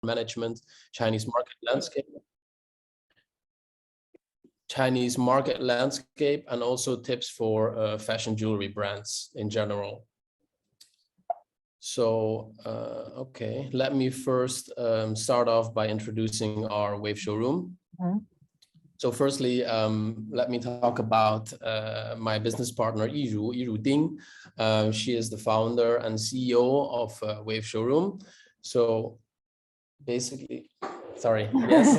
management, Chinese market landscape, and also tips for fashion jewelry brands in general. So, okay, let me first start off by introducing our Wave showroom. So firstly, let me talk about my business partner, Yiru Ding. She is the founder and CEO of Wave showroom. So basically, sorry, yes.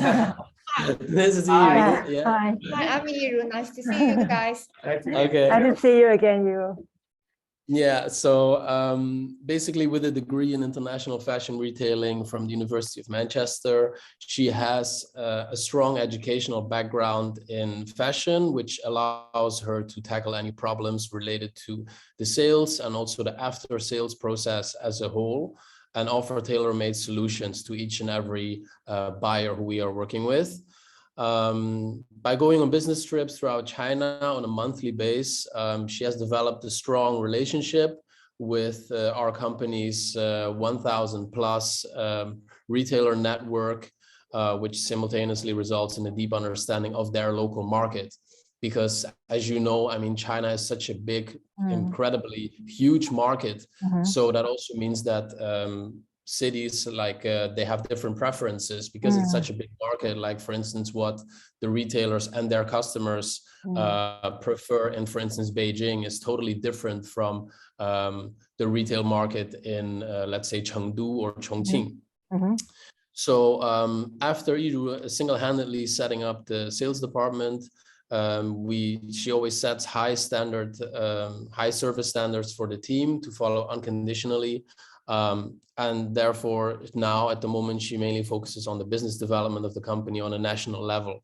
This is Yiru. Yeah. Hi, I'm Yiru. Nice to see you guys. Okay. nice to see you again, you. Yeah, so basically with a degree in international fashion retailing from the University of Manchester, she has a strong educational background in fashion, which allows her to tackle any problems related to the sales and also the after sales process as a whole, and offer tailor-made solutions to each and every buyer who we are working with. By going on business trips throughout China on a monthly basis, she has developed a strong relationship with our company's 1,000 plus retailer network, which simultaneously results in a deep understanding of their local market. Because as you know, I mean, China is such a big, incredibly huge market. So that also means that cities like they have different preferences because it's such a big market. Like for instance, what the retailers and their customers prefer in, for instance, Beijing is totally different from the retail market in let's say Chengdu or Chongqing. So after Yiru single-handedly setting up the sales department, she always sets high service standards for the team to follow unconditionally. And therefore now at the moment, she mainly focuses on the business development of the company on a national level.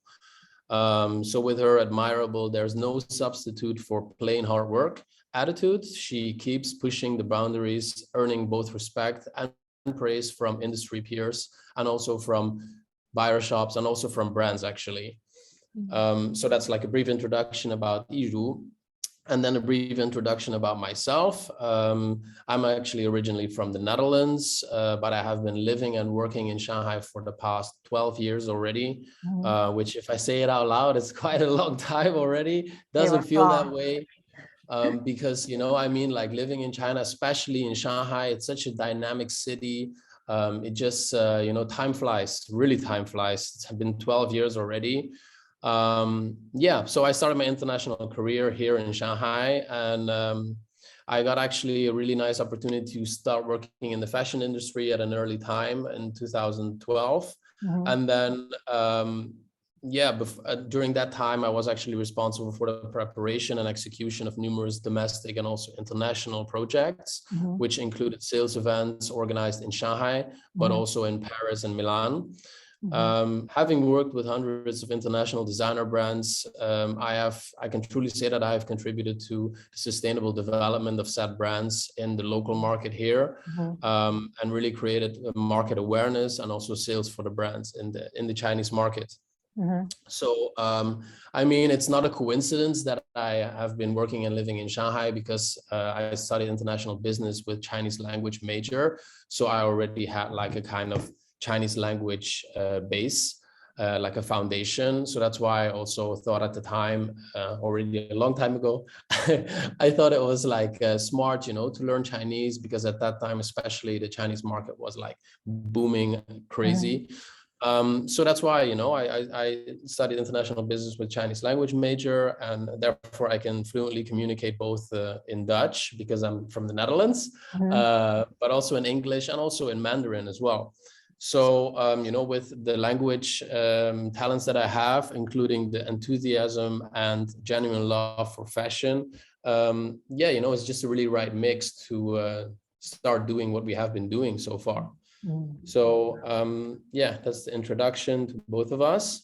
So with her admirable, there's no substitute for plain hard work attitude. She keeps pushing the boundaries, earning both respect and praise from industry peers and also from buyer shops and also from brands actually. So that's like a brief introduction about Yiru. And then a brief introduction about myself. I'm actually originally from the Netherlands, but I have been living and working in Shanghai for the past 12 years already, which if I say it out loud, it's quite a long time already. Doesn't feel that way because, you know, I mean, like living in China, especially in Shanghai, it's such a dynamic city. It just, you know, time flies, really time flies. It's been 12 years already. Yeah, so I started my international career here in Shanghai, and I got actually a really nice opportunity to start working in the fashion industry at an early time in 2012. And then, yeah, during that time, I was actually responsible for the preparation and execution of numerous domestic and also international projects, which included sales events organized in Shanghai, but also in Paris and Milan. Having worked with hundreds of international designer brands, I can truly say that I have contributed to the sustainable development of said brands in the local market here, and really created market awareness and also sales for the brands in the Chinese market. So, I mean, it's not a coincidence that I have been working and living in Shanghai because I studied international business with Chinese language major. So I already had like a kind of Chinese language base, like a foundation. So that's why I also thought at the time, already a long time ago, I thought it was like smart, you know, to learn Chinese because at that time, especially the Chinese market was like booming crazy. So that's why, you know, I studied international business with Chinese language major, and therefore I can fluently communicate both in Dutch because I'm from the Netherlands, but also in English and also in Mandarin as well. So, you know, with the language talents that I have, including the enthusiasm and genuine love for fashion, yeah, you know, it's just a really right mix to start doing what we have been doing so far. So, yeah, that's the introduction to both of us.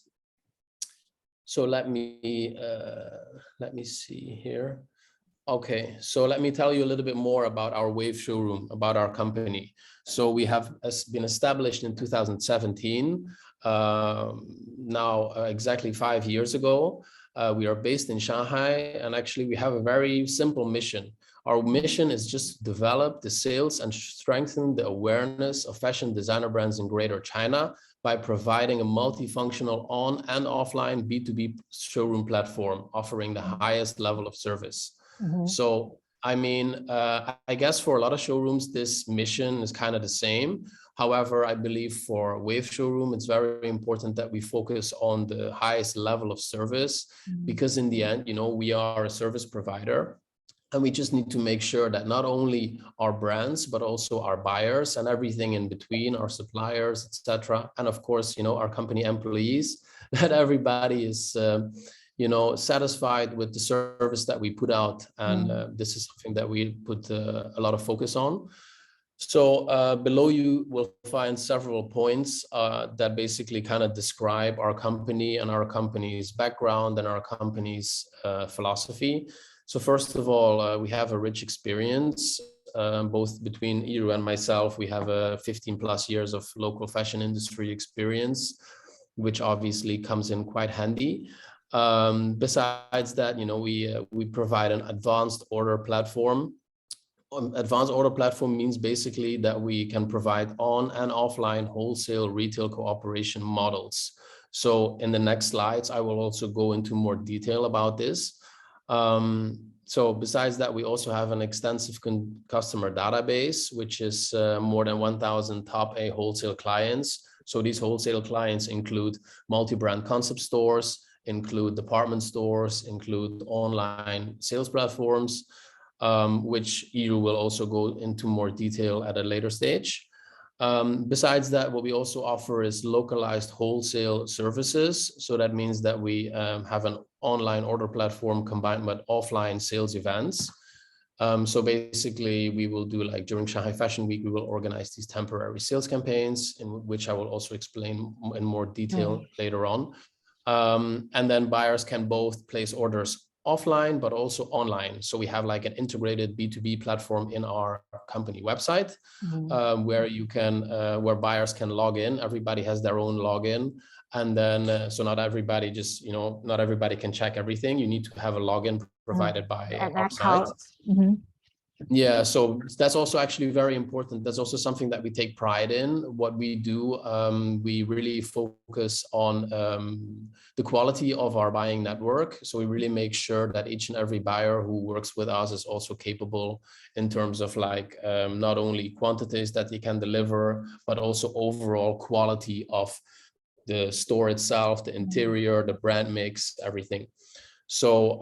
So let me see here. Okay, so let me tell you a little bit more about our Wave showroom, about our company. So we have been established in 2017, now exactly 5 years ago. We are based in Shanghai, and actually we have a very simple mission. Our mission is just to develop the sales and strengthen the awareness of fashion designer brands in Greater China by providing a multifunctional on and offline B2B showroom platform offering the highest level of service. So, I mean, I guess for a lot of showrooms, this mission is kind of the same. However, I believe for Wave Showroom, it's very important that we focus on the highest level of service because in the end, you know, we are a service provider. And we just need to make sure that not only our brands, but also our buyers and everything in between, our suppliers, etc. And of course, you know, our company employees, that everybody is, you know, satisfied with the service that we put out. And this is something that we put a lot of focus on. So below you will find several points that basically kind of describe our company and our company's background and our company's philosophy. So first of all, we have a rich experience, both between Iru and myself. We have 15 plus years of local fashion industry experience, which obviously comes in quite handy. Besides that, you know, we provide an advanced order platform. Advanced order platform means basically that we can provide on and offline wholesale retail cooperation models. So in the next slides, I will also go into more detail about this. So besides that, we also have an extensive customer database, which is more than 1,000 top A wholesale clients. So these wholesale clients include multi-brand concept stores, include department stores, include online sales platforms, which Iru will also go into more detail at a later stage. Besides that, what we also offer is localized wholesale services. So that means that we have an online order platform combined with offline sales events. So basically, we will do, like during Shanghai Fashion Week, we will organize these temporary sales campaigns, in which I will also explain in more detail later on. And then buyers can both place orders offline, but also online. So we have like an integrated B2B platform in our company website, where you can, where buyers can log in. Everybody has their own login. And then, so not everybody just, you know, not everybody can check everything. You need to have a login provided by our site. Yeah, so that's also actually very important. That's also something that we take pride in. What we do, we really focus on the quality of our buying network. So we really make sure that each and every buyer who works with us is also capable in terms of like not only quantities that they can deliver, but also overall quality of the store itself, the interior, the brand mix, everything. So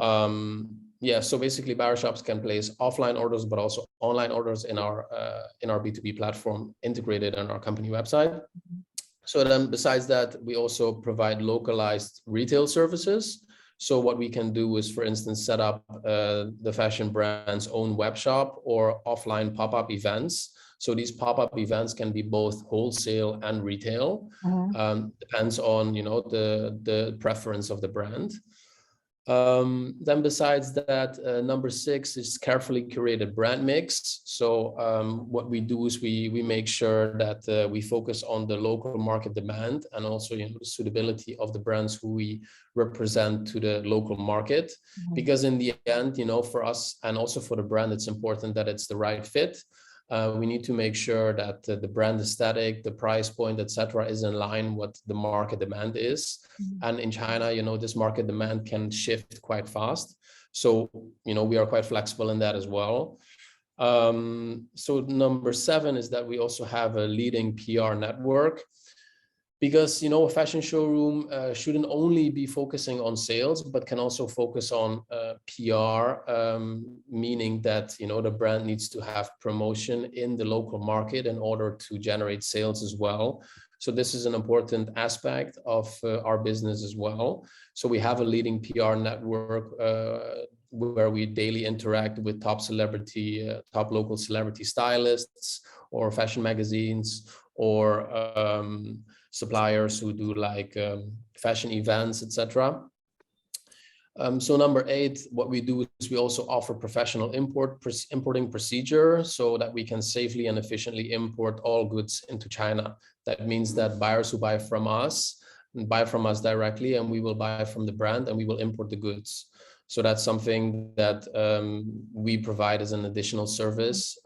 yeah, so basically buyer shops can place offline orders, but also online orders in our B2B platform integrated on our company website. So then besides that, we also provide localized retail services. So what we can do is, for instance, set up the fashion brand's own web shop or offline pop-up events. So these pop-up events can be both wholesale and retail. Depends on, you know, the preference of the brand. Then besides that, number 6 is carefully curated brand mix. So what we do is we make sure that we focus on the local market demand and also, you know, the suitability of the brands who we represent to the local market. Because in the end, you know, for us and also for the brand, it's important that it's the right fit. We need to make sure that the brand aesthetic, the price point, etc., is in line with the market demand is. And in China, you know, this market demand can shift quite fast. So, you know, we are quite flexible in that as well. So number 7 is that we also have a leading PR network. Because, you know, a fashion showroom shouldn't only be focusing on sales, but can also focus on PR, meaning that, you know, the brand needs to have promotion in the local market in order to generate sales as well. So this is an important aspect of our business as well. So we have a leading PR network where we daily interact with top local celebrity stylists or fashion magazines or suppliers who do like fashion events, etc. So number 8, what we do is we also offer professional importing procedure so that we can safely and efficiently import all goods into China. That means that buyers who buy from us directly, and we will buy from the brand and we will import the goods. So that's something that we provide as an additional service,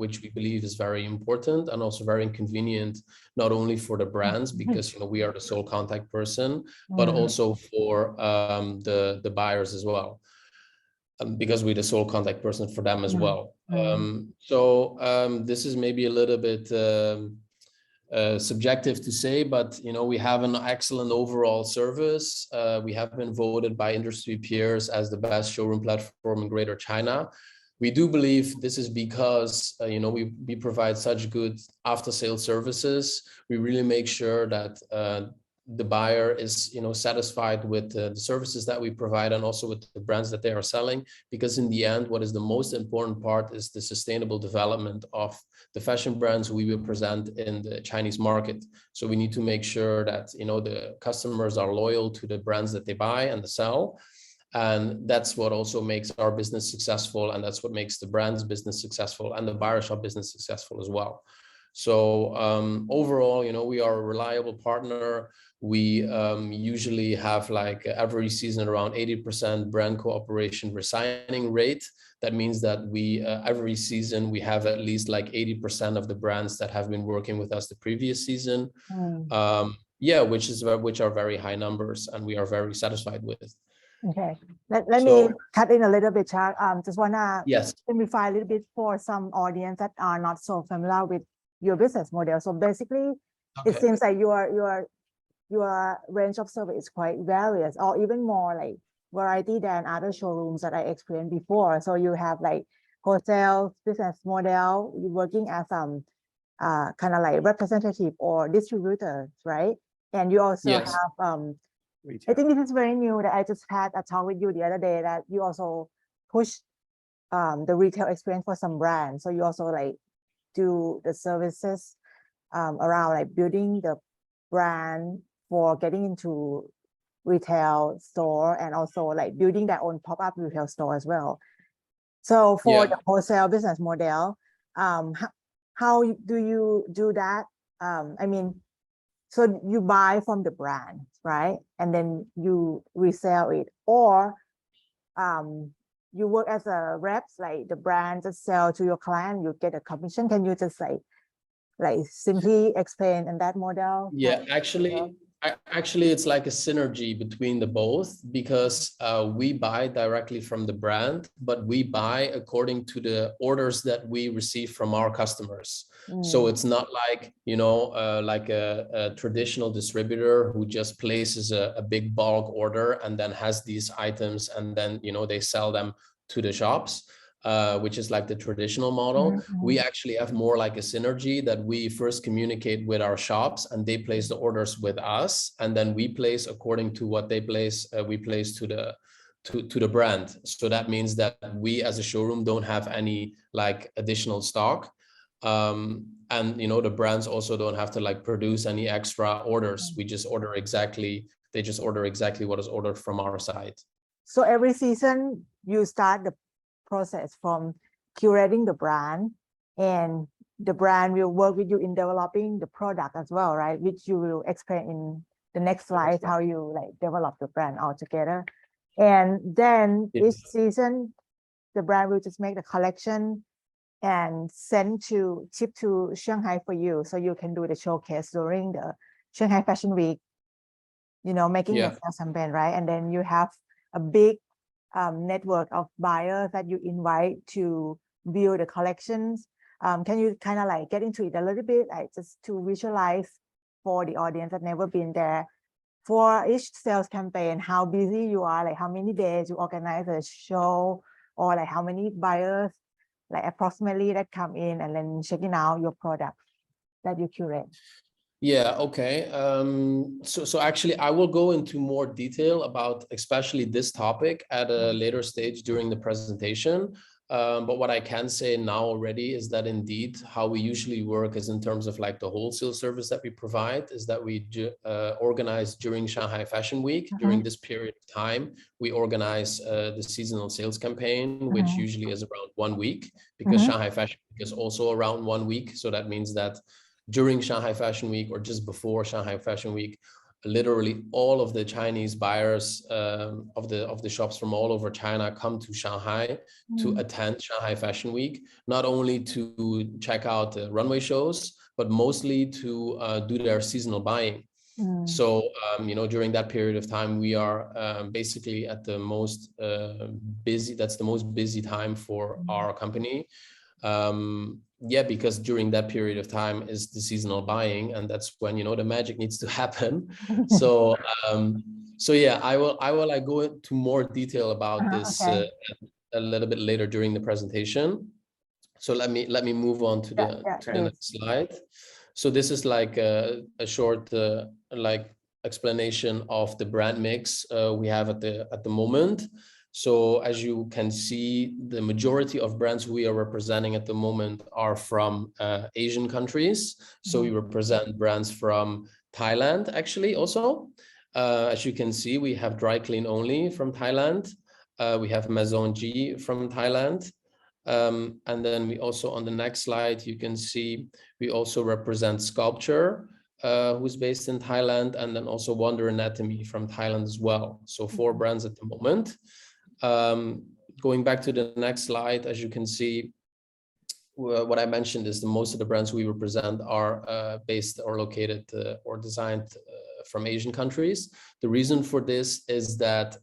which we believe is very important and also very inconvenient, not only for the brands, because we are the sole contact person, but also for the buyers as well, because we're the sole contact person for them as well. So this is maybe a little bit subjective to say, but we have an excellent overall service. We have been voted by industry peers as the best showroom platform in Greater China. We do believe this is because we provide such good after-sales services. We really make sure that the buyer is satisfied with the services that we provide and also with the brands that they are selling, because in the end, what is the most important part is the sustainable development of the fashion brands we will present in the Chinese market. So we need to make sure that the customers are loyal to the brands that they buy and sell, and that's what also makes our business successful, and that's what makes the brand's business successful and the buyer shop business successful as well. So overall, we are a reliable partner. We usually have like every season around 80% brand cooperation resigning rate. That means that we every season we have at least like 80% of the brands that have been working with us the previous season. Which are very high numbers, and we are very satisfied with. Okay, let me cut in a little bit, Chuck. Just wanna simplify a little bit for some audience that are not so familiar with your business model. So basically, it seems like your range of service is quite various, or even more like variety than other showrooms that I explained before. So you have like wholesale business model, you're working as kind of like representative or distributors, right? And you also have I think this is very new that I just had a talk with you the other day, that you also push the retail experience for some brands. So you also like do the services around like building the brand for getting into retail store, and also like building their own pop-up retail store as well. So for the wholesale business model, how do you do that? I mean, so you buy from the brand, right? And then you resell it, or you work as a reps, like the brand just sell to your client, you get a commission. Can you just like simply explain in that model? Actually it's like a synergy between the both, because we buy directly from the brand, but we buy according to the orders that we receive from our customers. So it's not like like a traditional distributor who just places a big bulk order and then has these items and then they sell them to the shops, which is like the traditional model. We actually have more like a synergy, that we first communicate with our shops and they place the orders with us, and then we place according to what they place, we place to the brand. So that means that we as a showroom don't have any like additional stock, and the brands also don't have to like produce any extra orders. We just order exactly, they just order exactly what is ordered from our side. So every season you start the process from curating the brand, and the brand will work with you in developing the product as well, right? Which you will explain in the next slide, how you like develop the brand altogether. And then each season, the brand will just make the collection and ship to Shanghai for you, so you can do the showcase during the Shanghai Fashion Week, making the sales campaign, right? And then you have a big network of buyers that you invite to view the collections. Can you kind of like get into it a little bit, like just to visualize for the audience that never been there, for each sales campaign, how busy you are, like how many days you organize a show, or like how many buyers like approximately that come in and then checking out your product that you curate? Yeah, okay. So actually I will go into more detail about especially this topic at a later stage during the presentation. But what I can say now already is that indeed how we usually work is in terms of like the wholesale service that we provide, is that we organize during Shanghai Fashion Week. During this period of time, we organize the seasonal sales campaign, which usually is around 1 week, because Shanghai Fashion Week is also around 1 week. So that means that during Shanghai Fashion Week, or just before Shanghai Fashion Week, literally all of the Chinese buyers of the shops from all over China come to Shanghai to attend Shanghai Fashion Week, not only to check out the runway shows, but mostly to do their seasonal buying. So, you know, during that period of time, we are basically at the most busy, that's the most busy time for our company. Yeah, because during that period of time is the seasonal buying, and that's when, you know, the magic needs to happen. So, so yeah, I will like go into more detail about this a little bit later during the presentation. So let me move on to the next slide. So this is like a short like explanation of the brand mix we have at the moment. So as you can see, the majority of brands we are representing at the moment are from Asian countries. So we represent brands from Thailand, actually, also. As you can see, we have Dry Clean Only from Thailand. We have Maison G from Thailand. And then we also, on the next slide, you can see we also represent Sculpture, who's based in Thailand, and then also Wonder Anatomy from Thailand as well. So 4 brands at the moment. Going back to the next slide, as you can see, what I mentioned is most of the brands we represent are based or located or designed from Asian countries. The reason for this is that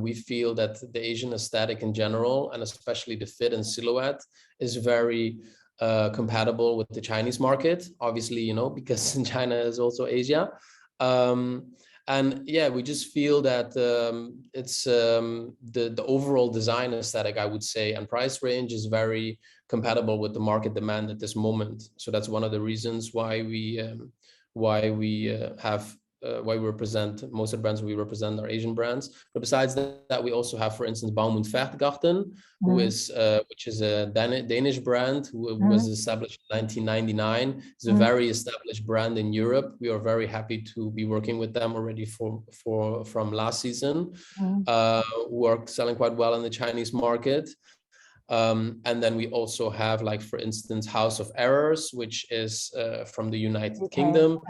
we feel that the Asian aesthetic in general, and especially the fit and silhouette, is very compatible with the Chinese market, obviously, you know, because China is also Asia. And yeah, we just feel that it's the overall design aesthetic, I would say, and price range is very compatible with the market demand at this moment. So that's one of the reasons why we represent most of the brands we represent are Asian brands. But besides that, we also have, for instance, Baum und Pferdgarten, who is which is a Danish brand who was established in 1999. It's a very established brand in Europe. We are very happy to be working with them already from last season. Who are selling quite well in the Chinese market. And then we also have, like, for instance, House of Errors, which is from the United Kingdom.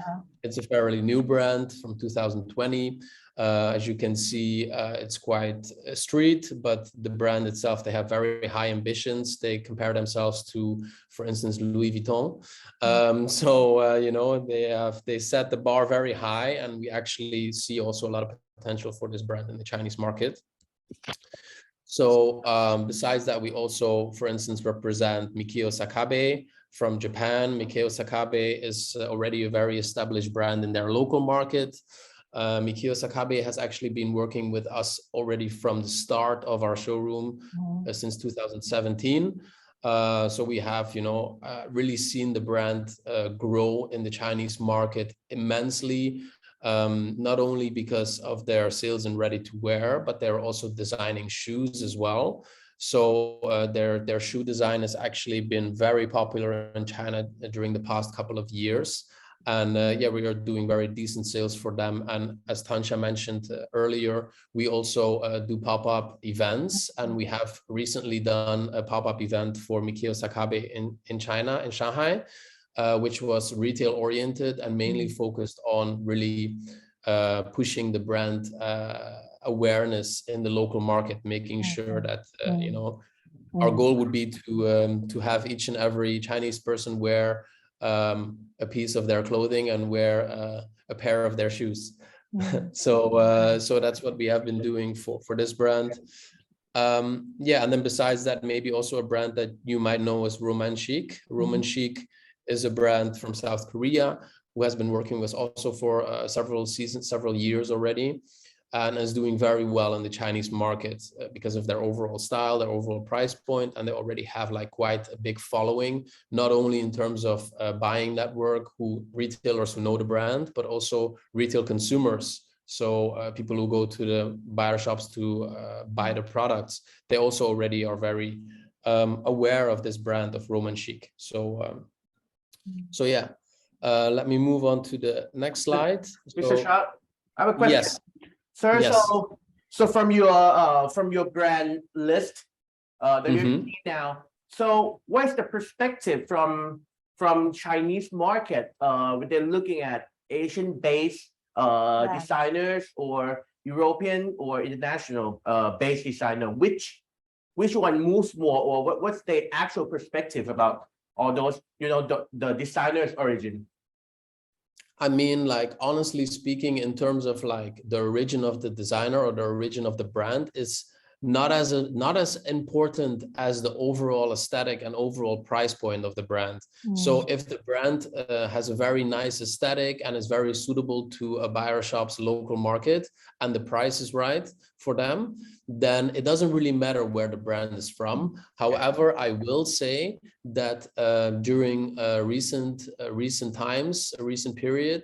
It's a fairly new brand from 2020. As you can see, it's quite street, but the brand itself, they have very high ambitions. They compare themselves to, for instance, Louis Vuitton. You know, they set the bar very high, and we actually see also a lot of potential for this brand in the Chinese market. So besides that, we also, for instance, represent Mikio Sakabe from Japan. Mikio Sakabe is already a very established brand in their local market. Mikio Sakabe has actually been working with us already from the start of our showroom since 2017. So we have, you know, really seen the brand grow in the Chinese market immensely. Not only because of their sales in ready-to-wear, but they're also designing shoes as well. So their shoe design has actually been very popular in China during the past couple of years. And yeah, we are doing very decent sales for them. And as Tansha mentioned earlier, we also do pop-up events. And we have recently done a pop-up event for Mikio Sakabe in China, in Shanghai. Which was retail oriented and mainly focused on really pushing the brand awareness in the local market, making sure that you know, our goal would be to have each and every Chinese person wear a piece of their clothing and wear a pair of their shoes. So that's what we have been doing for this brand. Yeah, and then besides that, maybe also a brand that you might know is Roman Chic. Roman Chic is a brand from South Korea who has been working with us also for several years already, and is doing very well in the Chinese market because of their overall style, their overall price point, and they already have like quite a big following, not only in terms of buying network, retailers who know the brand, but also retail consumers. So people who go to the buyer shops to buy the products, they also already are very aware of this brand of Roman Chic. So yeah, let me move on to the next slide. Mr. Shah, I have a question. Yes. Sir, yes. So from your brand list that you're seeing now, so what's the perspective from Chinese market when they're looking at Asian-based designers or European or international based designer, which one moves more, or what's the actual perspective about all those, the designer's origin? I mean, like, honestly speaking, in terms of like the origin of the designer or the origin of the brand is not as important as the overall aesthetic and overall price point of the brand. So if the brand has a very nice aesthetic and is very suitable to a buyer shop's local market and the price is right for them, then it doesn't really matter where the brand is from. However, I will say that during recent period,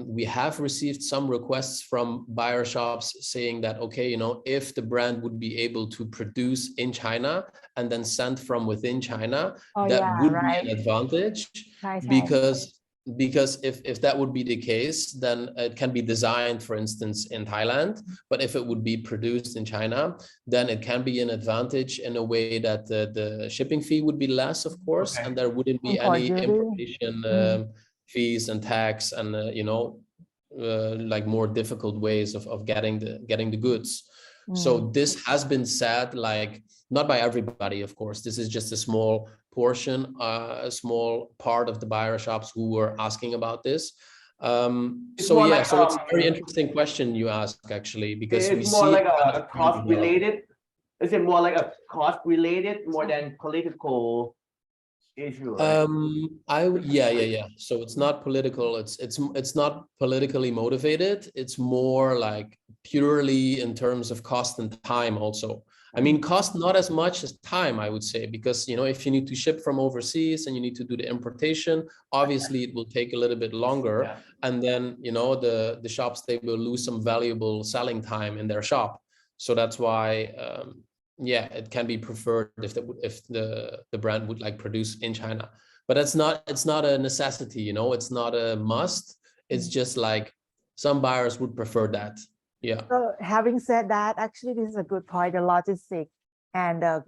we have received some requests from buyer shops saying that, okay, if the brand would be able to produce in China and then send from within China, that would be an advantage. Because if that would be the case, then it can be designed, for instance, in Thailand. But if it would be produced in China, then it can be an advantage in a way that the shipping fee would be less, of course, and there wouldn't be any importation fees and tax and like more difficult ways of getting the goods. So this has been said, like, not by everybody, of course. This is just a small portion, a small part of the buyer shops who were asking about this. So it's a very interesting question you ask, actually, because it's more like a cost related. Is it more like a cost related more than political issue? Right? So it's not political. It's not politically motivated. It's more like purely in terms of cost and time also. I mean, cost not as much as time, I would say, because if you need to ship from overseas and you need to do the importation, obviously it will take a little bit longer, and then the shops, they will lose some valuable selling time in their shop. So that's why it can be preferred if the brand would like produce in China, but it's not a necessity, it's not a must. It's just like some buyers would prefer that. Yeah. So having said that, actually, this is a good point. The logistics and the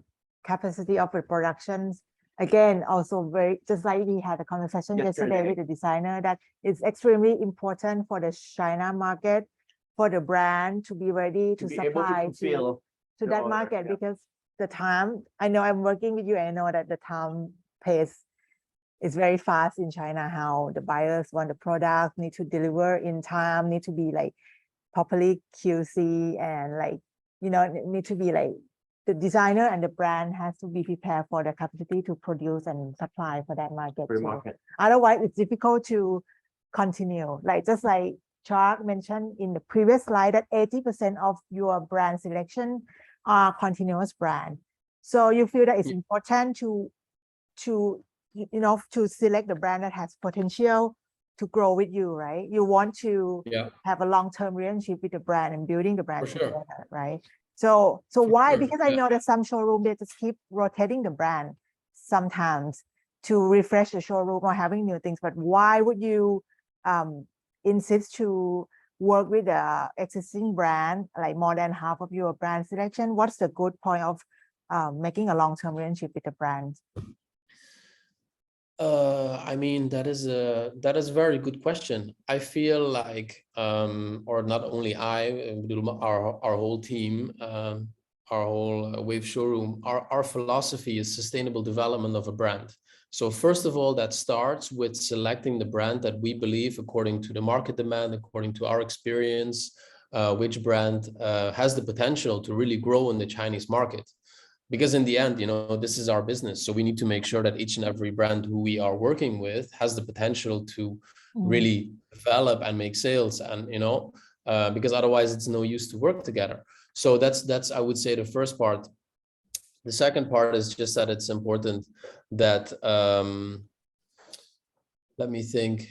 capacity of the productions, again, also very, just like we had a conversation yesterday with the designer, that it's extremely important for the China market, for the brand to be ready to supply to that market, because the time, I know I'm working with you, and I know that the time pace is very fast in China, how the buyers want the product, need to deliver in time, need to be like properly QC, and like, need to be like, the designer and the brand has to be prepared for the capacity to produce and supply for that market. Otherwise, it's difficult to continue. Like, just like Chak mentioned in the previous slide, that 80% of your brand selection are continuous brand. So you feel that it's important to select the brand that has potential to grow with you, right? You want to have a long-term relationship with the brand and building the brand together, right? So why? Because I know that some showroom, they just keep rotating the brand sometimes to refresh the showroom or having new things. But why would you insist to work with the existing brand, like more than half of your brand selection? What's the good point of making a long-term relationship with the brand? I mean, that is a very good question. I feel like, or not only I, our whole team, our whole Wave showroom, our philosophy is sustainable development of a brand. So first of all, that starts with selecting the brand that we believe, according to the market demand, according to our experience, which brand has the potential to really grow in the Chinese market. Because in the end, this is our business. So we need to make sure that each and every brand who we are working with has the potential to really develop and make sales, and, because otherwise it's no use to work together. So that's, I would say, the first part. The second part is just that it's important that, let me think.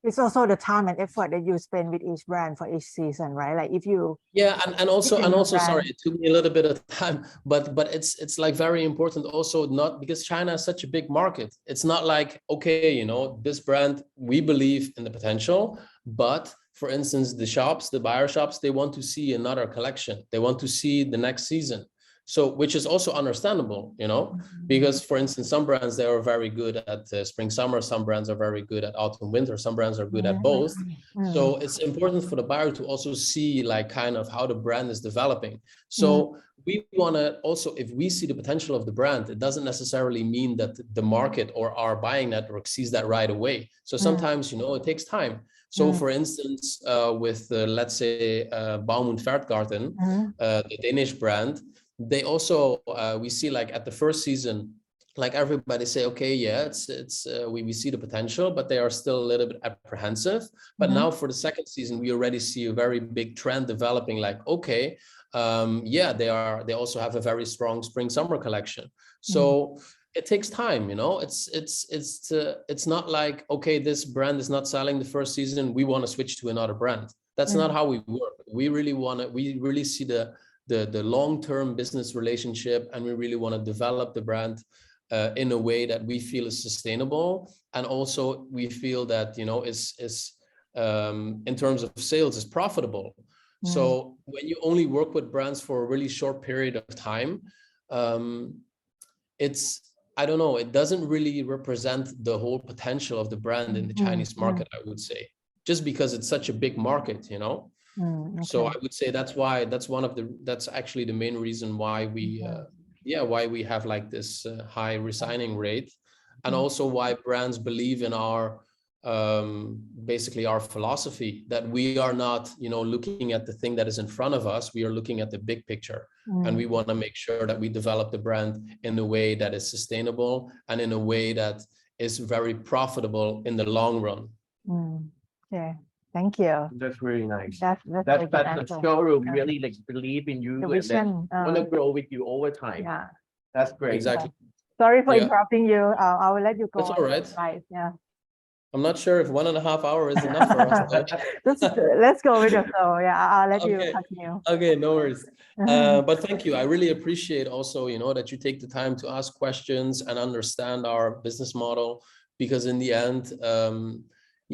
It's also the time and effort that you spend with each brand for each season, right? Like if you and also sorry, it took me a little bit of time, but it's like very important also, not because China is such a big market. It's not like, okay, this brand, we believe in the potential, but for instance, the buyer shops, they want to see another collection. They want to see the next season. So, which is also understandable, you know, because for instance, some brands, they are very good at spring, summer, some brands are very good at autumn, winter, some brands are good at both. So it's important for the buyer to also see like kind of how the brand is developing. So we want to also, if we see the potential of the brand, it doesn't necessarily mean that the market or our buying network sees that right away. So sometimes, you know, it takes time. So for instance, with let's say Baum und Pferdgarten, the Danish brand, they also we see like at the first season, like everybody say, okay, yeah, we see the potential, but they are still a little bit apprehensive. But now for the second season, we already see a very big trend developing. Like, okay, yeah, they also have a very strong spring summer collection. So it takes time, you know. It's not like, okay, this brand is not selling the first season, we want to switch to another brand. That's not how we work. We really see the long-term business relationship, and we really want to develop the brand in a way that we feel is sustainable, and also we feel that, you know, is in terms of sales is profitable. So when you only work with brands for a really short period of time, I don't know, it doesn't really represent the whole potential of the brand in the Chinese market, I would say, just because it's such a big market, you know. Okay. So I would say that's actually the main reason why we why we have like this high resigning rate, and also why brands believe in our basically our philosophy, that we are not, you know, looking at the thing that is in front of us, we are looking at the big picture, and we want to make sure that we develop the brand in a way that is sustainable and in a way that is very profitable in the long run. Okay. Thank you. That's really nice. That's the showroom really like believe in you, the vision, and want to grow with you over time. Yeah, that's great. Exactly. Sorry for interrupting you. I will let you go. That's all right. Right. Yeah. I'm not sure if 1.5 hours is enough for us. Let's go with it. So yeah, I'll let you continue. Okay, no worries. But thank you. I really appreciate also, you know, that you take the time to ask questions and understand our business model, because in the end,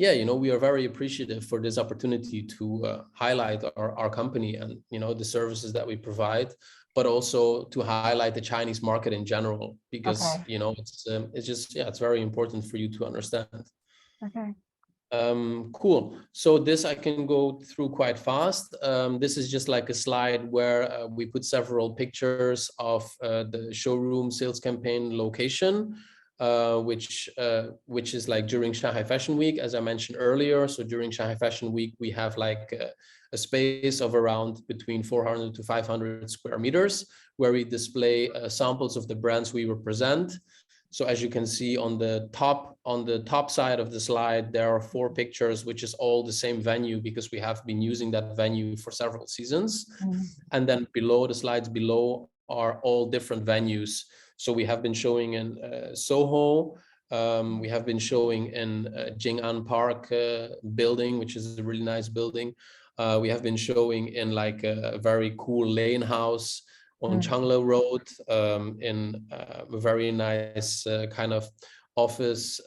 yeah, you know, we are very appreciative for this opportunity to highlight our company and, you know, the services that we provide, but also to highlight the Chinese market in general, because, you know, it's just, yeah, it's very important for you to understand. Okay. Cool. So this I can go through quite fast. This is just like a slide where we put several pictures of the showroom sales campaign location, which is like during Shanghai Fashion Week, as I mentioned earlier. So during Shanghai Fashion Week, we have like a space of around between 400 to 500 square meters, where we display samples of the brands we represent. So as you can see on the top side of the slide, there are 4 pictures, which is all the same venue, because we have been using that venue for several seasons. And then below, the slides below are all different venues. So we have been showing in Soho, we have been showing in Jing'an Park building, which is a really nice building. We have been showing in like a very cool lane house on Changlo Road, in a very nice kind of office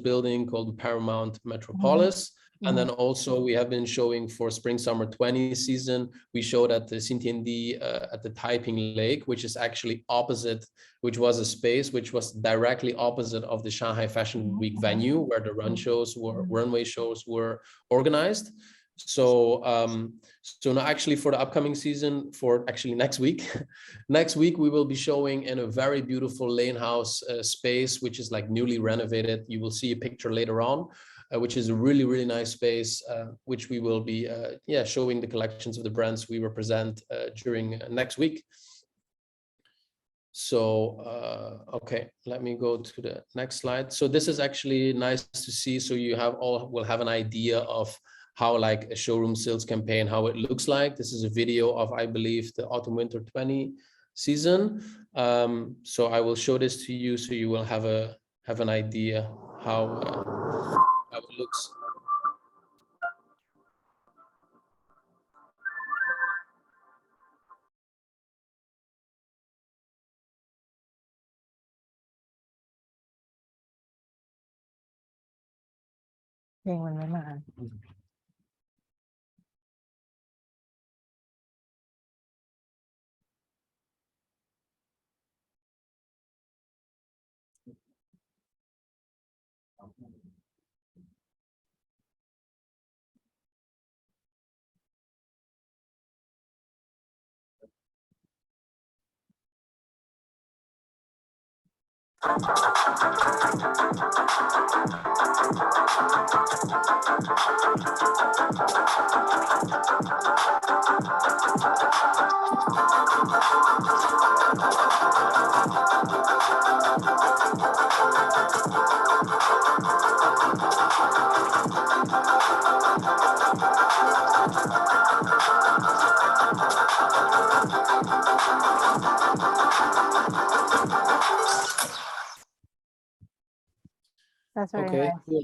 building called Paramount Metropolis. And then also we have been showing for spring summer 20 season, we showed at the Xintiandi at the Taiping Lake, which is actually opposite, which was a space which was directly opposite of the Shanghai Fashion Week venue, where the runway shows were organized. So so now actually for the upcoming season, for actually next week we will be showing in a very beautiful lane house space, which is like newly renovated. You will see a picture later on, which is a really, really nice space, which we will be showing the collections of the brands we represent during next week. So okay, let me go to the next slide. So this is actually nice to see. So you will have an idea of how like a showroom sales campaign, how it looks like. This is a video of, I believe, the autumn winter 20 season. So I will show this to you, so you will have an idea how it looks. That's very Okay, nice. cool.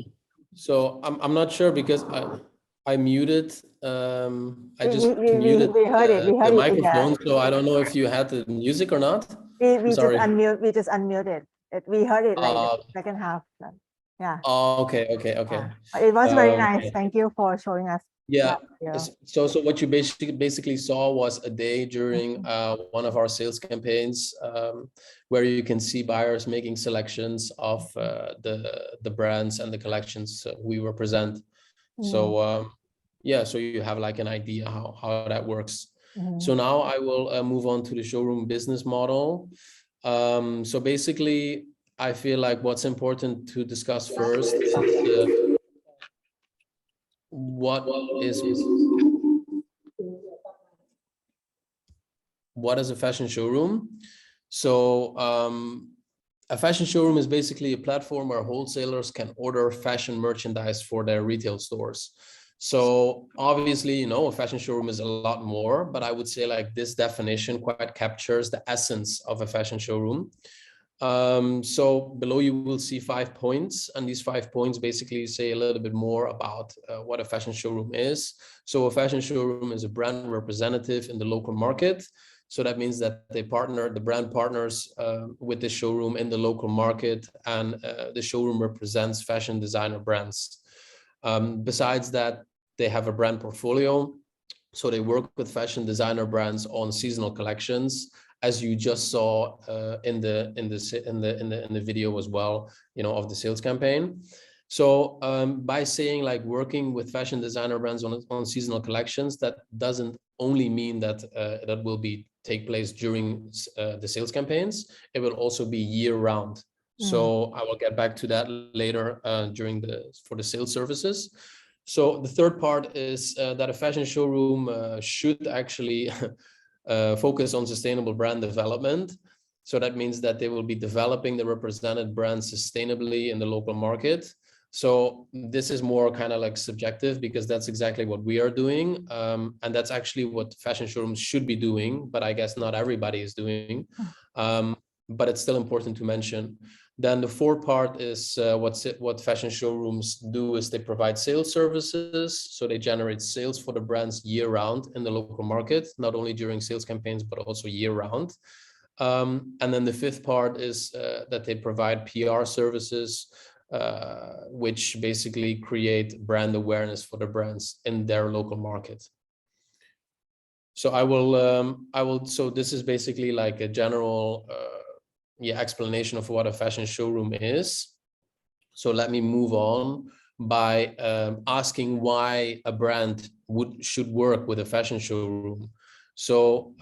So I'm not sure because I muted. I just muted we heard it. We heard the it. microphone, so I don't know if you had the music or not. We just sorry. unmuted. We heard it like the second half. Yeah. Oh, okay. But it was very nice. Thank you for showing us. Yeah. Yeah. So what you basically saw was a day during one of our sales campaigns where you can see buyers making selections of the brands and the collections we represent. So yeah, so you have like an idea how that works. So now I will move on to the showroom business model. So basically, I feel like what's important to discuss first is what is a fashion showroom. So a fashion showroom is basically a platform where wholesalers can order fashion merchandise for their retail stores. So obviously, a fashion showroom is a lot more, but I would say like this definition quite captures the essence of a fashion showroom. So below you will see 5 points, and these 5 points basically say a little bit more about what a fashion showroom is. So a fashion showroom is a brand representative in the local market. So that means that the brand partners with the showroom in the local market, and the showroom represents fashion designer brands. Besides that, they have a brand portfolio. So they work with fashion designer brands on seasonal collections, as you just saw in the video as well, of the sales campaign. So by saying like working with fashion designer brands on seasonal collections, that doesn't only mean that that will take place during the sales campaigns. It will also be year round. So I will get back to that later for the sales services. So the third part is that a fashion showroom should actually focus on sustainable brand development. So that means that they will be developing the represented brands sustainably in the local market. So this is more kind of like subjective, because that's exactly what we are doing. And that's actually what fashion showrooms should be doing, but I guess not everybody is doing. But it's still important to mention. Then the fourth part is what fashion showrooms do is they provide sales services. So they generate sales for the brands year round in the local market, not only during sales campaigns, but also year round. And then the fifth part is that they provide PR services, which basically create brand awareness for the brands in their local market. So so this is basically like a general explanation of what a fashion showroom is. So let me move on by asking why a brand should work with a fashion showroom. So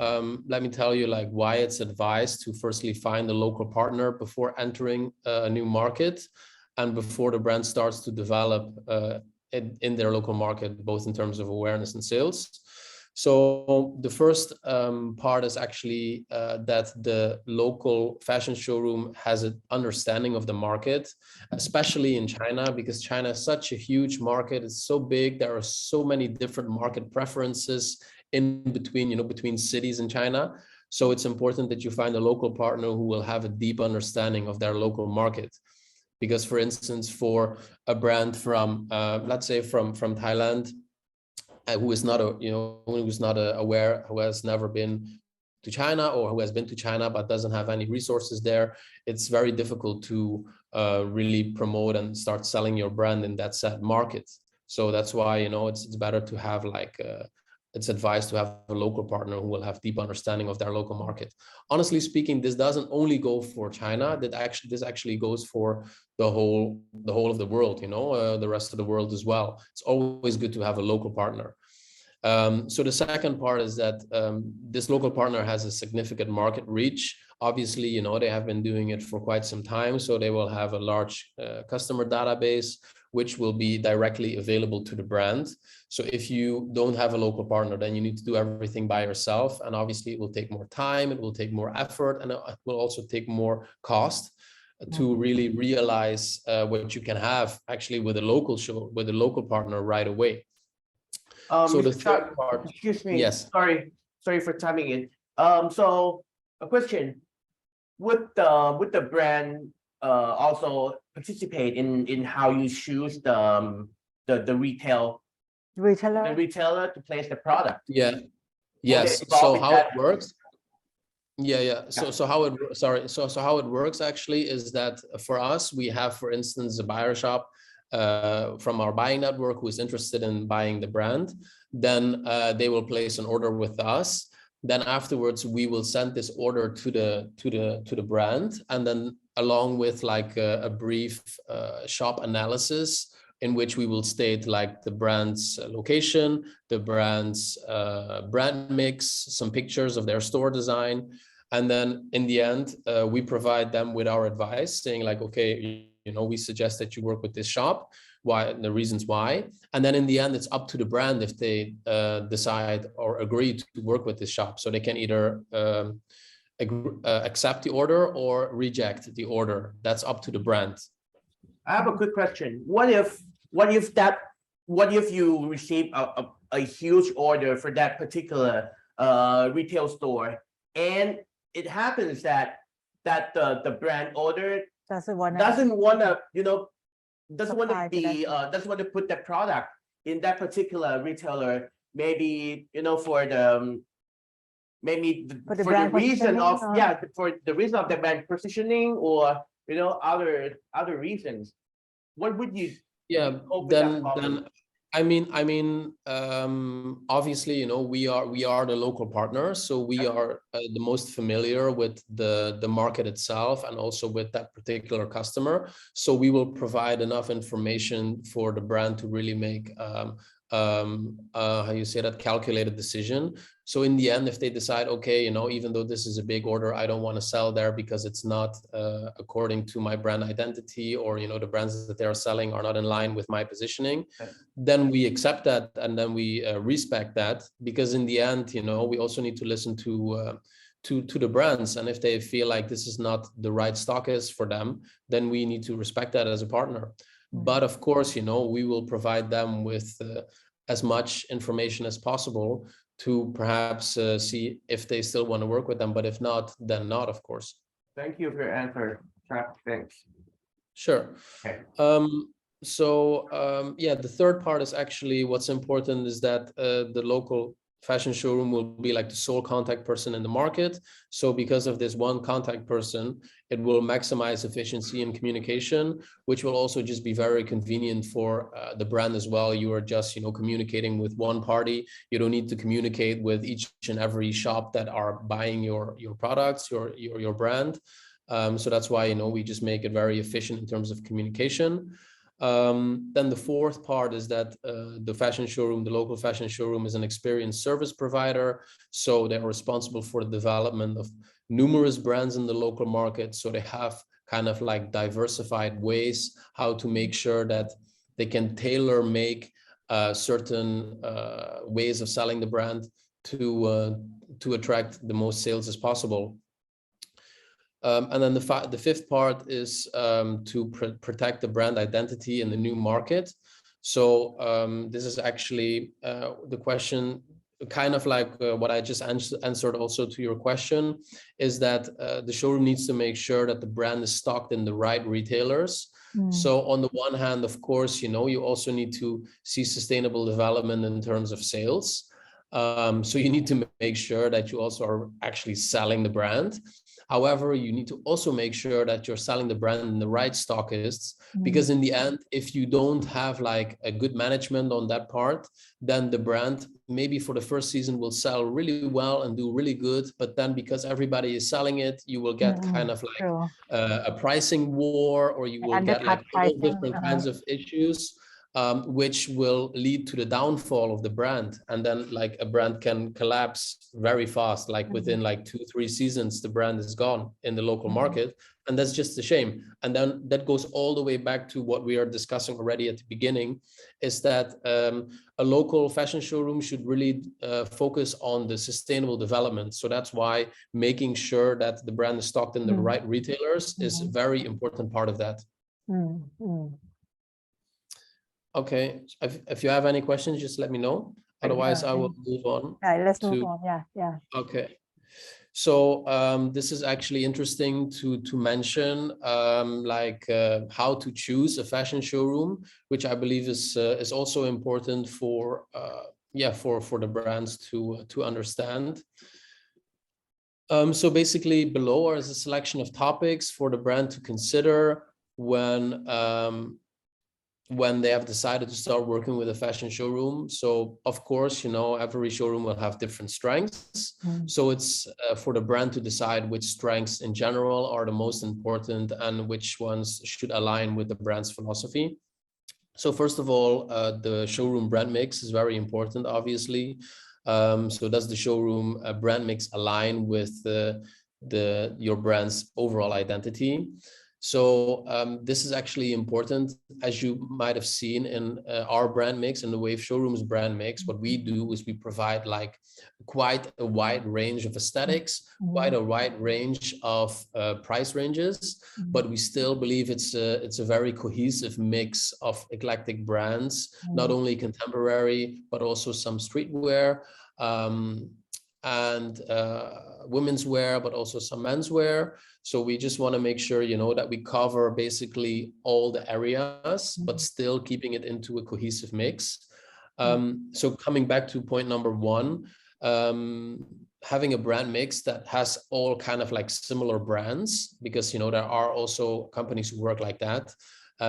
let me tell you like why it's advised to firstly find a local partner before entering a new market, and before the brand starts to develop in their local market, both in terms of awareness and sales. So the first part is actually that the local fashion showroom has an understanding of the market, especially in China, because China is such a huge market. It's so big. There are so many different market preferences in between, between cities in China. So it's important that you find a local partner who will have a deep understanding of their local market. Because, for instance, for a brand from, let's say from Thailand, who is not aware, who has never been to China, or who has been to China but doesn't have any resources there, it's very difficult to really promote and start selling your brand in that said market. So that's why it's better to have it's advised to have a local partner who will have deep understanding of their local market. Honestly speaking, this doesn't only go for China. This actually goes for the whole of the world, the rest of the world as well. It's always good to have a local partner. So the second part is that this local partner has a significant market reach. Obviously, you know, they have been doing it for quite some time, so they will have a large customer database, which will be directly available to the brand. So if you don't have a local partner, then you need to do everything by yourself. And obviously it will take more time, it will take more effort, and it will also take more cost to really realize what you can have actually with a local show, with a local partner right away. So the third part, excuse me. Yes. Sorry for timing in. So a question: would the brand also participate in how you choose the retailer to place the product? Yeah. Yes. So how it works? Yeah. So how it works actually is that for us, we have, for instance, a buyer shop from our buying network who is interested in buying the brand. Then they will place an order with us. Then afterwards, we will send this order to the brand, and then along with like a brief shop analysis in which we will state like the brand's location, the brand's brand mix, some pictures of their store design. And then in the end, we provide them with our advice saying like, okay, you know, we suggest that you work with this shop, why, the reasons why. And then in the end, it's up to the brand if they decide or agree to work with this shop. So they can either accept the order or reject the order. That's up to the brand. I have a quick question. What if you receive a huge order for that particular retail store, and it happens that the brand order doesn't want to put the product in that particular retailer, maybe, you know, for the reason of the brand positioning, or, you know, other reasons. What would you? Yeah, then I mean, obviously, you know, we are the local partner, so we are the most familiar with the market itself and also with that particular customer. So we will provide enough information for the brand to really make how you say that, calculated decision. So in the end, if they decide, okay, you know, even though this is a big order, I don't want to sell there because it's not according to my brand identity, or, you know, the brands that they are selling are not in line with my positioning, then we accept that, and then we respect that, because in the end, you know, we also need to listen to the brands, and if they feel like this is not the right stockist for them, then we need to respect that as a partner. But of course, you know, we will provide them with as much information as possible to perhaps see if they still want to work with them. But if not, then not, of course. Thank you for your answer. Thanks. Sure. Okay. Yeah, the third part is actually what's important is that the local fashion showroom will be like the sole contact person in the market. So because of this one contact person, it will maximize efficiency in communication, which will also just be very convenient for the brand as well. You are just, you know, communicating with one party. You don't need to communicate with each and every shop that are buying your products, your brand. So that's why, you know, we just make it very efficient in terms of communication. Then the fourth part is that the fashion showroom, the local fashion showroom, is an experienced service provider. So they're responsible for the development of numerous brands in the local market. So they have kind of like diversified ways how to make sure that they can tailor make certain ways of selling the brand to attract the most sales as possible. And then the fifth part is to protect the brand identity in the new market. So this is actually the question, kind of like what I just answered also to your question, is that the showroom needs to make sure that the brand is stocked in the right retailers. So on the one hand, of course, you know, you also need to see sustainable development in terms of sales. So you need to make sure that you also are actually selling the brand. However, you need to also make sure that you're selling the brand in the right stockists, because in the end, if you don't have like a good management on that part, then the brand maybe for the first season will sell really well and do really good. But then because everybody is selling it, you will get kind of like a pricing war, or you will get like all different kinds of issues. which will lead to the downfall of the brand. And then like a brand can collapse very fast, like within like 2-3 seasons, the brand is gone in the local market. And that's just a shame. And then that goes all the way back to what we are discussing already at the beginning, is that a local fashion showroom should really focus on the sustainable development. So that's why making sure that the brand is stocked in the right retailers is a very important part of that. Okay, if you have any questions, just let me know. Otherwise, I will move on. Let's move on. Yeah. Okay. So this is actually interesting to mention, how to choose a fashion showroom, which I believe is also important for the brands to understand. So basically, below is a selection of topics for the brand to consider when they have decided to start working with a fashion showroom. So of course, every showroom will have different strengths. So it's for the brand to decide which strengths in general are the most important and which ones should align with the brand's philosophy. So first of all, the showroom brand mix is very important, obviously. So does the showroom brand mix align with your brand's overall identity? So this is actually important. As you might have seen in our brand mix and the Wave Showroom's brand mix, what we do is we provide like quite a wide range of aesthetics, quite a wide range of price ranges, but we still believe it's a very cohesive mix of eclectic brands, not only contemporary, but also some streetwear and women's wear, but also some menswear. So we just want to make sure, that we cover basically all the areas, but still keeping it into a cohesive mix. So coming back to point number one, having a brand mix that has all kind of like similar brands, because, there are also companies who work like that,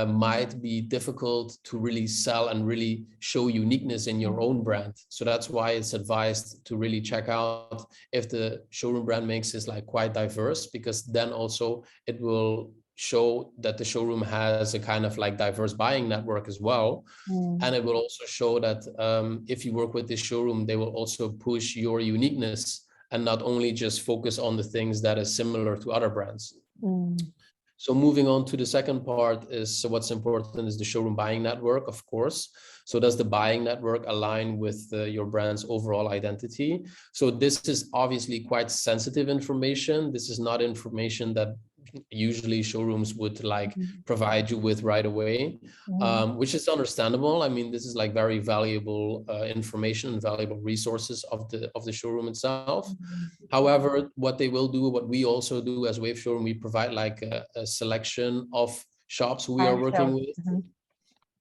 might be difficult to really sell and really show uniqueness in your own brand. So that's why it's advised to really check out if the showroom brand mix is like quite diverse, because then also it will show that the showroom has a kind of like diverse buying network as well. And it will also show that if you work with this showroom, they will also push your uniqueness and not only just focus on the things that is similar to other brands. So moving on to the second part is what's important is the showroom buying network, of course. So does the buying network align with your brand's overall identity? So this is obviously quite sensitive information. This is not information that usually showrooms would like provide you with right away, which is understandable. I mean, this is like very valuable information and valuable resources of the showroom itself. However, what they will do, what we also do as Wave Showroom, we provide like a selection of shops who we are working with.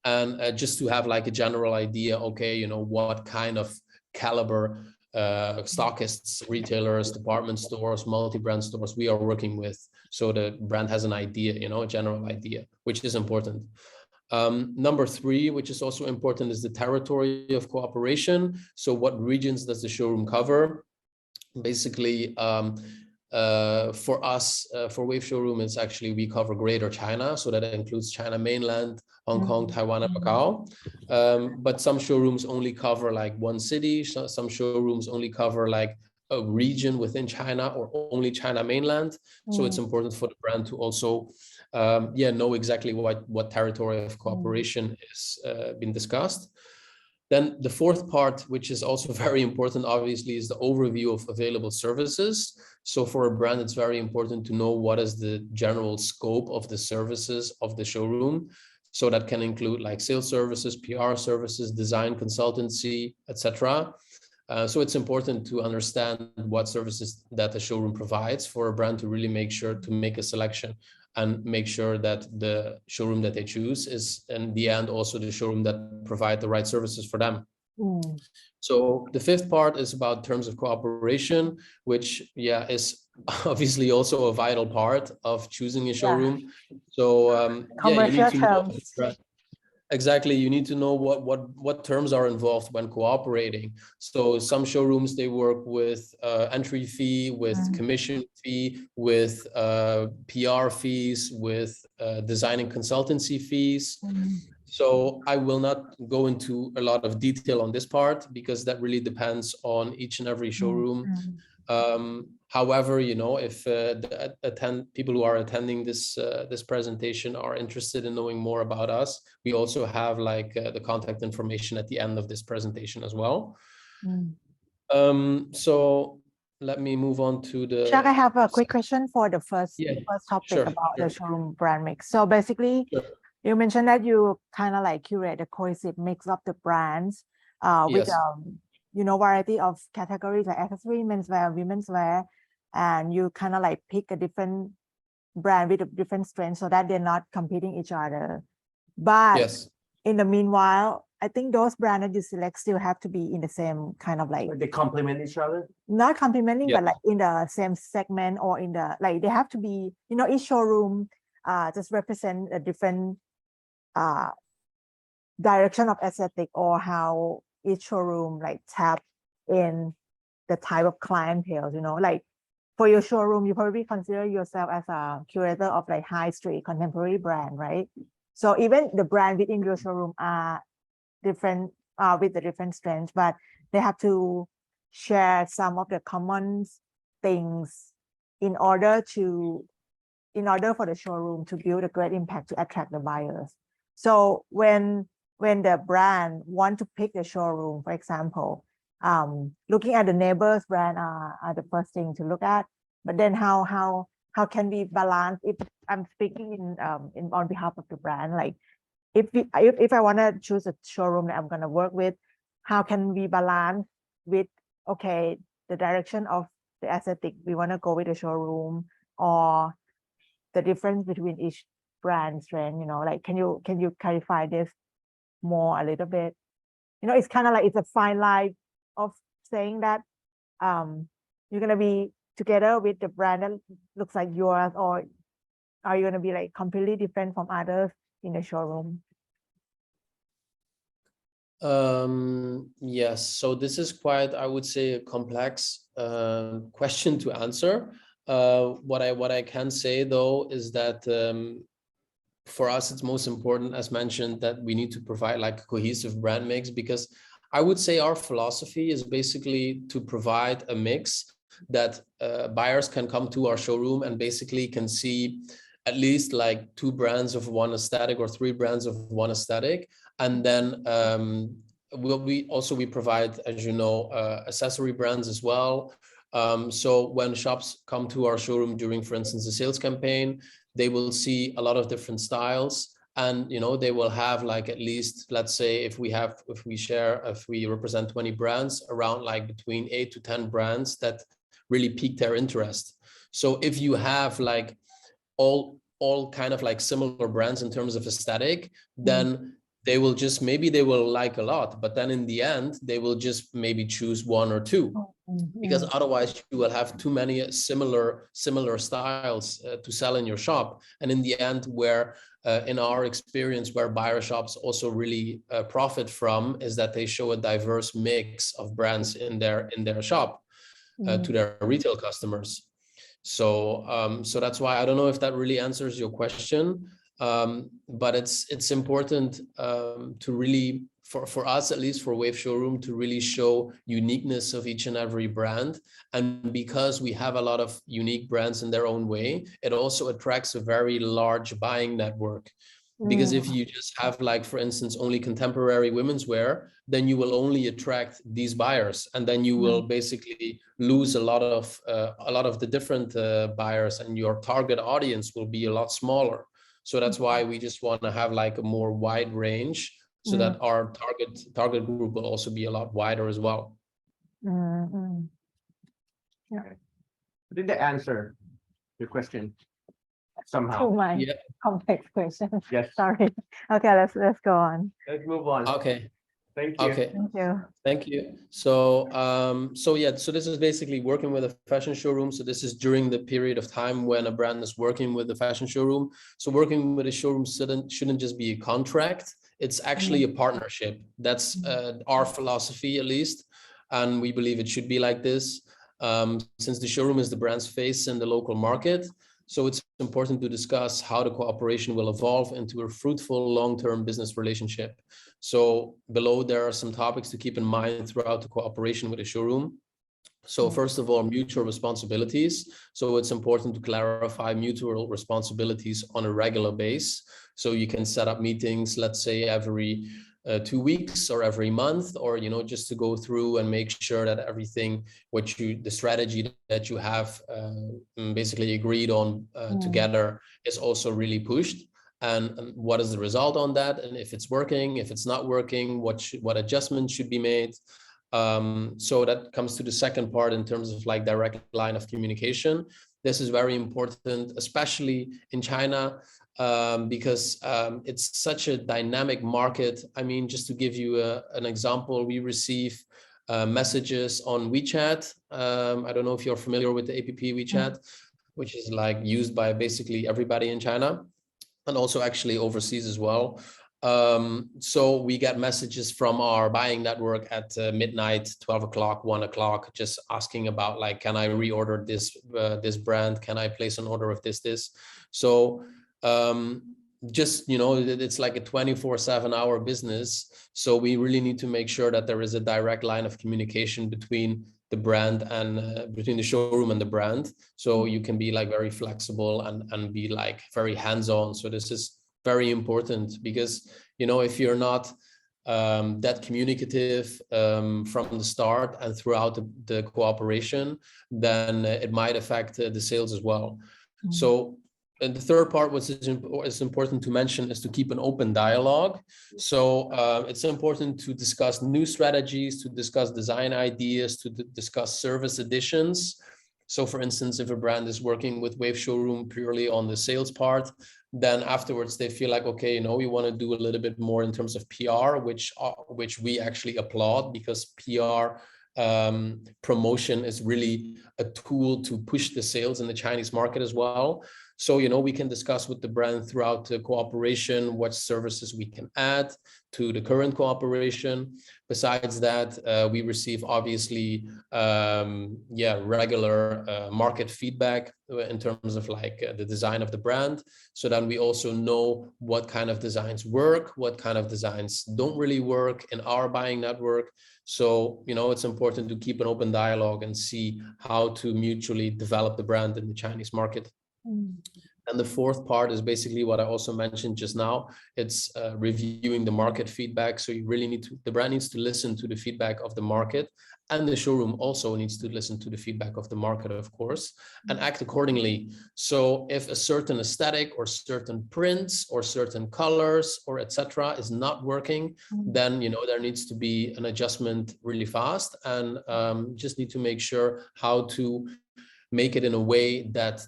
And just to have like a general idea, okay, what kind of caliber stockists, retailers, department stores, multi-brand stores we are working with. So the brand has an idea, a general idea, which is important. Number three, which is also important, is the territory of cooperation. So what regions does the showroom cover? Basically, for us, for Wave Showroom, it's actually we cover Greater China. So that includes China mainland, Hong Kong, Taiwan, and Macau. But some showrooms only cover like one city. Some showrooms only cover like a region within China or only China mainland. So it's important for the brand to also know exactly what territory of cooperation is being discussed. Then the fourth part, which is also very important, obviously, is the overview of available services. So for a brand, it's very important to know what is the general scope of the services of the showroom. So that can include like sales services, PR services, design consultancy, etc. So it's important to understand what services that the showroom provides for a brand to really make sure to make a selection and make sure that the showroom that they choose is in the end also the showroom that provide the right services for them. So the fifth part is about terms of cooperation, which is obviously also a vital part of choosing a showroom. So you need to know, exactly, you need to know what terms are involved when cooperating. So some showrooms, they work with entry fee, with commission fee, with PR fees, with design and consultancy fees. So I will not go into a lot of detail on this part because that really depends on each and every showroom. However, you know, if people who are attending this this presentation are interested in knowing more about us, we also have like the contact information at the end of this presentation as well. So let me move on to the. Chuck, I have a quick question for the first topic about the showroom brand mix. So basically, you mentioned that you kind of like curate a cohesive mix of the brands with you know, variety of categories like accessory, menswear, women's wear, and you kind of like pick a different brand with a different strengths so that they're not competing each other. But in the meanwhile, I think those brands that you select still have to be in the same kind of like they complement each other. Not complementing, but like in the same segment or in the like they have to be, you know, each showroom just represent a different direction of aesthetic or how each showroom like tap in the type of clientele, you know, like for your showroom, you probably consider yourself as a curator of like high street contemporary brand, right? So even the brand within your showroom are different with the different strengths, but they have to share some of the common things in order for the showroom to build a great impact to attract the buyers. So when the brand want to pick the showroom, for example, looking at the neighbors brand are the first thing to look at, but then how can we balance, if I'm speaking in on behalf of the brand, like if I want to choose a showroom that I'm going to work with, how can we balance with, okay, the direction of the aesthetic we want to go with the showroom, or the difference between each brand strength, you know, like can you clarify this more a little bit? You know, it's kind of like it's a fine line of saying that you're going to be together with the brand that looks like yours, or are you going to be like completely different from others in the showroom? Yes, so this is quite, I would say, a complex question to answer. What I can say though is that for us it's most important, as mentioned, that we need to provide like a cohesive brand mix, because I would say our philosophy is basically to provide a mix that buyers can come to our showroom and basically can see at least like 2 brands of one aesthetic or 3 brands of one aesthetic. And then we provide, as you know, accessory brands as well. So when shops come to our showroom during, for instance, a sales campaign, they will see a lot of different styles, and you know, they will have like at least, let's say, if we represent 20 brands, around like between 8 to 10 brands that really pique their interest. So if you have like all kind of like similar brands in terms of aesthetic, then they will just, maybe they will like a lot, but then in the end they will just maybe choose 1 or 2, because otherwise you will have too many similar styles to sell in your shop. And in the end, where in our experience, where buyer shops also really profit from, is that they show a diverse mix of brands in their shop to their retail customers. So so that's why I don't know if that really answers your question, but it's important to really, for us, at least for Wave Showroom, to really show uniqueness of each and every brand. And because we have a lot of unique brands in their own way, it also attracts a very large buying network. Because if you just have, like, for instance, only contemporary women's wear, then you will only attract these buyers, and then you will basically lose a lot of the different buyers, and your target audience will be a lot smaller. So that's why we just want to have like a more wide range, so that our target group will also be a lot wider as well. Yeah. I think the answer your question somehow. To my complex question. Yes. Sorry. Okay, let's go on. Let's move on. Okay. Thank you. Thank you. Thank you. So so this is basically working with a fashion showroom. So this is during the period of time when a brand is working with the fashion showroom. So working with a showroom shouldn't just be a contract. It's actually a partnership. That's our philosophy, at least, and we believe it should be like this. Since the showroom is the brand's face in the local market, So it's important to discuss how the cooperation will evolve into a fruitful long-term business relationship. So below there are some topics to keep in mind throughout the cooperation with the showroom. So first of all, mutual responsibilities. So it's important to clarify mutual responsibilities on a regular basis. So you can set up meetings, let's say every 2 weeks or every month, or, you know, just to go through and make sure that everything, the strategy that you have basically agreed on together is also really pushed. And what is the result on that? And if it's working, if it's not working, what adjustments should be made? So that comes to the second part in terms of like direct line of communication. This is very important, especially in China, because it's such a dynamic market. I mean, just to give you an example, we receive messages on WeChat. I don't know if you're familiar with the app WeChat, which is like used by basically everybody in China and also actually overseas as well. So we get messages from our buying network at midnight, 12 o'clock, 1 o'clock, just asking about like, can I reorder this brand? Can I place an order of this? So just, you know, it's like a 24/7 hour business. So we really need to make sure that there is a direct line of communication between the brand and between the showroom and the brand. So you can be like very flexible and be like very hands-on. So this is very important because, you know, if you're not that communicative from the start and throughout the cooperation, then it might affect the sales as well. So, and the third part, which is important to mention, is to keep an open dialogue. So it's important to discuss new strategies, to discuss design ideas, to discuss service additions. So for instance, if a brand is working with Wave Showroom purely on the sales part, then afterwards they feel like, okay, you know, we want to do a little bit more in terms of PR, which we actually applaud, because PR promotion is really a tool to push the sales in the Chinese market as well. So, you know, we can discuss with the brand throughout the cooperation what services we can add to the current cooperation. Besides that, we receive obviously, regular market feedback in terms of like the design of the brand. So then we also know what kind of designs work, what kind of designs don't really work in our buying network. So, you know, it's important to keep an open dialogue and see how to mutually develop the brand in the Chinese market. And the fourth part is basically what I also mentioned just now. It's reviewing the market feedback. So you really the brand needs to listen to the feedback of the market, and the showroom also needs to listen to the feedback of the market, of course, and act accordingly. So if a certain aesthetic or certain prints or certain colors or etc. is not working, then, you know, there needs to be an adjustment really fast, and just need to make sure how to make it in a way that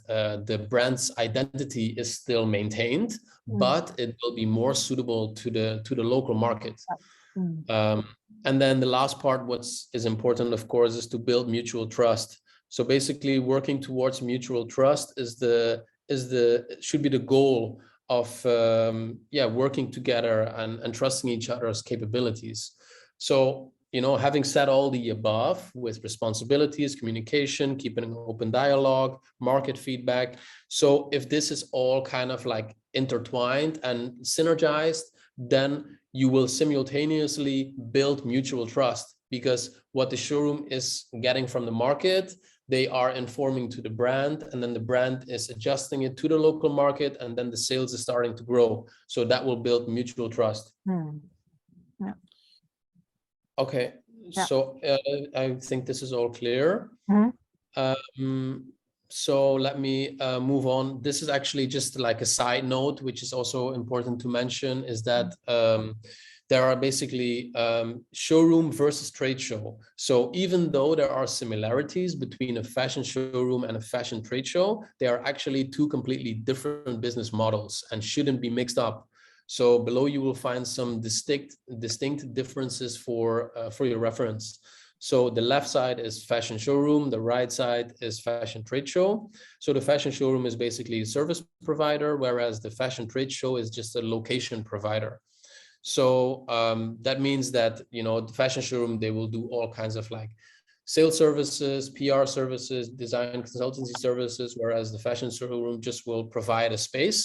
the brand's identity is still maintained, but it will be more suitable to the local market. And then the last part, what is important, of course, is to build mutual trust. So basically, working towards mutual trust should be the goal of working together and trusting each other's capabilities. So, you know, having said all the above with responsibilities, communication, keeping an open dialogue, market feedback. So if this is all kind of like intertwined and synergized, then you will simultaneously build mutual trust, because what the showroom is getting from the market, they are informing to the brand, and then the brand is adjusting it to the local market, and then the sales is starting to grow. So that will build mutual trust. Yeah. Okay, so I think this is all clear. So let me move on. This is actually just like a side note, which is also important to mention, is that there are basically showroom versus trade show. So even though there are similarities between a fashion showroom and a fashion trade show, they are actually two completely different business models and shouldn't be mixed up. So below you will find some distinct differences for your reference. So the left side is fashion showroom, the right side is fashion trade show. So the fashion showroom is basically a service provider, whereas the fashion trade show is just a location provider. So that means that, you know, the fashion showroom, they will do all kinds of like sales services, PR services, design consultancy services, whereas the fashion showroom just will provide a space.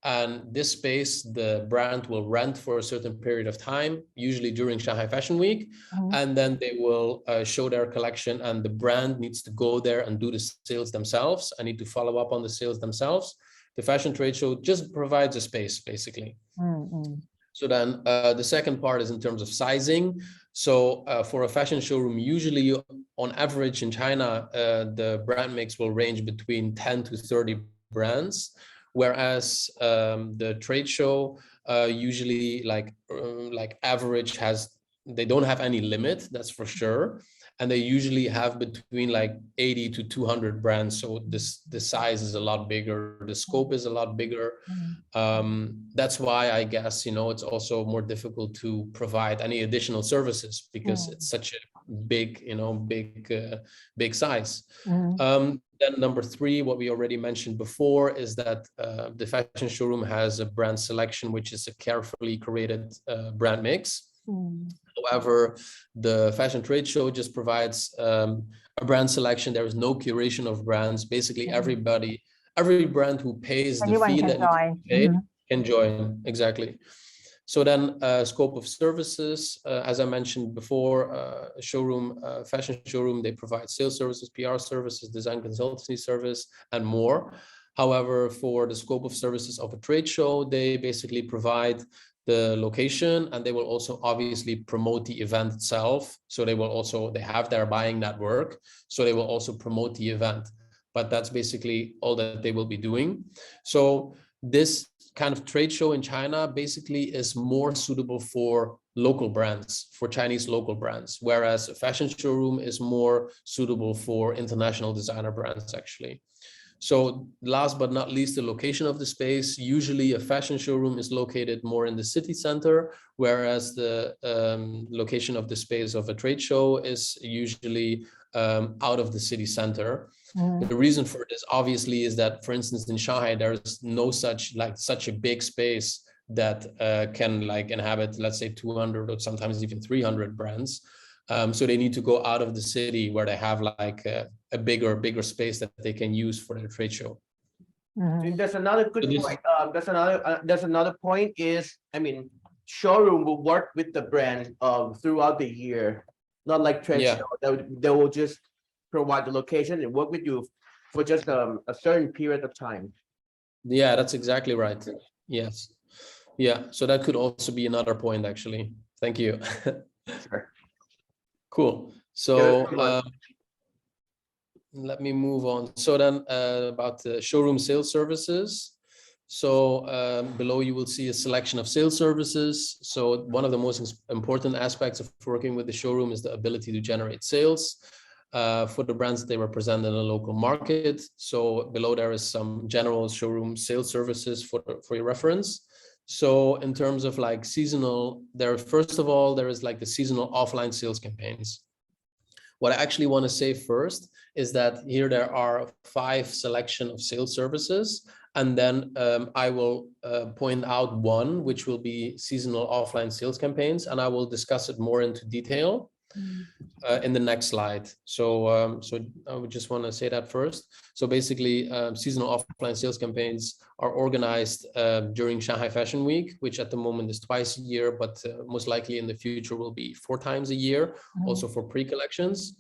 And this space, the brand will rent for a certain period of time, usually during Shanghai Fashion Week. And then they will show their collection, and the brand needs to go there and do the sales themselves. I need to follow up on the sales themselves. The fashion trade show just provides a space, basically. So then the second part is in terms of sizing. So for a fashion showroom, usually on average in China, the brand mix will range between 10 to 30 brands. Whereas the trade show usually like average they don't have any limit, that's for sure. And they usually have between like 80 to 200 brands. So the size is a lot bigger, the scope is a lot bigger. That's why I guess, it's also more difficult to provide any additional services because it's such a big, big size. Then number three, what we already mentioned before is that the fashion showroom has a brand selection, which is a carefully curated brand mix. However, the fashion trade show just provides a brand selection. There is no curation of brands. Basically, every brand who pays the fee that you pay can join. Exactly. So then scope of services, as I mentioned before, fashion showroom, they provide sales services, PR services, design consultancy service, and more. However, for the scope of services of a trade show, they basically provide the location, and they will also obviously promote the event itself. So they have their buying network, so they will also promote the event. But that's basically all that they will be doing. So this kind of trade show in China basically is more suitable for local brands, for Chinese local brands, whereas a fashion showroom is more suitable for international designer brands, actually. So last but not least, the location of the space. Usually a fashion showroom is located more in the city center, whereas the location of the space of a trade show is usually out of the city center. The reason for this obviously is that, for instance, in Shanghai, there's no such a big space that can inhabit, let's say, 200 or sometimes even 300 brands. So they need to go out of the city where they have a bigger space that they can use for their trade show. That's another good point. That's another point is, showroom will work with the brand throughout the year, not like trade show. They will just provide the location and work with you for just a certain period of time. Yeah, that's exactly right. Yes. Yeah. So that could also be another point, actually. Thank you. Sure. Cool. So let me move on. So then about the showroom sales services. So below you will see a selection of sales services. So one of the most important aspects of working with the showroom is the ability to generate sales for the brands that they represent in a local market. So below there is some general showroom sales services for your reference. So in terms of seasonal, first of all, there is the seasonal offline sales campaigns. What I actually want to say first is that here there are 5 selection of sales services, and then I will point out one, which will be seasonal offline sales campaigns, and I will discuss it more into detail in the next slide. So I would just want to say that first. So basically, seasonal offline sales campaigns are organized during Shanghai Fashion Week, which at the moment is twice a year, but most likely in the future will be 4 times a year, also for pre-collections.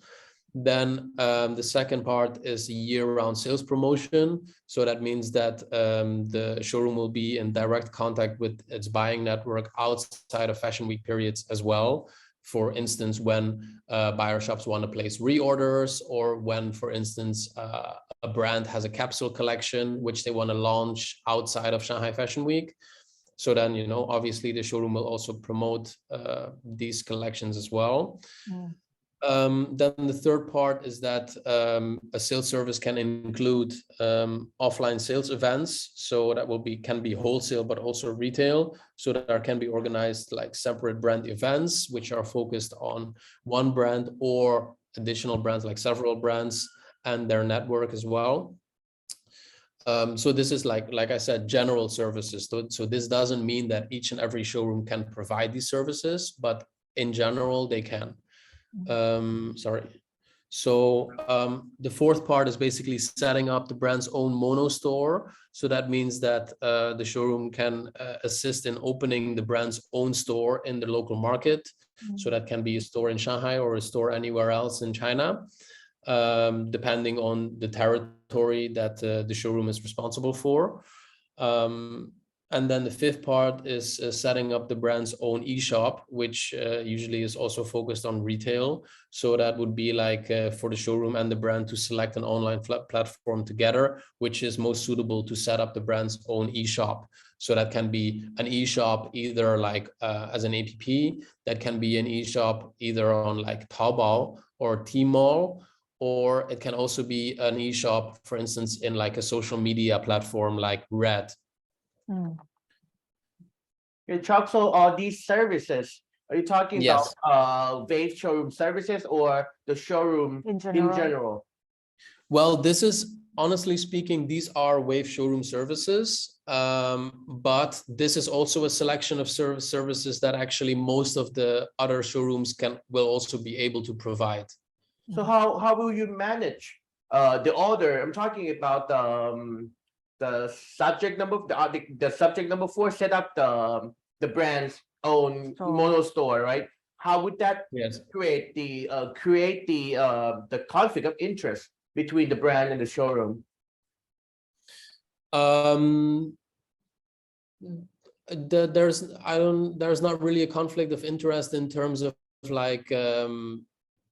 Then the second part is the year-round sales promotion. So that means that the showroom will be in direct contact with its buying network outside of Fashion Week periods as well. For instance, when buyer shops want to place reorders, or when, for instance, a brand has a capsule collection which they want to launch outside of Shanghai Fashion Week. So then, obviously the showroom will also promote these collections as well. Then the third part is that a sales service can include offline sales events. So that can be wholesale, but also retail. So that there can be organized separate brand events, which are focused on one brand or additional brands, several brands and their network as well. So this is like I said, general services. So this doesn't mean that each and every showroom can provide these services, but in general they can. So the fourth part is basically setting up the brand's own mono store. So that means that the showroom can assist in opening the brand's own store in the local market. So that can be a store in Shanghai or a store anywhere else in China, depending on the territory that the showroom is responsible for. And then the fifth part is setting up the brand's own e-shop, which usually is also focused on retail. So that would be like for the showroom and the brand to select an online platform together, which is most suitable to set up the brand's own e-shop. So that can be an e-shop either like as an app, that can be an e-shop either on like Taobao or Tmall, or it can also be an e-shop, for instance, in like a social media platform like Red. Chuck, so all these services, are you talking Yes. about Wave showroom services or the showroom in general? Well, this is, honestly speaking, these are Wave showroom services, but this is also a selection of services that actually most of the other showrooms will also be able to provide. So how will you manage the order? I'm talking about the subject number, the subject number 4, set up the brand's own mono store, right? How would that create the conflict of interest between the brand and the showroom? There's not really a conflict of interest in terms of like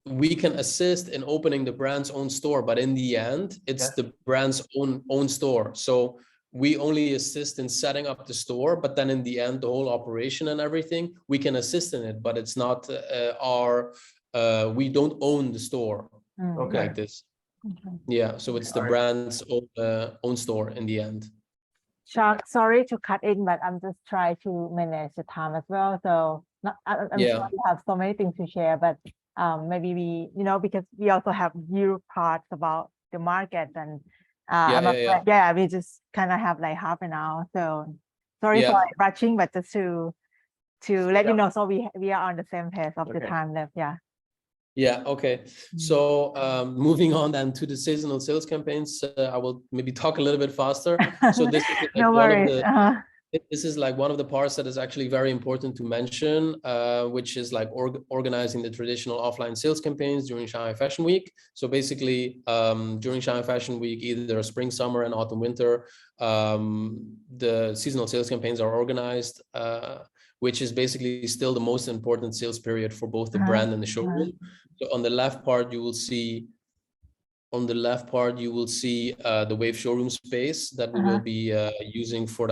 we can assist in opening the brand's own store, but in the end, it's the brand's own store. So we only assist in setting up the store, but then in the end, the whole operation and everything, we can assist in it, but it's not we don't own the store like this. Yeah, so it's the brand's own store in the end. Chuck, sorry to cut in, but I'm just trying to manage the time as well. So I'm sure you have so many things to share, but maybe we, because we also have new parts about the market and we just kind of have like half an hour. So sorry for rushing, but just to let you know, so we are on the same pace of the time left. Yeah, okay. So moving on then to the seasonal sales campaigns, I will maybe talk a little bit faster. So this is like no worries. This is like one of the parts that is actually very important to mention, which is like organizing the traditional offline sales campaigns during Shanghai Fashion Week. So basically, during Shanghai Fashion Week, either spring, summer, and autumn, winter, the seasonal sales campaigns are organized, which is basically still the most important sales period for both the brand and the showroom. So on the left part, you will see the Wave showroom space that we will be using for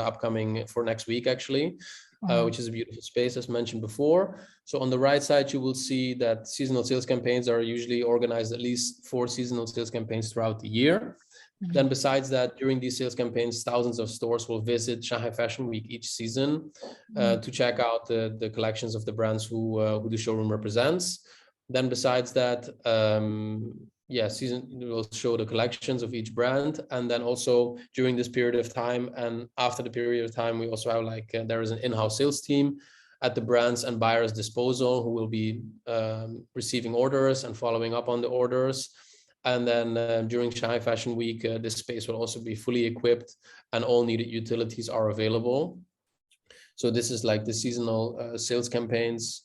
next week, actually, which is a beautiful space as mentioned before. So on the right side, you will see that seasonal sales campaigns are usually organized at least 4 seasonal sales campaigns throughout the year. Then besides that, during these sales campaigns, thousands of stores will visit Shanghai Fashion Week each season to check out the collections of the brands who the showroom represents. Then besides that, season will show the collections of each brand, and then also during this period of time and after the period of time, we also have like there is an in-house sales team at the brands and buyers' disposal who will be receiving orders and following up on the orders. And then during Shanghai Fashion Week, this space will also be fully equipped and all needed utilities are available. So this is like the seasonal sales campaigns.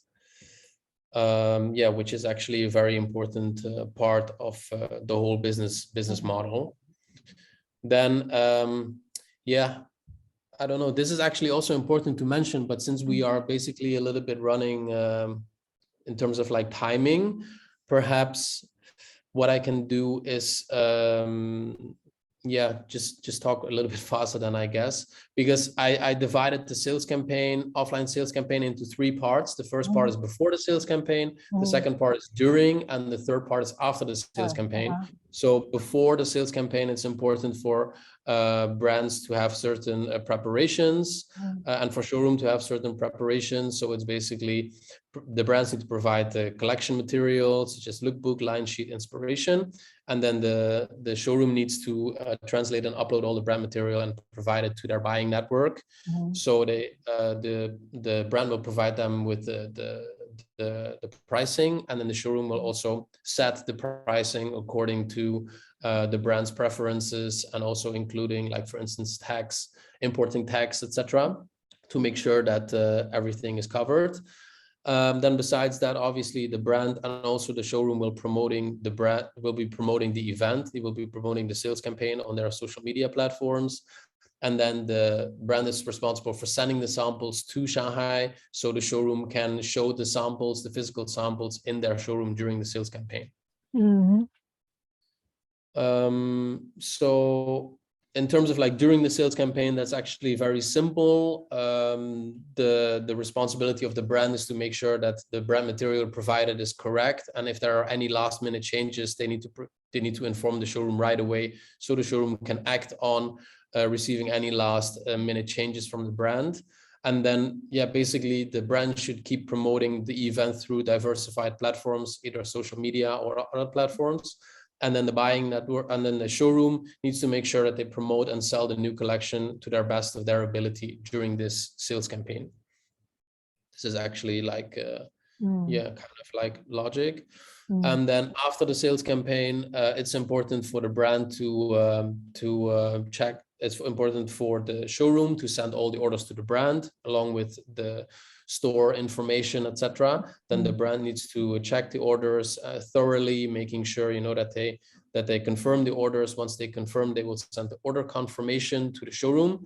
Which is actually a very important part of the whole business model. Then, I don't know, this is actually also important to mention, but since we are basically a little bit running in terms of like timing, perhaps what I can do is just talk a little bit faster than I guess, because I divided the offline sales campaign into 3 parts. The first part is before the sales campaign, the second part is during, and the third part is after the sales campaign. So before the sales campaign, it's important for brands to have certain preparations and for showroom to have certain preparations. So it's basically the brands need to provide the collection materials such as lookbook, line sheet, inspiration, and then the showroom needs to translate and upload all the brand material and provide it to their buying network. So the brand will provide them with the the pricing, and then the showroom will also set the pricing according to the brand's preferences, and also including, like, for instance, tax, importing tax, etc., to make sure that everything is covered. Then besides that, obviously the brand and also the showroom will be promoting the event. They will be promoting the sales campaign on their social media platforms. And then the brand is responsible for sending the samples to Shanghai, so the showroom can show the samples, the physical samples, in their showroom during the sales campaign. Mm-hmm. So in terms of, like, during the sales campaign, that's actually very simple. The responsibility of the brand is to make sure that the brand material provided is correct, and if there are any last minute changes, they need to inform the showroom right away, so the showroom can act on receiving any last minute changes from the brand. And then, yeah, basically the brand should keep promoting the event through diversified platforms, either social media or other platforms. And then the buying network, and then the showroom needs to make sure that they promote and sell the new collection to their best of their ability during this sales campaign. This is actually like, yeah, kind of like logic. And then after the sales campaign, it's important for the brand to check. It's important for the showroom to send all the orders to the brand along with the store information, etc. Then the brand needs to check the orders thoroughly, making sure, you know, that they confirm the orders. Once they confirm, they will send the order confirmation to the showroom.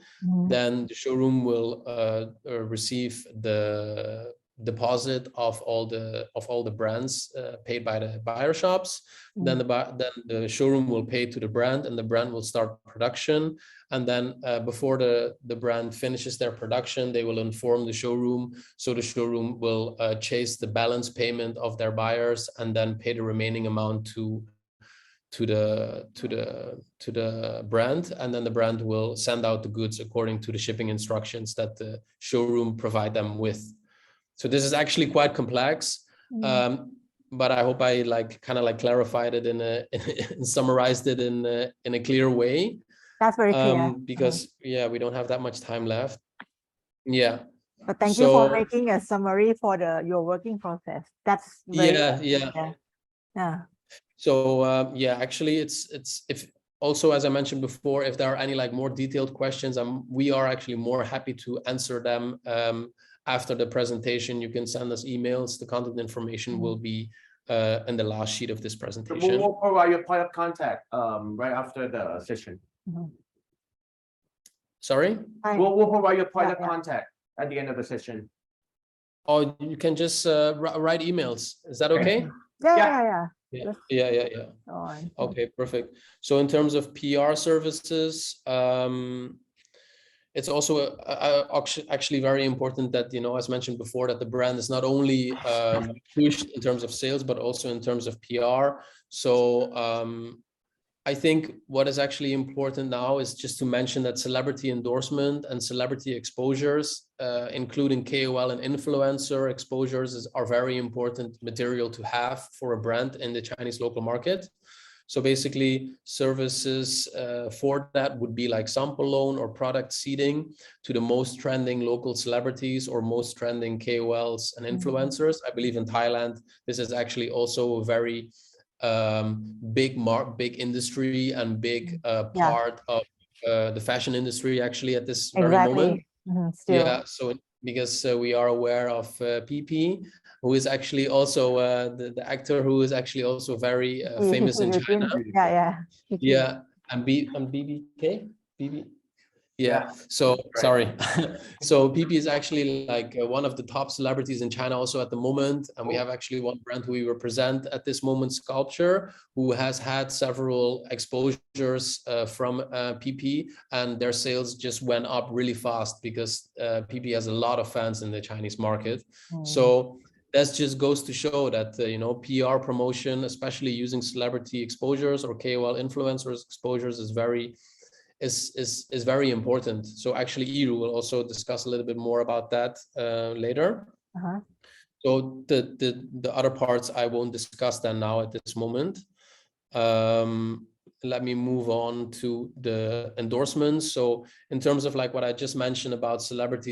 Then the showroom will receive the deposit of all the brands paid by the buyer shops. Then the showroom will pay to the brand, and the brand will start production. And then before the brand finishes their production, they will inform the showroom, so the showroom will chase the balance payment of their buyers and then pay the remaining amount to the brand, and then the brand will send out the goods according to the shipping instructions that the showroom provide them with. So this is actually quite complex, but I hope I kind of clarified it and summarized it in a clear way. That's very clear. Because yeah, we don't have that much time left. Yeah. But thank you for making a summary for your working process. That's very yeah. So yeah, actually, it's if also, as I mentioned before, if there are any more detailed questions, we are actually more happy to answer them. After the presentation, you can send us emails. The contact information will be in the last sheet of this presentation. We'll provide your point of contact right after the session. Sorry? We'll provide your point of contact at the end of the session. Oh, you can just write emails. Is that okay? Yeah. Okay, perfect. So in terms of PR services, it's also actually very important that, you know, as mentioned before, that the brand is not only pushed in terms of sales, but also in terms of PR. So I think what is actually important now is just to mention that celebrity endorsement and celebrity exposures, including KOL and influencer exposures, are very important material to have for a brand in the Chinese local market. So basically, services for that would be like sample loan or product seeding to the most trending local celebrities or most trending KOLs and influencers. I believe in Thailand, this is actually also a very big industry and big part of the fashion industry actually at this very moment. Yeah, so because we are aware of PP, who is actually also the actor who is actually also very famous in China. Yeah, and BBK. Yeah, so sorry. So PP is actually like one of the top celebrities in China also at the moment, and we have actually one brand who we represent at this moment, Sculpture, who has had several exposures from PP, and their sales just went up really fast because PP has a lot of fans in the Chinese market. So that just goes to show that you know, PR promotion, especially using celebrity exposures or KOL influencers exposures, is very important. So actually Iru will also discuss a little bit more about that later. So the other parts I won't discuss them now at this moment. let me move on to the endorsements. So in terms of like what I just mentioned about celebrity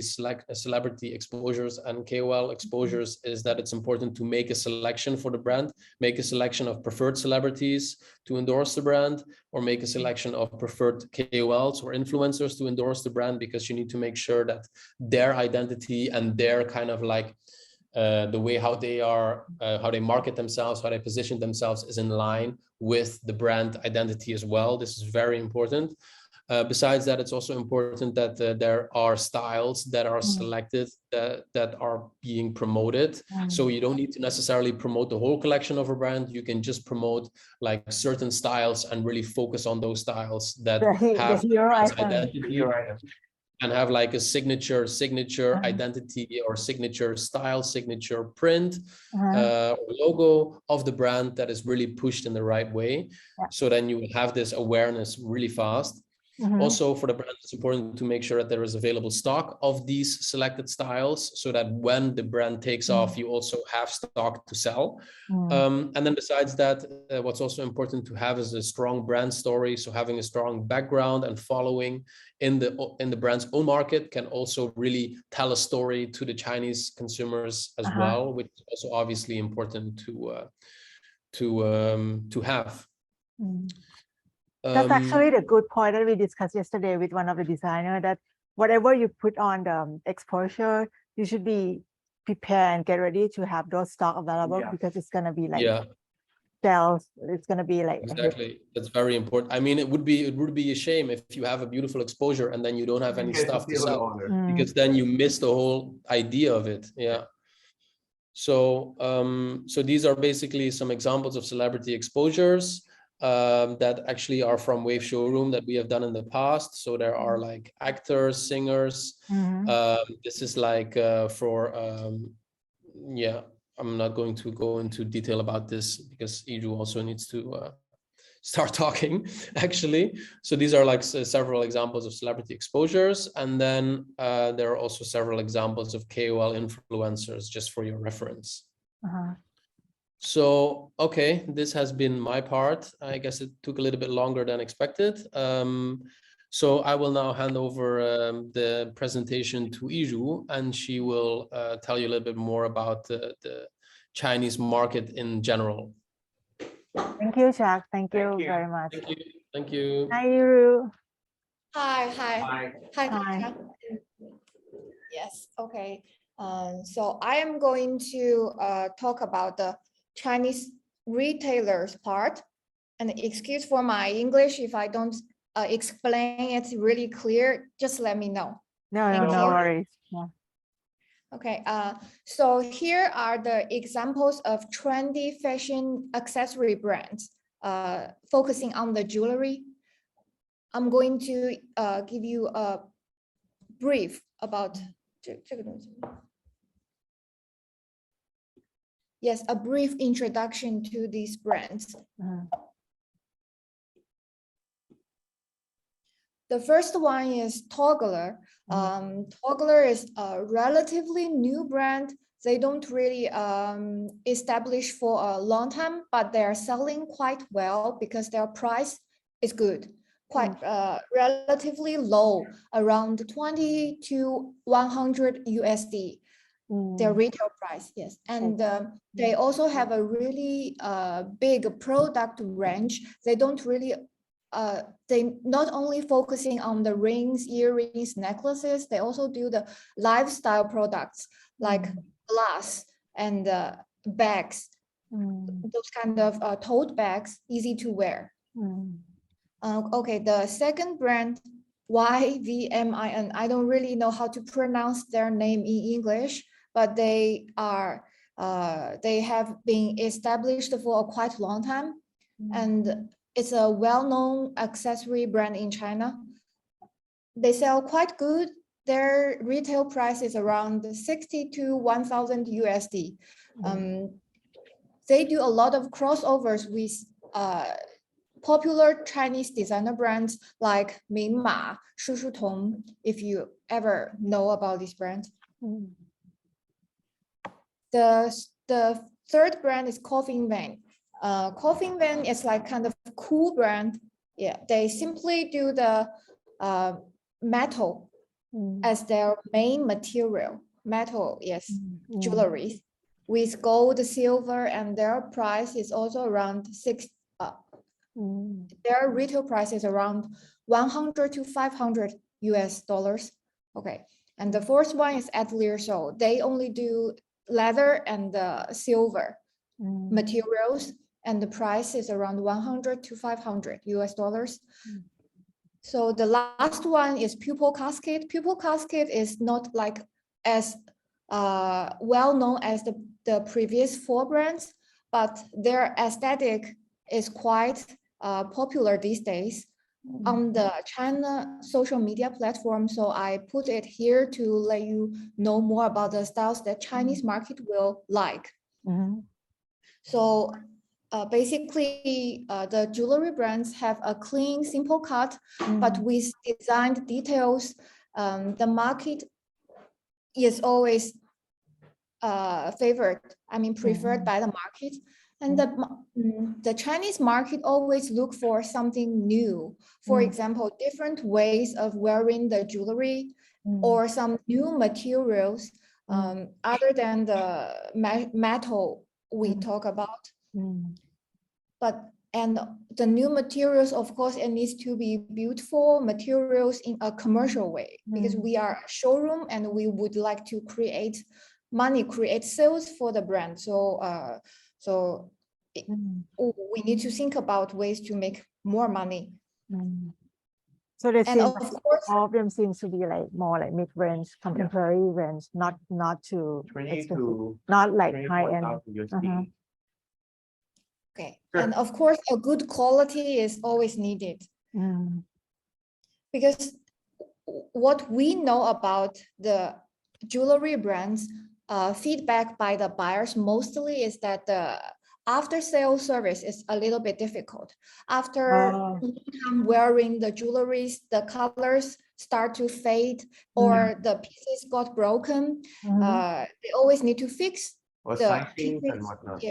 exposures and KOL exposures, is that it's important to make a selection for the brand, make a selection of preferred celebrities to endorse the brand, or make a selection of preferred KOLs or influencers to endorse the brand, because you need to make sure that their identity and their kind of like the way how they market themselves, how they position themselves is in line with the brand identity as well. This is very important. Besides that, it's also important that there are styles that are selected that are being promoted. So you don't need to necessarily promote the whole collection of a brand. You can just promote like certain styles and really focus on those styles that have identity and have like a signature identity or signature style, signature print, or logo of the brand that is really pushed in the right way. So then you will have this awareness really fast. Also for the brand, it's important to make sure that there is available stock of these selected styles, so that when the brand takes off, you also have stock to sell. And then besides that, what's also important to have is a strong brand story. So having a strong background and following in the brand's own market can also really tell a story to the Chinese consumers as well, which is also obviously important to have. That's actually the good point that we discussed yesterday with one of the designers, that whatever you put on the exposure, you should be prepared and get ready to have those stock available, because it's going to be like sales. It's going to be like exactly. That's very important. I mean, it would be a shame if you have a beautiful exposure and then you don't have any stuff to sell, because then you miss the whole idea of it. So so these are basically some examples of celebrity exposures that actually are from Wave Showroom that we have done in the past. So there are like actors, singers. This is like for I'm not going to go into detail about this because Iju also needs to start talking actually. So these are like several examples of celebrity exposures, and then there are also several examples of KOL influencers, just for your reference. So, okay, this has been my part. I guess it took a little bit longer than expected. So I will now hand over the presentation to Iju, and she will tell you a little bit more about the Chinese market in general. Thank you, Jack. Thank you very much. Thank you. Thank you. Hi, Iju. Hi. Yes, okay. So I am going to talk about the Chinese retailers part, and excuse for my English if I don't explain it really clear, just let me know. No worries. Okay, so here are the examples of trendy fashion accessory brands focusing on the jewelry. I'm going to give you a brief about a brief introduction to these brands. The first one is Toggler. Toggler is a relatively new brand. They don't really establish for a long time, but they are selling quite well because their price is good, quite relatively low, around 20 to 100 USD. Their retail price, yes. And they also have a really big product range. They don't really, they not only focusing on the rings, earrings, necklaces, they also do the lifestyle products like glass and bags, those kind of tote bags, easy to wear. Okay, the second brand, YVMIN, I don't really know how to pronounce their name in English, but they are they have been established for a quite long time, and it's a well-known accessory brand in China. They sell quite good. Their retail price is around 60 to 1,000 USD. They do a lot of crossovers with popular Chinese designer brands like Mingma, Shushu if you ever know about these brands. The third brand is Coffin Van. Coffin Van is like kind of cool brand. Yeah, they simply do the metal as their main material. Metal, yes, jewelry with gold, silver, and their price is also around their retail price is around $100 to $500 US. Okay, and the fourth one is atelier. So they only do leather and silver materials, and the price is around $100 to $500 US. So the last one is pupil casket. Pupil casket is not like as well known as the previous four brands, but their aesthetic is quite popular these days on the China social media platform. So I put it here to let you know more about the styles that Chinese market will like. So basically, the jewelry brands have a clean, simple cut, but with designed details. The market is always preferred by the market. And the Chinese market always look for something new. For example, different ways of wearing the jewelry or some new materials other than the metal we talk about. And the new materials, of course, it needs to be beautiful materials in a commercial way, because we are a showroom and we would like to create sales for the brand. So we need to think about ways to make more money. So they And seem, of course, all of them seems to be like more like mid-range, contemporary range, not too 20 expensive, to not like high-end. 24,000 USD. okay. Sure. And of course, a good quality is always needed, because what we know about the jewelry brands, feedback by the buyers mostly is that the after-sale service is a little bit difficult. After wearing the jewelries, the colors start to fade or the pieces got broken. They always need to fix Or the sizing and pieces, whatnot.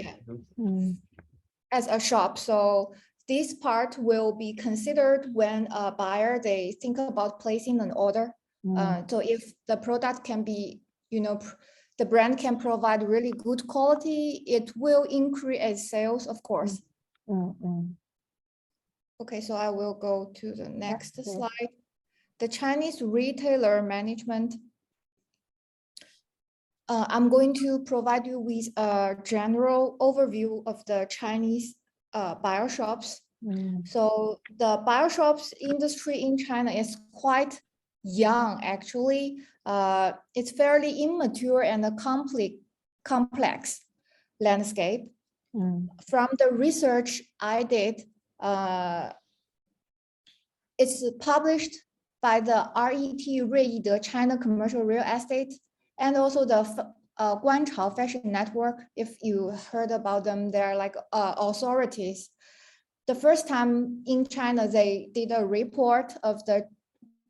as a shop. So this part will be considered when a buyer, they think about placing an order. So if the product can be, the brand can provide really good quality, it will increase sales, of course. Okay, so I will go to the next slide. The Chinese retailer management. I'm going to provide you with a general overview of the Chinese bio shops. So the bio shops industry in China is quite young, actually. It's fairly immature and a complex landscape. From the research I did, it's published by the RET Ruiyide China Commercial Real Estate, and also the Guanchao Fashion Network. If you heard about them, they're like authorities. The first time in China, they did a report of the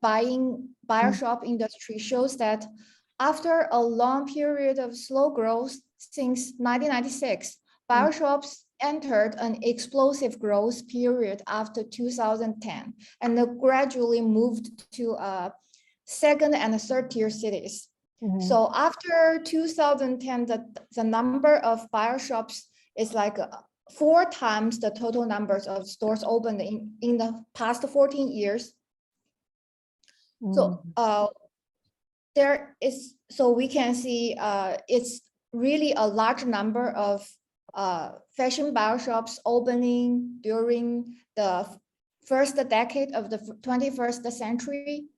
bio shop industry, shows that after a long period of slow growth since 1996, bio shops entered an explosive growth period after 2010 and gradually moved to second and third tier cities. So after 2010, the number of bio shops is like 4 times the total numbers of stores opened in the past 14 years. So we can see it's really a large number of fashion bio shops opening during the first decade of the 21st century.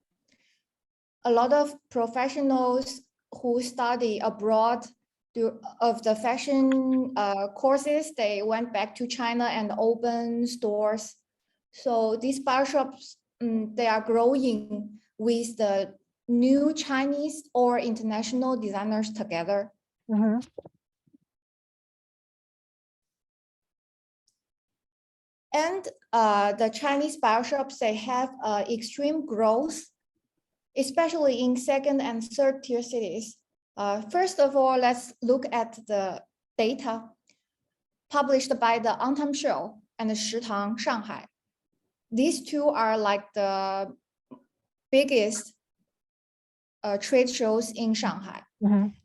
A lot of professionals who study abroad of the fashion courses, they went back to China and opened stores. So these bio shops, they are growing with the new Chinese or international designers together. And the Chinese bio shops, they have extreme growth, especially in second and third tier cities. First of all, let's look at the data published by the Autumn Show and Shitang Shanghai. these two are like the biggest trade shows in Shanghai.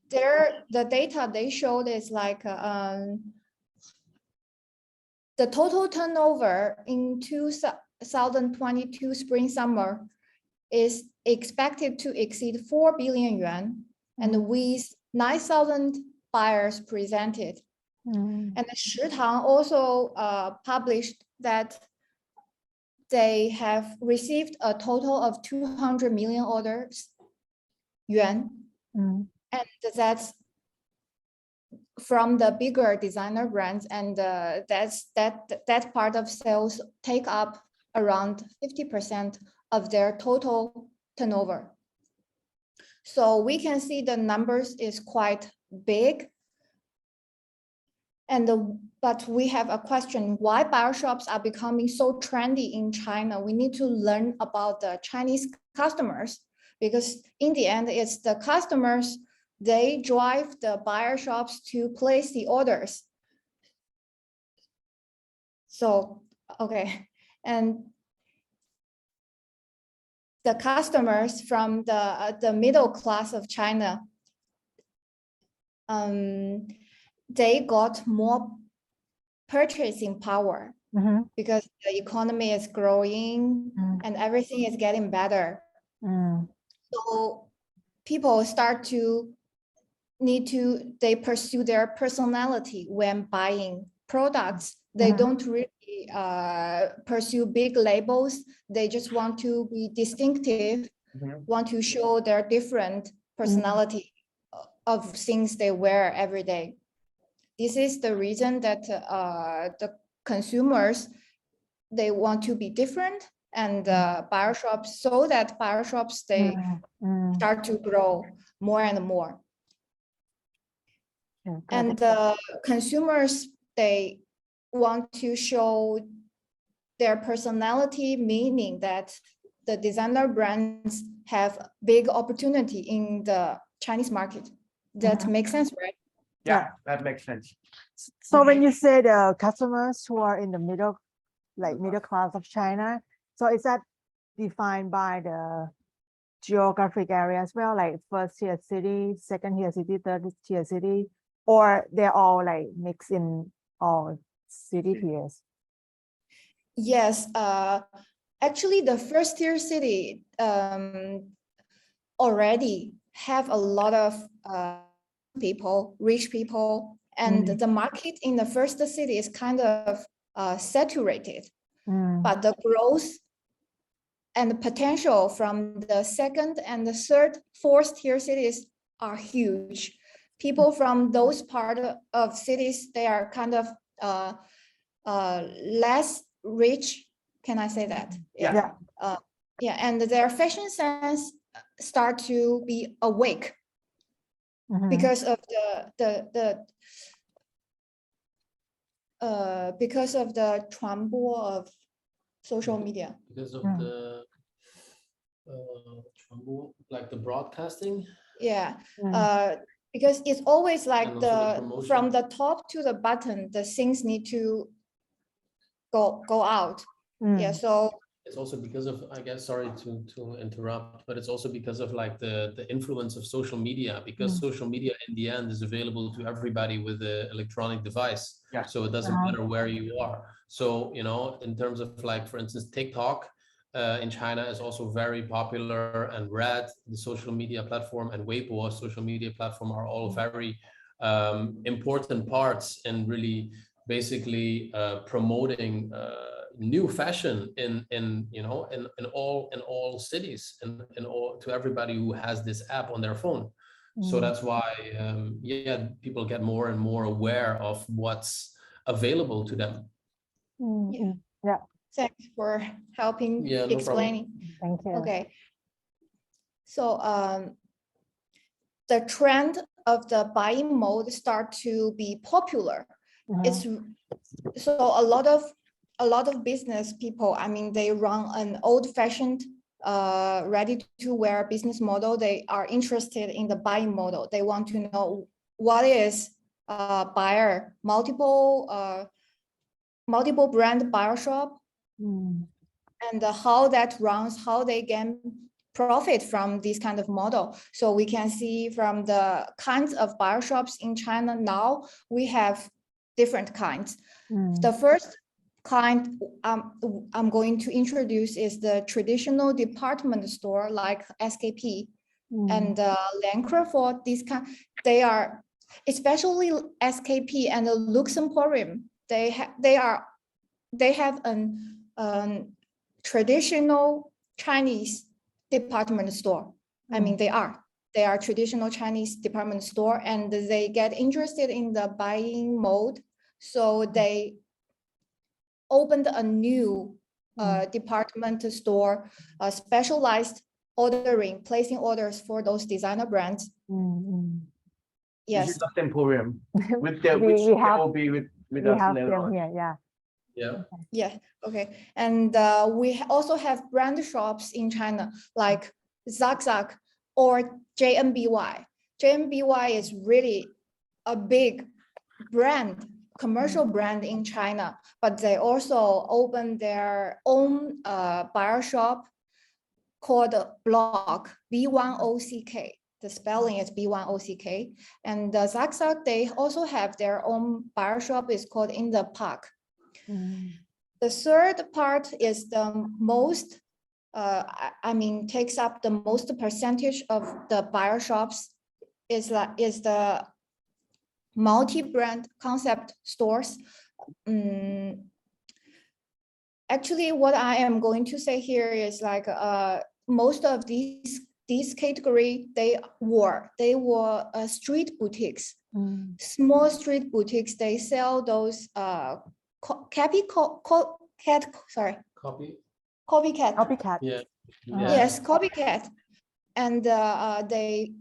The data they showed is like the total turnover in 2022 spring summer is expected to exceed 4 billion yuan, and with 9,000 buyers presented. And Shitang also published that they have received a total of 200 million orders yuan, and that's from the bigger designer brands, and that part of sales take up around 50% of their total turnover. So we can see the numbers is quite big. But we have a question, why buyer shops are becoming so trendy in China? We need to learn about the Chinese customers, because in the end, it's the customers, they drive the buyer shops to place the orders. So, okay. And the customers from the middle class of China, they got more purchasing power because the economy is growing and everything is getting better. So people start to they pursue their personality when buying products. They don't really pursue big labels. They just want to be distinctive, want to show their different personality of things they wear every day. This is the reason that the consumers, they want to be different, and buyer shops, so that buyer shops, they start to grow more and more. And the consumers, they want to show their personality, meaning that the designer brands have big opportunity in the Chinese market. That makes sense, right? Yeah, that makes sense. So when you say the customers who are in the middle class of China, so is that defined by the geographic area as well, like first tier city, second tier city, third tier city, or they're all like mixed in all city tiers? Yes, actually the first tier city already have a lot of people, rich people, and the market in the first city is kind of saturated, but the growth and the potential from the second and the third, fourth tier cities are huge. People from those part of cities, they are kind of less rich. Can I say that? Yeah. Yeah, and their fashion sense start to be awake because of the 传播 of social media. Because of the like the broadcasting. Yeah. Because it's always like from the top to the bottom, the things need to go out. Yeah, so it's also because of, I guess, sorry to interrupt, but it's also because of like the influence of social media, because social media in the end is available to everybody with an electronic device. Yeah. So it doesn't matter where you are. So, you know, in terms of like, for instance, TikTok in China is also very popular, and Red, the social media platform, and Weibo, social media platform, are all very important parts in really basically promoting new fashion in all cities, and all to everybody who has this app on their phone. So that's why people get more and more aware of what's available to them. Yeah. Thanks for helping explaining. Thank you. Okay. So the trend of the buying mode start to be popular. It's so a lot of business people, I mean, they run an old-fashioned ready to wear business model. They are interested in the buying model. They want to know what is buyer, multiple brand buyer shop, and how that runs, how they can profit from this kind of model. So we can see from the kinds of buyer shops in China now, we have different kinds. The first kind I'm going to introduce is the traditional department store like SKP and Lancre. For this kind, they are, especially SKP and the Luxemporium, they have an traditional Chinese department store. I mean, they are traditional Chinese department store, and they get interested in the buying mode. So they opened a new department store, specialized ordering, placing orders for those designer brands. Yes. This is the Emporium with the, which will be with us later on. Yeah. Okay. And we also have brand shops in China like Zag or JMBY. JMBY is really a big brand, commercial brand in China, but they also opened their own buyer shop called Block, B10CK. The spelling is B10CK. And Zag, they also have their own buyer shop. It's called In the Park. The third part is the most, takes up the most percentage of the buyer shops is the multi-brand concept stores. Actually, what I am going to say here is like most of these category, they were street boutiques, small street boutiques. They sell those copycat. Yeah. Yes, copycat, and they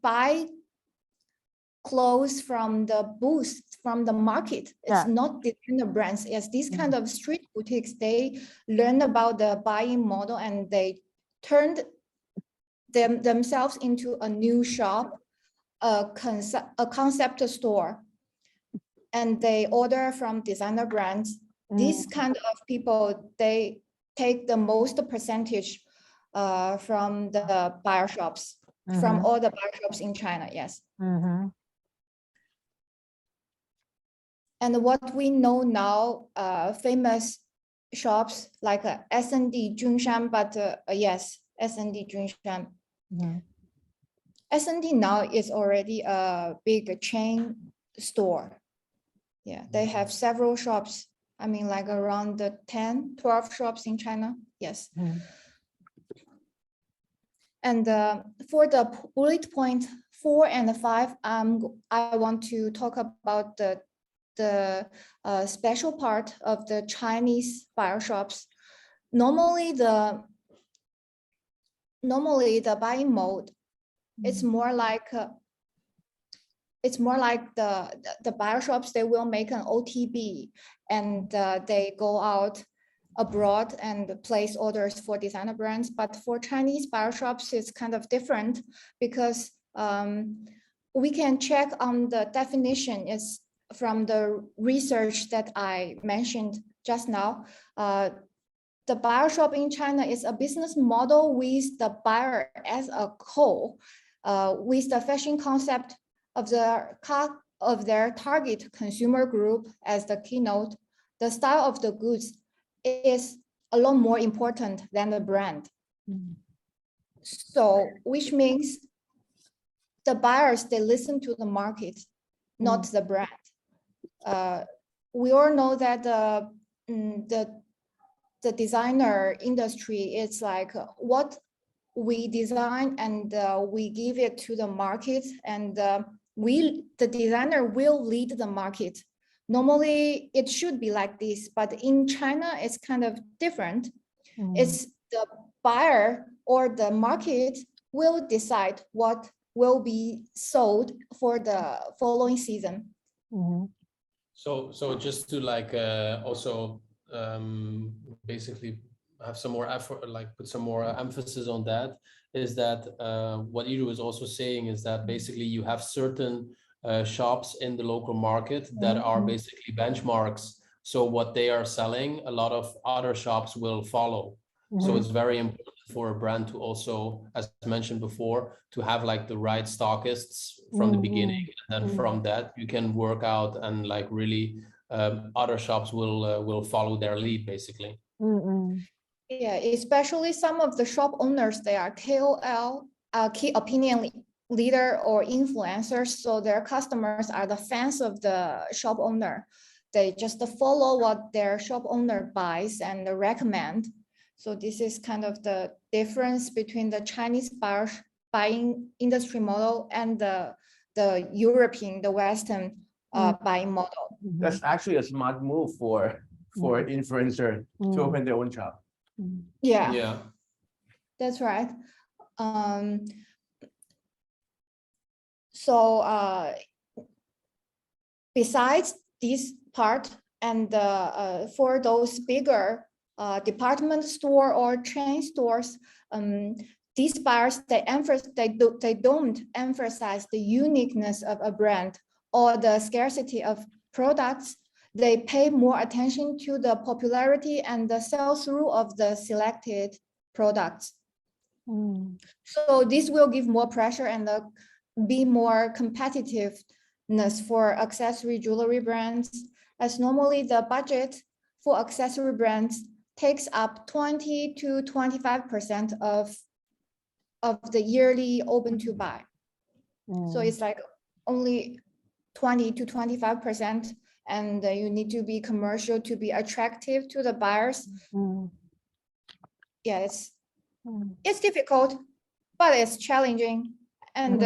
buy clothes from the booths, from the market. It's not designer brands. It's these kind of street boutiques. They learned about the buying model and they turned themselves into a new shop, a concept store, and they order from designer brands. These kind of people, they take the most percentage from the buyer shops, from all the buyer shops in China. Yes. And what we know now, famous shops like S&D Junshan, but yes, S&D Junshan. S&D now is already a big chain store. Yeah, they have several shops. I mean, like around 10, 12 shops in China. Yes. And for the bullet point 4 and 5, I want to talk about the special part of the Chinese buyer shops. Normally the buying mode, it's more like the buyer shops, they will make an OTB and they go out abroad and place orders for designer brands. But for Chinese buyer shops, it's kind of different because we can check on the definition is from the research that I mentioned just now. The buyer shop in China is a business model with the buyer as a whole, with the fashion concept of their target consumer group as the keynote. The style of the goods is a lot more important than the brand. So, which means the buyers, they listen to the market, not the brand. We all know that the designer industry is like what we design and we give it to the market, and the designer will lead the market. Normally it should be like this, but in China it's kind of different. It's the buyer or the market will decide what will be sold for the following season. So just to like also basically have some more effort, like put some more emphasis on that, is that what Iru was also saying is that basically you have certain shops in the local market that are basically benchmarks. So what they are selling, a lot of other shops will follow. So it's very important for a brand to also, as mentioned before, to have like the right stockists from the beginning, and then from that you can work out and like really other shops will follow their lead basically. Yeah, especially some of the shop owners, they are KOL, key opinion leader or influencers, so their customers are the fans of the shop owner. They just follow what their shop owner buys and recommend. So this is kind of the difference between the Chinese buying industry model and the European, the Western buying model. That's actually a smart move for influencer to open their own shop. Yeah, that's right. So besides this part, and for those bigger department store or chain stores, these buyers, they don't emphasize the uniqueness of a brand or the scarcity of products. They pay more attention to the popularity and the sell-through of the selected products. So this will give more pressure and be more competitiveness for accessory jewelry brands, as normally the budget for accessory brands takes up 20 to 25% of the yearly open to buy. So it's like only 20 to 25%, and you need to be commercial to be attractive to the buyers. Yeah, it's difficult, but it's challenging. And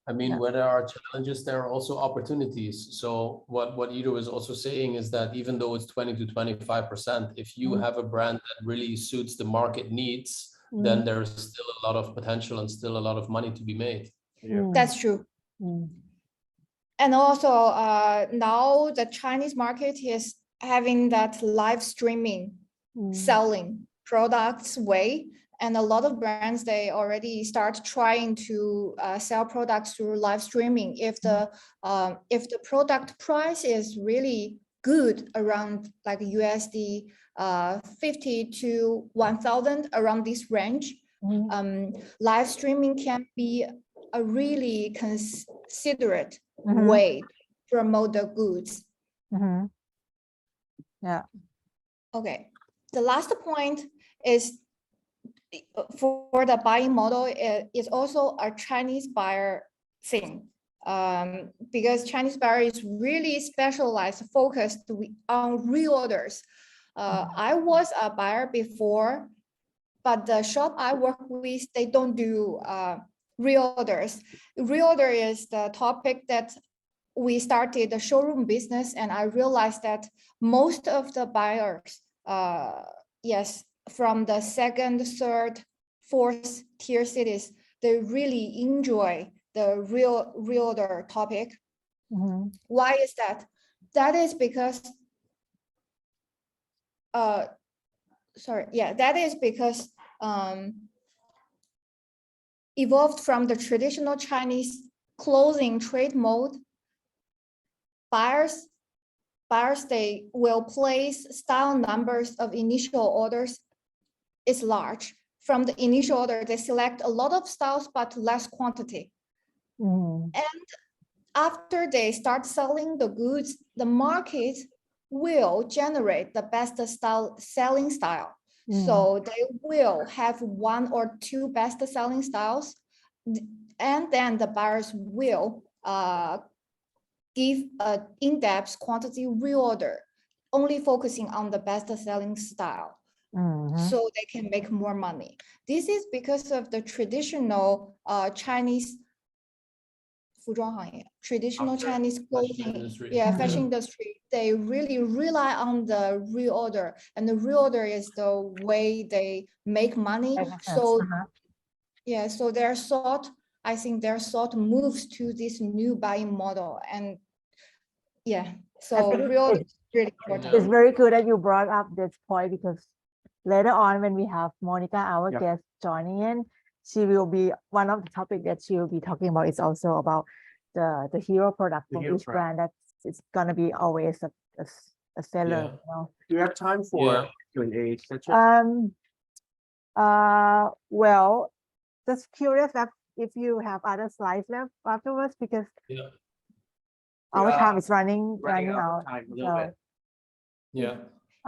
I mean, where there are challenges, there are also opportunities. So what Ido is also saying is that even though it's 20 to 25%, if you have a brand that really suits the market needs, then there's still a lot of potential and still a lot of money to be made. That's true. And also now the Chinese market is having that live streaming selling products way. And a lot of brands, they already start trying to sell products through live streaming. If the product price is really good, around like USD 50 to 1,000, around this range, live streaming can be a really considerate way to promote the goods. Yeah. Okay. The last point is, for the buying model, is also a Chinese buyer thing, because Chinese buyer is really specialized, focused on reorders. I was a buyer before, but the shop I work with, they don't do reorders. Reorder is the topic that we started the showroom business, and I realized that most of the buyers, yes, from the second, third, fourth tier cities, they really enjoy the reorder topic. Why is that? That is because, that is because evolved from the traditional Chinese clothing trade mode. Buyers, they will place style numbers of initial orders is large. From the initial order, they select a lot of styles, but less quantity. And after they start selling the goods, the market will generate the best selling style. So they will have one or two best selling styles, and then the buyers will give an in-depth quantity reorder, only focusing on the best selling style. So they can make more money. This is because of the traditional Chinese Chinese clothing, fashion industry. They really rely on the reorder, and the reorder is the way they make money. So so I think their thought moves to this new buying model, and so reorder is really important. It's very good that you brought up this point, because later on, when we have Monica, our guest, joining in, she will be one of the topics that she will be talking about. Is also about the hero product from each brand. That's it's gonna be always a seller. Yeah. You know. Do you have time for Yeah. Q&A session? Well, just curious that if you have other slides left afterwards, because Yeah. our Yeah. time is running Running out out. of time a little bit. Yeah.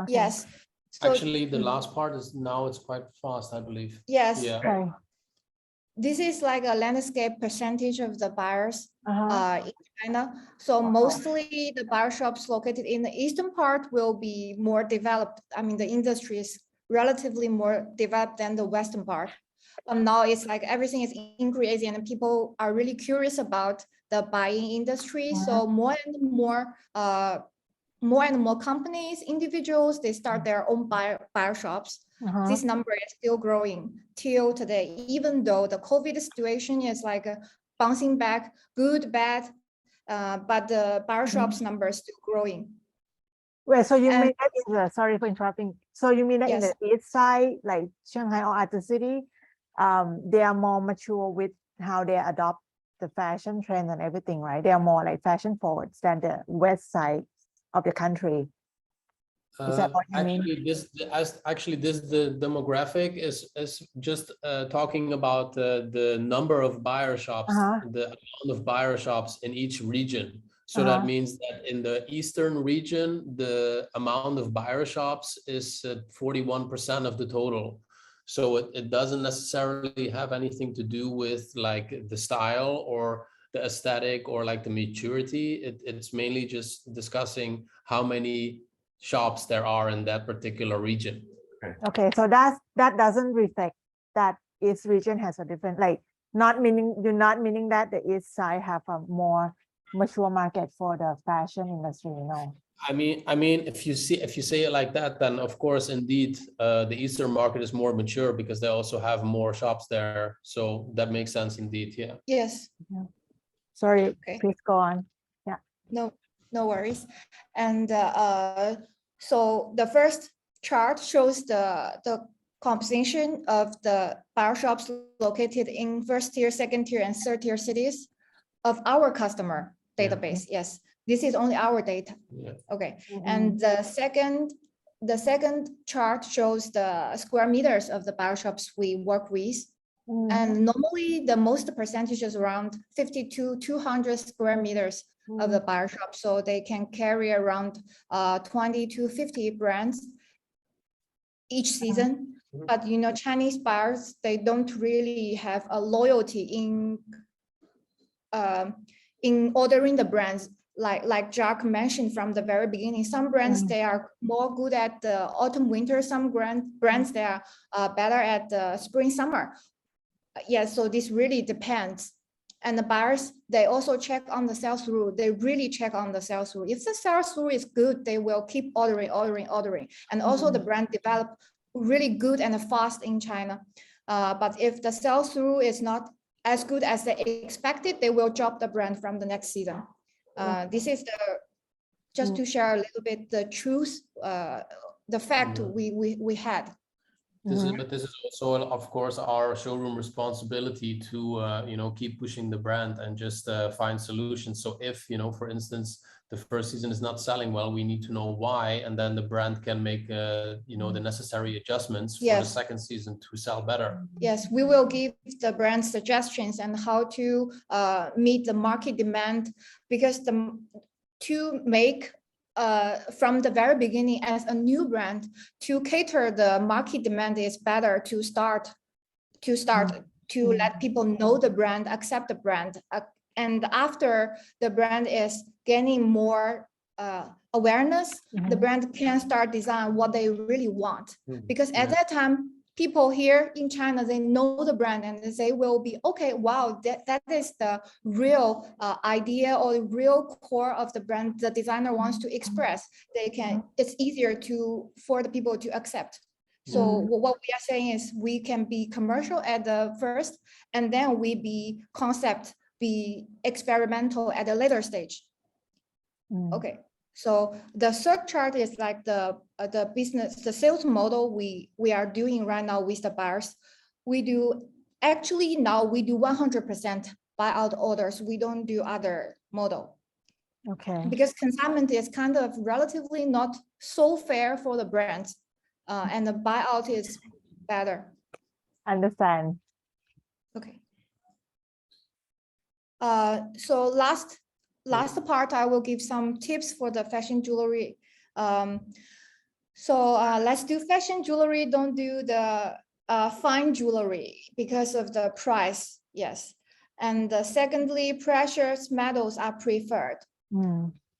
Okay. Yes. So, Actually, the last part is now it's quite fast, I believe. yes. Yeah. Okay. This is like a landscape percentage of the buyers in China. So Wow. mostly the buyer shops located in the eastern part will be more developed. I mean, the industry is relatively more developed than the western part. But now it's like everything is increasing and people are really curious about the buying industry. So more and more companies, individuals, they start their own buyer shops. This number is still growing till today, even though the COVID situation is like bouncing back, good, bad, but the buyer shops number is still growing. Wait, so you mean that in the, sorry for interrupting. So you mean that in Yes. the east side, like Shanghai or other city, they are more mature with how they adopt the fashion trend and everything, right? They are more like fashion forwards than the west side of the country. Is that what you mean? Actually, the demographic is just talking about the number of buyer shops, the amount of buyer shops in each region. So that means that in the eastern region, the amount of buyer shops is 41% of the total. So it doesn't necessarily have anything to do with like the style or the aesthetic or like the maturity. It's mainly just discussing how many shops there are in that particular region. Okay, so that doesn't reflect that each region has a different, like you're not meaning that the east side have a more mature market for the fashion industry, you know. I mean, if you say it like that, then of course, indeed, the eastern market is more mature because they also have more shops there. So that makes sense, indeed. Yeah. Yes. Yeah. Sorry, Okay. please go on. Yeah. No worries. And so the first chart shows the composition of the buyer shops located in first tier, second tier, and third tier cities of our customer database. Yes, this is only our data. Yeah. Okay. And the second chart shows the square meters of the buyer shops we work with. And normally the most percentage is around 50 to 200 square meters of the buyer shop. So they can carry around 20 to 50 brands each season. But you know, Chinese buyers, they don't really have a loyalty in ordering the brands. Like Jack mentioned from the very beginning, some brands, they are more good at the autumn, winter. Some brands, they are better at the spring, summer. Yeah, so this really depends. And the buyers, they also check on the sales through. They really check on the sales through. If the sales through is good, they will keep ordering. And also the brand develop really good and fast in China. But if the sales through is not as good as they expected, they will drop the brand from the next season. This is just to share a little bit the truth, the fact we had. But this is also, of course, our showroom responsibility to, keep pushing the brand and just find solutions. So if, for instance, the first season is not selling well, we need to know why, and then the brand can make, the necessary adjustments for the second season to sell better. Yes, we will give the brand suggestions and how to meet the market demand, because to make from the very beginning as a new brand, to cater the market demand is better to start to let people know the brand, accept the brand. And after the brand is gaining more awareness, the brand can start design what they really want. Because at that time, people here in China, they know the brand and they will be, okay, wow, that is the real idea or the real core of the brand the designer wants to express. They can, it's easier for the people to accept. So what we are saying is we can be commercial at the first, and then we be concept, be experimental at a later stage. Okay. So the third chart is like the business, the sales model we are doing right now with the buyers. We do 100% buyout orders. We don't do other model. Okay. Because consignment is kind of relatively not so fair for the brands, and the buyout is better. Understand. Okay. So last part, I will give some tips for the fashion jewelry. Let's do fashion jewelry. Don't do the fine jewelry because of the price. Yes. And secondly, precious metals are preferred.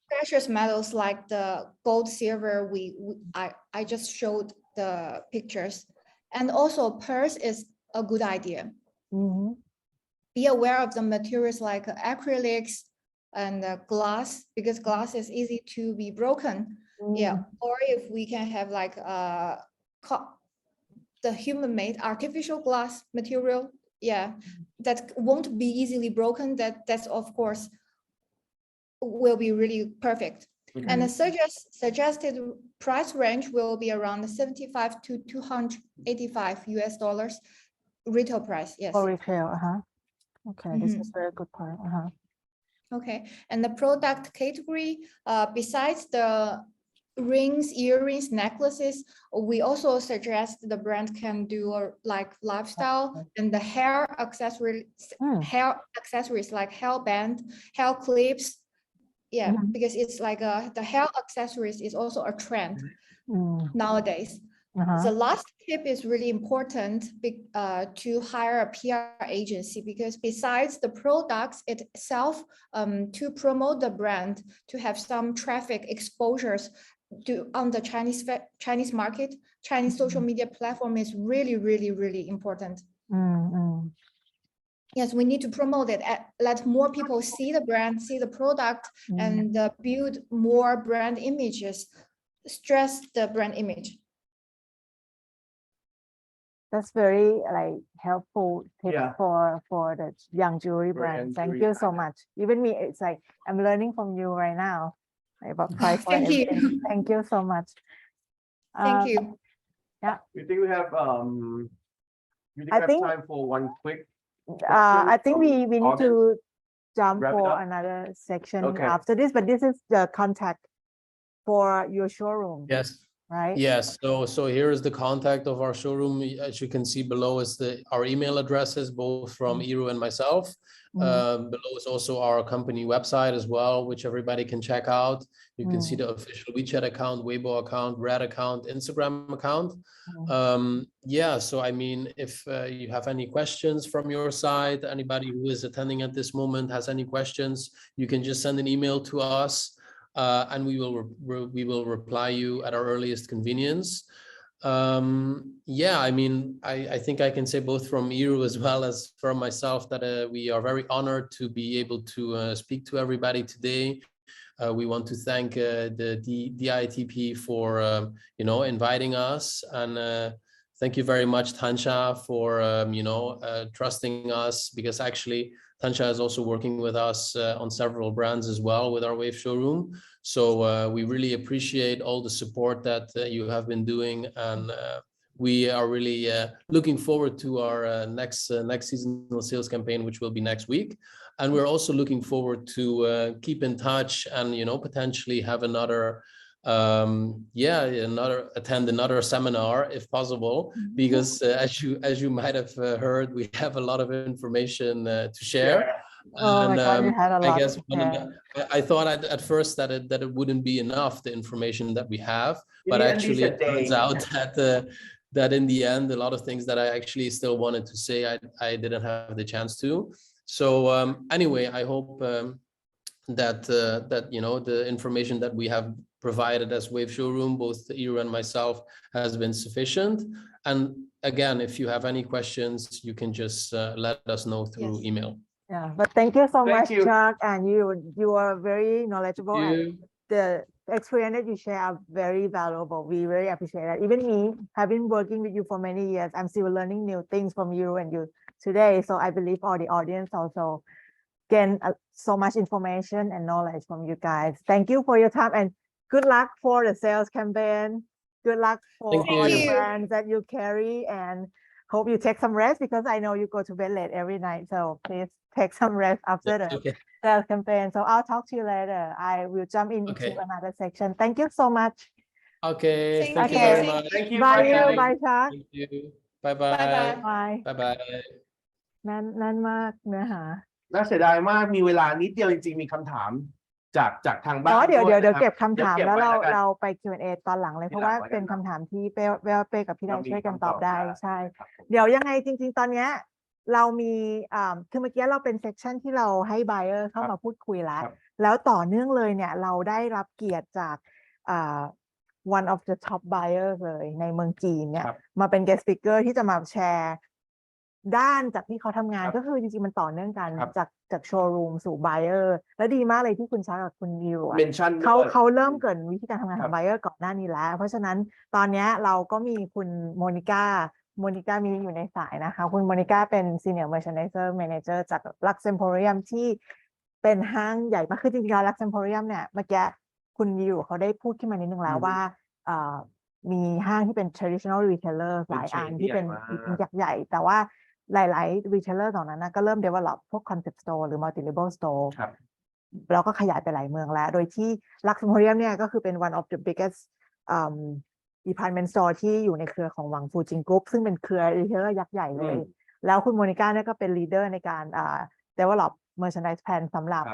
Precious metals like the gold, silver, I just showed the pictures. And also purse is a good idea. Be aware of the materials like acrylics and glass, because glass is easy to be broken. Yeah, or if we can have like the human-made artificial glass material, yeah, that won't be easily broken, that's of course will be really perfect. And the suggested price range will be around 75 to 285 US dollars retail price. Yes. For retail, okay, this is very good point. Okay, and the product category, besides the rings, earrings, necklaces, we also suggest the brand can do like lifestyle and the hair accessories, like hair band, hair clips. Yeah, because it's like the hair accessories is also a trend nowadays. The last tip is really important to hire a PR agency, because besides the products itself, to promote the brand, to have some traffic exposures on the Chinese market, Chinese social media platform is really, really, really important. Yes, we need to promote it, let more people see the brand, see the product, and build more brand images, stress the brand image. That's very helpful tip for the young jewelry brand. Thank you so much. Even me, it's like I'm learning from you right now about price. Thank you. Thank you so much. Thank you. Yeah. You think we have time for one quick? I think we need to jump for another section after this, but this is the contact for your showroom. Yes. Right. Yes. So here is the contact of our showroom. As you can see below is our email addresses, both from Iru and myself. Below is also our company website as well, which everybody can check out. You can see the official WeChat account, Weibo account, Red account, Instagram account. Yeah, so I mean, if you have any questions from your side, anybody who is attending at this moment has any questions, you can just send an email to us. And we will reply you at our earliest convenience. Yeah, I mean, I think I can say both from Iru as well as from myself that we are very honored to be able to speak to everybody today. We want to thank the DITP for inviting us, and thank you very much, Tansha, for trusting us, because actually Tansha is also working with us on several brands as well with our Wave showroom. So we really appreciate all the support that you have been doing, and we are really looking forward to our next seasonal sales campaign, which will be next week. And we're also looking forward to keep in touch and potentially have attend another seminar if possible, because as you might have heard, we have a lot of information to share. Oh my God, you had a lot. I guess I thought at first that it wouldn't be enough, the information that we have, but actually it turns out that in the end, a lot of things that I actually still wanted to say, I didn't have the chance to. So anyway, I hope that the information that we have provided as Wave Showroom, both Iru and myself, has been sufficient. And again, if you have any questions, you can just let us know through email. Yeah, but thank you so much, Chuck, and you are very knowledgeable, and the experience that you share are very valuable. We very appreciate that. Even me, have been working with you for many years, I'm still learning new things from you and you today. So I believe all the audience also gain so much information and knowledge from you guys. Thank you for your time, and good luck for the sales campaign. Good luck for all the brands that you carry, and hope you take some rest because I know you go to bed late every night. So please take some rest after the sales campaign. So I'll talk to you later. I will jump into another section. Thank you so much. Okay. Thank you very much. Thank you. Bye you. Bye Chuck. Thank you. Bye bye. Bye. Bye bye. นั่นมากเนื้อหา น่าเสียดายมากมีเวลานิดเดียวจริงๆมีคำถามจากทางบ้าน เดี๋ยวเก็บคำถาม เดี๋ยว แล้ว เก็บไว้ เราไป Q&A ตอนหลังเลยเพราะว่าเป็นคำถามที่เป้กับพี่ได้ช่วยกันตอบได้ใช่เดี๋ยวยังไงจริงๆตอนเนี้ยเรามีคือเมื่อกี้เราเป็นเซสชันที่เราให้ buyer เข้ามาพูดคุยแล้วต่อเนื่องเลยเนี่ยเราได้รับเกียรติจากone of the top buyers เลยในเมืองจีนเนี่ยมาเป็น guest speaker ที่จะมาแชร์ด้านจากที่เขาทำงานก็คือจริงๆมันต่อเนื่องกันจากโชว์รูมสู่ buyer และดีมากเลยที่คุณช้ากับคุณยิวเขาเริ่มเกิดวิธีการทำงานของ buyer ก่อนหน้านี้แล้วเพราะฉะนั้นตอนนี้เราก็มีคุณโมนิก้ามีอยู่ในสายนะคะคุณโมนิก้าเป็น senior merchandiser manager จาก Lux Emporium ที่เป็นห้างใหญ่มากคือจริงๆแล้ว Lux Emporium เนี่ยเมื่อกี้คุณยิวเขาได้พูดขึ้นมานิดนึงแล้วว่ามีห้างที่เป็น traditional retailer หลายอันที่เป็นยักษ์ใหญ่แต่ว่าหลายๆ retailer ตอนนั้นนะก็เริ่ม develop พวก concept store หรือ multi label store แล้วก็ขยายไปหลายเมืองแล้วโดยที่ Lux Emporium เนี่ยก็คือเป็น one of the biggest department store ที่อยู่ในเครือของหวังฟูจินกรุ๊ปซึ่งเป็นเครือ retailer ยักษ์ใหญ่เลยแล้วคุณโมนิก้าเนี่ยก็เป็น leader ในการdevelop merchandise plan สำหรับ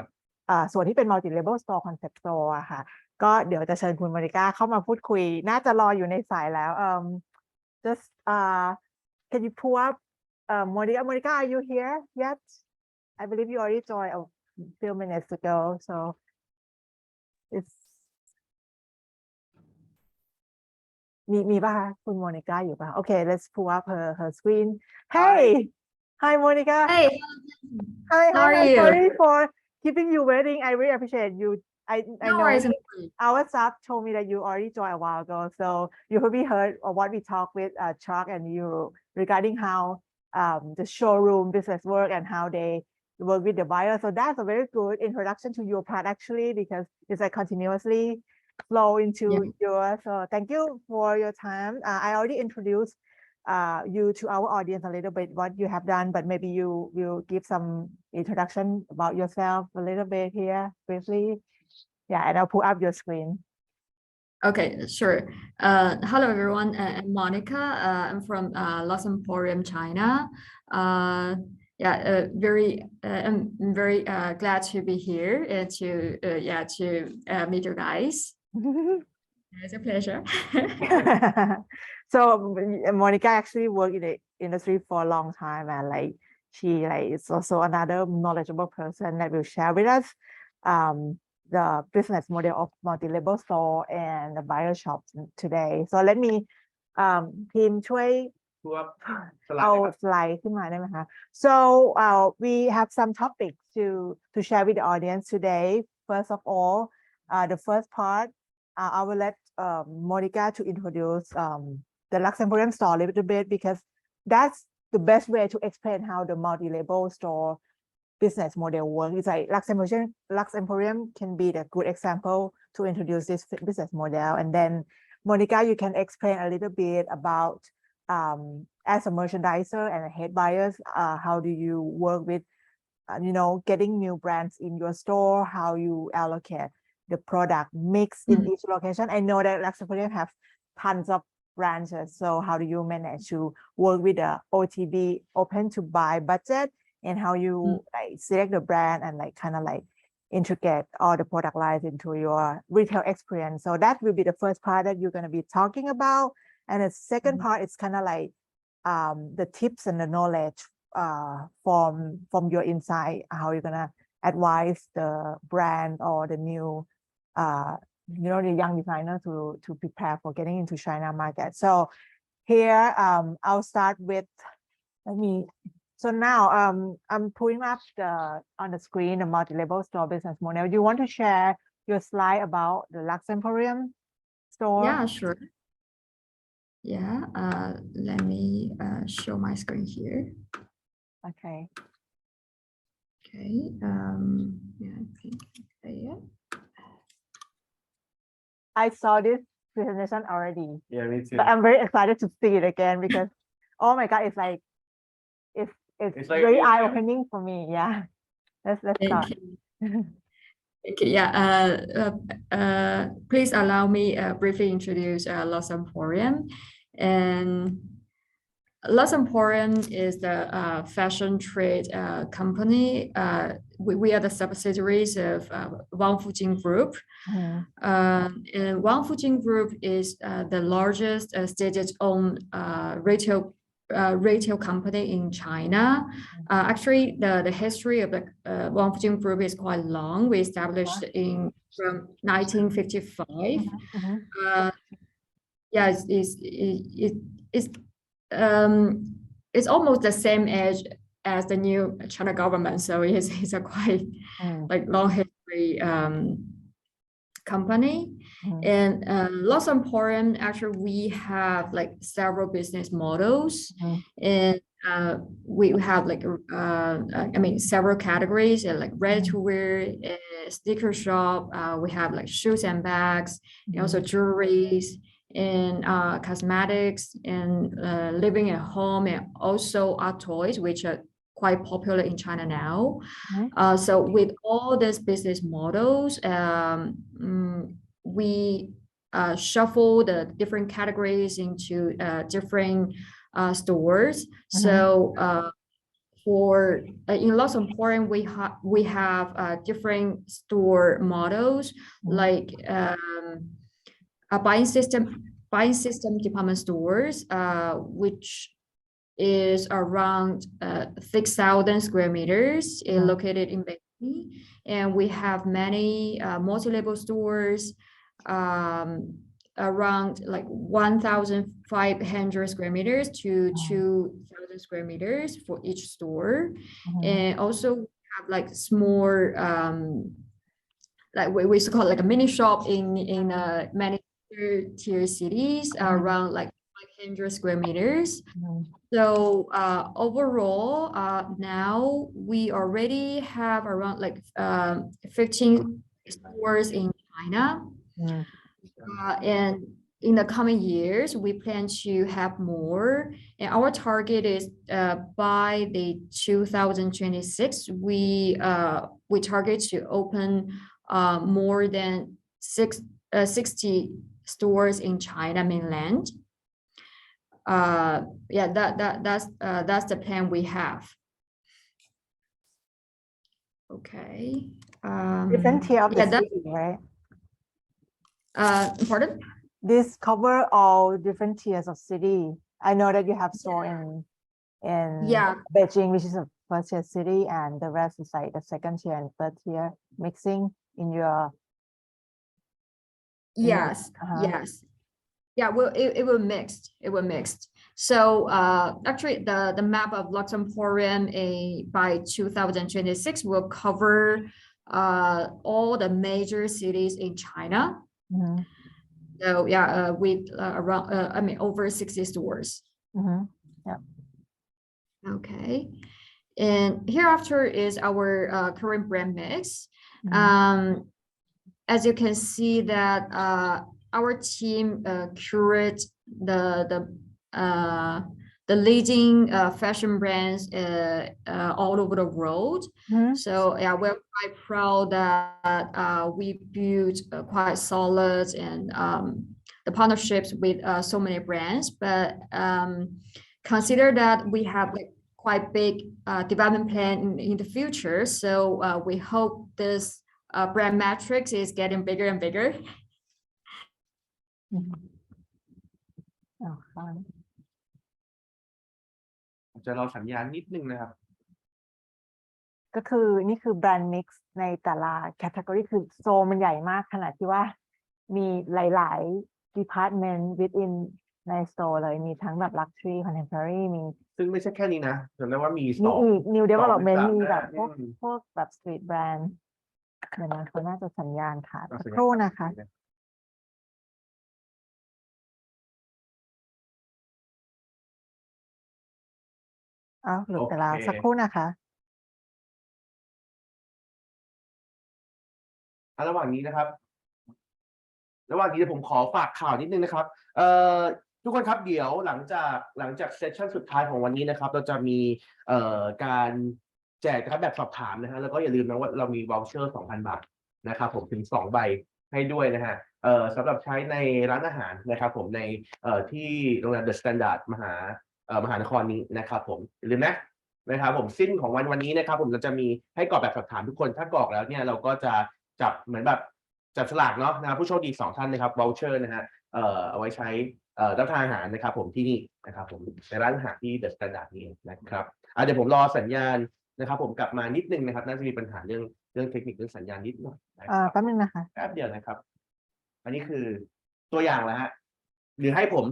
ส่วนที่เป็น multi label store concept store อะค่ะก็เดี๋ยวจะเชิญคุณโมนิก้าเข้ามาพูดคุยน่าจะรออยู่ในสายแล้วjust can you pull up Monica are you here yet I believe you already joined a few minutes ago so it's มีป่ะคะคุณโมนิก้าอยู่ป่ะ Okay let's pull up her screen Hey Hi Monica Hey Hi how are you Sorry for keeping you waiting I really appreciate you I no know worries. Our staff told me that you already joined a while ago, so you probably heard what we talked with Chuck and you regarding how the showroom business work and how they work with the buyer. So that's a very good introduction to your part actually, because it's like continuously flow into your. So thank you for your time. I already introduced you to our audience a little bit what you have done, but maybe you will give some introduction about yourself a little bit here briefly. Yeah, and I'll pull up your screen. Okay, sure. Hello everyone. I'm Monica. I'm from Lux Emporium, China. I'm very glad to be here and to meet you guys. It's a pleasure. So Monica actually worked in the industry for a long time, and she is also another knowledgeable person that will share with us the business model of multi-label store and the buyer shops today. So let me ทีมช่วยเอาสไลด์ขึ้นมาได้ไหมคะ So we have some topics to share with the audience today. First of all, the first part, I will let Monica to introduce the Lux Emporium store a little bit because that's the best way to explain how the multi-label store business model work. It's like Lux Emporium can be the good example to introduce this business model. And then Monica, you can explain a little bit about as a merchandiser and a head buyers, how do you work with, getting new brands in your store, how you allocate the product mix in each location. I know that Lux Emporium have tons of branches. So how do you manage to work with the OTB, open to buy budget, and how you select the brand and kind of integrate all the product lines into your retail experience. So that will be the first part that you're going to be talking about. And the second part is kind of the tips and the knowledge from your insight, how you're going to advise the brand or the new, the young designer to prepare for getting into China market. So here, I'll start with, So now I'm putting up on the screen the multi-label store business model. You want to share your slide about the Lux Emporium store? Yeah, sure. Yeah, let me show my screen here. Okay. Okay. Yeah, I think yeah. I saw this presentation already. Yeah, me too. But I'm very excited to see it again because oh my God, it's like it's like, very yeah. eye-opening for me. Yeah, let's start. Okay, please allow me briefly introduce Lost Emporium. And Lost Emporium is the fashion trade company. We are the subsidiaries of Wang Fujing Group. And Wang Fujing Group is the largest state-owned retail company in China. Actually, the history of the Wang Fujing Group is quite long. We established from 1955. Yeah, it's almost the same age as the new China government, so it's a quite like long history company. And Lost Emporium, actually we have like several business models, and we have like I mean several categories, like ready to wear, sneaker shop, we have like shoes and bags, and also jewelries, and cosmetics, and living at home, and also art toys, which are quite popular in China now. So with all these business models, we shuffle the different categories into different stores. So for in Lost Emporium, we have different store models, like buying system department stores, which is around 6,000 square meters, located in Beijing, and we have many multi-label stores, around like 1,500 square meters to 2,000 square meters for each store. And also have like small like we call it like a mini shop in many tier cities, around like 500 square meters. So overall, now we already have around like 15 stores in China. And in the coming years, we plan to have more. And our target is by the 2026, we target to open more than 60 stores in China mainland. Yeah, that's the plan we have. Okay. Different tier of the city, right? Pardon? This cover all different tiers of city. I know that you have store in Beijing, which is a first tier city, and the rest is like the second tier and third tier mixing in your. Yes. Yes. Yeah, well, it will mixed. It will mixed. So actually, the map of Lost Emporium by 2026 will cover all the major cities in China. So yeah, with around I mean over 60 stores. Yeah. Okay, and hereafter is our current brand mix. As you can see that our team curate the leading fashion brands all over the world. So yeah, we're quite proud that we built quite solid and the partnerships with so many brands. But consider that we have like quite big development plan in the future. So we hope this brand matrix is getting bigger and bigger. จะรอสัญญาณนิดนึงนะครับ ก็คือนี่คือแบรนด์มิกซ์ในแต่ละแคตตากรีคือโซนมันใหญ่มากขนาดที่ว่ามีหลายๆ department within ในสโตร์เลยมีทั้งแบบ luxury contemporary มีซึ่งไม่ใช่แค่นี้นะจำได้ว่ามี มีอีก new development มีแบบพวกแบบ street brand เดี๋ยวนะเขาน่าจะสัญญาณขาดสักครู่นะคะหลุดไปแล้วสักครู่นะคะระหว่างนี้นะครับระหว่างนี้ผมขอฝากข่าวนิดนึงนะครับ ทุกคนครับเดี๋ยวหลังจากเซสชั่นสุดท้ายของวันนี้นะครับเราจะมีการแจกนะครับแบบสอบถามนะฮะแล้วก็อย่าลืมนะว่าเรามี voucher 2,000 บาทนะครับผมถึง2ใบให้ด้วยนะฮะสำหรับใช้ในร้านอาหารนะครับผมในที่โรงแรม The Standard มหานครนี้นะครับผมอย่าลืมนะครับผมสิ้นของวันนี้นะครับผมเราจะมีให้กรอกแบบสอบถามทุกคนถ้ากรอกแล้วเนี่ยเราก็จะจับเหมือนแบบจับฉลากเนาะนะครับผู้โชคดี2ท่านนะครับ voucher นะฮะเอาไว้ใช้รับประทานอาหารนะครับผมที่นี่นะครับผมในร้านอาหารที่ The Standard นี่นะครับเดี๋ยวผมรอสัญญาณนะครับผมกลับมานิดนึงนะครับน่าจะมีปัญหาเรื่องเทคนิคเรื่องสัญญาณนิดหน่อยแป๊บนึงนะคะแป๊บเดียวนะครับอันนี้คือตัวอย่างแล้วฮะหรือให้ผม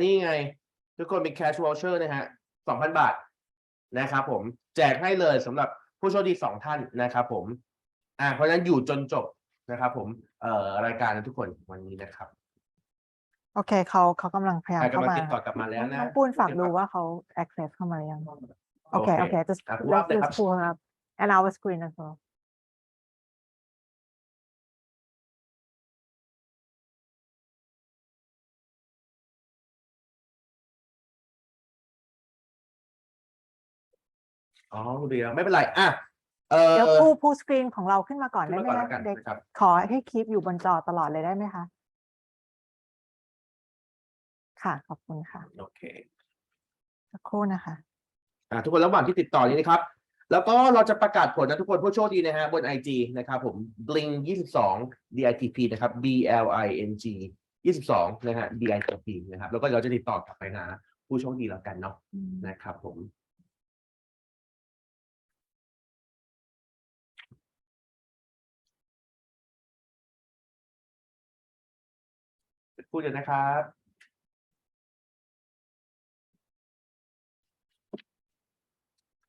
นี่ไงทุกคนเป็น cash voucher นะฮะ 2,000 บาทนะครับผมแจกให้เลยสำหรับผู้โชคดี2ท่านนะครับผมเพราะฉะนั้นอยู่จนจบนะครับผมรายการทุกคนวันนี้นะครับโอเคเขากำลังพยายามเข้ามาติดต่อกลับมาแล้วนะน้องปูนฝากดูว่าเขา access เข้ามายังโอเค just let's pull her up and our screen as wellเดี๋ยวไม่เป็นไรเดี๋ยวพูสกรีนของเราขึ้นมาก่อนได้ไหมเด็กขอให้คลิปอยู่บนจอตลอดเลยได้ไหมคะค่ะขอบคุณค่ะโอเคสักครู่นะคะทุกคนระหว่างที่ติดต่อนี้นะครับแล้วก็เราจะประกาศผลนะทุกคนผู้โชคดีนะฮะบน IG นะครับผม BLING 22 DITP นะครับ BLING 22นะฮะ DITP นะครับแล้วก็เราจะติดต่อกลับไปหาผู้โชคดีแล้วกันเนาะนะครับผมพูดเลยนะครับ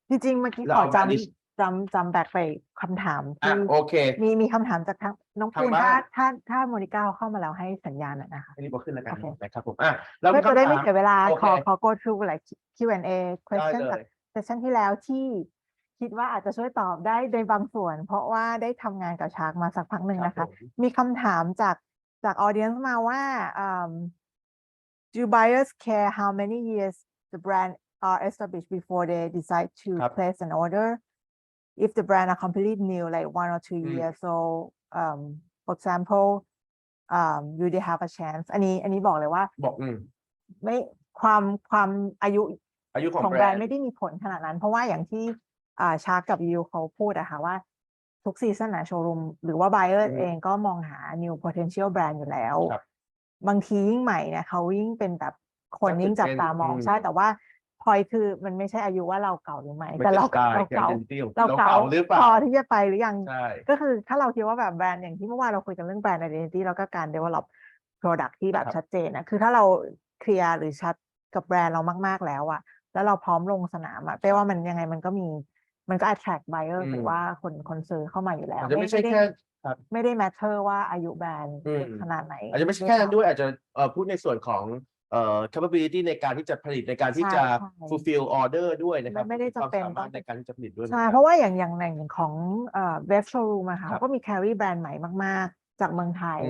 จริงๆเมื่อกี้ขอจำแบกไปคำถามที่โอเคมีคำถามจากทั้งน้องปูนถ้าโมนิก้าเข้ามาแล้วให้สัญญาณนะคะอันนี้บอกขึ้นแล้วกันนะครับผมแล้วจะได้ไม่เสียเวลาขอ go through like Q&A question จากเซสชั่นที่แล้วที่คิดว่าอาจจะช่วยตอบได้ในบางส่วนเพราะว่าได้ทำงานกับชาร์กมาสักพักหนึ่งนะคะมีคำถามจาก audience มาว่า do buyers care how many years the brand are established before they decide to place an order if the brand are completely new like 1 or 2 years so for example do they have a chance อันนี้บอกเลยว่าไม่ความอายุของแบรนด์ไม่ได้มีผลขนาดนั้นเพราะว่าอย่างที่ชาร์กกับยูเขาพูดอะค่ะว่าทุกซีซั่นนะโชว์รูมหรือว่า buyer เองก็มองหา new potential brand อยู่แล้วบางทียิ่งใหม่เนี่ยเขายิ่งเป็นแบบคนยิ่งจับตามองใช่แต่ว่าพอยคือมันไม่ใช่อายุว่าเราเก่าหรือไม่แต่เราเก่าพอที่จะไปหรือยังก็คือถ้าเราคิดว่าแบบแบรนด์อย่างที่เมื่อวานเราคุยกันเรื่องแบรนด์ identity แล้วก็การ develop product ที่แบบชัดเจนนะคือถ้าเราเคลียร์หรือชัดกับแบรนด์เรามากๆแล้วอะแล้วเราพร้อมลงสนามอะแปลว่ามันยังไงมันก็ attract buyer หรือว่าคนซื้อเข้ามาอยู่แล้วไม่ได้ matter ว่าอายุแบรนด์ขนาดไหนอาจจะไม่ใช่แค่นั้นด้วยอาจจะพูดในส่วนของcapability ในการที่จะผลิตในการที่จะ fulfill order ด้วยนะครับไม่ได้จะเป็นในการที่จะผลิตด้วยใช่เพราะว่าอย่างของweb showroom อะค่ะเขาก็มี carry แบรนด์ใหม่มากๆจากเมืองไทย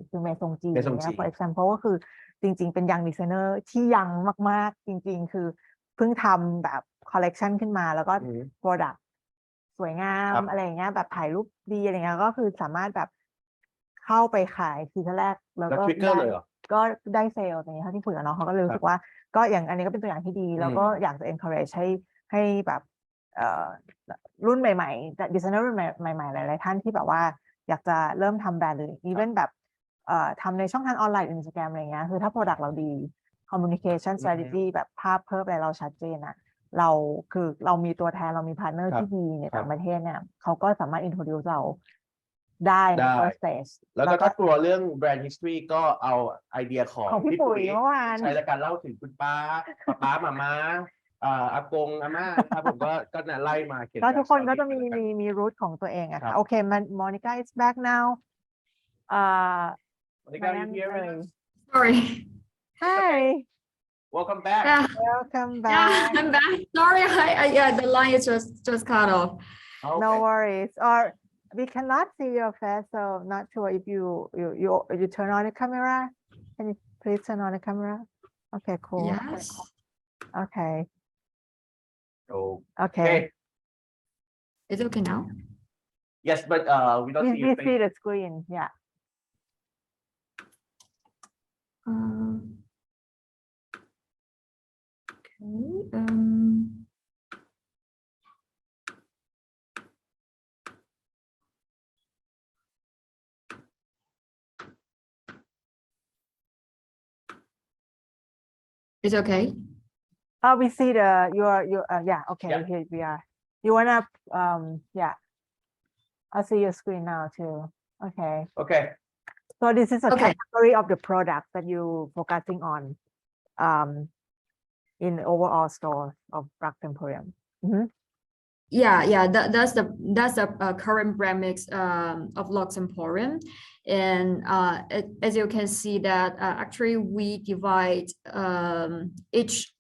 คือเมซงจีนะ for example ก็คือจริงๆเป็นยังดีไซเนอร์ที่ยังมากๆจริงๆคือเพิ่งทำแบบคอลเลกชันขึ้นมาแล้วก็ product สวยงามอะไรเงี้ยแบบถ่ายรูปดีอะไรเงี้ยก็คือสามารถแบบเข้าไปขายคือทีแรกแล้วก็ได้เซลล์อย่างเงี้ยที่คุยกับน้องเขาก็เลยรู้สึกว่าก็อย่างอันนี้ก็เป็นตัวอย่างที่ดีแล้วก็อยากจะ encourage ให้แบบรุ่นใหม่ๆดีไซเนอร์รุ่นใหม่ๆหลายๆท่านที่แบบว่าอยากจะเริ่มทำแบรนด์หรือ even แบบทำในช่องทางออนไลน์ Instagram อะไรเงี้ยคือถ้า product เราดี communication strategy แบบภาพเพิ่มอะไรเราชัดเจนอะเรามีตัวแทนเรามีพาร์ทเนอร์ที่ดีในต่างประเทศเนี่ยเขาก็สามารถ introduce เราได้ใน first stage แล้วก็ถ้ากลัวเรื่อง brand history ก็เอาไอเดียของพี่ปุ๋ยเมื่อวานใช้ในการเล่าถึงคุณป้ามาม่าอากงอาม่าครับผมก็ไล่มาก็ทุกคนก็จะมีรูทของตัวเองอะค่ะโอเคMonica is back now Monica you here sorry hi welcome back welcome back yeah I'm back sorry yeah the line is just cut off no worries or we cannot see your face so not sure if you turn on the camera Can you please turn on the camera? Okay, cool. Yes. Okay. Okay. Is it okay now? Yes, but we don't see your We face. see the screen. Yeah. Okay. It's okay. We see the your yeah. Okay, Yeah. here we are. You wanna yeah. I see your screen now too. Okay. Okay. So this is a Okay. category of the product that you focusing on in overall store of Lux Emporium. Yeah, that's the current brand mix of Lux Emporium, and as you can see that actually we divide each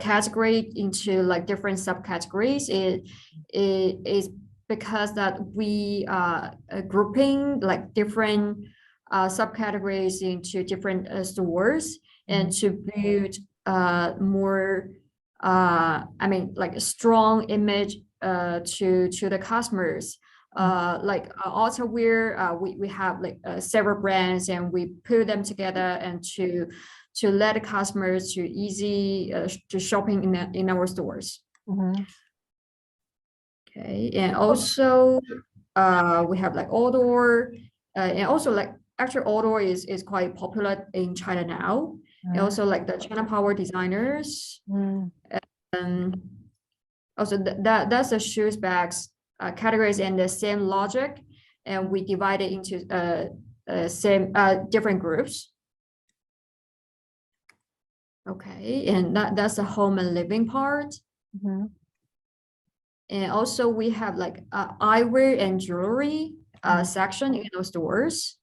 category into like different subcategories. It is because that we are grouping like different subcategories into different stores and to build more I mean like a strong image to the customers. Like outerwear, we have like several brands and we put them together and to let the customers to easy to shopping in our stores. Okay, and also we have like outdoor, and also like actually outdoor is quite popular in China now. And also like the China Power designers. Also that's the shoes bags categories and the same logic, and we divide it into same different groups. Okay, and that's the home and living part. And also we have like eyewear and jewelry section in those stores.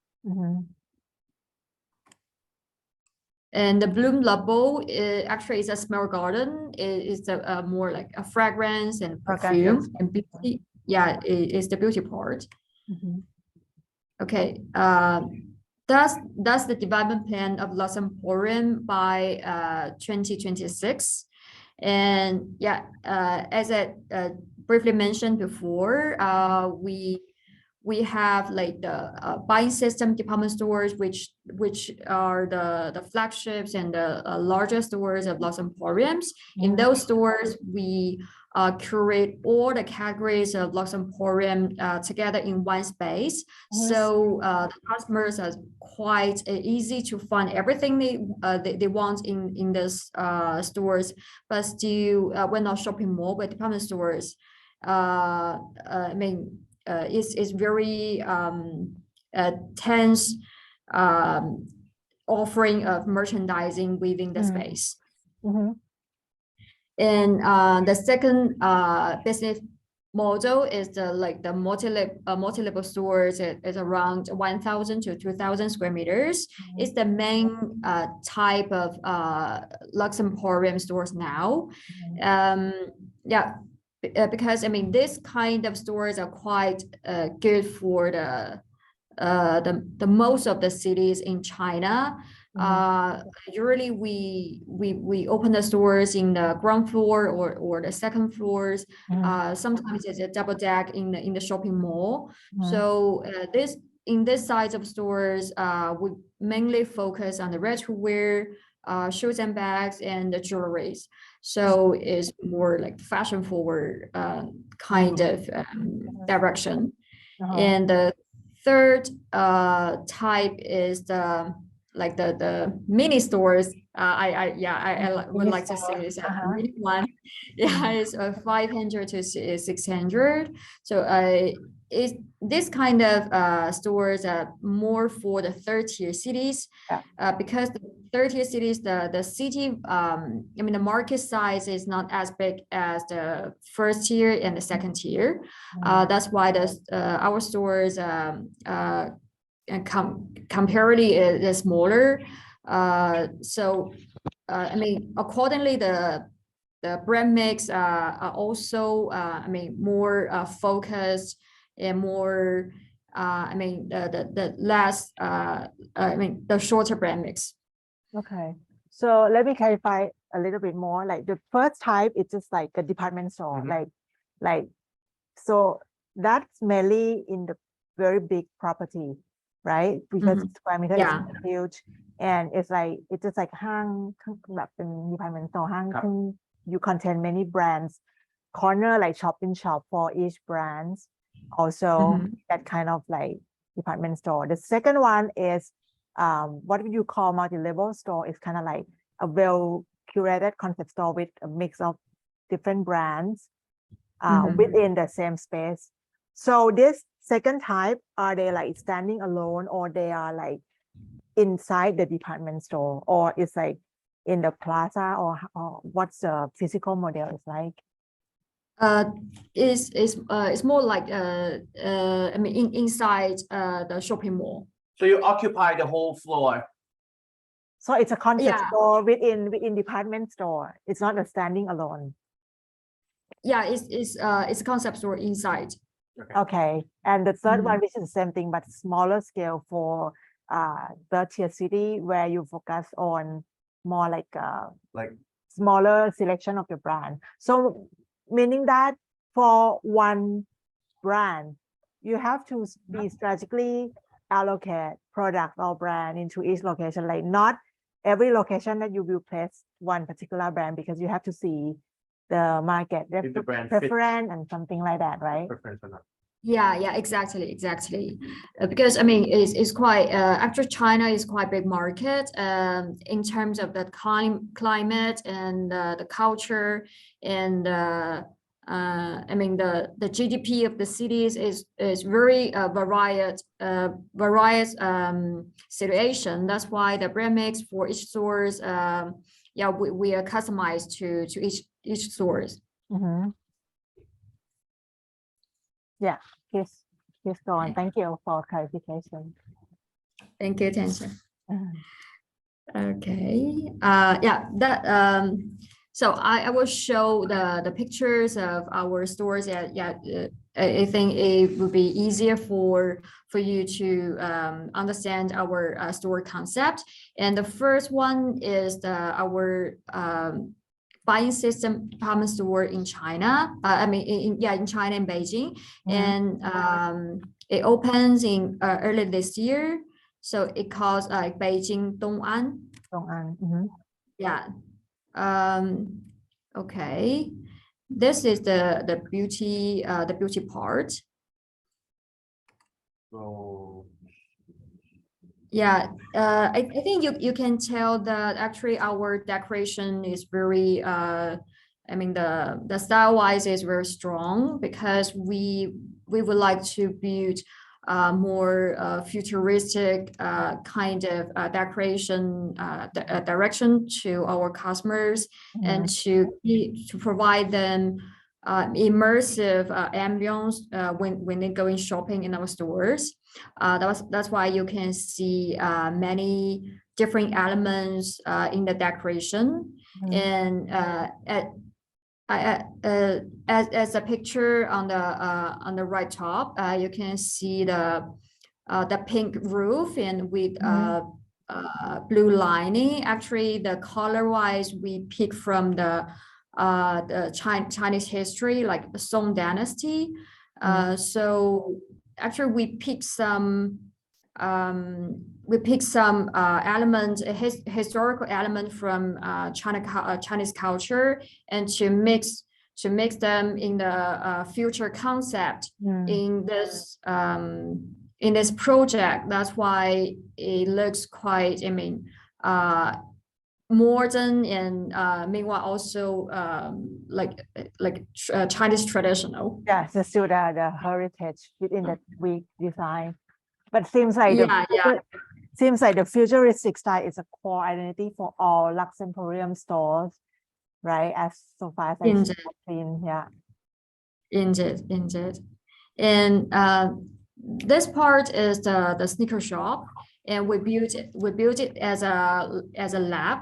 And the Bloom label actually is a small garden. It is a more like a fragrance and perfume and beauty. Yeah, it is the beauty part. Okay, that's the development plan of Lux Emporium by 2026. And yeah, as I briefly mentioned before, we have like the buying system department stores, which are the flagships and the larger stores of Lux Emporiums. In those stores, we curate all the categories of Lux Emporium together in one space. So the customers are quite easy to find everything they want in this stores, but still when not shopping mall but department stores, I mean is very tense offering of merchandising within the space. And the second business model is the multi-level stores. Is around 1,000 to 2,000 square meters. It's the main type of Lux Emporium stores now. Yeah, because I mean this kind of stores are quite good for the most of the cities in China. Usually we open the stores in the ground floor or the second floors. Sometimes it's a double deck in the shopping mall. So in this size of stores, we mainly focus on the ready-to-wear, shoes and bags, and the jewelries. So it's more like fashion forward kind of direction. And the third type is the mini stores. I would like to say is a mini one. Yeah, it's 500 to 600. So is this kind of stores are more for the third-tier cities, because the third-tier cities, the city, I mean the market size is not as big as the first tier and the second tier. That's why our stores comparatively is smaller. So I mean accordingly the brand mix are also I mean more focused and more I mean the less I mean the shorter brand mix. Okay, so let me clarify a little bit more. Like the first type, it's just like a department store, like so that's mainly in the very big property, right? Because square meter is huge, and it's just like ห้างแบบเป็น department store ห้างซึ่ง you contain many brands, corner like shopping shop for each brand, also that kind of like department store. The second one is what you call multi-level store. Is kind of like a well curated concept store with a mix of different brands within the same space. So this second type, are they like standing alone, or they are like inside the department store, or it's like in the plaza, or what's the physical model is like? It's more like I mean inside the shopping mall. So you occupy the whole floor. So it's a concept store within department store. It's not a standing alone. Yeah, it's a concept store inside. Okay, and the third one, which is the same thing but smaller scale for third tier city, where you focus on more like smaller selection of your brand. So meaning that for one brand, you have to be strategically allocate product or brand into each location. Like not every location that you will place one particular brand, because you have to see the market preference and something like that, right? Yeah, exactly. Because I mean, it's quite actually China is quite big market in terms of the climate and the culture, and I mean the GDP of the cities is very various situation. That's why the brand mix for each stores we are customized to each stores. Yeah, please go on. Thank you for clarification. Thank you, Tansha. Okay. So I will show the pictures of our stores. I think it would be easier for you to understand our store concept. And the first one is our buying system department store in China. I mean, in China and Beijing, and it opens in early this year. So it calls Beijing Dong'an. Yeah. Okay. This is the beauty part. So yeah, I think you can tell that actually our decoration is very I mean the style wise is very strong, because we would like to build more futuristic kind of decoration direction to our customers, and to provide them immersive ambience when they go in shopping in our stores. That's why you can see many different elements in the decoration. And as a picture on the right top, you can see the pink roof and with blue lining. Actually, the color wise, we pick from the Chinese history, like the Song Dynasty. So actually, we pick some element, historical element from Chinese culture, and to mix them in the future concept in this project. That's why it looks quite, I mean, modern, and meanwhile also like Chinese traditional. Yeah, so still the heritage within the weak design, but seems like the futuristic style is a core identity for all Lux Emporium stores, right? As so far as I've seen, yeah. Indeed. And this part is the sneaker shop, and we built it as a lab.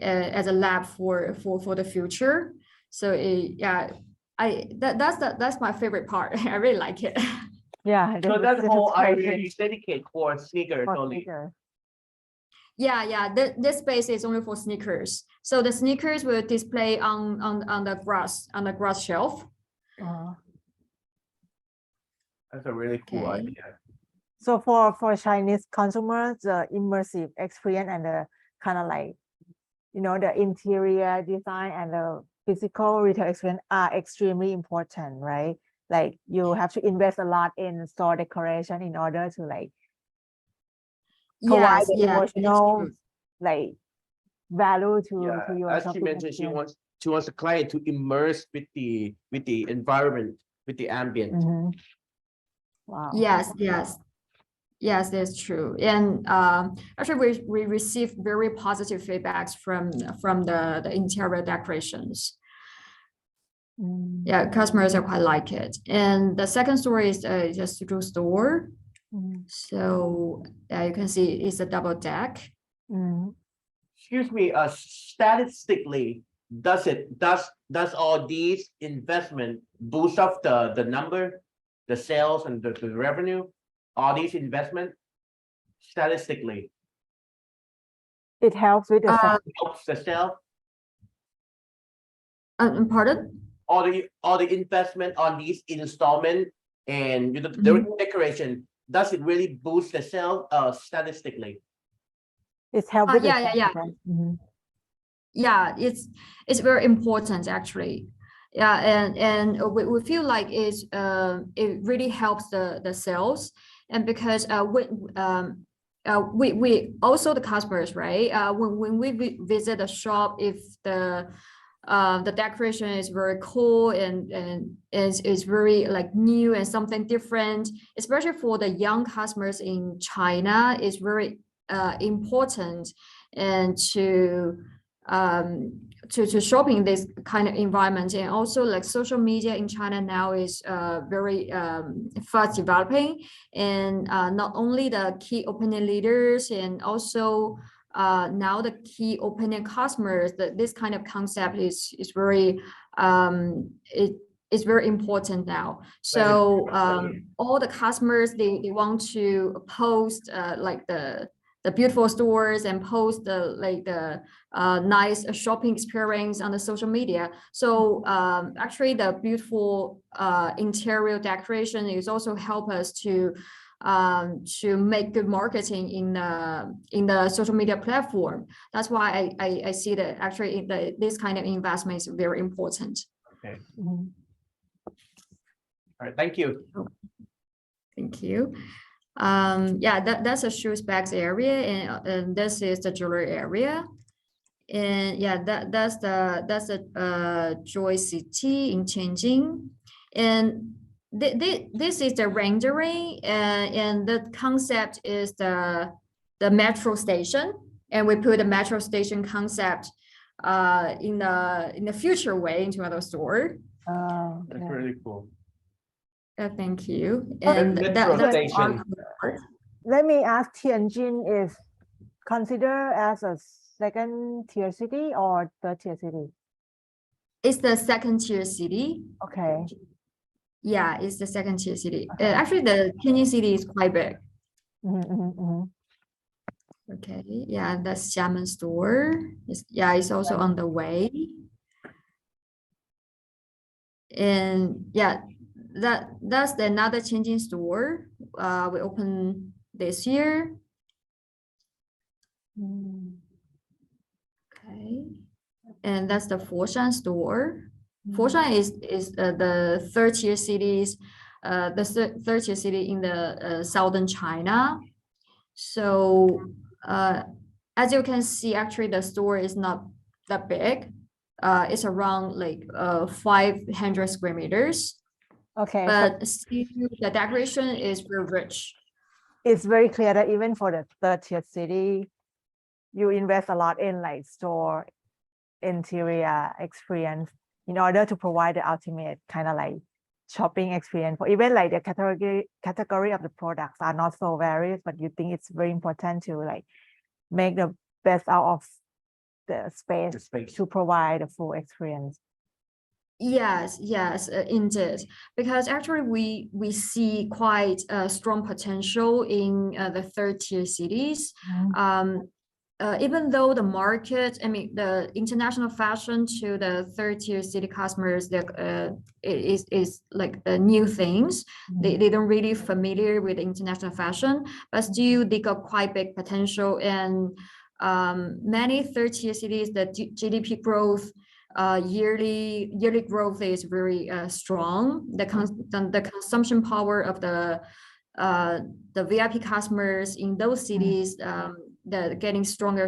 As a lab for the future. So that's my favorite part. I really like it. Yeah. So that whole area is dedicated for sneakers only. Yeah. This space is only for sneakers. So the sneakers will display on the grass shelf. That's a really cool Okay. idea. So for Chinese consumers, the immersive experience and the kind of like, the interior design and the physical retail experience are extremely important, right? Like you have to invest a lot in store decoration in order to like provide the emotional like value to your as she mentioned, she wants the client to immerse with the environment, with the ambient. Wow. Yes, that's true. And actually, we received very positive feedbacks from the interior decorations. Yeah, customers are quite like it. And the second store is just a studio store. So you can see it's a double deck. Excuse me, statistically, does all these investment boost up the number, the sales and the revenue? All these investment statistically, it helps with the helps the sale. Pardon? All the investment on these installment and the decoration, does it really boost the sale statistically? It's helped with Yeah, it's very important actually. Yeah, and we feel like it really helps the sales, and because we also the customers, right? When we visit the shop, if the decoration is very cool and is very like new and something different, especially for the young customers in China, is very important, and to shopping this kind of environment. And also like social media in China now is very fast developing, and not only the key opinion leaders and also now the key opinion customers, that this kind of concept is very it's very important now. So all the customers, they want to post like the beautiful stores and post the nice shopping experience on the social media. So actually the beautiful interior decoration is also help us to make good marketing in the social media platform. That's why I see that actually this kind of investment is very important. Okay. All right, thank you. Thank you. Yeah, that's a shoes bags area, and this is the jewelry area, and yeah, that's the Joy City in Tianjin, and this is the rendering, and the concept is the metro station, and we put the metro station concept in the future way into our store. That's really cool. Thank you. And station. Let me ask, Tianjin is considered as a second tier city or third tier city? It's the second tier city. Okay. Yeah, it's the second tier city. Actually, the Tianjin city is quite big. Okay. Yeah, the Xiamen store. It's also on the way. And yeah, that's another Tianjin store we opened this year. Okay, and that's the Foshan store. Foshan is the third tier cities, the third tier city in the southern China. So as you can see, actually the store is not that big. It's around like 500 square meters. Okay, but still the decoration is very rich. It's very clear that even for the third tier city, you invest a lot in like store interior experience in order to provide the ultimate kind of like shopping experience. For even like the category of the products are not so various, but you think it's very important to like make the best out of the space to provide a full experience. Yes, indeed. Because actually we see quite a strong potential in the third tier cities. even though the market, I mean, the international fashion to the third-tier city customers, is like new things. They don't really familiar with international fashion, but still they got quite big potential. And many third-tier cities, the GDP growth, yearly growth is very strong. The consumption power of the VIP customers in those cities, they're getting stronger.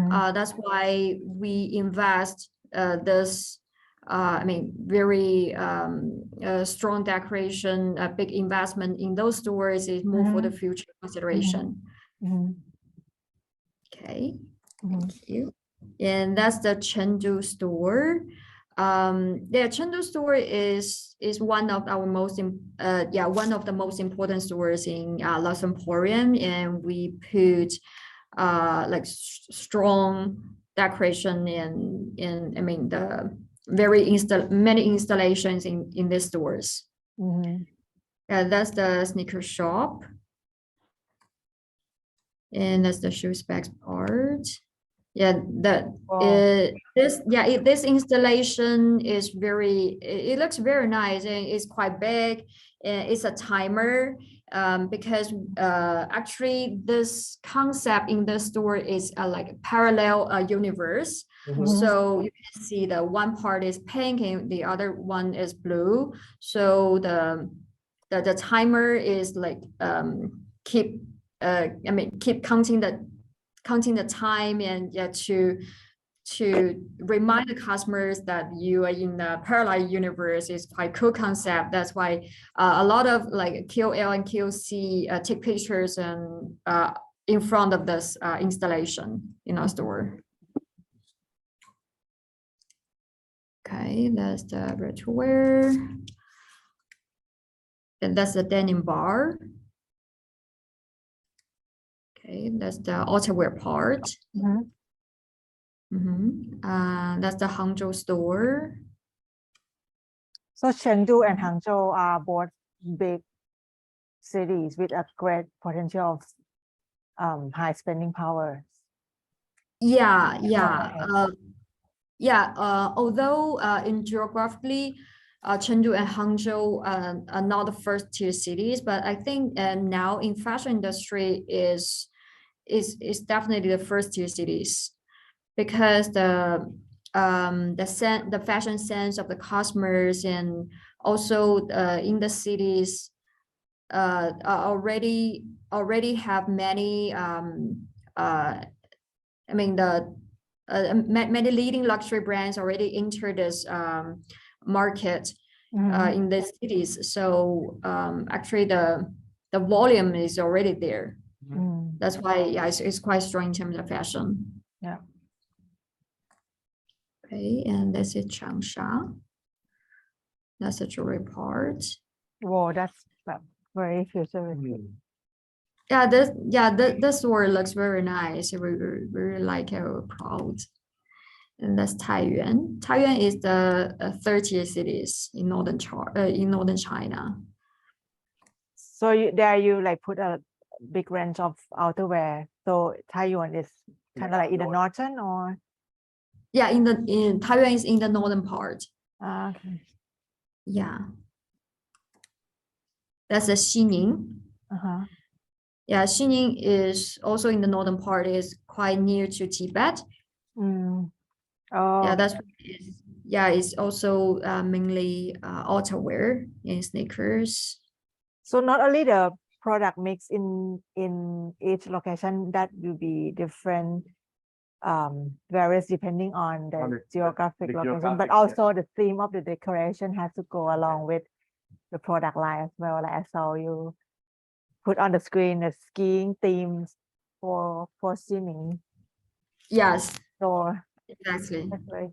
That's why we invest this I mean, very strong decoration, a big investment in those stores is more for the future consideration. Okay, thank you. And that's the Chengdu store. The Chengdu store is one of our most one of the most important stores in Lux Emporium, and we put like strong decoration in I mean the many installations in these stores. That's the sneaker shop, and that's the shoe specs part. This installation is it looks very nice, and it's quite big, and it's a timer, because actually this concept in the store is like a parallel universe. So you can see the one part is pink and the other one is blue, so the timer is like keep counting the time, and to remind the customers that you are in the parallel universe is quite cool concept. That's why a lot of like KOL and KOC take pictures and in front of this installation in our store. Okay, that's the ready-to-wear, and that's the denim bar. Okay, that's the outerwear part. That's the Hangzhou store. So Chengdu and Hangzhou are both big cities with a great potential of high spending power. Although in geographically, Chengdu and Hangzhou are not the first tier cities, but I think now in fashion industry is definitely the first tier cities, because the fashion sense of the customers, and also in the cities already have many many leading luxury brands already entered this market in the cities. So actually the volume is already there. That's why it's quite strong in terms of fashion. Okay, and this is Changsha. That's the jewelry part. Wow, that's very futuristic. This store looks very nice. We really like it. We're proud. And that's Taiyuan. Taiyuan is the third-tier cities in northern China. So there you like put a big range of outerwear. So Taiyuan is kind of like in the northern, or? In Taiyuan is in the northern part. Okay. Yeah. That's a Xining. Xining is also in the northern part. Is quite near to Tibet. That's what it is. It's also mainly outerwear and sneakers. So not only the product mix in each location, that will be different, varies depending on the geographic location, but also the theme of the decoration has to go along with the product line as well. Like I saw you put on the screen the skiing themes for Xining. Yes. So exactly. Right.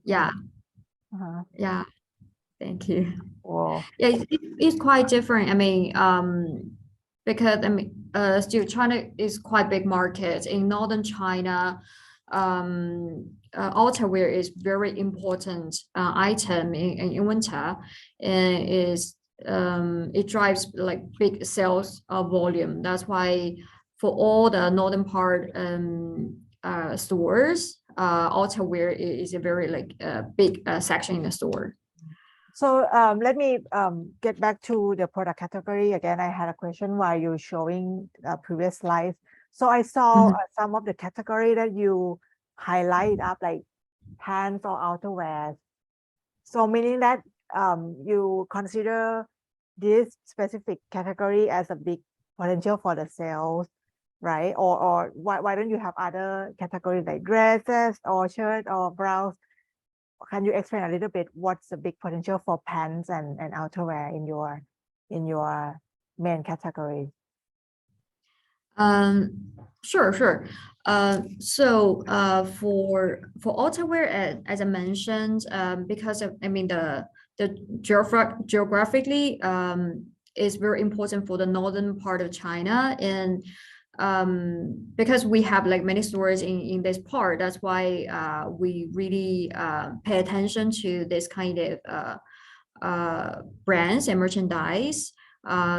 Thank you. Wow. It's quite different. I mean, because still China is quite big market. In northern China, outerwear is very important item in winter, and it drives like big sales volume. That's why for all the northern part, stores, outerwear is a very like big section in the store. So let me get back to the product category again. I had a question while you showing previous slides. So I saw some of the category that you highlight up like pants or outerwear. So meaning that you consider this specific category as a big potential for the sales, right? Or why don't you have other categories like dresses or shirt or blouse? Can you explain a little bit what's the big potential for pants and outerwear in your main category? Sure. So for outerwear, as I mentioned, because of the geographically is very important for the northern part of China, and because we have like many stores in this part, that's why we really pay attention to this kind of brands and merchandise.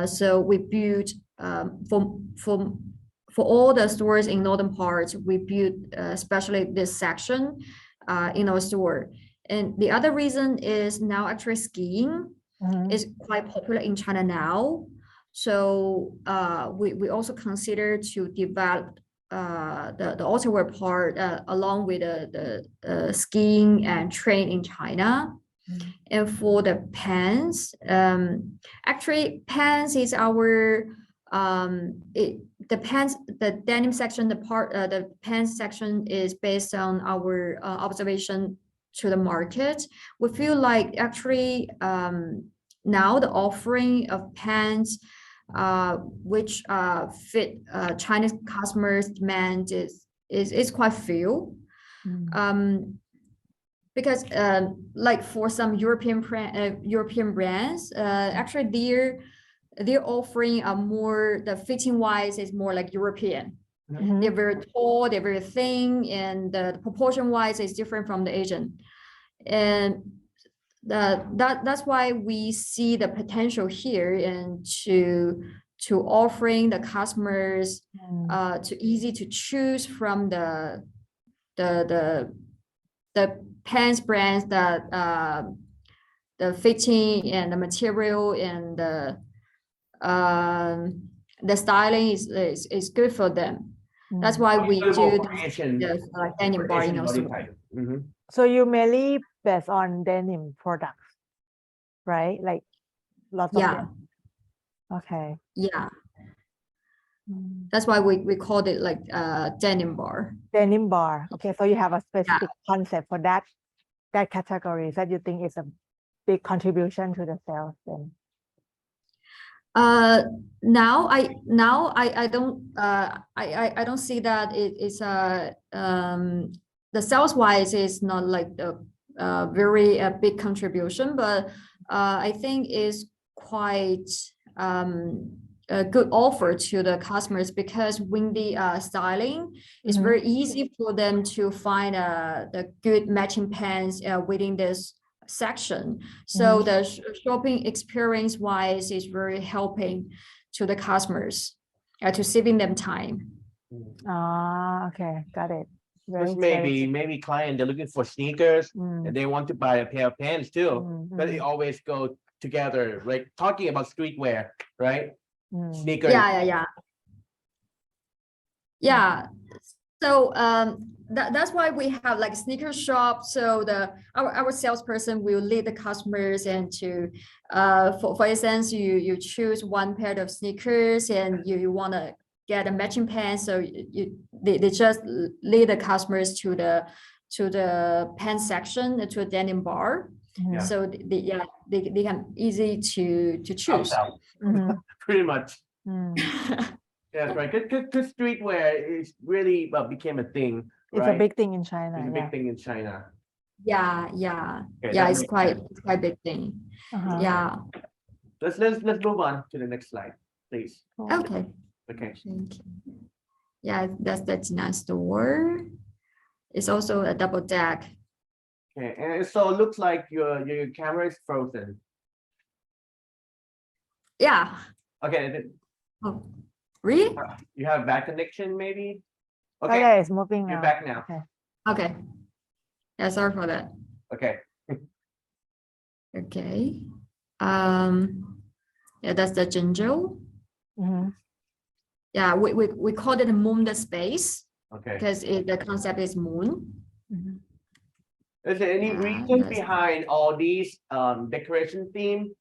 So we build for all the stores in northern parts, we build especially this section in our store. And the other reason is now actually skiing is quite popular in China now. So we also consider to develop the outerwear part along with the skiing and train in China. And for the pants, actually pants is our the denim section, the pants section is based on our observation to the market. We feel like actually now the offering of pants which fit Chinese customers' demand is quite few. Because like for some European brands, actually their offering are more, the fitting wise is more like European. They're very tall, they're very thin, and the proportion wise is different from the Asian. And that's why we see the potential here and to offering the customers to easy to choose from the pants brands that the fitting and the material and the styling is good for them. That's why we do the denim bar in our store. So you mainly based on denim products, right? Like lots of them. Okay. Yeah. That's why we called it like denim bar. Denim bar. Okay, so you have a specific concept for that category that you think is a big contribution to the sales then. Now I don't see that it is the sales wise is not like the very big contribution, but I think is quite a good offer to the customers, because when the styling is very easy for them to find the good matching pants within this section. So the shopping experience wise is very helping to the customers to saving them time. Okay, got it. Because maybe client, they're looking for sneakers and they want to buy a pair of pants too, but they always go together, like talking about streetwear, right? Sneakers. Yeah. So that's why we have like sneaker shop. So our salesperson will lead the customers and to for instance, you choose one pair of sneakers and you want to get a matching pants, so they just lead the customers to the pants section, to a denim bar. So they can easy to choose. Pretty much. That's right. Because streetwear is really became a thing. It's a big thing in China. It's a big thing in China. It's quite big thing. Yeah. Let's move on to the next slide, please. Okay. Thank you. Yeah, that's the Jinan store. It's also a double deck. Okay, and so it looks like your camera is frozen. Yeah. Okay. Oh, really? You have bad connection, maybe? Okay, Okay, it's moving you're now. back now. Okay. Okay. Yeah, sorry for that. Okay. Okay. Yeah, that's the Zhengzhou. Mhm. Yeah, we call it moon the space Okay. because the concept is moon. Mhm. Is there any Yeah, reason that's- behind all these decoration theme?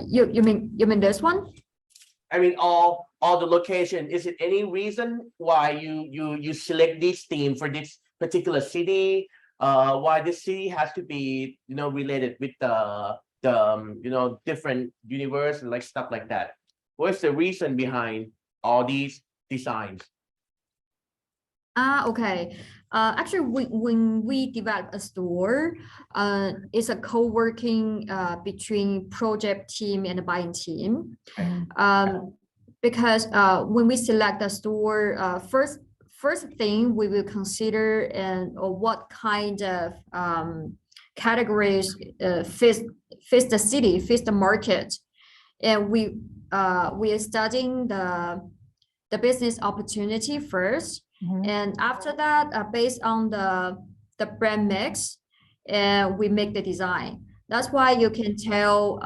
You mean this one? I mean, all the location. Is it any reason why you select this theme for this particular city? Why this city has to be related with the different universe and like stuff like that? What's the reason behind all these designs? Okay. Actually, when we develop a store, it's a co-working between project team and the buying team. Because when we select the store, first thing we will consider or what kind of categories fits the city, fits the market, and we are studying the business opportunity first. And after that, based on the brand mix, we make the design. That's why you can tell,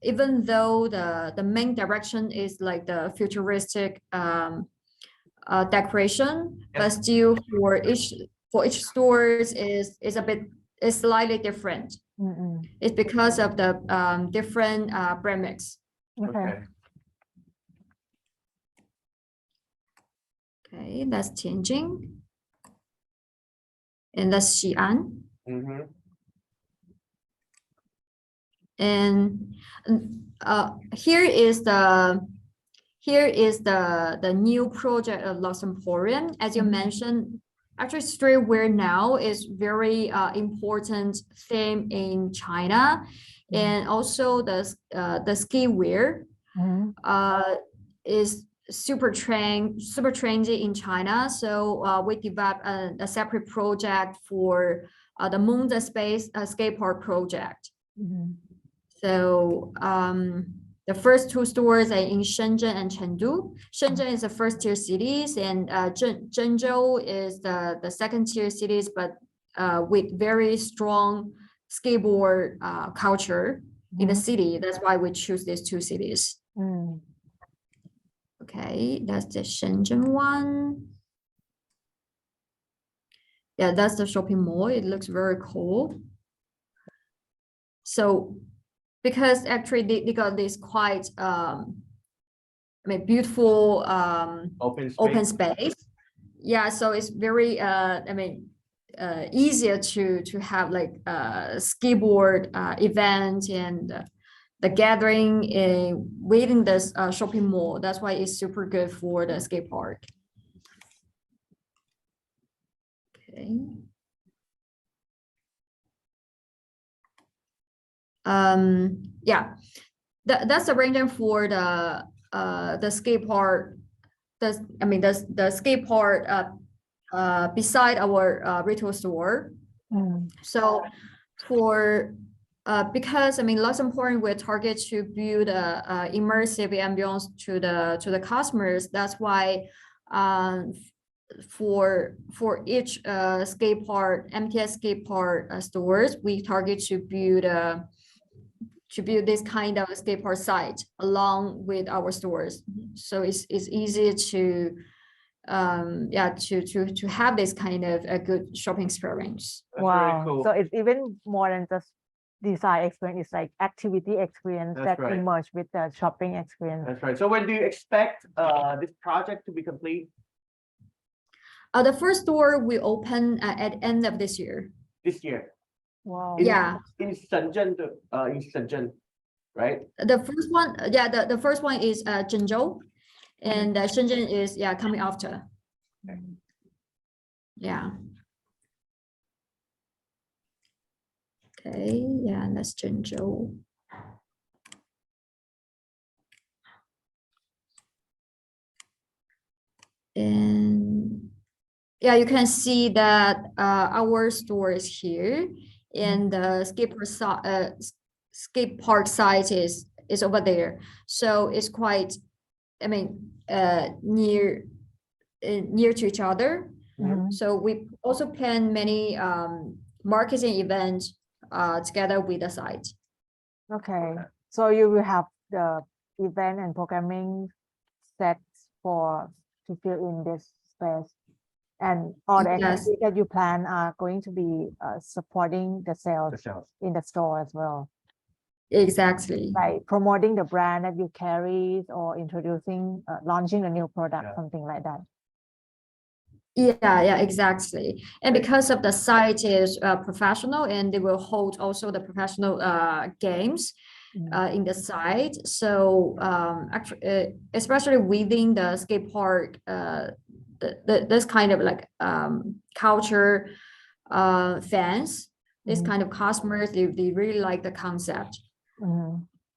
even though the main direction is like the futuristic decoration, but still for each stores is slightly different. It's because of the different brand mix. Okay. Okay, that's Tianjin. And that's Xi'an. And here is the new project of Lost Emporium. As you mentioned, actually streetwear now is very important theme in China, and also the ski wear is super trendy in China. So we developed a separate project for the Moon the Space skate park project. So the first two stores are in Shenzhen and Chengdu. Shenzhen is the first tier cities, and Zhengzhou is the second tier cities, but with very strong skateboard culture in the city. That's why we choose these two cities. Okay, that's the Shenzhen one. Yeah, that's the shopping mall. It looks very cool. So, because actually they got this quite beautiful open space. Yeah, so it's very easier to have like skateboard event and the gathering within this shopping mall. That's why it's super good for the skate park. Okay. Yeah, that's the arrangement for the skate park. The skate park beside our retail store. So for because Lost Emporium will target to build a immersive ambience to the customers. That's why for each skate park, MTS skate park stores, we target to build this kind of skate park site along with our stores. So it's easy to have this kind of a good shopping experience. That's Wow. very cool. So it's even more than just design experience. It's like activity experience That's that right. emerge with the shopping experience. That's right. So when do you expect this project to be complete? The first store will open at end of this year. This year. Wow. Yeah. In Shenzhen, right? The first one, the first one is Zhengzhou, and Shenzhen is coming after. Yeah. Okay. Yeah, that's Zhengzhou. And yeah, you can see that our store is here, and the skate park site is over there. So it's quite I mean, near to each other. So we also plan many marketing events together with the site. Okay, so you will have the event and programming sets to fill in this space, and all the activities that you plan are going to be supporting the sales in the store as well. Exactly. Like promoting the brand that you carry or introducing, launching a new product, something like that. Yeah, exactly. And because of the site is professional, and they will hold also the professional games in the site. So actually, especially within the skate park, this kind of like culture fans, this kind of customers, they really like the concept.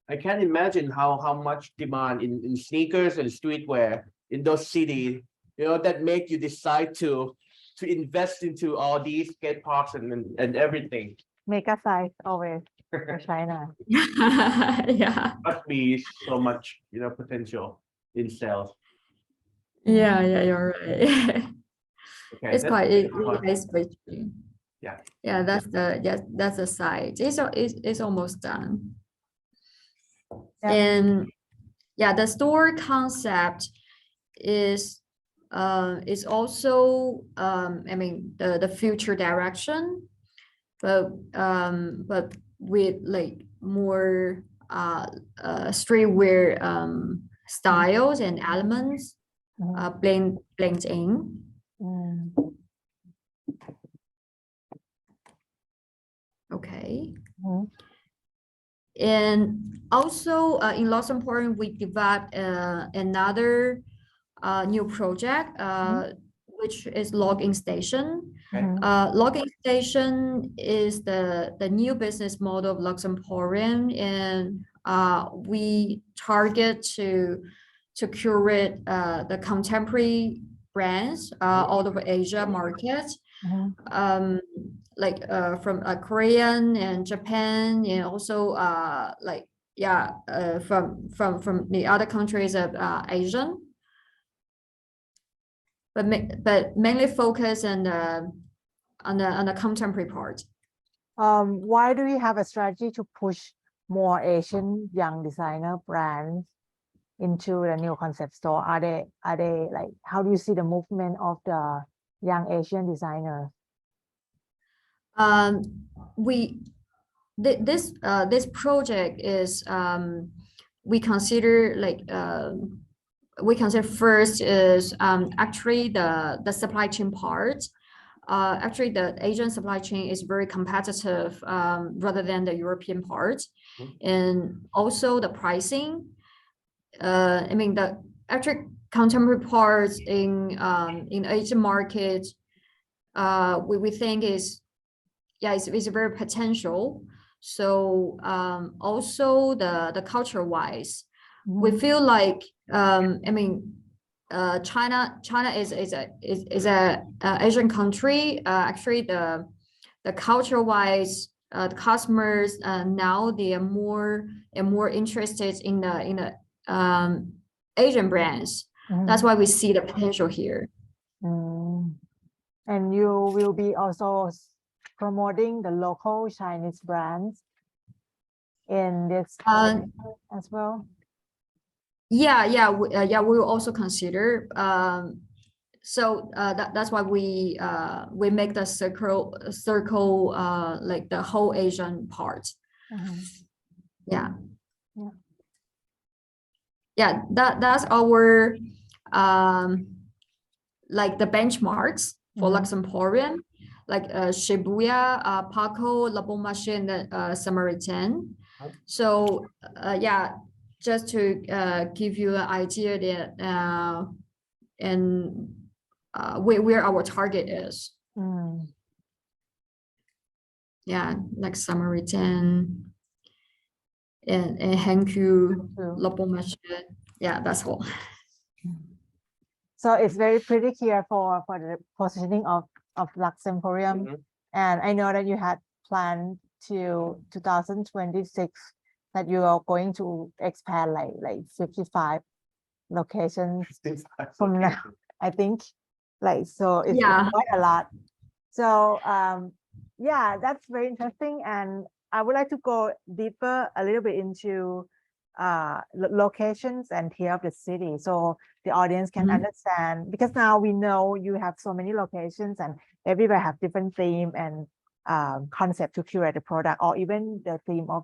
I can't imagine how much demand in sneakers and streetwear in those cities, that make you decide to invest into all these skate parks and everything. Mega size always for China. Yeah. Must be so much, potential in sales. Yeah, you're right. Okay, It's quite switching. Yeah, that's the site. It's almost done. And the store concept is also I mean the future direction, but with like more streetwear styles and elements blends in. Okay. And also in Luxembourg, we developed another new project, which is logging station. Logging station is the new business model of Luxembourg, and we target to curate the contemporary brands all over Asia market. Like from Korean and Japan, and also from the other countries of Asian, but mainly focus on the contemporary part. Why do we have a strategy to push more Asian young designer brands into the new concept store? Are they like, how do you see the movement of the young Asian designers? This project is we consider first is actually the supply chain part. Actually, the Asian supply chain is very competitive rather than the European part, and also the pricing. I mean, the actually contemporary parts in Asian market, we think is it's very potential. So also the culture wise, we feel like I mean China is a Asian country. Actually the culture wise, the customers now they are more and more interested in the Asian brands. That's why we see the potential here. And you will be also promoting the local Chinese brands in this as well. Yeah, we will also consider. So that's why we make the circle like the whole Asian part. That's our like the benchmarks for Luxembourgian, like Shibuya, Paco, La Bon Marché, and Samaritan. So just to give you an idea that and where our target is. Like Samaritan and Hankyu, La Bon Marché. That's all. So it's very pretty clear for the positioning of Luxembourg. And I know that you had planned to 2026 that you are going to expand like 55 locations from now. I think like so it's quite a lot. So yeah, that's very interesting, and I would like to go deeper a little bit into locations and tier of the city, so the audience can understand, because now we know you have so many locations and everywhere have different theme and concept to curate the product, or even the theme of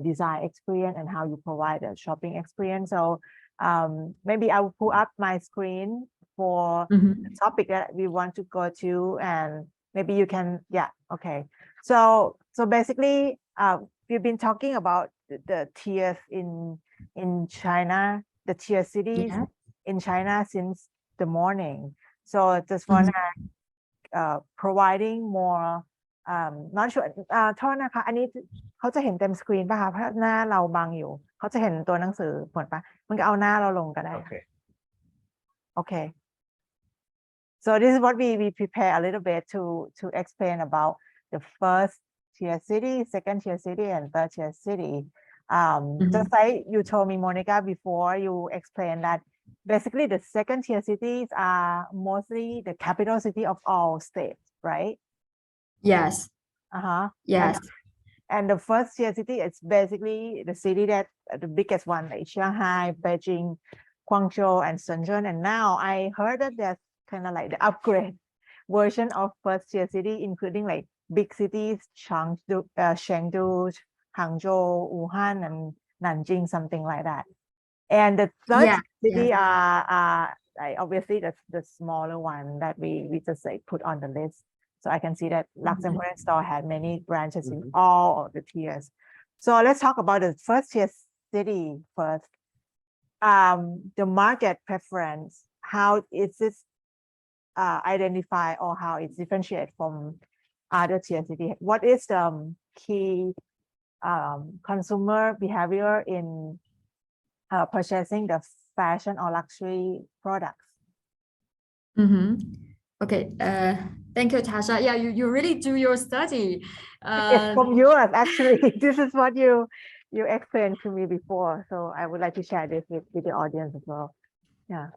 design experience and how you provide a shopping experience. So maybe I will pull up my screen for the topic that we want to go to, and maybe you can, okay. So basically, we've been talking about the tiers in China, the tier cities in China since the morning. So just wanna providing more, not sure โทษนะคะอันนี้เขาจะเห็นเต็มสกรีนป่ะคะเพราะหน้าเราบังอยู่เขาจะเห็นตัวหนังสือผลป่ะมันก็เอาหน้าเราลงก็ได้ Okay. So this is what we prepare a little bit to explain about the first tier city, second tier city, and third tier city. Just like you told me, Monica, before, you explained that basically the second tier cities are mostly the capital city of all states, right? Yes. Yes. And the first tier city is basically the city that the biggest one, like Shanghai, Beijing, Guangzhou, and Shenzhen. And now I heard that there's kind of like the upgrade version of first tier city, including like big cities, Chengdu, Hangzhou, Wuhan, and Nanjing, something like that. And the third city are like obviously the smaller one that we just like put on the list. So I can see that Luxembourg store had many branches in all of the tiers. So let's talk about the first tier city first. The market preference, how is this identified, or how it's differentiated from other tier city? What is the key consumer behavior in purchasing the fashion or luxury products? Okay, thank you, Tasha. Yeah, you really do your study. It's from yours, actually. This is what you explained to me before. So I would like to share this with the audience as well. Yeah.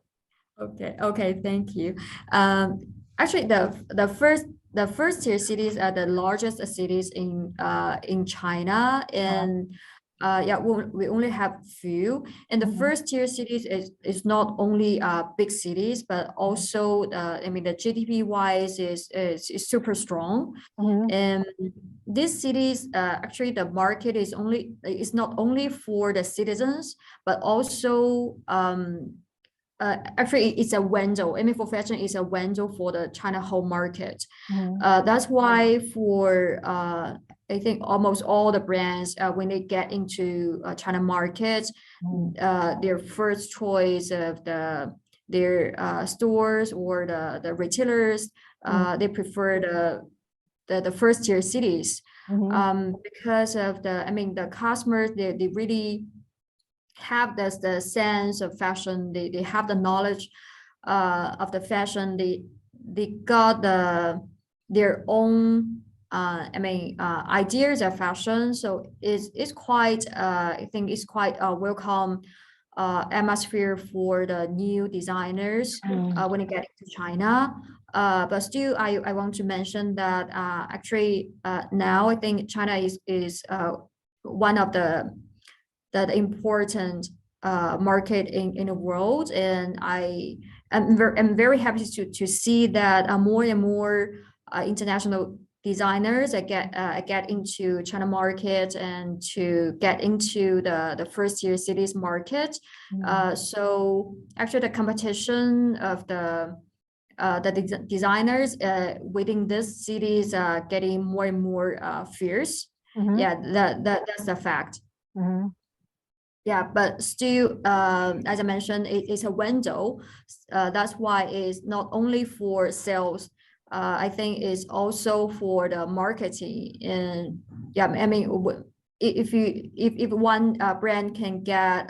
Okay, thank you. Actually, the first tier cities are the largest cities in China, and we only have few. And the first tier cities is not only big cities, but also I mean the GDP wise is super strong. And these cities actually the market is not only for the citizens, but also actually it's a window. I mean for fashion it's a window for the China home market. That's why for I think almost all the brands when they get into China market, their first choice of their stores or the retailers, they prefer the first tier cities because of the customers, they really have the sense of fashion, they have the knowledge of the fashion, they got their own ideas of fashion. So it's quite I think it's quite a welcome atmosphere for the new designers when they get into China. But still I want to mention that actually now I think China is one of the important market in the world, and I'm very happy to see that more and more international designers get into China market and to get into the first tier cities market. So actually the competition of the designers within these cities getting more and more fierce. That's the fact. Yeah, but still, as I mentioned, it's a window. That's why it's not only for sales. I think it's also for the marketing. And yeah, I mean, if one brand can get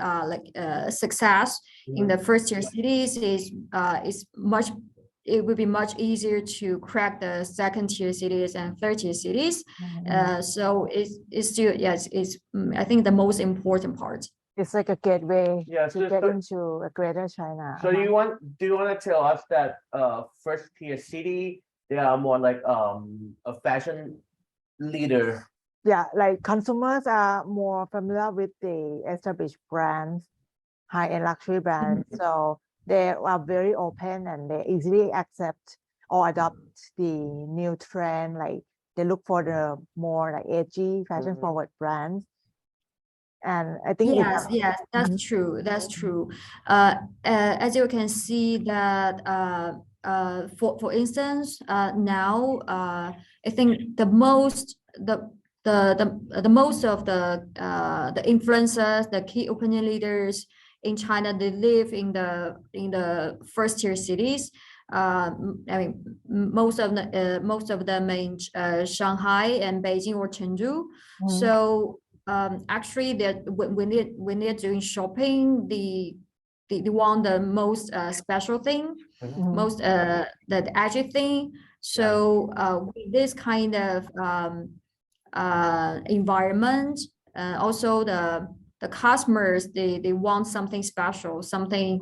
success in the first tier cities, it would be much easier to crack the second tier cities and third tier cities. So it's still, yes, it's I think the most important part. It's like a gateway Yeah, to get into a greater China. So do you want to tell us that first tier city they are more like a fashion leader? Yeah, like consumers are more familiar with the established brands, high-end luxury brands. So they are very open and they easily accept or adopt the new trend. Like they look for the more like edgy, fashion-forward brands. And I think yes, that's true. That's true. As you can see that for instance, now I think the most of the influencers, the key opinion leaders in China, they live in the first tier cities. I mean, most of them in Shanghai and Beijing or Chengdu. So actually, when they're doing shopping, they want the most special thing, most the edgy thing. So with this kind of environment, also the customers they want something special, something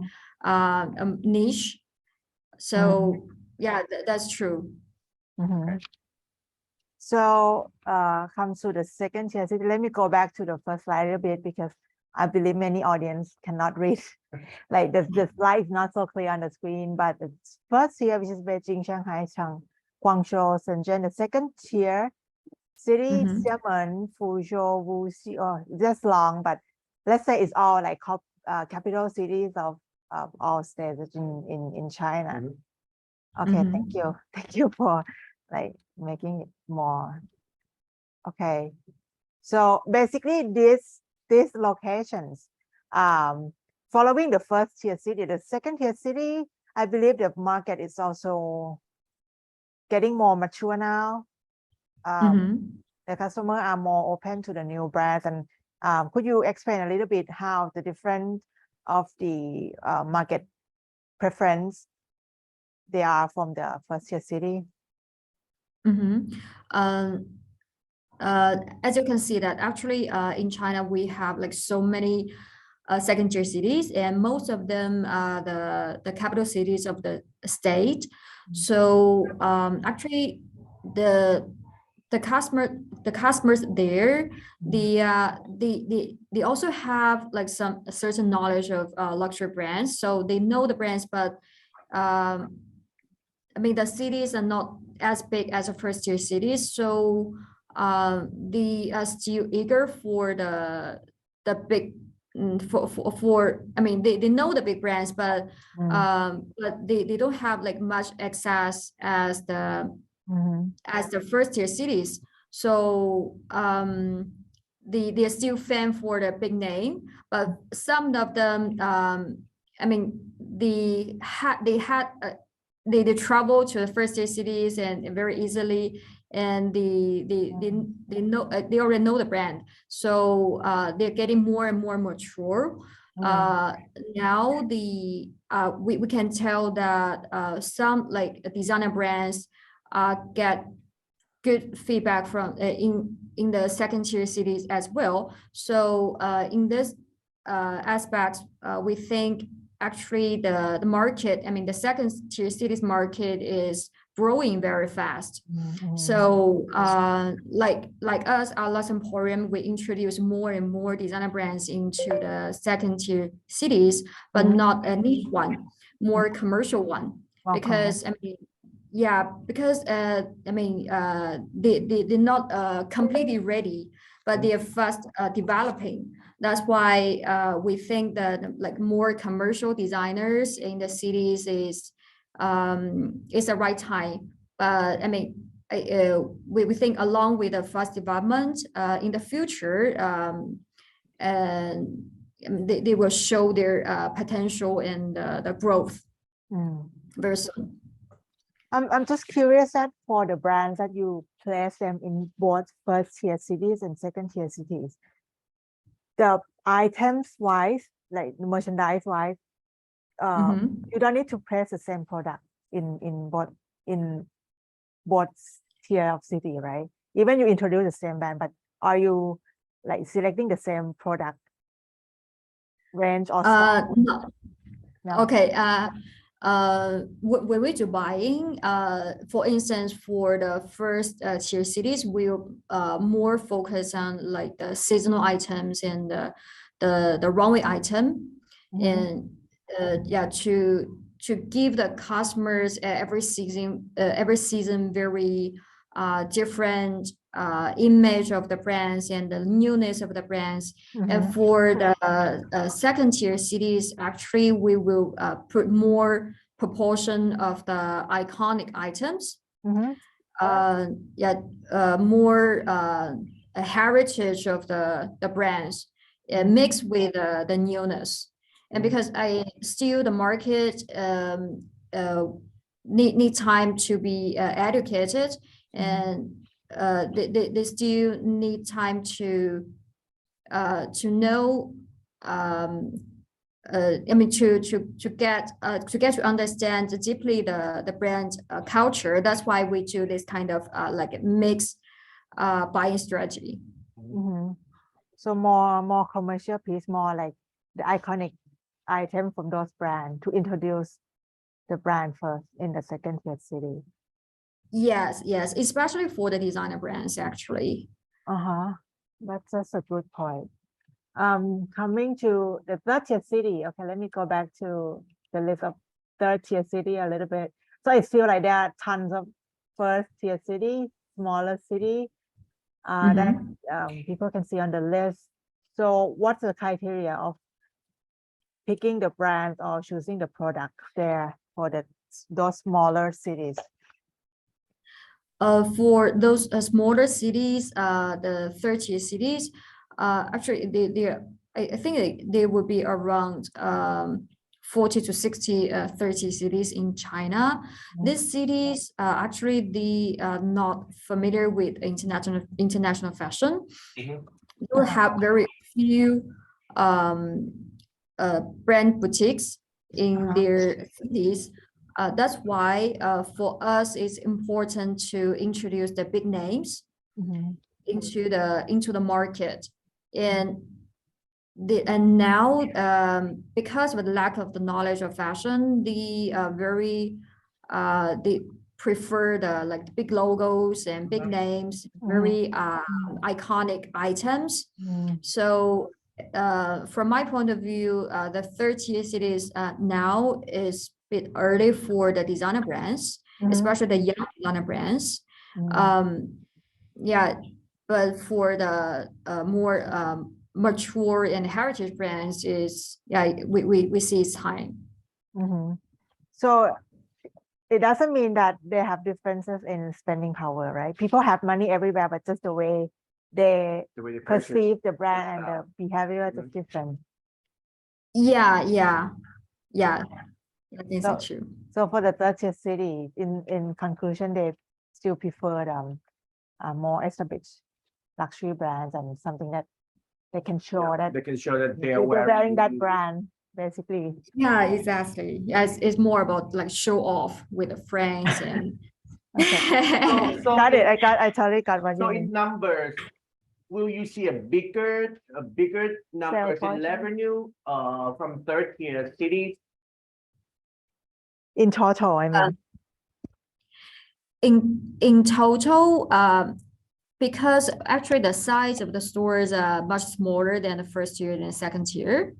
niche. So yeah, that's true. So comes to the second tier city. Let me go back to the first slide a little bit because I believe many audience cannot read. Like the slide is not so clear on the screen, but the first tier, which is Beijing, Shanghai, Guangzhou, Shenzhen. The second tier city, Xiamen, Fuzhou, Wuxi, just long, but let's say it's all like capital cities of all states in China. Okay, thank you. Thank you for like making it more. Okay. So basically these locations, following the first tier city, the second tier city, I believe the market is also getting more mature now. The customers are more open to the new brands. And could you explain a little bit how the difference of the market preference they are from the first tier city? As you can see that actually in China we have like so many second tier cities, and most of them are the capital cities of the state. So actually the customers there, they also have like some certain knowledge of luxury brands, so they know the brands, but I mean the cities are not as big as the first tier cities, so they are still eager for the big for I mean they know the big brands, but they don't have like much access as the first tier cities. So they're still fan for the big name, but some of them I mean they travel to the first tier cities and very easily, and they know they already know the brand, so they're getting more and more mature. Now we can tell that some like designer brands get good feedback from in the second tier cities as well. So in this aspect, we think actually the market, I mean the second tier cities market is growing very fast. So like us, our Lux Emporium, we introduce more and more designer brands into the second tier cities, but not a niche one, more commercial one. Because I mean, yeah, because I mean they're not completely ready, but they are fast developing. That's why we think that like more commercial designers in the cities is the right time. But I mean we think along with the fast development in the future, and they will show their potential and the growth very soon. I'm just curious that for the brands that you place them in both first tier cities and second tier cities, the items wise, like merchandise wise, you don't need to place the same product in both tier of city, right? Even you introduce the same brand, but are you like selecting the same product range or No. No. Okay. When we do buying, for instance, for the first tier cities, we'll more focus on like the seasonal items and the runway item, and yeah, to give the customers every season very different image of the brands and the newness of the brands. And for the second tier cities, actually we will put more proportion of the iconic items. More a heritage of the brands mixed with the newness. And because the market need time to be educated, and they still need time to know. To understand deeply the brand culture. That's why we do this kind of like mixed buying strategy. So more commercial piece, more like the iconic item from those brands to introduce the brand first in the second tier city. Yes, especially for the designer brands, actually. That's a good point. Coming to the third tier city. Okay, let me go back to the list of third tier city a little bit. So it feels like there are tons of first tier city, smaller city that people can see on the list. So what's the criteria of picking the brands or choosing the product there for those smaller cities? For those smaller cities, the third tier cities, actually I think they would be around 40 to 60 30 cities in China. These cities actually they are not familiar with international fashion. They will have very few brand boutiques in their cities. That's why for us it's important to introduce the big names into the market. And now because of the lack of the knowledge of fashion, they prefer the like big logos and big names, very iconic items. So from my point of view, the third tier cities now is a bit early for the designer brands, especially the young designer brands. But for the more mature and heritage brands, we see it's time. So it doesn't mean that they have differences in spending power, right? People have money everywhere, but just the way they perceive the brand and the behavior is different. That is true. So for the third tier city, in conclusion, they still prefer more established luxury brands and something that they can show that they are wearing that brand, basically. Yeah, exactly. Yes, it's more about like show off with the friends and. So got it. I totally got what you mean. So in numbers, will you see a bigger numbers in revenue from third tier cities? In total, I mean. In total, because actually the size of the stores are much smaller than the first tier and the second tier.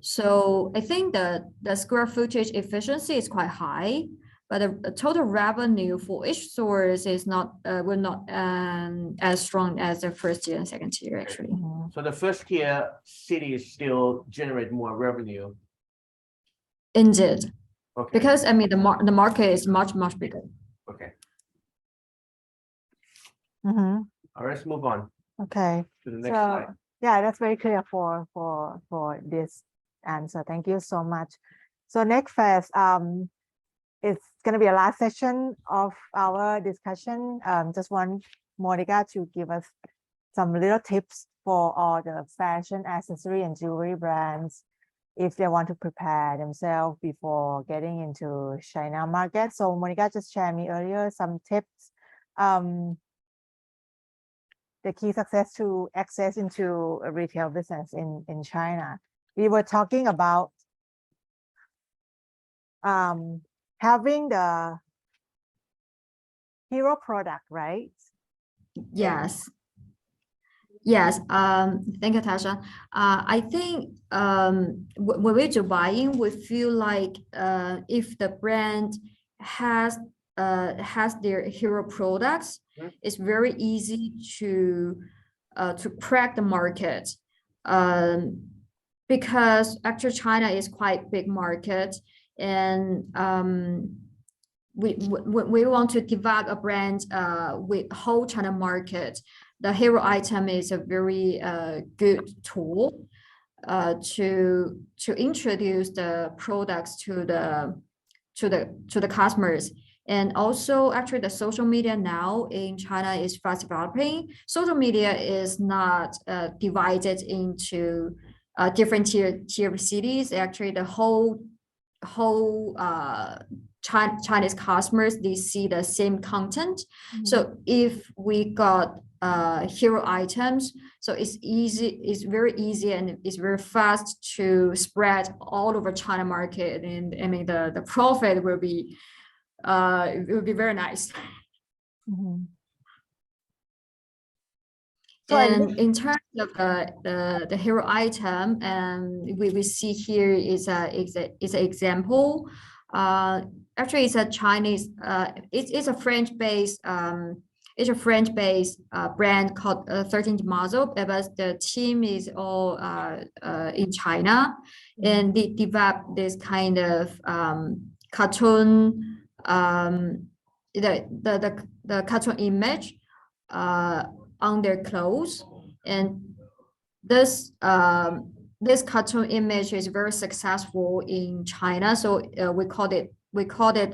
So I think the square footage efficiency is quite high, but the total revenue for each stores is not as strong as the first tier and second tier actually. So the first tier cities still generate more revenue. Indeed. Okay. Because I mean the market is much bigger. Okay. All right, let's move on. Okay. To the next slide. Yeah, that's very clear for this answer. Thank you so much. So next phase, it's going to be a last session of our discussion. Just want Monica to give us some little tips for all the fashion, accessory, and jewelry brands if they want to prepare themselves before getting into China market. So Monica just shared me earlier some tips. The key success to access into a retail business in China. we were talking about having the hero product, right? Yes. Yes. Thank you, Tasha. I think when we do buying, we feel like if the brand has their hero products, it's very easy to crack the market. Because actually China is quite big market, and we want to develop a brand with whole China market. The hero item is a very good tool to introduce the products to the customers. And also, actually, the social media now in China is fast developing. Social media is not divided into different tier cities. Actually, the whole Chinese customers, they see the same content. So if we got hero items, so it's very easy and it's very fast to spread all over China market. And I mean, the profit will be it will be very nice. So and in terms of the hero item, we see here is an example. Actually, it's a Chinese. It's a French-based. It's a French-based brand called 13th Mazo, but the team is all in China, and they developed this kind of cartoon. The cartoon image on their clothes, and this cartoon image is very successful in China, so we called it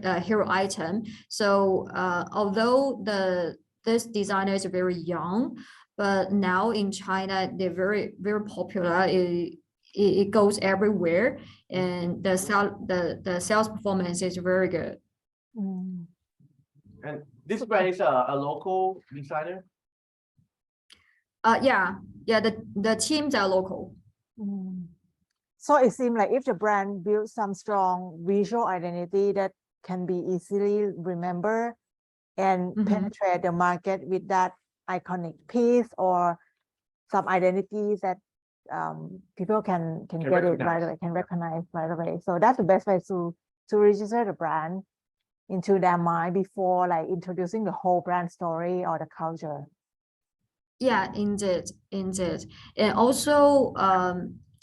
a hero item. So although this designer is very young, but now in China they're very popular. It goes everywhere, and the sales performance is very good. And this brand is a local designer? Yeah, the teams are local. So it seems like if the brand builds some strong visual identity that can be easily remembered and penetrate the market with that iconic piece or some identities that people can get it right away, can recognize right away. So that's the best way to register the brand into their mind before like introducing the whole brand story or the culture. Yeah, indeed. And also,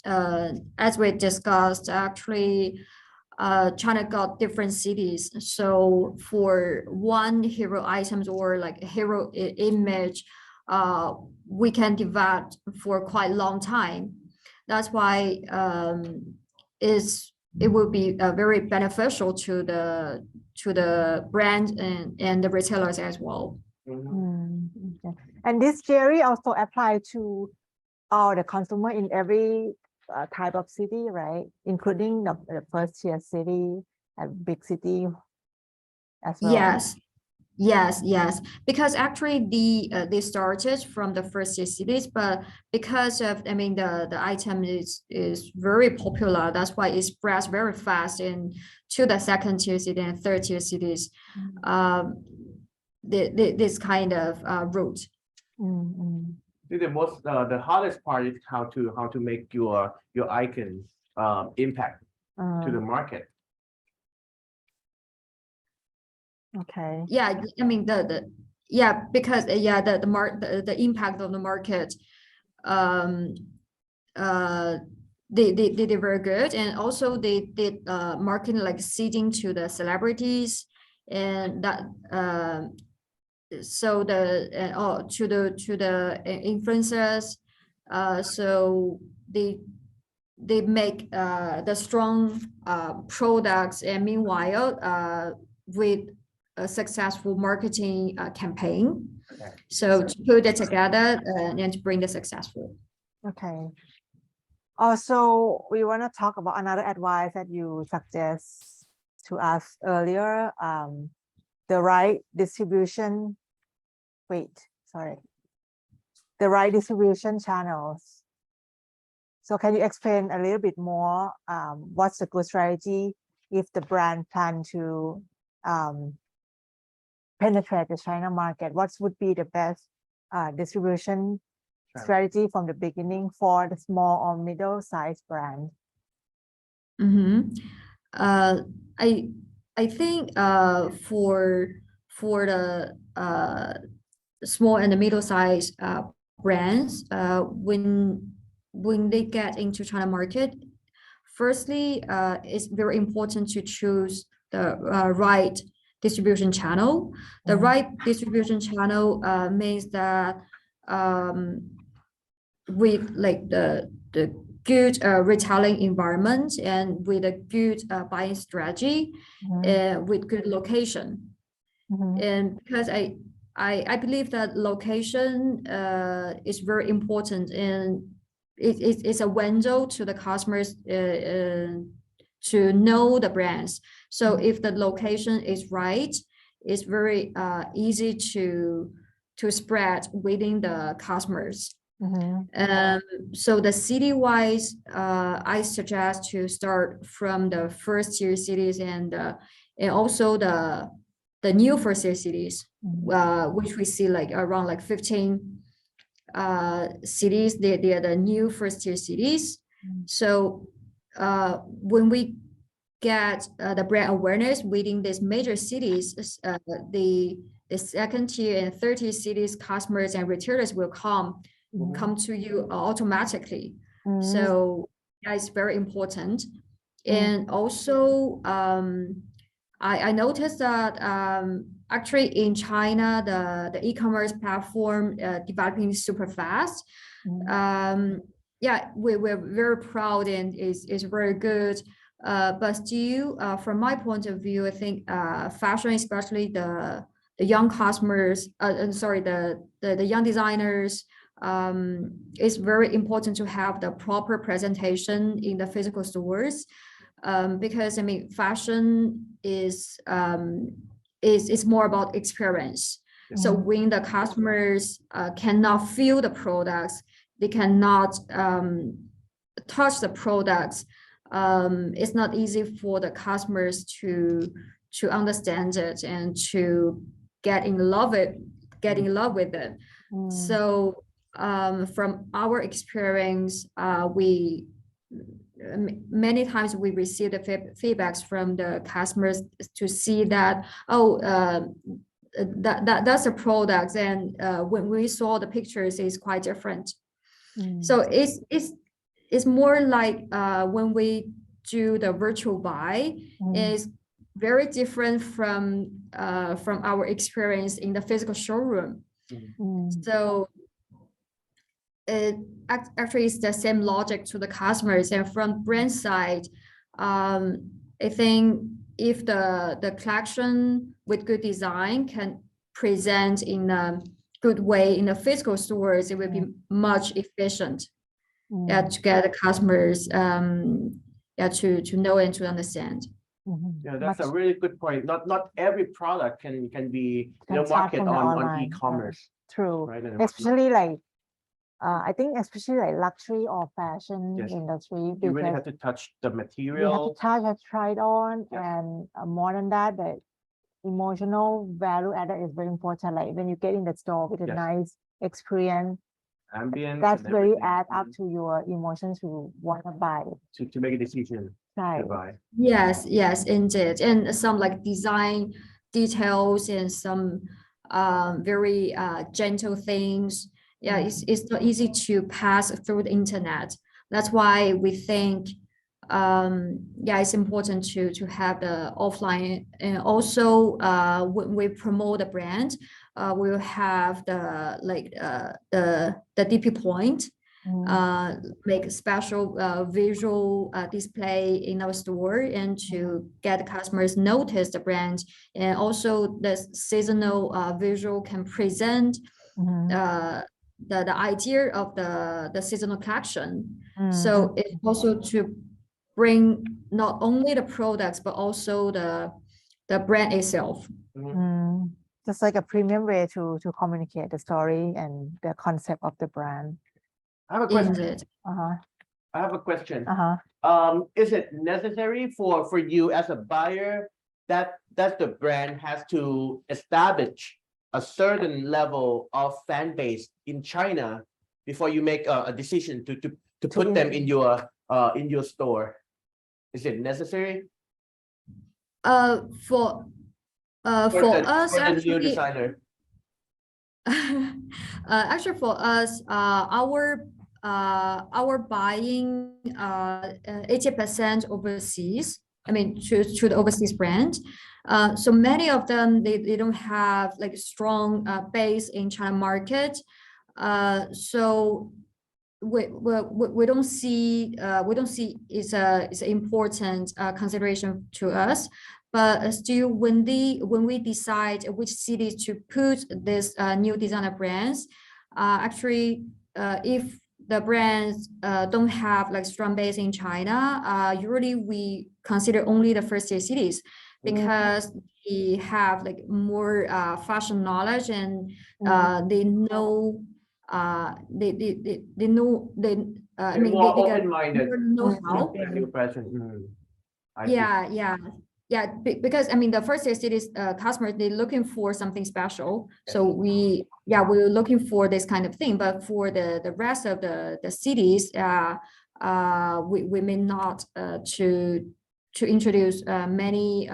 as we discussed, actually, China got different cities. So for one hero items or like hero image, we can develop for quite a long time. That's why it will be very beneficial to the brand and the retailers as well. Okay. And this theory also apply to all the consumer in every type of city, right? Including the first tier city and big city as well. Yes. Because actually they started from the first tier cities, but because of the item is very popular, that's why it spreads very fast into the second tier city and third tier cities. This kind of route. The hardest part is how to make your icon impact to the market. Okay. Yeah, because the impact of the market, they did very good, and also they did marketing like seeding to the celebrities, and that so to the influencers, so they make the strong products, and meanwhile with a successful marketing campaign. Okay. So to put it together and to bring the successful. Okay. Also, we want to talk about another advice that you suggest to us earlier. The right distribution. The right distribution channels. So can you explain a little bit more what's the good strategy if the brand plan to penetrate the China market? What would be the best distribution strategy from the beginning for the small or middle-sized brand? I think for the small and the middle-sized brands, when they get into China market, firstly, it's very important to choose the right distribution channel. The right distribution channel means that with like the good retailing environment and with a good buying strategy, with good location. And because I believe that location is very important, and it's a window to the customers to know the brands. So if the location is right, it's very easy to spread within the customers. So the city-wise, I suggest to start from the first-tier cities and also the new first-tier cities, which we see like around like 15 cities. They are the new first-tier cities. So when we get the brand awareness within these major cities, the second-tier and third-tier cities customers and retailers will come to you automatically. So that is very important. And also I noticed that actually in China the e-commerce platform developing super fast. Yeah, we're very proud and is very good, but still from my point of view, I think fashion, especially the young customers, the young designers, it's very important to have the proper presentation in the physical stores, because I mean fashion is more about experience. So when the customers cannot feel the products, they cannot touch the products, it's not easy for the customers to understand it and to get in love with it. So from our experience, many times we receive the feedbacks from the customers to see that that's a product, and when we saw the pictures, it's quite different. So it's more like when we do the virtual buy, is very different from our experience in the physical showroom. So it actually is the same logic to the customers. And from brand side, I think if the collection with good design can present in a good way in the physical stores, it will be much efficient to get the customers to know and to understand. Yeah, that's a really good point. Not every product can be market on e-commerce. True, right? Especially like I think especially like luxury or fashion industry, you really have to touch the material. You have to touch and try it on, and more than that, the emotional value added is very important. Like when you get in the store with a nice experience, ambience, that's very add up to your emotions to want to buy to make a decision to buy. Yes, indeed. And some like design details and some very gentle things. Yeah, it's not easy to pass through the internet. That's why we think it's important to have the offline. And also when we promote the brand, we'll have the DP point, make a special visual display in our store, and to get the customers notice the brand. And also the seasonal visual can present the idea of the seasonal collection. So it's also to bring not only the products but also the brand itself. Just like a premium way to communicate the story and the concept of the brand. I have a question. I have a question. Uh-huh. Is it necessary for you as a buyer that the brand has to establish a certain level of fan base in China before you make a decision to put them in your store? Is it necessary? For us, for the new actually, designer. actually for us, our buying 80% overseas. I mean, to the overseas brand. So many of them they don't have like strong base in China market. So we don't see it's an important consideration to us. But still, when we decide which cities to put this new designer brands, actually, if the brands don't have like strong base in China, usually we consider only the first tier cities because they have like more fashion knowledge and they know they know I mean more they got open-minded. more know-how. New fashion. Yeah, because I mean the first tier cities customers they're looking for something special, so we're looking for this kind of thing. But for the rest of the cities, we may not to introduce many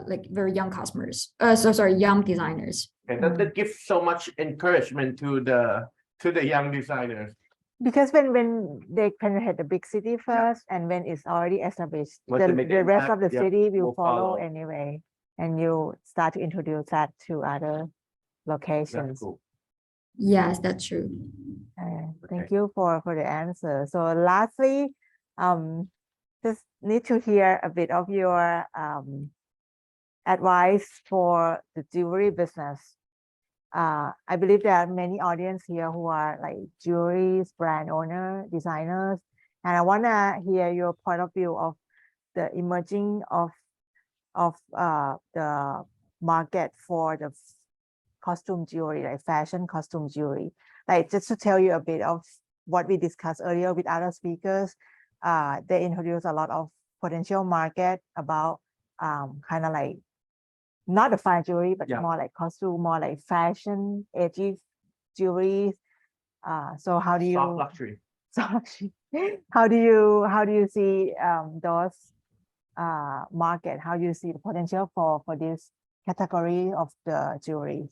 like very young customers. Young designers. Okay, that gives so much encouragement to the young designers. Because when they penetrate the big city first, and when it's already established, the rest of the city will follow anyway, and you start to introduce that to other locations. Cool. Yes, that's true. Thank you for the answer. So lastly, just need to hear a bit of your advice for the jewelry business. I believe there are many audience here who are like jewelry brand owner, designers, and I want to hear your point of view of the emerging of the market for the costume jewelry, like fashion costume jewelry. Like just to tell you a bit of what we discussed earlier with other speakers, they introduced a lot of potential market about kind of like not the fine jewelry, but more like costume, more like fashion, edgy jewelry. So how do you soft luxury? How do you see those market? How do you see the potential for this category of the jewelry?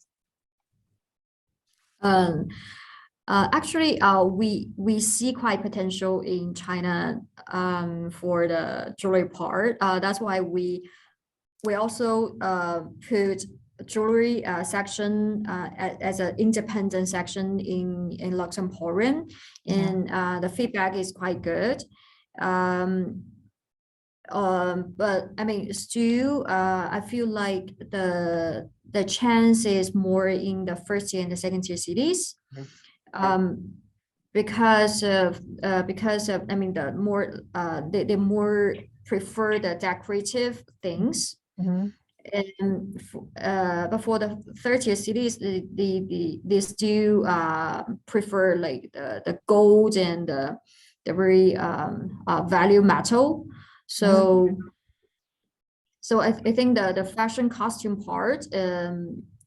Actually, we see quite potential in China for the jewelry part. That's why we also put jewelry section as an independent section in Lux Emporium, and the feedback is quite good. But I mean, still, I feel like the chance is more in the first tier and the second tier cities, because of I mean the more they more prefer the decorative things. And but for the third tier cities, they still prefer like the gold and the very value metal. So I think the fashion costume part,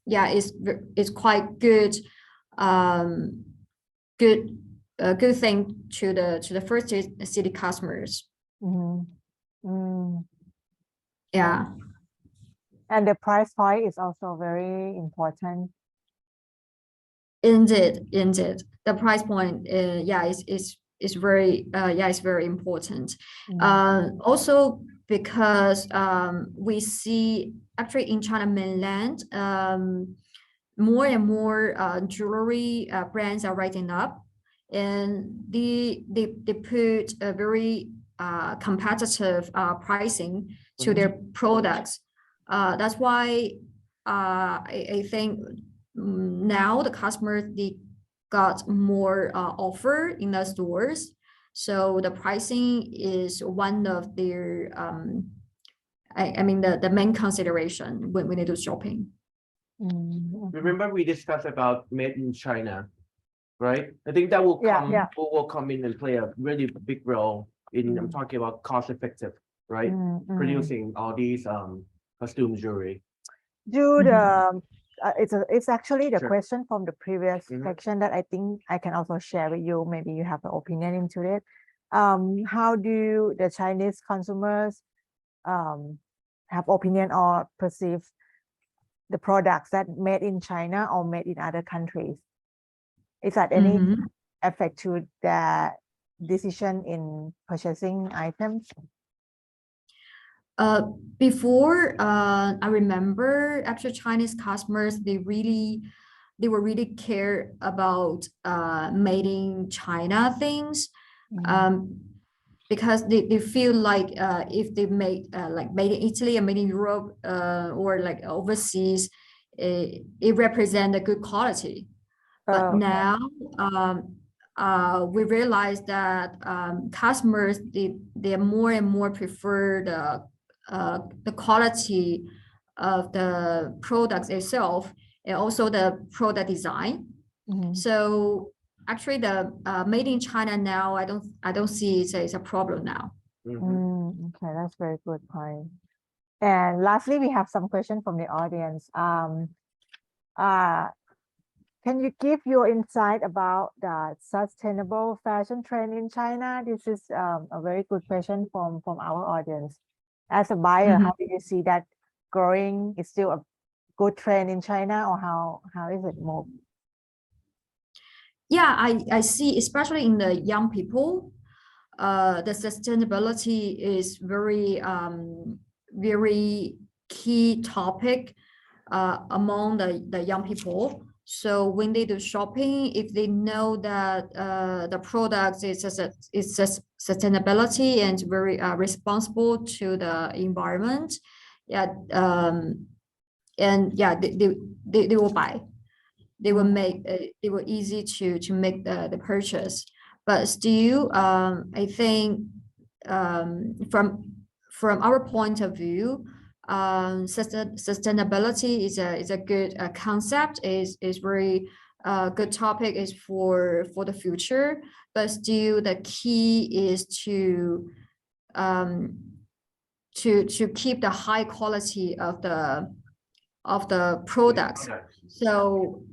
is quite good, good thing to the first tier city customers. Yeah. And the price point is also very important. Indeed. The price point, is very, it's very important. Also because we see actually in China mainland, more and more jewelry brands are rising up, and they put a very competitive pricing to their products. That's why I think now the customers they got more offer in the stores, so the pricing is one of their I mean the main consideration when they do shopping. Remember we discussed about made in China. right? I think that will come Yeah. will come in and play a really big role in I'm talking about cost effective, right? Producing all these costume jewelry. Do the it's actually the Sure. question from the previous section that I think I can also share with you. Maybe you have an opinion into it. How do the Chinese consumers have opinion or perceive the products that made in China or made in other countries? Is that any effect to the decision in purchasing items? Before, I remember actually Chinese customers, they were really care about made in China things, because they feel like if they make like made in Italy or made in Europe or like overseas, it represent a good quality. But now we realize that customers they more and more prefer the quality of the products itself and also the product design. So actually the made in China now I don't see it's a problem now. Okay, that's very good point. And lastly, we have some questions from the audience. Can you give your insight about the sustainable fashion trend in China? This is a very good question from our audience. As a buyer, how do you see that growing? Is still a good trend in China, or how is it more? Yeah, I see, especially in the young people, the sustainability is very key topic among the young people. So when they do shopping, if they know that the product is sustainability and very responsible to the environment, and they will buy. They will make it will easy to make the purchase. But still, I think from our point of view, sustainability is a good concept, is very good topic, is for the future. But still, the key is to keep the high quality of the products. So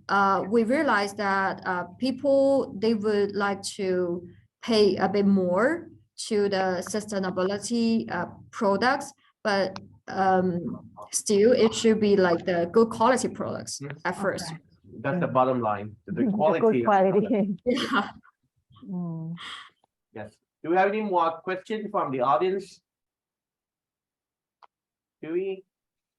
we realized that people, they would like to pay a bit more to the sustainability products, but still it should be like the good quality products at first. That's the bottom line, the quality. Good quality. Yeah. Yes. Do we have any more questions from the audience? Do we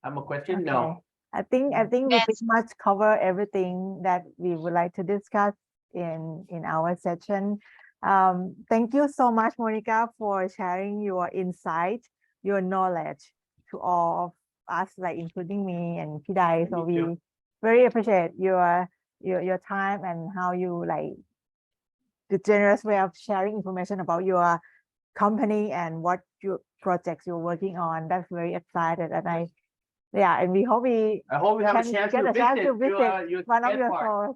have a question? Okay. No. I think we pretty much cover everything that we would like to discuss in our session. Thank you so much, Monica, for sharing your insight, your knowledge to all of us, like including me and Pidai. So we very appreciate your time and how you like the generous way of sharing information about your company and what your projects you're working on. That's very excited, and and we hope we have a chance to visit one of your stores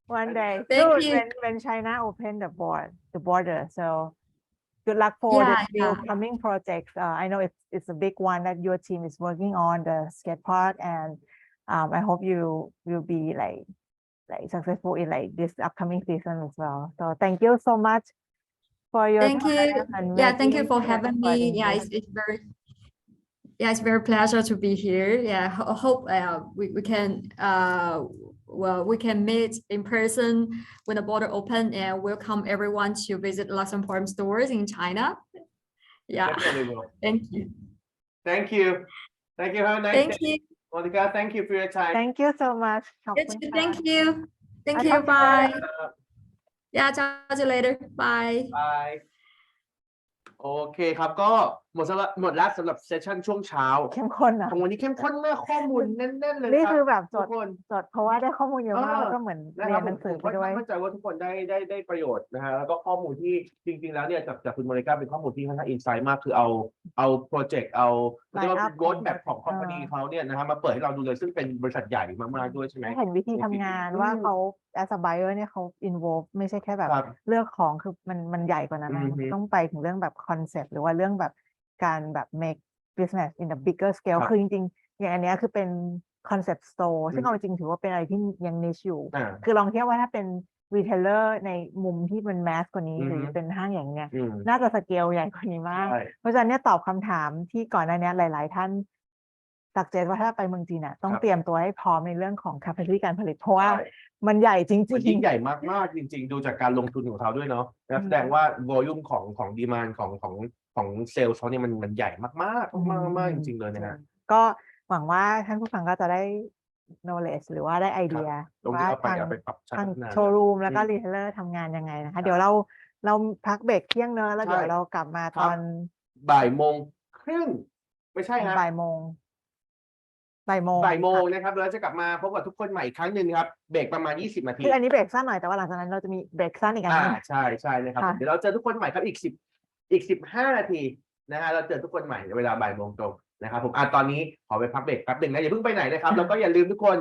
one day. Thank you. When China opened the border. So good luck for the coming projects. I know it's a big one that your team is working on, the skate park, and I hope you will be like successful in like this upcoming season as well. So thank you so much for your thank time. you. And Thank you for having me. It's very pleasure to be here. I hope we can we can meet in person when the border open, and welcome everyone to visit Luxembourg stores in China. Definitely will. Thank you. Thank you. Have a nice Thank day. you. Monica, thank you for your time. Thank you so much. Thank you. Bye. Talk to you later. Bye. Bye. โอเคครับก็ หมดแล้วสำหรับเซสชั่นช่วงเช้าเข้มข้นนะของวันนี้เข้มข้นมากข้อมูลแน่นๆเลยนี่คือแบบทุกคน จดเพราะว่าได้ข้อมูลเยอะมากแล้วก็เหมือนเรียนหนังสือไปด้วยมั่นใจว่าทุกคนได้ประโยชน์นะฮะแล้วก็ข้อมูลที่จริงๆแล้วเนี่ยจากคุณโมนิก้าเป็นข้อมูลที่ค่อนข้างอินไซต์มากคือเอาโปรเจกต์เอาเรียกว่าโรดแมพของคอมพานีเขาเนี่ยนะฮะมาเปิดให้เราดูเลยซึ่งเป็นบริษัทใหญ่มากๆด้วยใช่ไหมเห็นวิธีทำงานว่าเขา as a buyer เนี่ยเขา involve ไม่ใช่แค่แบบเลือกของคือมันใหญ่กว่านั้นต้องไปถึงเรื่องแบบ concept หรือว่าเรื่องแบบการแบบ make business in a bigger scale คือจริงๆอย่างอันนี้คือเป็น concept store ซึ่งเอาจริงถือว่าเป็นอะไรที่ยัง niche อยู่คือลองเทียบว่าถ้าเป็น retailer ในมุมที่เป็น mass กว่านี้หรือเป็นห้างอย่างเงี้ยน่าจะสเกลใหญ่กว่านี้มากเพราะฉะนั้นเนี่ยตอบคำถามที่ก่อนหน้านี้หลายๆท่านตักเจนว่าถ้าไปเมืองจีนน่ะต้องเตรียมตัวให้พร้อมในเรื่องของ capacity การผลิตเพราะว่ามันใหญ่จริงๆมันยิ่งใหญ่มากๆจริงๆดูจากการลงทุนของเขาด้วยเนาะแสดงว่า volume ของ demand ของเซลล์เขาเนี่ยมันใหญ่มากๆมากๆจริงๆเลยนะฮะก็หวังว่าท่านผู้ฟังก็จะได้ knowledge หรือว่าได้ไอเดียว่าทางโชว์รูมแล้วก็ retailer ทำงานยังไงนะคะเดี๋ยวเราพักเบรกเที่ยงเนอะแล้วเดี๋ยวเรากลับมาตอนบ่ายโมงครึ่งไม่ใช่ฮะบ่ายโมงนะครับเราจะกลับมาพบกับทุกคนใหม่อีกครั้งหนึ่งครับเบรกประมาณ20 นาทีคืออันนี้เบรกสั้นหน่อยแต่ว่าหลังจากนั้นเราจะมีเบรกสั้นอีกอันนึงใช่นะครับเดี๋ยวเราเจอทุกคนใหม่ครับอีก15 นาทีนะฮะเราเจอทุกคนใหม่เวลาบ่ายโมงตรงนะครับผมตอนนี้ขอไปพักเบรกแป๊บหนึ่งนะอย่าเพิ่งไปไหนนะครับแล้วก็อย่าลืมทุกคน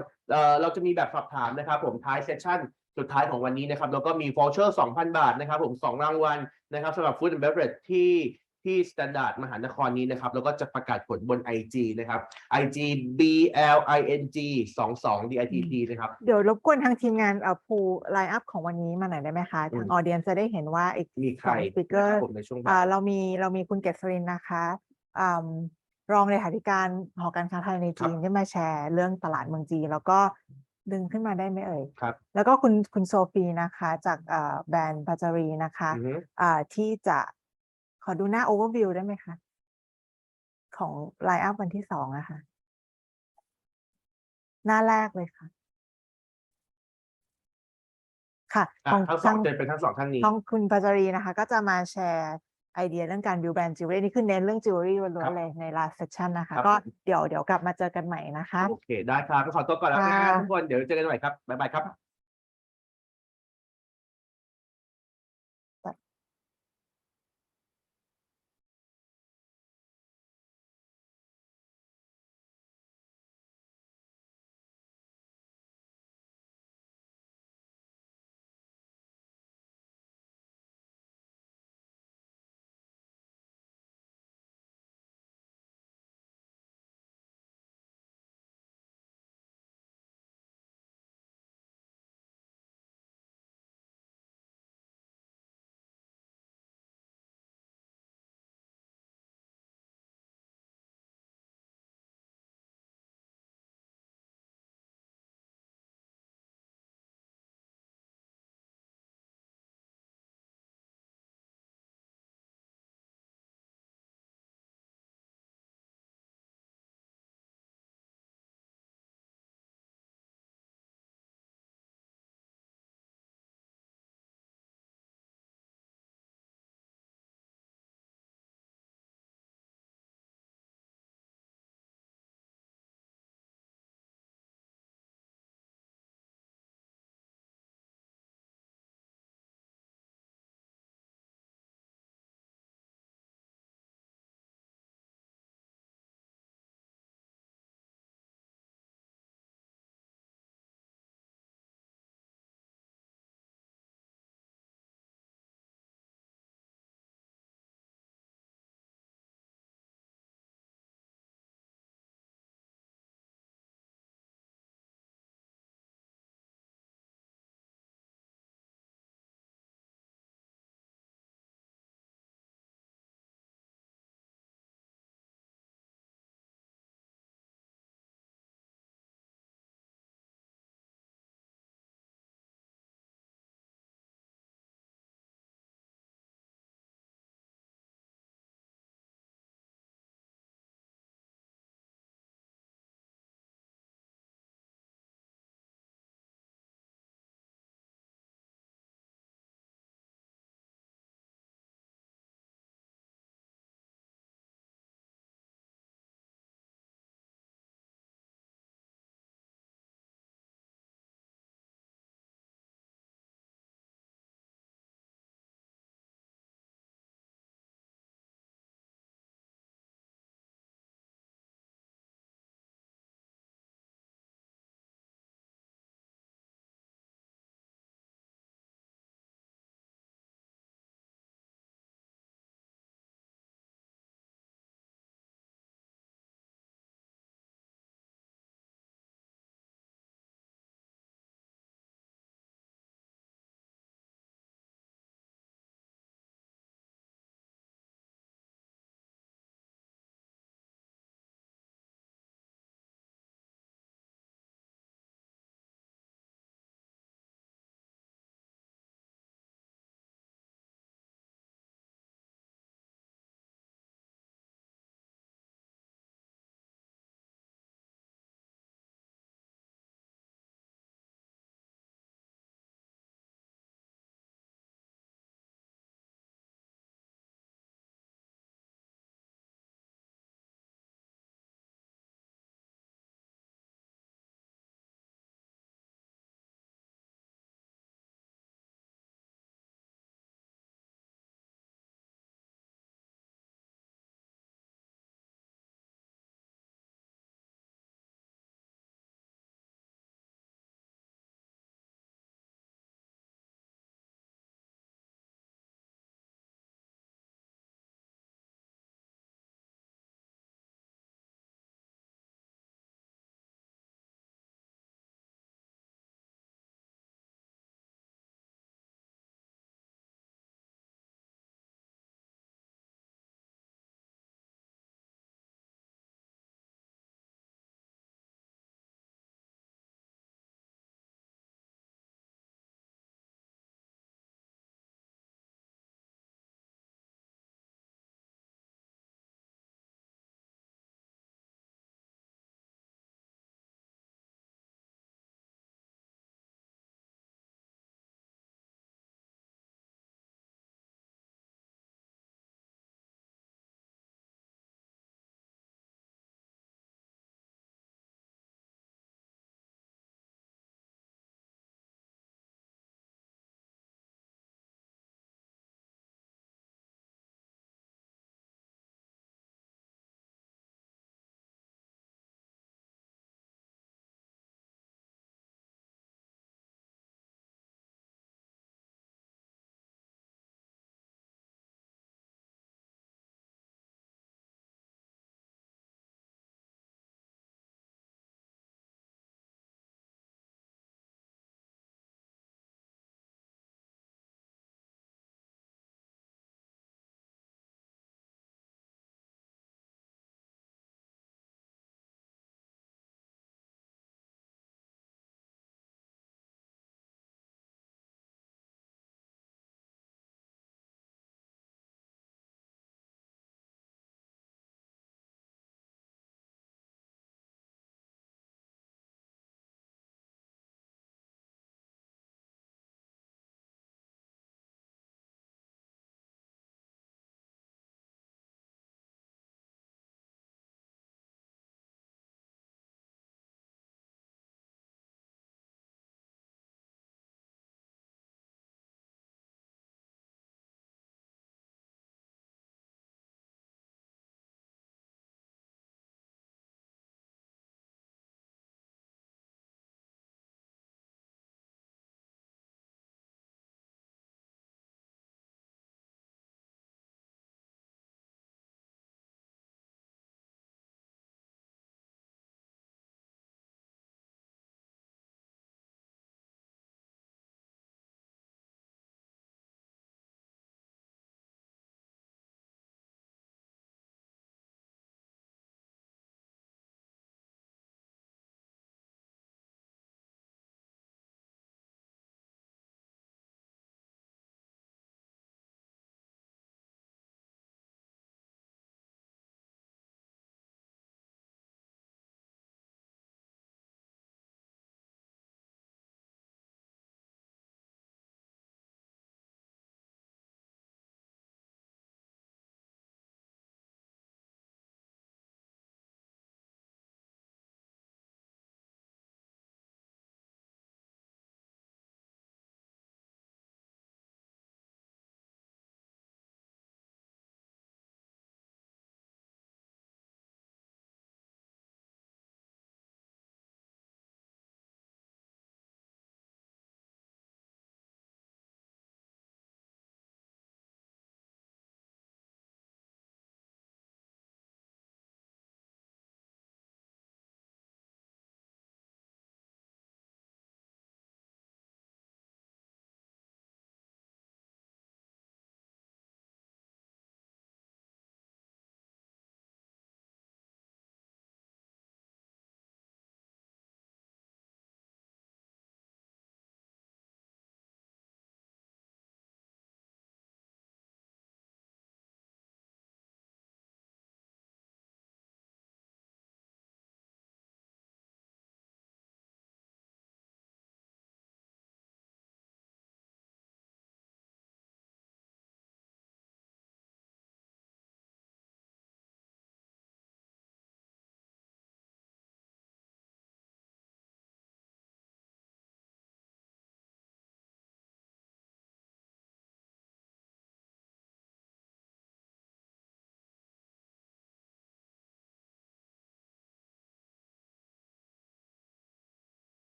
เราจะมีแบบสอบถามนะครับผมท้ายเซสชั่นสุดท้ายของวันนี้นะครับแล้วก็มีวอลเชอร์ 2,000 บาทนะครับผม2 รางวัลนะครับสำหรับ Food and Beverage ที่ Standard มหานครนี้นะครับแล้วก็จะประกาศผลบน IG นะครับ IG BLING 22 DITP นะครับเดี๋ยวรบกวนทางทีมงานพูลไลน์อัพของวันนี้มาหน่อยได้ไหมคะทางออเดียนจะได้เห็นว่าอีกมีใครสปีกเกอร์เรามีคุณเกษรินนะคะรองเลขาธิการหอการค้าไทยในจีนที่มาแชร์เรื่องตลาดเมืองจีนแล้วก็ดึงขึ้นมาได้ไหมเอ่ยครับแล้วก็คุณโซฟีนะคะจากแบรนด์ปัจจารีนะคะที่จะขอดูหน้า overview ได้ไหมคะของไลน์อัพวันที่2นะคะหน้าแรกเลยค่ะค่ะเป็นทั้งสองท่านนี้ของคุณปัจจารีนะคะก็จะมาแชร์ไอเดียเรื่องการบิวแบรนด์จิวเวลรี่นี่คือเน้นเรื่องจิวเวลรี่ล้วนๆเลยใน last session นะคะก็เดี๋ยวกลับมาเจอกันใหม่นะคะโอเคได้ครับขอตัวก่อนแล้วนะครับทุกคนเดี๋ยวเจอกันใหม่ครับบ๊ายบายครับ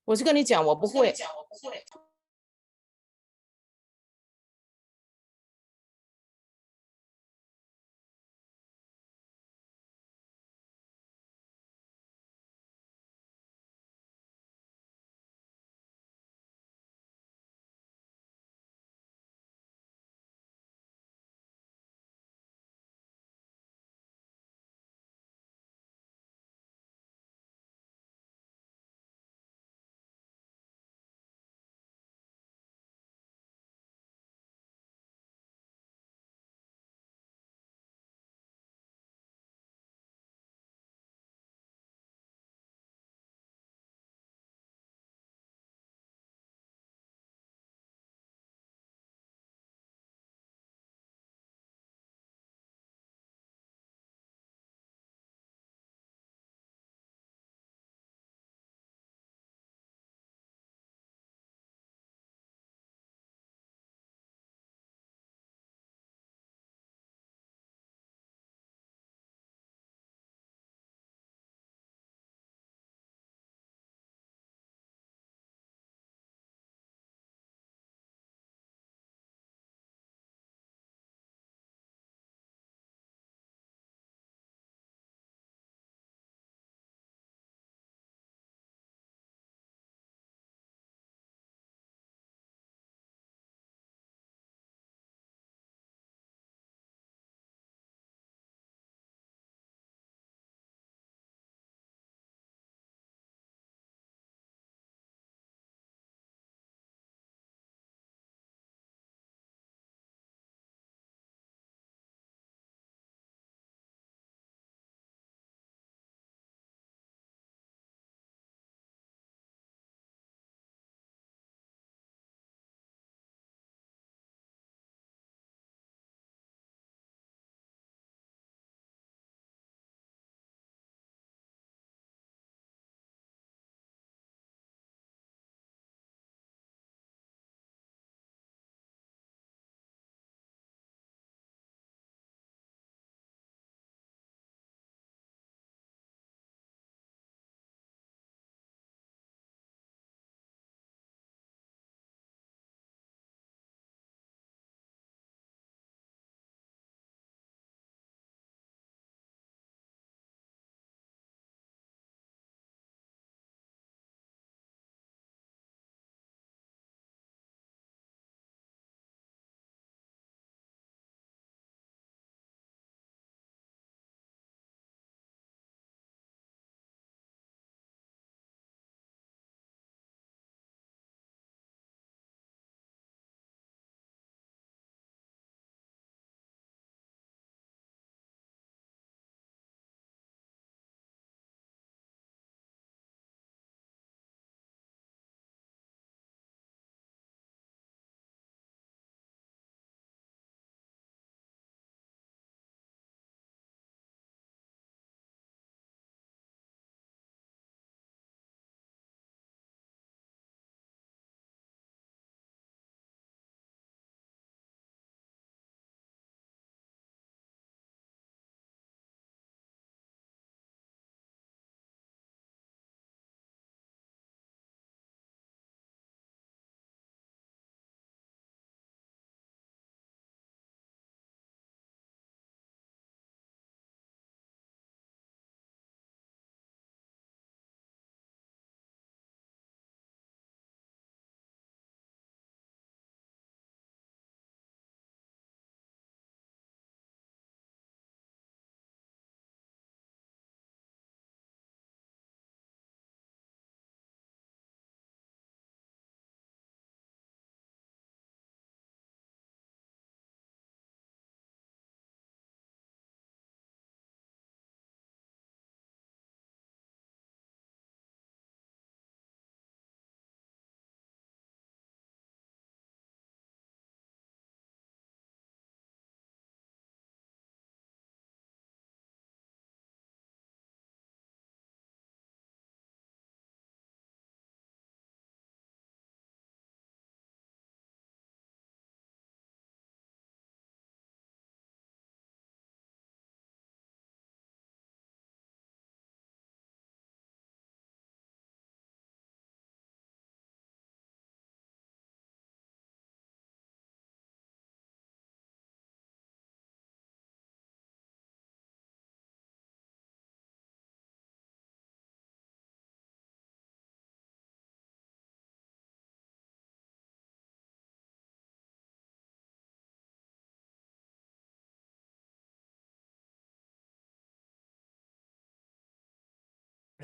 我是跟你讲，我不会。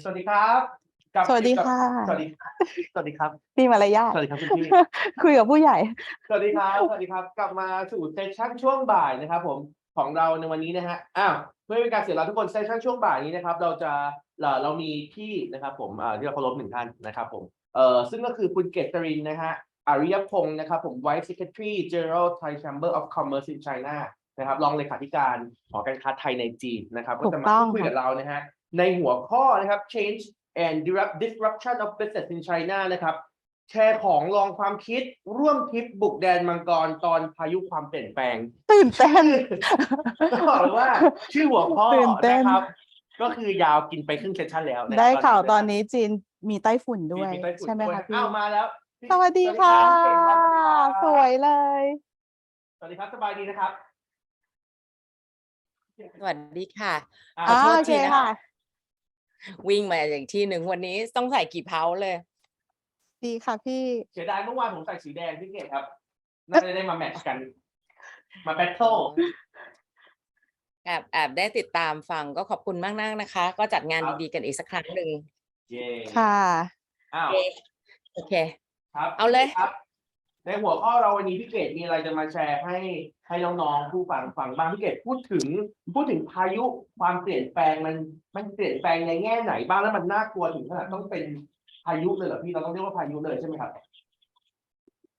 สวัสดีครับสวัสดีค่ะ สวัสดีครับ มีมารยาท สวัสดีครับคุณพี่ คุยกับผู้ใหญ่ สวัสดีครับกลับมาสู่เซสชั่นช่วงบ่ายนะครับผมของเราในวันนี้นะฮะเพื่อเป็นการเสียเวลาทุกคนเซสชั่นช่วงบ่ายนี้นะครับเรามีพี่นะครับผมที่เราเคารพหนึ่งท่านนะครับผมซึ่งก็คือคุณเกษรินนะฮะอริยพงศ์นะครับผม Vice Secretary General Thai Chamber of Commerce in China นะครับรองเลขาธิการหอการค้าไทยในจีนนะครับก็จะมาพูดคุยกับเรานะฮะในหัวข้อนะครับ Change and Disruption of Business in China นะครับแชร์ของลองความคิดร่วมทริปบุกแดนมังกรตอนพายุความเปลี่ยนแปลงตื่นเต้น ต้องบอกเลยว่าชื่อหัวข้อนะครับก็คือยาวกินไปครึ่งเซสชั่นแล้วได้ข่าวตอนนี้จีนมีไต้ฝุ่นด้วยใช่ไหมคะพี่มาแล้วสวัสดีค่ะสวยเลยสวัสดีครับสบายดีนะครับสวัสดีค่ะขอโทษทีนะคะวิ่งมาอย่างที่หนึ่งวันนี้ต้องใส่กี่เพาเลยดีค่ะพี่เสียดายเมื่อวานผมใส่สีแดงพี่เกศครับน่าจะได้มาแมทช์กันมาแบทเทิลแอบได้ติดตามฟังก็ขอบคุณมากนะคะ ก็จัดงานดีๆกันอีกสักครั้งหนึ่งค่ะโอเคครับเอาเลยครับในหัวข้อเราวันนี้พี่เกศมีอะไรจะมาแชร์ให้น้องๆผู้ฟังบ้างพี่เกศพูดถึงพายุความเปลี่ยนแปลงมันเปลี่ยนแปลงในแง่ไหนบ้างแล้วมันน่ากลัวถึงขนาดต้องเป็นพายุเลยเหรอพี่เราต้องเรียกว่าพายุเลยใช่ไหมครับ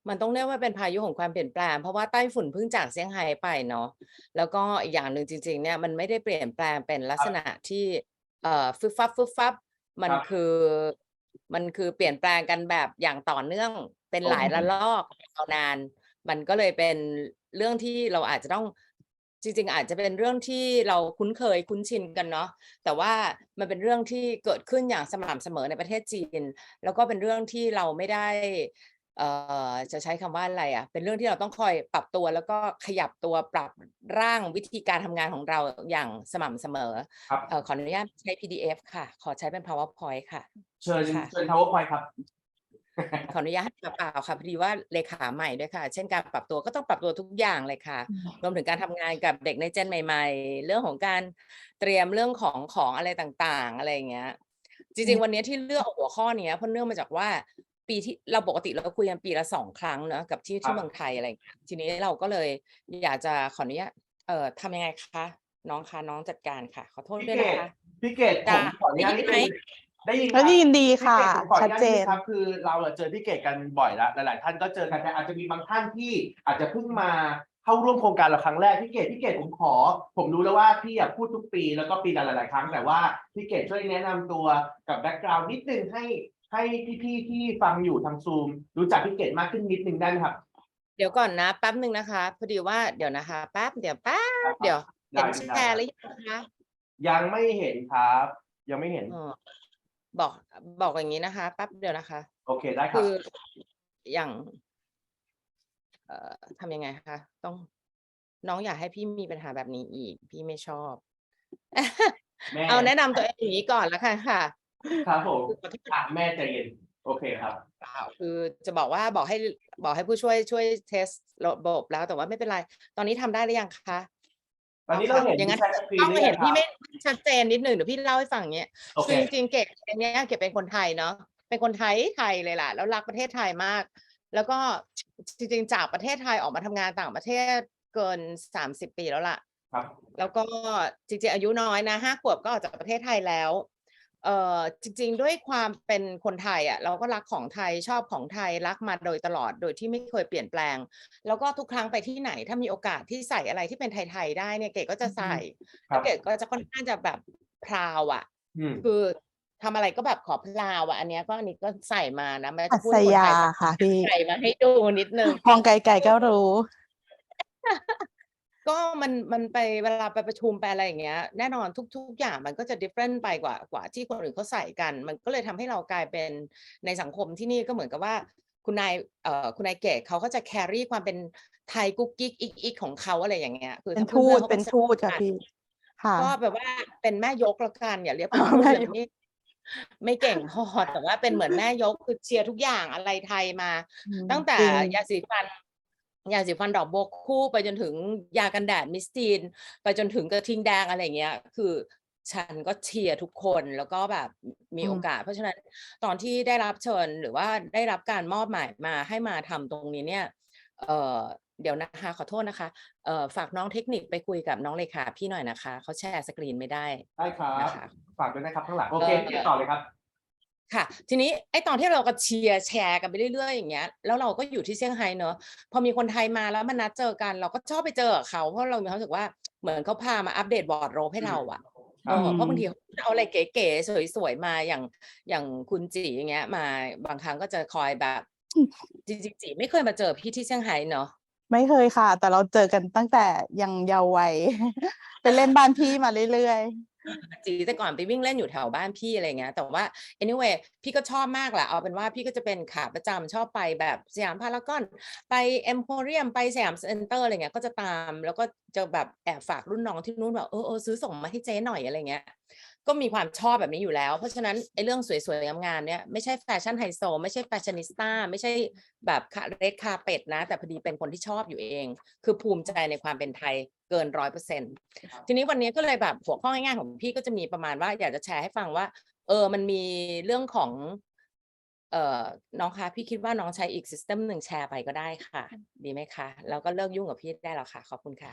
มันต้องเรียกว่าเป็นพายุของความเปลี่ยนแปลงเพราะว่าไต้ฝุ่นเพิ่งจากเซี่ยงไฮ้ไปเนาะแล้วก็อีกอย่างหนึ่งจริงๆเนี่ยมันไม่ได้เปลี่ยนแปลงเป็นลักษณะที่ฟึบฟับมันคือเปลี่ยนแปลงกันแบบอย่างต่อเนื่องเป็นหลายระลอกยาวนานมันก็เลยเป็นเรื่องที่เราอาจจะต้องจริงๆอาจจะเป็นเรื่องที่เราคุ้นเคยคุ้นชินกันเนาะแต่ว่ามันเป็นเรื่องที่เกิดขึ้นอย่างสม่ำเสมอในประเทศจีนแล้วก็เป็นเรื่องที่เราไม่ได้จะใช้คำว่าอะไรเป็นเรื่องที่เราต้องคอยปรับตัวแล้วก็ขยับตัวปรับร่างวิธีการทำงานของเราอย่างสม่ำเสมอขออนุญาตใช้ PDF ค่ะขอใช้เป็น PowerPoint ค่ะเชิญ PowerPoint ครับขออนุญาตเปล่าค่ะพอดีว่าเลขาใหม่ด้วยค่ะเช่นการปรับตัวก็ต้องปรับตัวทุกอย่างเลยค่ะรวมถึงการทำงานกับเด็กในเจนใหม่ๆเรื่องของการเตรียมเรื่องของอะไรต่างๆอะไรอย่างเงี้ยจริงๆวันนี้ที่เลือกหัวข้อนี้เพราะเนื่องมาจากว่าปีที่เราปกติเราคุยกันปีละ2 ครั้งเนอะกับที่เมืองไทยอะไรทีนี้เราก็เลยอยากจะขออนุญาตทำยังไงคะน้องจัดการค่ะขอโทษด้วยนะคะพี่เกศผมขออนุญาตนิดนึงได้ยินดีค่ะชัดเจนครับคือเราเจอพี่เกศกันบ่อยแล้วหลายๆท่านก็เจอกันแต่อาจจะมีบางท่านที่อาจจะเพิ่งมาเข้าร่วมโครงการเราครั้งแรกพี่เกศผมรู้แล้วว่าพี่อยากพูดทุกปีแล้วก็ปีละหลายๆครั้งแต่ว่าพี่เกศช่วยแนะนำตัวกับแบ็คกราวด์นิดนึงให้พี่ที่ฟังอยู่ทางซูมรู้จักพี่เกศมากขึ้นนิดนึงได้ไหมครับเดี๋ยวก่อนนะแป๊บนึงนะคะพอดีว่าเดี๋ยวนะคะแป๊บเดี๋ยวเห็นแชร์แล้วยังคะยังไม่เห็นครับยังไม่เห็นบอกอย่างนี้นะคะแป๊บเดียวนะคะโอเคได้ครับคืออย่างทำยังไงคะต้องน้องอยากให้พี่มีปัญหาแบบนี้อีกพี่ไม่ชอบเอาแนะนำตัวเองอย่างนี้ก่อนแล้วค่ะครับผมแม่ใจเย็นโอเคครับคือจะบอกให้ผู้ช่วยเทสระบบแล้วแต่ว่าไม่เป็นไรตอนนี้ทำได้หรือยังคะตอนนี้เราเห็นอย่างนั้นต้องเห็นพี่ไม่ชัดเจนนิดหนึ่งเดี๋ยวพี่เล่าให้ฟังเนี้ยคือจริงๆเกดเป็นคนไทยเนาะเป็นคนไทยเลยล่ะแล้วรักประเทศไทยมากแล้วก็จริงๆจากประเทศไทยออกมาทำงานต่างประเทศเกิน30 ปีแล้วล่ะแล้วก็จริงๆอายุน้อยนะ5 ขวบก็ออกจากประเทศไทยแล้วจริงๆด้วยความเป็นคนไทยเราก็รักของไทยชอบของไทยรักมาโดยตลอดโดยที่ไม่เคยเปลี่ยนแปลงแล้วก็ทุกครั้งไปที่ไหนถ้ามีโอกาสที่ใส่อะไรที่เป็นไทยๆได้เนี่ยเก๋ก็จะใส่แล้วเก๋ก็จะค่อนข้างจะแบบพราวคือทำอะไรก็แบบขอพราวอันนี้ก็ใส่มานะไม่จะพูดคนไทยค่ะพี่ใส่มาให้ดูนิดนึงมองไกลๆก็รู้ก็มันไปเวลาไปประชุมไปอะไรอย่างเงี้ยแน่นอนทุกอย่างมันก็จะ different ไปกว่าที่คนอื่นเขาใส่กันมันก็เลยทำให้เรากลายเป็นในสังคมที่นี่ก็เหมือนกับว่าคุณนายเกศเขาก็จะ carry ความเป็นไทยกุ๊กกิ๊กอีกของเขาอะไรอย่างเงี้ยคือเป็นทูตค่ะพี่ก็แบบว่าเป็นแม่ยกละกันอย่าเรียกเป็นทูตเลยนี่ไม่เก่งพอแต่ว่าเป็นเหมือนแม่ยกคือเชียร์ทุกอย่างอะไรไทยมาตั้งแต่ยาสีฟันดอกบัวคู่ไปจนถึงยากันแดดมิสทีนไปจนถึงกระทิงแดงอะไรเงี้ยคือ ฉันก็เชียร์ทุกคนแล้วก็แบบมีโอกาสเพราะฉะนั้นตอนที่ได้รับเชิญหรือว่าได้รับการมอบหมายมาให้มาทำตรงนี้เนี่ยเดี๋ยวนะคะขอโทษนะคะฝากน้องเทคนิคไปคุยกับน้องเลขาพี่หน่อยนะคะเขาแชร์สกรีนไม่ได้ครับ นะคะ ฝากด้วยนะครับข้างหลังโอเคต่อเลยครับค่ะทีนี้ไอ้ตอนที่เราก็เชียร์แชร์กันไปเรื่อยๆอย่างเงี้ยแล้วเราก็อยู่ที่เซี่ยงไฮ้เนอะพอมีคนไทยมาแล้วมันนัดเจอกันเราก็ชอบไปเจอเขาเพราะเรามีความรู้สึกว่าเหมือนเขาพามาอัปเดตวอร์ดโรบให้เราอะเพราะบางทีเอาอะไรเก๋ๆสวยๆมาอย่างคุณจีอย่างเงี้ยมาบางครั้งก็จะคอยแบบจริงๆจีไม่เคยมาเจอพี่ที่เซี่ยงไฮ้เนอะไม่เคยค่ะแต่เราเจอกันตั้งแต่ยังเยาว์วัย ไปเล่นบ้านพี่มาเรื่อยๆจีแต่ก่อนไปวิ่งเล่นอยู่แถวบ้านพี่อะไรเงี้ยแต่ว่า anyway พี่ก็ชอบมากแหละเอาเป็นว่าพี่ก็จะเป็นขาประจำชอบไปแบบสยามพารากอนไปเอ็มโพเรียมไปสยามเซ็นเตอร์อะไรเงี้ยก็จะตามแล้วก็จะแบบแอบฝากรุ่นน้องที่นู้นแบบซื้อส่งมาให้เจ๊หน่อยอะไรเงี้ยก็มีความชอบแบบนี้อยู่แล้วเพราะฉะนั้นไอ้เรื่องสวยๆงามๆเนี่ยไม่ใช่แฟชั่นไฮโซไม่ใช่แฟชั่นนิสต้าไม่ใช่แบบเรดคาเป็ดนะแต่พอดีเป็นคนที่ชอบอยู่เองคือภูมิใจในความเป็นไทยเกิน100%ทีนี้วันนี้ก็เลยแบบหัวข้อง่ายๆของพี่ก็จะมีประมาณว่าอยากจะแชร์ให้ฟังว่ามันมีเรื่องของน้องคะพี่คิดว่าน้องใช้อีกซิสเต็มหนึ่งแชร์ไปก็ได้ค่ะดีไหมคะแล้วก็เลิกยุ่งกับพี่ได้แล้วค่ะขอบคุณค่ะ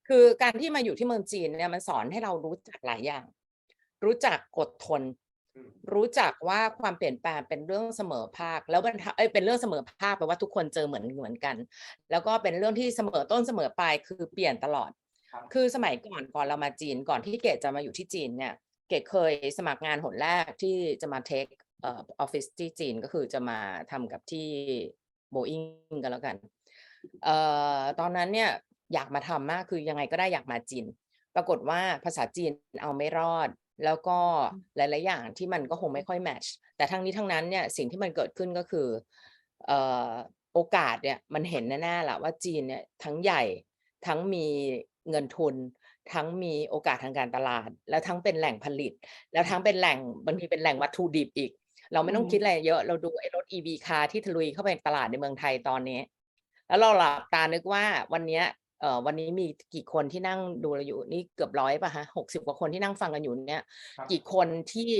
คือการที่มาอยู่ที่เมืองจีนเนี่ยมันสอนให้เรารู้จักหลายอย่างรู้จักอดทนรู้จักว่าความเปลี่ยนแปลงเป็นเรื่องเสมอภาคแล้วเป็นเรื่องเสมอภาคแปลว่าทุกคนเจอเหมือนกันแล้วก็เป็นเรื่องที่เสมอต้นเสมอปลายคือเปลี่ยนตลอดคือสมัยก่อนเรามาจีนก่อนที่เกดจะมาอยู่ที่จีนเนี่ยเกดเคยสมัครงานหนแรกที่จะมาเทคออฟฟิศที่จีนก็คือจะมาทำกับที่โบอิงกันแล้วกันตอนนั้นเนี่ยอยากมาทำมากคือยังไงก็ได้อยากมาจีนปรากฏว่าภาษาจีนเอาไม่รอดแล้วก็หลายๆอย่างที่มันก็คงไม่ค่อยแมทช์แต่ทั้งนี้ทั้งนั้นเนี่ยสิ่งที่มันเกิดขึ้นก็คือโอกาสเนี่ยมันเห็นแน่ๆแหละว่าจีนเนี่ยทั้งใหญ่ทั้งมีเงินทุนทั้งมีโอกาสทางการตลาดแล้วทั้งเป็นแหล่งผลิตแล้วทั้งเป็นแหล่งบางทีเป็นแหล่งวัตถุดิบอีกเราไม่ต้องคิดอะไรเยอะเราดูไอ้รถ EV คาร์ที่ทะลุยเข้าไปในตลาดในเมืองไทยตอนนี้แล้วเราหลับตานึกว่าวันนี้มีกี่คนที่นั่งดูเราอยู่นี่เกือบ100ป่ะฮะ60 กว่าคนที่นั่งฟังกันอยู่เนี่ยกี่คนที่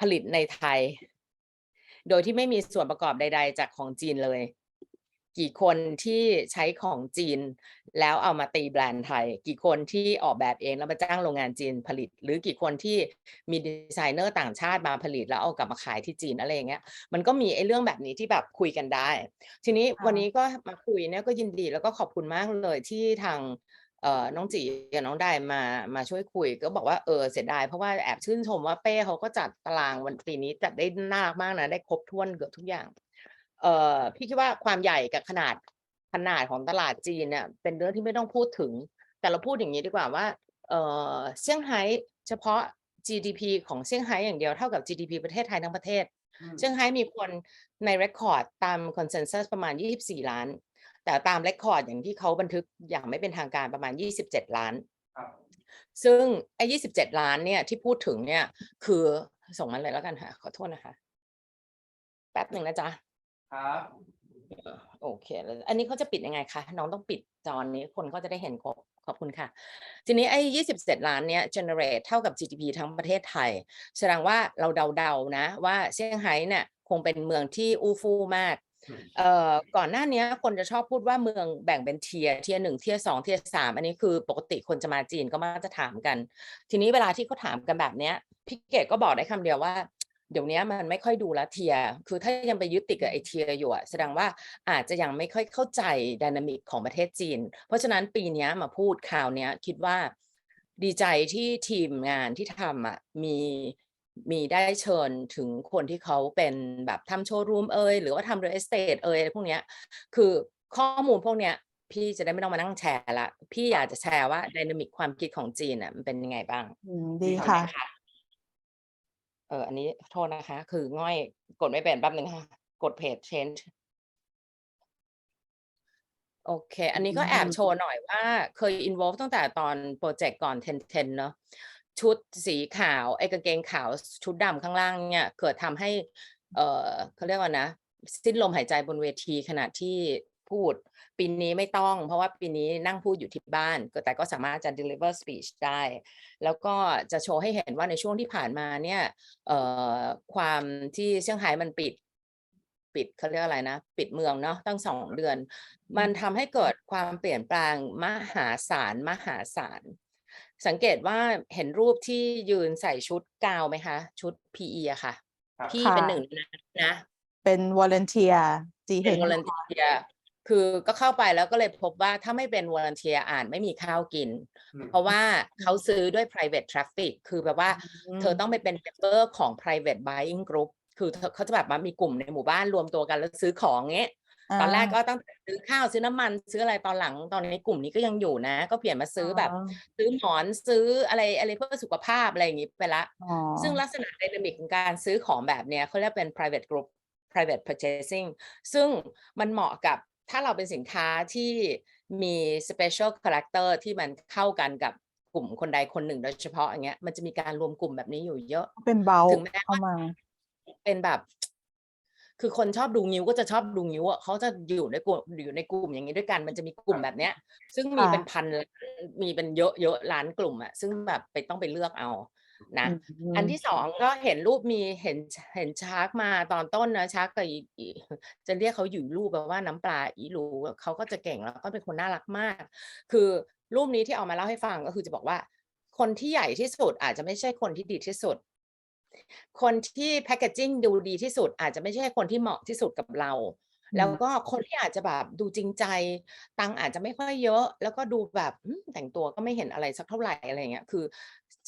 ผลิตในไทยโดยที่ไม่มีส่วนประกอบใดๆจากของจีนเลยกี่คนที่ใช้ของจีนแล้วเอามาตีแบรนด์ไทยกี่คนที่ออกแบบเองแล้วมาจ้างโรงงานจีนผลิตหรือกี่คนที่มีดีไซเนอร์ต่างชาติมาผลิตแล้วเอากลับมาขายที่จีนอะไรอย่างเงี้ยมันก็มีไอ้เรื่องแบบนี้ที่แบบคุยกันได้ทีนี้วันนี้ก็มาคุยเนี่ยก็ยินดีแล้วก็ขอบคุณมากเลยที่ทางน้องจีกับน้องได้มาช่วยคุยก็บอกว่าเสียดายเพราะว่าแอบชื่นชมว่าเป้เขาก็จัดตารางวันปีนี้จัดได้น่ารักมากนะได้ครบถ้วนเกือบทุกอย่างพี่คิดว่าความใหญ่กับขนาดของตลาดจีนเนี่ยเป็นเรื่องที่ไม่ต้องพูดถึงแต่เราพูดอย่างนี้ดีกว่าว่าเซี่ยงไฮ้เฉพาะ GDP ของเซี่ยงไฮ้อย่างเดียวเท่ากับ GDP ประเทศไทยทั้งประเทศเซี่ยงไฮ้มีคนในเรคคอร์ดตามคอนเซนแซสประมาณ24 ล้านแต่ตามเรคคอร์ดอย่างที่เขาบันทึกอย่างไม่เป็นทางการประมาณ27 ล้านซึ่งไอ้27 ล้านเนี่ยที่พูดถึงเนี่ยคือส่งมาเลยแล้วกันค่ะขอโทษนะคะแป๊บหนึ่งนะจ๊ะครับโอเคแล้วอันนี้เขาจะปิดยังไงคะน้องต้องปิดจอนี้คนก็จะได้เห็นครบขอบคุณค่ะทีนี้ไอ้27 ล้านเนี้ย generate เท่ากับ GDP ทั้งประเทศไทยแสดงว่าเราเดาๆนะว่าเซี่ยงไฮ้เนี่ยคงเป็นเมืองที่อู้ฟู่มากก่อนหน้านี้คนจะชอบพูดว่าเมืองแบ่งเป็นเทียร์1 เทียร์ 2 เทียร์ 3อันนี้คือปกติคนจะมาจีนก็มักจะถามกันทีนี้เวลาที่เขาถามกันแบบเนี้ยพี่เกดก็บอกได้คำเดียวว่าเดี๋ยวนี้มันไม่ค่อยดูแลเทียร์คือถ้ายังไปยึดติดกับไอเทียร์อยู่แสดงว่าอาจจะยังไม่ค่อยเข้าใจไดนามิกของประเทศจีนเพราะฉะนั้นปีนี้มาพูดข่าวนี้คิดว่าดีใจที่ทีมงานที่ทำมีได้เชิญถึงคนที่เขาเป็นแบบทำโชว์รูมหรือว่าทำเรียลเอสเตทอะไรพวกนี้คือข้อมูลพวกนี้พี่จะได้ไม่ต้องมานั่งแชร์ละพี่อยากจะแชร์ว่าไดนามิกความคิดของจีนมันเป็นยังไงบ้างดีค่ะอันนี้โทษนะคะคือง่อยกดไม่เป็นแป๊บนึงค่ะกดเพจ change โอเคอันนี้ก็แอบโชว์หน่อยว่าเคย involve ตั้งแต่ตอนโปรเจกต์ก่อน10เนาะชุดสีขาวไอ้กางเกงขาวชุดดำข้างล่างเนี่ยเกิดทำให้เขาเรียกว่านะสิ้นลมหายใจบนเวทีขณะที่ผ พูดปีนี้ไม่ต้องเพราะว่าปีนี้นั่งพูดอยู่ที่บ้านแต่ก็สามารถจะ deliver speech ได้แล้วก็จะโชว์ให้เห็นว่าในช่วงที่ผ่านมาเนี่ยความที่เซี่ยงไฮ้มันปิดเขาเรียกอะไรนะปิดเมืองเนาะตั้ง2 เดือนมันทำให้เกิดความเปลี่ยนแปลงมหาศาลสังเกตว่าเห็นรูปที่ยืนใส่ชุดกาวไหมคะชุด PE อะค่ะพี่เป็นหนึ่งนะเป็น volunteer จีเห็น volunteer คือก็เข้าไปแล้วก็เลยพบว่าถ้าไม่เป็น volunteer ไม่มีข้าวกินเพราะว่าเขาซื้อด้วย private traffic คือแบบว่าเธอต้องไปเป็น member ของ private buying group คือเขาจะแบบมามีกลุ่มในหมู่บ้านรวมตัวกันแล้วซื้อของเงี้ยตอนแรกก็ต้องซื้อข้าวซื้อน้ำมันซื้ออะไรตอนหลังตอนนี้กลุ่มนี้ก็ยังอยู่นะก็เปลี่ยนมาซื้อแบบซื้อหมอนซื้ออะไรเพื่อสุขภาพอะไรอย่างงี้ไปละซึ่งลักษณะไดนามิกของการซื้อของแบบเนี้ยเขาเรียกเป็น private group private purchasing ซึ่งมันเหมาะกับถ้าเราเป็นสินค้าที่มี special character ที่มันเข้ากันกับกลุ่มคนใดคนหนึ่งโดยเฉพาะอย่างเงี้ยมันจะมีการรวมกลุ่มแบบนี้อยู่เยอะเป็นเบาถึงแม้ว่าเป็นแบบคือคนชอบดูงิ้วก็จะชอบดูงิ้วอ่ะเขาจะอยู่ในกลุ่มอย่างนี้ด้วยกันมันจะมีกลุ่มแบบเนี้ยซึ่งมีเป็นพันมีเป็นเยอะล้านกลุ่มอ่ะซึ่งแบบต้องไปเลือกเอานะอันที่สองก็เห็นรูปมีเห็นชาร์กมาตอนต้นนะชาร์กกับจะเรียกเขาอยู่รูปแบบว่าน้ำปลาอีรูเขาก็จะเก่งแล้วก็เป็นคนน่ารักมากคือรูปนี้ที่เอามาเล่าให้ฟังก็คือจะบอกว่าคนที่ใหญ่ที่สุดอาจจะไม่ใช่คนที่ดีที่สุดคนที่แพคเกจจิ้งดูดีที่สุดอาจจะไม่ใช่คนที่เหมาะที่สุดกับเราแล้วก็คนที่อาจจะแบบดูจริงใจตังอาจจะไม่ค่อยเยอะแล้วก็ดูแบบแต่งตัวก็ไม่เห็นอะไรสักเท่าไหร่อะไรเงี้ยคือ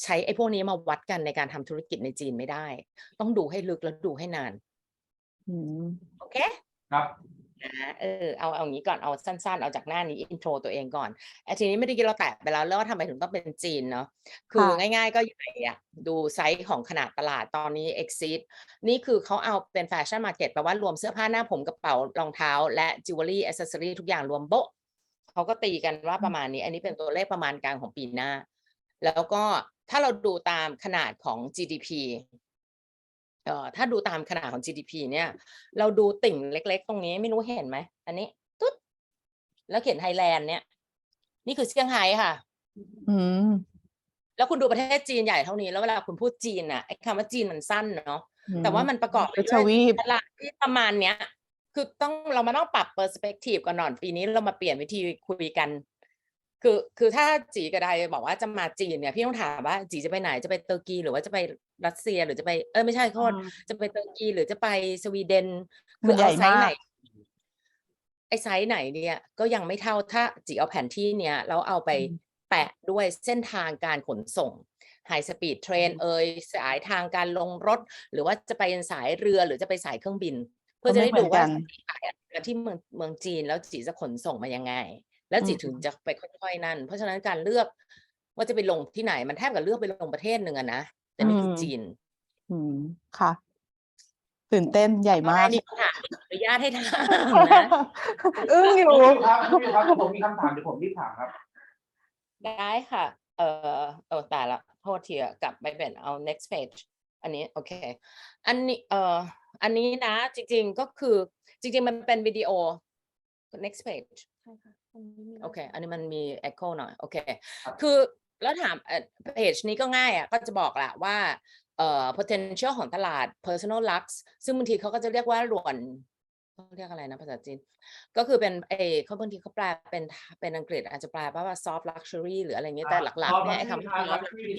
ใช้ไอ้พวกนี้มาวัดกันในการทำธุรกิจในจีนไม่ได้ต้องดูให้ลึกแล้วดูให้นานโอเคครับเอาอย่างนี้ก่อนเอาสั้นๆเอาจากหน้านี้อินโทรตัวเองก่อนทีนี้ไม่ได้กินเราแตะไปแล้วว่าทำไมถึงต้องเป็นจีนเนาะคือง่ายๆก็ใหญ่อะดูไซส์ของขนาดตลาดตอนนี้ exceed นี่คือเขาเอาเป็นแฟชั่นมาร์เก็ตแปลว่ารวมเสื้อผ้าหน้าผมกระเป๋ารองเท้าและจิวเวลรี่แอคเซสซอรี่ทุกอย่างรวมโบ๊ะเขาก็ตีกันว่าประมาณนี้อันนี้เป็นตัวเลขประมาณกลางของปีหน้าแล้วก็ถ้าเราดูตามขนาดของ GDPถ้าดูตามขนาดของ GDP เนี่ยเราดูติ่งเล็กๆตรงนี้ไม่รู้เห็นไหมอันนี้ตุ๊ดแล้วเขียนไทยแลนด์เนี่ยนี่คือเซี่ยงไฮ้ค่ะแล้วคุณดูประเทศจีนใหญ่เท่านี้แล้วเวลาคุณพูดจีนน่ะไอ้คำว่าจีนมันสั้นเนาะแต่ว่ามันประกอบไปด้วยตลาดที่ประมาณเนี้ยคือเรามาต้องปรับ perspective ก่อนหน่อยปีนี้เรามาเปลี่ยนวิธีคุยกันคือถ้าจีกับไดบอกว่าจะมาจีนเนี่ยพี่ต้องถามว่าจีจะไปไหนจะไปตุรกีหรือว่าจะไปรัสเซียหรือจะไปไม่ใช่โทษจะไปตุรกีหรือจะไปสวีเดนคือเอาไซส์ไหนไอ้ไซส์ไหนเนี่ยก็ยังไม่เท่าถ้าจีเอาแผนที่เนี้ยแล้วเอาไปแปะด้วยเส้นทางการขนส่งไฮสปีดเทรนสายทางการลงรถหรือว่าจะไปสายเรือหรือจะไปสายเครื่องบินเพื่อจะได้ดูว่าที่เมืองจีนแล้วจีจะขนส่งมายังไงแล้วจีถึงจะไปค่อยๆนั่นเพราะฉะนั้นการเลือกว่าจะไปลงที่ไหนมันแทบกับเลือกไปลงประเทศหนึ่งอะนะแต่นี่คือจีนค่ะตื่นเต้นใหญ่มากนี่ค่ะอนุญาตให้ถามนะอยู่ครับผมมีคำถามเดี๋ยวผมรีบถามครับได้ค่ะแต่ละโทษทีกลับไปเป็นเอา next page อันนี้โอเคอันนี้นะจริงๆก็คือจริงๆมันเป็นวิดีโอ next pageโอเคอันนี้มันมี echo หน่อยโอเคคือแล้วถามเพจนี้ก็ง่ายก็จะบอกแหละว่าpotential ของตลาด personal lux ซึ่งบางทีเขาก็จะเรียกว่าหลวนเขาเรียกอะไรนะภาษาจีนก็คือเป็นเขาบางทีเขาแปลเป็นอังกฤษอาจจะแปลว่า soft luxury หรืออะไรเงี้ยแต่หลักๆเนี่ยไอ้คำว่า soft luxury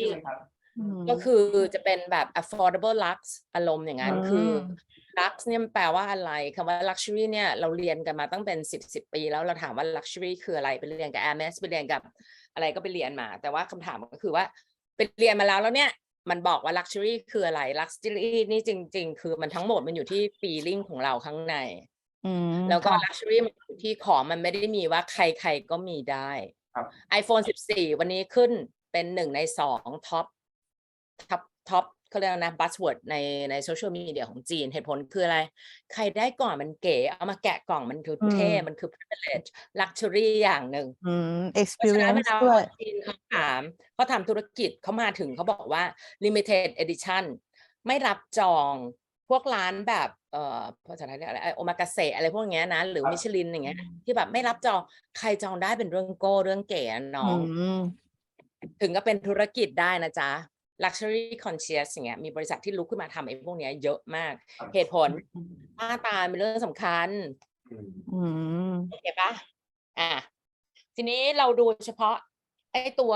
ก็คือจะเป็นแบบ affordable lux อารมณ์อย่างนั้นคือ lux เนี่ยแปลว่าอะไรคำว่า luxury เนี่ยเราเรียนกันมาตั้งเป็น10 ปีแล้วเราถามว่า luxury คืออะไรไปเรียนกับ Hermes ไปเรียนกับอะไรก็ไปเรียนมาแต่ว่าคำถามก็คือว่าไปเรียนมาแล้วเนี่ยมันบอกว่า luxury คืออะไร luxury นี่จริงๆคือมันทั้งหมดมันอยู่ที่ feeling ของเราข้างในแล้วก็ luxury มันอยู่ที่ของมันไม่ได้มีว่าใครๆก็มีได้ iPhone 14 วันนี้ขึ้นเป็น1 ใน 2 ท็อปเขาเรียกนะ buzzword ในโซเชียลมีเดียของจีนเหตุผลคืออะไรใครได้ก่อนมันเก๋เอามาแกะกล่องมันคือเท่มันคือ privilege luxury อย่างหนึ่งexperience ด้วยจีนเขาทำธุรกิจเขามาถึงเขาบอกว่า limited edition ไม่รับจอง พวกร้านแบบภาษาไทยอะไรโอมากาเสะอะไรพวกเนี้ยนะหรือมิชลินอย่างเงี้ยที่แบบไม่รับจองใครจองได้เป็นเรื่องเรื่องเก๋น้องถึงก็เป็นธุรกิจได้นะจ๊ะ luxury concierge อย่างเงี้ยมีบริษัทที่ลุกขึ้นมาทำไอ้พวกเนี้ยเยอะมากเหตุผลหน้าตาเป็นเรื่องสำคัญโอเคปะทีนี้เราดูเฉพาะไอ้ตัว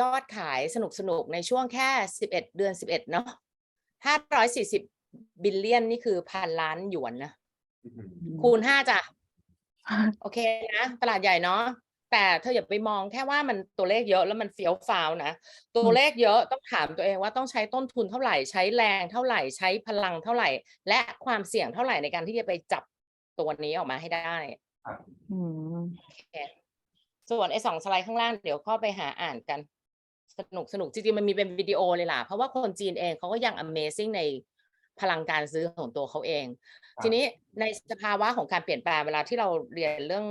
ยอดขายสนุกในช่วงแค่11 เดือน 11เนาะ540 บิลเลียนนี่คือ1,000 ล้านหยวนนะคูณ5จ้ะโอเคนะตลาดใหญ่เนาะแต่เธออย่าไปมองแค่ว่ามันตัวเลขเยอะแล้วมันเฟี้ยวฟ้าวนะตัวเลขเยอะต้องถามตัวเองว่าต้องใช้ต้นทุนเท่าไหร่ใช้แรงเท่าไหร่ใช้พลังเท่าไหร่และความเสี่ยงเท่าไหร่ในการที่จะไปจับตัวนี้ออกมาให้ได้ส่วนไอ้2 สไลด์ข้างล่างเดี๋ยวเข้าไปหาอ่านกันสนุกจริงๆมันมีเป็นวิดีโอเลยล่ะเพราะว่าคนจีนเองเขาก็ยัง Amazing ในพลังการซื้อของตัวเขาเองทีนี้ในสภาวะของการเปลี่ยนแปลงเวลาที่เราเรียนเรื่อง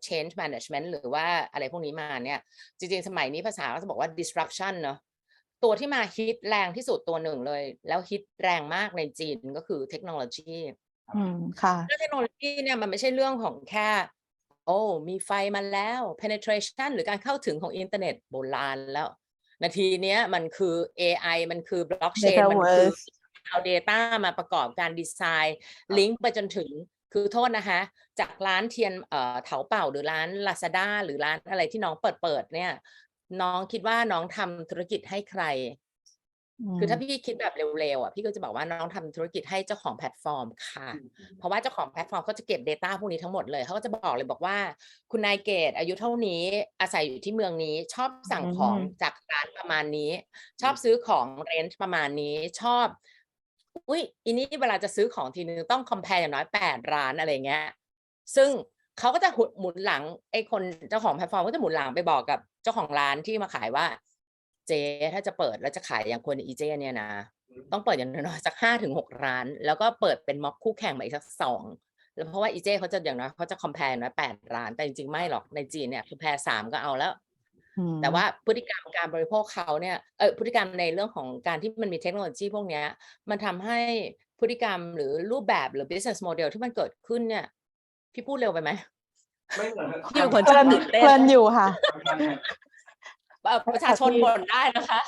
change management หรือว่าอะไรพวกนี้มาเนี่ยจริงๆสมัยนี้ภาษาก็จะบอกว่า disruption เนอะตัวที่มาฮิตแรงที่สุดตัวหนึ่งเลยแล้วฮิตแรงมากในจีนก็คือเทคโนโลยีค่ะเทคโนโลยีเนี่ยมันไม่ใช่เรื่องของแค่มีไฟมาแล้ว penetration หรือการเข้าถึงของอินเทอร์เน็ตโบราณแล้วนาทีนี้มันคือ AI มันคือ blockchain มันคือเอา data มาประกอบการดีไซน์ลิงก์ไปจนถึงคือโทษนะคะจากร้านเทียนเถาเป่าหรือร้าน Lazada หรือร้านอะไรที่น้องเปิดเนี่ยน้องคิดว่าน้องทำธุรกิจให้ใครคือถ้าพี่คิดแบบเร็วๆพี่ก็จะบอกว่าน้องทำธุรกิจให้เจ้าของแพลตฟอร์มค่ะเพราะว่าเจ้าของแพลตฟอร์มเขาจะเก็บ data พวกนี้ทั้งหมดเลยเขาก็จะบอกว่าคุณนายเกตอายุเท่านี้อาศัยอยู่ที่เมืองนี้ชอบสั่งของจากร้านประมาณนี้ชอบซื้อของเรนจ์ประมาณนี้ชอบอันนี้เวลาจะซื้อของทีนึงต้อง compare อย่างน้อย8 ร้านอะไรเงี้ยซึ่งเขาก็จะหมุนหลังไอ้คนเจ้าของแพลตฟอร์มก็จะหมุนหลังไปบอกกับเจ้าของร้านที่มาขายว่าเจ๊ถ้าจะเปิดแล้วจะขายอย่างคนอีเจเนี่ยนะต้องเปิดอย่างน้อยสัก5 ถึง 6 ร้านแล้วก็เปิดเป็นม็อกคู่แข่งมาอีกสัก2แล้วเพราะว่าอีเจเขาจะอย่างน้อยเขาจะ compare น้อย8 ร้านแต่จริงๆไม่หรอกในจีนเนี่ย compare 3ก็เอาแล้วแต่ว่าพฤติกรรมการบริโภคเขาเนี่ยพฤติกรรมในเรื่องของการที่มันมีเทคโนโลยีพวกนี้มันทำให้พฤติกรรมหรือรูปแบบหรือ business model ที่มันเกิดขึ้นเนี่ยพี่พูดเร็วไปไหมไม่เหมือนพี่เป็นคนชอบตื่นเต้นเพลินอยู่ค่ะประชาชนบ่นได้นะคะ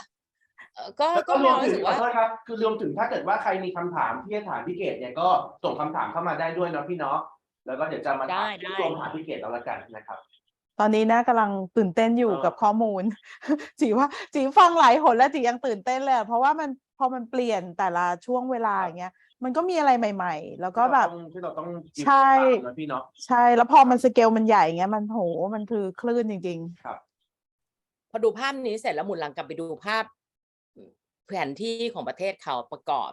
ก็มองรู้สึกว่าครับคือรวมถึงถ้าเกิดว่าใครมีคำถามที่จะถามพี่เกดเนี่ยก็ส่งคำถามเข้ามาได้ด้วยเนาะพี่เนาะแล้วก็เดี๋ยวจะมาถามพี่เกดเอาละกันนะครับตอนนี้นะกำลังตื่นเต้นอยู่กับข้อมูลจีฟังหลายหนแล้วจียังตื่นเต้นเลยเพราะว่ามันพอมันเปลี่ยนแต่ละช่วงเวลาอย่างเงี้ยมันก็มีอะไรใหม่ๆแล้วก็แบบที่เราต้องใช่พี่เนาะใช่แล้วพอมันสเกลมันใหญ่เงี้ยมันคือคลื่นจริงๆครับพอดูภาพนี้เสร็จแล้วหมุนหลังกลับไปดูภาพแผนที่ของประเทศเขาประกอบ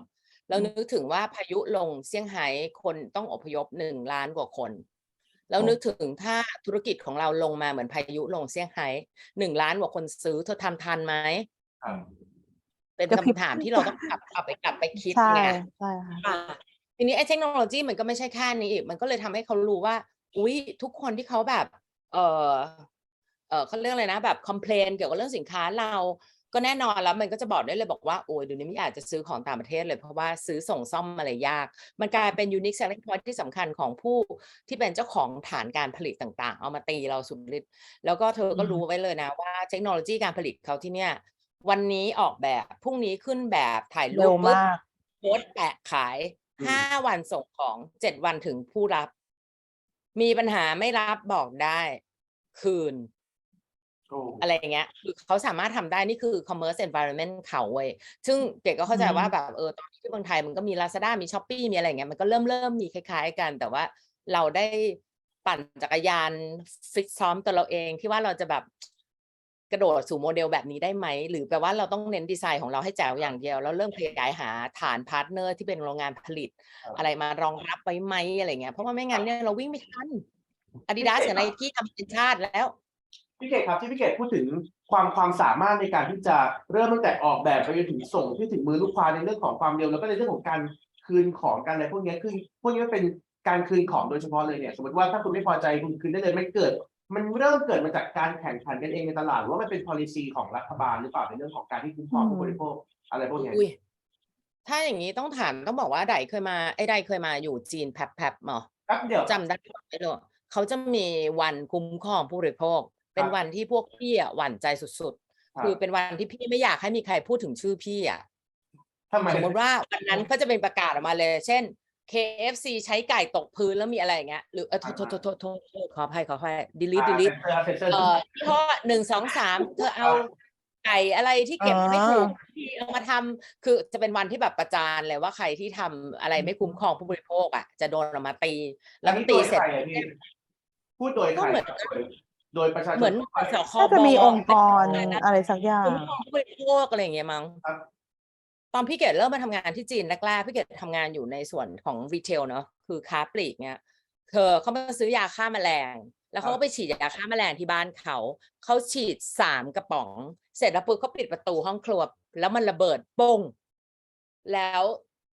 แล้วนึกถึงว่าพายุลงเซี่ยงไฮ้คนต้องอพยพ1 ล้านกว่าคนแล้วนึกถึงถ้าธุรกิจของเราลงมาเหมือนพายุลงเซี่ยงไฮ้1 ล้านกว่าคนซื้อเธอทำทันไหมเป็นคำถามที่เราต้องกลับไปคิดไงทีนี้ไอ้เทคโนโลยีมันก็ไม่ใช่แค่นี้อีกมันก็เลยทำให้เขารู้ว่าทุกคนที่เขาแบบเขาเรื่องอะไรนะแบบคอมเพลนเกี่ยวกับเรื่องสินค้าเราก็แน่นอนแล้วมันก็จะบอกได้เลยบอกว่าเดี๋ยวนี้ไม่อยากจะซื้อของต่างประเทศเลยเพราะว่าซื้อส่งซ่อมอะไรยากมันกลายเป็น unique selling point ที่สำคัญของผู้ที่เป็นเจ้าของฐานการผลิตต่างๆเอามาตีเราสุดฤทธิ์แล้วก็เธอก็รู้ไว้เลยนะว่าเทคโนโลยีการผลิตเขาที่เนี่ยวันนี้ออกแบบพรุ่งนี้ขึ้นแบบถ่ายรูปโพสต์แปะขาย5 วันส่งของ7 วันถึงผู้รับมีปัญหาไม่รับบอกได้คืนอะไรอย่างเงี้ยคือเขาสามารถทำได้นี่คือ commerce environment เขาเว้ยซึ่งเด็กก็เข้าใจว่าแบบตอนที่เมืองไทยมันก็มี Lazada มี Shopee มีอะไรอย่างเงี้ยมันก็เริ่มมีคล้ายๆกันแต่ว่าเราได้ปั่นจักรยานฟิตซ้อมตัวเราเองที่ว่าเราจะแบบกระโดดสู่โมเดลแบบนี้ได้ไหมหรือแปลว่าเราต้องเน้นดีไซน์ของเราให้แจ๋วอย่างเดียวแล้วเริ่มขยายหาฐานพาร์ทเนอร์ที่เป็นโรงงานผลิตอะไรมารองรับไว้ไหมอะไรเงี้ยเพราะว่าไม่งั้นเนี่ยเราวิ่งไม่ทัน Adidas กับ Nike ทำเป็นชาติแล้วพี่เกดครับที่พี่เกดพูดถึงความสามารถในการที่จะเริ่มตั้งแต่ออกแบบไปจนถึงส่งที่ถึงมือลูกค้าในเรื่องของความเร็วแล้วก็ในเรื่องของการคืนของกันอะไรพวกนี้คือพวกนี้มันเป็นการคืนของโดยเฉพาะเลยเนี่ยสมมติว่าถ้าคุณไม่พอใจคุณคืนได้เลยมันเริ่มเกิดมาจากการแข่งขันกันเองในตลาดว่ามันเป็น policy ของรัฐบาลหรือเปล่าในเรื่องของการที่คุ้มครองผู้บริโภคอะไรพวกนี้ ถ้าอย่างนี้ต้องบอกว่าไดเคยมาอยู่จีนแป๊บๆมั้ง ครับเดี๋ยว จำได้ไหมลูกเขาจะมีวันคุ้มครองผู้บริโภคเป็นวันที่พวกพี่อ่ะหวั่นใจสุดๆคือเป็นวันที่พี่ไม่อยากให้มีใครพูดถึงชื่อพี่อ่ะสมมติว่าวันนั้นก็จะเป็นประกาศออกมาเลยเช่น KFC ใช้ไก่ตกพื้นแล้วมีอะไรอย่างเงี้ยหรือโทษขออภัยdelete ข้อ1 2 3เธอเอาไก่อะไรที่เก็บไม่ถูกที่เอามาทำคือจะเป็นวันที่แบบประจานเลยว่าใครที่ทำอะไรไม่คุ้มครองผู้บริโภคอ่ะจะโดนออกมาตีแล้วตีเสร็จพูดโดยใครโดยประชาชนเหมือนสคบ จะมีองค์กรอะไรสักอย่างคุ้มครองผู้บริโภคอะไรอย่างเงี้ยมั้งตอนพี่เกดเริ่มมาทำงานที่จีนแรกๆพี่เกดทำงานอยู่ในส่วนของรีเทลเนาะคือค้าปลีกเนี่ยเขามาซื้อยาฆ่าแมลงแล้วเขาก็ไปฉีดยาฆ่าแมลงที่บ้านเขาฉีด3 กระป๋องเสร็จแล้วปุ๊บเขาปิดประตูห้องครัวแล้วมันระเบิดโป้งแล้ว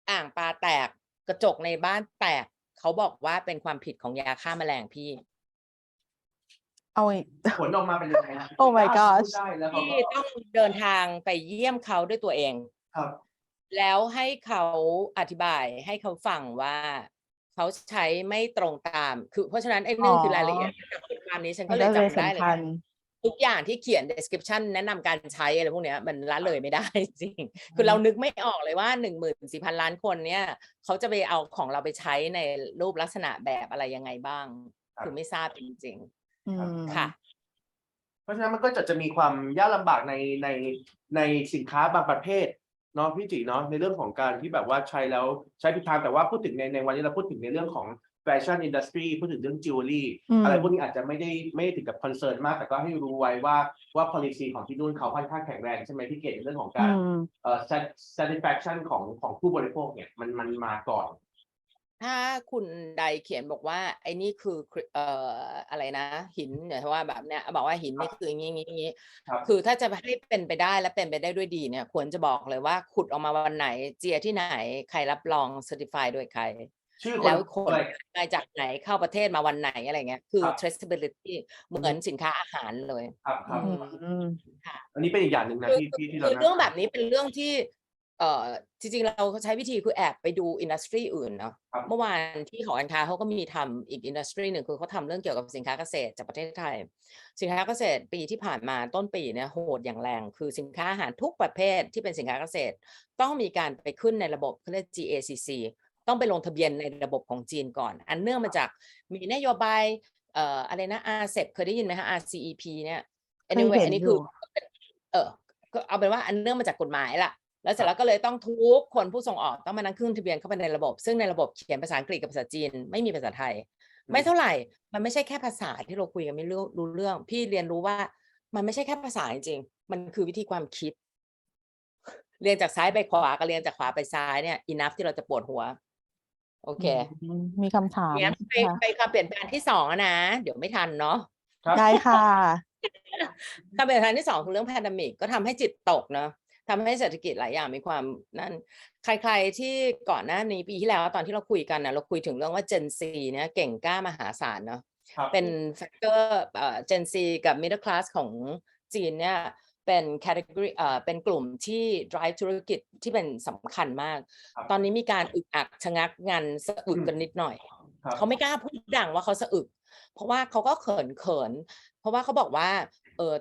อ่างปลาแตกกระจกในบ้านแตกเขาบอกว่าเป็นความผิดของยาฆ่าแมลงพี่เอาผลออกมาเป็นยังไงฮะ Oh my gosh พี่ต้องเดินทางไปเยี่ยมเขาด้วยตัวเองครับแล้วให้เขาอธิบายให้เขาฟังว่าเขาใช้ไม่ตรงตามคือเพราะฉะนั้นไอ้เรื่องคือรายละเอียดจากบทความนี้ฉันก็เลยจำได้เลยทุกอย่างที่เขียน description แนะนำการใช้อะไรพวกนี้มันละเลยไม่ได้จริงคือเรานึกไม่ออกเลยว่า 14,000 ล้านคนเนี่ยเขาจะไปเอาของเราไปใช้ในรูปลักษณะแบบอะไรยังไงบ้างคือไม่ทราบจริงๆค่ะเพราะฉะนั้นมันก็จะมีความยากลำบากในสินค้าบางประเภทเนาะพี่จิเนาะในเรื่องของการที่แบบว่าใช้แล้วใช้ผิดทางแต่ว่าพูดถึงในวันนี้เราพูดถึงในเรื่องของแฟชั่นอินดัสทรีพูดถึงเรื่องจิวเวลรี่อะไรพวกนี้อาจจะไม่ได้ถึงกับคอนเซิร์นมากแต่ก็ให้รู้ไว้ว่า policy ของที่นู่นเขาค่อนข้างแข็งแรงใช่ไหมพี่เกดในเรื่องของการsatisfaction ของผู้บริโภคเนี่ยมันมาก่อนถ้าคุณใดเขียนบอกว่าไอ้นี่คืออะไรนะหินเนี่ยว่าแบบเนี้ยบอกว่าหินนี่คืออย่างนี้คือถ้าจะให้เป็นไปได้และเป็นไปได้ด้วยดีเนี่ยควรจะบอกเลยว่าขุดออกมาวันไหนเจียที่ไหนใครรับรอง certify โดยใครแล้วคนมาจากไหนเข้าประเทศมาวันไหนอะไรเงี้ยคือ traceability เหมือนสินค้าอาหารเลยครับอันนี้เป็นอีกอย่างหนึ่งนะที่เราเรื่องแบบนี้เป็นเรื่องที่จริงๆเราใช้วิธีคือแอบไปดูอินดัสทรีอื่นเนาะเมื่อวานที่หอการค้าเขาก็มีทำอีกอินดัสทรีหนึ่งคือเขาทำเรื่องเกี่ยวกับสินค้าเกษตรจากประเทศไทยสินค้าเกษตรปีที่ผ่านมาต้นปีเนี่ยโหดอย่างแรงคือสินค้าอาหารทุกประเภทที่เป็นสินค้าเกษตรต้องมีการไปขึ้นในระบบเขาเรียก GACC ต้องไปลงทะเบียนในระบบของจีนก่อนอันเนื่องมาจากมีนโยบายอะไรนะ RCEP เคยได้ยินไหมคะ RCEP เนี่ย anyway อันนี้คือก็เอาเป็นว่าอันเนื่องมาจากกฎหมายล่ะแล้วเสร็จแล้วก็เลยต้องทุกคนผู้ส่งออกต้องมานั่งขึ้นทะเบียนเข้าไปในระบบซึ่งในระบบเขียนภาษาอังกฤษกับภาษาจีนไม่มีภาษาไทยไม่เท่าไหร่มันไม่ใช่แค่ภาษาที่เราคุยกันไม่รู้เรื่องพี่เรียนรู้ว่ามันไม่ใช่แค่ภาษาจริงๆมันคือวิธีความคิดเรียนจากซ้ายไปขวากับเรียนจากขวาไปซ้ายเนี่ย enough ที่เราจะปวดหัวโอเคมีคำถามไปความเปลี่ยนแปลงที่2นะเดี๋ยวไม่ทันเนาะได้ค่ะความเปลี่ยนแปลงที่2คือเรื่องแพนเดมิกก็ทำให้จิตตกเนาะทำให้เศรษฐกิจหลายอย่างมีความนั่นใครๆที่ก่อนหน้านี้ปีที่แล้วตอนที่เราคุยกันนะเราคุยถึงเรื่องว่า Gen Z เนี่ยเก่งกล้ามหาศาลเนาะเป็นแฟกเตอร์Gen Z กับ middle class ของจีนเนี่ยเป็น category เป็นกลุ่มที่ drive ธุรกิจที่เป็นสำคัญมากตอนนี้มีการอึกอักชะงักงันสะอึกกันนิดหน่อยเขาไม่กล้าพูดดังว่าเขาสะอึกเพราะว่าเขาก็เขินเพราะว่าเขาบอกว่า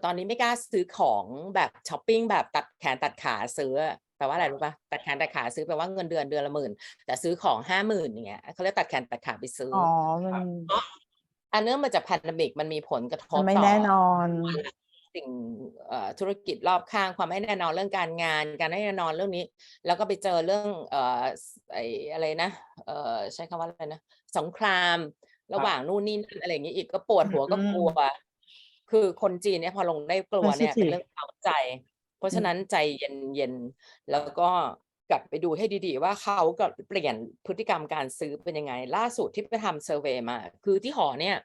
ตอนนี้ไม่กล้าซื้อของแบบช้อปปิ้งแบบตัดแขนตัดขาซื้อแปลว่าอะไรรู้ป่ะตัดแขนตัดขาซื้อแปลว่าเงินเดือนละ10,000แต่ซื้อของ50,000อย่างเงี้ยเขาเรียกตัดแขนตัดขาไปซื้ออันเนื่องมาจากแพนเดมิกมันมีผลกระทบต่อไม่แน่นอนสิ่งธุรกิจรอบข้างความไม่แน่นอนเรื่องการงานการไม่แน่นอนเรื่องนี้แล้วก็ไปเจอเรื่องอะไรนะใช้คำว่าอะไรนะสงครามระหว่างนู่นนี่นั่นอะไรอย่างนี้อีกก็ปวดหัวก็กลัวคือคนจีนเนี่ยพอลงได้กลัวเนี่ยเป็นเรื่องเข้าใจเพราะฉะนั้นใจเย็นแล้วก็กลับไปดูให้ดีๆว่าเขาก็เปลี่ยนพฤติกรรมการซื้อเป็นยังไงล่าสุดที่ไปทำเซอร์เวย์มาคือที่หอเนี่ย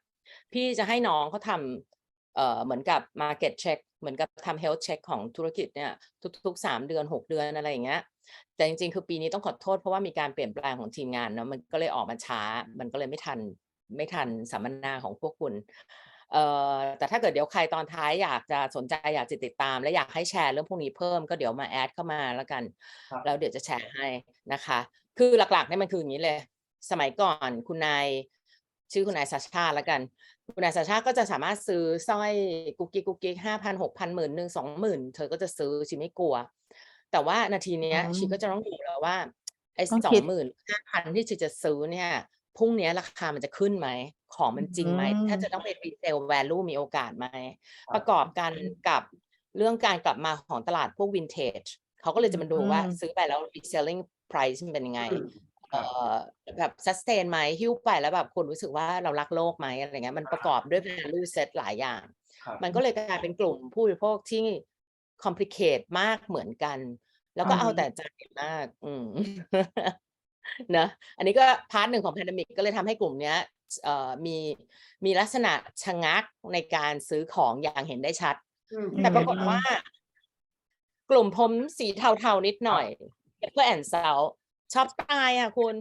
พี่จะให้น้องเขาทำเหมือนกับ market check เหมือนกับทำ health check ของธุรกิจเนี่ยทุก3 เดือน6 เดือนอะไรอย่างเงี้ยแต่จริงๆคือปีนี้ต้องขอโทษเพราะว่ามีการเปลี่ยนแปลงของทีมงานเนาะมันก็เลยออกมาช้ามันก็เลยไม่ทันสัมมนาของพวกคุณ แต่ถ้าเกิดเดี๋ยวใครตอนท้ายอยากจะสนใจอยากจะติดตามและอยากให้แชร์เรื่องพวกนี้เพิ่มก็เดี๋ยวมาแอดเข้ามาแล้วกันแล้วเดี๋ยวจะแชร์ให้นะคะคือหลักๆเนี่ยมันคืออย่างนี้เลยสมัยก่อนคุณนายชื่อคุณนายซาชาแล้วกันคุณนายซาชาก็จะสามารถซื้อสร้อยกุ๊กกิ๊ก5,000 6,000 10,000 20,000เธอก็จะซื้อชีไม่กลัวแต่ว่านาทีเนี้ยชีก็จะต้องดูแล้วว่าไอ้25,000ที่ชีจะซื้อเนี่ยพรุ่งนี้ราคามันจะขึ้นไหมของมันจริงไหมถ้าจะต้องเป็น resale value มีโอกาสไหมประกอบกันกับเรื่องการกลับมาของตลาดพวก vintage เขาก็เลยจะมาดูว่าซื้อไปแล้ว reselling price มันเป็นยังไงแบบ sustain ไหมหิ้วไปแล้วแบบคนรู้สึกว่าเรารักโลกไหมอะไรเงี้ยมันประกอบด้วย value set หลายอย่างมันก็เลยกลายเป็นกลุ่มผู้บริโภคที่ complicate มากเหมือนกันแล้วก็เอาแต่ใจมากนะอันนี้ก็พาร์ทหนึ่งของ pandemic ก็เลยทำให้กลุ่มเนี้ยมีลักษณะชะงักในการซื้อของอย่างเห็นได้ชัดแต่ปรากฏว่ากลุ่มผมสีเทาๆนิดหน่อยเพื่อแอนเซลชอบตายอ่ะคุณ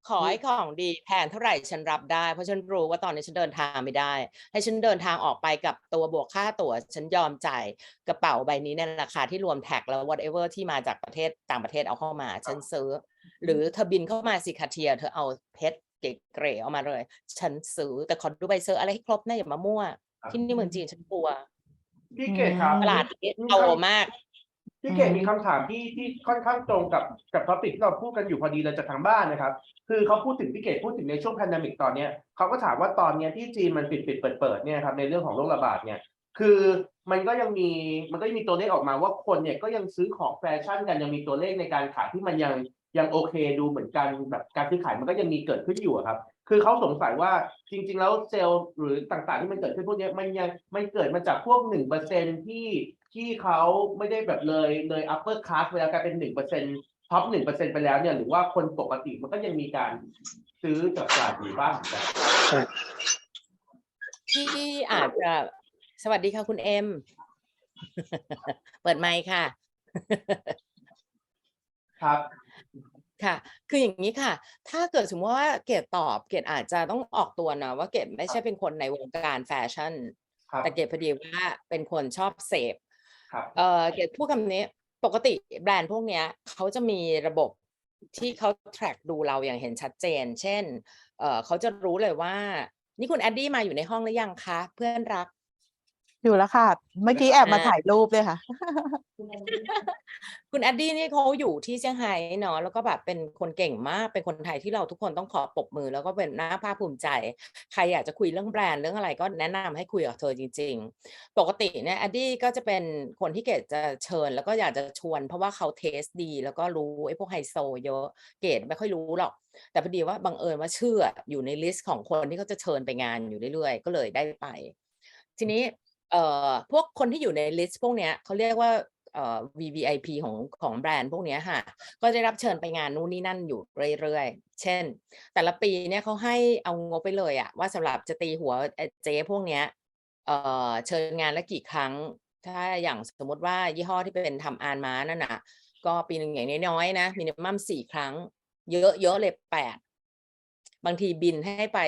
ขอให้ของดีแพงเท่าไหร่ฉันรับได้เพราะฉันรู้ว่าตอนนี้ฉันเดินทางไม่ได้ให้ฉันเดินทางออกไปกับตัวบวกค่าตั๋วฉันยอมจ่ายกระเป๋าใบนี้ในราคาที่รวมแท็กแล้ว whatever ที่มาจากประเทศต่างประเทศเอาเข้ามาฉันซื้อหรือเธอบินเข้ามาสิคาเทียเธอเอาเพชรเก๋ๆเอามาเลยฉันซื้อแต่ขอดูใบเซอร์อะไรให้ครบนะอย่ามามั่วที่นี่เมืองจีนฉันกลัวพี่เกศครับตลาดโตมากพี่เกศมีคำถามที่ค่อนข้างตรงกับท็อปิกที่เราพูดกันอยู่พอดีเลยจากทางบ้านนะครับคือเขาพูดถึงพี่เกศพูดถึงในช่วงแพนเดมิกตอนนี้เขาก็ถามว่าตอนนี้ที่จีนมันปิดเปิดเนี่ยครับในเรื่องของโรคระบาดเนี่ยคือมันก็ยังมีตัวเลขออกมาว่าคนเนี่ยก็ยังซื้อของแฟชั่นกันยังมีตัวเลขในการขายที่มันยังโอเคดูเหมือนกันแบบการซื้อขายมันก็ยังมีเกิดขึ้นอยู่ครับคือเขาสงสัยว่าจริงๆแล้วเซลล์หรือต่างๆที่มันเกิดขึ้นพวกนี้มันเกิดมาจากพวก 1% ที่เขาไม่ได้แบบเลย upper class ไปแล้วกลายเป็น 1% top 1% ไปแล้วเนี่ยหรือว่าคนปกติมันก็ยังมีการซื้อจากตลาดอยู่บ้างที่อาจจะสวัสดีค่ะคุณเอ็ม เปิดไมค์ค่ะ ครับค่ะคืออย่างนี้ค่ะถ้าเกิดสมมติว่าเกดตอบเกดอาจจะต้องออกตัวนะว่าเกดไม่ใช่เป็นคนในวงการแฟชั่นแต่เกดพอดีว่าเป็นคนชอบเสพเกดพูดคำนี้ปกติแบรนด์พวกเนี้ยเขาจะมีระบบที่เขา track ดูเราอย่างเห็นชัดเจนเช่นเขาจะรู้เลยว่านี่คุณแอดดี้มาอยู่ในห้องหรือยังคะเพื่อนรักอยู่แล้วค่ะเมื่อกี้แอบมาถ่ายรูปเลยค่ะคุณแอดดี้นี่เขาอยู่ที่เซี่ยงไฮ้เนาะแล้วก็แบบเป็นคนเก่งมากเป็นคนไทยที่เราทุกคนต้องขอปรบมือแล้วก็เป็นน่าภาคภูมิใจใครอยากจะคุยเรื่องแบรนด์เรื่องอะไรก็แนะนำให้คุยกับเธอจริงๆปกติเนี่ยแอดดี้ก็จะเป็นคนที่เกดจะเชิญแล้วก็อยากจะชวนเพราะว่าเขาเทสดีแล้วก็รู้ไอ้พวกไฮโซเยอะเกดไม่ค่อยรู้หรอกแต่พอดีว่าบังเอิญว่าชื่ออยู่ในลิสต์ของคนที่เขาจะเชิญไปงานอยู่เรื่อยๆก็เลยได้ไปทีนี้พวกคนที่อยู่ในลิสต์พวกเนี้ยเขาเรียกว่าVVIP ของแบรนด์พวกนี้ค่ะก็ได้รับเชิญไปงานนู่นนี่นั่นอยู่เรื่อยๆเช่นแต่ละปีเนี่ยเขาให้เอางบไปเลยอะว่าสำหรับจะตีหัวเจ๊พวกเนี้ยเชิญงานละกี่ครั้งถ้าอย่างสมมติว่ายี่ห้อที่เป็นทำอานม้านั่นน่ะก็ปีหนึ่งอย่างน้อยๆนะมินิมัม4 ครั้งเยอะเลย8บางทีบินให้ไป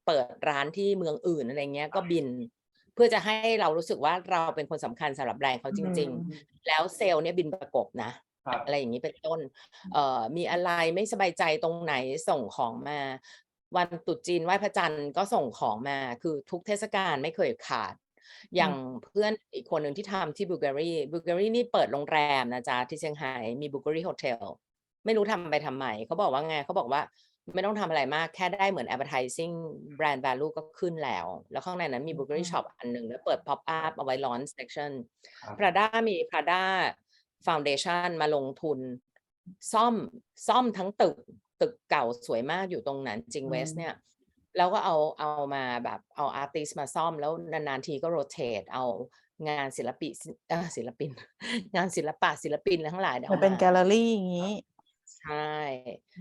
เปิดร้านที่เมืองอื่นอะไรเงี้ยก็บินเพื่อจะให้เรารู้สึกว่าเราเป็นคนสำคัญสำหรับแบรนด์เขาจริงๆแล้วเซลล์เนี่ยบินประกบนะอะไรอย่างนี้เป็นต้นมีอะไรไม่สบายใจตรงไหนส่งของมาวันตรุษจีนไหว้พระจันทร์ก็ส่งของมาคือทุกเทศกาลไม่เคยขาดอย่างเพื่อนอีกคนหนึ่งที่ทำที่บูการีนี่เปิดโรงแรมนะจ๊ะที่เชียงไฮ้มีบูการีโฮเทลไม่รู้ทำไปทำไมเขาบอกว่าไงเขาบอกว่าไม่ต้องทำอะไรมากแค่ได้เหมือน advertising brand value ก็ขึ้นแล้วข้างในนั้นมี Bulgari Shop อันหนึ่งแล้วเปิด pop up เอาไว้ launch section Prada มี Prada Foundation มาลงทุนซ่อมทั้งตึกเก่าสวยมากอยู่ตรงนั้นจิงเวสเนี่ยแล้วก็เอามาแบบเอา artist มาซ่อมแล้วนานๆทีก็ rotate เอางานศิลปินงานศิลปินทั้งหลายมันเป็นแกลเลอรี่อย่างนี้ใช่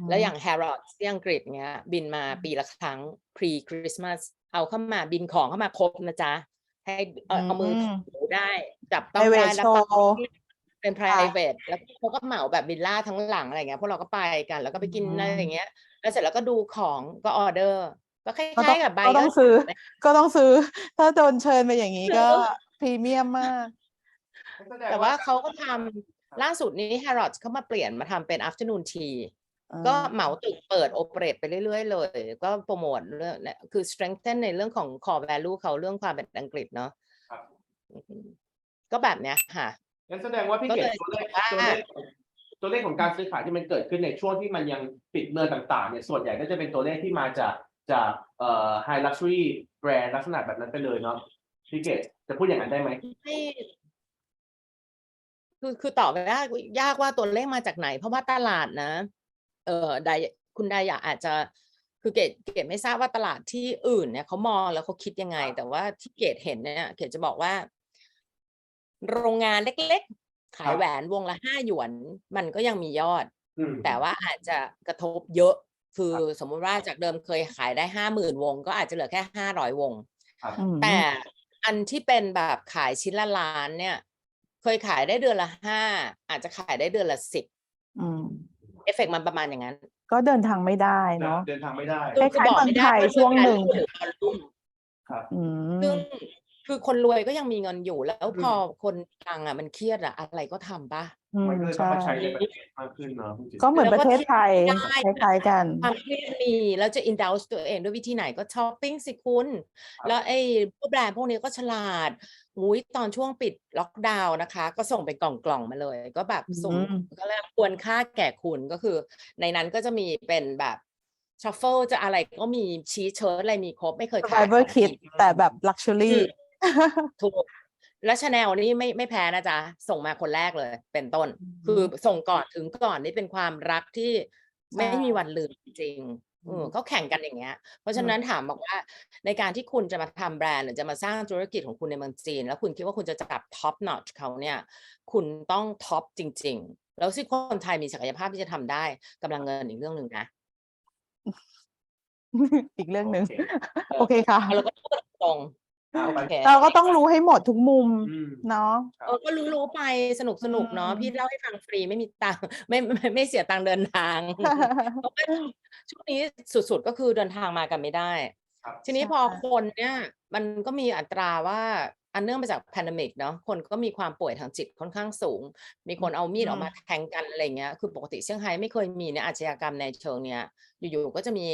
แล้วอย่าง Harrods ที่อังกฤษเงี้ยบินมาปีละครั้ง pre Christmas เอาเข้ามาบินของเข้ามาครบนะจ๊ะให้เอามือถือได้จับต้องได้แล้วก็เป็น private แล้วเขาก็เหมาแบบวิลล่าทั้งหลังอะไรเงี้ยพวกเราก็ไปกันแล้วก็ไปกินอะไรอย่างเงี้ยแล้วเสร็จแล้วก็ดูของก็ออเดอร์ ก็คล้ายๆกับใบ ก็ต้องซื้อถ้าโดนเชิญไปอย่างนี้ก็พรีเมียมมากแต่ว่าเขาก็ทำล่าสุดนี้ Harrods เขามาเปลี่ยนมาทำเป็น afternoon tea ก็เหมาตึกเปิดโอเปเรตไปเรื่อยๆเลยก็โปรโมทเรื่องคือ strengthen ในเรื่องของ core value เขาเรื่องความเป็นอังกฤษเนาะก็แบบเนี้ยค่ะงั้นแสดงว่าพี่เกศตัวเลขของการซื้อขายที่มันเกิดขึ้นในช่วงที่มันยังปิดเมืองต่างๆเนี่ยส่วนใหญ่ก็จะเป็นตัวเลขที่มาจากhigh luxury brand ลักษณะแบบนั้นไปเลยเนาะพี่เกศจะพูดอย่างนั้นได้ไหมคือตอบยากว่าตัวเลขมาจากไหนเพราะว่าตลาดนะคุณดายอาจจะคือเกดไม่ทราบว่าตลาดที่อื่นเนี่ยเขามองแล้วเขาคิดยังไงแต่ว่าที่เกดเห็นเนี่ยเกดจะบอกว่าโรงงานเล็กๆขายแหวนวงละ5 หยวนมันก็ยังมียอดแต่ว่าอาจจะกระทบเยอะคือสมมุติว่าจากเดิมเคยขายได้50,000 วงก็อาจจะเหลือแค่500 วงแต่อันที่เป็นแบบขายชิ้นละล้านเนี่ยเคยขายได้เดือนละ5อาจจะขายได้เดือนละ10เอฟเฟกต์มันประมาณอย่างนั้นก็เดินทางไม่ได้เนาะเดินทางไม่ได้คล้ายๆเมืองไทยช่วงหนึ่งครับซึ่งคือคนรวยก็ยังมีเงินอยู่แล้วพอคนกลางมันเครียดอะไรก็ทำป่ะมันก็ต้องมาใช้ในประเทศมากขึ้นเนาะก็เหมือนประเทศไทยคล้ายๆกันความเครียดมีแล้วจะ indulge ตัวเองด้วยวิธีไหนก็ช้อปปิ้งสิคุณแล้วไอ้พวกแบรนด์พวกนี้ก็ฉลาดตอนช่วงปิดล็อกดาวน์นะคะก็ส่งเป็นกล่องๆมาเลยก็แบบส่งก็เรียกควรค่าแก่คุณก็คือในนั้นก็จะมีเป็นแบบชัฟเฟิลจะอะไรก็มีชีสเชิ้ตอะไรมีครบไม่เคยขาด Survivor Kit แต่แบบ luxury ถูกและชาแนลนี่ไม่แพ้นะจ๊ะส่งมาคนแรกเลยเป็นต้นคือส่งก่อนถึงก่อนนี่เป็นความรักที่ไม่มีวันลืมจริงเขาแข่งกันอย่างเงี้ยเพราะฉะนั้นถามบอกว่าในการที่คุณจะมาทำแบรนด์หรือจะมาสร้างธุรกิจของคุณในเมืองจีนแล้วคุณคิดว่าคุณจะจับท็อปนอตเขาเนี่ยคุณต้องท็อปจริงๆแล้วที่คนไทยมีศักยภาพที่จะทำได้กำลังเงินอีกเรื่องหนึ่งนะอีกเรื่องหนึ่งโอเคค่ะเราก็ตรงเราก็ต้องรู้ให้หมดทุกมุมเนาะก็รู้ไปสนุกเนาะพี่เล่าให้ฟังฟรีไม่มีตังค์ไม่เสียตังค์เดินทางเพราะว่าช่วงนี้สุดๆก็คือเดินทางมากันไม่ได้ทีนี้พอคนเนี่ยมันก็มีอัตราว่าอันเนื่องมาจากแพนดมิกเนาะคนก็มีความป่วยทางจิตค่อนข้างสูงมีคนเอามีดออกมาแทงกันอะไรเงี้ยคือปกติเซี่ยงไฮ้ไม่เคยมีเนี่ยอาชญากรรมในเชิงเนี้ยอยู่ๆก็จะมี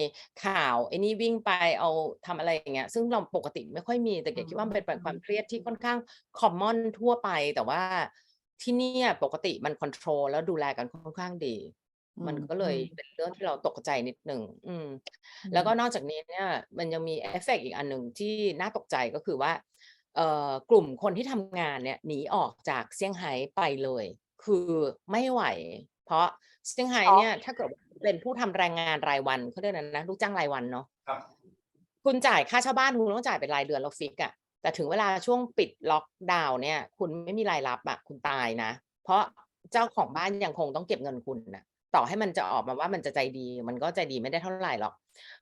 ข่าวไอ้นี่วิ่งไปเอาทำอะไรอย่างเงี้ยซึ่งเราปกติไม่ค่อยมีแต่เก๋คิดว่ามันเป็นความเครียดที่ค่อนข้างคอมมอนทั่วไปแต่ว่าที่นี่ปกติมันคอนโทรลแล้วดูแลกันค่อนข้างดีมันก็เลยเป็นเรื่องที่เราตกใจนิดนึงแล้วก็นอกจากนี้เนี่ยมันยังมีเอฟเฟกต์อีกอันหนึ่งที่น่าตกใจก็คือว่ากลุ่มคนที่ทำงานเนี่ยหนีออกจากเซี่ยงไฮ้ไปเลยคือไม่ไหวเพราะเซี่ยงไฮ้เนี่ยถ้าเกิดเป็นผู้ทำแรงงานรายวันเขาเรียกนะลูกจ้างรายวันเนาะคุณจ่ายค่าเช่าบ้านคุณต้องจ่ายเป็นรายเดือนแล้วฟิกอะแต่ถึงเวลาช่วงปิดล็อกดาวน์เนี่ยคุณไม่มีรายรับอะคุณตายนะเพราะเจ้าของบ้านยังคงต้องเก็บเงินคุณนะต่อให้มันจะออกมาว่ามันจะใจดีมันก็ใจดีไม่ได้เท่าไหร่หรอก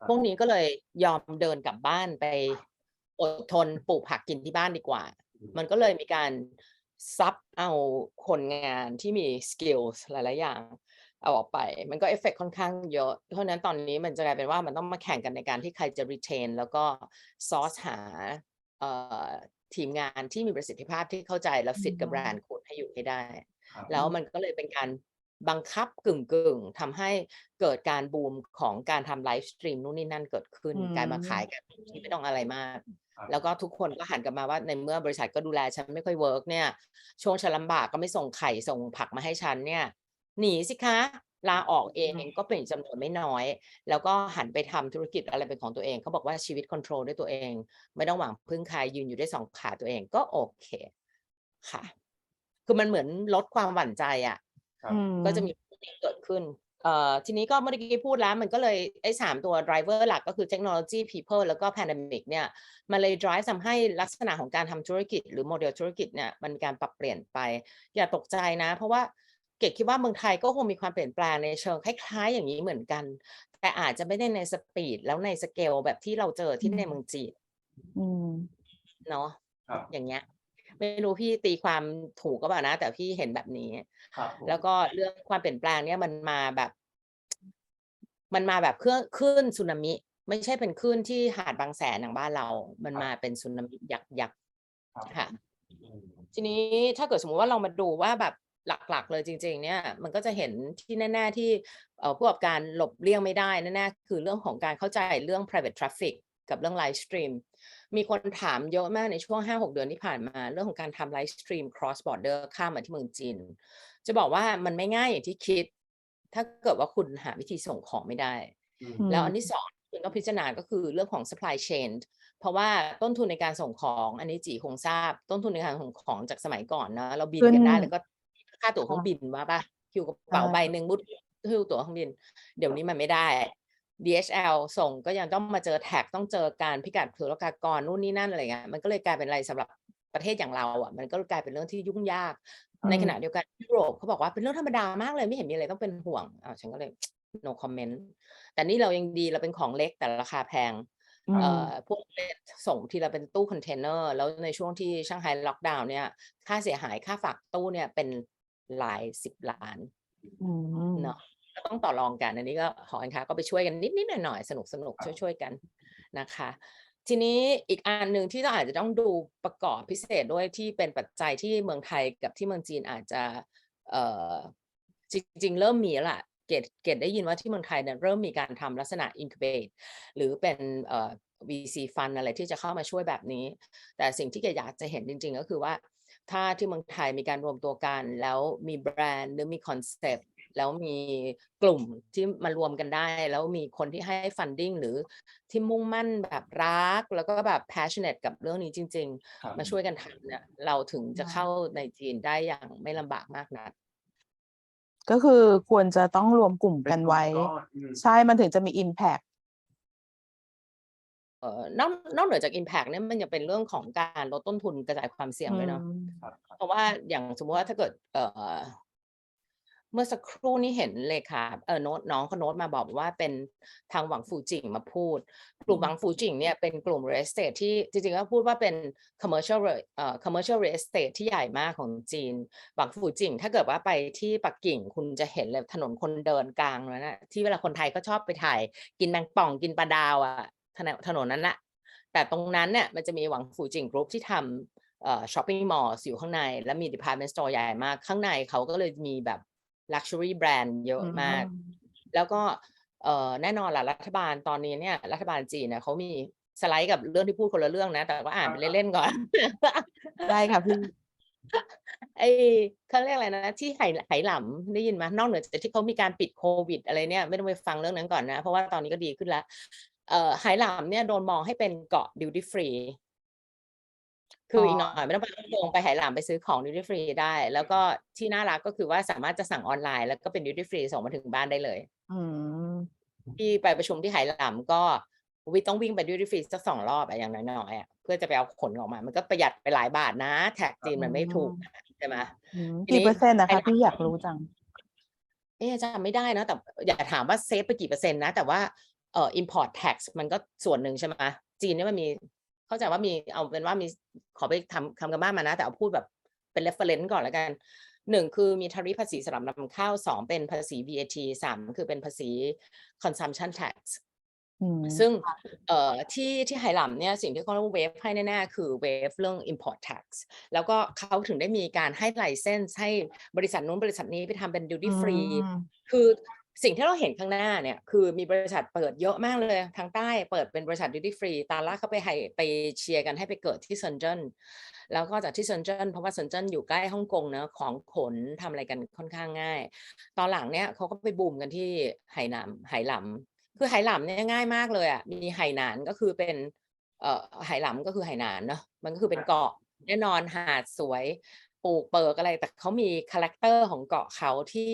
พวกนี้ก็เลยยอมเดินกลับบ้านไปอดทนปลูกผักกินที่บ้านดีกว่ามันก็เลยมีการซับเอาคนงานที่มีสกิลหลายๆอย่างเอาออกไปมันก็เอฟเฟกต์ค่อนข้างเยอะเพราะนั้นตอนนี้มันจะกลายเป็นว่ามันต้องมาแข่งกันในการที่ใครจะ retain แล้วก็ซอร์สหาทีมงานที่มีประสิทธิภาพที่เข้าใจและฟิตกับแบรนด์คุณให้อยู่ให้ได้แล้วมันก็เลยเป็นการบังคับกึ่งทำให้เกิดการบูมของการทำไลฟ์สตรีมนู่นนี่นั่นเกิดขึ้นการมาขายกันที่ไม่ต้องอะไรมากแล้วก็ทุกคนก็หันกลับมาว่าในเมื่อบริษัทก็ดูแลฉันไม่ค่อยเวิร์กเนี่ยช่วงฉันลำบากก็ไม่ส่งไข่ส่งผักมาให้ฉันเนี่ยหนีสิคะลาออกเองก็เป็นจำนวนไม่น้อยแล้วก็หันไปทำธุรกิจอะไรเป็นของตัวเองเขาบอกว่าชีวิตคอนโทรลด้วยตัวเองไม่ต้องหวังพึ่งใครยืนอยู่ได้2 ขาตัวเองก็โอเคค่ะคือมันเหมือนลดความหวั่นใจอ่ะก็จะมีเกิดขึ้นทีนี้ก็เมื่อกี้พูดแล้วมันก็เลยไอ้3ตัว driver หลักก็คือ technology people แล้วก็ pandemic เนี่ยมันเลย drive ทำให้ลักษณะของการทำธุรกิจหรือโมเดลธุรกิจเนี่ยมันมีการปรับเปลี่ยนไปอย่าตกใจนะเพราะว่าเกดคิดว่าเมืองไทยก็คงมีความเปลี่ยนแปลงในเชิงคล้ายๆอย่างนี้เหมือนกันแต่อาจจะไม่ได้ในสปีดแล้วในสเกลแบบที่เราเจอที่ในเมืองจีนเนาะอย่างเงี้ยไม่รู้พี่ตีความถูกก็เปล่านะแต่พี่เห็นแบบนี้แล้วก็เรื่องความเปลี่ยนแปลงเนี่ยมันมาแบบคลื่นสึนามิ ไม่ใช่เป็นคลื่นที่หาดบางแสนอย่างบ้านเรามันมาเป็นสึนามิยักษ์ค่ะทีนี้ถ้าเกิดสมมุติว่าเรามาดูว่าแบบหลักๆเลยจริงๆเนี่ยมันก็จะเห็นที่แน่ๆที่ผู้ประกอบการหลบเลี่ยงไม่ได้แน่ๆคือเรื่องของการเข้าใจเรื่อง private traffic กับเรื่อง live stream มีคนถามเยอะมากในช่วง 5-6 เดือนที่ผ่านมาเรื่องของการทำ live stream cross border ข้ามมาที่เมืองจีนจะบอกว่ามันไม่ง่ายอย่างที่คิดถ้าเกิดว่าคุณหาวิธีส่งของไม่ได้แล้วอันที่สองคุณต้องพิจารณาก็คือเรื่องของ supply chain เพราะว่าต้นทุนในการส่งของอันนี้จีคงทราบต้นทุนในการส่งของจากสมัยก่อนนะเราบินกันได้แล้วก็ค่าตั๋วเครื่องบินว่าป่ะคิวกระเป๋าใบหนึ่งมุดคิวตั๋วเครื่องบินเดี๋ยวนี้มันไม่ได้ DHL ส่งก็ยังต้องมาเจอแท็กต้องเจอการพิกัดศุลกากรนู่นนี่นั่นอะไรเงี้ยมันก็เลยกลายเป็นอะไรสำหรับประเทศอย่างเราอ่ะมันก็กลายเป็นเรื่องที่ยุ่งยากในขณะเดียวกันยุโรปเขาบอกว่าเป็นเรื่องธรรมดามากเลยไม่เห็นมีอะไรต้องเป็นห่วงฉันก็เลย no comment แต่นี่เรายังดีเราเป็นของเล็กแต่ราคาแพงพวกส่งทีละเป็นตู้คอนเทนเนอร์แล้วในช่วงที่ช่างไฮล็อกดาวน์เนี่ยค่าเสียหายค่าฝากตู้เนี่ยเป็นหลาย10 ล้านเนาะต้องต่อรองกันอันนี้ก็หอการค้าก็ไปช่วยกันนิดๆหน่อยๆสนุกช่วยกันนะคะทีนี้อีกอันหนึ่งที่เราอาจจะต้องดูประกอบพิเศษด้วยที่เป็นปัจจัยที่เมืองไทยกับที่เมืองจีนอาจจะจริงๆเริ่มมีแล้วล่ะเกดได้ยินว่าที่เมืองไทยเนี่ยเริ่มมีการทำลักษณะ incubate หรือเป็นVC fund อะไรที่จะเข้ามาช่วยแบบนี้แต่สิ่งที่เกดอยากจะเห็นจริงๆก็คือว่าถ้าที่เมืองไทยมีการรวมตัวกันแล้วมีแบรนด์หรือมีคอนเซปต์แล้วมีกลุ่มที่มารวมกันได้แล้วมีคนที่ให้ funding หรือที่มุ่งมั่นแบบรักแล้วก็แบบ passionate กับเรื่องนี้จริงๆมาช่วยกันทำเนี่ยเราถึงจะเข้าในจีนได้อย่างไม่ลำบากมากนักก็คือควรจะต้องรวมกลุ่มกันไว้ใช่มันถึงจะมี impactนอกเหนือจาก impact เนี่ยมันยังเป็นเรื่องของการลดต้นทุนกระจายความเสี่ยงด้วยเนาะเพราะว่าอย่างสมมติว่าถ้าเกิดเมื่อสักครู่นี้เห็นเลยค่ะโน้ตน้องเขาโน้ตมาบอกว่าเป็นทางหวังฟูจิงมาพูดกลุ่มหวังฟูจิงเนี่ยเป็นกลุ่ม real estate ที่จริงๆก็พูดว่าเป็น commercial real estate ที่ใหญ่มากของจีนหวังฟูจิงถ้าเกิดว่าไปที่ปักกิ่งคุณจะเห็นเลยถนนคนเดินกลางแล้วนะที่เวลาคนไทยก็ชอบไปถ่ายกินแมงป่องกินปลาดาวอ่ะถนนนั้นแหละแต่ตรงนั้นเนี่ยมันจะมีหวังฟูจิงกรุ๊ปที่ทำช้อปปิ้งมอลล์อยู่ข้างในและมี department store ใหญ่มากข้างในเขาก็เลยมีแบบluxury brand เยอะมากแล้วก็แน่นอนล่ะรัฐบาลตอนนี้เนี่ยรัฐบาลจีนเนี่ยเขามีสไลด์กับเรื่องที่พูดคนละเรื่องนะแต่ว่าอ่านไปเล่นๆก่อนได้ค่ะพี่เขาเรียกอะไรนะที่ไหหลำได้ยินไหมนอกเหนือจากที่เขามีการปิดโควิดอะไรเนี่ยไม่ต้องไปฟังเรื่องนั้นก่อนนะเพราะว่าตอนนี้ก็ดีขึ้นแล้วไหหลำเนี่ยโดนมองให้เป็นเกาะ duty freeคืออีกหน่อยไม่ต้องไปลงไปไหหลำไปซื้อของ duty free ได้แล้วก็ที่น่ารักก็คือว่าสามารถจะสั่งออนไลน์แล้วก็เป็น duty free ส่งมาถึงบ้านได้เลยที่ไปประชุมที่ไหหลำก็ต้องวิ่งไป duty free สัก2 รอบอย่างน้อยๆเพื่อจะไปเอาขนออกมามันก็ประหยัดไปหลายบาทนะแท็กจีนมันไม่ถูกใช่ไหมกี่เปอร์เซ็นต์นะคะพี่อยากรู้จังจำไม่ได้นะแต่อย่าถามว่าเซฟไปกี่เปอร์เซ็นต์นะแต่ว่าimport tax มันก็ส่วนหนึ่งใช่ไหมจีนเนี่ยมันมีเข้าใจว่ามีเอาเป็นว่ามีขอไปทำกันบ้านมานะแต่เอาพูดแบบเป็น reference ก่อนแล้วกัน1คือมี tariff ภาษีสำหรับนำเข้า2เป็นภาษี VAT 3คือเป็นภาษี consumption tax ซึ่งที่ไหหลำเนี่ยสิ่งที่เขาเวฟให้แน่ๆคือเวฟเรื่อง import tax แล้วก็เขาถึงได้มีการให้ไลเซนส์ให้บริษัทนู้นบริษัทนี้ไปทำเป็น duty free คือสิ่งที่เราเห็นข้างหน้าเนี่ยคือมีบริษัทเปิดเยอะมากเลยทางใต้เปิดเป็นบริษัท duty free ตาล่าเขาไปเชียร์กันให้ไปเกิดที่เซินเจิ้นแล้วก็จากที่เซินเจิ้นเพราะว่าเซินเจิ้นอยู่ใกล้ฮ่องกงเนอะของขนทำอะไรกันค่อนข้างง่ายตอนหลังเนี่ยเขาก็ไปบูมกันที่ไหหลำคือไหหลำเนี่ยง่ายมากเลยอ่ะมีไหหนานก็คือเป็นไหหลำก็คือไหหนานเนาะมันก็คือเป็นเกาะแน่นอนหาดสวยปลูกเปิกอะไรแต่เขามีคาแรคเตอร์ของเกาะเขาที่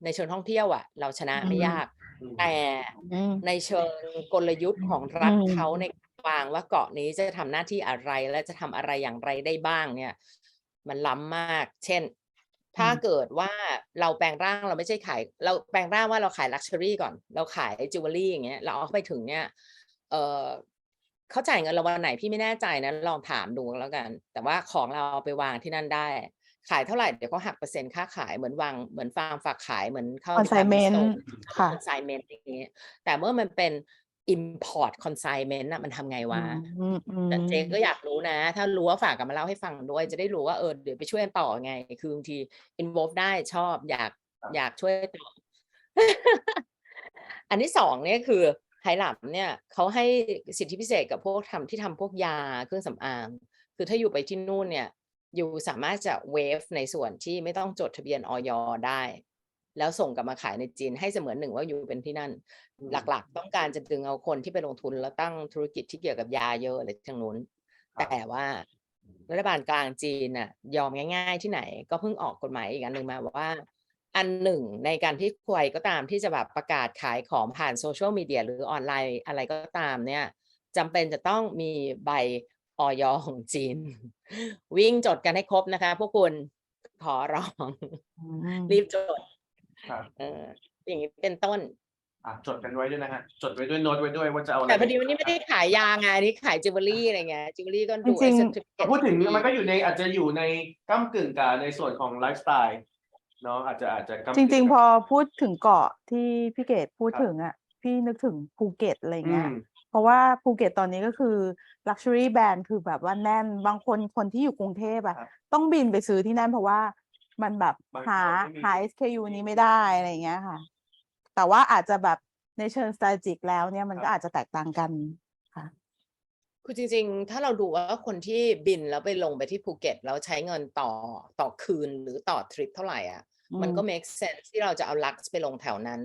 ในเชิงท่องเที่ยวอ่ะเราชนะไม่ยากแต่ในเชิงกลยุทธ์ของรัฐเขาในวางว่าเกาะนี้จะทำหน้าที่อะไรและจะทำอะไรอย่างไรได้บ้างเนี่ยมันล้ำมากเช่นถ้าเกิดว่าเราแปลงร่างเราไม่ใช่ขายเราแปลงร่างว่าเราขายลักชัวรี่ก่อนเราขายจิวเวลรี่อย่างเงี้ยเราเอาไปถึงเนี่ยเขาจ่ายเงินเราวันไหนพี่ไม่แน่ใจนะลองถามดูแล้วกันแต่ว่าของเราไปวางที่นั่นได้ ขายเท่าไหร่เดี๋ยวก็หักเปอร์เซ็นต์ค่าขายเหมือนฟาร์มฝากขายเหมือนเข้า consignment ค่ะ consignment อย่างนี้แต่เมื่อมันเป็น import consignment น่ะมันทำไงวะแต่เจ๊ก็อยากรู้นะถ้ารู้ว่าฝากกันมาเล่าให้ฟังด้วยจะได้รู้ว่าเดี๋ยวไปช่วยต่อไงคือบางที involve ได้ชอบอยากช่วยต่อ อันที่สองเนี่ยคือไหหลำเนี่ยเขาให้สิทธิพิเศษกับพวกที่ทำพวกยาเครื่องสำอางคือถ้าอยู่ไปที่นู่นเนี่ยอยู่สามารถจะเวฟในส่วนที่ไม่ต้องจดทะเบียนอย.ได้แล้วส่งกลับมาขายในจีนให้เสมือนหนึ่งว่าอยู่เป็นที่นั่นหลักๆต้องการจะดึงเอาคนที่ไปลงทุนแล้วตั้งธุรกิจที่เกี่ยวกับยาเยอะอะไรทางนู้นแต่ว่ารัฐบาลกลางจีนน่ะยอมง่ายๆที่ไหนก็เพิ่งออกกฎหมายอีกอันหนึ่งมาว่าอันหนึ่งในการที่ใครก็ตามที่จะแบบประกาศขายของผ่านโซเชียลมีเดียหรือออนไลน์อะไรก็ตามเนี่ยจำเป็นจะต้องมีใบอย.ของจีนวิ่งจดกันให้ครบนะคะพวกคุณขอร้องรีบจดอย่างนี้เป็นต้นจดกันไว้ด้วยนะฮะจดไว้ด้วยโน้ตไว้ด้วยว่าจะเอาอะไรแต่พอดีวันนี้ไม่ได้ขายยาไงนี่ขายจิวเวลรี่อะไรเงี้ยจิวเวลรี่ก็ดูพูดถึงมันก็อยู่ในอาจจะอยู่ในก้ำกึ่งกับในส่วนของไลฟ์สไตล์เนาะอาจจะจริงๆพอพูดถึงเกาะที่พี่เกดพูดถึงพี่นึกถึงภูเก็ตอะไรเงี้ยเพราะว่าภูเก็ตตอนนี้ก็คือ luxury brand คือแบบว่าแน่นบางคนที่อยู่กรุงเทพต้องบินไปซื้อที่นั่นเพราะว่ามันแบบหา SKU นี้ไม่ได้อะไรเงี้ยค่ะแต่ว่าอาจจะแบบในเชิง strategic แล้วเนี่ยมันก็อาจจะแตกต่างกันค่ะคือจริงๆถ้าเราดูว่าคนที่บินแล้วไปลงไปที่ภูเก็ตแล้วใช้เงินต่อคืนหรือต่อทริปเท่าไหร่มันก็ make sense ที่เราจะเอาลักซ์ไปลงแถวนั้น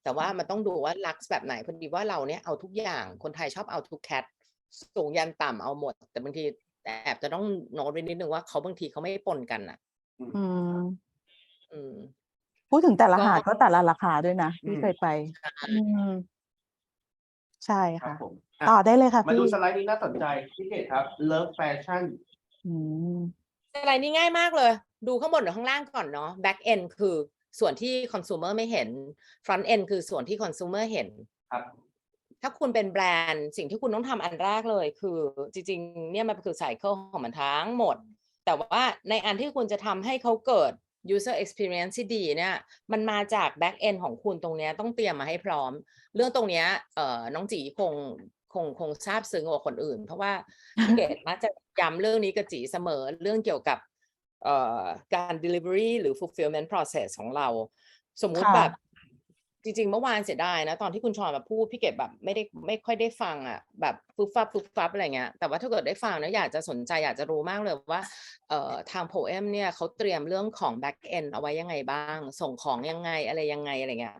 แต่ว่ามันต้องดูว่าลักซ์แบบไหนพอดีว่าเราเนี่ยเอาทุกอย่างคนไทยชอบเอาทุกแคทสูงยันต่ำเอาหมดแต่บางทีแอบจะต้องโน้ตไว้นิดนึงว่าเขาบางทีเขาไม่ปนกันพูดถึงแต่ละหาดก็แต่ละราคาด้วยนะที่เคยไปใช่ค่ะต่อได้เลยค่ะมาดูสไลด์นี้น่าสนใจพี่เกดครับ Love Fashion สไลด์นี้ง่ายมากเลยดูข้างบนหรือข้างล่างก่อนเนาะ back end คือส่วนที่ consumer ไม่เห็น front end คือส่วนที่ consumer เห็นครับถ้าคุณเป็นแบรนด์สิ่งที่คุณต้องทำอันแรกเลยคือจริงๆเนี่ยมันคือไซเคิลของมันทั้งหมดแต่ว่าในอันที่คุณจะทำให้เขาเกิด user experience ที่ดีเนี่ยมันมาจาก back end ของคุณตรงนี้ต้องเตรียมมาให้พร้อมเรื่องตรงนี้น้องจีคงทราบซึ้งกว่าคนอื่นเพราะว่าพี่เกดมักจะย้ำเรื่องนี้กับจีเสมอเรื่องเกี่ยวกับการ delivery หรือ fulfillment process ของเราสมมุติแบบจริงๆเมื่อวานเสียดายนะตอนที่คุณชอนมาพูดพี่เกดแบบไม่ค่อยได้ฟังแบบฟึบฟับอะไรเงี้ยแต่ว่าถ้าเกิดได้ฟังนะอยากจะสนใจอยากจะรู้มากเลยว่าทาง Poem เนี่ยเขาเตรียมเรื่องของ back end เอาไว้ยังไงบ้างส่งของยังไงอะไรยังไงอะไรเงี้ย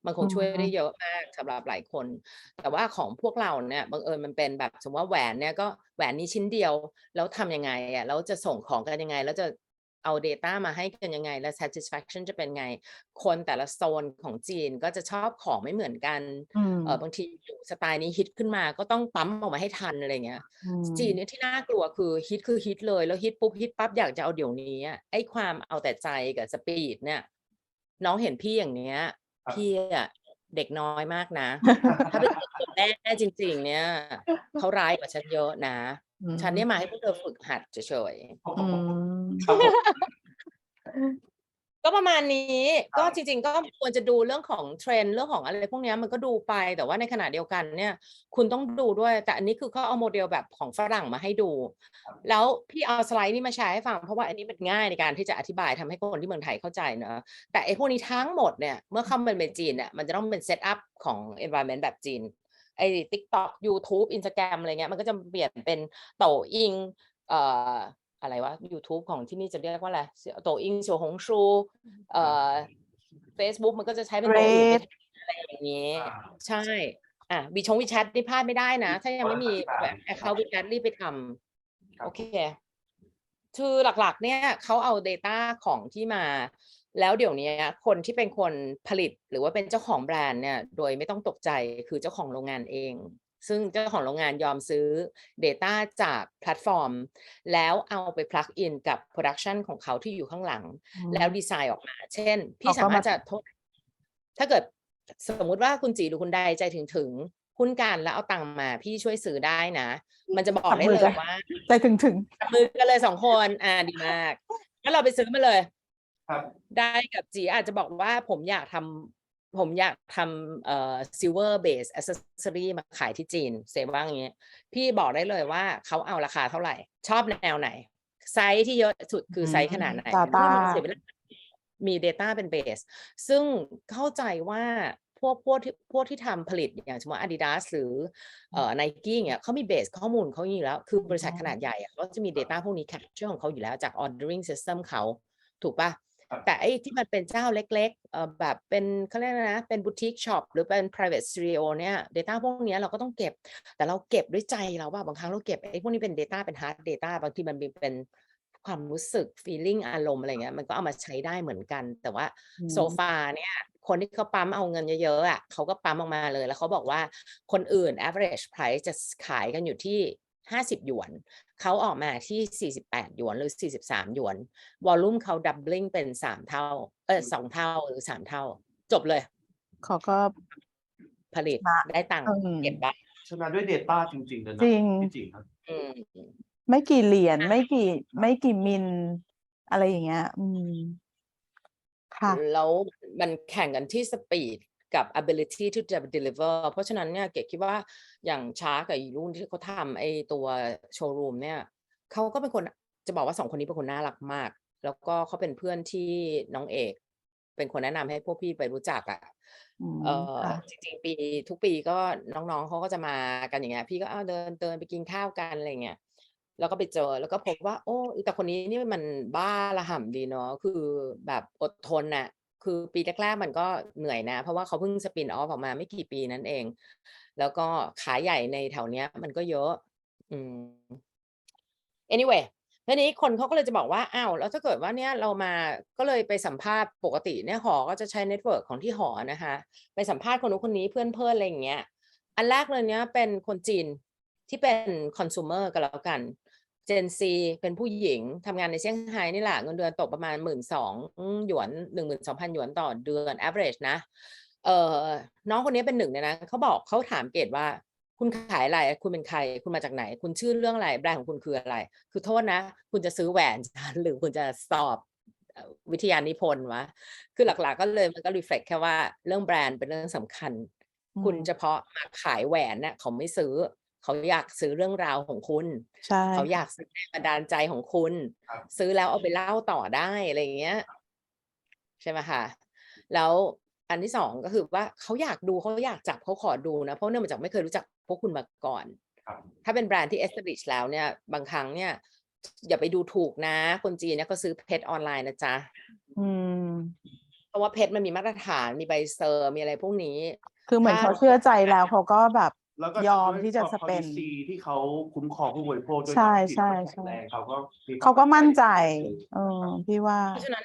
มันคงช่วยได้เยอะมากสำหรับหลายคนแต่ว่าของพวกเราเนี่ยบังเอิญมันเป็นแบบสมมติว่าแหวนเนี่ยก็แหวนนี้ชิ้นเดียวแล้วทำยังไงแล้วจะส่งของกันยังไงแล้วจะเอา data มาให้กันยังไงและ satisfaction จะเป็นไงคนแต่ละโซนของจีนก็จะชอบของไม่เหมือนกันบางทีสไตล์นี้ฮิตขึ้นมาก็ต้องปั๊มออกมาให้ทันอะไรเงี้ยจีนเนี่ยที่น่ากลัวคือฮิตเลยแล้วฮิตปุ๊บฮิตปั๊บอยากจะเอาเดี๋ยวนี้ไอ้ความเอาแต่ใจกับสปีดเนี่ยน้องเห็นพี่อย่างเนี้ยพี่เด็กน้อยมากนะถ้าเป็นแม่จริงๆเนี่ยเขาร้ายกว่าฉันเยอะนะฉันเนี่ยมาให้พวกเธอฝึกหัดเฉยๆก็ประมาณนี้ก็จริงๆก็ควรจะดูเรื่องของเทรนด์เรื่องของอะไรพวกนี้มันก็ดูไปแต่ว่าในขณะเดียวกันเนี่ยคุณต้องดูด้วยแต่อันนี้คือเขาเอาโมเดลแบบของฝรั่งมาให้ดูแล้วพี่เอาสไลด์นี้มาแชร์ให้ฟังเพราะว่าอันนี้มันง่ายในการที่จะอธิบายทำให้คนที่เมืองไทยเข้าใจเนอะแต่ไอ้พวกนี้ทั้งหมดเนี่ยเมื่อเข้ามาเป็นจีนเนี่ยมันจะต้องเป็นเซตอัพของ environment แบบจีนไอ้ TikTok YouTube Instagram อะไรเงี้ยมันก็จะเปลี่ยนเป็นโตอิงอะไรวะ YouTube ของที่นี่จะเรียกว่าอะไรโตอิงเสี่ยวหงชูFacebook มันก็จะใช้เป็นตัวอื่นอะไรอย่างนี้ใช่วิแชทนี่พลาดไม่ได้นะถ้ายังไม่มีแบบ account วิแชทรีบไปทำโอเคคือหลักๆเนี่ยเขาเอา data ของที่มาแล้วเดี๋ยวนี้คนที่เป็นคนผลิตหรือว่าเป็นเจ้าของแบรนด์เนี่ยโดยไม่ต้องตกใจคือเจ้าของโรงงานเองซึ่งเจ้าของโรงงานยอมซื้อ data จากแพลตฟอร์มแล้วเอาไป plug in กับ production ของเขาที่อยู่ข้างหลังแล้วดีไซน์ออกมาเช่นพี่สามารถจะถ้าเกิดสมมุติว่าคุณจีหรือคุณใดใจถึงหุ้นกันแล้วเอาตังค์มาพี่ช่วยซื้อได้นะมันจะบอกได้เลยว่าใจถึงมือกันเลย2 คนดีมาก งั้นเราไปซื้อมาเลย ครับ ได้กับจีอาจจะบอกว่าผมอยากทำsilver base accessory มาขายที่จีนเซว่าอย่างเงี้ยพี่บอกได้เลยว่าเขาเอาราคาเท่าไหร่ชอบแนวไหนไซส์ที่เยอะสุดคือไซส์ขนาดไหนมี data เป็น base ซึ่งเข้าใจว่าพวกที่ทำผลิตอย่างเช่นว่า Adidas หรือNike เนี่ยเขามี base ข้อมูลเขาอยู่แล้วคือบริษัทขนาดใหญ่เขาจะมี data พวกนี้ capture ของเขาอยู่แล้วจาก ordering system เขาถูกปะแต่ไอ้ที่มันเป็นเจ้าเล็กๆแบบเป็นเขาเรียกนะเป็น boutique shop หรือเป็น private studio เนี่ย data พวกนี้เราก็ต้องเก็บแต่เราเก็บด้วยใจเราว่าบางครั้งเราเก็บไอ้พวกนี้เป็น data เป็น hard data บางทีมันเป็นความรู้สึก feeling อารมณ์อะไรเงี้ยมันก็เอามาใช้ได้เหมือนกันแต่ว่าโซฟาเนี่ยคนที่เขาปั๊มเอาเงินเยอะๆอ่ะเขาก็ปั๊มออกมาเลยแล้วเขาบอกว่าคนอื่น average price จะขายกันอยู่ที่50 หยวนเขาออกมาที่48 หยวนหรือ43 หยวนวอลลุ่มเขาดับเบิลเป็น3 เท่า2 เท่าหรือ3 เท่าจบเลยเขาก็ผลิตได้ตังค์เก็บได้ชนะด้วย data จริงๆเลยนะจริงครับไม่กี่เหรียญไม่กี่มิลอะไรอย่างเงี้ยค่ะแล้วมันแข่งกันที่สปีดกับ ability to deliver เพราะฉะนั้นเนี่ยเก๋คิดว่าอย่างชาร์กกับอีรุ่นที่เขาทำไอ้ตัวโชว์รูมเนี่ยเขาก็เป็นคนจะบอกว่า2 คนนี้เป็นคนน่ารักมากแล้วก็เขาเป็นเพื่อนที่น้องเอกเป็นคนแนะนำให้พวกพี่ไปรู้จักอ่ะจริงๆทุกปีก็น้องๆเขาก็จะมากันอย่างเงี้ยพี่ก็เดินไปกินข้าวกันอะไรเงี้ยแล้วก็ไปเจอแล้วก็พบว่าโอ้แต่คนนี้นี่มันบ้าระห่ำดีเนาะคือแบบอดทนน่ะคือปีแรกๆมันก็เหนื่อยนะเพราะว่าเขาเพิ่งสปินออฟออกมาไม่กี่ปีนั่นเองแล้วก็ขายใหญ่ในแถวเนี้ยมันก็เยอะanyway ทีนี้คนเขาก็เลยจะบอกว่าอ้าวแล้วถ้าเกิดว่าเนี่ยเรามาก็เลยไปสัมภาษณ์ปกติเนี่ยหอก็จะใช้เน็ตเวิร์กของที่หอนะคะไปสัมภาษณ์คนนู้นคนนี้เพื่อนอะไรอย่างเงี้ยอันแรกเลยเนี่ยเป็นคนจีนที่เป็นคอน sumer กันแล้วกันเจนซีเป็นผู้หญิงทำงานในเซี่ยงไฮ้นี่แหละเงินเดือนตกประมาณ 12,000 หยวน 12,000 หยวนต่อเดือน average นะน้องคนนี้เป็นหนึ่งเนี่ยนะเขาบอกเขาถามเกรดว่าคุณขายอะไรคุณเป็นใครคุณมาจากไหนคุณชื่อเรื่องอะไรแบรนด์ของคุณคืออะไรคือโทษนะคุณจะซื้อแหวนหรือคุณจะสอบวิทยานิพนธ์วะคือหลักๆก็เลยมันก็ reflect แค่ว่าเรื่องแบรนด์เป็นเรื่องสำคัญคุณเฉพาะมาขายแหวนเนี่ยเขาไม่ซื้อเขาอยากซื้อเรื่องราวของคุณเขาอยากซื้อแรงบันดาลใจของคุณซื้อแล้วเอาไปเล่าต่อได้อะไรอย่างเงี้ยใช่ไหมคะแล้วอันที่2ก็คือว่าเขาอยากดูเขาอยากจับเขาขอดูนะเพราะเนื่องมาจากไม่เคยรู้จักพวกคุณมาก่อนถ้าเป็นแบรนด์ที่ establish แล้วเนี่ยบางครั้งเนี่ยอย่าไปดูถูกนะคนจีนเนี่ยก็ซื้อเพชรออนไลน์นะจ๊ะเพราะว่าเพชรมันมีมาตรฐานมีใบเซอร์มีอะไรพวกนี้คือเหมือนเขาเชื่อใจแล้วเขาก็แบบยอมที่จะสเปนที่เขาคุ้มครองผู้บริโภคด้วยเขาก็มั่นใจพี่ว่าเพราะฉะนั้น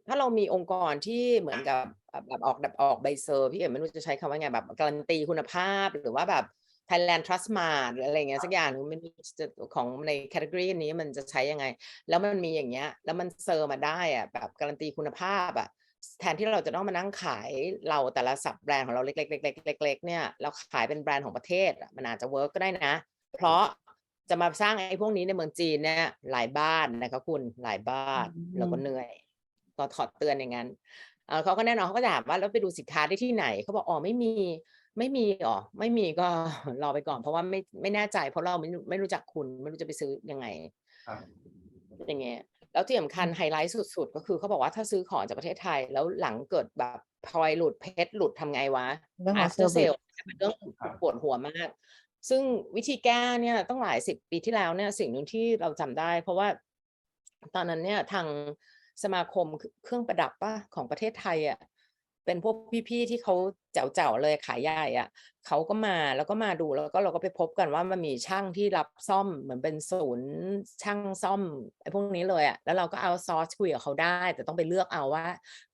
ถ้าเรามีองค์กรที่เหมือนกับแบบออกใบเซอร์พี่เอ๋ไม่รู้จะใช้คำว่าไงแบบการันตีคุณภาพหรือว่าแบบ Thailand Trust Mart หรืออะไรเงี้ยสักอย่างนึงไม่รู้จะของในแคตตากรีนี้มันจะใช้ยังไงแล้วมันมีอย่างเงี้ยแล้วมันเซอร์มาได้อะแบบการันตีคุณภาพอะแทนที่เราจะต้องมานั่งขายเราแต่ละสับแบรนด์ของเราเล็กๆเนี่ยเราขายเป็นแบรนด์ของประเทศมันอาจจะเวิร์กก็ได้นะเพราะจะมาสร้างไอ้พวกนี้ในเมืองจีนเนี่ยหลายบ้านนะคะคุณหลายบ้านแล้วก็เหนื่อยก็ขอเตือนอย่างนั้นเขาก็แน่นอนเขาก็ถามว่าแล้วไปดูสินค้าได้ที่ไหนเขาบอกอ๋อไม่มีอ๋อไม่มีก็รอไปก่อนเพราะว่าไม่แน่ใจเพราะเราไม่รู้จักคุณไม่รู้จะไปซื้อยังไงอย่างเงี้ยแล้วที่สำคัญไฮไลท์สุดๆก็คือเขาบอกว่าถ้าซื้อของจากประเทศไทยแล้วหลังเกิดแบบพลอยหลุดเพชรหลุดทำไงวะ after sale เป็นเรื่องปวดหัวมากซึ่งวิธีแก้เนี่ยต้องหลาย10 ปีที่แล้วเนี่ยสิ่งหนึ่งที่เราจำได้เพราะว่าตอนนั้นเนี่ยทางสมาคมเครื่องประดับของประเทศไทยอ่ะเป็นพวกพี่ๆที่เขาเจ๋วๆเลยขายใหญ่อ่ะเขาก็มาแล้วก็มาดูแล้วก็เราก็ไปพบกันว่ามันมีช่างที่รับซ่อมเหมือนเป็นศูนย์ช่างซ่อมไอ้พวกนี้เลยอ่ะแล้วเราก็เอาซอร์สคุยกับเขาได้แต่ต้องไปเลือกเอาว่า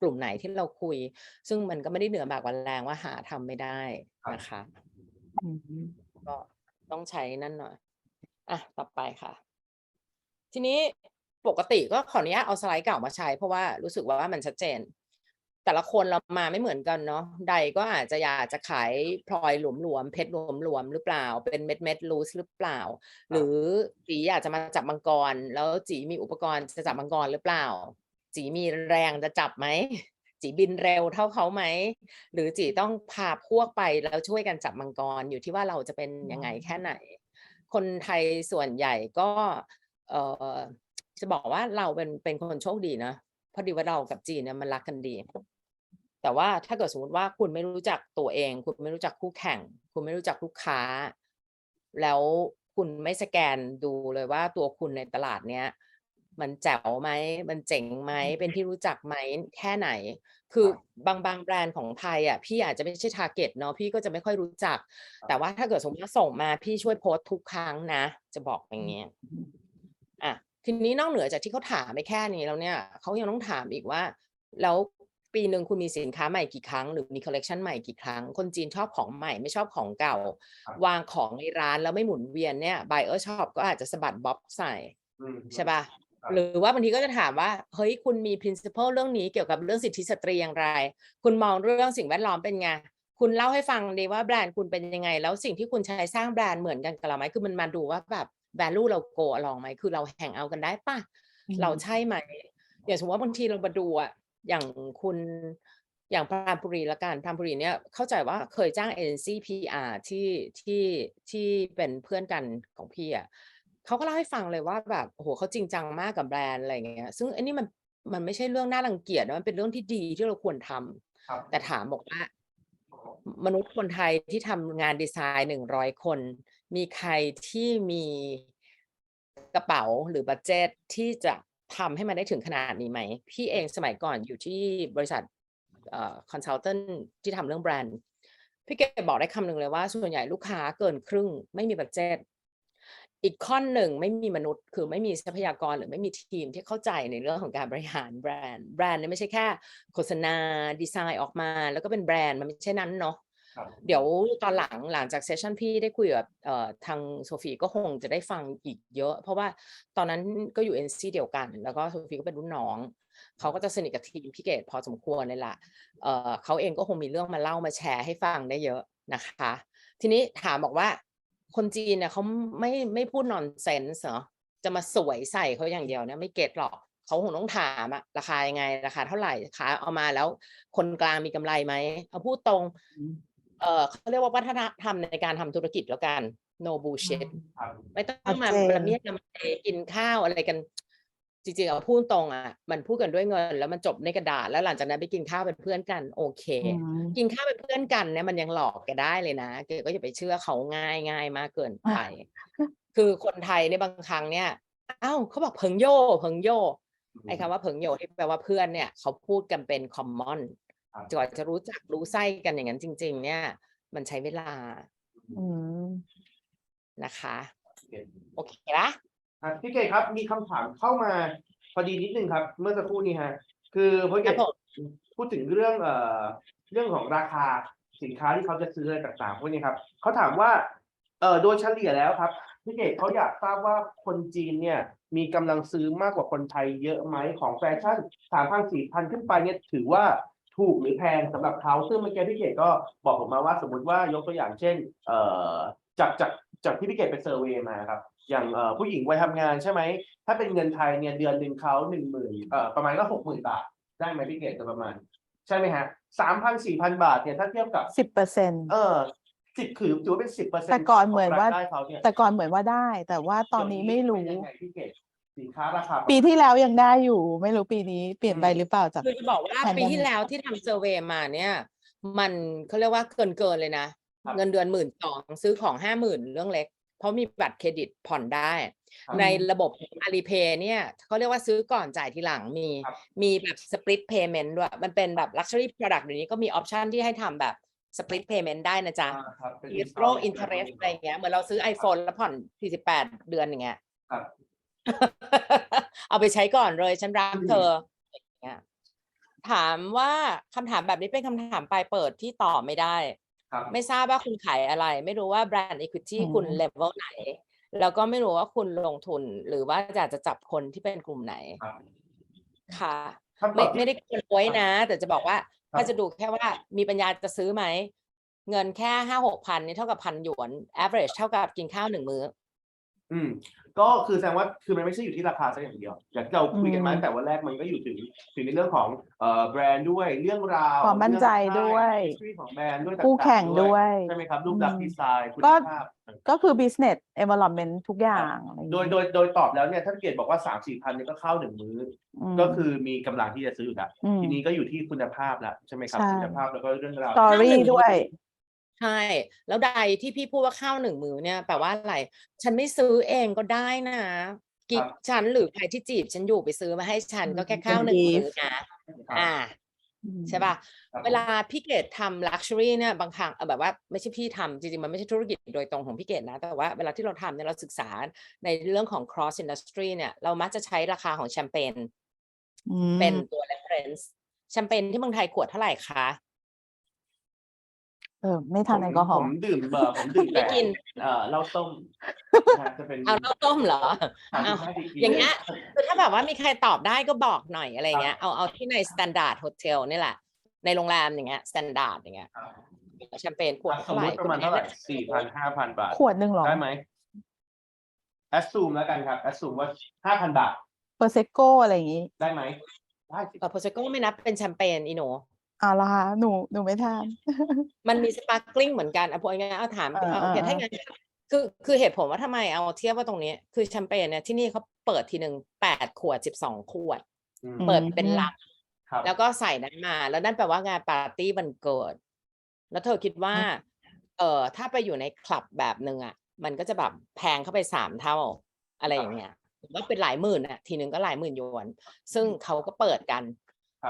กลุ่มไหนที่เราคุยซึ่งมันก็ไม่ได้เหนือบากกว่าแรงว่าหาทำไม่ได้นะคะก็ต้องใช้นั่นหน่อยต่อไปค่ะทีนี้ปกติก็ขออนุญาตเอาสไลด์เก่ามาใช้เพราะว่ารู้สึกว่ามันชัดเจน แต่ละคนเรามาไม่เหมือนกันเนาะใดก็อาจจะอยากจะขายพลอยหลวมๆเพชรหลวมๆหรือเปล่าเป็นเม็ดลูสหรือเปล่าหรือจีอยากจะมาจับมังกรแล้วจีมีอุปกรณ์จะจับมังกรหรือเปล่าจีมีแรงจะจับไหมจีบินเร็วเท่าเขาไหมหรือจีต้องพาพวกไปแล้วช่วยกันจับมังกรอยู่ที่ว่าเราจะเป็นยังไงแค่ไหนคนไทยส่วนใหญ่ก็จะบอกว่าเราเป็นคนโชคดีนะพอดีว่าเรากับจีนเนี่ยมันรักกันดีแต่ว่าถ้าเกิดสมมติว่าคุณไม่รู้จักตัวเองคุณไม่รู้จักคู่แข่งคุณไม่รู้จักลูกค้าแล้วคุณไม่สแกนดูเลยว่าตัวคุณในตลาดเนี้ยมันแจ๋วไหมมันเจ๋งไหมเป็นที่รู้จักไหมแค่ไหนคือบางแบรนด์ของไทยอ่ะพี่อาจจะไม่ใช่ทาร์เก็ตเนาะพี่ก็จะไม่ค่อยรู้จักแต่ว่าถ้าเกิดสมมติว่าส่งมาพี่ช่วยโพสต์ทุกครั้งนะจะบอกอย่างเงี้ยอ่ะทีนี้นอกเหนือจากที่เขาถามไปแค่นี้แล้วเนี่ยเขายังต้องถามอีกว่าแล้วปีหนึ่งคุณมีสินค้าใหม่กี่ครั้งหรือมีคอลเลกชันใหม่กี่ครั้งคนจีนชอบของใหม่ไม่ชอบของเก่าวางของในร้านแล้วไม่หมุนเวียนเนี่ยไบเออร์ชอบก็อาจจะสะบัดบ๊อบใส่ใช่ป่ะหรือว่าบางทีก็จะถามว่าเฮ้ยคุณมี principle เรื่องนี้เกี่ยวกับเรื่องสิทธิสตรีอย่างไรคุณมองเรื่องสิ่งแวดล้อมเป็นไงคุณเล่าให้ฟังดีว่าแบรนด์คุณเป็นยังไงแล้วสิ่งที่คุณใช้สร้างแบรนด์เหมือนกันกับเราไหมคือมันมาดูว่าแบบ value เราโกลองไหมคือเราแฮงเอากันได้ป่ะเราใช่ไหมอย่างสมมติว่าบางทีเรามาดูอะอย่างคุณอย่างพรามปุรีละกันพรามปุรีเนี่ยเข้าใจว่าเคยจ้างเอเจนซี่ PR ที่เป็นเพื่อนกันของพี่อะเขาก็เล่าให้ฟังเลยว่าแบบโอ้โหเขาจริงจังมากกับแบรนด์อะไรอย่างเงี้ยซึ่งอันนี้มันไม่ใช่เรื่องน่ารังเกียจนะมันเป็นเรื่องที่ดีที่เราควรทำแต่ถามบอกว่ามนุษย์คนไทยที่ทำงานดีไซน์100 คนมีใครที่มีกระเป๋าหรือบัดเจ็ตที่จะทำให้มันได้ถึงขนาดนี้ไหมพี่เองสมัยก่อนอยู่ที่บริษัทคอนซัลแทนที่ทำเรื่องแบรนด์พี่เก๋บอกได้คำหนึ่งเลยว่าส่วนใหญ่ลูกค้าเกินครึ่งไม่มีบัดเจ็ตอีกข้อหนึ่งไม่มีมนุษย์คือไม่มีทรัพยากรหรือไม่มีทีมที่เข้าใจในเรื่องของการบริหารแบรนด์เนี่ยไม่ใช่แค่โฆษณาดีไซน์ออกมาแล้วก็เป็นแบรนด์มันไม่ใช่นั้นเนาะเดี๋ยวตอนหลังจากเซสชันพี่ได้คุยกับทางโซฟีก็คงจะได้ฟังอีกเยอะเพราะว่าตอนนั้นก็อยู่ NC เดียวกันแล้วก็โซฟีก็เป็นรุ่นน้องเขาก็จะสนิทกับทีมพี่เกดพอสมควรเลยล่ะเขาเองก็คงมีเรื่องมาเล่ามาแชร์ให้ฟังได้เยอะนะคะทีนี้ถามบอกว่าคนจีนเนี่ยเขาไม่พูดนอนเซนส์เหรอจะมาสวยใส่เขาอย่างเดียวเนี่ยไม่เก็ตหรอกเขาคงต้องถามอะราคายังไงราคาเท่าไหร่ขายเอามาแล้วคนกลางมีกำไรไหมเอาพูดตรงเขาเรียกว่าวัฒนธรรมในการทำธุรกิจแล้วกัน no bullshit ไม่ต้องมาประเมียดประเมกินข้าวอะไรกันจริงๆเอาพูดตรงอ่ะมันพูดกันด้วยเงินแล้วมันจบในกระดาษแล้วหลังจากนั้นไปกินข้าวเป็นเพื่อนกันโอเคกินข้าวเป็นเพื่อนกันเนี่ยมันยังหลอกแกได้เลยนะแกก็อย่าไปเชื่อเขาง่ายมากเกินไปคือคนไทยในบางครั้งเนี่ยอ้าวเขาบอกเพิงโย่ไอ้คำว่าเพิงโย่ที่แปลว่าเพื่อนเนี่ยเขาพูดกันเป็น commonกว่าจะรู้จักรู้ไส้กันอย่างนั้นจริงๆเนี่ยมันใช้เวลานะคะโอเคนะพี่เก๋ครับมีคำถามเข้ามาพอดีนิดนึงครับเมื่อสักครู่นี้ฮะคือพอเก๋พูดถึงเรื่องของราคาสินค้าที่เขาจะซื้ออะไรต่างๆพวกนี้ครับเขาถามว่าโดยเฉลี่ยแล้วครับพี่เก๋เขาอยากทราบว่าคนจีนเนี่ยมีกำลังซื้อมากกว่าคนไทยเยอะไหมของแฟชั่น 3,000-4,000 ขึ้นไปเนี่ยถือว่าถูกหรือแพงสำหรับเขาซึ่งเมื่อกี้พี่เก๋ก็บอกผมมาว่าสมมติว่ายกตัวอย่างเช่นจากที่พี่เก๋ไปเซอร์เวย์มาครับอย่างผู้หญิงวัยทำงานใช่ไหมถ้าเป็นเงินไทยเนี่ยเดือนหนึ่งเขา10,000ประมาณก็60,000 บาทได้ไหมพี่เก๋จะประมาณใช่ไหมฮะ 3,000-4,000 บาทเนี่ยถ้าเทียบกับ 10% 10คือถือว่าเป็น 10% แต่ก่อนเหมือนว่าได้แต่ว่าตอนนี้ไม่รู้พี่เก๋สินค้าราคาปีที่แล้วยังได้อยู่ไม่รู้ปีนี้เปลี่ยนไปหรือเปล่าจากคือจะบอกว่าปีที่แล้วที่ทำเซอร์เวย์มาเนี่ยมันเขาเรียกว่าเกินเลยนะเงินเดือน 12,000 ซื้อของ 50,000 เรื่องเล็กเพราะมีบัตรเครดิตผ่อนได้ในระบบ Alipay เนี่ยเขาเรียกว่าซื้อก่อนจ่ายทีหลังมีแบบ split payment ด้วยมันเป็นแบบ luxury product เดี๋ยวนี้ก็มีออปชันที่ให้ทำแบบ split payment ได้นะจ๊ะ zero interest อะไรอย่างเงี้ยเหมือนเราซื้อ iPhone แล้วผ่อน48 เดือนอย่างเงี้ยเอาไปใช้ก่อนเลยฉันรักเธออย่างเงี้ยถามว่าคำถามแบบนี้เป็นคำถามปลายเปิดที่ตอบไม่ได้ไม่ทราบว่าคุณขายอะไรไม่รู้ว่าแบรนด์ equity คุณ level ไหนแล้วก็ไม่รู้ว่าคุณลงทุนหรือว่าอยากจะจับคนที่เป็นกลุ่มไหนค่ะไม่ได้คนไว้นะแต่จะบอกว่า ถ้าจะดูแค่ว่ามีปัญญาจะซื้อไหมเงินแค่5-6 พันนี่เท่ากับ1,000 หยวน average เท่ากับกินข้าว1 มื้อก็คือแสดงว่าคือมันไม่ใช่อยู่ที่ราคาซะอย่างเดียวอย่างที่เราคุยกันมาตั้งแต่วันแรกมันก็อยู่ถึงในเรื่องของแบรนด์ด้วยเรื่องราวความมั่นใจด้วยของแบรนด์ด้วยคู่แข่งด้วยใช่ไหมครับรูปลักษณ์ดีไซน์คุณภาพก็คือ business environment ทุกอย่างโดยตอบแล้วเนี่ยถ้าเกิดบอกว่า 3-4 พันเนี่ยก็เข้า1 มื้อก็คือมีกำลังที่จะซื้ออยู่แล้วทีนี้ก็อยู่ที่คุณภาพแล้วใช่ไหมครับคุณภาพแล้วก็เรื่องราว story ด้วยใช่แล้วใดที่พี่พูดว่าข้าว1 มื้อเนี่ยแปลว่าอะไรฉันไม่ซื้อเองก็ได้นะกิ๊กฉันหรือใครที่จีบฉันอยู่ไปซื้อมาให้ฉันก็แค่ข้าว1 มื้อนะใช่ป่ะเวลาพี่เกดทำ luxury เนี่ยบางครั้งแบบว่าไม่ใช่พี่ทำจริงๆมันไม่ใช่ธุรกิจโดยตรงของพี่เกดนะแต่ว่าเวลาที่เราทำเนี่ยเราศึกษาในเรื่องของ cross industry เนี่ยเรามักจะใช้ราคาของแชมเปญเป็นตัว reference แชมเปญที่เมืองไทยขวดเท่าไหร่คะไม่ทานแอลกอฮอล์ผมดื่มแต่เหล้าต้มจะเป็นเอาเหล้าต้มเหรออย่างเงี้ยคือถ้าแบบว่ามีใครตอบได้ก็บอกหน่อยอะไรเงี้ยเอาที่ใน standard hotel นี่แหละในโรงแรมอย่างเงี้ย standard อย่างเงี้ยแชมเปญขวดเท่าไหร่ประมาณเท่าไหร่ 4,000-5,000 บาทขวด1หรอได้ไหมแอสซูมแล้วกันครับแอสซูมว่า 5,000 บาทเปอร์เซโก้อะไรอย่างงี้ได้ไหมได้เปอร์เซโก้ไม่นับเป็นแชมเปญอีโนล่ะหนูไม่ทานมันมีสปาร์คลิ่งเหมือนกันพูดง่ายๆเอาถามโอเคถ้างั้นคือเหตุผลว่าทำไมเอาเทียบว่าตรงนี้คือแชมเปญเนี่ยที่นี่เขาเปิดทีหนึ่ง8 ขวด 12 ขวดเปิดเป็นลังแล้วก็ใส่นั้นมาแล้วนั่นแปลว่างานปาร์ตี้วันเกิดแล้วเธอคิดว่าถ้าไปอยู่ในคลับแบบนึงอ่ะมันก็จะแบบแพงเข้าไป3 เท่าอะไรอย่างเงี้ยว่าเป็นหลายหมื่นอ่ะทีนึงก็หลายหมื่นหยวนซึ่งเขาก็เปิดกัน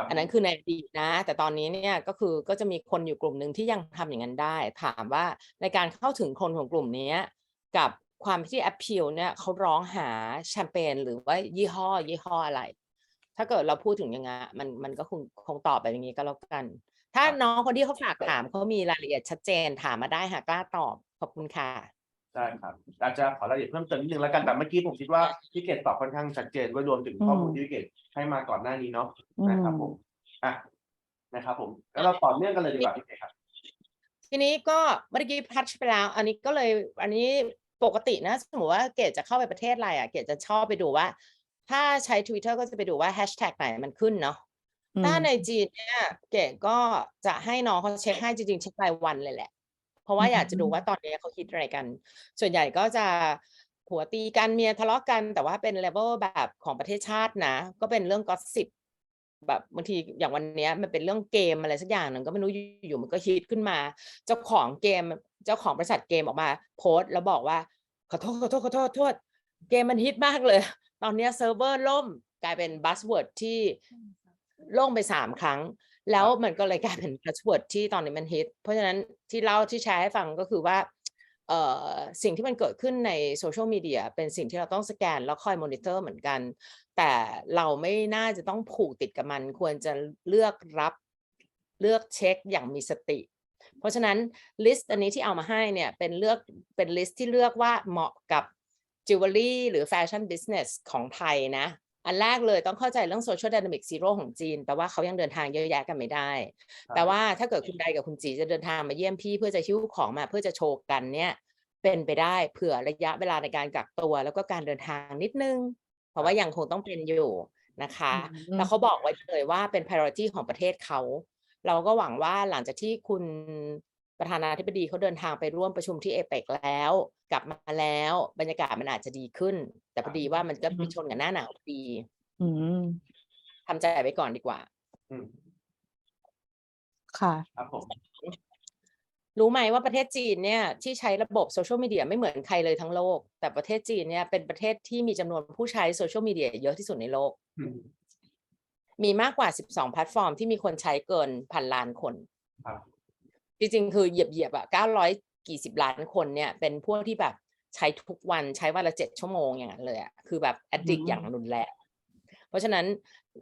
อันนั้นคือในอดีตนะแต่ตอนนี้เนี่ยก็จะมีคนอยู่กลุ่มหนึ่งที่ยังทำอย่างนั้นได้ถามว่าในการเข้าถึงคนของกลุ่มนี้กับความที่ appeal เนี่ยเขาร้องหาแชมเปญหรือว่ายี่ห้ออะไรถ้าเกิดเราพูดถึงอย่างงี้มันก็คงตอบไปอย่างนี้ก็แล้วกันถ้าน้องคนที่เขาฝากถามเขามีรายละเอียดชัดเจนถามมาได้หากล้าตอบขอบคุณค่ะได้ครับอาจจะขอรายละเอียดเพิ่มเติมนิดนึงแล้วกันแต่เมื่อกี้ผมคิดว่าพี่เกดตอบค่อนข้างชัดเจนไว้รวมถึงข้อมูลที่พี่เกดให้มาก่อนหน้านี้เนาะนะครับผมนะครับผมแล้วเราต่อเนื่องกันเลยดีกว่าพี่เกดครับทีนี้ก็เมื่อกี้ทัชไปแล้วอันนี้ปกตินะสมมติว่าเกดจะเข้าไปประเทศอะไรเกดจะชอบไปดูว่าถ้าใช้ Twitter ก็จะไปดูว่าแฮชแท็กไหนมันขึ้นเนาะถ้าในจีนเนี่ยเกดก็จะให้น้องเขาเช็คให้จริงๆเช็ครายวันเลยแหละเพราะว่าอยากจะดูว่าตอนนี้เขาคิดอะไรกันส่วนใหญ่ก็จะผัวตีกันเมียทะเลาะกันแต่ว่าเป็นเลเวลแบบของประเทศชาตินะก็เป็นเรื่องก็สิบแบบบางทีอย่างวันนี้มันเป็นเรื่องเกมอะไรสักอย่างหนึ่งก็ไม่รู้อยู่มันก็ฮิตขึ้นมาเจ้าของเกมเจ้าของบริษัทเกมออกมาโพสต์แล้วบอกว่าขอโทษเกมมันฮิตมากเลยตอนนี้เซิร์ฟเวอร์ล่มกลายเป็นบัสเวิร์ดที่ล่มไป3 ครั้งแล้วมันก็เลยกลายเป็นบัสเวิร์ดที่ตอนนี้มันฮิตเพราะฉะนั้นที่เล่าที่แชร์ให้ฟังก็คือว่าสิ่งที่มันเกิดขึ้นในโซเชียลมีเดียเป็นสิ่งที่เราต้องสแกนแล้วคอยมอนิเตอร์เหมือนกันแต่เราไม่น่าจะต้องผูกติดกับมันควรจะเลือกเช็คอย่างมีสติเพราะฉะนั้นลิสต์อันนี้ที่เอามาให้เนี่ยเป็นลิสต์ที่เลือกว่าเหมาะกับจิวเวลรี่หรือแฟชั่นบิสเนสของไทยนะอันแรกเลยต้องเข้าใจเรื่อง social dynamic zero ของจีนแปลว่าเขายังเดินทางเยอะแยะกันไม่ได้แต่ว่าถ้าเกิดคุณใดกับคุณจีจะเดินทางมาเยี่ยมพี่เพื่อจะหิ้วของมาเพื่อจะโชว์กันเนี่ยเป็นไปได้เผื่อระยะเวลาในการกักตัวแล้วก็การเดินทางนิดนึงเพราะว่ายังคงต้องเป็นอยู่นะคะแล้วเขาบอกไว้เลยว่าเป็น priority ของประเทศเขาเราก็หวังว่าหลังจากที่คุณประธานาธิบดีเขาเดินทางไปร่วมประชุมที่เอเปกแล้วกลับมาแล้วบรรยากาศมันอาจจะดีขึ้นแต่พอดีว่ามันก็ไปชนกับหน้าหนาวปีทำใจไว้ก่อนดีกว่าค่ะครับผมรู้ไหมว่าประเทศจีนเนี่ยที่ใช้ระบบโซเชียลมีเดียไม่เหมือนใครเลยทั้งโลกแต่ประเทศจีนเนี่ยเป็นประเทศที่มีจำนวนผู้ใช้โซเชียลมีเดียเยอะที่สุดในโลกมีมากกว่า12 แพลตฟอร์มที่มีคนใช้เกิน1,000 ล้านคนจริงๆคือเหยียบ900กี่สิบล้านคนเนี่ยเป็นพวกที่แบบใช้ทุกวันใช้วันละ7 ชั่วโมงอย่างนั้นเลยคือแบบแอดดิกอย่างรุนแรง เพราะฉะนั้น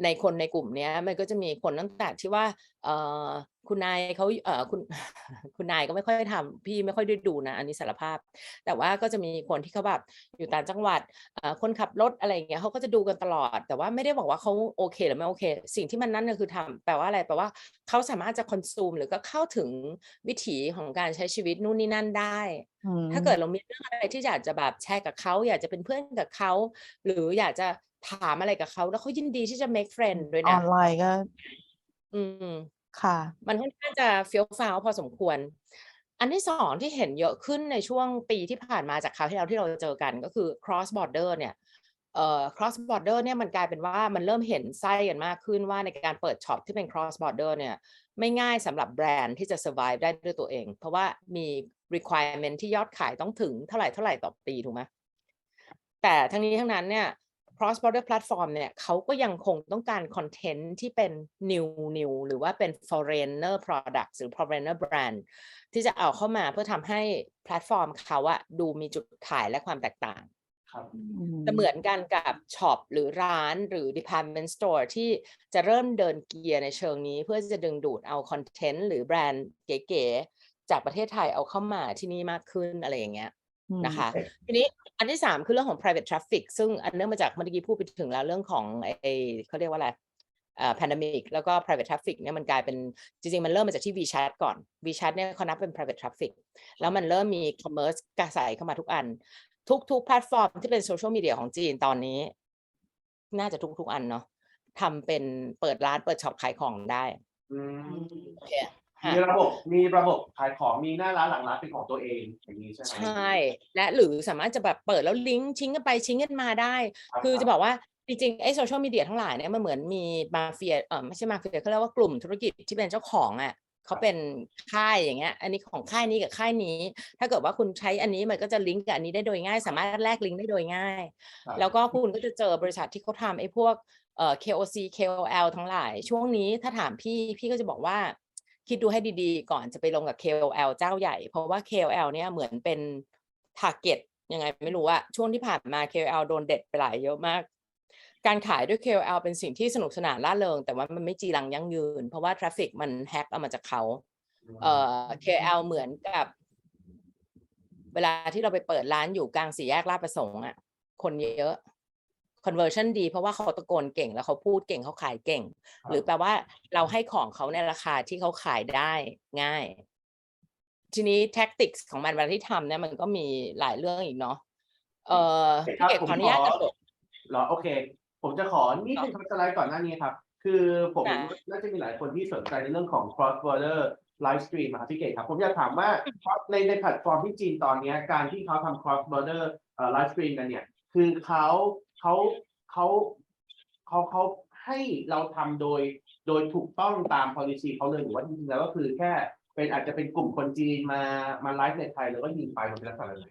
ในคนในกลุ่มนี้มันก็จะมีคนตั้งแต่ที่ว่าคุณนายเขาคุณนายก็ไม่ค่อยทำพี่ไม่ค่อยได้ดูนะอันนี้สารภาพแต่ว่าก็จะมีคนที่เขาแบบอยู่ต่างจังหวัดคนขับรถอะไรอย่างเงี้ยเขาก็จะดูกันตลอดแต่ว่าไม่ได้บอกว่าเขาโอเคหรือไม่โอเคสิ่งที่มันนั่นก็คือทำแปลว่าอะไรแปลว่าเขาสามารถจะคอนซูมหรือก็เข้าถึงวิถีของการใช้ชีวิตนู่นนี่นั่นได้ถ้าเกิดเรามีเรื่องอะไรที่อยากจะแบบแชร์กับเขาอยากจะเป็นเพื่อนกับเขาหรืออยากจะถามอะไรกับเขาแล้วเขายินดีที่จะ make friend ด้วยนะออนไลน์ก็ค่ะมันค่อนข้างจะเฟี้ยวฟ้าวพอสมควรอันที่สองที่เห็นเยอะขึ้นในช่วงปีที่ผ่านมาจากคราวที่เราเจอกันก็คือ cross border เนี่ยcross border เนี่ยมันกลายเป็นว่ามันเริ่มเห็นไส้กันมากขึ้นว่าในการเปิดช็อปที่เป็น cross border เนี่ยไม่ง่ายสำหรับแบรนด์ที่จะ survive ได้ด้วยตัวเองเพราะว่ามี requirement ที่ยอดขายต้องถึงเท่าไหร่ต่อปีถูกไหมแต่ทั้งนี้ทั้งนั้นเนี่ย cross border platform เนี่ยเขาก็ยังคงต้องการคอนเทนต์ที่เป็น new หรือว่าเป็น foreigner products หรือ foreigner brand ที่จะเอาเข้ามาเพื่อทำให้แพลตฟอร์มเขาอะดูมีจุดขายและความแตกต่างแต่เหมือนกันกับช็อปหรือร้านหรือ department store ที่จะเริ่มเดินเกียร์ในเชิงนี้เพื่อจะดึงดูดเอาคอนเทนต์หรือแบรนด์เก๋ๆจากประเทศไทยเอาเข้ามาที่นี่มากขึ้นอะไรอย่างเงี้ยนะคะทีนี้อันที่3คือเรื่องของ private traffic ซึ่งอันเนื่องมาจากเมื่อกี้พูดไปถึงแล้วเรื่องของเขาเรียกว่าอะไรpandemic แล้วก็ private traffic เนี่ยมันกลายเป็นจริงๆมันเริ่มมาจากที่ WeChat ก่อน WeChat เนี่ยเขานับเป็น private traffic แล้วมันเริ่มมี commerce กระใสเข้ามาทุกอันทุกแพลตฟอร์มที่เป็นโซเชียลมีเดียของจีนตอนนี้น่าจะทุกอันเนาะทำเป็นเปิดร้านเปิดช็อปขายของได้โอเคมีระบบขายของมีหน้าร้านหลังร้านเป็นของตัวเองอย่างนี้ใช่ไหมใช่และหรือสามารถจะแบบเปิดแล้วลิงก์ชิงกันไปชิงกันมาได้คือจะบอกว่าจริงๆไอ้โซเชียลมีเดียทั้งหลายเนี่ยมันเหมือนมีมาเฟียไม่ใช่มาเฟียเขาเรียกว่ากลุ่มธุรกิจที่เป็นเจ้าของอ่ะเขาเป็นค่ายอย่างเงี้ยอันนี้ของค่ายนี้กับค่ายนี้ถ้าเกิดว่าคุณใช้อันนี้มันก็จะลิงก์กับอันนี้ได้โดยง่ายสามารถแลกลิงก์ได้โดยง่ายแล้วก็คุณก็จะเจอบริษัทที่เขาทำไอ้พวกKOC KOL ทั้งหลายช่วงนี้ถ้าถามพี่ก็จะบอกว่าคิดดูให้ดีๆก่อนจะไปลงกับ KOL เจ้าใหญ่เพราะว่า KOL เนี่ยเหมือนเป็น target ยังไงไม่รู้อะช่วงที่ผ่านมา KOL โดนเด็ดไปหลายเยอะมากการขายด้วย KOL เป็นสิ่งที่สนุกสนานร่าเริงแต่ว่ามันไม่จีรังยั่งยืนเพราะว่าทราฟฟิกมันแฮกเอามาจากเขาKOL เหมือนกับเวลาที่เราไปเปิดร้านอยู่กลางสี่แยกลาดประสงค์อะคนเยอะconversion ดีเพราะว่าเขาตะโกนเก่งแล้วเขาพูดเก่งเขาขายเก่งหรือแปลว่าเราให้ของเขาในราคาที่เขาขายได้ง่ายทีนี้ tactics ของมันเวลาที่ทำเนี่ยมันก็มีหลายเรื่องอีกเนาะพี่เอกขออนุญาตเหรอโอเคผมจะขอนี่เป็นสไลด์ก่อนหน้านี้ครับคือผมน่าจะมีหลายคนที่สนใจในเรื่องของ cross border live stream ครับพี่เกศครับผมอยากถามว่าในแพลตฟอร์มที่จีนตอนนี้การที่เขาทำ cross border live stream กันเนี่ยคือเขาให้เราทำโดยถูกต้องตาม policy เขาเลยหรือว่าจริงๆแล้วก็คือแค่เป็นอาจจะเป็นกลุ่มคนจีนมาไลฟ์ในไทยแล้วก็ยิงไปมันเป็นลักษณะอะไร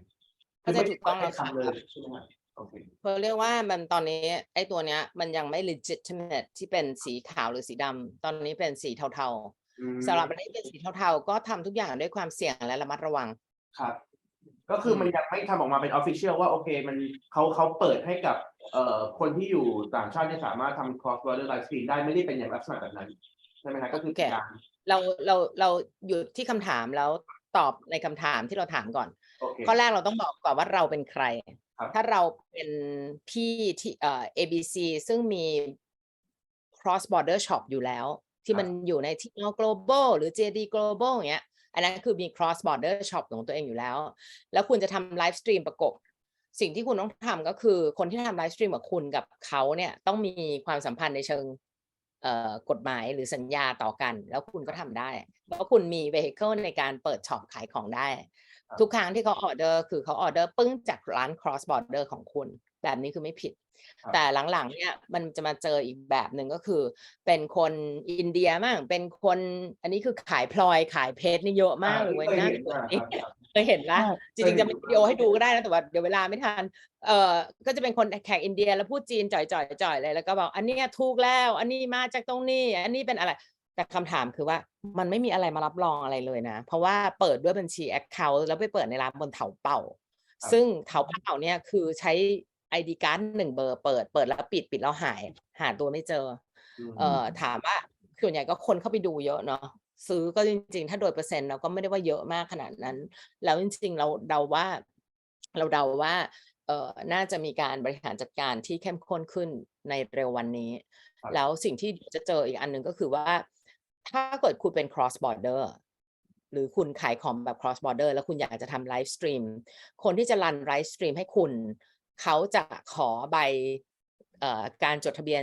ก็จะถูกต้องทำเลยใช่ไหมครับโอเคเพราะเรียกว่ามันตอนนี้ไอ้ตัวเนี้ยมันยังไม่ legitimate ที่เป็นสีขาวหรือสีดำตอนนี้เป็นสีเทาๆสำหรับอันนี้เป็นสีเทาๆก็ทำทุกอย่างด้วยความเสี่ยงและระมัดระวังครับก็คือมันยังไม่ทำออกมาเป็น official ว่าโอเคมันเขาเปิดให้กับคนที่อยู่ต่างชาติสามารถทำ cross border live stream ได้ไม่ได้เป็นอย่างลักษณะแบบนั้นใช่ไหมครับก็คือการเราหยุดที่คำถามแล้วตอบในคำถามที่เราถามก่อนข้อแรกเราต้องบอกก่อนว่าเราเป็นใครถ้าเราเป็นพี่ที่ABC ซึ่งมี cross border shop อยู่แล้วที่มันอยู่ในที่ global หรือ JD global อย่างเงี้ยอันนั้นคือมี cross border shop ของตัวเองอยู่แล้วแล้วคุณจะทำไลฟ์สตรีมประกบสิ่งที่คุณต้องทำก็คือคนที่ทำไลฟ์สตรีมกับคุณกับเขาเนี่ยต้องมีความสัมพันธ์ในเชิงกฎหมายหรือสัญญาต่อกันแล้วคุณก็ทำได้แล้วคุณมี vehicle ในการเปิดช็อปขายของได้ทุกครั้งที่เขาออเดอร์คือเขาออเดอร์ปึ้งจากร้าน cross border ของคุณแบบนี้คือไม่ผิดแต่หลังๆเนี่ยมันจะมาเจออีกแบบหนึ่งก็คือเป็นคนอินเดียมั่งเป็นคนอันนี้คือขายพลอยขายเพชรนี่เยอะมากเลยนะเคยเห็นละจริงๆจะมีวิดีโอให้ดูก็ได้นะแต่ว่าเดี๋ยวเวลาไม่ทันก็จะเป็นคนแขกอินเดียแล้วพูดจีนจ่อยๆเลยแล้วก็บอกอันนี้ถูกแล้วอันนี้มาจากตรงนี้อันนี้เป็นอะไรแต่คำถามคือว่ามันไม่มีอะไรมารับรองอะไรเลยนะเพราะว่าเปิดด้วยบัญชี account แล้วไปเปิดในร้านบนเถาเป่าซึ่งเถาเป่าเนี่ยคือใช้ ID การ์ด1 เบอร์เปิดแล้วปิดแล้วหาตัวไม่เจอถามว่าส่วนใหญ่ก็คนเข้าไปดูเยอะเนาะซื้อก็จริงๆถ้าโดยเปอร์เซ็นต์เราก็ไม่ได้ว่าเยอะมากขนาดนั้นแล้วจริงๆเราเดาว่าน่าจะมีการบริหารจัดการที่เข้มข้นขึ้นในเร็ววันนี้แล้วสิ่งที่จะเจออีกอันนึงก็คือว่าถ้าเกิดคุณเป็น cross border หรือคุณขายของแบบ cross border แล้วคุณอยากจะทำไลฟ์สตรีมคนที่จะรันไลฟ์สตรีมให้คุณเขาจะขอใบการจดทะเบียน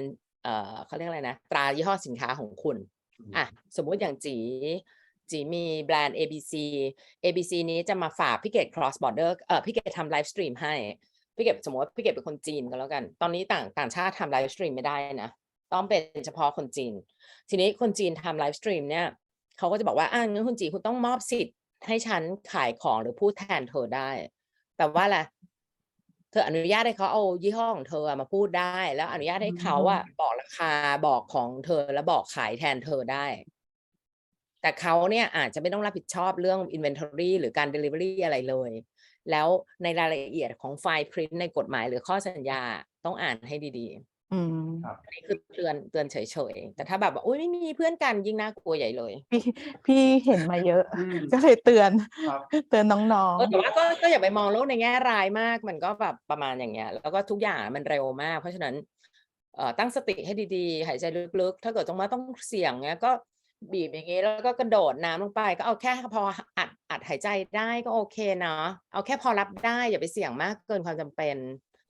เขาเรียกอะไรนะตรายี่ห้อสินค้าของคุณสมมุติอย่างจีมีแบรนด์ ABC นี้จะมาฝากพี่เกด cross border พี่เกดทำไลฟ์สตรีมให้พี่เกดสมมติว่าพี่เกดเป็นคนจีนก็แล้วกันตอนนี้ต่างชาติทำไลฟ์สตรีมไม่ได้นะต้องเป็นเฉพาะคนจีนทีนี้คนจีนทำไลฟ์สตรีมเนี่ยเขาก็จะบอกว่างั้นคนจีนคุณต้องมอบสิทธิ์ให้ฉันขายของหรือพูดแทนเธอได้แต่ว่าอะไรเธออนุญาตให้เขาเอายี่ห้อของเธอมาพูดได้แล้วอนุญาตให้เขาบอกราคาบอกของเธอแล้วบอกขายแทนเธอได้แต่เขาเนี่ยอาจจะไม่ต้องรับผิดชอบเรื่อง inventory หรือการ delivery อะไรเลยแล้วในรายละเอียดของไฟล์ print ในกฎหมายหรือข้อสัญญาต้องอ่านให้ดีๆอันนี้คือเตือนเฉยๆแต่ถ้าแบบว่าไม่มีเพื่อนกันยิ่งน่ากลัวใหญ่เลยพี่เห็นมาเยอะก็เลยเตือนน้องๆแต่ว่าก็อย่าไปมองโลกในแง่ร้ายมากมันก็แบบประมาณอย่างเงี้ยแล้วก็ทุกอย่างมันเร็วมากเพราะฉะนั้นตั้งสติให้ดีๆหายใจลึกๆถ้าเกิดต้องเสี่ยงเงี้ยก็บีบอย่างงี้แล้วก็กระโดดน้ำลงไปก็เอาแค่พออัดหายใจได้ก็โอเคเนาะเอาแค่พอรับได้อย่าไปเสี่ยงมากเกินความจำเป็น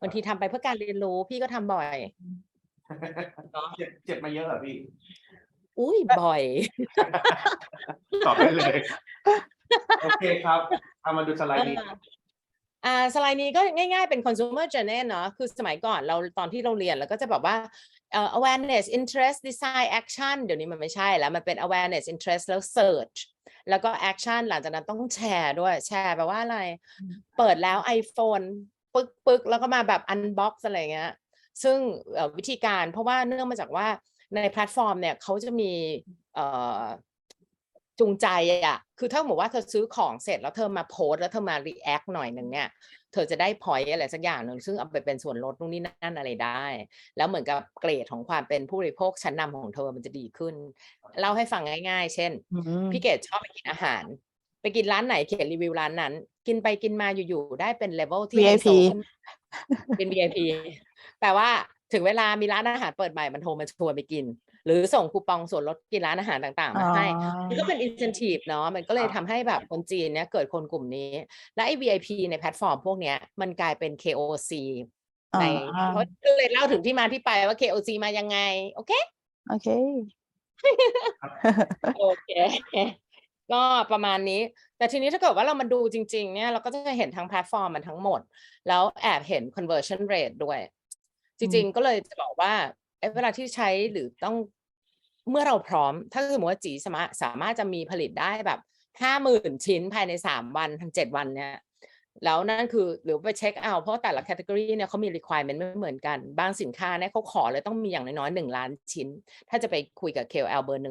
บางทีทำไปเพื่อการเรียนรู้พี่ก็ทำบ่อยเจ็บมาเยอะเหรอพี่บ่อยตอบได้เลยโอเคครับเอามาดูสไลด์นี้สไลด์นี้ก็ง่ายๆเป็น consumer journey เนาะคือสมัยก่อนเราตอนที่เราเรียนแล้วก็จะแบบว่าawareness interest design action เดี๋ยวนี้มันไม่ใช่แล้วมันเป็น awareness interest แล้ว search แล้วก็ action หลังจากนั้นต้องแชร์ด้วยแชร์แปลว่าอะไรเปิดแล้ว iPhone ปึ๊กแล้วก็มาแบบ unbox อะไรเงี้ยซึ่งวิธีการเพราะว่าเนื่องมาจากว่าในแพลตฟอร์มเนี่ยเขาจะมีจูงใจคือถ้าบอกว่าเธอซื้อของเสร็จแล้วเธอมาโพสแล้วเธอมา react หน่อยหนึ่งเนี่ยเธอจะได้ point อะไรสักอย่างหนึ่งซึ่งเอาไปเป็นส่วนลดนู่นนี่นั่นอะไรได้แล้วเหมือนกับเกรดของความเป็นผู้บริโภคชั้นนำของเธอมันจะดีขึ้นเล่าให้ฟังง่ายๆเช่นพี่เกดชอบไปกินอาหารไปกินร้านไหนเขียนรีวิวร้านนั้นกินไปกินมาอยู่ๆได้เป็นเลเวลที่ VIP เป็น VIP แปลว่าถึงเวลามีร้านอาหารเปิดใหม่มันโทรมาชวนไปกินหรือส่งคูปองส่วนลดกินร้านอาหารต่างๆมาให้มันก็เป็น incentive เนาะมันก็เลยทำให้แบบคนจีนเนี่ยเกิดคนกลุ่มนี้และไอ้ VIP ในแพลตฟอร์มพวกเนี้ยมันกลายเป็น KOC ในเพราะก็เลยเล่าถึงที่มาที่ไปว่า KOC มายังไงโอเคโอเคก็ประมาณนี้แต่ทีนี้ถ้าเกิดว่าเรามาดูจริงๆเนี่ยเราก็จะเห็นทั้งแพลตฟอร์มมันทั้งหมดแล้วแอบเห็น conversion rate ด้วยจริงๆก็เลยจะบอกว่าเวลาที่ใช้หรือต้องเมื่อเราพร้อมถ้าสมมติว่าจีสามารถจะมีผลิตได้แบบ 50,000 ชิ้นภายใน3 วันถึง7 วันเนี่ยแล้วนั่นคือหรือไปเช็คเอาเพราะแต่ละ category เนี่ยเขามี requirement ไม่เหมือนกันบางสินค้าเนี่ยเขาขอเลยต้องมีอย่างน้อยๆ1 ล้านชิ้นถ้าจะไปคุยกับ KOL เบอร์ 1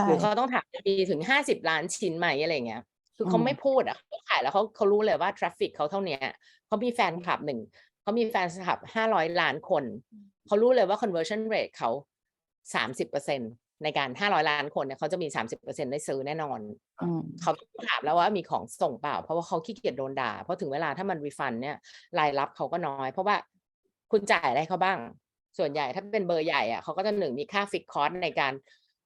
หรือเขาต้องถามมีถึง50 ล้านชิ้นไหมอะไรเงี้ยคือเขาไม่พูดเขาขายแล้วเขารู้เลยว่าทราฟฟิกเขาเท่านี้เขามีแฟนคลับเขามีแฟนคลับ500 ล้านคนเขารู้เลยว่า conversion rate เขา 30% ในการ500 ล้านคนเนี่ยเขาจะมี 30% ได้ซื้อแน่นอนเขาถามแล้วว่ามีของส่งเปล่าเพราะว่าเขาขี้เกียจโดนด่าเพราะถึงเวลาถ้ามันรีฟันเนี่ยรายรับเขาก็น้อยเพราะว่าคุณจ่ายอะไรเขาบ้างส่วนใหญ่ถ้าเป็นเบอร์ใหญ่เขาก็จะมีค่าฟิกคอสในการ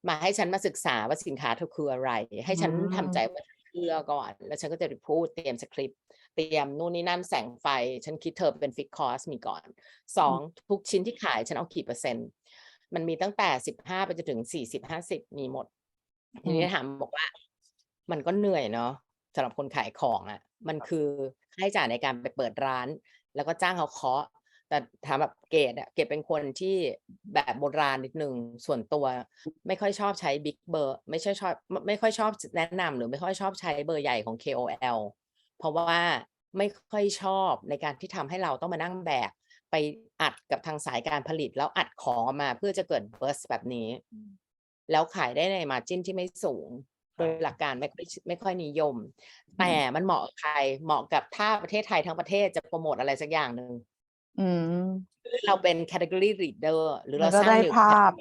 มาให้ฉันมาศึกษาว่าสินค้าเธอคืออะไรให้ฉันทำใจว่าเชื่อก่อนแล้วฉันก็จะพูดเตรียมสคริปต์เตรียมนู่นนี่นั่นแสงไฟฉันคิดเธอเป็นฟิกคอสมีก่อน2ทุกชิ้นที่ขายฉันเอากี่เปอร์เซ็นต์มันมีตั้งแต่15ไปจนถึง40-50มีหมดทีนี้ถามบอกว่ามันก็เหนื่อยเนาะสำหรับคนขายของมันคือค่าใช้จ่ายในการไปเปิดร้านแล้วก็จ้างเขาเคาะแต่ถามแบบเกดเป็นคนที่แบบโบราณนิดนึงส่วนตัวไม่ค่อยชอบใช้บิ๊กเบอร์ไม่ค่อยชอบแนะนำหรือไม่ค่อยชอบใช้เบอร์ใหญ่ของ KOL เพราะว่าไม่ค่อยชอบในการที่ทำให้เราต้องมานั่งแบกไปอัดกับทางสายการผลิตแล้วอัดของออกมาเพื่อจะเกิดเบิร์สแบบนี้แล้วขายได้ในมาร์จิ้นที่ไม่สูงโดยหลักการไม่ค่อยนิยมแต่มันเหมาะกับใครเหมาะกับถ้าประเทศไทยทั้งประเทศจะโปรโมทอะไรสักอย่างหนึ่ง เราเป็น category leader หรือเรา ก็ สร้าง ได้ new ภาพ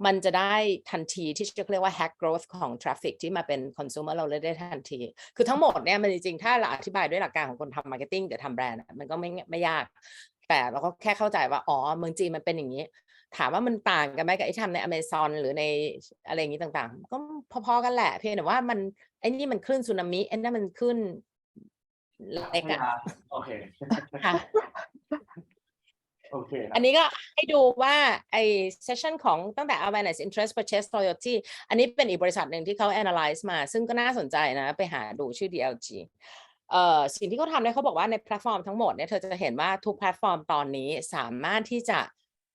มันจะได้ทันทีที่จะเรียกว่า hack growth ของ traffic ที่มาเป็น consumer เราเลยได้ทันทีคือทั้งหมดเนี่ยมันจริงๆถ้าเราอธิบายด้วยหลักการของคนทำ marketing หรือทำแบรนด์มันก็ไม่ยากแต่เราก็แค่เข้าใจว่าอ๋อเมืองจีนมันเป็นอย่างนี้ถามว่ามันต่างกันไหมกับไอ้ทำใน Amazon หรือในอะไรอย่างนี้ต่างๆก็พอๆกันแหละเพียงแต่ว่ามันไอ้นี่มันคลื่นสึนามิไอ้นั่นมันคลื่นเล็กอะโอเคค่ะโอเคอันนี้ก็ให้ดูว่าไอ้ session ของตั้งแต่ awareness interest purchase loyalty อันนี้เป็นอีกบริษัทหนึ่งที่เขา analyze มาซึ่งก็น่าสนใจนะไปหาดูชื่อ DLG สิ่งที่เขาทำเนี่ยเขาบอกว่าในแพลตฟอร์มทั้งหมดเนี่ยเธอจะเห็นว่าทุกแพลตฟอร์มตอนนี้สามารถที่จะ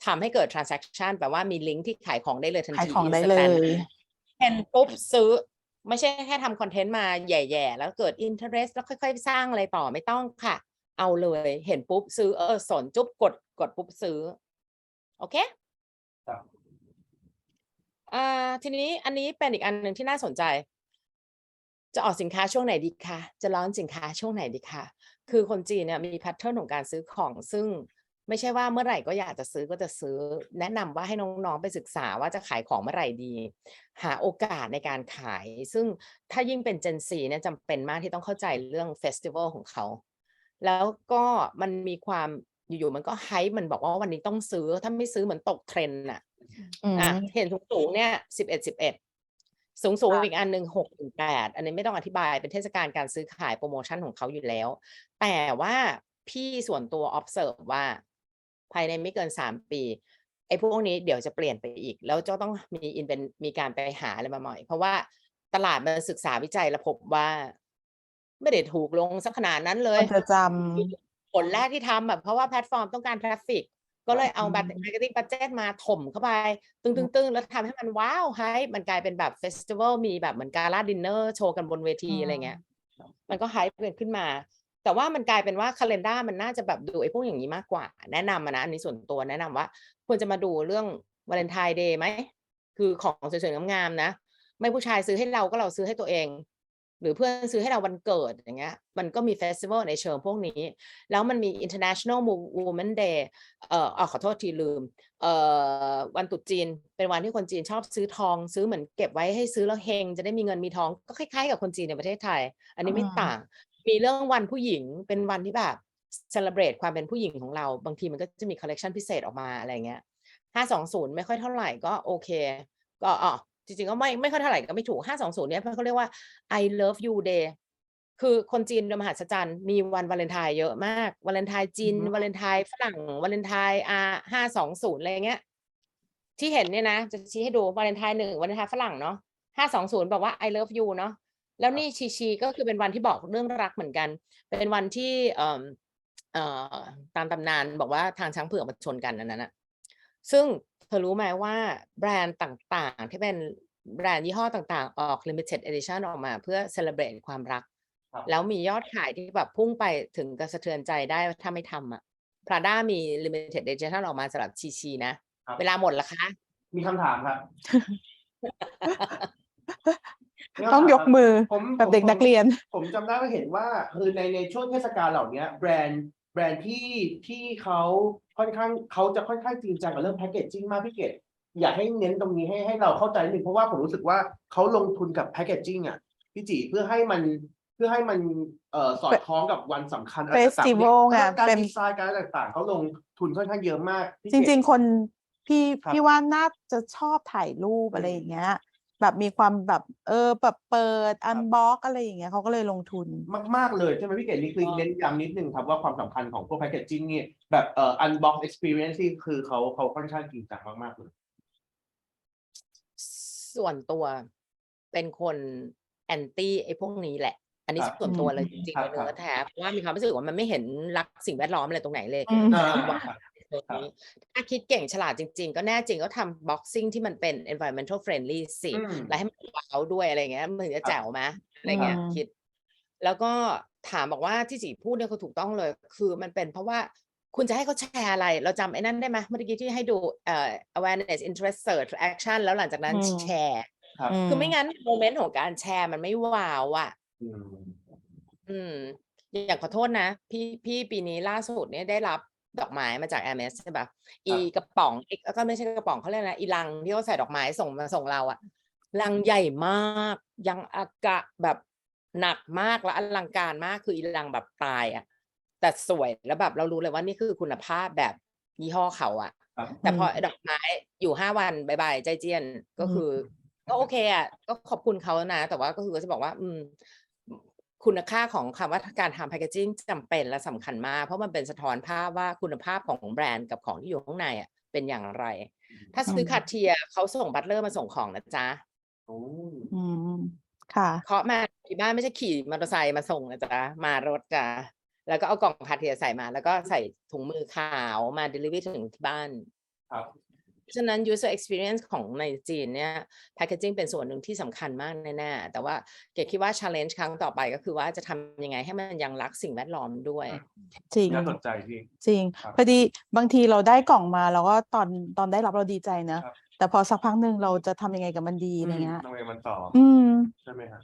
ทำให้เกิด transaction แปลว่ามีลิงก์ที่ขายของได้เลยทันที ขายของได้เลย เห็นปุ๊บซื้อไม่ใช่แค่ทำคอนเทนต์มาแย่ๆแล้วเกิด interest แล้วค่อยๆสร้างอะไรต่อไม่ต้องค่ะเอาเลยเห็นปุ๊บซื้อสนจุ๊บกดปุ๊บซื้อโอเคทีนี้อันนี้เป็นอีกอันหนึ่งที่น่าสนใจจะออกสินค้าช่วงไหนดีคะจะร้อนสินค้าช่วงไหนดีคะคือคนจีนเนี่ยมีแพทเทิร์นของการซื้อของซึ่งไม่ใช่ว่าเมื่อไหร่ก็อยากจะซื้อก็จะซื้อแนะนำว่าให้น้องๆไปศึกษาว่าจะขายของเมื่อไหร่ดีหาโอกาสในการขายซึ่งถ้ายิ่งเป็น Gen Z เนี่ยจำเป็นมากที่ต้องเข้าใจเรื่องเฟสติวัลของเขาแล้วก็มันมีความอยู่ๆมันก็ไฮป์มันบอกว่าวันนี้ต้องซื้อถ้าไม่ซื้อเหมือนตกเทรนด์เห็นสูงๆเนี่ย11สูงอีกอันหนึ่ง6-8อันนี้ไม่ต้องอธิบายเป็นเทศกาลการซื้อขายโปรโมชั่นของเขาอยู่แล้วแต่ว่าพี่ส่วนตัว observe ว่าภายในไม่เกิน3 ปีไอ้พวกนี้เดี๋ยวจะเปลี่ยนไปอีกแล้วจะต้องมีการไปหาอะไรมาใหม่เพราะว่าตลาดมันศึกษาวิจัยและพบว่าไม่ได้ถูกลงสักขนาดนั้นเลยจะจผลแรกที่ทำเพราะว่าแพลตฟอร์มต้องการทราฟฟิกก็เลยเอาบัตร marketing budget มาถมเข้าไปตึงแล้วทำให้มันว้าวไฮมันกลายเป็นแบบเฟสติวัลมีแบบเหมือนกาล่าดินเนอร์โชว์กันบนเวทีอะไรเงี้ยมันก็ไฮเป็นขึ้นมาแต่ว่ามันกลายเป็นว่าคาเลนดาร์มันน่าจะแบบดูไอ้พวกอย่างนี้มากกว่าแนะนำนะอันนี้ส่วนตัวแนะนำว่าควรจะมาดูเรื่องวาเลนไทน์เดย์ไหมคือของสวยๆงามๆนะไม่ผู้ชายซื้อให้เราก็เราซื้อให้ตัวเองหรือเพื่อนซื้อให้เราวันเกิดอย่างเงี้ยมันก็มีเฟสติวัลในเชิงพวกนี้แล้วมันมี International Women Day ขอโทษทีลืมวันตรุษจีนเป็นวันที่คนจีนชอบซื้อทองซื้อเหมือนเก็บไว้ให้ซื้อแล้วเฮงจะได้มีเงินมีทองก็คล้ายๆกับคนจีนในประเทศไทยอันนี้ไม่ต่างมีเรื่องวันผู้หญิงเป็นวันที่แบบ celebrate ความเป็นผู้หญิงของเราบางทีมันก็จะมีคอลเลคชันพิเศษออกมาอะไรเงี้ย520ไม่ค่อยเท่าไหร่ก็โอเคก็จริงๆก็ไม่ค่อยเท่าไหร่ก็ไม่ถูก520เนี่ยเขาเรียกว่า I love you day คือคนจีนโดยมหัศจรรย์มีวันวาเลนไทน์เยอะมากวาเลนไทน์จีนวาเลนไทน์ฝรั่งวาเลนไทน์520อะไรเงี้ยที่เห็นเนี่ยนะจะชี้ให้ดูวาเลนไทน์1วาเลนไทน์ฝรั่งเนาะ520บอกว่า I love you เนาะแล้วนี่ชีก็คือเป็นวันที่บอกเรื่องรักเหมือนกันเป็นวันที่ตามตำนานบอกว่าทางช้างเผือกมาชนกันอันนั้นนะซึ่งเธอรู้ไหมว่าแบรนด์ต่างๆที่เป็นแบรนด์ยี่ห้อต่างๆออก limited edition ออกมาเพื่อ celebrate ความรักแล้วมียอดขายที่แบบพุ่งไปถึงกระสะเทือนใจได้ถ้าไม่ทำPrada มี limited edition ออกมาสำหรับชีนะเวลาหมดแล้วคะมีคำถามครับ ต้องยกมือแบบเด็กนักเรียนผมจำได้ว่าเห็นว่าคือในช่วงเทศกาลเหล่านี้แบรนด์ที่เขาจะค่อนข้างจริงจังกับเรื่องแพคเกจจิ้งมากพี่เกดอยากให้เน้นตรงนี้ให้เราเข้าใจนิดนึงเพราะว่าผมรู้สึกว่าเขาลงทุนกับแพคเกจจิ้งพี่จีเพื่อให้มันสอดคล้องกับวันสำคัญเฟสติวัลไงการดีไซน์การต่างๆเขาลงทุนค่อนข้างเยอะมากจริงๆคนพี่ว่าน่าจะชอบถ่ายรูปอะไรอย่างเงี้ยแบบมีความแบบแบบเปิดอันบ็อกอะไรอย่างเงี้ยเขาก็เลยลงทุนมากๆเลยใช่ไหมพี่เกดนี่คือเน้นย้ำนิดนึงครับว่าความสำคัญของพวกแพคเกจจิ้งนี่แบบอันบ็อกซ์ experience ที่คือเขาค่อนข้างจริงจังมากๆเลยส่วนตัวเป็นคนแอนตี้ไอ้พวกนี้แหละอันนี้ส่วนตัวเลยจริงๆเนื้อแท้เพราะว่ามีความรู้สึกว่ามันไม่เห็นรักสิ่งแวดล้อมอะไรตรงไหนเลยถ้าคิดเก่งฉลาดจริงๆก็แน่จริงก็ทำบ็อกซิ่งที่มันเป็น environmental friendly สิแล้วให้มันว้าวด้วยอะไรเงี้ยมันถึงจะแจ๋วไหมอะไรเงี้ยคิดแล้วก็ถามบอกว่าที่จีพูดเนี่ยคือถูกต้องเลยคือมันเป็นเพราะว่าคุณจะให้เขาแชร์อะไรเราจำไอ้นั่นได้ไหมเมื่อกี้ที่ให้ดูawareness interest search action แล้วหลังจากนั้นแชร์คือไม่งั้นโมเมนต์ของการแชร์มันไม่ว้าว อย่างขอโทษนะพี่ปีนี้ล่าสุดเนี่ยได้รับดอกไม้มาจาก MS ใช่ปะอีกระป๋องก็ไม่ใช่กระป๋องเขาเรียกอะไรอีลังที่เขาใส่ดอกไม้ส่งเราอะลังใหญ่มากยังอากะแบบหนักมากและอลังการมากคืออีลังแบบตายอะแต่สวยแล้วแบบเรารู้เลยว่านี่คือคุณภาพแบบยี่ห้อเขาอะแต่พอดอกไม้อยู่5 วันบายบายใจเจียนก็คือก็โอเคอะก็ขอบคุณเขานะแต่ว่าก็คือจะบอกว่าคุณค่าของคำว่าการทำแพคเกจิ้งจำเป็นและสำคัญมากเพราะมันเป็นสะท้อนภาพว่าคุณภาพของแบรนด์กับของที่อยู่ข้างในอ่ะเป็นอย่างไรถ้าซื้อคาเทียเขาส่งบัตเลอร์มาส่งของนะจ๊ะค่ะเคาะมาที่บ้านไม่ใช่ขี่มอเตอร์ไซค์มาส่งนะจ๊ะมารถจ้ะแล้วก็เอากล่องคาเทียใส่มาแล้วก็ใส่ถุงมือขาวมา delivery ถึงที่บ้านฉะนั้น user experience ของในจีนเนี่ย packaging เป็นส่วนหนึ่งที่สำคัญมากแน่ๆแต่ว่าเก๋คิดว่า challenge ครั้งต่อไปก็คือว่าจะทำยังไงให้มันยังรักสิ่งแวดล้อมด้วยจริงน่าสนใจจริงพอดีบางทีเราได้กล่องมาแล้วก็ตอนได้รับเราดีใจนะแต่พอสักพักหนึ่งเราจะทำยังไงกับมันดีอะไรเงี้ยทำไงมันต่อใช่ไหมครับ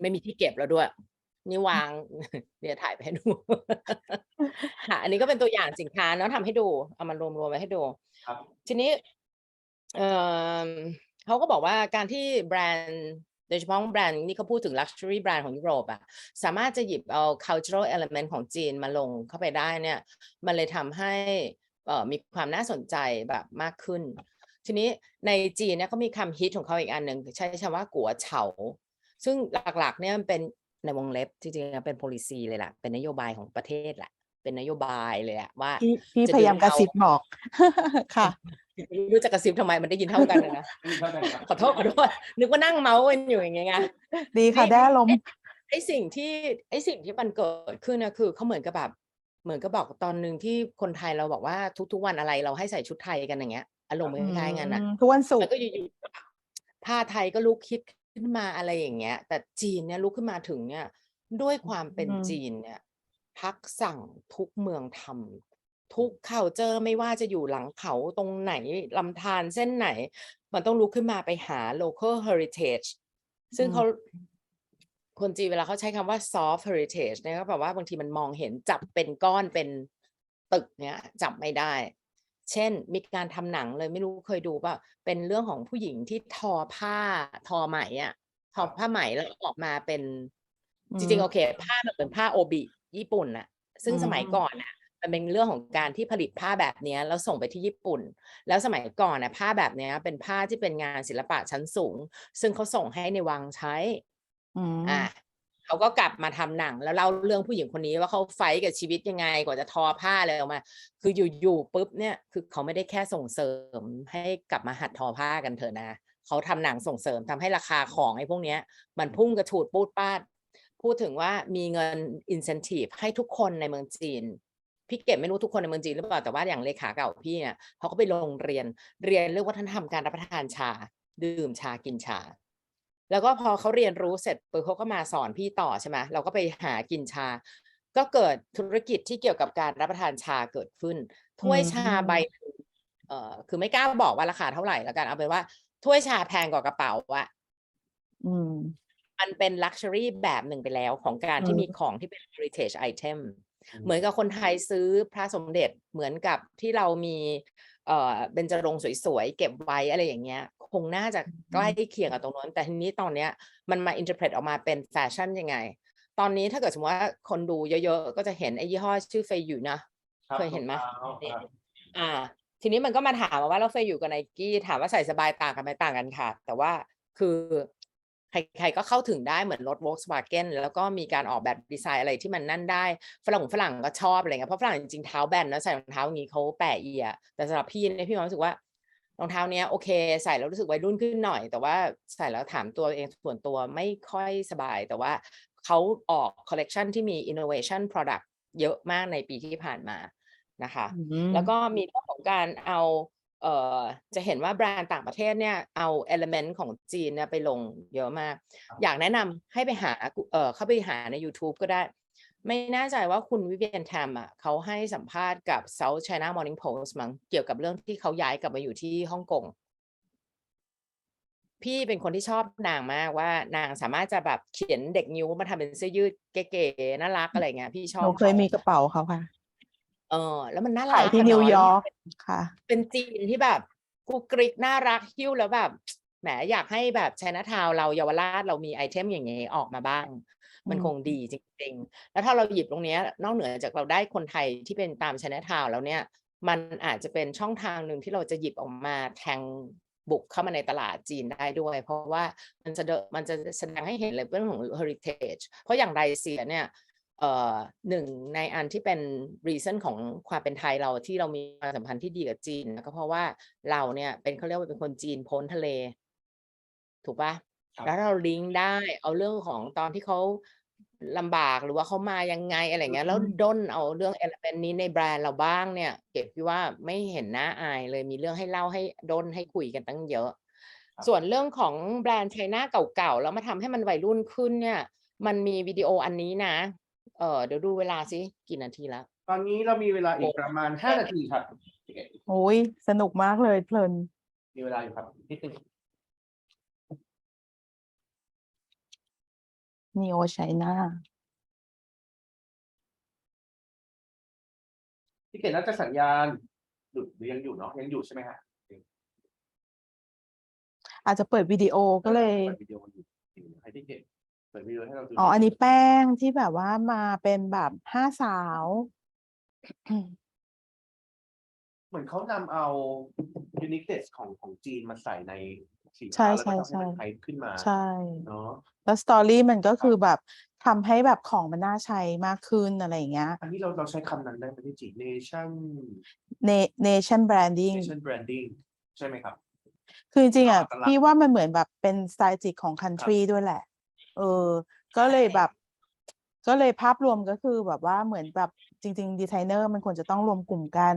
ไม่มีที่เก็บแล้วด้วยนี่วางเดี๋ยวถ่ายไปให้ดูค่ะอันนี้ก็เป็นตัวอย่างสินค้าเนาะทำให้ดูเอามารวมไว้ให้ดูทีนี้เขาก็บอกว่าการที่แบรนด์โดยเฉพาะแบรนด์นี่เขาพูดถึง luxury แบรนด์ของยุโรปอะสามารถจะหยิบเอา cultural element ของจีนมาลงเข้าไปได้เนี่ยมันเลยทำให้มีความน่าสนใจแบบมากขึ้นทีนี้ในจีนเนี่ยเขามีคำฮิตของเขาอีกอันหนึ่งใช้คำว่ากัวเฉาซึ่งหลักๆเนี่ยเป็นในวงเล็บจริงๆเป็น policy เลยล่ะเป็นนโยบายของประเทศแหละเป็นนโยบายเลยอะว่าพี่พยายามกระซิบบอกค่ะไม่รู้จะกระซิบทำไมมันได้ยินเท่ากันเลยนะขอโทษนึกว่านั่งเมาส์กันอยู่อย่างเงี้ยดีค่ะได้ลมไอ้สิ่งที่มันเกิดขึ้นนะคือเขาเหมือนกับบอกตอนนึงที่คนไทยเราบอกว่าทุกวันอะไรเราให้ใส่ชุดไทยกันอย่างเงี้ยอารมณ์คล้ายๆกันนะทุกวันศุกร์แล้วก็อยู่ๆผ้าไทยก็ลุกคิดขึ้นมาอะไรอย่างเงี้ยแต่จีนเนี่ยลุกขึ้นมาถึงเนี่ยด้วยความเป็นจีนเนี่ยพักสั่งทุกเมืองทำทุกcultureไม่ว่าจะอยู่หลังเขาตรงไหนลำธารเส้นไหนมันต้องลุกขึ้นมาไปหา local heritage ซึ่งคนจีนเวลาเขาใช้คำว่า soft heritage เนี่ยก็แปลว่าบางทีมันมองเห็นจับเป็นก้อนเป็นตึกเนี่ยจับไม่ได้เช่นมีการทำหนังเลยไม่รู้เคยดูป่ะเป็นเรื่องของผู้หญิงที่ทอไหมอ่ะทอผ้าไหมแล้วออกมาเป็นจริงๆโอเคผ้ามันเป็นผ้าโอบิญี่ปุ่นน่ะซึ่งสมัยก่อนน่ะมันเป็นเรื่องของการที่ผลิตผ้าแบบนี้แล้วส่งไปที่ญี่ปุ่นแล้วสมัยก่อนน่ะผ้าแบบนี้เป็นผ้าที่เป็นงานศิลปะชั้นสูงซึ่งเขาส่งให้ในวังใช้เขาก็กลับมาทำหนังแล้วเล่าเรื่องผู้หญิงคนนี้ว่าเขาไฟท์กับชีวิตยังไงกว่าจะทอผ้าอะไรออกมาคืออยู่ปุ๊บเนี่ยคือเขาไม่ได้แค่ส่งเสริมให้กลับมาหัดทอผ้ากันเถอะนะเขาทำหนังส่งเสริมทำให้ราคาของไอ้พวกนี้มันพุ่งกระฉูดปูดปาดพูดถึงว่ามีเงิน incentive ให้ทุกคนในเมืองจีนพี่เก็บไม่รู้ทุกคนในเมืองจีนหรือเปล่าแต่ว่าอย่างเลขาเก่าพี่เนี่ยเขาก็ไปลงเรียนเรื่องวัฒนธรรมการรับประทานชาดื่มชากินชาแล้วก็พอเขาเรียนรู้เสร็จปุ๊บเขาก็มาสอนพี่ต่อใช่ไหมเราก็ไปหากินชาก็เกิดธุรกิจที่เกี่ยวกับการรับประทานชาเกิดขึ้นถ้วยชาใบคือไม่กล้าบอกว่าราคาเท่าไหร่แล้วกันเอาเป็นว่าถ้วยชาแพงกว่ากระเป๋าอะมันเป็น luxury แบบหนึ่งไปแล้วของการที่มีของที่เป็น heritage item เหมือนกับคนไทยซื้อพระสมเด็จเหมือนกับที่เรามีเบญจรงค์สวยๆเก็บไว้อะไรอย่างเงี้ยคงน่าจะใกล้เคียงกับตรงนั้นแต่ทีนี้ตอนเนี้ยมันมา interpret ออกมาเป็นแฟชั่นยังไงตอนนี้ถ้าเกิดสมมติว่าคนดูเยอะๆก็จะเห็นไอ้ยี่ห้อชื่อเฟยอยู่นะเคยเห็นไหมทีนี้มันก็มาถามว่าเราเฟยอยู่กับไนกี้ถามว่าใส่สบายต่างกันไหมต่างกันค่ะแต่ว่าคือใครก็เข้าถึงได้เหมือนรถ Volkswagen แล้วก็มีการออกแบบดีไซน์อะไรที่มันนั่นได้ฝรั่งก็ชอบอะไรเงี้ยเพราะฝรั่งจริงๆเท้าแบนนะใส่รองเท้าอย่างนี้เขาแปะเอียแต่สำหรับพี่เนี่ยพี่รู้สึกว่ารองเท้าเนี้ยโอเคใส่แล้วรู้สึกวัยรุ่นขึ้นหน่อยแต่ว่าใส่แล้วถามตัวเองส่วนตัวไม่ค่อยสบายแต่ว่าเขาออกคอลเลกชันที่มี innovation product เยอะมากในปีที่ผ่านมานะคะแล้วก็มีเรื่องของการเอาจะเห็นว่าแบรนด์ต่างประเทศเนี่ยเอา element ของจีนเนี่ยไปลงเยอะมากอยากแนะนำให้ไปหาเข้าไปหาใน YouTube ก็ได้ไม่แน่ใจว่าคุณวิเวียนแทมเขาให้สัมภาษณ์กับ South China Morning Post มั้งเกี่ยวกับเรื่องที่เขาย้ายกลับมาอยู่ที่ฮ่องกง พี่เป็นคนที่ชอบนางมากว่านางสามารถจะแบบเขียนเด็กนิ้วมาทำเป็นเสื้อยืดเก๋ๆน่ารักอะไรเงี้ยพี่ชอบ หนูเคยมีกระเป๋าเขาค่ะ แล้วมันน่ารั ขาก ยที่นิวยอร์กค่ะ เป็นจีนที่แบบกุ๊กกริกน่ารักหิ้วแล้วแบบแหมอยากให้แบบไชน่าทาวน์เราเยาวราชเรามีไอเทมอย่างเงี้ยออกมาบ้างมันคงดีจริงๆแล้วถ้าเราหยิบตรงนี้นอกเหนือจากเราได้คนไทยที่เป็นตามไชน่าทาวน์แล้วเนี่ยมันอาจจะเป็นช่องทางหนึ่งที่เราจะหยิบออกมาแทงบุกเข้ามาในตลาดจีนได้ด้วยเพราะว่ามันจะแสดงให้เห็นเลยเรื่องของ heritage เพราะอย่างไรเสียเนี่ยหนึ่งในอันที่เป็น reason ของความเป็นไทยเราที่เรามีความสัมพันธ์ที่ดีกับจีนก็เพราะว่าเราเนี่ยเขาเรียกว่าเป็นคนจีนพ้นทะเลถูกปะแล้วเราลิงก์ได้เอาเรื่องของตอนที่เขาลำบากหรือว่าเขามายังไงอะไรเงี้ยแล้วด้นเอาเรื่อง element นี้ในแบรนด์เราบ้างเนี่ยเก็บพี่ว่าไม่เห็นหน้าอายเลยมีเรื่องให้เล่าให้ด้นให้คุยกันตั้งเยอะส่วนเรื่องของแบรนด์ไชน่าเก่าๆแล้วมาทำให้มันวัยรุ่นขึ้นเนี่ยมันมีวิดีโออันนี้นะเดี๋ยวดูเวลาสิกี่นาทีแล้วตอนนี้เรามีเวลาอีกประมาณ5 นาทีครับโอ้ยสนุกมากเลยเพลินมีเวลาอยู่ครับนิดนึงนีโอไชน่าพี่เก๋น่าจะสัญญาณหยุดหรือยังอยู่เนาะยังอยู่ใช่ไหมฮะอาจจะเปิดวิดีโอก็เลยเปิดวิดีโออยู่ให้พี่เก๋เปิดวิดีโอให้เราดูอันนี้แป้งที่แบบว่ามาเป็นแบบ5 สาว เหมือนเขานำเอา uniqueness ของจีนมาใส่ในสิน ใช่ ค้าแล้วก็ ใช่ ทำให้มันไทยขึ้นมาใช่เนาะแล้วสตอรี่มันก็คือแบบทำให้แบบของมันน่าใช้มากขึ้นอะไรอย่างเงี้ยอันนี้เราใช้คำนั้นได้ไหมที่จีน nation branding ใช่ไหมครับคือจริงๆอ่ะพี่ว่ามันเหมือนแบบเป็นสไตล์จิกของ country ด้วยแหละก็เลยแบบก็เลยภาพรวมก็คือแบบว่าเหมือนแบบจริงๆดีไซเนอร์มันควรจะต้องรวมกลุ่มกัน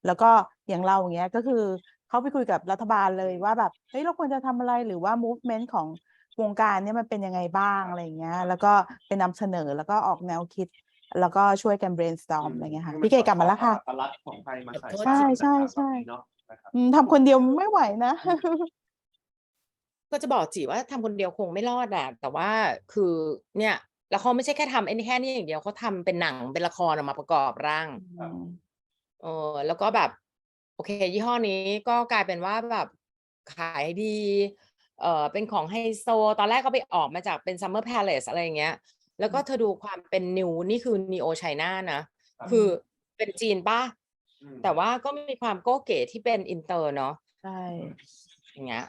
แล้วก็อย่างเราอย่างเงี้ยก็คือเข้าไปคุยกับรัฐบาลเลยว่าแบบเฮ้ยเราควรจะทำอะไรหรือว่า movement ของวงการเนี่ยมันเป็นยังไงบ้างอะไรอย่างเงี้ยแล้วก็เป็นนำเสนอแล้วก็ออกแนวคิดแล้วก็ช่วยกัน brainstorm อะไรเงี้ยค่ะพี่เก๋กลับมาแล้วค่ะตลัดของไทยมาใส่ ใช่ทำคนเดียวไม่ไหวนะก็จะบอกจีว่าทำคนเดียวคงไม่รอดแหละแต่ว่าคือเนี่ยแล้วเขาไม่ใช่แค่ทำไอ้นี่แค่นี้อย่างเดียวเขาทำเป็นหนังเป็นละครออกมาประกอบร่างแล้วก็แบบโอเคยี่ห้อนี้ก็กลายเป็นว่าแบบขายดีเป็นของไฮโซตอนแรกก็ไปออกมาจากเป็น Summer Palace อะไรอย่างเงี้ยแล้วก็เธอดูความเป็นนิวนี่คือ Neo China นะคือเป็นจีนป่ะแต่ว่าก็มีความโก้เก๋ที่เป็นอินเตอร์เนาะใช่อย่างเงี้ย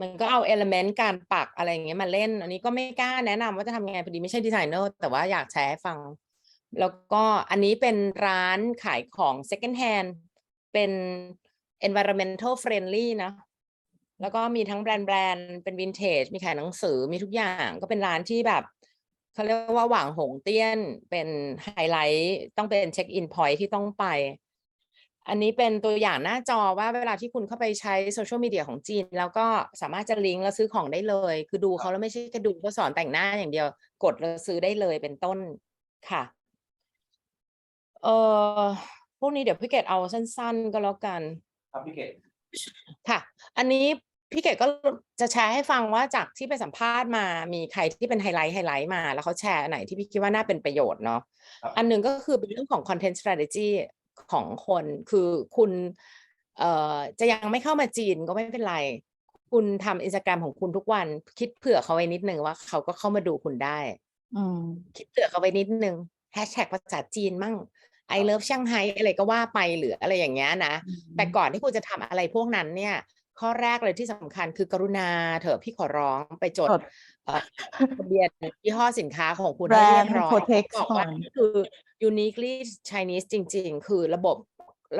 มันก็เอาเอลเมนต์การปักอะไรอย่างเงี้ยมาเล่นอันนี้ก็ไม่กล้าแนะนำว่าจะทำยังไงพอดีไม่ใช่ดีไซเนอร์แต่ว่าอยากแชร์ให้ฟังแล้วก็อันนี้เป็นร้านขายของ second hand เป็น environmental friendly นะแล้วก็มีทั้งแบรนด์เป็นวินเทจมีขายหนังสือมีทุกอย่างก็เป็นร้านที่แบบเขาเรียกว่าหว่างหงเตี้ยนเป็นไฮไลท์ต้องเป็นเช็คอินพอยท์ที่ต้องไปอันนี้เป็นตัวอย่างหน้าจอว่าเวลาที่คุณเข้าไปใช้โซเชียลมีเดียของจีนแล้วก็สามารถจะลิงก์แล้วซื้อของได้เลยคือดูเขาแล้วไม่ใช่แค่ดูเขาสอนแต่งหน้าอย่างเดียวกดแล้วซื้อได้เลยเป็นต้นค่ะพวกนี้เดี๋ยวพี่เกดเอาสั้นๆก็แล้วกันครับพี่เกดค่ะอันนี้พี่เกดก็จะแชร์ให้ฟังว่าจากที่ไปสัมภาษณ์มามีใครที่เป็นไฮไลท์มาแล้วเขาแชร์อันไหนที่พี่คิดว่าน่าเป็นประโยชน์เนาะอันหนึ่งก็คือเป็นเรื่องของ content strategy ของคนคือคุณจะยังไม่เข้ามาจีนก็ไม่เป็นไรคุณทำ Instagram ของคุณทุกวันคิดเผื่อเขาไว้นิดนึงว่าเขาก็เข้ามาดูคุณได้คิดเผื่อเขาไว้นิดนึงแฮชแท็กภาษาจีนมั่งI love เซี่ยงไฮ้อะไรก็ว่าไปหรืออะไรอย่างเงี้ยนะแต่ก่อนที่คุณจะทำอะไรพวกนั้นเนี่ยข้อแรกเลยที่สำคัญคือกรุณาเถอะพี่ขอร้องไปจดทะเบียนยี่ห้อสินค้าของคุณให้เรียบร้อยบอกว่าคือ uniquely Chinese จริงๆคือร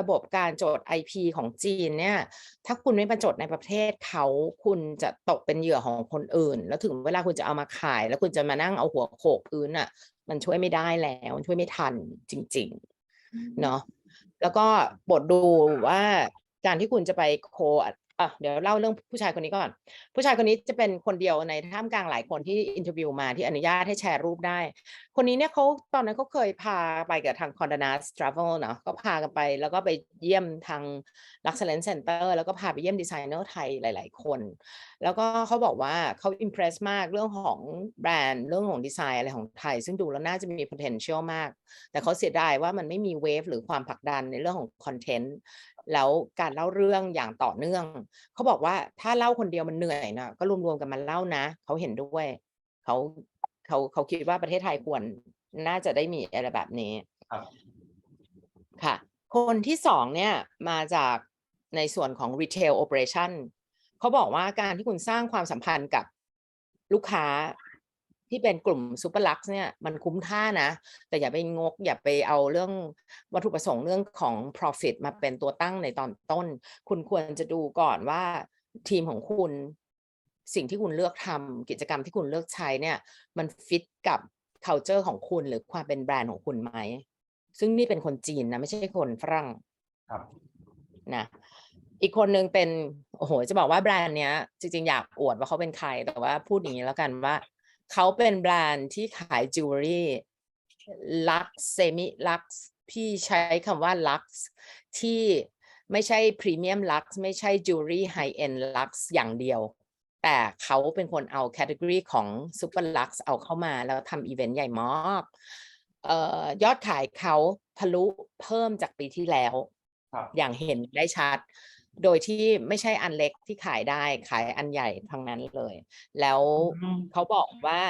ะบบการจด IP ของจีนเนี่ยถ้าคุณไม่มาจดในประเทศเขาคุณจะตกเป็นเหยื่อของคนอื่นแล้วถึงเวลาคุณจะเอามาขายแล้วคุณจะมานั่งเอาหัวโขกพื้นอ่ะมันช่วยไม่ได้แล้วช่วยไม่ทันจริงๆเนาะแล้วก็บทดูว่าการที่คุณจะไป เดี๋ยวเล่าเรื่องผู้ชายคนนี้ก่อนผู้ชายคนนี้จะเป็นคนเดียวในท่ามกลางหลายคนที่อินเทอร์วิวมาที่อนุญาตให้แชร์รูปได้คนนี้เนี่ยเขาตอนนั้นเขาเคยพาไปกับทาง Condanas Travel เนาะก็พากันไปแล้วก็ไปเยี่ยมทาง Luxury Center แล้วก็พาไปเยี่ยมดีไซเนอร์ไทยหลายๆคนแล้วก็เขาบอกว่าเขาอิมเพรสมากเรื่องของแบรนด์เรื่องของดีไซน์อะไรของไทยซึ่งดูแล้วน่าจะมี potential มากแต่เขาเสียดายว่ามันไม่มีเวฟหรือความผลักดันในเรื่องของคอนเทนต์แล้วการเล่าเรื่องอย่างต่อเนื่องเขาบอกว่าถ้าเล่าคนเดียวมันเหนื่อยนะก็รวมๆกันมาเล่านะเขาเห็นด้วยเขาคิดว่าประเทศไทยควรน่าจะได้มีอะไรแบบนี้ค่ะคนที่สองเนี่ยมาจากในส่วนของ retail operation เขาบอกว่าการที่คุณสร้างความสัมพันธ์กับลูกค้าที่เป็นกลุ่มซูเปอร์ลักซ์เนี่ยมันคุ้มค่านะแต่อย่าไปงกอย่าไปเอาเรื่องวัตถุประสงค์เรื่องของ profit มาเป็นตัวตั้งในตอนต้นคุณควรจะดูก่อนว่าทีมของคุณสิ่งที่คุณเลือกทำกิจกรรมที่คุณเลือกใช้เนี่ยมันฟิตกับ culture ของคุณหรือความเป็นแบรนด์ของคุณไหมซึ่งนี่เป็นคนจีนนะไม่ใช่คนฝรั่งครับนะอีกคนนึงเป็นโอ้โหจะบอกว่าแบรนด์เนี้ยจริงๆอยากอวดว่าเขาเป็นใครแต่ว่าพูดอย่างนี้แล้วกันว่าเขาเป็นแบรนด์ที่ขายจิวเวลรี่ลักซ์เซมิลักซ์พี่ใช้คำว่าลักซ์ที่ไม่ใช่พรีเมียมลักซ์ไม่ใช่จิวเวลรี่ไฮเอ็นด์ลักซ์อย่างเดียวแต่เขาเป็นคนเอาแคตตากรีของซูเปอร์ลักซ์เอาเข้ามาแล้วทำอีเวนต์ใหญ่มากยอดขายเขาทะลุเพิ่มจากปีที่แล้วอย่างเห็นได้ชัดโดยที่ไม่ใช่อันเล็กที่ขายได้ขายอันใหญ่ทั้งนั้นเลยแล้วเขาบอกว่า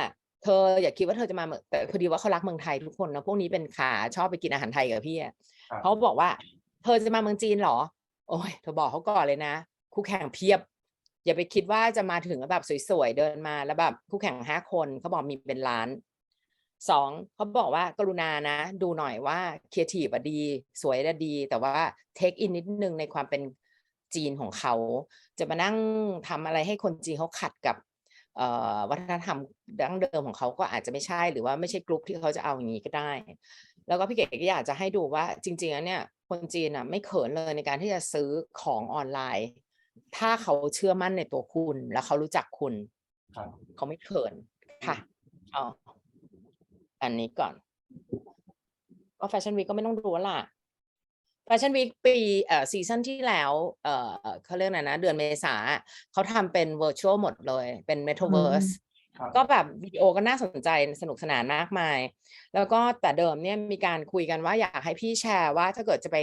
เธออย่าคิดว่าเธอจะมาแต่พอดีว่าเขารักเมืองไทยทุกคนนะพวกนี้เป็นขาชอบไปกินอาหารไทยกับพี่เขาบอกว่าเธอจะมาเมืองจีนเหรอโอ้ยเธอบอกเขาก่อนเลยนะคู่แข่งเพียบอย่าไปคิดว่าจะมาถึงแบบสวยๆเดินมาแล้วแบบคู่แข่ง5 คนเขาบอกมีเป็นล้าน2เขาบอกว่ากรุณานะดูหน่อยว่าครีเอทีฟดีสวยดีแต่ว่าเทคอินนิดนึงในความเป็นจีนของเขาจะมานั่งทำอะไรให้คนจีนเขาขัดกับวัฒนธรรมดั้งเดิมของเขาก็อาจจะไม่ใช่หรือว่าไม่ใช่กลุ่มที่เขาจะเอาอย่างนี้ก็ได้แล้วก็พี่เก๋ก็อยากจะให้ดูว่าจริงๆแล้วเนี่ยคนจีนไม่เขินเลยในการที่จะซื้อของออนไลน์ถ้าเขาเชื่อมั่นในตัวคุณแล้วเขารู้จักคุณเขาไม่เขินค่ะอันนี้ก่อนก็แฟชั่นวีคก็ไม่ต้องดูล่ะแฟชั่นวีคปีซีซั่นที่แล้วเขาเรียกอะไรนะเดือนเมษาเขาทำเป็น virtual หมดเลยเป็น metaverse ก็แบบวิดีโอก็น่าสนใจสนุกสนานมากมายแล้วก็แต่เดิมเนี่ยมีการคุยกันว่าอยากให้พี่แชร์ว่าถ้าเกิดจะไป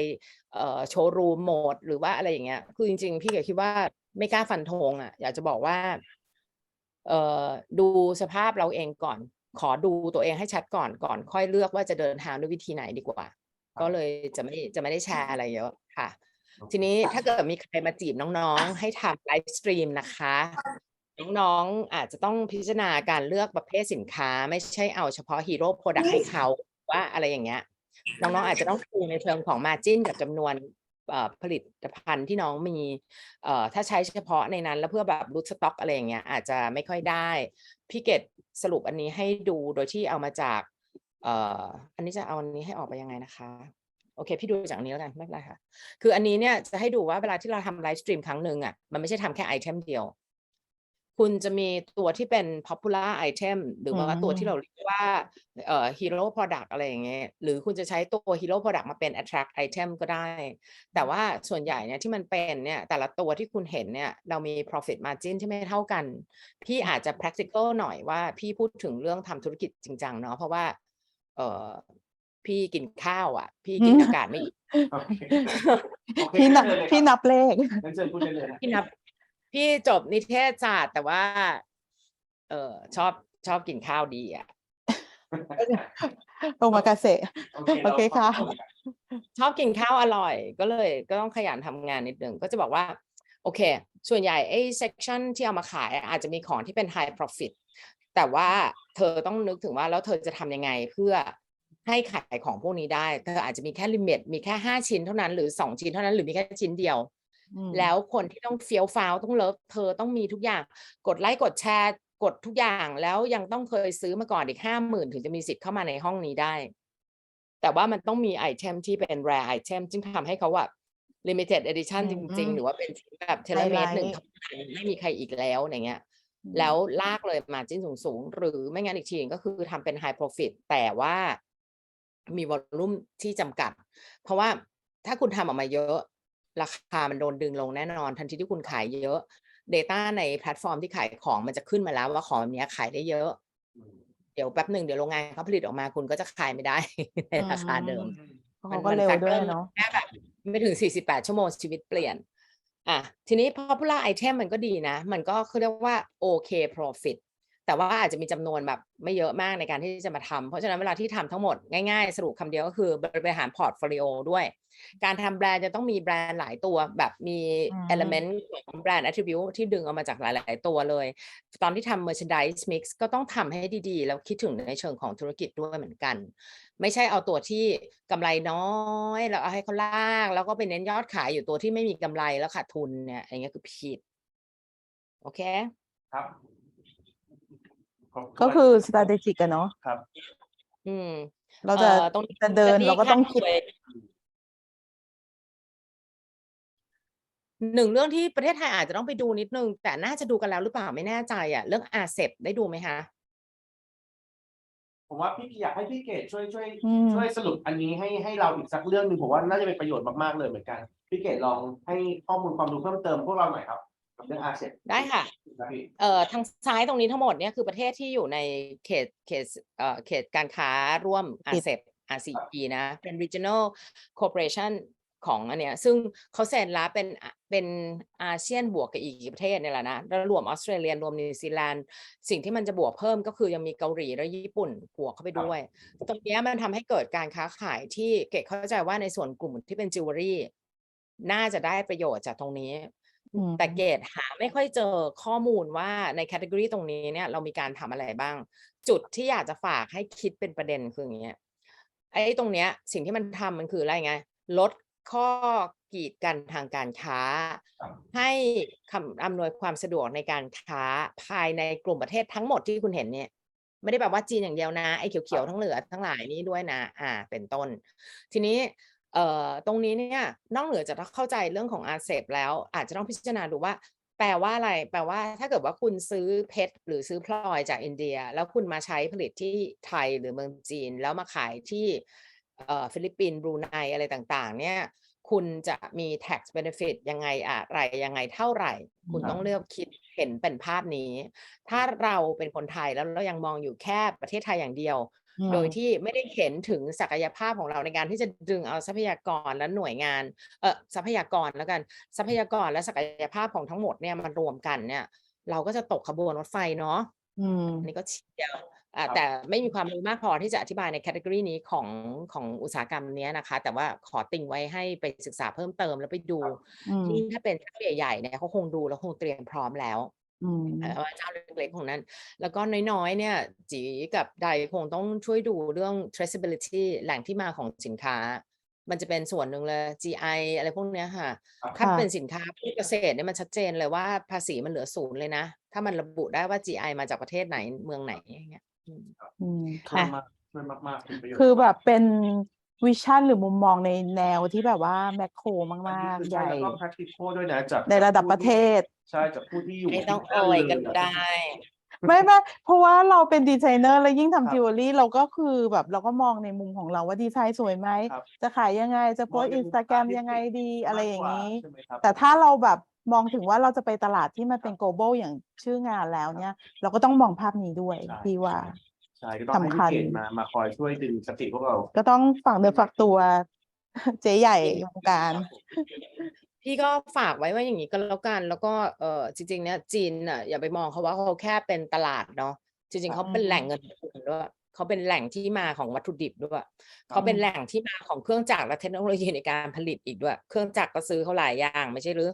โชว์รูมโหมดหรือว่าอะไรอย่างเงี้ยคือจริงๆพี่ก็คิดว่าไม่กล้าฟันธงอยากจะบอกว่าดูสภาพเราเองก่อนขอดูตัวเองให้ชัดก่อนค่อยเลือกว่าจะเดินทางด้วยวิธีไหนดีกว่าก็เลยจะไม่ได้แชร์อะไรเยอะค่ะทีนี้ถ้าเกิดมีใครมาจีบน้องๆให้ทำไลฟ์สตรีมนะคะน้องๆอาจจะต้องพิจารณาการเลือกประเภทสินค้าไม่ใช่เอาเฉพาะฮีโร่โปรดักต์ให้เขาว่าอะไรอย่างเงี้ยน้องๆอาจจะต้องดูในเชิงของ margin กับจำนวนผลิตภัณฑ์ที่น้องมีถ้าใช้เฉพาะในนั้นแล้วเพื่อแบบรูทสต็อกอะไรอย่างเงี้ยอาจจะไม่ค่อยได้พี่เกดสรุปอันนี้ให้ดูโดยที่เอามาจากอันนี้จะเอาอันนี้ให้ออกไปยังไงนะคะโอเคพี่ดูจากอันนี้แล้วกันไม่เป็นไรค่ะคืออันนี้เนี่ยจะให้ดูว่าเวลาที่เราทำไลฟ์สตรีมครั้งหนึ่งมันไม่ใช่ทำแค่ไอเทมเดียวคุณจะมีตัวที่เป็น popular item หรือว่าตัวที่เราเรียกว่าhero product อะไรอย่างเงี้ยหรือคุณจะใช้ตัว hero product มาเป็น attract item ก็ได้แต่ว่าส่วนใหญ่เนี่ยที่มันเป็นเนี่ยแต่ละตัวที่คุณเห็นเนี่ยเรามี profit margin ที่ไม่เท่ากันพี่อาจจะ practical หน่อยว่าพี่พูดถึงเรื่องทำธุรกิจจริงจังเนาะเพราะว่าพี่กินข้าวพี่กินอากาศไม่พี่นับเลขพี่จบนิเทศศาสตร์แต่ว่าชอบกินข้าวดีโอมากาเสะโอเคค่ะชอบกินข้าวอร่อยก็ต้องขยันทำงานนิดนึงก็จะบอกว่าโอเคส่วนใหญ่ไอ้ section ที่เอามาขายอาจจะมีของที่เป็น high profit แต่ว่าเธอต้องนึกถึงว่าแล้วเธอจะทำยังไงเพื่อให้ขายของพวกนี้ได้เธออาจจะมีแค่ลิมิตมีแค่5 ชิ้นเท่านั้นหรือ2 ชิ้นเท่านั้นหรือมีแค่ชิ้นเดียวแล้วคนที่ต้องเฟี้ยวฟ้าวต้องเลิฟเธอต้องมีทุกอย่างกดไลค์กดแชร์กดทุกอย่างแล้วยังต้องเคยซื้อมาก่อนอีก 50,000 ถึงจะมีสิทธิ์เข้ามาในห้องนี้ได้แต่ว่ามันต้องมีไอเทมที่เป็น rare item จึงทำให้เขา limited edition จริงๆหรือว่าเป็นแบบเทเลเมด1 เท่านั้นไม่มีใครอีกแล้วอย่างเงี้ยแล้วลากเลยมาจิ้นสูงๆหรือไม่งั้นอีกทีก็คือทำเป็น high profit แต่ว่ามีวอลลุ่มที่จำกัดเพราะว่าถ้าคุณทำออกมาเยอะราคามันโดนดึงลงแน่นอนทันทีที่คุณขายเยอะ Data ในแพลตฟอร์มที่ขายของมันจะขึ้นมาแล้วว่าของแบบนี้ขายได้เยอะเดี๋ยวแป๊บหนึ่งเดี๋ยวโรงงานเขาผลิตออกมาคุณก็จะขายไม่ได้ ในราคาเดิมเขาก็เร็วด้วยเนาะแค่แบบไม่ถึง48 ชั่วโมงชีวิตเปลี่ยนทีนี้ popular item มันก็ดีนะมันก็คือเรียกว่าโอเค profit แต่ว่าอาจจะมีจำนวนแบบไม่เยอะมากในการที่จะมาทำเพราะฉะนั้นเวลาที่ทำทั้งหมดง่ายๆสรุปคำเดียวก็คือบริหารพอร์ตโฟลิโอด้วยการทำแบรนด์จะต้องมีแบรนด์หลายตัวแบบมี element ของแบรนด์ attribute ที่ดึงออกมาจากหลายๆตัวเลยตอนที่ทำ merchandise mix ก็ต้องทำให้ดีๆแล้วคิดถึงในเชิงของธุรกิจด้วยเหมือนกันไม่ใช่เอาตัวที่กำไรน้อยแล้วเอาให้เขาลากแล้วก็ไปเน้นยอดขายอยู่ตัวที่ไม่มีกำไรแล้วขาดทุนเนี่ยอย่างเงี้ยคือผิดโอเคครับก็คือ strategic กันเนาะครับเราจะเดินเราก็ต้องคิดหนึ่งเรื่องที่ประเทศไทยอาจจะต้องไปดูนิดนึงแต่น่าจะดูกันแล้วหรือเปล่าไม่แน่ใจเรื่องอาเซปได้ดูไหมคะผมว่าพี่อยากให้พี่เกดช่วยสรุปอันนี้ให้เราอีกสักเรื่องหนึ่งผมว่าน่าจะเป็นประโยชน์มากๆเลยเหมือนกันพี่เกดลองให้ข้อมูลความรู้เพิ่มเติมพวกเราหน่อยครับกับเรื่องอาเซปได้ค่ะทางซ้ายตรงนี้ทั้งหมดเนี่ยคือประเทศที่อยู่ในเขตการค้าร่วมอาเซป RCEP นะเป็น regional corporation ของอันเนี้ยซึ่งเขาเซ็นแล้วเป็นอาเซียนบวกกับอีกประเทศเนี่ยแหละนะแล้วรวมออสเตรเลียรวมนิวซีแลนด์สิ่งที่มันจะบวกเพิ่มก็คือยังมีเกาหลีและญี่ปุ่นบวกเข้าไปด้วยตรงนี้มันทำให้เกิดการค้าขายที่เกดเข้าใจว่าในส่วนกลุ่มที่เป็นจิวเวลรี่น่าจะได้ประโยชน์จากตรงนี้แต่เกดหาไม่ค่อยเจอข้อมูลว่าในแคตตากรีตรงนี้เนี่ยเรามีการทำอะไรบ้างจุดที่อยากจะฝากให้คิดเป็นประเด็นคืออย่างเงี้ยไอ้ตรงเนี้ยสิ่งที่มันทำมันคืออะไรไงลดข้อกีดกันทางการค้าให้อำนวยความสะดวกในการค้าภายในกลุ่มประเทศทั้งหมดที่คุณเห็นเนี่ยไม่ได้แปลว่าจีนอย่างเดียวนะไอ้เขียวๆทั้งเหลือทั้งหลายนี้ด้วยนะเป็นต้นทีนี้ตรงนี้เนี่ยนอกเหนือจากเข้าใจเรื่องของอาเซปแล้วอาจจะต้องพิจารณาดูว่าแปลว่าอะไรแปลว่าถ้าเกิดว่าคุณซื้อเพชรหรือซื้อพลอยจากอินเดียแล้วคุณมาใช้ผลิตที่ไทยหรือเมืองจีนแล้วมาขายที่ฟิลิปปินส์บรูไนอะไรต่างๆเนี่ยคุณจะมี tax benefit ยังไงอะไรยังไงเท่าไหร่คุณต้องเลือกคิดเห็นเป็นภาพนี้ถ้าเราเป็นคนไทยแล้วเรายังมองอยู่แค่ประเทศไทยอย่างเดียวโดยที่ไม่ได้เห็นถึงศักยภาพของเราในการที่จะดึงเอาทรัพยากรและหน่วยงานทรัพยากรแล้วกันทรัพยากรและศักยภาพของทั้งหมดเนี่ยมันรวมกันเนี่ยเราก็จะตกขบวนรถไฟเนาะอันนี้ก็เชียวแต่ไม่มีความรู้มากพอที่จะอธิบายในแคตตากรีนี้ของอุตสาหกรรมนี้นะคะแต่ว่าขอติ่งไว้ให้ไปศึกษาเพิ่มเติมแล้วไปดูที่ถ้าเป็นเจ้าใหญ่ๆเนี่ยเขาคงดูแล้วคงเตรียมพร้อมแล้วเจ้าเล็กๆของนั้นแล้วก็น้อยๆเนี่ยจีกับไดคงต้องช่วยดูเรื่อง traceability แหล่งที่มาของสินค้ามันจะเป็นส่วนหนึ่งเลย GI อะไรพวกนี้ค่ะถ้าเป็นสินค้าพืชเกษตรเนี่ยมันชัดเจนเลยว่าภาษีมันเหลือ0เลยนะถ้ามันระบุได้ว่า GI มาจากประเทศไหนเมืองไหนอย่างเงี้ยค่ะช่วยมากๆคือแบบเป็นวิชั่นหรือมุมมองในแนวที่แบบว่าแมคโครมากๆใหญ่แล้วก็ practical ด้วยนะจากในระดับประเทศใช่จากผู้ที่อยู่ไม่ต้องโอยกันได้ไม่เพราะว่าเราเป็นดีไซเนอร์แล้วยิ่งทำจิวเวลรี่เราก็คือแบบเราก็มองในมุมของเราว่าดีไซน์สวยไหมจะขายยังไงจะโพสต์ Instagram ยังไงดีอะไรอย่างนี้แต่ถ้าเราแบบมองถึงว่าเราจะไปตลาดที่มันเป็น global อย่างชื่องานแล้วเนี่ยเราก็ต้องมองภาพนี้ด้วยพี่ว่าใช่ก็ต้องให้พี่เกดมาคอยช่วยดึงสติพวกเราก็ต้องฝักเนื้อฝักตัวเจ๊ใหญ่วงการพี่ก็ฝากไว้ว่าอย่างนี้ก็แล้วกันแล้วก็จริงๆเนี่ยจีนอย่าไปมองเขาว่าเขาแค่เป็นตลาดเนาะจริงๆเขาเป็นแหล่งเงินทุนด้วยเขาเป็นแหล่งที่มาของวัตถุดิบด้วยเขาเป็นแหล่งที่มาของเครื่องจักรและเทคโนโลยีในการผลิตอีกด้วยเครื่องจักรก็ซื้อเขาหลายอย่างไม่ใช่หรือ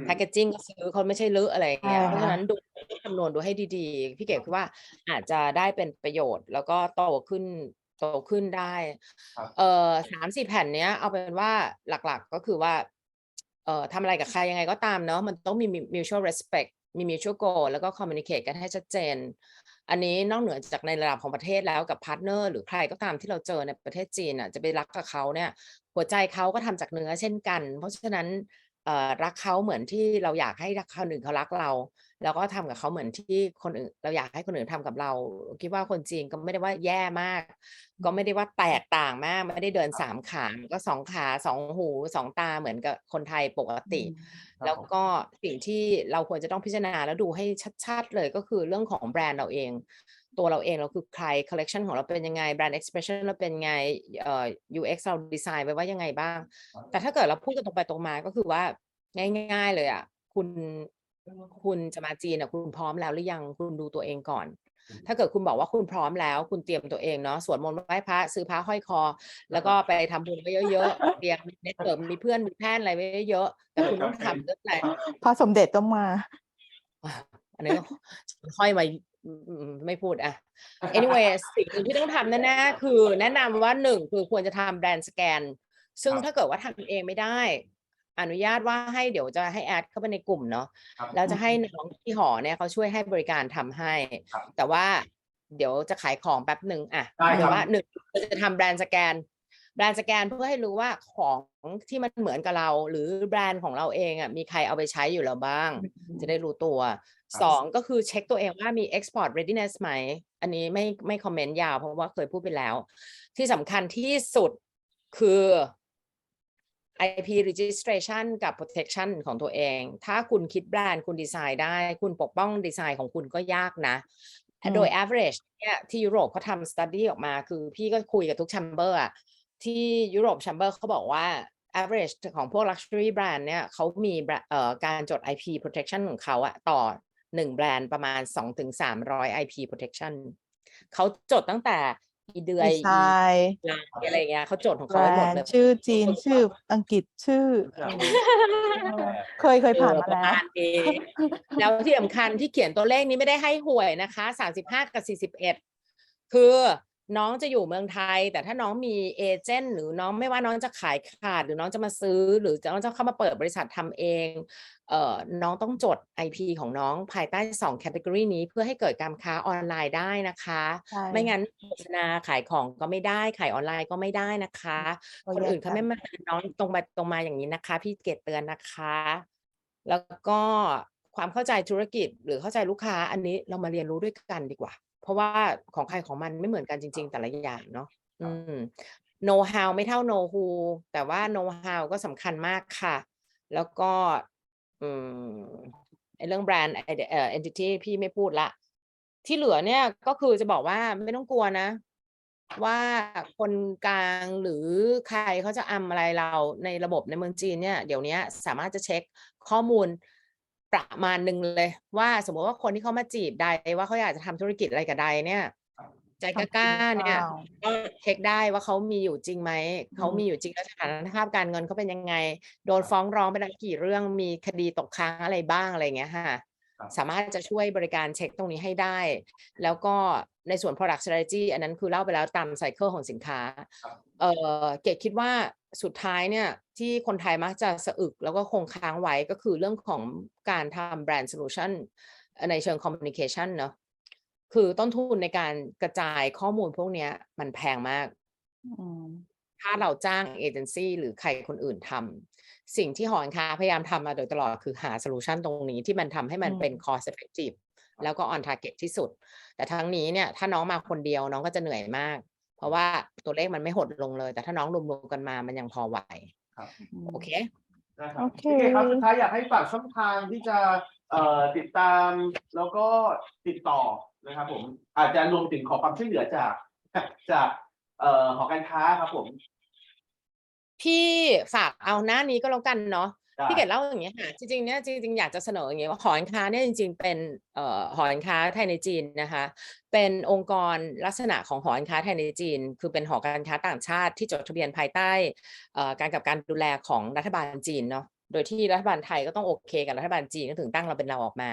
แพคเกจจิ้งก็ซื้อเขาไม่ใช่หรืออะไรเงี้ยเพราะฉะนั้นดูคำนวณดูให้ดีๆพี่เก๋คิดว่าอาจจะได้เป็นประโยชน์แล้วก็โตขึ้นได้3-4 แผ่นเนี้ยเอาเป็นว่าหลักๆก็คือว่าทำอะไรกับใครยังไงก็ตามเนาะมันต้องมี mutual respect มี mutual goal แล้วก็ communicate กันให้ชัดเจน อันนี้นอกเหนือจากในระดับของประเทศแล้วกับพาร์ทเนอร์หรือใครก็ตามที่เราเจอในประเทศจีนอ่ะจะไปรักกับเขาเนี่ยหัวใจเขาก็ทำจากเนื้อเช่นกันเพราะฉะนั้นรักเขาเหมือนที่เราอยากให้คนอื่นเขารักเราแล้วก็ทำกับเขาเหมือนที่คนอื่นเราอยากให้คนอื่นทำกับเราคิดว่าคนจีนก็ไม่ได้ว่าแย่มากก็ไม่ได้ว่าแตกต่างมากไม่ได้เดิน3 ขาก็2 ขา2 หู2 ตาเหมือนกับคนไทยปกติแล้วก็สิ่งที่เราควรจะต้องพิจารณาแล้วดูให้ชัดๆเลยก็คือเรื่องของแบรนด์เราเองตัวเราเองเราคือใคร collection ของเราเป็นยังไง brand expression เราเป็นไงUX เราดีไซน์ไว้ว่ายังไงบ้างแต่ถ้าเกิดเราพูดกันตรงไปตรงมาก็คือว่าง่ายๆเลยอ่ะคุณจะมาจีนอ่ะคุณพร้อมแล้วหรือยังคุณดูตัวเองก่อนถ้าเกิดคุณบอกว่าคุณพร้อมแล้วคุณเตรียมตัวเองเนาะสวดมนต์ไหว้พระซื้อผ้าห้อยคอแล้วก็ไปทำบุญไว้เยอะๆเรียนเน็ตเวิร์กมีเพื่อนมีแพทย์อะไรไว้เยอะๆแต่คุณต้องทำเรื่องอะไรพระสมเด็จต้องมาอันนี้ห้อยมาไม่พูดอ่ะ anyway สิ่งหนึ่งที่ต้องทำแน่ๆคือแนะนำว่า1คือควรจะทำแบรนด์สแกนซึ่งถ้าเกิดว่าทำเองไม่ได้อนุญาตว่าให้เดี๋ยวจะให้แอดเข้าไปในกลุ่มเนาะแล้วจะให้น้องที่หอเนี่ยเขาช่วยให้บริการทำให้แต่ว่าเดี๋ยวจะขายของแป๊บหนึ่งอ่ะแต่ว่า1เราจะทำแบรนด์สแกนเพื่อให้รู้ว่าของที่มันเหมือนกับเราหรือแบรนด์ของเราเองอ่ะมีใครเอาไปใช้อยู่แล้วบ้างจะได้รู้ตัว2ก็คือเช็คตัวเองว่ามี export readiness ไหมอันนี้ไม่คอมเมนต์ยาวเพราะว่าเคยพูดไปแล้วที่สำคัญที่สุดคือ IP registration กับ protection ของตัวเองถ้าคุณคิดแบรนด์คุณดีไซน์ได้คุณปกป้องดีไซน์ของคุณก็ยากนะโดย average เนี่ยที่ยุโรปเขาทำ study ออกมาคือพี่ก็คุยกับทุก chamber อะที่ยุโรป chamber เขาบอกว่า average ของพวก luxury brand เนี่ยเขามีการจด IP protection ของเขาอะต่อ1แบรนด์ประมาณ 2-300 IP protection เขาจดตั้งแต่เดือยอะไรเงี้ยเขาจดของเขาหมดเลยชื่อจีนชื่ออังกฤษชื่อเคยผ่านมาแล้วแล้วที่สำคัญที่เขียนตัวเลขนี้ไม่ได้ให้หวยนะคะ35กับ41คือน้องจะอยู่เมืองไทยแต่ถ้าน้องมีเอเจนต์หรือน้องไม่ว่าน้องจะขายขาดหรือน้องจะมาซื้อหรือน้องจะเข้ามาเปิดบริษัททำเองน้องต้องจด IP ของน้องภายใต้2 category นี้เพื่อให้เกิดการค้าออนไลน์ได้นะคะไม่งั้นโฆษณาขายของก็ไม่ได้ขายออนไลน์ก็ไม่ได้นะคะคนอื่นเขาไม่มาน้องตรงมาอย่างนี้นะคะพี่เกดเตือนนะคะแล้วก็ความเข้าใจธุรกิจหรือเข้าใจลูกค้าอันนี้เรามาเรียนรู้ด้วยกันดีกว่าเพราะว่าของใครของมันไม่เหมือนกันจริงๆแต่ละอย่างเนาะknow how ไม่เท่า know who แต่ว่า know how ก็สำคัญมากค่ะแล้วก็เรื่องแบรนด์entity พี่ไม่พูดละที่เหลือเนี่ยก็คือจะบอกว่าไม่ต้องกลัวนะว่าคนกลางหรือใครเขาจะอะไรเราในระบบในเมืองจีนเนี่ยเดี๋ยวนี้สามารถจะเช็คข้อมูลประมาณหนึ่งเลยว่าสมมติว่าคนที่เขามาจีบใดว่าเขาอยากจะทำธุรกิจอะไรกับใดเนี่ยใจกล้าเนี่ยก็เช็คได้ว่าเขามีอยู่จริงไหมเขามีอยู่จริงแล้วสถานภาพการเงินเขาเป็นยังไงโดนฟ้องร้องไปแล้วกี่เรื่องมีคดีตกค้างอะไรบ้างอะไรเงี้ยค่ะสามารถจะช่วยบริการเช็คตรงนี้ให้ได้แล้วก็ในส่วน product strategy อันนั้นคือเล่าไปแล้วตามไซเคิลของสินค้าเกดคิดว่าสุดท้ายเนี่ยที่คนไทยมักจะสะอึกแล้วก็คงค้างไว้ก็คือเรื่องของการทำแบรนด์โซลูชันในเชิงคอมมิวนิเคชันเนาะคือต้นทุนในการกระจายข้อมูลพวกนี้มันแพงมากถ้าเราจ้างเอเจนซี่หรือใครคนอื่นทำสิ่งที่หอการค้าพยายามทำมาโดยตลอดคือหาโซลูชันตรงนี้ที่มันทำให้มันเป็น cost effective แล้วก็ on target ที่สุดแต่ทั้งนี้เนี่ยถ้าน้องมาคนเดียวน้องก็จะเหนื่อยมากเพราะว่าตัวเลขมันไม่หดลงเลยแต่ถ้าน้องรวมๆกันมามันยังพอไหวโอเคโอเคครับสุดท้ายอยากให้ฝากช่องทางที่จะติดตามแล้วก็ติดต่อนะครับผมอาจจะรวมถึงขอความช่วยเหลือจากหอการค้าครับผมพี่ฝากเอาหน้านี้ก็แล้วกันเนาะพี่เกดเล่าอย่างเงี้ยค่ะจริงๆเนี่ยจริงๆอยากจะเสนออย่างเงี้ยว่าหอการค้าเนี่ยจริงๆเป็นหอการค้าไทยในจีนนะคะเป็นองค์กรลักษณะของหอการค้าไทยในจีนคือเป็นหอการค้าต่างชาติที่จดทะเบียนภายใต้การกับการดูแลของรัฐบาลจีนเนาะโดยที่รัฐบาลไทยก็ต้องโอเคกับรัฐบาลจีนก็ถึงตั้งเราเป็นเราออกมา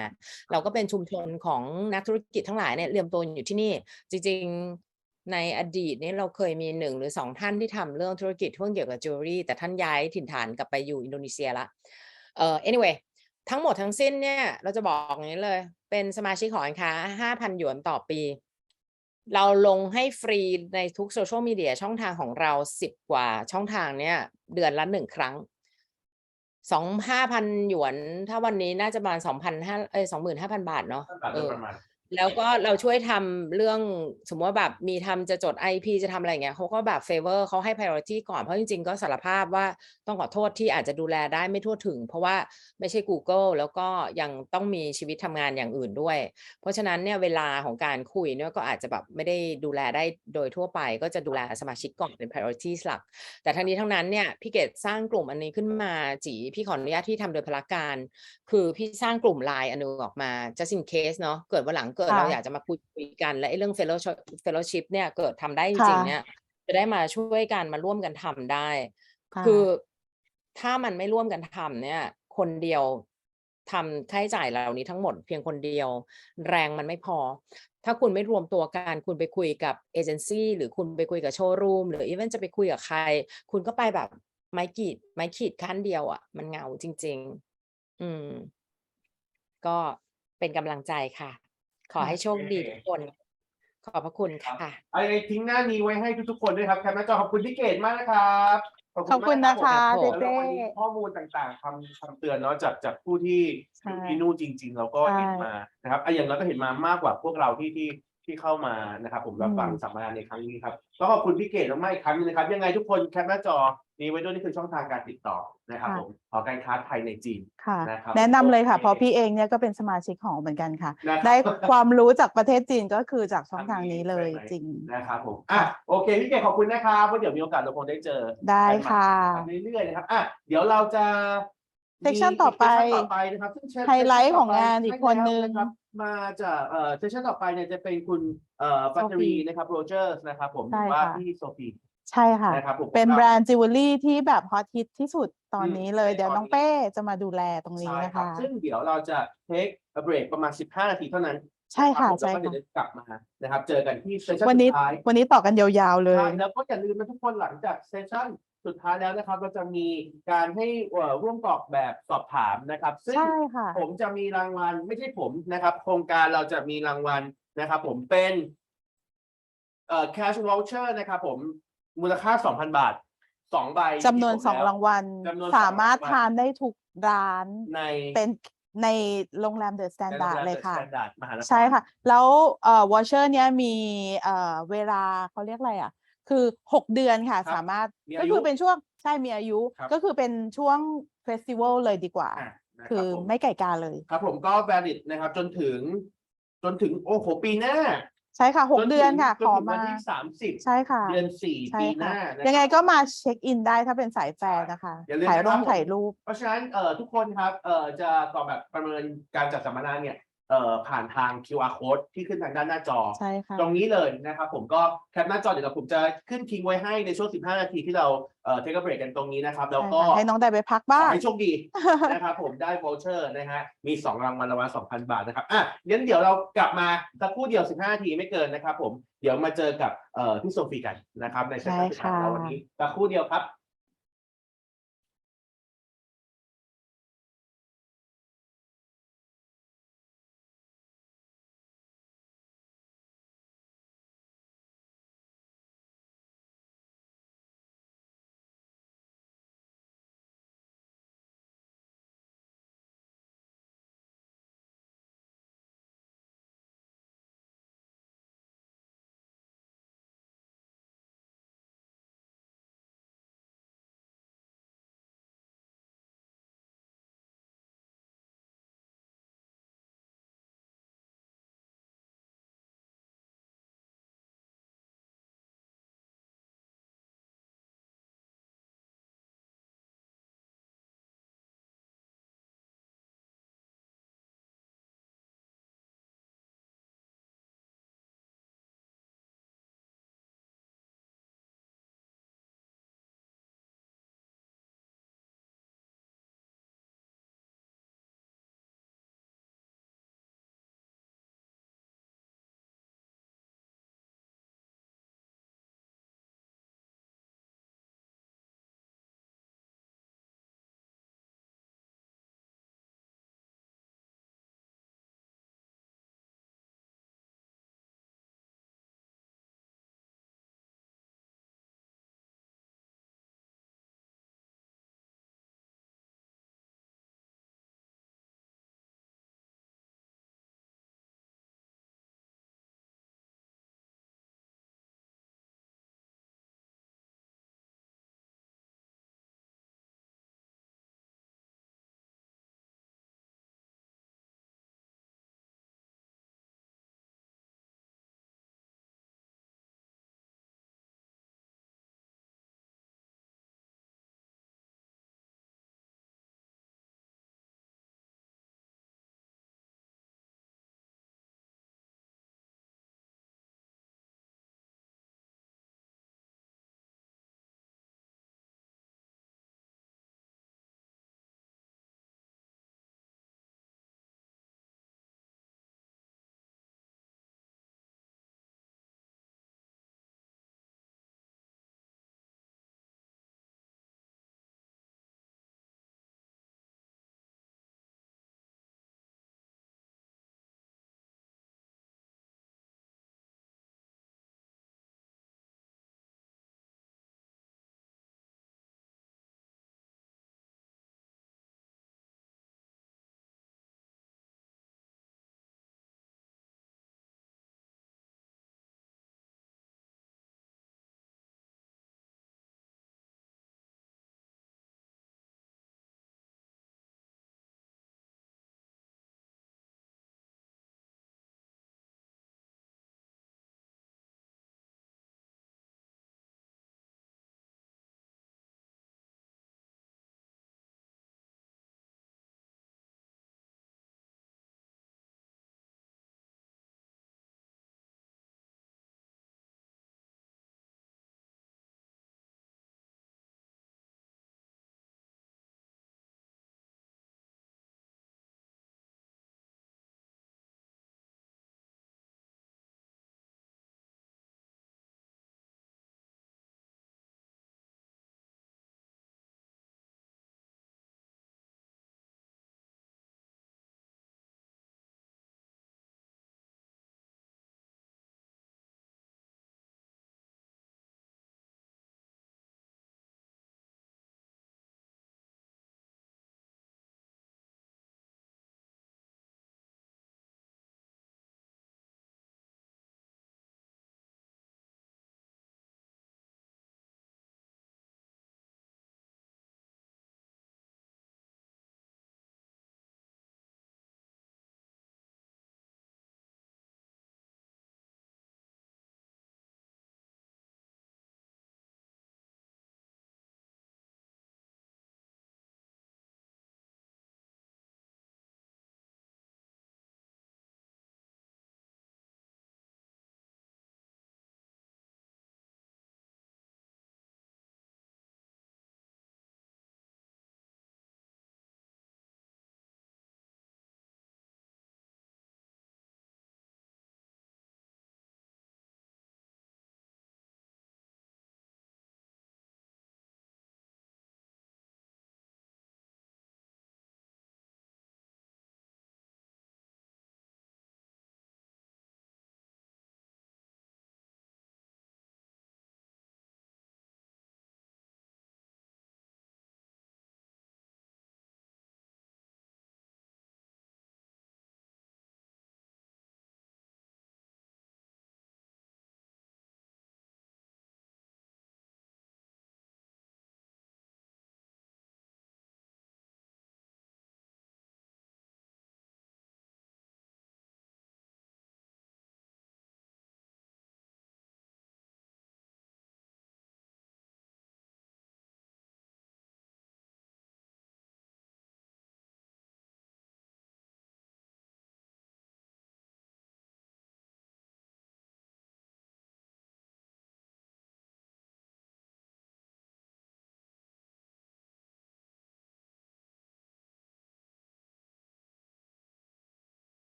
เราก็เป็นชุมชนของนักธุรกิจทั้งหลายเนี่ยเรียมตัวอยู่ที่นี่จริงๆในอดีตนี้เราเคยมี1 หรือ 2ท่านที่ทำเรื่องธุรกิจเกี่ยวกับจิวเวลรี่แต่ท่านย้ายถิ่นฐานกลับไปอยู่อินโดนีเซียละanyway ทั้งหมดทั้งสิ้นเนี่ยเราจะบอกอย่างนี้เลยเป็นสมาชิกของอันค้า 5,000 หยวนต่อปีเราลงให้ฟรีในทุกโซเชียลมีเดียช่องทางของเรา10 กว่าช่องทางเนี่ยเดือนละ1 ครั้ง 5,000 หยวนถ้าวันนี้น่าจะประมาณ25,000 บาทเนาะแล้วก็เราช่วยทำเรื่องสมมติว่าแบบมีทำจะจด IP จะทำอะไรเงี้ยเขาก็แบบเฟเวอร์เขาให้ priority ก่อนเพราะจริงๆก็สารภาพว่าต้องขอโทษที่อาจจะดูแลได้ไม่ทั่วถึงเพราะว่าไม่ใช่ Google แล้วก็ยังต้องมีชีวิตทำงานอย่างอื่นด้วยเพราะฉะนั้นเนี่ยเวลาของการคุยเนี่ยก็อาจจะแบบไม่ได้ดูแลได้โดยทั่วไปก็จะดูแลสมาชิกก่อนเป็น priority หลักแต่ทั้งนี้ทั้งนั้นเนี่ยพี่เกดสร้างกลุ่มอันนี้ขึ้นมาจีพี่ขออนุญาตที่ทำโดยพลการคือพี่สร้างกลุ่ม LINE อันนึงออกมา just in case เนาะเกิดวันหลังเกิดเราอยากจะมาคุยกันและเรื่อง fellowship เนี่ยเกิดทำได้จริงๆเนี่ยจะได้มาช่วยกันมาร่วมกันทำได้คือถ้ามันไม่ร่วมกันทำเนี่ยคนเดียวทำค่าใช้จ่ายเหล่านี้ทั้งหมดเพียงคนเดียวแรงมันไม่พอถ้าคุณไม่รวมตัวกันคุณไปคุยกับเอเจนซี่หรือคุณไปคุยกับโชว์รูมหรืออีเวนต์จะไปคุยกับใครคุณก็ไปแบบไม้ขีดขั้นเดียวอ่ะมันเหงาจริงๆก็เป็นกำลังใจค่ะขอให้โชคดีทุกคนขอบพระคุณค่ะทิ้งหน้านี้ไว้ให้ทุกๆคนด้วยครับแคปหน้าจอขอบคุณพี่เกดมากนะครับขอบคุณนะคะเต้ ข้อมูลต่างๆคำเตือนเนาะจากผู้ที่อยู่ที่นู่นจริงๆเราก็เห็นมานะครับอย่างเราก็เห็นมามากกว่าพวกเราที่เข้ามานะครับผมรับฟังสัมมนาในครั้งนี้ครับก็ขอบคุณพี่เกดมากๆอีกครั้งนึงนะครับยังไงทุกคนแคปหน้าจอนี้ไว้ด้วยนี่คือช่องทางการติดต่อนะครับผมหอการค้าไทยในจีนนะครับแนะนำเลยค่ะเพราะพี่เองเนี่ยก็เป็นสมาชิกของเหมือนกันค่ะได้ความรู้จากประเทศจีนก็คือจากช่องทางนี้เลยจริงนะครับผมโอเคพี่เกดขอบคุณนะครับเพราะเดี๋ยวมีโอกาสเราคงได้เจอได้ค่ะเรื่อยๆนะครับเดี๋ยวเราจะเซสชั่นต่อไปนะครับไฮไลท์ของงานอีกคนนึงมาจากเซสชั่นต่อไปเนี่ยจะเป็นคุณฟัตเตอรี่นะครับโรเจอร์สนะครับผมว่าพี่โซฟีใช่ค่ะเป็นแบรนด์จิวเวลรี่ที่แบบฮอตฮิตที่สุดตอนนี้เลยเดี๋ยวน้องเป้จะมาดูแลตรงนี้นะคะซึ่งเดี๋ยวเราจะเทคเบรกประมาณ15 นาทีเท่านั้นใช่ค่ะใช่ค่ะแล้วก็เดี๋ยวกลับมานะครับเจอกันที่เซสชั่นสุดท้ายวันนี้ต่อกันยาวๆเลยแล้วก็อย่าลืมนะทุกคนหลังจากเซสชั่นสุดท้ายแล้วนะครับเราจะมีการให้ร่วมกรอกแบบสอบถามนะครับซึ่งผมจะมีรางวัลไม่ใช่ผมนะครับโครงการเราจะมีรางวัลนะครับผมเป็นcash voucher นะครับผมมูลค่า 2,000 บาท2 ใบจำนวน2 รางวัลสามารถทานได้ทุกร้านเป็นในโรงแรมเดอะสแตนดาร์ดเลยค่ะใช่ค่ะแล้ววอเชอร์เนี้ยมีเวลาเขาเรียกอะไรอ่ะคือ6 เดือนค่ะสามารถก็คือเป็นช่วงใช่มีอายุก็คือเป็นช่วงเฟสติวัลเลยดีกว่าคือไม่ไก่กาเลยครับผมก็ valid นะครับจนถึงโอ้โหปีหน้าใช่ค่ะ6 เดือนค่ะขอมาวันที่30ใช่ค่ะเดือน4ปีหน้ายังไงก็มาเช็คอินได้ถ้าเป็นสายแฟร์นะคะถ่ายรูปเพราะฉะนั้นทุกคนครับจะกรอกแบบประเมินการจัดสัมมนาเนี่ยผ่านทาง QR code ที่ขึ้นทางด้านหน้าจอตรงนี้เลยนะครับผมก็แคปหน้าจอเดี๋ยวผมจะขึ้นทิ้งไว้ให้ในช่วง15 นาทีที่เราเทคเบรกกันตรงนี้นะครับแล้วก็ให้น้องได้ไปพักบ้างให้โชคดีนะครับผมได้ voucher นะฮะมี2 รางวัล2,000 บาทนะครับงั้นเดี๋ยวเรากลับมาสักครู่เดียว15 นาทีไม่เกินนะครับผมเดี๋ยวมาเจอกับพี่โซฟีกันนะครับในเซสชั่นสุดท้ายแล้ววันนี้สักครู่เดียวครับ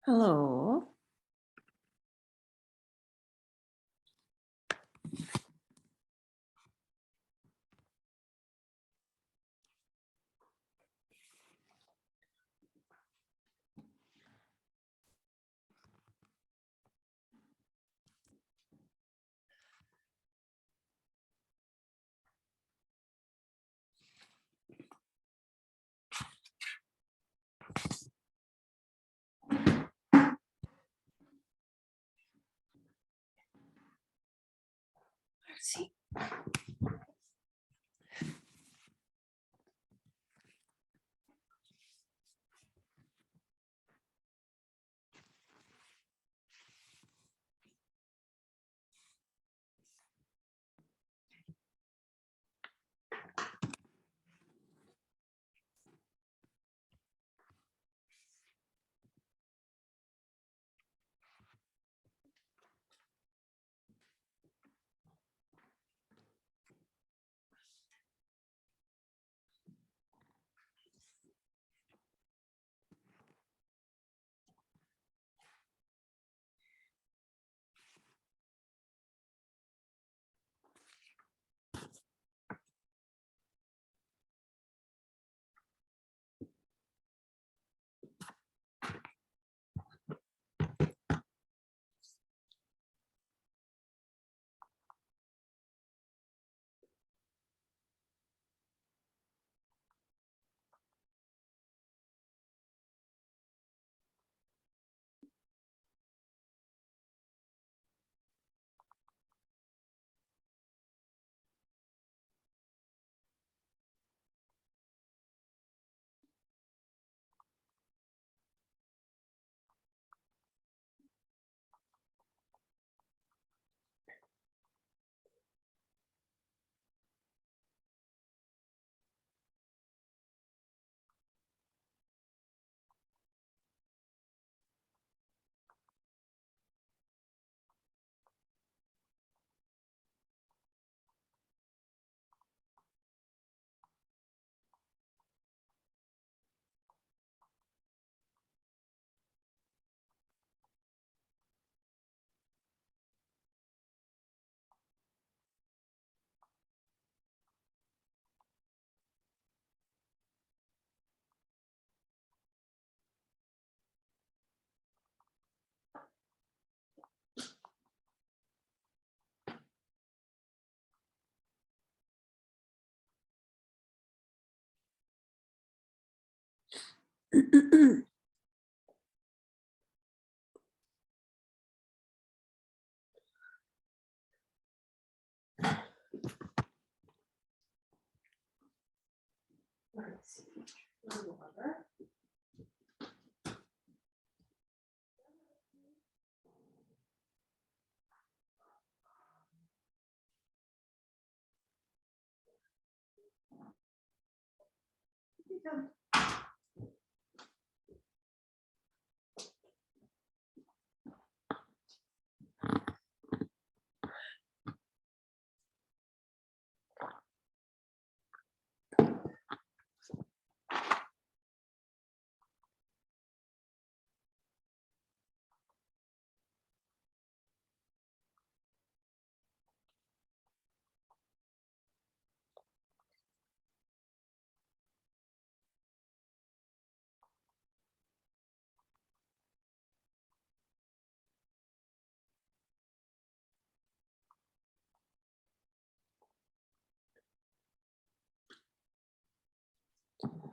Hello. Let's see. Let's see.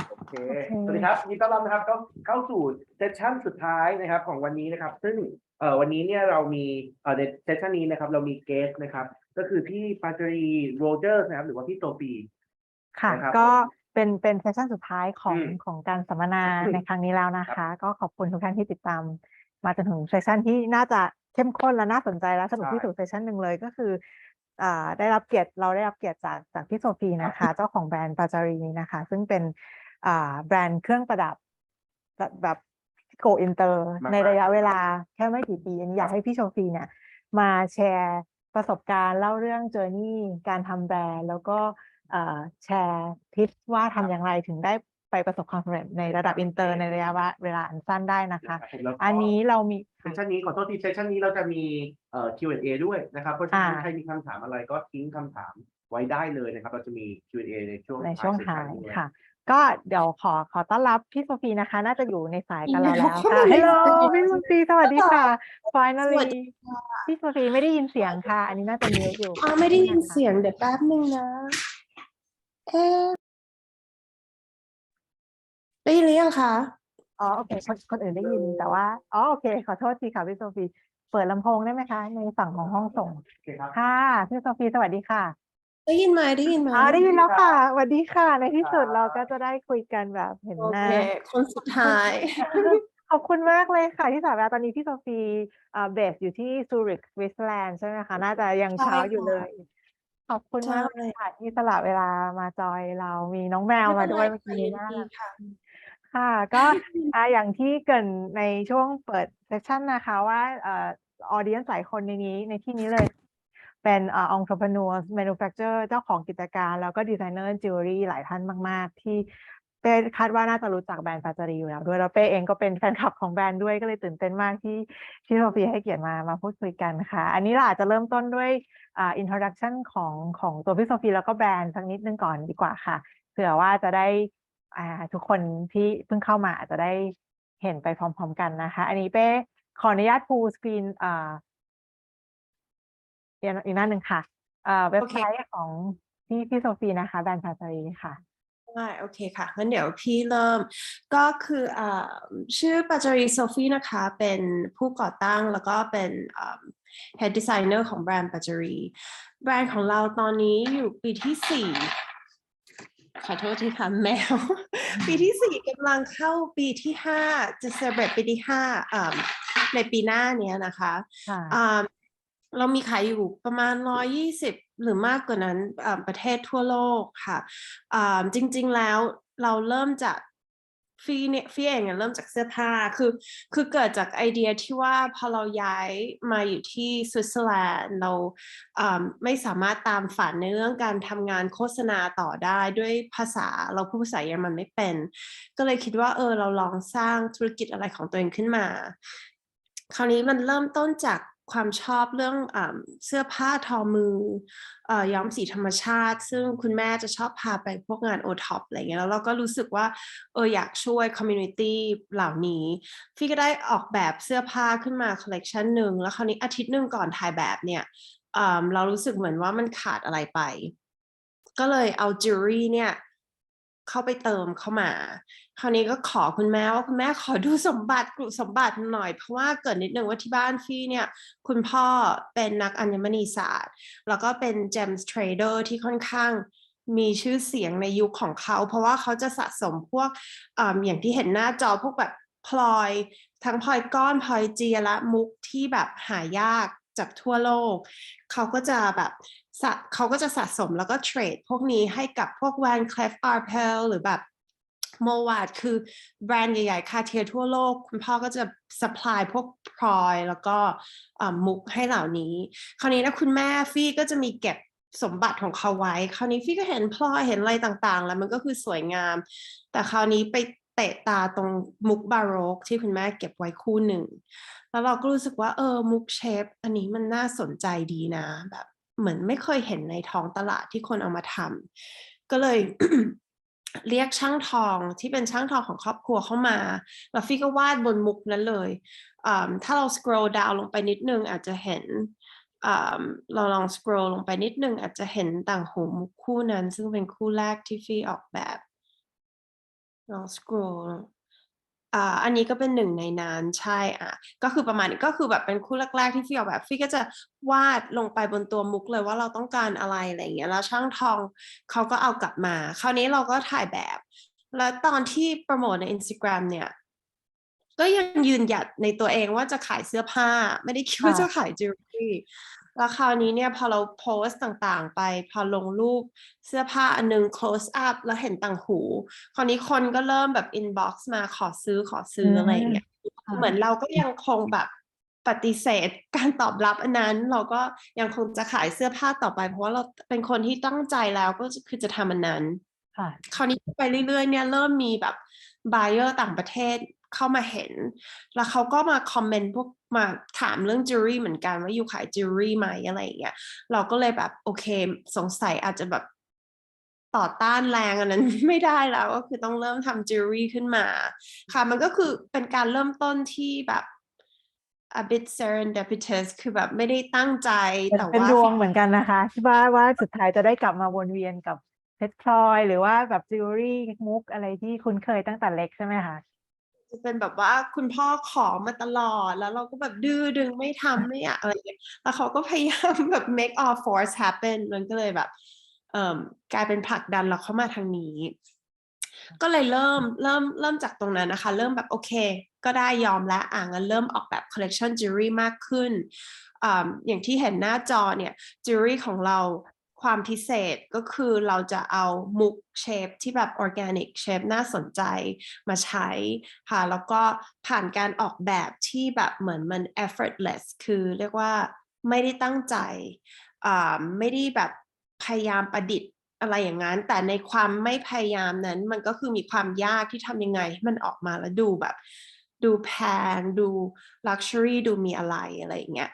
โอเคสวัสดีครับยินดีต้อนรับนะครับเข้าสู่เซสชั่นสุดท้ายนะครับของวันนี้นะครับซึ่งวันนี้เนี่ยเรามีในเซสชั่นนี้นะครับเรามีเกสนะครับก็คือพี่ปาจารีโรเจอร์นะครับหรือว่าพี่โซฟีค่ะก็เป็นเซสชั่นสุดท้ายของการสัมมนาในครั้งนี้แล้วนะคะก็ขอบคุณทุกท่านที่ติดตามมาจนถึงเซสชั่นที่น่าจะเข้มข้นและน่าสนใจและสนุกที่สุดเซสชั่นหนึ่งเลยก็คือเราได้รับเกียรติจากพี่โซฟีนะคะเจ้าของแบรนด์ปาจารีนะคะซึ่งเป็นแบรนด์เครื่องประดับแบบโกอินเตอร์ในระยะเวลาแค่ไม่กี่ปีอันนี้อยากให้พี่โซฟีเนี่ยมาแชร์ประสบการณ์เล่าเรื่องเจอร์นี่การทำแบรนด์แล้วก็แชร์ทิปว่าทำอย่างไรถึงได้ไป ประสบความสำเร็จในระดับอินเตอร์ในระยะเวลาอันสั้นได้นะคะอันนี้เรามีเซสชันนี้ขอโทษทีเซสชันนี้เราจะมีQ&A ด้วยนะครับเพราะฉะนั้นใครมีคำถามอะไรก็ทิ้งคำถามไว้ได้เลยนะครับเราจะมี Q&A ในช่วงท้ายค่ะก็เดี๋ยวขอต้อนรับพี่โซฟีนะคะน่าจะอยู่ในสายกันเราแล้วค่ะ Hello พี่โซฟีสวัสดีค่ะ Finally พี่โซฟีไม่ได้ยินเสียงค่ะอันนี้น่าจะมิวอยู่ไม่ได้ยินเสียงเดี๋ยวแป๊บนึงนะได้ยินหรือยังคะโอเคคนอื่นได้ยินแต่ว่าโอเคขอโทษทีค่ะพี่โซฟีเปิดลำโพงได้ไหมคะในฝั่งของห้องส่งค่ะพี่โซฟีสวัสดีค่ะได้ยินไหมได้ยินแล้วค่ะสวัสดีค่ะในที่สุดเราก็จะได้คุยกันแบบเห็นหน้าคนสุดท้ายขอบคุณมากเลยค่ะที่สายเวลาตอนนี้พี่โซฟีเบสอยู่ที่ซูริกสวิตเซอร์แลนด์ใช่ไหมคะน่าจะยังเช้าอยู่เลยขอบคุณมากเลยค่ะที่สละเวลามาจอยเรามีน้องแมวมาด้วยเมื่อกี้นี้น่ารักค่ะก็อย่างที่เกริ่นในช่วงเปิดเซสชั่นนะคะว่าออเดียนหลายคนในที่นี้เลยเป็นentrepreneur manufacturer เจ้าของกิจการแล้วก็ดีไซเนอร์จิวเวลรี่หลายท่านมากๆที่เป้คาดว่าน่าจะรู้จักแบรนด์ปาจารีอยู่แล้วด้วยแล้วเป้เองก็เป็นแฟนคลับของแบรนด์ด้วยก็เลยตื่นเต้นมากที่โซฟีให้เกียรติมาพูดคุยกันค่ะอันนี้เราอาจจะเริ่มต้นด้วยintroduction ของตัวพี่โซฟีแล้วก็แบรนด์สักนิดนึงก่อนดีกว่าค่ะเผื่อว่าจะได้ทุกคนที่เพิ่งเข้ามาอาจจะได้เห็นไปพร้อมๆกันนะคะอันนี้เป้ขออนุญาตฟูลสกรีนอีกหน้าหนึ่งค่ะเว็บไซต์ของพี่โซฟีนะคะแบรนด์ปาจารีค่ะโอเคค่ะงั้นเดี๋ยวพี่เริ่มก็คือชื่อปาจารีโซฟีนะคะเป็นผู้ก่อตั้งแล้วก็เป็นHead Designer ของแบรนด์ปาจารีแบรนด์ของเราตอนนี้อยู่ปีที่4ขอโทษทีค่ะแมว ปีที่4กำลังเข้าปีที่5จะcelebrateปีที่5ในปีหน้านี้นะคะเรามีขายอยู่ประมาณ120หรือมากกว่านั้นประเทศทั่วโลกค่ะจริงๆแล้วเราเริ่มจากฟีเองเริ่มจากเสื้อผ้าคือเกิดจากไอเดียที่ว่าพอเราย้ายมาอยู่ที่สวิตเซอร์แลนด์เราไม่สามารถตามฝันในเรื่องการทำงานโฆษณาต่อได้ด้วยภาษาเราพูดภาษาเยอรมันไม่เป็นก็เลยคิดว่าเราลองสร้างธุรกิจอะไรของตัวเองขึ้นมาคราวนี้มันเริ่มต้นจากความชอบเรื่องเสื้อผ้าทอมือย้อมสีธรรมชาติซึ่งคุณแม่จะชอบพาไปพวกงานโอท็อปอะไรเงี้ยแล้วเราก็รู้สึกว่าอยากช่วยคอมมูนิตี้เหล่านี้ฟี่ก็ได้ออกแบบเสื้อผ้าขึ้นมาคอลเลกชันหนึ่งแล้วคราวนี้อาทิตย์หนึ่งก่อนถ่ายแบบเนี่ยเรารู้สึกเหมือนว่ามันขาดอะไรไปก็เลยเอาจิวเวลรี่เนี่ยเข้าไปเติมเข้ามาคราวนี้ก็ขอคุณแม่ว่าคุณแม่ขอดูสมบัติกลุ่มสมบัติหน่อยเพราะว่าเกิดนิดนึงว่าที่บ้านฟี่เนี่ยคุณพ่อเป็นนักอัญมณีศาสตร์แล้วก็เป็น Gems Trader ที่ค่อนข้างมีชื่อเสียงในยุคของเขาเพราะว่าเขาจะสะสมพวกอย่างที่เห็นหน้าจอพวกแบบพลอยทั้งพลอยก้อนพลอยเจียและมุกที่แบบหายากจากทั่วโลกเขาก็จะสะสมแล้วก็เทรดพวกนี้ให้กับพวก Van Cleef Arpels หรือแบบโมวาดคือแบรนด์ใหญ่ๆคาเทียทั่วโลกคุณพ่อก็จะ supply พวกพลอยแล้วก็มุกให้เหล่านี้คราวนี้นะคุณแม่ฟี่ก็จะมีเก็บสมบัติของเขาไว้คราวนี้ฟี่ก็เห็นพลอยเห็นอะไรต่างๆแล้วมันก็คือสวยงามแต่คราวนี้ไปเตะตาตรงมุกบาโรกที่คุณแม่เก็บไว้คู่หนึ่งแล้วเราก็รู้สึกว่ามุกเชฟอันนี้มันน่าสนใจดีนะแบบเหมือนไม่เคยเห็นในท้องตลาดที่คนเอามาทำก็เลย เรียกช่างทองที่เป็นช่างทองของครอบครัวเข้ามาแล้วฟี่ก็วาดบนมุกนั้นเลยถ้าเรา scroll down ลงไปนิดนึงอาจจะเห็นเราลอง scroll ลงไปนิดนึงอาจจะเห็นต่างหูมุกคู่นั้นซึ่งเป็นคู่แรกที่ฟี่ออกแบบลอง scroll อันนี้ก็เป็นหนึ่งในนั้นใช่ก็คือประมาณนี้ก็คือแบบเป็นคู่แรกๆที่ฟี่ออกแบบฟี่ก็จะวาดลงไปบนตัวมุกเลยว่าเราต้องการอะไรอะไรอย่างเงี้ยแล้วช่างทองเขาก็เอากลับมาคราวนี้เราก็ถ่ายแบบแล้วตอนที่โปรโมทใน Instagram เนี่ยก็ยังยืนหยัดในตัวเองว่าจะขายเสื้อผ้าไม่ได้คิดว่าจะขายจิวเวลรี่แล้วคราวนี้เนี่ยพอเราโพสต์ต่างๆไปพอลงรูปเสื้อผ้าอันนึง close up แล้วเห็นต่างหูคราวนี้คนก็เริ่มแบบ inbox มาขอซื้ออะไรอย่างเงี้ยเหมือนเราก็ยังคงแบบปฏิเสธการตอบรับอันนั้นเราก็ยังคงจะขายเสื้อผ้าต่อไปเพราะว่าเราเป็นคนที่ตั้งใจแล้วก็คือจะทำอันนั้น คราวนี้ไปเรื่อยๆเนี่ยเริ่มมีแบบ buyer ต่างประเทศเข้ามาเห็นแล้วเขาก็มาคอมเมนต์พวกมาถามเรื่องจิวเวลรี่เหมือนกันว่าอยู่ขายจิวเวลรี่ไหมอะไรอย่างเงี้ยเราก็เลยแบบโอเคสงสัยอาจจะแบบต่อต้านแรงอันนั้น ไม่ได้แล้วก็คือต้องเริ่มทำจิวเวลรี่ขึ้นมาค่ะมันก็คือเป็นการเริ่มต้นที่แบบ a bit serendipitous คือแบบไม่ได้ตั้งใจแต่ว่าเป็นดวงเหมือนกันนะคะที่ว่าสุดท้ายจะได้กลับมาวนเวียนกับเพชรพลอยหรือว่าแบบจิวเวลรี่มุกอะไรที่คุ้นเคยตั้งแต่เล็กใช่ไหมคะจะเป็นแบบว่าคุณพ่อขอมาตลอดแล้วเราก็แบบดื้อดึงไม่ทำไม่อยากอะไรอย่างเงี้ยแล้วเขาก็พยายามแบบ make all force happen มันก็เลยแบบกลายเป็นผลักดันเราเข้ามาทางนี้ก็เลยเริ่มจากตรงนั้นนะคะเริ่มแบบโอเคก็ได้ยอมแล้วงั้นเริ่มออกแบบ collection jewelry มากขึ้นอย่างที่เห็นหน้าจอเนี่ย jewelry ของเราความพิเศษก็คือเราจะเอามุกเชฟที่แบบ organic เชฟน่าสนใจมาใช้ค่ะแล้วก็ผ่านการออกแบบที่แบบเหมือนมัน effortless คือเรียกว่าไม่ได้ตั้งใจไม่ได้แบบพยายามประดิษฐ์อะไรอย่างนั้นแต่ในความไม่พยายามนั้นมันก็คือมีความยากที่ทำยังไงให้มันออกมาแล้วดูแบบดูแพงดู luxury ดูมีอะไรอย่างเงี้ย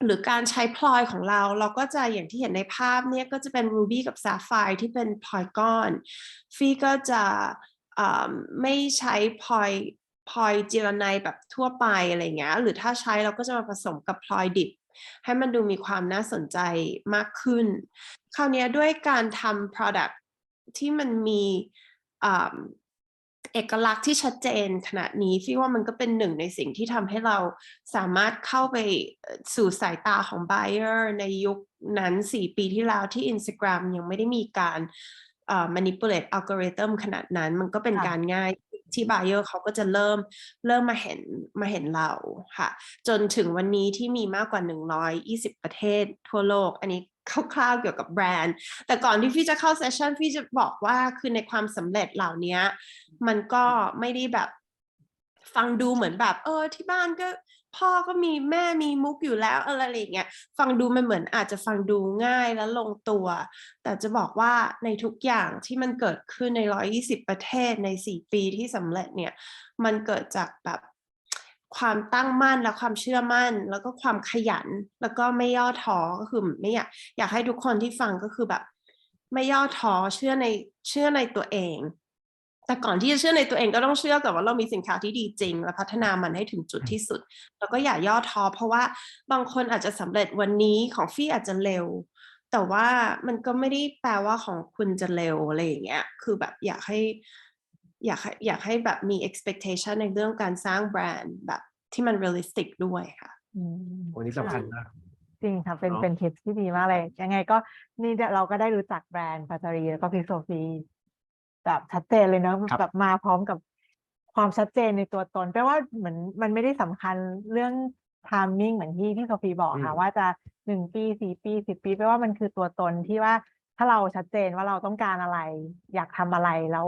หรือการใช้พลอยของเราก็จะอย่างที่เห็นในภาพเนี่ยก็จะเป็น ruby กับ sapphire ที่เป็นพลอยก้อนฟี่ก็จะไม่ใช้พลอยเจลาไนแบบทั่วไปอะไรเงี้ยหรือถ้าใช้เราก็จะมาผสมกับพลอยดิบให้มันดูมีความน่าสนใจมากขึ้นคราวนี้ด้วยการทำ product ที่มันมีเอกลักษณ์ที่ชัดเจนขนาดนี้พี่ว่ามันก็เป็นหนึ่งในสิ่งที่ทำให้เราสามารถเข้าไปสู่สายตาของ buyer ในยุคนั้น4 ปีที่แล้วที่ Instagram ยังไม่ได้มีการmanipulate algorithm ขนาดนั้นมันก็เป็นการง่ายที่ buyer เขาก็จะเริ่มมาเห็นเราค่ะจนถึงวันนี้ที่มีมากกว่า120ประเทศทั่วโลกอันนี้คร่าวๆเกี่ยวกับแบรนด์แต่ก่อนที่พี่จะเข้าเซสชั่นพี่จะบอกว่าคือในความสำเร็จเหล่านี้มันก็ไม่ได้แบบฟังดูเหมือนแบบที่บ้านก็พ่อก็มีแม่มีมุกอยู่แล้วอะไรอย่างเงี้ยฟังดูมันเหมือนอาจจะฟังดูง่ายและลงตัวแต่จะบอกว่าในทุกอย่างที่มันเกิดขึ้นใน120ประเทศใน4 ปีที่สำเร็จเนี่ยมันเกิดจากแบบความตั้งมั่นและความเชื่อมั่นแล้วก็ความขยันแล้วก็ไม่ย่อท้อก็คือไม่อยากให้ทุกคนที่ฟังก็คือแบบไม่ย่อท้อเชื่อในตัวเองแต่ก่อนที่จะเชื่อในตัวเองก็ต้องเชื่อก่อนว่าเรามีสินค้าที่ดีจริงและพัฒนามันให้ถึงจุดที่สุดแล้วก็อย่าย่อท้อเพราะว่าบางคนอาจจะสำเร็จวันนี้ของฟี่อาจจะเร็วแต่ว่ามันก็ไม่ได้แปลว่าของคุณจะเร็วอะไรอย่างเงี้ยคือแบบอยากให้แบบมี expectation ในเรื่องการสร้างแบรนด์แบบที่มัน realistic ด้วยค่ะวันนี้สำคัญมากจริงค่ะเป็นทิปที่ดีมากเลยยังไงก็นี่เราก็ได้รู้จักแบรนด์ปัจจารีแล้วก็พี่โซฟีแบบชัดเจนเลยเนาะแบบมาพร้อมกับความชัดเจนในตัวตนแปลว่าเหมือนมันไม่ได้สำคัญเรื่อง timing เหมือนที่พี่โซฟีบอกค่ะว่าจะ1 ปี4 ปี10 ปีแปลว่ามันคือตัวตนที่ว่าถ้าเราชัดเจนว่าเราต้องการอะไรอยากทำอะไรแล้ว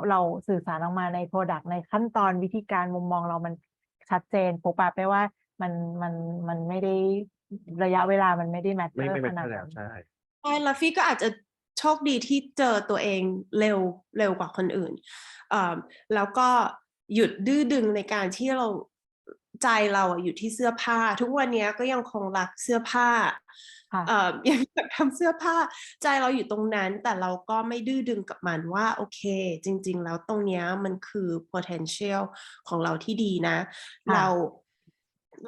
เราสื่อสารออกมาใน product ในขั้นตอนวิธีการมุมมองเรามันชัดเจนปุ๊บแปลว่ามันไม่ได้ระยะเวลามันไม่ได้แมทเตอร์ขนาดนั้นใช่แล้วฟี่ก็อาจจะโชคดีที่เจอตัวเองเร็วกว่าคนอื่นแล้วก็หยุดดื้อดึงในการที่ใจเราอยู่ที่เสื้อผ้าทุกวันนี้ก็ยังคงรักเสื้อผ้ายังอยากทำเสื้อผ้าใจเราอยู่ตรงนั้นแต่เราก็ไม่ดื้อดึงกับมันว่าโอเคจริงๆแล้วตรงนี้มันคือ potential ของเราที่ดีนะเ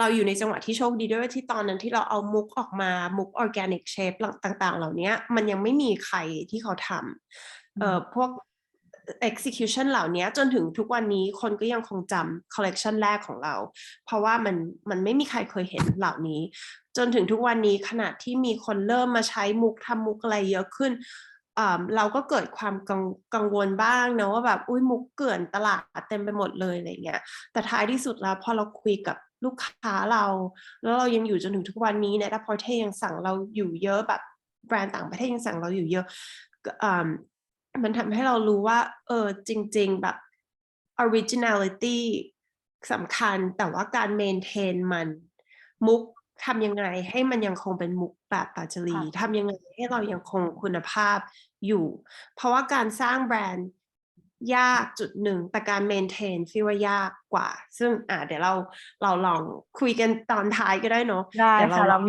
ราอยู่ในจังหวะที่โชคดีด้วยที่ตอนนั้นที่เราเอามุกออกมามุก organic shape ต่างๆเหล่านี้มันยังไม่มีใครที่เขาทำพวก execution เหล่านี้จนถึงทุกวันนี้คนก็ยังคงจำ collection แรกของเราเพราะว่ามันไม่มีใครเคยเห็นเหล่านี้จนถึงทุกวันนี้ขนาดที่มีคนเริ่มมาใช้มุกทำมุกอะไรเยอะขึ้นเราก็เกิดความกังวลบ้างนะว่าแบบอุ้ยมุกเกลื่อนตลาดเต็มไปหมดเลยอะไรเงี้ยแต่ท้ายที่สุดแล้วพอเราคุยกับลูกค้าเราแล้วเรายังอยู่จนถึงทุกวันนี้เนี่ยพอเทยังสั่งเราอยู่เยอะแบบแบรนด์ต่างประเทศยังสั่งเราอยู่เยอะมันทำให้เรารู้ว่าจริงๆแบบ originality สำคัญแต่ว่าการ maintain มันมุก ทำยังไงให้มันยังคงเป็นมุกแบบปาจารีทำยังไงให้เรายังคงคุณภาพอยู่เพราะว่าการสร้างแบรนด์ยากจุดหนึ่งแต่การเมนเทนฟีว่ายากกว่าซึ่งเดี๋ยวเราลองคุยกันตอนท้ายก็ได้เนาะได้ค่ะเรา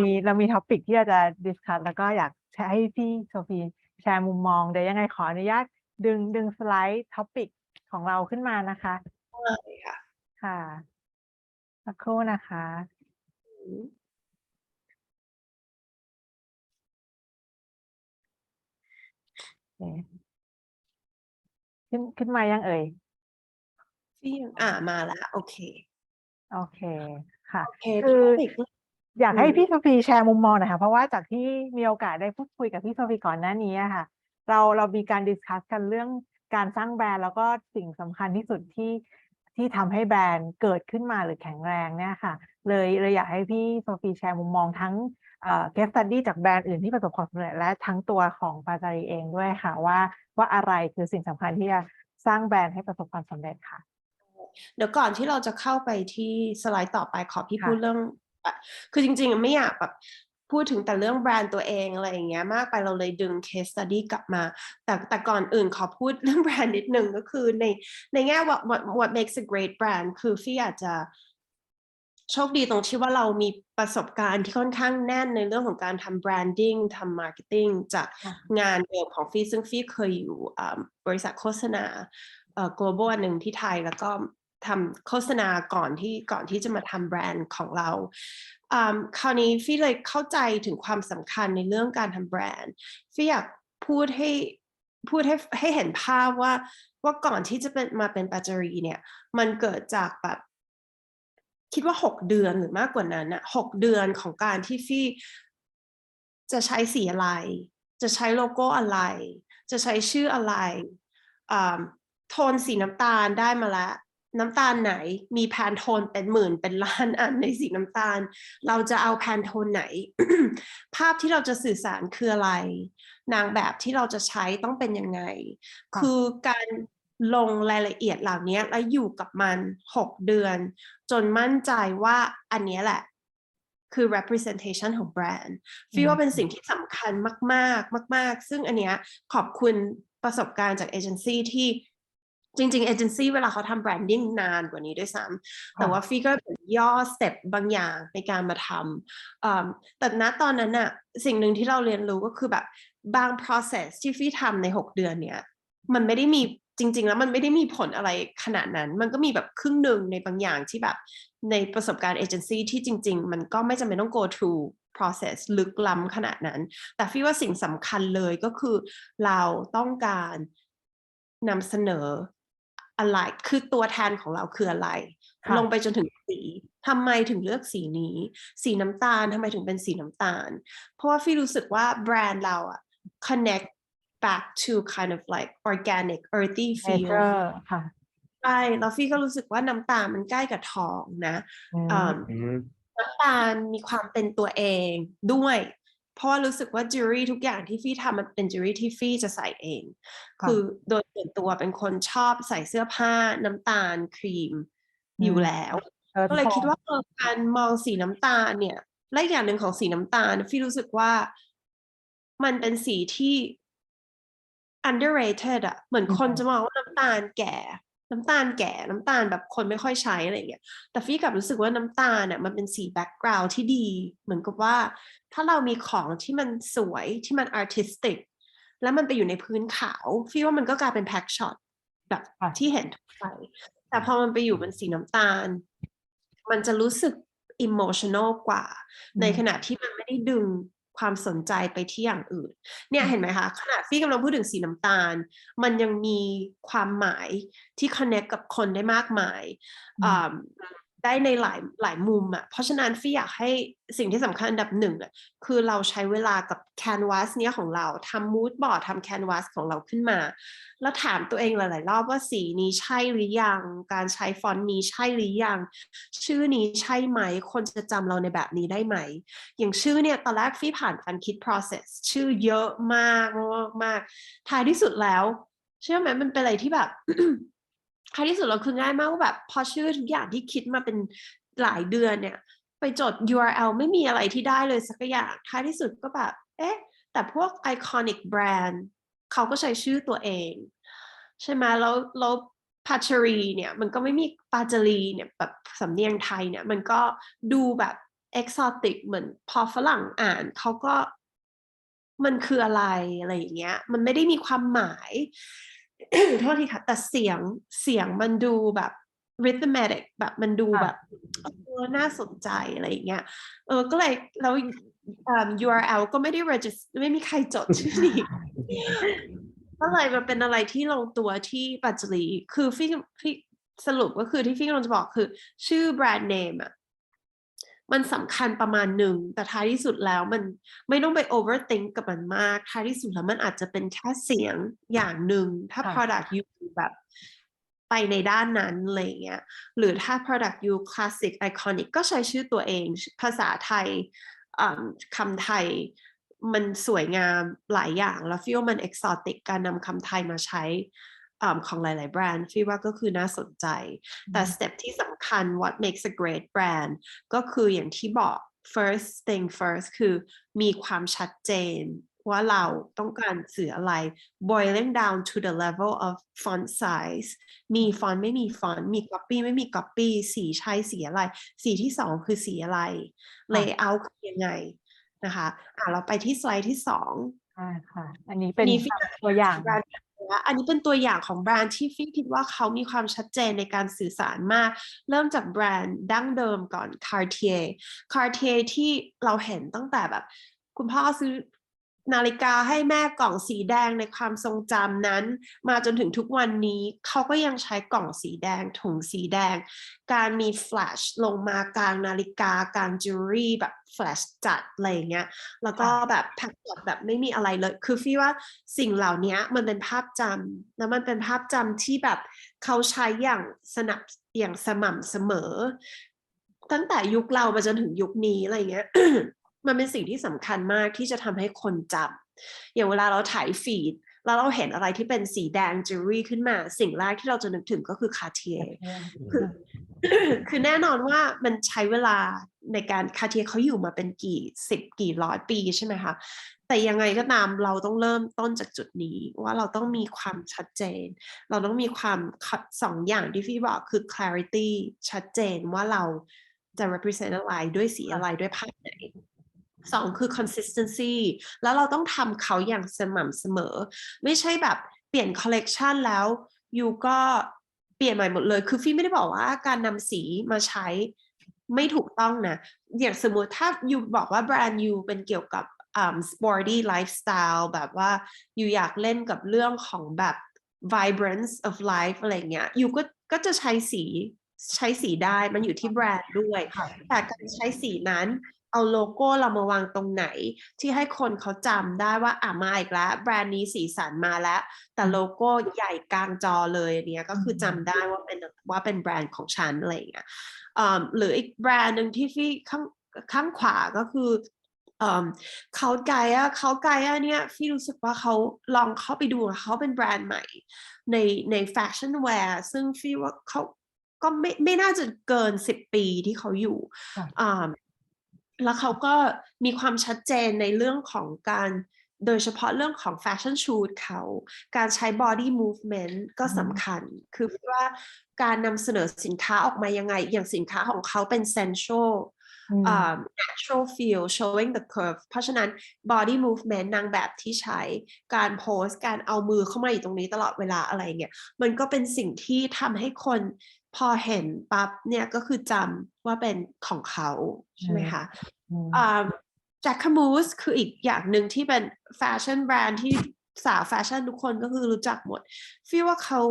มีท็อปิกที่เราจะดิสคัสแล้วก็อยากให้พี่โซฟีแชร์มุมมองเดี๋ยวยังไงขออนุญาตดึงสไลด์ท็อปิกของเราขึ้นมานะคะค่ะสักครู่นะคะขึ้นมายังเอ่ยพี่มาแล้วโอเคค่ะคืออยากให้พี่โซฟีแชร์มุมมองหน่อยค่ะเพราะว่าจากที่มีโอกาสได้พูดคุยกับพี่โซฟีก่อนหน้านี้ค่ะเรามีการดิสคัสกันเรื่องการสร้างแบรนด์แล้วก็สิ่งสำคัญที่สุดที่ทำให้แบรนด์เกิดขึ้นมาหรือแข็งแรงเนี่ยค่ะเลยอยากให้พี่โซฟีแชร์มุมมองทั้งcase study จากแบรนด์อื่นที่ประสบความสำเร็จและทั้งตัวของปาจารีเองด้วยค่ะว่าอะไรคือสิ่งสำคัญที่จะสร้างแบรนด์ให้ประสบความสำเร็จค่ะเดี๋ยวก่อนที่เราจะเข้าไปที่สไลด์ต่อไปขอพี่พูดเรื่องคือจริงๆไม่อยากแบบพูดถึงแต่เรื่องแบรนด์ตัวเองอะไรอย่างเงี้ยมากไปเราเลยดึง case study กลับมาแต่ก่อนอื่นขอพูดเรื่องแบรนด์นิดนึงก็คือในแง่ what makes a great brand คือฟี่อาจจะโชคดีตรงที่ว่าเรามีประสบการณ์ที่ค่อนข้างแน่นในเรื่องของการทำ branding ทำ marketing จากงานเดิมของฟี่ซึ่งฟี่เคยอยู่บริษัทโฆษณาglobal หนึ่งที่ไทยแล้วก็ทำโฆษณาก่อนที่จะมาทำแบรนด์ของเราคราวนี้ฟี่เลยเข้าใจถึงความสำคัญในเรื่องการทำแบรนด์ฟี่อยากพูดให้เห็นภาพว่าก่อนที่จะมาเป็นปาจารีเนี่ยมันเกิดจากแบบคิดว่า6 เดือนหรือมากกว่านั้นนะ6 เดือนของการที่ฟี่จะใช้สีอะไรจะใช้โลโก้อะไรจะใช้ชื่ออะไรโทนสีน้ำตาลได้มาแล้วน้ำตาลไหนมีแพนโทนเป็นหมื่นเป็นล้านอันในสีน้ำตาลเราจะเอาแพนโทนไหน ภาพที่เราจะสื่อสารคืออะไรนางแบบที่เราจะใช้ต้องเป็นยังไงคือการลงรายละเอียดเหล่านี้แล้วอยู่กับมัน6 เดือนจนมั่นใจว่าอันนี้แหละคือ representation ของแบรนด์ฟีลว่าเป็นสิ่งที่สำคัญมากๆซึ่งอันเนี้ยขอบคุณประสบการณ์จากเอเจนซี่ที่จริงๆเอเจนซี่เวลาเขาทำแบรนดิ้งนานกว่านี้ด้วยซ้ำแต่ว่าฟี่ก็ย่อสเต็ปบางอย่างในการมาทำแต่ณตอนนั้นน่ะสิ่งหนึ่งที่เราเรียนรู้ก็คือแบบบาง process ที่ฟี่ทำใน6 เดือนเนี้ยมันไม่ได้มีจริงๆแล้วมันไม่ได้มีผลอะไรขนาดนั้นมันก็มีแบบครึ่งหนึ่งในบางอย่างที่แบบในประสบการณ์เอเจนซี่ที่จริงๆมันก็ไม่จำเป็นต้อง go through process ลึกล้ำขนาดนั้นแต่ฟี่ว่าสิ่งสำคัญเลยก็คือเราต้องการนำเสนออะไรคือตัวแทนของเราคืออะไรลงไปจนถึงสีทำไมถึงเลือกสีนี้สีน้ำตาลทำไมถึงเป็นสีน้ำตาลเพราะว่าฟี่รู้สึกว่าแบรนด์เราอะ connect back to kind of like organic earthy feel ค่ะใช่แล้วฟี่ก็รู้สึกว่าน้ำตาลมันใกล้กับทองนะน้ำตาลมีความเป็นตัวเองด้วยเพราะว่ารู้สึกว่าจิวเวลรี่ทุกอย่างที่ฟี่ทำมันเป็นจิวเวลรี่ที่ฟี่จะใส่เองคือโดยส่วนตัวเป็นคนชอบใส่เสื้อผ้าน้ำตาลครีมอยู่แล้วก็เลยคิดว่าการมองสีน้ำตาลเนี่ยและอย่างหนึ่งของสีน้ำตาลฟี่รู้สึกว่ามันเป็นสีที่ underrated อะเหมือนคนจะมองว่าน้ำตาลแก่น้ำตาลแบบคนไม่ค่อยใช้อะไรอย่างเงี้ยแต่ฟี่กลับรู้สึกว่าน้ำตาลเนี่ยมันเป็นสีแบ็กกราวด์ที่ดีเหมือนกับว่าถ้าเรามีของที่มันสวยที่มัน artistic แล้วมันไปอยู่ในพื้นขาวฟี่ว่ามันก็กลายเป็นแพ็กช็อตแบบที่เห็นทั่วไปแต่พอมันไปอยู่บนสีน้ำตาลมันจะรู้สึก emotional กว่าในขณะที่มันไม่ได้ดึงความสนใจไปที่อย่างอื่นเนี่ยเห็นไหมคะขนาดฟี่กำลังพูดถึงสีน้ำตาลมันยังมีความหมายที่ connect กับคนได้มากมายได้ในหลายมุมอ่ะเพราะฉะนั้นฟี่อยากให้สิ่งที่สำคัญอันดับหนึ่งอ่ะคือเราใช้เวลากับแคนวาสเนี้ยของเราทำมูดบอร์ดทำแคนวาสของเราขึ้นมาแล้วถามตัวเองหลายๆรอบว่าสีนี้ใช่หรือยังการใช้ฟอนต์นี้ใช่หรือยังชื่อนี้ใช่ไหมคนจะจำเราในแบบนี้ได้ไหมอย่างชื่อเนี่ยตอนแรกฟี่ผ่านการคิด process ชื่อเยอะมากท้ายที่สุดแล้วเชื่อไหมมันเป็นอะไรที่แบบ ท้ายที่สุดเราคือง่ายมากว่าแบบพอชื่อทุกอย่างที่คิดมาเป็นหลายเดือนเนี่ย ไปจด URL ไม่มีอะไรที่ได้เลยสักอย่างท้ายที่สุดก็แบบแต่พวก iconic brand เขาก็ใช้ชื่อตัวเองใช่ไหมแล้วพัชรีเนี่ยมันก็ไม่มีปาจารีเนี่ยแบบสำเนียงไทยเนี่ยมันก็ดูแบบ exotic เหมือนพอฝรั่งอ่านเขาก็มันคืออะไรอย่างเงี้ยมันไม่ได้มีความหมาย โทษทีค่ะแต่เสียงมันดูแบบ rhythmatic แบบมันดูแบบน่าสนใจอะไรอย่างเงี้ยก็เลยแล้วURL ก็ไม่ได้ register ไม่มีใครจดชื่อนี้ ก็เลยมันเป็นอะไรที่ลงตัวที่ปัจจุบันคือพี่สรุปก็คือที่พี่กำลังจะบอกคือชื่อแบรนด์เนมอะมันสำคัญประมาณหนึ่งแต่ท้ายที่สุดแล้วมันไม่ต้องไป overthink กับมันมากท้ายที่สุดแล้วมันอาจจะเป็นแค่เสียงอย่างหนึ่งถ้า product อยู่แบบไปในด้านนั้นอะไรเงี้ยหรือถ้า product อยู่ classic iconic ก็ใช้ชื่อตัวเองภาษาไทยคำไทยมันสวยงามหลายอย่างแล้วฟีลมัน exotic การนำคำไทยมาใช้ของหลายๆแบรนด์ฟีลว่าก็คือน่าสนใจแต่สเต็ปที่สำคัญ what makes a great brand ก็คืออย่างที่บอก first thing first คือมีความชัดเจนว่าเราต้องการสื่ออะไร boiling down to the level of font size มีฟอนต์ไม่มีฟอนต์มี copy ไม่มี copy สีใช้สีอะไรสีที่2คือสีอะไร layout คือยังไงนะคะเราไปที่สไลด์ที่2ค่ะอันนี้เป็นตัวอย่างอันนี้เป็นตัวอย่างของแบรนด์ที่ฟี่คิดว่าเขามีความชัดเจนในการสื่อสารมากเริ่มจากแบรนด์ดั้งเดิมก่อน Cartier ที่เราเห็นตั้งแต่แบบคุณพ่อซื้อนาฬิกาให้แม่กล่องสีแดงในความทรงจำนั้นมาจนถึงทุกวันนี้เขาก็ยังใช้กล่องสีแดงถุงสีแดงการมีแฟลชลงมากลางนาฬิกากลางจิวเวลรี่แบบแฟลชจัดอะไรเงี้ยแล้วก็แบบแพ็คแบบไม่มีอะไรเลยคือฟี่ว่าสิ่งเหล่านี้มันเป็นภาพจำแล้วมันเป็นภาพจำที่แบบเขาใช้อย่างสม่ำเสมอตั้งแต่ยุคเรามาจนถึงยุคนี้อะไรเงี้ย มันเป็นสิ่งที่สำคัญมากที่จะทำให้คนจำอย่างเวลาเราถ่ายฟีดแล้วเราเห็นอะไรที่เป็นสีแดงจิวเวลรี่ขึ้นมาสิ่งแรกที่เราจะนึกถึงก็คือ Cartier คือแน่นอนว่ามันใช้เวลาในการ Cartier เขาอยู่มาเป็นกี่ร้อยปีใช่ไหมคะแต่ยังไงก็ตามเราต้องเริ่มต้นจากจุดนี้ว่าเราต้องมีความชัดเจนเราต้องมีความ2อย่างที่พี่บอกคือ clarity ชัดเจนว่าเราจะ represent อะไรด้วยสีอะไรด้วยภาพไหน2คือ consistency แล้วเราต้องทำเขาอย่างสม่ำเสมอไม่ใช่แบบเปลี่ยน collection แล้วยูก็เปลี่ยนใหม่หมดเลยคือฟี่ไม่ได้บอกว่าการนำสีมาใช้ไม่ถูกต้องนะอย่างสมมติถ้ายูบอกว่าแบรนด์ยูเป็นเกี่ยวกับsporty lifestyle แบบว่ายูอยากเล่นกับเรื่องของแบบ vibrance of life อะไรเงี้ยยูก็จะใช้สีได้มันอยู่ที่แบรนด์ด้วยแต่การใช้สีนั้นเอาโลโก้เรามาวางตรงไหนที่ให้คนเขาจำได้ว่ามาอีกแล้วแบรนด์นี้สีสันมาแล้วแต่โลโก้ใหญ่กลางจอเลยอันนี้ก็คือจำได้ว่าเป็นแบรนด์ของฉันอะไรอย่างเงี้ยหรืออีกแบรนด์หนึ่งที่ฟี่ข้างขวาก็คือเขาไกด์เนี่ยฟี่รู้สึกว่าเขาลองเข้าไปดูเขาเป็นแบรนด์ใหม่ในแฟชั่นแวร์ซึ่งฟี่ว่าเขาก็ไม่น่าจะเกิน10 ปีที่เขาอยู่แล้วเขาก็มีความชัดเจนในเรื่องของการโดยเฉพาะเรื่องของแฟชั่นชูตเขาการใช้ body movement ก็สำคัญคือว่าการนำเสนอสินค้าออกมายังไงอย่างสินค้าของเขาเป็น sensual natural feel showing the curve เพราะฉะนั้น body movement นางแบบที่ใช้การโพสการเอามือเข้ามาอยู่ตรงนี้ตลอดเวลาอะไรเงี้ยมันก็เป็นสิ่งที่ทำให้คนพอเห็นปั๊บเนี่ยก็คือจำว่าเป็นของเขาใช่ไหมคะJacquemus คืออีกอย่างหนึ่งที่เป็นแฟชั่นแบรนด์ที่สาวแฟชั่นทุกคนก็คือรู้จักหมดฟีลว่าเขา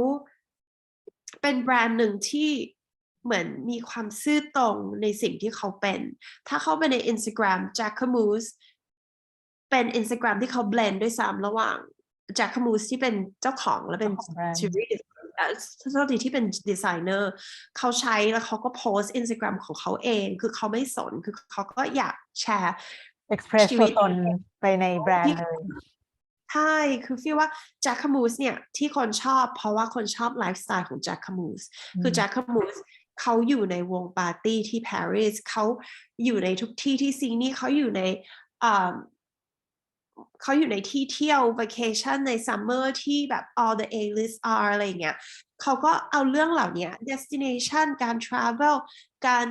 เป็นแบรนด์หนึ่งที่เหมือนมีความซื่อตรงในสิ่งที่เขาเป็นถ้าเข้าไปใน Instagram Jacquemus เป็น Instagram ที่เขาเบลนด์ด้วยซ้ำระหว่าง Jacquemus ที่เป็นเจ้าของและเป็นชีวิตที่เป็นดีไซเนอร์เขาใช้แล้วเขาก็โพสต์ Instagram ของเขาเองคือเขาไม่สนคือเขาก็อยากแชร์ express ตัวตนไปในแบรนด์เลยใช่คือฟีลว่า Jacquemus เนี่ยที่คนชอบเพราะว่าคนชอบไลฟ์สไตล์ของ Jacquemus คือ Jacquemus เขาอยู่ในวงปาร์ตี้ที่ปารีสเขาอยู่ในทุกที่ที่ซีนี่เขาอยู่ในที่เที่ยว vacation ใน summer ที่แบบ all the A-list are อะไรเงี้ยเขาก็เอาเรื่องเหล่านี้ destination การ travel การ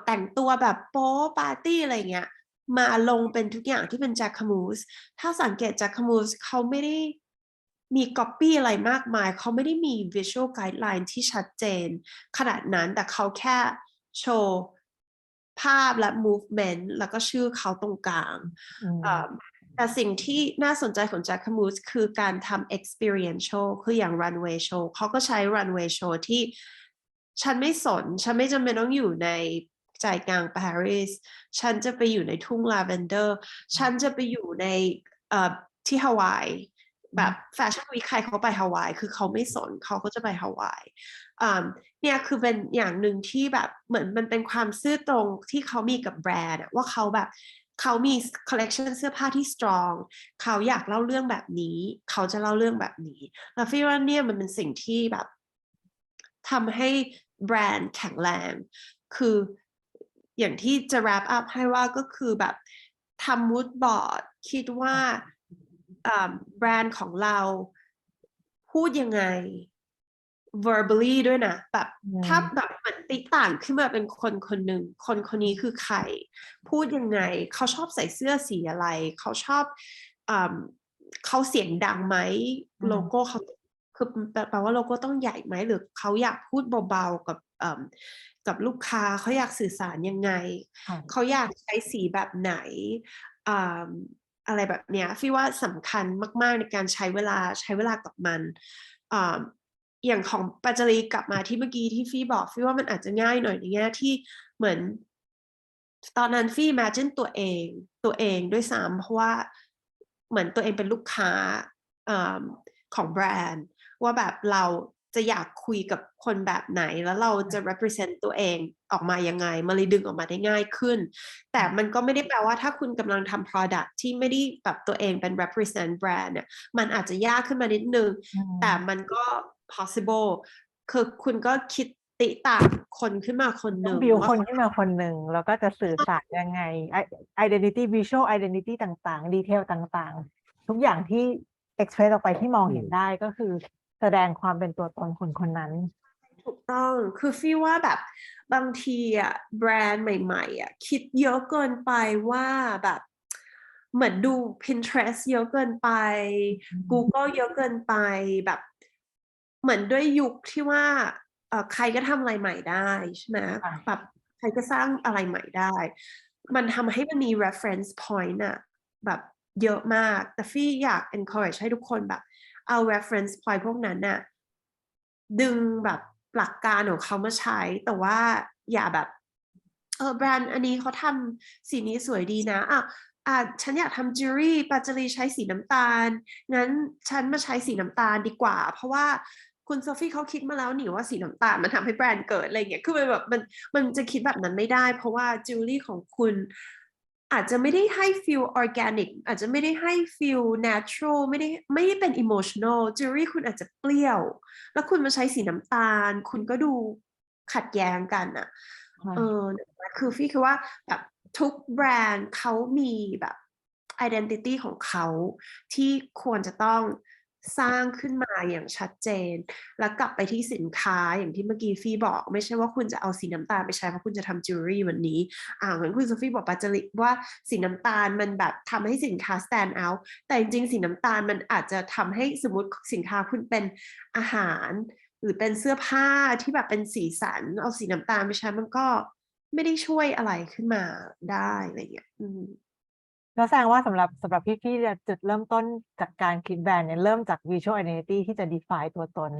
แต่งตัวแบบโป๊ปาร์ตี้อะไรเงี้ยมาลงเป็นทุกอย่างที่เป็น Jacquemus ถ้าสังเกต Jacquemus เขาไม่ได้มี copy อะไรมากมายเขาไม่ได้มี visual guideline ที่ชัดเจนขนาดนั้นแต่เขาแค่โชว์ภาพและ movement แล้วก็ชื่อเขาตรงกลางแต่สิ่งที่น่าสนใจของ Jacquemus คือการทำ experiential คืออย่าง runway show เขาก็ใช้ runway show ที่ฉันไม่สนฉันไม่จำเป็นต้องอยู่ในใจกลางปารีสฉันจะไปอยู่ในทุ่งลาเวนเดอร์ฉันจะไปอยู่ในที่ฮาวายแบบแฟชั่นวีคใครเขาไปฮาวายคือเขาไม่สนเขาก็จะไปฮาวายเนี่ยคือเป็นอย่างหนึ่งที่แบบเหมือนมันเป็นความซื่อตรงที่เขามีกับแบรนด์ว่าเขาแบบเขามีคอลเลกชันเสื้อผ้าที่ strong เขาอยากเล่าเรื่องแบบนี้เขาจะเล่าเรื่องแบบนี้แล้วฟีลว่าเนี่ยมันเป็นสิ่งที่แบบทำให้แบรนด์แข็งแรงคืออย่างที่จะ wrap up ให้ว่าก็คือแบบทำมูดบอร์ดคิดว่าแบรนด์ของเราพูดยังไง verbally ด้วยนะแบบถ้าแบบเหมือนติต่างขึ้นมาเป็นคนคนหนึ่งคนนี้คือใครพูดยังไงเขาชอบใส่เสื้อสีอะไรเขาชอบเขาเสียงดังไหมโลโก้เขาคือแปลว่าโลโก้ต้องใหญ่ไหมหรือเขาอยากพูดเบาๆกับลูกค้าเขาอยากสื่อสารยังไงเขาอยากใช้สีแบบไหนอะไรแบบเนี้ยพี่ว่าสำคัญมากๆในการใช้เวลากับมันอย่างของปัจจรีกลับมาที่เมื่อกี้ที่ฟี่บอกฟี่ว่ามันอาจจะง่ายหน่อยในแง่ที่เหมือนตอนนั้นฟี่ imagine ตัวเองด้วยซ้ำเพราะว่าเหมือนตัวเองเป็นลูกค้าของแบรนด์ว่าแบบเราจะอยากคุยกับคนแบบไหนแล้วเราจะ represent ตัวเองออกมายังไงมันเลยดึงออกมาได้ง่ายขึ้นแต่มันก็ไม่ได้แปลว่าถ้าคุณกำลังทำ product ที่ไม่ได้แบบตัวเองเป็น represent brand เนี่ยมันอาจจะยากขึ้นมานิดนึงแต่มันก็ possible คือคุณก็คิดติต่างคนขึ้นมาคนหนึ่งบิวคนขึ้นมาคนหนึ่งแล้วก็จะสื่อสารยังไง identity visual identity ต่างๆ ดีเทลต่างๆทุกอย่างที่ express ออกไปที่มองเห็นได้ก็คือแสดงความเป็นตัวตนคนนั้นถูกต้องคือฟี่ว่าแบบบางทีแบรนด์ใหม่ๆคิดเยอะเกินไปว่าแบบเหมือนดู Pinterest เยอะเกินไป Google เยอะเกินไปแบบเหมือนด้วยยุคที่ว่าใครก็ทำอะไรใหม่ได้ใช่ไหมแบบใครก็สร้างอะไรใหม่ได้มันทำให้มันมี reference point แบบเยอะมากแต่ฟี่อยาก encourage ให้ทุกคนแบบเอา reference point พวกนั้นดึงแบบหลักการของเขามาใช้แต่ว่าอย่าแบบแบรนด์อันนี้เขาทำสีนี้สวยดีนะฉันอยากทำจิวเวลรี่ปัจจรีใช้สีน้ำตาลงั้นฉันมาใช้สีน้ำตาลดีกว่าเพราะว่าคุณโซฟี่เขาคิดมาแล้วนี่ว่าสีน้ำตาลมันทำให้แบรนด์เกิดอะไรเงี้ยคือมันจะคิดแบบนั้นไม่ได้เพราะว่าจิวเวลรี่ของคุณอาจจะไม่ได้ให้ฟีลออร์แกนิกอาจจะไม่ได้ให้ฟีลเนเชอรัลไม่ได้เป็นอิโมชันอลจิวเวลรี่คุณอาจจะเปรี้ยวแล้วคุณมาใช้สีน้ำตาลคุณก็ดูขัดแย้งกันคือฟี่คือว่าแบบทุกแบรนด์เขามีแบบ identity ของเขาที่ควรจะต้องสร้างขึ้นมาอย่างชัดเจนแล้วกลับไปที่สินค้าอย่างที่เมื่อกี้ฟี่บอกไม่ใช่ว่าคุณจะเอาสีน้ำตาลไปใช้เพราะคุณจะทำจิวเวลรี่วันนี้เหมือนคุณโซฟี่บอกปัจจริว่าสีน้ำตาลมันแบบทำให้สินค้า stand out แต่จริงๆสีน้ำตาลมันอาจจะทำให้สมมติสินค้าคุณเป็นอาหารหรือเป็นเสื้อผ้าที่แบบเป็นสีสันเอาสีน้ำตาลไปใช้มันก็ไม่ได้ช่วยอะไรขึ้นมาได้อะไรอย่างเงี้ยแล้วแสดงว่าสำหรับพี่ๆจุดเริ่มต้นจากการคิดแบรนด์เนี่ยเริ่มจาก visual identity ที่จะ define ตัวตน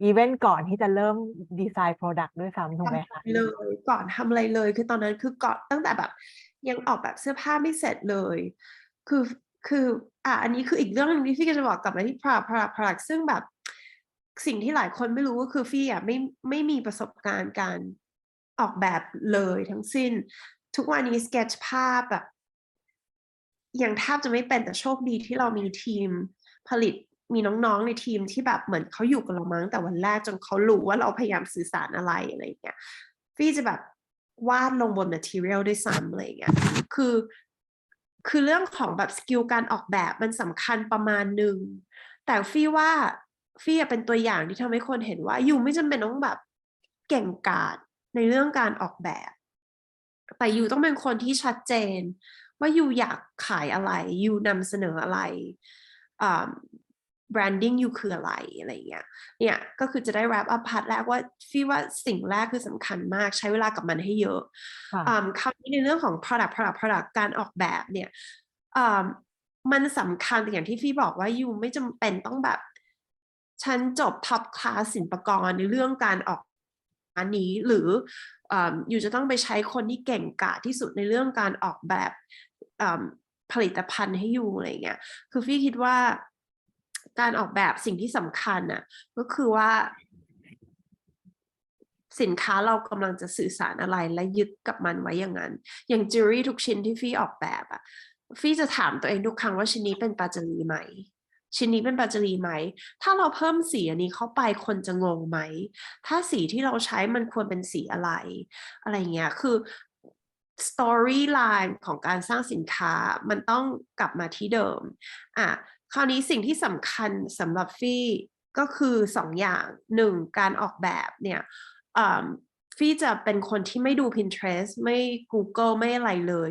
อีเวนต์ก่อนที่จะเริ่ม design product ด้วยซ้ำถูกไหมคะเลยก่อนทำอะไรเลยคือตอนนั้นคือก่อนตั้งแต่แบบยังออกแบบเสื้อผ้าไม่เสร็จเลยคืออันนี้คืออีกเรื่องนึงที่พี่ก็จะบอกกลับมาที่ product ซึ่งแบบสิ่งที่หลายคนไม่รู้ก็คือฟี่ไม่มีประสบการณ์การออกแบบเลยทั้งสิ้นทุกวันนี้สเก็ตช์ภาพแบบยังแทบจะไม่เป็นแต่โชคดีที่เรามีทีมผลิต มีน้องๆในทีมที่แบบเหมือนเขาอยู่กับเรามาตั้งแต่วันแรกจนเขารู้ว่าเราพยายามสื่อสารอะไรอย่างเงี้ยฟี่จะแบบวาดลงบน material ด้วยซ้ำอะไรอย่างเงี้ยคือเรื่องของแบบสกิลการออกแบบมันสำคัญประมาณนึงแต่ฟี่ว่าฟี่เป็นตัวอย่างที่ทำให้คนเห็นว่าอยู่ไม่จำเป็นต้องแบบเก่งกาจในเรื่องการออกแบบแต่อยู่ต้องเป็นคนที่ชัดเจนว่าอยู่อยากขายอะไรอยู่นำเสนออะไรbranding อยู่คืออะไรอะไรเงี้ยเนี่ยก็คือจะได้ wrap up part แรกว่าฟี่ว่าสิ่งแรกคือสำคัญมากใช้เวลากับมันให้เยอะคราวนี้ในเรื่องของ product การออกแบบเนี่ยมันสำคัญอย่างที่ฟี่บอกว่าอยู่ไม่จำเป็นต้องแบบฉันจบ top class ศิลปากรในเรื่องการออกอันนี้หรืออยู่จะต้องไปใช้คนที่เก่งกาจที่สุดในเรื่องการออกแบบผลิตภัณฑ์ให้อยู่อะไรเงี้ยคือฟี่คิดว่าการออกแบบสิ่งที่สำคัญน่ะก็คือว่าสินค้าเรากำลังจะสื่อสารอะไรและยึดกับมันไว้อย่างนั้นอย่างจิวเวลรี่ทุกชิ้นที่ฟี่ออกแบบอ่ะฟี่จะถามตัวเองทุกครั้งว่าชิ้นนี้เป็นปาจารีไหมชิ้นนี้เป็นปาจารีไหมถ้าเราเพิ่มสีอันนี้เข้าไปคนจะงงไหมถ้าสีที่เราใช้มันควรเป็นสีอะไรเงี้ยคือstoryline ของการสร้างสินค้ามันต้องกลับมาที่เดิมคราวนี้สิ่งที่สำคัญสำหรับฟี่ก็คือ2 อย่าง1การออกแบบเนี่ยฟี่จะเป็นคนที่ไม่ดู Pinterest ไม่ Google ไม่อะไรเลย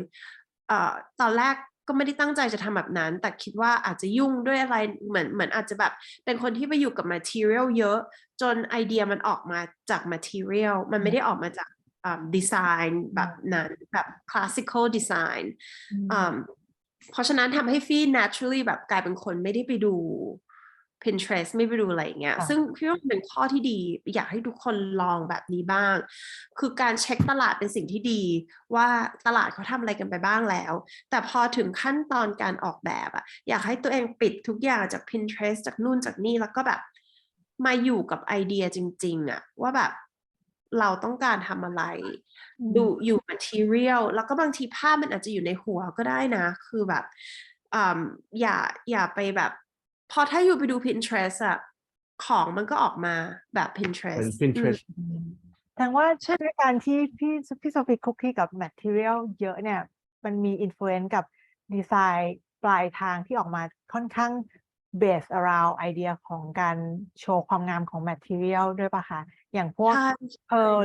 ตอนแรกก็ไม่ได้ตั้งใจจะทำแบบนั้นแต่คิดว่าอาจจะยุ่งด้วยอะไรเหมือนอาจจะแบบเป็นคนที่ไปอยู่กับ material เยอะจนไอเดียมันออกมาจาก material มันไม่ได้ออกมาจากดีไซน์แบบนั้นแบบ classical design เพราะฉะนั้นทำให้ฟี่ naturally แบบกลายเป็นคนไม่ได้ไปดู Pinterest ไม่ไปดูอะไรอย่างเงี้ยซึ่งพี่ว่าเป็นข้อที่ดีอยากให้ทุกคนลองแบบนี้บ้างคือการเช็คตลาดเป็นสิ่งที่ดีว่าตลาดเขาทำอะไรกันไปบ้างแล้วแต่พอถึงขั้นตอนการออกแบบอยากให้ตัวเองปิดทุกอย่างจาก Pinterest จากนู่นจากนี่แล้วก็แบบมาอยู่กับไอเดียจริงๆว่าแบบเราต้องการทำอะไรดูอยู่ material แล้วก็บางทีภาพมันอาจจะอยู่ในหัวก็ได้นะคือแบบอย่าไปแบบพอถ้าอยู่ไปดู Pinterest ของมันก็ออกมาแบบ Pinterest แสดงว่าด้วยการที่พี่โซฟีคุกคีกับ material เยอะเนี่ยมันมี influence กับดีไซน์ปลายทางที่ออกมาค่อนข้าง based around ไอเดียของการโชว์ความงามของ material ด้วยป่ะคะอย่างพวก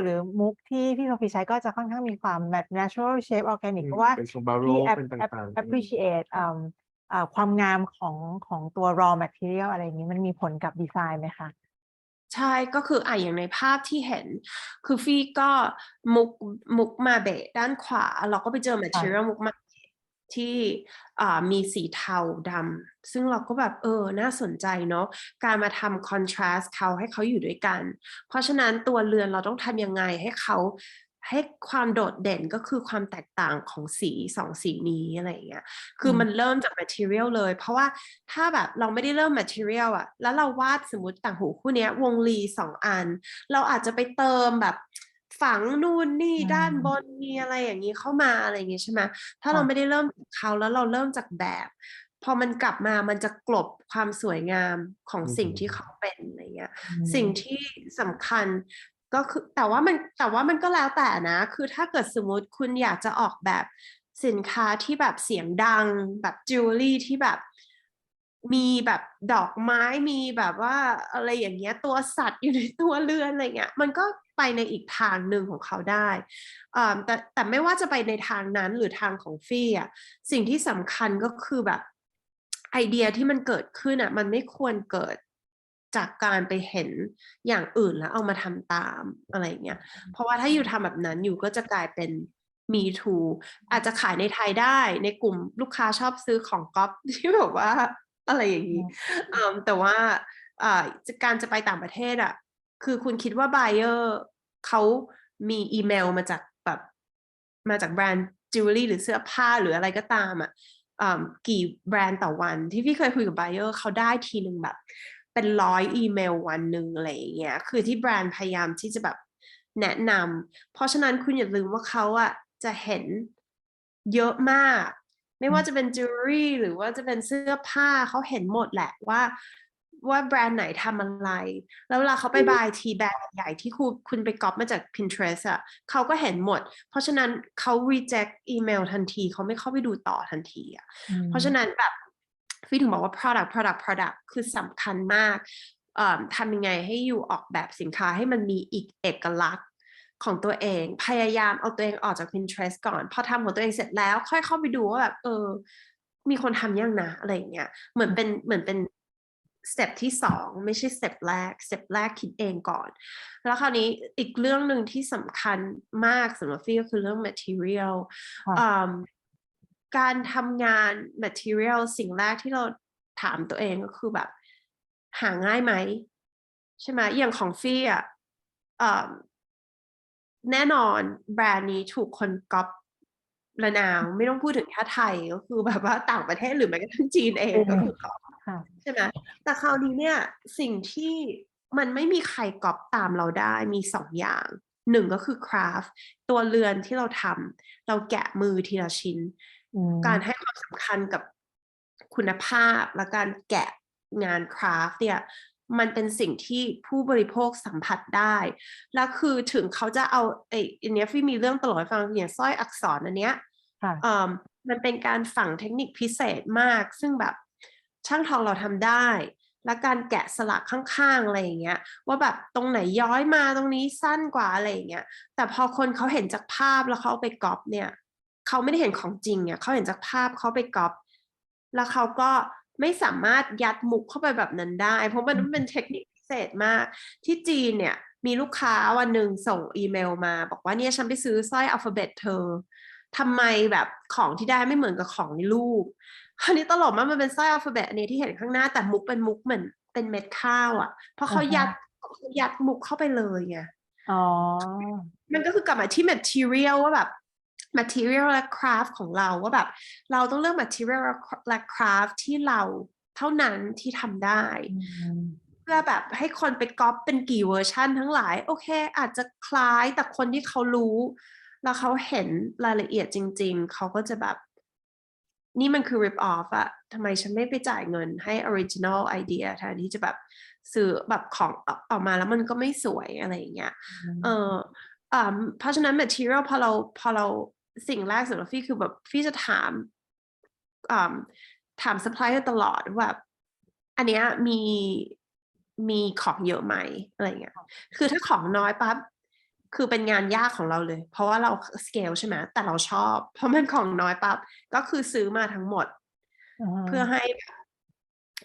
หรือมุกที่พี่โซฟีใช้ก็จะค่อนข้างมีความ natural shape organic เพราะว่าพี่ appreciate ความงามของตัว raw material อะไรอย่างนี้มันมีผลกับดีไซน์ไหมคะใช่ก็คืออย่างในภาพที่เห็นคือฟี่ก็มุกมาเบะด้านขวาเราก็ไปเจอ material มุกมาที่มีสีเทาดำซึ่งเราก็แบบน่าสนใจเนาะการมาทำ contrast เขาให้เขาอยู่ด้วยกันเพราะฉะนั้นตัวเรือนเราต้องทำยังไงให้ความโดดเด่นก็คือความแตกต่างของสี2สีนี้อะไรอย่างเงี้ยคือมันเริ่มจาก material เลยเพราะว่าถ้าแบบเราไม่ได้เริ่ม material แล้วเราวาดสมมติต่างหูคู่นี้วงลี2 อันเราอาจจะไปเติมแบบฝังนู่นนี่ด้านบนมีอะไรอย่างนี้เข้ามาอะไรอย่างงี้ใช่ไหมถ้าเราไม่ได้เริ่มจากเขาแล้วเราเริ่มจากแบบพอมันกลับมามันจะกลบความสวยงามของสิ่งที่เขาเป็นอะไรเงี้ยสิ่งที่สำคัญก็คือแต่ว่ามันก็แล้วแต่นะคือถ้าเกิดสมมติคุณอยากจะออกแบบสินค้าที่แบบเสียงดังแบบจิวเวลรี่ที่แบบมีแบบดอกไม้มีแบบว่าอะไรอย่างเงี้ยตัวสัตว์อยู่ในตัวเรือนอะไรเงี้ยมันก็ไปในอีกทางหนึ่งของเขาได้แต่ไม่ว่าจะไปในทางนั้นหรือทางของฟี่สิ่งที่สำคัญก็คือแบบไอเดียที่มันเกิดขึ้นมันไม่ควรเกิดจากการไปเห็นอย่างอื่นแล้วเอามาทำตามอะไรเงี้ยเพราะว่าถ้าอยู่ทำแบบนั้นอยู่ก็จะกลายเป็นMe Too อาจจะขายในไทยได้ในกลุ่มลูกค้าชอบซื้อของก๊อปที่แบบว่าอะไรอย่างนี้แต่ว่าการจะไปต่างประเทศคือคุณคิดว่า buyer เขามีอีเมลมาจากแบรนด์จิวเวลรี่หรือเสื้อผ้าหรืออะไรก็ตามกี่แบรนด์ต่อวันที่พี่เคยคุยกับ buyer เขาได้ทีนึงแบบเป็น100อีเมลวันหนึ่งอะไรอย่างเงี้ยคือที่แบรนด์พยายามที่จะแบบแนะนำเพราะฉะนั้นคุณอย่าลืมว่าเขาจะเห็นเยอะมากไม่ว่าจะเป็นจิวเวลรี่หรือว่าจะเป็นเสื้อผ้าเขาเห็นหมดแหละว่า ว่าแบรนด์ไหนทำอะไรแล้วเวลาเขาไปบายทีแบรนด์ใหญ่ที่คุณไปก๊อปมาจาก Pinterest อ่ะเขาก็เห็นหมดเพราะฉะนั้นเขา reject อีเมลทันทีเขาไม่เข้าไปดูต่อทันทีอ่ะเพราะฉะนั้นแบบพี่ถึงบอกว่า product คือสำคัญมากทำยังไงให้อยู่ออกแบบสินค้าให้มันมีอีกเอกลักษณ์ของตัวเองพยายามเอาตัวเองออกจาก Pinterest ก่อนพอทำของตัวเองเสร็จแล้วค่อยเข้าไปดูว่าแบบมีคนทำยังนะอะไรอย่างเงี้ยเหมือนเป็นสเต็ปที่2ไม่ใช่สเต็ปแรกคิดเองก่อนแล้วคราวนี้อีกเรื่องหนึ่งที่สำคัญมากสำหรับฟี่ก็คือเรื่อง material การทำงาน material สิ่งแรกที่เราถามตัวเองก็คือแบบหาง่ายไหมใช่ไหมอย่างของฟี่อ่ะแน่นอนแบรนด์นี้ถูกคนก๊อประนาวไม่ต้องพูดถึงแค่ไทยก็คือแบบว่าต่างประเทศหรือแม้กระทั่งจีนเองก็คือก๊อปใช่ไหมแต่คราวนี้เนี่ยสิ่งที่มันไม่มีใครก๊อปตามเราได้มี2 อย่าง1ก็คือคราฟต์ตัวเรือนที่เราทำเราแกะมือทีละชิ้นการให้ความสำคัญกับคุณภาพและการแกะงานคราฟต์เนี่ยมันเป็นสิ่งที่ผู้บริโภคสัมผัสได้แล้วคือถึงเขาจะเอาอันนี้ฟี่มีเรื่องตลอดฟังอย่างสร้อยอักษรอันเนี้ยมันเป็นการฝังเทคนิคพิเศษมากซึ่งแบบช่างทองเราทำได้และการแกะสลักข้างๆอะไรอย่างเงี้ยว่าแบบตรงไหนย้อยมาตรงนี้สั้นกว่าอะไรอย่างเงี้ยแต่พอคนเขาเห็นจากภาพแล้วเขาไปก๊อปเนี่ยเขาไม่ได้เห็นของจริงเนี่ยเขาเห็นจากภาพเขาไปก๊อปแล้วเขาก็ไม่สามารถยัดมุกเข้าไปแบบนั้นได้เพราะมันเป็นเทคนิคพิเศษมากที่จีนเนี่ยมีลูกค้าวันหนึ่งส่งอีเมลมาบอกว่าเนี่ยฉันไปซื้อสร้อยอัลฟาเบตเธอทำไมแบบของที่ได้ไม่เหมือนกับของในรูปคราวนี้ตลกมากมันเป็นสร้อยอัลฟาเบตอันนี้ที่เห็นข้างหน้าแต่มุกเป็นมุกเหมือนเป็นเม็ดข้าวอ่ะเพราะเขายัดมุกเข้าไปเลยไงมันก็คือกลับมาที่ material ว่าแบบ material และ craft ของเราว่าแบบเราต้องเลือก material และ craft ที่เราเท่านั้นที่ทำได้เพื่อแบบให้คนไปก๊อปเป็นกี่เวอร์ชันทั้งหลายโอเคอาจจะคล้ายแต่คนที่เขารู้แล้วเขาเห็นรายละเอียดจริงๆเขาก็จะแบบนี่มันคือ rip off อะทำไมฉันไม่ไปจ่ายเงินให้ original idea แทนที่จะแบบซื้อแบบของออกมาแล้วมันก็ไม่สวยอะไรอย่างเงี้ยเพราะฉะนั้น material พอเราสิ่งแรกสำหรับฟี่คือแบบฟี่จะถามsupplier ตลอดว่าแบบอันเนี้ยมีของเยอะไหมอะไรเงี้ยคือถ้าของน้อยปั๊บคือเป็นงานยากของเราเลยเพราะว่าเราสเกลใช่ไหมแต่เราชอบเพราะมันของน้อยปั๊บก็คือซื้อมาทั้งหมดเพื่อให้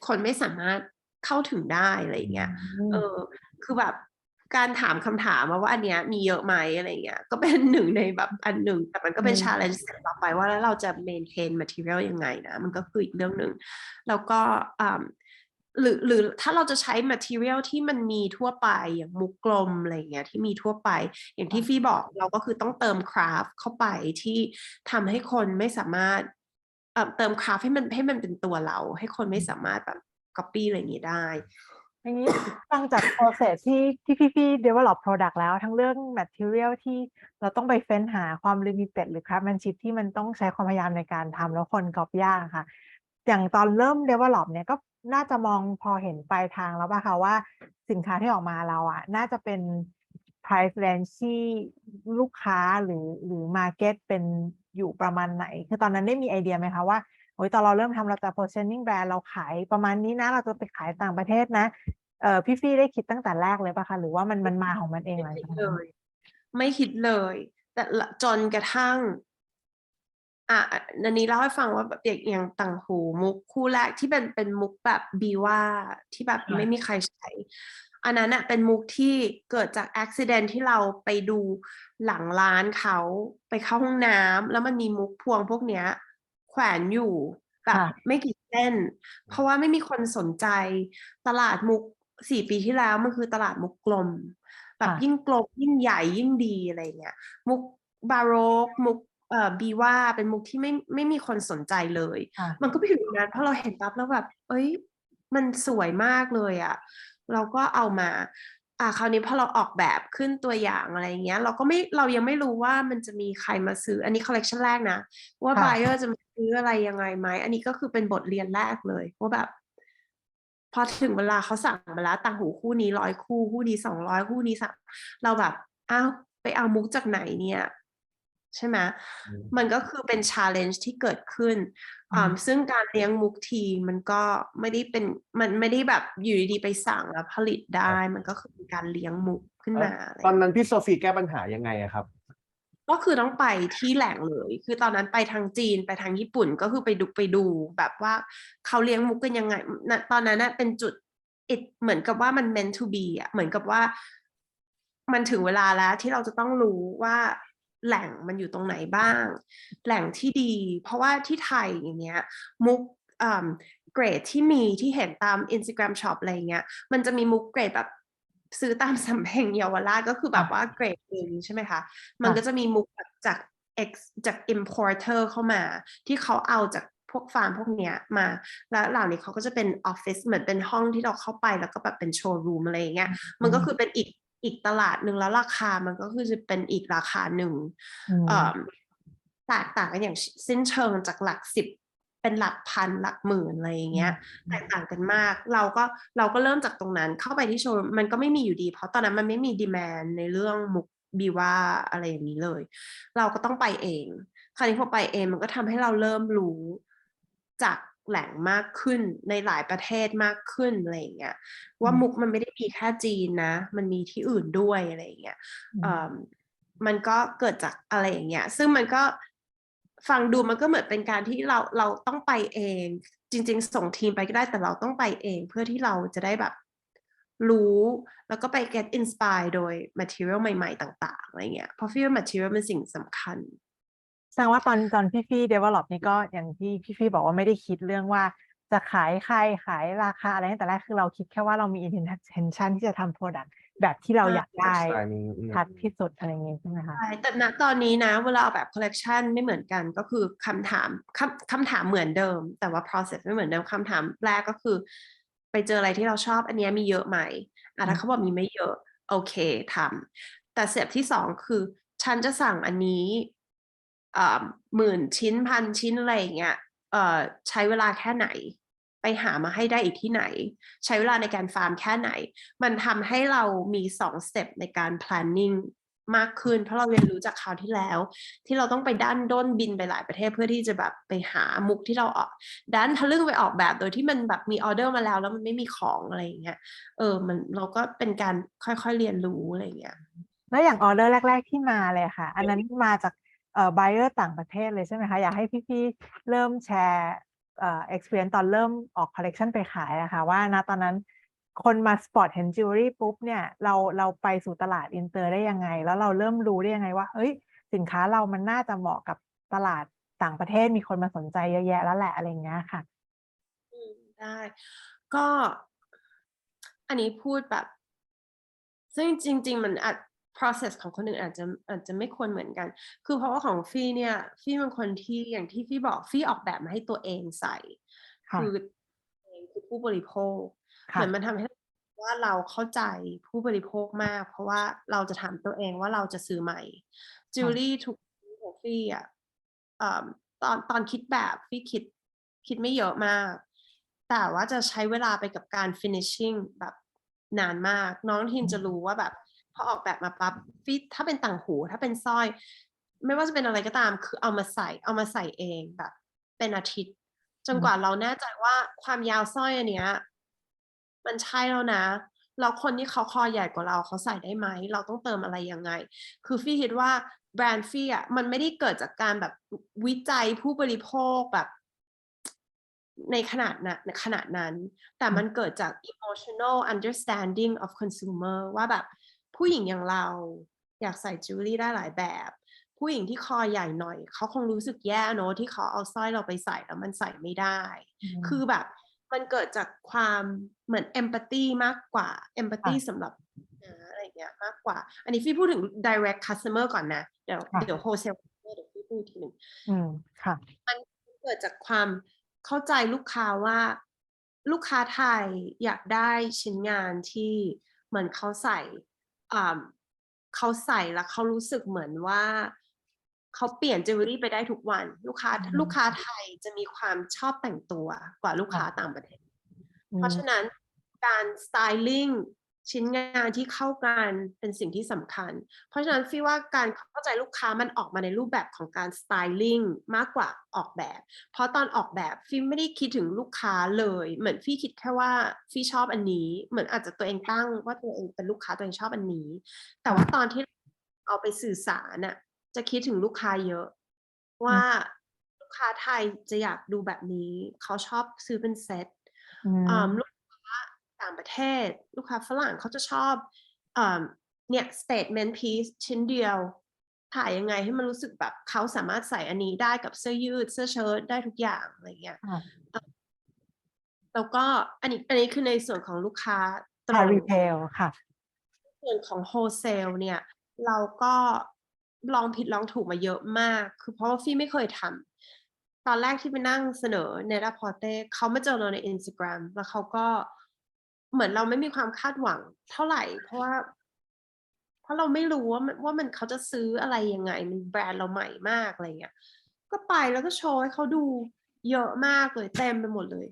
คนไม่สามารถเข้าถึงได้อะไรเงี้ยคือแบบการถามคำถามว่าอันเนี้ยมีเยอะไหมอะไรเงี้ยก็เป็นหนึ่งในแบบอันหนึ่งแต่มันก็เป็น challenge ต่อไปว่าแล้วเราจะ maintain material ยังไงนะมันก็คืออีกเรื่องหนึ่งแล้วก็หรือถ้าเราจะใช้ material ที่มันมีทั่วไปอย่างมุกกลมอะไรเงี้ยที่มีทั่วไปอย่างที่ฟี่บอกเราก็คือต้องเติม craft เข้าไปที่ทำให้คนไม่สามารถเติม craft ให้มันเป็นตัวเราให้คนไม่สามารถแบบ copy อะไรอย่างงี้ได้อย่างนี้ฟังจาก process ที่พี่ develop product แล้วทั้งเรื่อง material ที่เราต้องไปเฟ้นหาความ limited หรือ craftsmanship ที่มันต้องใช้ความพยายามในการทำแล้วคนก๊อปยากค่ะอย่างตอนเริ่ม develop เนี่ยก็น่าจะมองพอเห็นปลายทางแล้วป่ะคะว่าสินค้าที่ออกมาเราอ่ะน่าจะเป็น price range ที่ลูกค้าหรือ market เป็นอยู่ประมาณไหนคือตอนนั้นได้มีไอเดียไหมคะว่าโอ้ยตอนเราเริ่มทำเราจะ positioning brand เราขายประมาณนี้นะเราจะไปขายต่างประเทศนะพี่ฟี่ได้คิดตั้งแต่แรกเลยป่ะคะหรือว่ามันมาของมันเองเลยไม่คิดเลยแต่จนกระทั่งนันนี้เล่าให้ฟังว่าแบบอย่างต่างหูมุกคู่แรกที่เป็นมุกแบบบีว่าที่แบบไม่มีใครใช้อันนั้นอะเป็นมุกที่เกิดจากอุบัติเหตุที่เราไปดูหลังร้านเขาไปเข้าห้องน้ำแล้วมันมีมุกพวงพวกเนี้ยแขวนอยู่แบบไม่กี่เส้นเพราะว่าไม่มีคนสนใจตลาดมุก4 ปีที่แล้วมันคือตลาดมุกกลมแบบยิ่งกลมยิ่งใหญ่ยิ่งดีอะไรเงี้ยมุกบาโรกมุกบีว่าเป็นมุกที่ไม่มีคนสนใจเลยมันก็ไปถึงนั้นเพราะเราเห็นปั๊บแล้วแบบเอ้ยมันสวยมากเลยอ่ะเราก็เอามาคราวนี้พอเราออกแบบขึ้นตัวอย่างอะไรเงี้ยเรายังไม่รู้ว่ามันจะมีใครมาซื้ออันนี้คอลเลกชันแรกนะว่า buyer จะมาซื้ออะไรยังไงไหมอันนี้ก็คือเป็นบทเรียนแรกเลยว่าแบบ พอถึงเวลาเขาสั่งมาแล้วต่างหูคู่นี้100 คู่คู่นี้200คู่นี้เราแบบอ้าวไปเอามุกจากไหนเนี่ยใช่ไหมมันก็คือเป็น challenge ที่เกิดขึ้นซึ่งการเลี้ยงมุกทีมันก็ไม่ได้เป็นมันไม่ได้แบบอยู่ดีๆไปสั่งแล้วผลิตได้มันก็คือการเลี้ยงมุกขึ้นมาตอนนั้นพี่โซฟีแก้ปัญหายังไงครับก็คือต้องไปที่แหล่งเลยคือตอนนั้นไปทางจีนไปทางญี่ปุ่นก็คือไปดูแบบว่าเขาเลี้ยงมุกกันยังไงตอนนั้นเป็นจุดเหมือนกับว่ามัน meant to be อ่ะเหมือนกับว่ามันถึงเวลาแล้วที่เราจะต้องรู้ว่าแหล่งมันอยู่ตรงไหนบ้างแหล่งที่ดีเพราะว่าที่ไทยอย่างเงี้ยมุกเกรดที่มีที่เห็นตาม Instagram Shop อะไรเงี้ยมันจะมีมุกเกรดแบบซื้อตามสำเพ็งเยาวราชก็คือแบบว่าเกรดนึงใช่ไหมคะมันก็จะมีมุกจาก importer เข้ามาที่เขาเอาจากพวกฟาร์มพวกเนี้ยมาแล้วเหล่านี้เขาก็จะเป็นออฟฟิศเหมือนเป็นห้องที่เราเข้าไปแล้วก็แบบเป็นโชว์รูมอะไรอย่างเงี้ยมันก็คือเป็นอีกตลาดหนึ่งแล้วราคามันก็คือจะเป็นอีกราคาหนึ่งแตกต่างกันอย่างสิ้นเชิงจากหลัก10เป็นหลักพันหลักหมื่นอะไรอย่างเงี้ยแตกต่างกันมากเราก็เริ่มจากตรงนั้นเข้าไปที่โชว์มันก็ไม่มีอยู่ดีเพราะตอนนั้นมันไม่มีดีแมนในเรื่องมุกบีว่าอะไรอย่างนี้เลยเราก็ต้องไปเองคราวนี้พอไปเองมันก็ทำให้เราเริ่มรู้จากแหล่งมากขึ้นในหลายประเทศมากขึ้นอะไรอย่างเงี้ยว่ามุกมันไม่ได้มีแค่จีนนะมันมีที่อื่นด้วยอะไรอย่างเงี้ยมันก็เกิดจากอะไรอย่างเงี้ยซึ่งมันก็ฟังดูมันก็เหมือนเป็นการที่เราต้องไปเองจริงๆส่งทีมไปก็ได้แต่เราต้องไปเองเพื่อที่เราจะได้แบบรู้แล้วก็ไป get inspired โดย material ใหม่ๆต่างๆอะไรเงี้ยเพราะพี่ว่า material เป็นสิ่งสำคัญแสดงว่าตอนพี่ develop นี่ก็อย่างที่พี่บอกว่าไม่ได้คิดเรื่องว่าจะขายใครขายราคาอะไรตั้งแต่แรกคือเราคิดแค่ว่าเรามี intention ที่จะทำ product แบบที่เราอยากได้ชัดที่สุดอะไรเงี้ยใช่ไหมคะใช่แต่ณตอนนี้นะเวลาออกแบบ collection ไม่เหมือนกันก็คือคำถามเหมือนเดิมแต่ว่า process ไม่เหมือนเดิมคำถามแรกก็คือไปเจออะไรที่เราชอบอันนี้มีเยอะไหมถ้าเขาบอกมีไม่เยอะโอเคทำแต่สเต็ปที่2คือฉันจะสั่งอันนี้10,000 ชิ้น1,000 ชิ้นอะไรอย่างเงี้ยใช้เวลาแค่ไหนไปหามาให้ได้อีกที่ไหนใช้เวลาในการฟาร์มแค่ไหนมันทำให้เรามี2 สเต็ปในการ planning มากขึ้นเพราะเราเรียนรู้จากคราวที่แล้วที่เราต้องไปด้นบินไปหลายประเทศเพื่อที่จะแบบไปหามุกที่เราทะลึ่งไปออกแบบโดยที่มันแบบมีออเดอร์มาแล้วมันไม่มีของอะไรอย่างเงี้ยเราก็เป็นการค่อยๆเรียนรู้อะไรอย่างเงี้ยแล้วอย่างออเดอร์แรกๆที่มาเลยค่ะอันนั้นมาจากbuyer ต่างประเทศเลยใช่ไหมคะอยากให้พี่ๆเริ่มแชร์experience ตอนเริ่มออก collection ไปขายอะค่ะว่าณตอนนั้นคนมาสปอตเห็นจิวเวลรี่ปุ๊บเนี่ยเราไปสู่ตลาดอินเตอร์ได้ยังไงแล้วเราเริ่มรู้ได้ยังไงว่าเฮ้ยสินค้าเรามันน่าจะเหมาะกับตลาดต่างประเทศมีคนมาสนใจเยอะแยะแล้วแหละอะไรอย่างเงี้ยค่ะได้ก็อันนี้พูดแบบซึ่งจริงๆมันprocess ของคนอื่นอาจจะไม่ควรเหมือนกันคือเพราะว่าของฟี่เนี่ยฟี่เป็นคนที่อย่างที่ฟี่บอกฟี่ออกแบบมาให้ตัวเองใส่คือผู้บริโภคเหมือนมันทำให้ว่าเราเข้าใจผู้บริโภคมากเพราะว่าเราจะถามตัวเองว่าเราจะซื้อใหม่จิวเวลรี่ทุกของฟี่ตอนคิดแบบฟี่คิดไม่เยอะมากแต่ว่าจะใช้เวลาไปกับการ finishing แบบนานมากน้องทีมจะรู้ว่าแบบพอออกแบบมาปั๊บฟี่ถ้าเป็นต่างหูถ้าเป็นสร้อยไม่ว่าจะเป็นอะไรก็ตามคือเอามาใส่เองแบบเป็นอาทิตย์จนกว่าเราแน่ใจว่าความยาวสร้อยอันเนี้ยมันใช่แล้วนะแล้วคนที่เขาคอใหญ่กว่าเราเขาใส่ได้ไหมเราต้องเติมอะไรยังไงคือฟี่คิดว่าแบรนด์ฟี่มันไม่ได้เกิดจากการแบบวิจัยผู้บริโภคแบบในขนาดนั้นแต่มันเกิดจาก emotional understanding of consumer ว่าแบบผู้หญิงอย่างเราอยากใส่จิวเวลรี่ได้หลายแบบผู้หญิงที่คอใหญ่หน่อยเขาคงรู้สึกแย่เนอะที่เขาเอาสร้อยเราไปใส่แล้วมันใส่ไม่ได้คือแบบมันเกิดจากความเหมือน empathy มากกว่า empathy สำหรับอะไรเงี้ยมากกว่าอันนี้พี่พูดถึง direct customer ก่อนนะเดี๋ยว wholesale customer เดี๋ยวพี่พูดทีหนึ่งค่ะมันเกิดจากความเข้าใจลูกค้าว่าลูกค้าไทยอยากได้ชิ้นงานที่เหมือนเขาใส่แล้วเขารู้สึกเหมือนว่าเขาเปลี่ยนจิวเวลรี่ไปได้ทุกวันลูกค้าไทยจะมีความชอบแต่งตัวกว่าลูกค้าต่างประเทศเพราะฉะนั้น การสไตลิ่งชิ้นงานที่เข้ากันเป็นสิ่งที่สำคัญเพราะฉะนั้นฟีว่าการเข้าใจลูกค้ามันออกมาในรูปแบบของการสไตลิ่งมากกว่าออกแบบเพราะตอนออกแบบฟีไม่ได้คิดถึงลูกค้าเลยเหมือนฟีคิดแค่ว่าฟีชอบอันนี้เหมือนอาจจะตัวเองตั้งว่าตัวเองเป็นลูกค้าตัวเองชอบอันนี้แต่ว่าตอนที่เอาไปสื่อสารน่ะจะคิดถึงลูกค้าเยอะว่าลูกค้าไทยจะอยากดูแบบนี้เขาชอบซื้อเป็นเซตลูกค้าต่างประเทศลูกค้าฝรั่งเขาจะชอบเนี่ย statement piece ชิ้นเดียวถ่ายยังไงให้มันรู้สึกแบบเขาสามารถใส่อันนี้ได้กับเสื้อยืดเสื้อเชิ้ตได้ทุกอย่างอะไรเงี้ยแล้วก็อันนี้คือในส่วนของลูกค้าตรงรีเทลค่ะส่วนของโฮลเซลเนี่ยเราก็ลองผิดลองถูกมาเยอะมากคือเพราะว่าฟี่ไม่เคยทำตอนแรกที่ไปนั่งเสนอในราพอร์เต้เขามาเจอเราใน Instagram แล้วเขาก็เหมือนเราไม่มีความคาดหวังเท่าไหร่เพราะเราไม่รู้ว่ามันเขาจะซื้ออะไรยังไงมันแบรนด์เราใหม่มากอะไรเงี้ยก็ไปแล้วก็โชว์ให้เขาดูเยอะมากเลยเต็มไปหมดเลย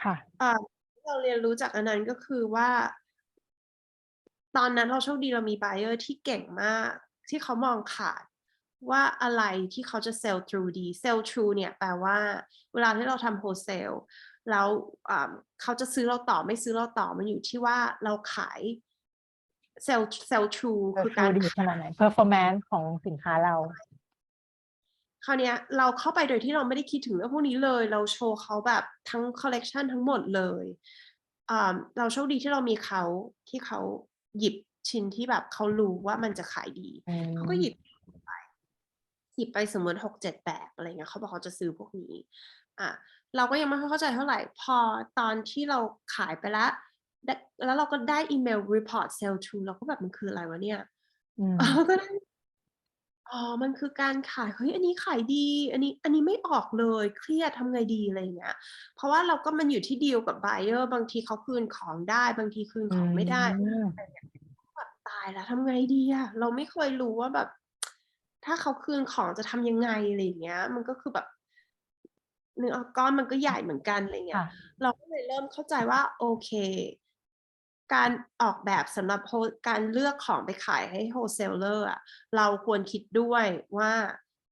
ค่ะเราเรียนรู้จากอันนั้นก็คือว่าตอนนั้นเราโชคดีเรามี buyer ที่เก่งมากที่เขามองขาดว่าอะไรที่เขาจะ sell through ดี sell through เนี่ยแปลว่าเวลาที่เราทำ wholesale แล้วเขาจะซื้อเราต่อไม่ซื้อเราต่อมันอยู่ที่ว่าเราขาย sell through คือการดีขนาดไหน performance ของสินค้าเราคราวนี้เราเข้าไปโดยที่เราไม่ได้คิดถึงเรื่องพวกนี้เลยเราโชว์เขาแบบทั้งคอลเลกชันทั้งหมดเลยเราโชคดีที่เรามีเขาที่เขาหยิบชิ้นที่แบบเขารู้ว่ามันจะขายดีเขาก็หยิบไปสมมติ6-7 แบบอะไรเงี้ยเขาบอกเขาจะซื้อพวกนี้เราก็ยังไม่เข้าใจเท่าไหร่พอตอนที่เราขายไปแล้วเราก็ได้อีเมล report sell to เราก็แบบมันคืออะไรวะเนี่ยก็มันคือการขายเฮ้ยอันนี้ขายดีอันนี้ไม่ออกเลยเครียดทำไงดีอะไรเงี้ยเพราะว่าเราก็มันอยู่ที่ดีลกับ buyer บางทีเขาคืนของได้บางทีคืนของไม่ได้แบบตายแล้วทำไงดีอะเราไม่เคยรู้ว่าแบบถ้าเขาคืนของจะทำยังไงอะไรเงี้ยมันก็คือแบบเนื้อก้อนมันก็ใหญ่เหมือนกันอะไรเงี้ยเราก็เลยเริ่มเข้าใจว่าโอเคการออกแบบสำหรับการเลือกของไปขายให้โฮลเซลเลอร์อะเราควรคิดด้วยว่า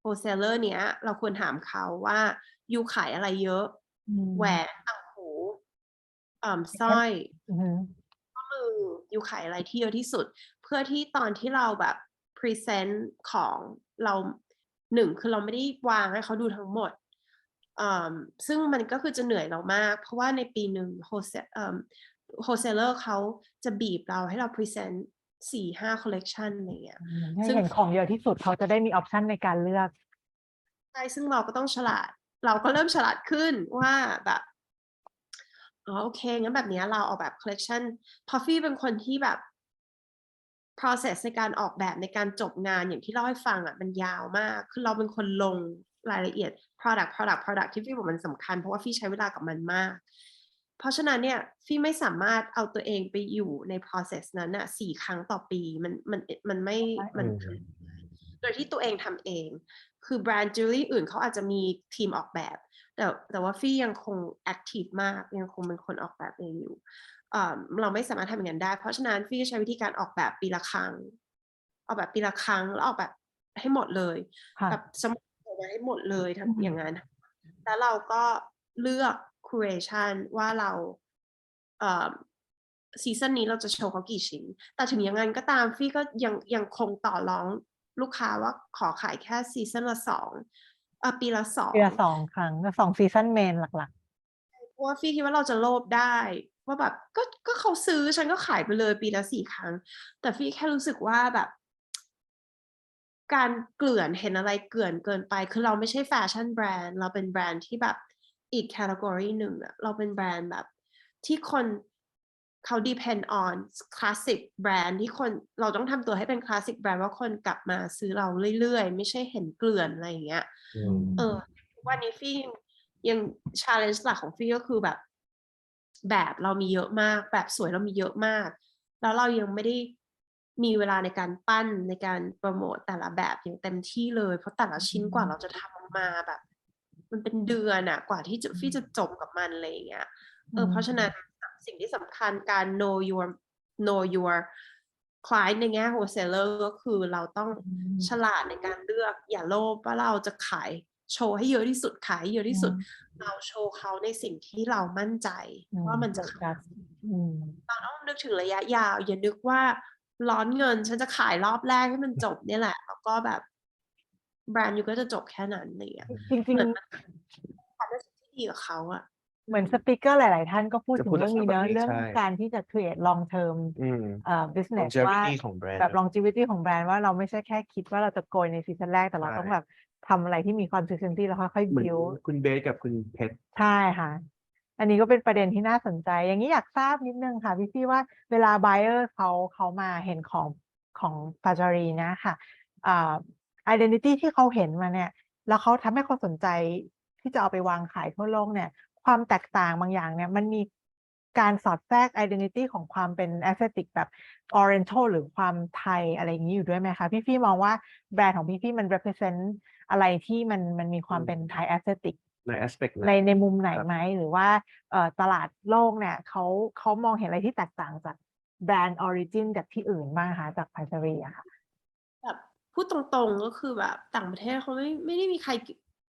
โฮลเซลเลอร์เนี้ยเราควรถามเขาว่ายูขายอะไรเยอะแหวนต่างหูสร้อยข้อมือยูขายอะไรที่เยอะที่สุดเพื่อที่ตอนที่เราแบบพรีเซนต์ของเราคือเราไม่ได้วางให้เขาดูทั้งหมดซึ่งมันก็คือจะเหนื่อยเรามากเพราะว่าในปีหนึ่งโฮลเซลเลอร์เขาจะบีบเราให้เราพรีเซนต์ 4-5 คอลเลกชันอะไรเงี้ยซึ่งเห็นของเยอะที่สุดเขาจะได้มีออปชันในการเลือกใช่ซึ่งเราก็ต้องฉลาดเราก็เริ่มฉลาดขึ้นว่าแบบโอเคงั้นแบบนี้เราออกแบบคอลเลกชันพอฟี่เป็นคนที่แบบ process ในการออกแบบในการจบงานอย่างที่เล่าให้ฟังมันยาวมากคือเราเป็นคนลงรายละเอียด product ที่ฟี่บอกมันสำคัญเพราะว่าฟี่ใช้เวลากับมันมากเพราะฉะนั้นเนี่ยฟี่ไม่สามารถเอาตัวเองไปอยู่ใน process นั้น4 ครั้งต่อปีมันไม่โดยที่ตัวเองทำเองคือแบรนด์จิวเวลรี่อื่นเขาอาจจะมีทีมออกแบบแต่ว่าฟี่ยังคง active มากยังคงเป็นคนออกแบบเองอยู่เราไม่สามารถทำอย่างนั้นได้เพราะฉะนั้นฟี่ใช้วิธีการออกแบบปีละครั้งแล้วออกแบบให้หมดเลยแบบสมมติออกมาให้หมดเลยทำอย่างนั้นแล้วเราก็เลือก curation ว่าเราซีซั่นนี้เราจะโชว์เขากี่ชิ้นแต่ถึงอย่างนั้นก็ตามฟี่ก็ยังคงต่อรองลูกค้าว่าขอขายแค่ซีซั่นละ2ปีละ2ครั้งก็2ซีซั่นเมนหลักๆเพราะว่าฟี่คิดว่าเราจะโลภได้ว่าแบบก็เขาซื้อฉันก็ขายไปเลยปีละ4 ครั้งแต่ฟี่แค่รู้สึกว่าแบบการเกลื่อนเห็นอะไรเกลื่อนเกินไปคือเราไม่ใช่แฟชั่นแบรนด์เราเป็นแบรนด์ที่แบบอีกแคตตากรีหนึ่งเราเป็นแบรนด์แบบที่คนเขา depend on classic แบรนด์ที่คนเราต้องทำตัวให้เป็น classic แบรนด์ว่าคนกลับมาซื้อเราเรื่อยๆไม่ใช่เห็นเกลื่อนอะไรอย่างเงี้ยวันนี้ฟี่ยัง challenge หลักของฟี่ก็คือแบบเรามีเยอะมากแบบสวยเรามีเยอะมากแล้วเรายังไม่ได้มีเวลาในการปั้นในการโปรโมทแต่ละแบบอย่างเต็มที่เลยเพราะแต่ละชิ้นกว่าเราจะทำออกมาแบบมันเป็นเดือนกว่าที่ฟี่จะจบกับมันอะไรอย่างเงี้ยเพราะฉะนั้น สิ่งที่สำคัญการ know your client ในแง่ wholesaler ก็คือเราต้องฉลาดในการเลือกอย่าโลภว่าเราจะขายโชว์ให้เยอะที่สุดขายให้เยอะที่สุดเราโชว์เขาในสิ่งที่เรามั่นใจว่ามันจะขายเราต้องนึกถึงระยะยาวอย่านึกว่าร้อนเงินฉันจะขายรอบแรกให้มันจบเนี่ยแหละแล้วก็แบบแบรนด์อยู่ก็จะจบแค่นั้นเนี่ยจริงทำได้สิ่งที่ดีกับเขาอะเหมือนสปีกเกอร์หลายๆท่านก็พูดถึงเรื่องนี้เนอะเรื่องการที่จะ create long term business ว่าแบบ longevity ของแบรนด์ว่าเราไม่ใช่แค่คิดว่าเราจะโกยในซีซั่นแรกแต่เราต้องแบบทำอะไรที่มี consistency แล้วค่อยๆ build คุณเบสกับคุณเพชรใช่ค่ะอันนี้ก็เป็นประเด็นที่น่าสนใจอย่างนี้อยากทราบนิดนึงค่ะพี่ว่าเวลา buyer เขามาเห็นของปาจารีนะค่ะidentity ที่เขาเห็นมาเนี่ยแล้วเขาทำให้เขาสนใจที่จะเอาไปวางขายทั่วโลกเนี่ยความแตกต่างบางอย่างเนี่ยมันมีการสอดแทรก identity ของความเป็น aesthetic แบบ oriental หรือความไทยอะไรอย่างนี้อยู่ด้วยไหมคะพี่มองว่าแบรนด์ของพี่มัน represent อะไรที่มันมีความเป็นไทย aesthetic ใน aspect ในมุมไหนไหมหรือว่าตลาดโลกเนี่ยเขามองเห็นอะไรที่แตกต่างจากแบรนด์ origin จากที่อื่นบ้างคะจากพาซารีอะค่ะแบบพูดตรงๆก็คือแบบต่างประเทศเขาไม่ได้มีใคร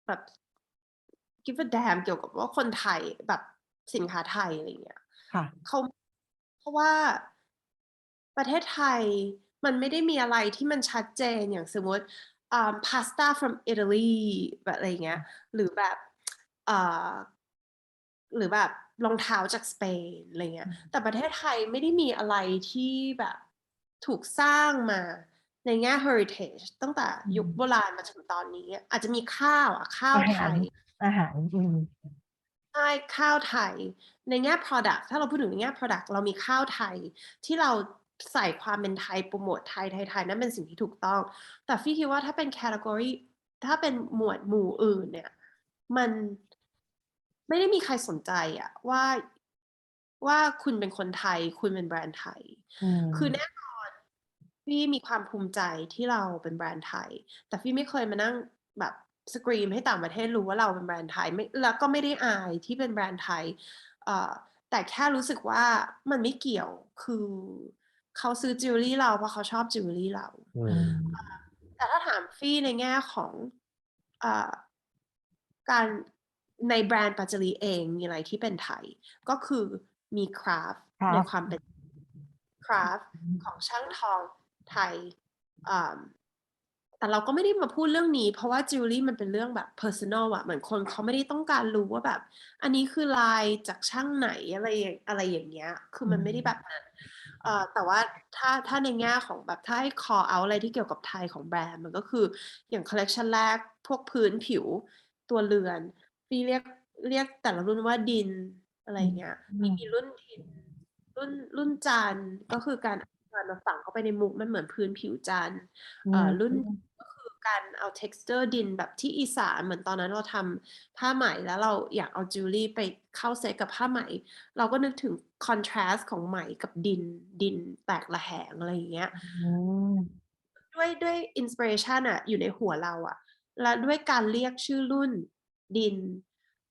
แบบ give a damn เกี่ยวกับว่าคนไทยแบบสินค้าไทยอะไรเงี้ยเพราะว่าประเทศไทยมันไม่ได้มีอะไรที่มันชัดเจนอย่างสมมติpasta from Italy แบบอะไรเงี้ยหรือแบบรองเท้าจากสเปนอะไรเงี้ยแต่ประเทศไทยไม่ได้มีอะไรที่แบบถูกสร้างมาในแง่ heritage ตั้งแต่ยุคโบราณมาถึงตอนนี้อาจจะมีข้าวไทยอาหารใช่ข้าวไทยในแง่ product ถ้าเราพูดถึงในแง่ product เรามีข้าวไทยที่เราใส่ความเป็นไทยโปรโมทไทยนั่นเป็นสิ่งที่ถูกต้องแต่พี่คิดว่าถ้าเป็น category ถ้าเป็นหมวดหมู่อื่นเนี่ยมันไม่ได้มีใครสนใจอะว่าคุณเป็นคนไทยคุณเป็นแบรนด์ไทยคือแน่นอนพี่มีความภูมิใจที่เราเป็นแบรนด์ไทยแต่พี่ไม่เคยมานั่งแบบสกรีมให้ต่างประเทศรู้ว่าเราเป็นแบรนด์ไทยแล้วก็ไม่ได้อายที่เป็นแบรนด์ไทยแต่แค่รู้สึกว่ามันไม่เกี่ยวคือเขาซื้อจิวเวลรี่เราเพราะเขาชอบจิวเวลรี่เราแต่ถ้าถามฟี่ในแง่ของการในแบรนด์ปัจจรีเองมีอะไรที่เป็นไทยก็คือมีคราฟต์ในความเป็นคราฟต์ของช่างทองไทยแต่เราก็ไม่ได้มาพูดเรื่องนี้เพราะว่าจิวเวลรี่มันเป็นเรื่องแบบ personal อะเหมือนคนเขาไม่ได้ต้องการรู้ว่าแบบอันนี้คือลายจากช่างไหนอะไรอย่างเงี้ยคือมันไม่ได้แบบนั้นแต่ว่าถ้าในแง่ของแบบถ้าให้ call out อะไรที่เกี่ยวกับไทยของแบรนด์มันก็คืออย่างคอลเลกชันแรกพวกพื้นผิวตัวเรือนพี่เรียกแต่ละรุ่นว่าดินอะไรเงี้ยมีรุ่นดินรุ่นจันก็คือการมาฝังเข้าไปในมุกมันเหมือนพื้นผิวจันรุ่นก็คือการเอา texture ดินแบบที่อีสานเหมือนตอนนั้นเราทำผ้าไหมแล้วเราอยากเอาจิวเวลรี่ไปเข้าเซตกับผ้าไหมเราก็นึกถึง contrast ของไหมกับดินแตกระแหงอะไรอย่างเงี้ยด้วย inspiration อะอยู่ในหัวเราอะและด้วยการเรียกชื่อรุ่นดิน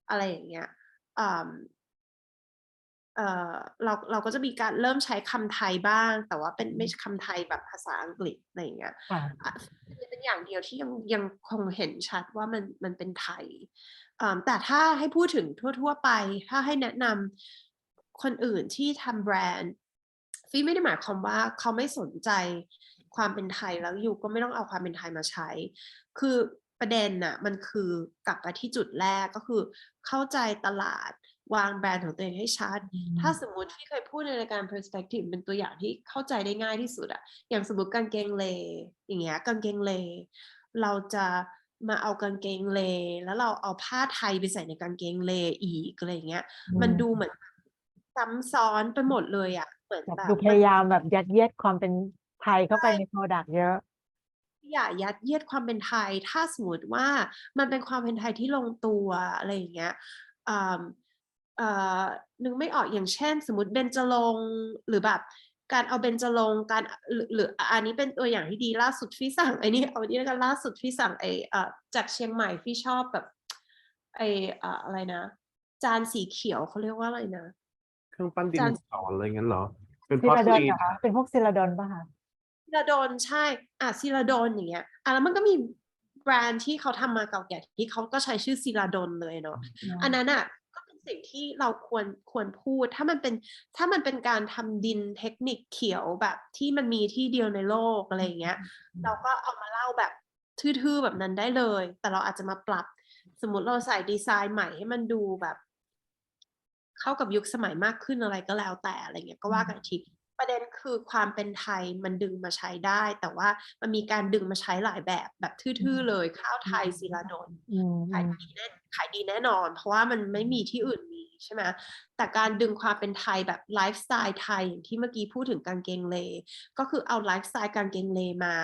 อะไรอย่างเงี้ยเราก็จะมีการเริ่มใช้คำไทยบ้างแต่ว่าเป็นไม่คำไทยแบบภาษาอังกฤษอะไรอย่างเงี้ยเป็นอย่างเดียวที่ยังคงเห็นชัดว่ามันเป็นไทยแต่ถ้าให้พูดถึงทั่วไปถ้าให้แนะนำคนอื่นที่ทำแบรนด์ฟี่ไม่ได้หมายความว่าเขาไม่สนใจความเป็นไทยแล้วอยู่ก็ไม่ต้องเอาความเป็นไทยมาใช้คือประเด็นน่ะมันคือกลับมาที่จุดแรกก็คือเข้าใจตลาดวางแบรนด์ของตัวเองให้ชัดถ้าสมมุติที่เคยพูดในรายการ perspective เป็นตัวอย่างที่เข้าใจได้ง่ายที่สุดอะอย่างสมมติกางเกงเลอย่างเงี้ยกางเกงเลเราจะมาเอากางเกงเลแล้วเราเอาผ้าไทยไปใส่ในกางเกงเลอีกอะไรเงี้ยมันดูเหมือนซ้ำซ้อนไปหมดเลยอะเหมือนแบบดูพยายามแบบยัดเยียดความเป็นไทยเข้าไปใน product เยอะอย่ายัดเยียดความเป็นไทยถ้าสมมติว่ามันเป็นความเป็นไทยที่ลงตัวอะไรอย่างเงี้ยนึกไม่ออกอย่างเช่นสมมติเบญจรงค์หรือแบบการเอาเบญจรงค์การหรืออันนี้เป็นตัวอย่างที่ดีล่าสุดพี่สั่งไอ้นี่เอาอันนี้แล้วกันล่าสุดพี่สั่งจากเชียงใหม่พี่ชอบแบบอะไรนะจานสีเขียวเขาเรียกว่าอะไรนะ เครื่องปั้นดินสออะไรงั้นเหรอเป็น ซิลาดอน porcelain นะคะเป็นพวกซิลาดอนป่ะคะ ซิลาดอนใช่ซิลาดอนอย่างเงี้ยแล้วมันก็มีแบรนด์ที่เขาทำมาเก่าแก่ที่เขาก็ใช้ชื่อซิลาดอนเลยเนาะอันนั้นก็เป็นสิ่งที่เราควรพูดถ้ามันเป็นการทำดินเทคนิคเขียวแบบที่มันมีที่เดียวในโลกอะไรอย่างเงี้ยเราก็เอามาเล่าแบบทื่อๆแบบนั้นได้เลยแต่เราอาจจะมาปรับสมมติเราใส่ดีไซน์ใหม่ให้มันดูแบบเข้ากับยุคสมัยมากขึ้นอะไรก็แล้วแต่อะไรเงี้ยก็ว่ากันทีประเด็นคือความเป็นไทยมันดึงมาใช้ได้แต่ว่ามันมีการดึงมาใช้หลายแบบทื่อๆเลยข้าวไทยศิลาดลขายดีแน่นอนเพราะว่ามันไม่มีที่อื่นมีใช่ไหมแต่การดึงความเป็นไทยแบบไลฟ์สไตล์ไทยอย่างที่เมื่อกี้พูดถึงกางเกงเลก็คือเอาไลฟ์สไตล์กางเกงเลมา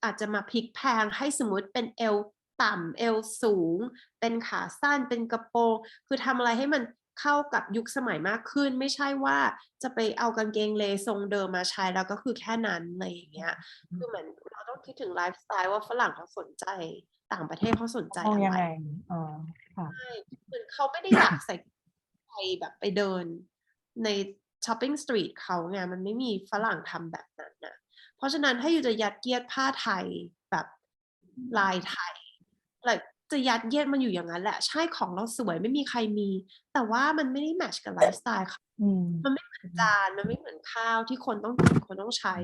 อาจจะมาพลิกแพงให้สมมติเป็นเอวต่ำเอวสูงเป็นขาสั้นเป็นกระโปรงคือทำอะไรให้มันเข้ากับยุคสมัยมากขึ้นไม่ใช่ว่าจะไปเอากางเกงเลทรงเดิมมาใช้แล้วก็คือแค่นั้นอะไรอย่างเงี้ยคือเหมือนเราต้องคิดถึงไลฟ์สไตล์ว่าฝรั่งเขาสนใจต่างประเทศเขาสนใจอะไรใช่เหมือนเขาไม่ได้อยากใส่ไทยแบบไปเดินในช้อปปิ้งสตรีทเขาไงมันไม่มีฝรั่งทำแบบนั้นนะเพราะฉะนั้นถ้าอยู่จะยัดเยียดผ้าไทยแบบลายไทยจะยัดเยียดมันอยู่อย่างนั้นแหละใช่ของเราสวยไม่มีใครมีแต่ว่ามันไม่ได้แมทช์กับไลฟ์สไตล์ค่ะมันไม่เหมือนจานมันไม่เหมือนข้าวที่คนต้องกินคนต้องใช้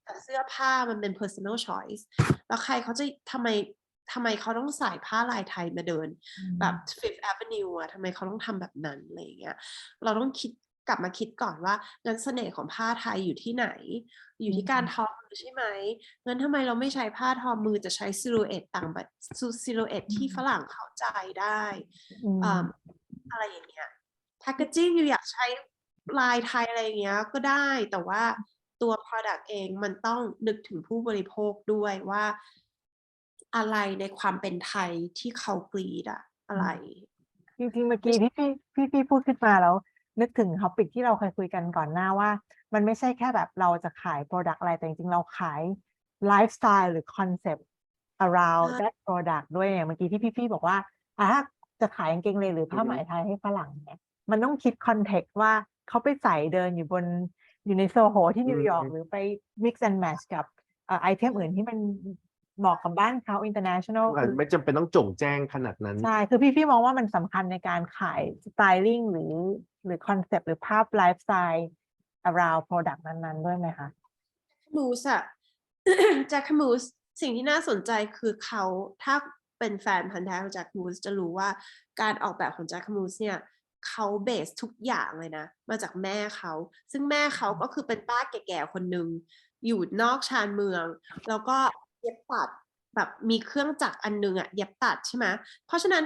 แต่เสื้อผ้ามันเป็น personal choice แล้วใครเขาจะทำไมเขาต้องใส่ผ้าลายไทยมาเดินแบบ Fifth Avenue ทำไมเขาต้องทำแบบนั้นอะไรอย่างเงี้ยเราต้องกลับมาคิดก่อนว่างั้นเสน่ห์ของผ้าไทยอยู่ที่ไหนอยู่ที่การทอมือใช่ไหมงั้นทำไมเราไม่ใช้ผ้าทอมือจะใช้ซิลูเอตต่างแบบซิลูเอตที่ฝรั่งเข้าใจได้อะไรอย่างเงี้ยแพคเกจจิ้งอยู่อยากใช้ลายไทยอะไรอย่างเงี้ยก็ได้แต่ว่าตัว product เองมันต้องนึกถึงผู้บริโภคด้วยว่าอะไรในความเป็นไทยที่เขากรีดอะไรจริงๆเมื่อกี้ที่พี่พูดขึ้นมาแล้วนึกถึงท็อปิกที่เราเคยคุยกันก่อนหน้าว่ามันไม่ใช่แค่แบบเราจะขาย product อะไรแต่จริงๆเราขายไลฟ์สไตล์หรือ concept around that product ด้วยอย่างเมื่อกี้ที่พี่บอกว่าถ้าจะขายกางเกงเลหรือผ้าไหมไทยให้ฝรั่งเนี่ยมันต้องคิด context ว่าเขาไปใส่เดินอยู่ในโซโหที่นิวยอร์กหรือไป mix and match กับไอเทมอื่นที่มันเหมาะกับบ้านเขา international ไม่จำเป็นต้องจงแจ้งขนาดนั้นใช่คือพี่มองว่ามันสำคัญในการขายสไตลิ่งหรือคอนเซปต์หรือภาพไลฟ์สไตล์ around product นั้นๆด้วยไหมคะมูสแจ็คมูสสิ่งที่น่าสนใจคือเขาถ้าเป็นแฟนพันธุ์แท้ของแจ็คมูสจะรู้ว่าการออกแบบของแจ็คมูสเนี่ยเขาเบสทุกอย่างเลยนะมาจากแม่เขาซึ่งแม่เขาก็คือเป็นป้าแก่ๆคนหนึ่งอยู่นอกชานเมืองแล้วก็เย็บตัดแบบมีเครื่องจักรอันนึงเย็บตัดใช่ไหมเพราะฉะนั้น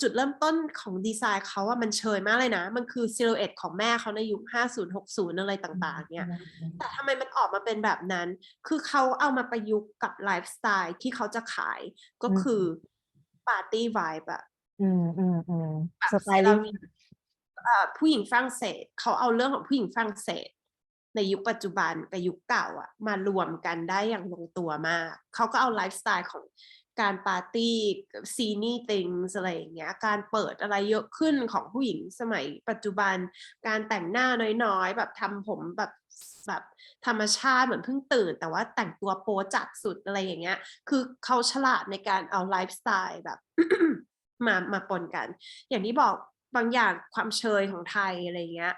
จุดเริ่มต้นของดีไซน์เขามันเชยมากเลยนะมันคือซิลูเอตของแม่เขาในยุค50-60อะไรต่างๆเนี่ยแต่ทำไมมันออกมาเป็นแบบนั้นคือเขาเอามาประยุกต์กับไลฟ์สไตล์ที่เขาจะขายก็คือปาร์ตี้ไวบ์สไตลิ่งผู้หญิงฝรั่งเศสเขาเอาเรื่องของผู้หญิงฝรั่งเศสในยุคปัจจุบันกับยุคเก่ามารวมกันได้อย่างลงตัวมากเขาก็เอาไลฟ์สไตล์ของการปาร์ตี้ซีนี่ติงส์อะไรอย่างเงี้ยการเปิดอะไรเยอะขึ้นของผู้หญิงสมัยปัจจุบันการแต่งหน้าน้อยๆแบบทำผมแบบธรรมชาติเหมือนเพิ่งตื่นแต่ว่าแต่งตัวโป๊จัดสุดอะไรอย่างเงี้ยคือเขาฉลาดในการเอาไลฟ์สไตล์แบบ มาปนกันอย่างที่บอกบางอย่างความเชยของไทยอะไรเงี้ย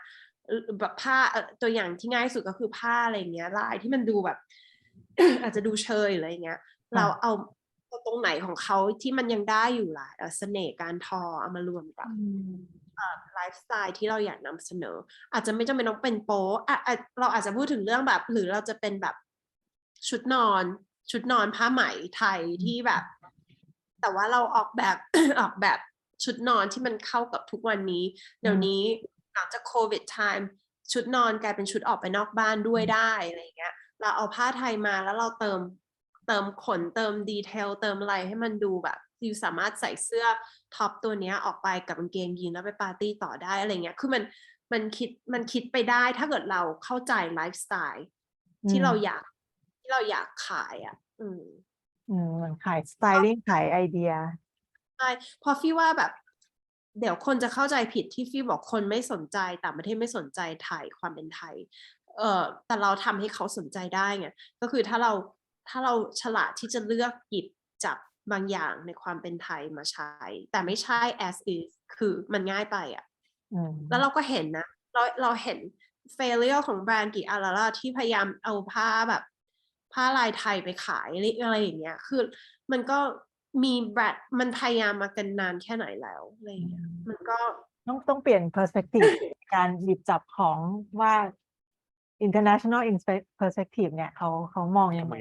แบบผ้าตัวอย่างที่ง่ายสุดก็คือผ้าอะไรเงี้ยลายที่มันดูแบบ อาจจะดูเชยอะไรเงี้ยเราเอาตรงไหนของเขาที่มันยังได้อยู่ล่ะเสน่ห์การทอเอามารวมกับไลฟ์สไตล์ที่เราอยากนำเสนออาจจะไม่จำเป็นต้องเป็นโป๊เราอาจจะพูดถึงเรื่องแบบหรือเราจะเป็นแบบชุดนอนผ้าไหมไทยที่แบบแต่ว่าเราออกแบบ ออกแบบชุดนอนที่มันเข้ากับทุกวันนี้เดี๋ยวนี้หลังจากโควิดไทม์ชุดนอนกลายเป็นชุดออกไปนอกบ้านด้วยได้อะไรเงี้ยเราเอาผ้าไทยมาแล้วเราเติมขนเติมดีเทลเติมอะไรให้มันดูแบบอยู่สามารถใส่เสื้อท็อปตัวนี้ออกไปกับกางเกงยีนแล้วไปปาร์ตี้ต่อได้อะไรเงี้ยคือมันคิดไปได้ถ้าเกิดเราเข้าใจไลฟ์สไตล์ที่เราอยากขายขายสไตลิ่งขายไอเดียใช่พอพี่ว่าแบบ เดี๋ยวคนจะเข้าใจผิดที่ฟี่บอกคนไม่สนใจต่างประเทศไม่สนใจไทยความเป็นไทยแต่เราทำให้เขาสนใจได้ไงก็คือถ้าเราฉลาดที่จะเลือกหยิบจับบางอย่างในความเป็นไทยมาใช้แต่ไม่ใช่ as is คือมันง่ายไปอ่ะแล้วเราก็เห็นนะเราเห็น failure ของแบรนด์กี่อันแล้วที่พยายามเอาผ้าลายไทยไปขายอะไรอย่างเงี้ยคือมันก็มีแบรนด์มันพยายามมากันนานแค่ไหนแล้วอะไรอย่างเงี้ยมันก็ต้องเปลี่ยน perspective การหยิบจับของว่า international perspective เนี่ยเขามองยังไง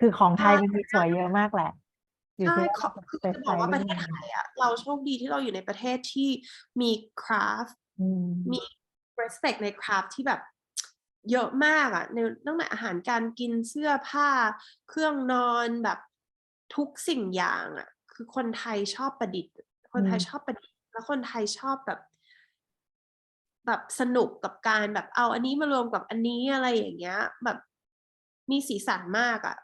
คือของไทยมันมีสวยเยอะมากแหละใช่คือจะบอกว่าประเทศไทยอ่ะเราโชคดีที่เราอยู่ในประเทศที่มีคราฟต์มี respect ในคราฟต์ที่แบบเยอะมากอ่ะในตั้งแต่อาหารการกินเสื้อผ้าเครื่องนอนแบบทุกสิ่งอย่างอ่ะคือคนไทยชอบประดิษฐ์คนไทยชอบประดิษฐ์แล้วคนไทยชอบแบบสนุกกับการแบบเอาอันนี้มารวมกับอันนี้อะไรอย่างเงี้ยแบบมีสีสันมากอ่ะ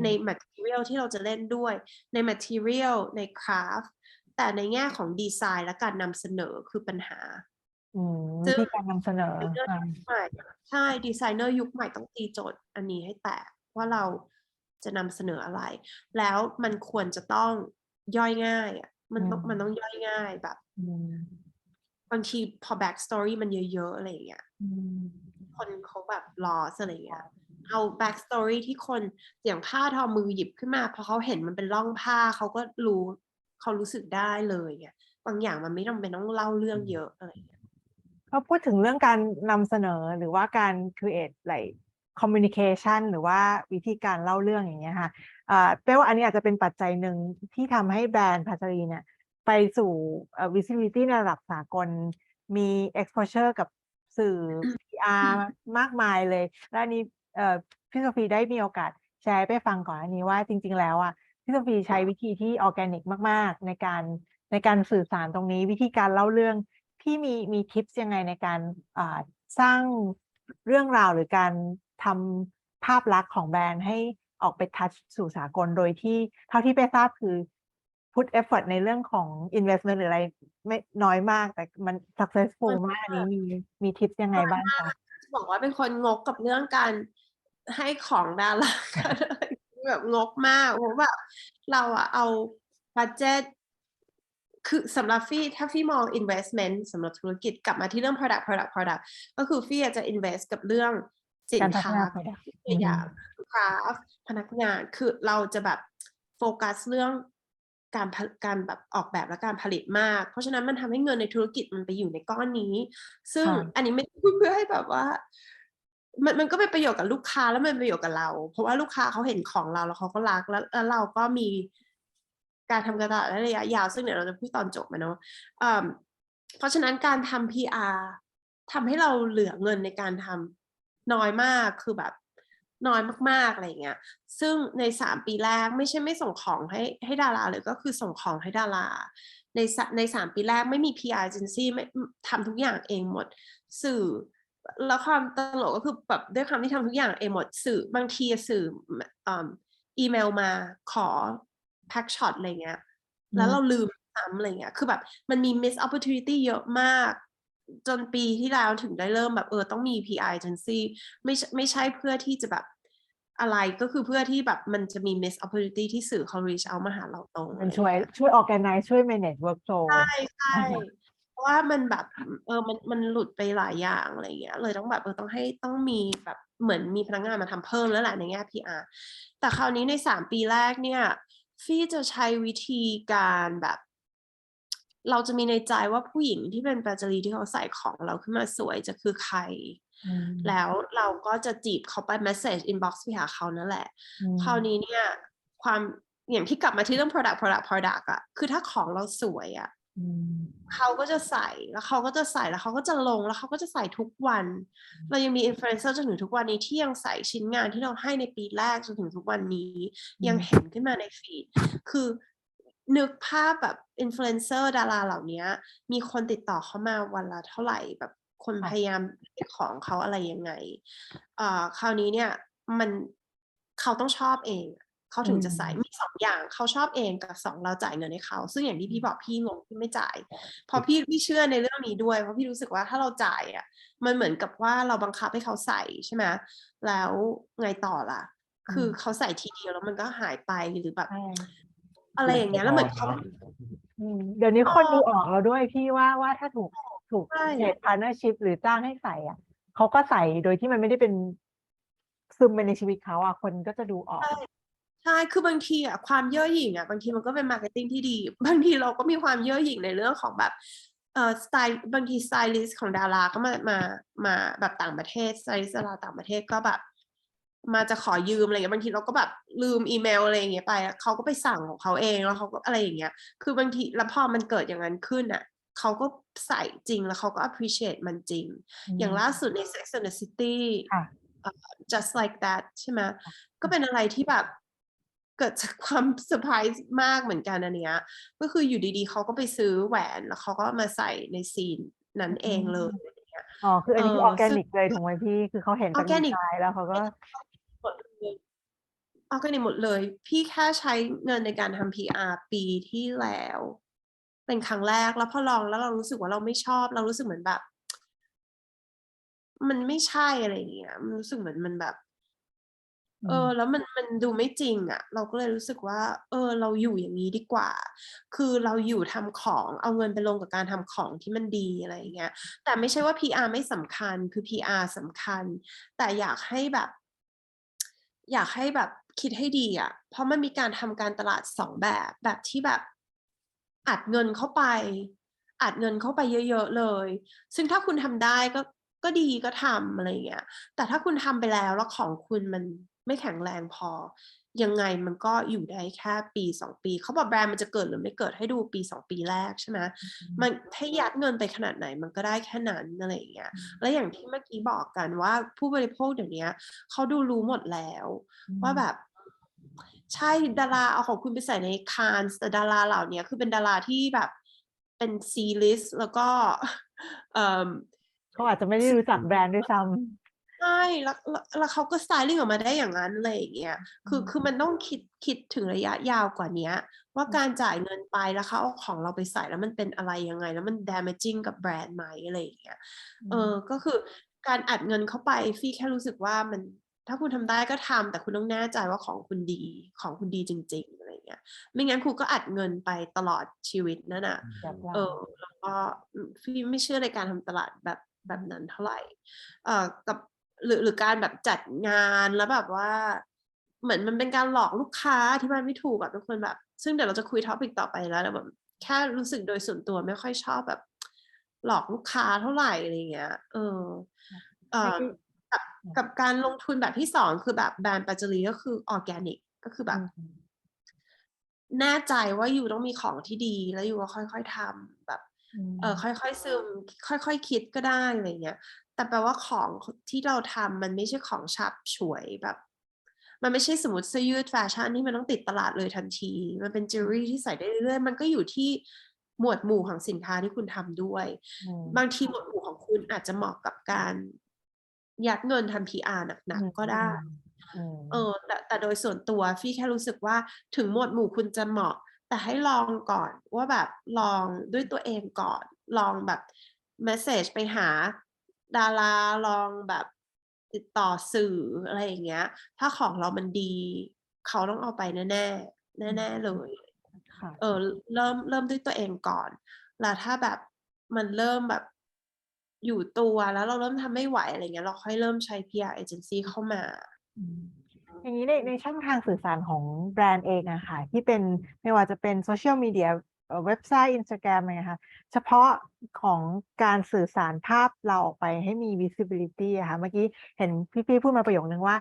ใน material ที่เราจะเล่นด้วยใน material ใน craft แต่ในแง่ของดีไซน์และการนำเสนอคือปัญหาที่การนำเสนอใช่ดีไซเนอร์ยุคใหม่ต้องตีโจทย์อันนี้ให้แตกว่าเราจะนำเสนออะไรแล้วมันควรจะต้องย่อยง่ายอ่ะมันต้องย่อยง่ายแบบบางทีพอ back story มันเยอะๆอะไรอย่างเงี้ยคนเขาแบบlostอะไรอย่างเงี้ยเอา back story ที่คนอย่างผ้าทอมือหยิบขึ้นมาพอเขาเห็นมันเป็นร่องผ้าเขาก็รู้สึกได้เลยไงบางอย่างมันไม่ต้องเป็นต้องเล่าเรื่องเยอะอะไรอย่างเงี้ยเขาพูดถึงเรื่องการนำเสนอหรือว่าการ create like communication หรือว่าวิธีการเล่าเรื่องอย่างเงี้ยค่ะแปลว่าอันนี้อาจจะเป็นปัจจัยหนึ่งที่ทำให้แบรนด์พัชรีเนี่ยไปสู่ visibility ในระดับสากลมี exposure กับสื่อ PR มากมายเลยและอันนี้พี่โซฟีได้มีโอกาสแชร์ไปฟังก่อนอันนี้ว่าจริงๆแล้วพี่โซฟีใช้วิธีที่ออร์แกนิกมากๆในการสื่อสารตรงนี้วิธีการเล่าเรื่องพี่มีทิปยังไงในการสร้างเรื่องราวหรือการทำภาพลักษณ์ของแบรนด์ให้ออกไปทัชสู่สากลโดยที่เท่าที่ไปทราบคือ put effort ในเรื่องของ investment หรืออะไรไม่น้อยมากแต่มัน successful มากอันนี้มีทิปยังไงบ้างคะบอกว่าเป็นคนงกกับเรื่องการให้ของดาราแบบงกมากเพราะแบบเราเอาบัดเจ็ตคือสำหรับฟี่ถ้าฟี่มอง investment สำหรับธุรกิจกลับมาที่เรื่อง product ก็คือฟี่จะ invest กับเรื่องสินค้าอย่าง craft พนักงานคือเราจะแบบโฟกัสเรื่องการแบบออกแบบและการผลิตมากเพราะฉะนั้นมันทำให้เงินในธุรกิจมันไปอยู่ในก้อนนี้ซึ่งอันนี้ไม่พูดเพื่อให้แบบว่ามันก็เป็นประโยชน์กับลูกค้าแล้วมันเป็นประโยชน์กับเราเพราะว่าลูกค้าเขาเห็นของเราแล้วเขาก็รักแล้วเราก็มีการทำการตลาดระยะยาวซึ่งเดี๋ยวเราจะพูดตอนจบมาเนาะเพราะฉะนั้นการทำ PR ทำให้เราเหลือเงินในการทำน้อยมากคือแบบน้อยมากๆอะไรอย่างเงี้ยซึ่งใน3 ปีแรกไม่ใช่ไม่ส่งของให้ดาราเลยก็คือส่งของให้ดาราใน3 ปีแรกไม่มี PR agency ไม่ทำทุกอย่างเองหมดสื่อแล้วความตลกก็คือแบบด้วยความที่ทำทุกอย่างเองหมดสื่อบางทีสื่ออีเมลมาขอแพ็กช็อตอะไรเงี้ยแล้วเราลืมซ้ำอะไรเงี้ยคือแบบมันมี miss opportunity เยอะมากจนปีที่แล้วถึงได้เริ่มแบบต้องมี PR agency ไม่ใช่เพื่อที่จะแบบอะไรก็คือเพื่อที่แบบมันจะมี miss opportunity ที่สื่อเขา reach out มาหาเราตรงมันช่วย organize ช่วย manage workflow ใช่เพราะว่ามันแบบมันหลุดไปหลายอย่างอะไรเงี้ยเลยต้องแบบต้องมีแบบเหมือนมีพนักงานมาทำเพิ่มแล้วแหละในแง่ PR แต่คราวนี้ใน3 ปีแรกเนี่ยฟี่จะใช้วิธีการแบบเราจะมีในใจว่าผู้หญิงที่เป็นปัจจรีที่เขาใส่ของเราขึ้นมาสวยจะคือใครแล้วเราก็จะจีบเขาไป message inbox ไปหาเขานั่นแหละคราวนี้เนี่ยความอย่างที่กลับมาที่เรื่อง product อะคือถ้าของเราสวยอะเขาก็จะใส่แล้วเขาก็จะใส่แล้วเขาก็จะลงแล้วเขาก็จะใส่ทุกวันเรายังมีอินฟลูเอนเซอร์จนถึงทุกวันนี้ที่ยังใส่ชิ้นงานที่เราให้ในปีแรกจนถึงทุกวันนี้ยังเห็นขึ้นมาในฟีดคือนึกภาพแบบอินฟลูเอนเซอร์ดาราเหล่านี้มีคนติดต่อเข้ามาวันละเท่าไหร่แบบคนพยายามของเขาอะไรยังไงคราวนี้เนี่ยเขาต้องชอบเอง เขาถึงจะใส่มี2 อย่างเขาชอบเองกับ2เราจ่ายเงินให้เขาซึ่งอย่างที่พี่บอกพี่งงที่ไม่จ่ายพอพี่เชื่อในเรื่องนี้ด้วยเพราะพี่รู้สึกว่าถ้าเราจ่ายอ่ะมันเหมือนกับว่าเราบังคับให้เขาใส่ใช่ไหมแล้วไงต่อล่ะคือเขาใส่ทีเดียวแล้วมันก็หายไปหรือแบบอะไรอย่างเงี้ยแล้วเหมือนเขาเดี๋ยวนี้คนดูออกแล้วด้วยพี่ว่าถ้าถูกเทรดพาร์ทเนอร์ชิพหรือจ้างให้ใส่อ่ะเขาก็ใส่โดยที่มันไม่ได้เป็นซึมไปในชีวิตเขาอ่ะคนก็จะดูออกใช่คือบางทีอ่ะความเย่อหยิ่งอ่ะบางทีมันก็เป็นมาร์เก็ตติ้งที่ดีบางทีเราก็มีความเย่อหยิ่งในเรื่องของแบบสไตล์บางทีสไตลิสต์ของดาราก็มาแบบต่างประเทศสไตลิสต์ดาราต่างประเทศก็แบบมาจะขอยืมอะไรเงี้ยบางทีเราก็แบบลืมอีเมลอะไรอย่างเงี้ยไปเขาก็ไปสั่งของเขาเองแล้วเขาก็อะไรอย่างเงี้ยคือบางทีแล้วพอมันเกิดอย่างนั้นขึ้นอ่ะเขาก็ใส่จริงแล้วเขาก็ appreciate มันจริงอย่างล่าสุดใน Sex and the City just like that ใช่ไหมก็เป็นอะไรที่แบบเกิดจากความเซอร์ไพรส์มากเหมือนกันอันเนี้ยก็คืออยู่ดีๆเขาก็ไปซื้อแหวนแล้วเขาก็มาใส่ในซีนนั้นเองเลยอ๋อคืออันนี้คือออร์แกนิกเลยถูกไหมพี่คือเขาเห็นจากดีไซน์แล้วเขาก็ออร์แกนิกหมดเลยพี่แค่ใช้เงินในการทำ PR ปีที่แล้วเป็นครั้งแรกแล้วพอลองแล้วเรารู้สึกว่าเราไม่ชอบเรารู้สึกเหมือนแบบมันไม่ใช่อะไรอย่างเงี้ยมันรู้สึกเหมือนมันแบบแล้วมันดูไม่จริงอ่ะเราก็เลยรู้สึกว่าเราอยู่อย่างนี้ดีกว่าคือเราอยู่ทำของเอาเงินไปลงกับการทำของที่มันดีอะไรอย่างเงี้ยแต่ไม่ใช่ว่า PR ไม่สำคัญคือ PR สำคัญแต่อยากให้แบบคิดให้ดีอ่ะเพราะมันมีการทำการตลาด2 แบบที่แบบอัดเงินเข้าไปเยอะๆเลยซึ่งถ้าคุณทำได้ก็ดีก็ทำอะไรเงี้ยแต่ถ้าคุณทำไปแล้วของคุณมันไม่แข็งแรงพอยังไงมันก็อยู่ได้แค่ปี2 ปีเขาบอกแบรนด์มันจะเกิดหรือไม่เกิดให้ดูปี2 ปีแรกใช่ไหมมันให้ยัดเงินไปขนาดไหนมันก็ได้แค่นั้นอะไรอย่างเงี้ยแล้วอย่างที่เมื่อกี้บอกกันว่าผู้บริโภคเดี๋ยวนี้เขาดูรู้หมดแล้วว่าแบบใช่ดาราเอาของคุณไปใส่ในคานแต่ดาราเหล่านี้คือเป็นดาราที่แบบเป็น C-list แล้วก็เขาอาจจะไม่ได้รู้จักแบรนด์ด้วยซ้ำใช่แล้วเขาก็สไตลิ่งออกมาได้อย่างนั้นอะไรอย่างเงี้ยคือมันต้องคิดถึงระยะยาวกว่านี้ว่าการจ่ายเงินไปแล้วเขาเอาของเราไปใส่แล้วมันเป็นอะไรยังไงแล้วมัน damaging กับแบรนด์ไหมอะไรอย่างเงี้ยก็คือการอัดเงินเข้าไปฟี่แค่รู้สึกว่ามันถ้าคุณทำได้ก็ทำแต่คุณต้องแน่ใจว่าของคุณดีจริงๆอะไรเงี้ยไม่งั้นคุณก็อัดเงินไปตลอดชีวิตนั่นน่ะแล้วก็ฟี่ไม่เชื่อในการทำตลาดแบบนั้นเท่าไหร่กับหรือการแบบจัดงานแล้วแบบว่าเหมือนมันเป็นการหลอกลูกค้าที่มันไม่ถูกทุกคนแบบซึ่งเดี๋ยวเราจะคุยท็อปิกต่อไปแล้วแบบแค่รู้สึกโดยส่วนตัวไม่ค่อยชอบแบบหลอกลูกค้าเท่าไหร่อะไรเงี้ยกับการลงทุนแบบที่2คือแบบแบรนด์ปัจจุบันก็คือออร์แกนิกก็คือแบบแน่ใจว่าอยู่ต้องมีของที่ดีแล้วอยู่ก็ค่อยๆทำแบบค่อยๆซึมค่อยๆคิดก็ได้อะไรเงี้ยแต่แปลว่าของที่เราทำมันไม่ใช่ของฉับฉวยแบบมันไม่ใช่สมมติเสื้อยืดแฟชั่นที่มันต้องติดตลาดเลยทันทีมันเป็นจิวเวลรี่ที่ใส่ได้เรื่อยๆมันก็อยู่ที่หมวดหมู่ของสินค้าที่คุณทำด้วยบางทีหมวดหมู่ของคุณอาจจะเหมาะกับการยัดเงินทำ PR หนักๆก็ได้แต่โดยส่วนตัวฟี่แค่รู้สึกว่าถึงหมวดหมู่คุณจะเหมาะแต่ให้ลองก่อนว่าแบบลองด้วยตัวเองก่อนลองแบบเมสเสจไปหาดาราลองแบบติดต่อสื่ออะไรอย่างเงี้ยถ้าของเรามันดีเขาต้องเอาไปแน่เลยเริ่มด้วยตัวเองก่อนแล้วถ้าแบบมันเริ่มแบบอยู่ตัวแล้วเราเริ่มทำไม่ไหวอะไรเงี้ยเราค่อยเริ่มใช้ PR agency เข้ามาอย่างนี้ในช่องทางสื่อสารของแบรนด์เองอะค่ะที่เป็นไม่ว่าจะเป็นโซเชียลมีเดียเว็บไซต์ Instagram อะไรนะคะเฉพาะของการสื่อสารภาพเราออกไปให้มี visibility อะค่ะเมื่อกี้เห็นพี่พูดมาประโยคนึงว่า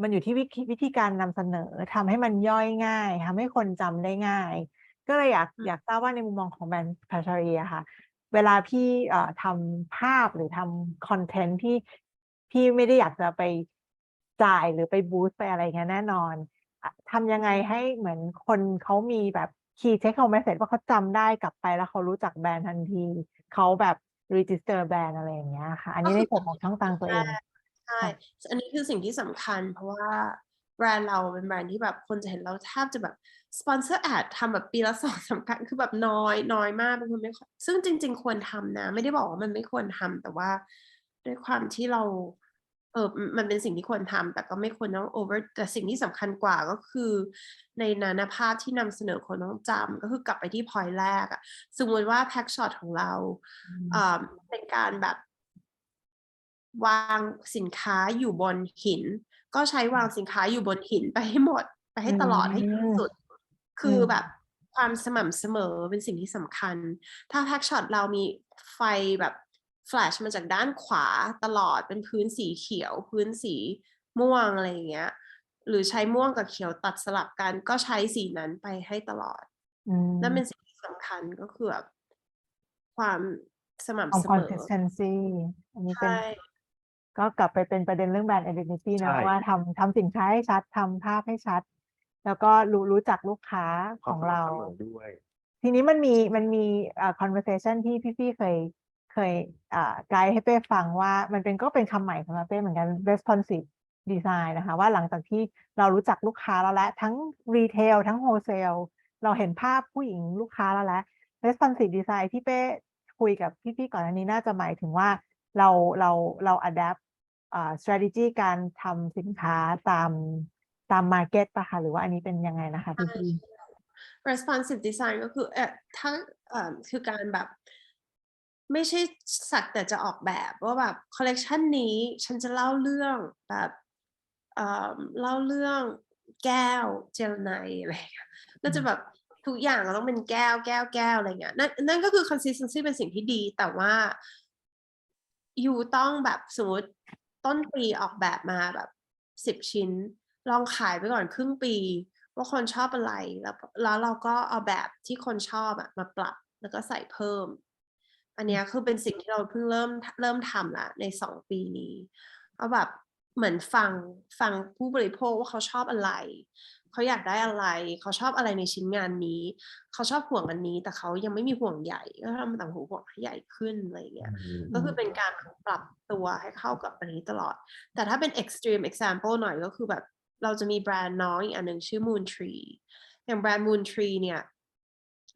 มันอยู่ที่วิธีการนำเสนอทำให้มันย่อยง่ายทำให้คนจำได้ง่ายก็เลยอยากทราบว่าในมุมมองของแบรนด์แฟชั่นอะค่ะเวลาพี่ทำภาพหรือทำคอนเทนต์ที่พี่ไม่ได้อยากจะไปจ่ายหรือไปบูสต์ไปอะไรเงี้ยแน่นอนทำยังไงให้เหมือนคนเขามีแบบ key take home message ว่าเขาจำได้กลับไปแล้วเขารู้จักแบรนด์ทันทีเขาแบบ register แบรนด์อะไรอย่างเงี้ยค่ะอันนี้ในส่วนของช่องทางตัวเองใช่อันนี้คือสิ่งที่สำคัญเพราะว่า แบรนด์เราเป็นแบรนด์ที่แบบคนจะเห็นเราแทบจะแบบสปอนเซอร์แอดทำแบบปีละ2-3 ครั้งคือแบบน้อยมากเป็นคนไม่ซึ่งจริงๆควรทำนะไม่ได้บอกว่ามันไม่ควรทำแต่ว่าด้วยความที่เรามันเป็นสิ่งที่ควรทำแต่ก็ไม่ควรต้องโอเวอร์แต่สิ่งที่สำคัญกว่าก็คือในนานาภาพที่นำเสนอคนต้องจำก็คือกลับไปที่ point แรกอะสมมติว่าแพ็กช็อตของเราเป็นการแบบวางสินค้าอยู่บนหินก็ใช้วางสินค้าอยู่บนหินไปให้หมดไปให้ตลอดให้ที่สุดคือแบบความสม่ำเสมอเป็นสิ่งที่สำคัญถ้าแพ็กช็อตเรามีไฟแบบแฟลชมาจากด้านขวาตลอดเป็นพื้นสีเขียวพื้นสีม่วงอะไรอย่างเงี้ยหรือใช้ม่วงกับเขียวตัดสลับกันก็ใช้สีนั้นไปให้ตลอดนั่นเป็นสิ่งที่สำคัญก็คือแบบความสม่ำเสมอ consistency อันนี้เป็น ใช่ ก็กลับไปเป็นประเด็นเรื่องแบรนด์ identity นะว่าทำสินค้าให้ชัดทำภาพให้ชัดแล้วก็รู้จักลูกค้าของเราทีนี้มันมีconversation ที่พี่เคยไกด์ให้เป้ฟังว่ามันก็เป็นคำใหม่สำหรับเป้เหมือนกัน responsive design นะคะว่าหลังจากที่เรารู้จักลูกค้าแล้วและทั้ง retail ทั้ง wholesale เราเห็นภาพผู้หญิงลูกค้าแล้วและ responsive design ที่เป้คุยกับพี่ๆก่อนอันนี้น่าจะหมายถึงว่าเรา adapt strategy การทำสินค้าตาม market ป่ะคะหรือว่าอันนี้เป็นยังไงนะคะพี่ responsive design ก็คือถ้าคือการแบบไม่ใช่สักแต่จะออกแบบว่าแบบคอลเลกชันนี้ฉันจะเล่าเรื่องแบบเล่าเรื่องแก้วเจลไนอะไรก็จะแบบทุกอย่างต้องเป็นแก้วอะไรเงี้ยนั่นก็คือ consistency เป็นสิ่งที่ดีแต่ว่ายูต้องแบบสมมติต้นปีออกแบบมาแบบ10 ชิ้นลองขายไปก่อนครึ่งปีว่าคนชอบอะไรแล้วเราก็เอาแบบที่คนชอบมาปรับแล้วก็ใส่เพิ่มอันนี้คือเป็นสิ่งที่เราเพิ่งเริ่มทำละใน2 ปีนี้เอาแบบเหมือนฟังผู้บริโภคว่าเขาชอบอะไรเขาอยากได้อะไรเขาชอบอะไรในชิ้นงานนี้เขาชอบห่วงอันนี้แต่เขายังไม่มีห่วงใหญ่ก็ทำต่างห่วงให้ใหญ่ขึ้นอะไรอย่างเงี้ยก็คือเป็นการปรับตัวให้เข้ากับอันนี้ตลอดแต่ถ้าเป็น extreme example หน่อยก็คือแบบเราจะมีแบรนด์น้องอีกอันหนึ่งชื่อ Moon Tree อย่างแบรนด์ Moon Tree เนี่ย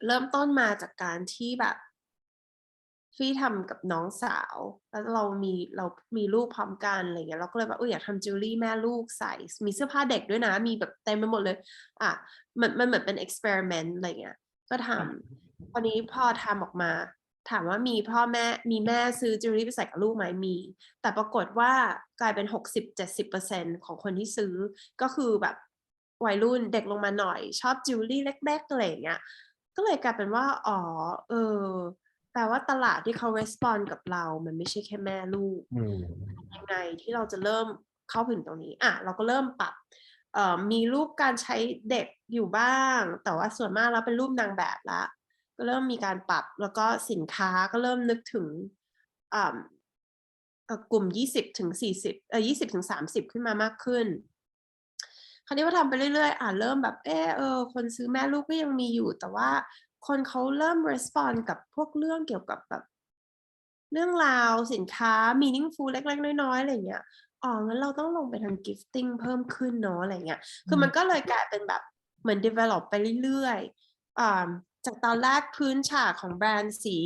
เริ่มต้นมาจากการที่แบบฟี่ทำกับน้องสาวแล้วเรามีลูกพร้อมกันอะไรเงี้ยเราก็เลยแบบอยากทำจิวเวลรี่แม่ลูกใส่มีเสื้อผ้าเด็กด้วยนะมีแบบเต็มไปหมดเลยมันเหมือนเป็น experiment อะไรเงี้ยก็ทำตอนนี้พอทำออกมาถามว่ามีแม่ซื้อจิวเวลรี่ไปใส่กับลูกไหมมีแต่ปรากฏว่ากลายเป็น 60-70% ของคนที่ซื้อก็คือแบบวัยรุ่นเด็กลงมาหน่อยชอบจิวเวลรี่เล็กๆอะไรเงี้ยก็เลยกลายเป็นว่าแปลว่าตลาดที่เขา respond กับเรามันไม่ใช่แค่แม่ลูกยังไงที่เราจะเริ่มเข้าถึงตรงนี้เราก็เริ่มปรับมีรูปการใช้เด็กอยู่บ้างแต่ว่าส่วนมากแล้วเป็นรูปนางแบบละก็เริ่มมีการปรับแล้วก็สินค้าก็เริ่มนึกถึงกลุ่ม20-30ขึ้นมามากขึ้นคราวนี้ว่าทำไปเรื่อยๆเริ่มแบบคนซื้อแม่ลูกก็ยังมีอยู่แต่ว่าคนเขาเริ่ม respond กับพวกเรื่องเกี่ยวกับแบบเรื่องราวสินค้า meaningful เล็กๆน้อยๆอะไรเงี้ยงั้นเราต้องลงไปทำ gifting เพิ่มขึ้นเนาะอะไรเงี้ยคือมันก็เลยกลายเป็นแบบเหมือน develop ไปเรื่อยๆจากตอนแรกพื้นฉากของแบรนด์สี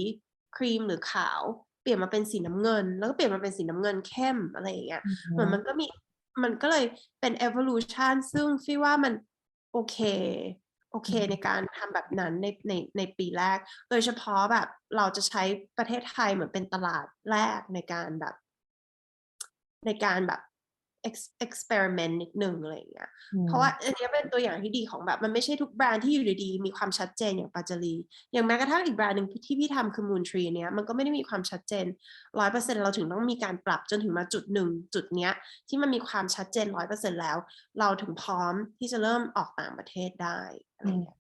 ครีมหรือขาวเปลี่ยนมาเป็นสีน้ำเงินแล้วก็เปลี่ยนมาเป็นสีน้ำเงินเข้มอะไรอย่างเงี้ยเหมือนมันก็เลยเป็น evolution ซึ่งฟี่ว่ามันโอเคในการทำแบบนั้นในปีแรกโดยเฉพาะแบบเราจะใช้ประเทศไทยเหมือนเป็นตลาดแรกในการแบบ experiment นิดนึงอะไรอย่างเงี้ยเพราะว่าอันนี้เป็นตัวอย่างที่ดีของแบบมันไม่ใช่ทุกแบรนด์ที่อยู่ดีๆมีความชัดเจนอย่างปาจารีอย่างแม้กระทั่งอีกแบรนด์หนึ่งที่พี่ทำคือ Moon Tree เนี้ยมันก็ไม่ได้มีความชัดเจน 100% เราถึงต้องมีการปรับจนถึงมาจุดหนึ่งจุดเนี้ยที่มันมีความชัดเจน 100% แล้วเราถึงพร้อมที่จะเริ่มออกต่างประเทศได้อะไรอย่างเงี้ย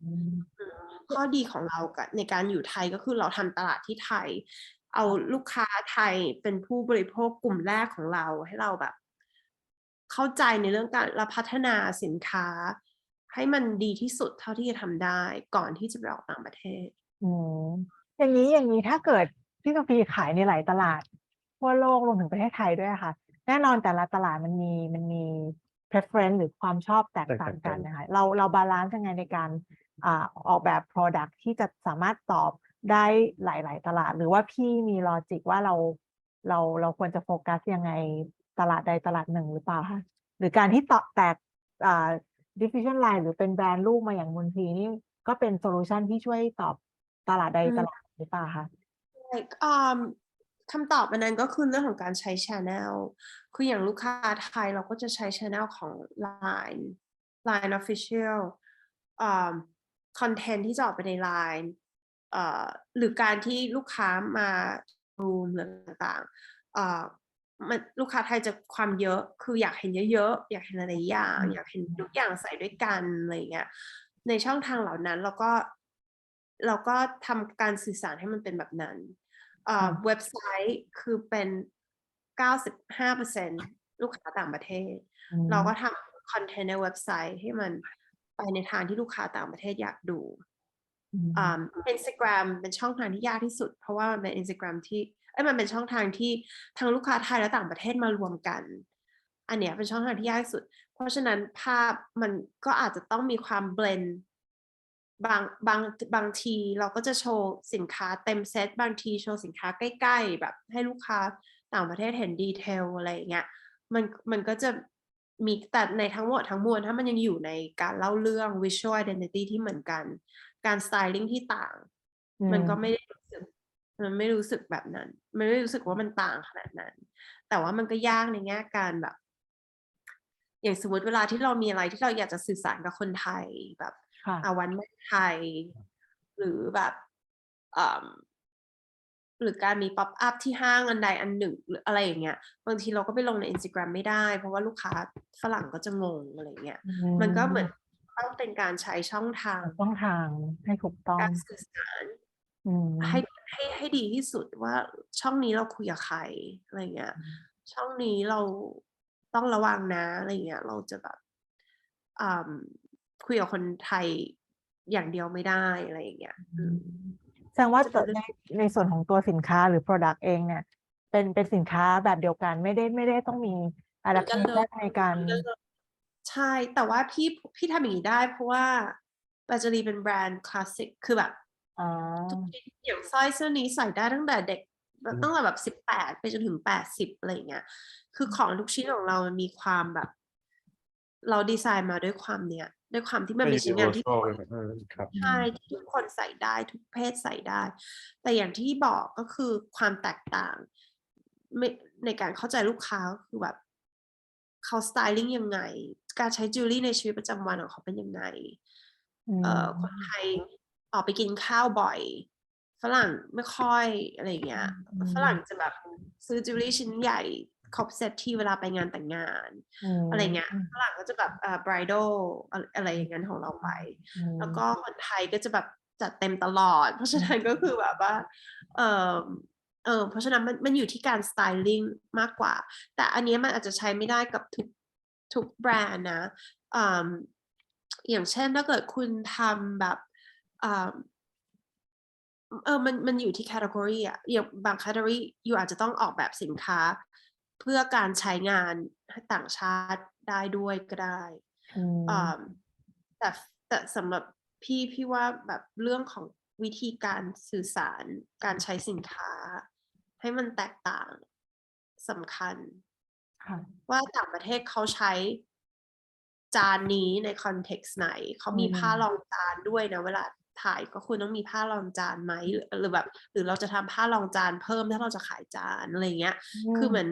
ข้อดีของเราในการอยู่ไทยก็คือเราทำตลาดที่ไทยเอาลูกค้าไทยเป็นผู้บริโภคกลุ่มแรกของเราให้เราแบบเข้าใจในเรื่องการพัฒนาสินค้าให้มันดีที่สุดเท่าที่จะทำได้ก่อนที่จะไปออกต่างประเทศอย่างนี้ถ้าเกิดพี่กาแฟขายในหลายตลาดทั่วโลกรวมถึงประเทศไทยด้วยค่ะแน่นอนแต่ละตลาดมันมี preference หรือความชอบแตกต่างกันนะคะเราบาลานซ์ยังไงในการออกแบบ product ที่จะสามารถตอบได้หลายๆตลาดหรือว่าพี่มีลอจิกว่าเราควรจะโฟกัสยังไงตลาดใดตลาดหนึ่งหรือเปล่าคะหรือการที่แตกdivision line หรือเป็นแบรนด์ลูกมาอย่างมูลทีนี่ก็เป็นโซลูชันที่ช่วยตอบตลาดใดตลาดหรือเปล่าคะคำตอบอันนั้นก็คือเรื่องของการใช้ channel คืออย่างลูกค้าไทยเราก็จะใช้ channel ของ Line Officialคอนเทนต์ที่จะออกไปใน Line หรือการที่ลูกค้ามารูมหรือต่างๆมันลูกค้าไทยจะความเยอะคืออยากเห็นเยอะๆอยากเห็นหลายๆอย่างอยากเห็นทุกอย่างใส่ด้วยกันอะไรเงี้ยในช่องทางเหล่านั้นเราก็ทำการสื่อสารให้มันเป็นแบบนั้นเว็บไซต์คือเป็น 95% ลูกค้าต่างประเทศเราก็ทำคอนเทนต์ในเว็บไซต์ให้มันไปในทางที่ลูกค้าต่างประเทศอยากดูInstagram เป็นช่องทางที่ยากที่สุดเพราะว่ามันเป็น Instagram ที่มันเป็นช่องทางที่ทั้งลูกค้าไทยและต่างประเทศมารวมกันอันเนี้ยเป็นช่องทางที่ยากที่สุดเพราะฉะนั้นภาพมันก็อาจจะต้องมีความเบลนด์บางทีเราก็จะโชว์สินค้าเต็มเซตบางทีโชว์สินค้าใกล้ๆแบบให้ลูกค้าต่างประเทศเห็นดีเทลอะไรอย่างเงี้ยมันก็จะมีแต่ในทั้งหมดทั้งมวลถ้ามันยังอยู่ในการเล่าเรื่อง visual identity ที่เหมือนกันการสไตลิ่งที่ต่างมันก็ไม่ได้รู้สึกแบบนั้นไม่ได้รู้สึกว่ามันต่างขนาดนั้นแต่ว่ามันก็ยากในแง่การแบบอย่างสมมติเวลาที่เรามีอะไรที่เราอยากจะสื่อสารกับคนไทยแบบวันแม่ไทยหรือแบบหรือการมีป๊อปอัพที่ห้างอันใดอันหนึ่งหรืออะไรอย่างเงี้ยบางทีเราก็ไปลงใน Instagram ไม่ได้เพราะว่าลูกค้าฝรั่งก็จะงงอะไรเงี้ยมันก็เหมือนต้องเป็นการใช้ช่องทางให้ถูกต้องการสื่อสารให้ดีที่สุดว่าช่องนี้เราคุยกับใครอะไรเงี้ยช่องนี้เราต้องระวังนะอะไรเงี้ยเราจะแบบคุยกับคนไทยอย่างเดียวไม่ได้อะไรอย่างเงี้ยแสดงว่าในส่วนของตัวสินค้าหรือ product เองเนี่ยเป็นสินค้าแบบเดียวกันไม่ได้ต้องมีadaptationในการใช่แต่ว่าพี่ทำอย่างนี้ได้เพราะว่าบาจารีเป็นแบรนด์คลาสสิกคือแบบอย่างสร้อยเสื้อนี้ใส่ได้ตั้งแต่เด็กตั้งแต่แบบ18ไปจนถึง80อะไรอย่างเงี้ยคือของทุกชิ้นของเรามันมีความแบบเราดีไซน์มาด้วยความที่มันเป็นชิ้นงานที่ใช่ที่ทุกคนใส่ได้ทุกเพศใส่ได้แต่อย่างที่บอกก็คือความแตกต่างในการเข้าใจลูกค้าก็คือแบบเขาสไตลิ่งยังไงการใช้จิวเวลรี่ในชีวิตประจำวันของเขาเป็นยังไงคนไทยออกไปกินข้าวบ่อยฝรั่งไม่ค่อยอะไรอย่างเงี้ยฝรั่งจะแบบซื้อจิวเวลรี่ชิ้นใหญ่ครบเซตที่เวลาไปงานแต่งงานอะไรเงี้ยฝรั่งก็จะแบบbridal อะไรอย่างนั้นของเราไปแล้วก็คนไทยก็จะแบบจัดเต็มตลอดเพราะฉะนั้นก็คือแบบว่าเพราะฉะนั้นมันอยู่ที่การสไตลิ่งมากกว่าแต่อันนี้มันอาจจะใช้ไม่ได้กับทุกแบรนด์นะอย่างเช่นถ้าเกิดคุณทำแบบมันอยู่ที่ category อ่ะอย่างบาง category อยู่อาจจะต้องออกแบบสินค้าเพื่อการใช้งานให้ต่างชาติได้ด้วยก็ได้แต่สำหรับพี่ว่าแบบเรื่องของวิธีการสื่อสารการใช้สินค้าให้มันแตกต่างสำคัญว่าต่างประเทศเขาใช้จานนี้ในคอนเท็กซ์ไหนเขามีผ้ารองจานด้วยนะเวลาถ่ายก็ควรต้องมีผ้ารองจานไหมหรือแบบหรือเราจะทำผ้ารองจานเพิ่มถ้าเราจะขายจานอะไรเงี้ยคือเหมือน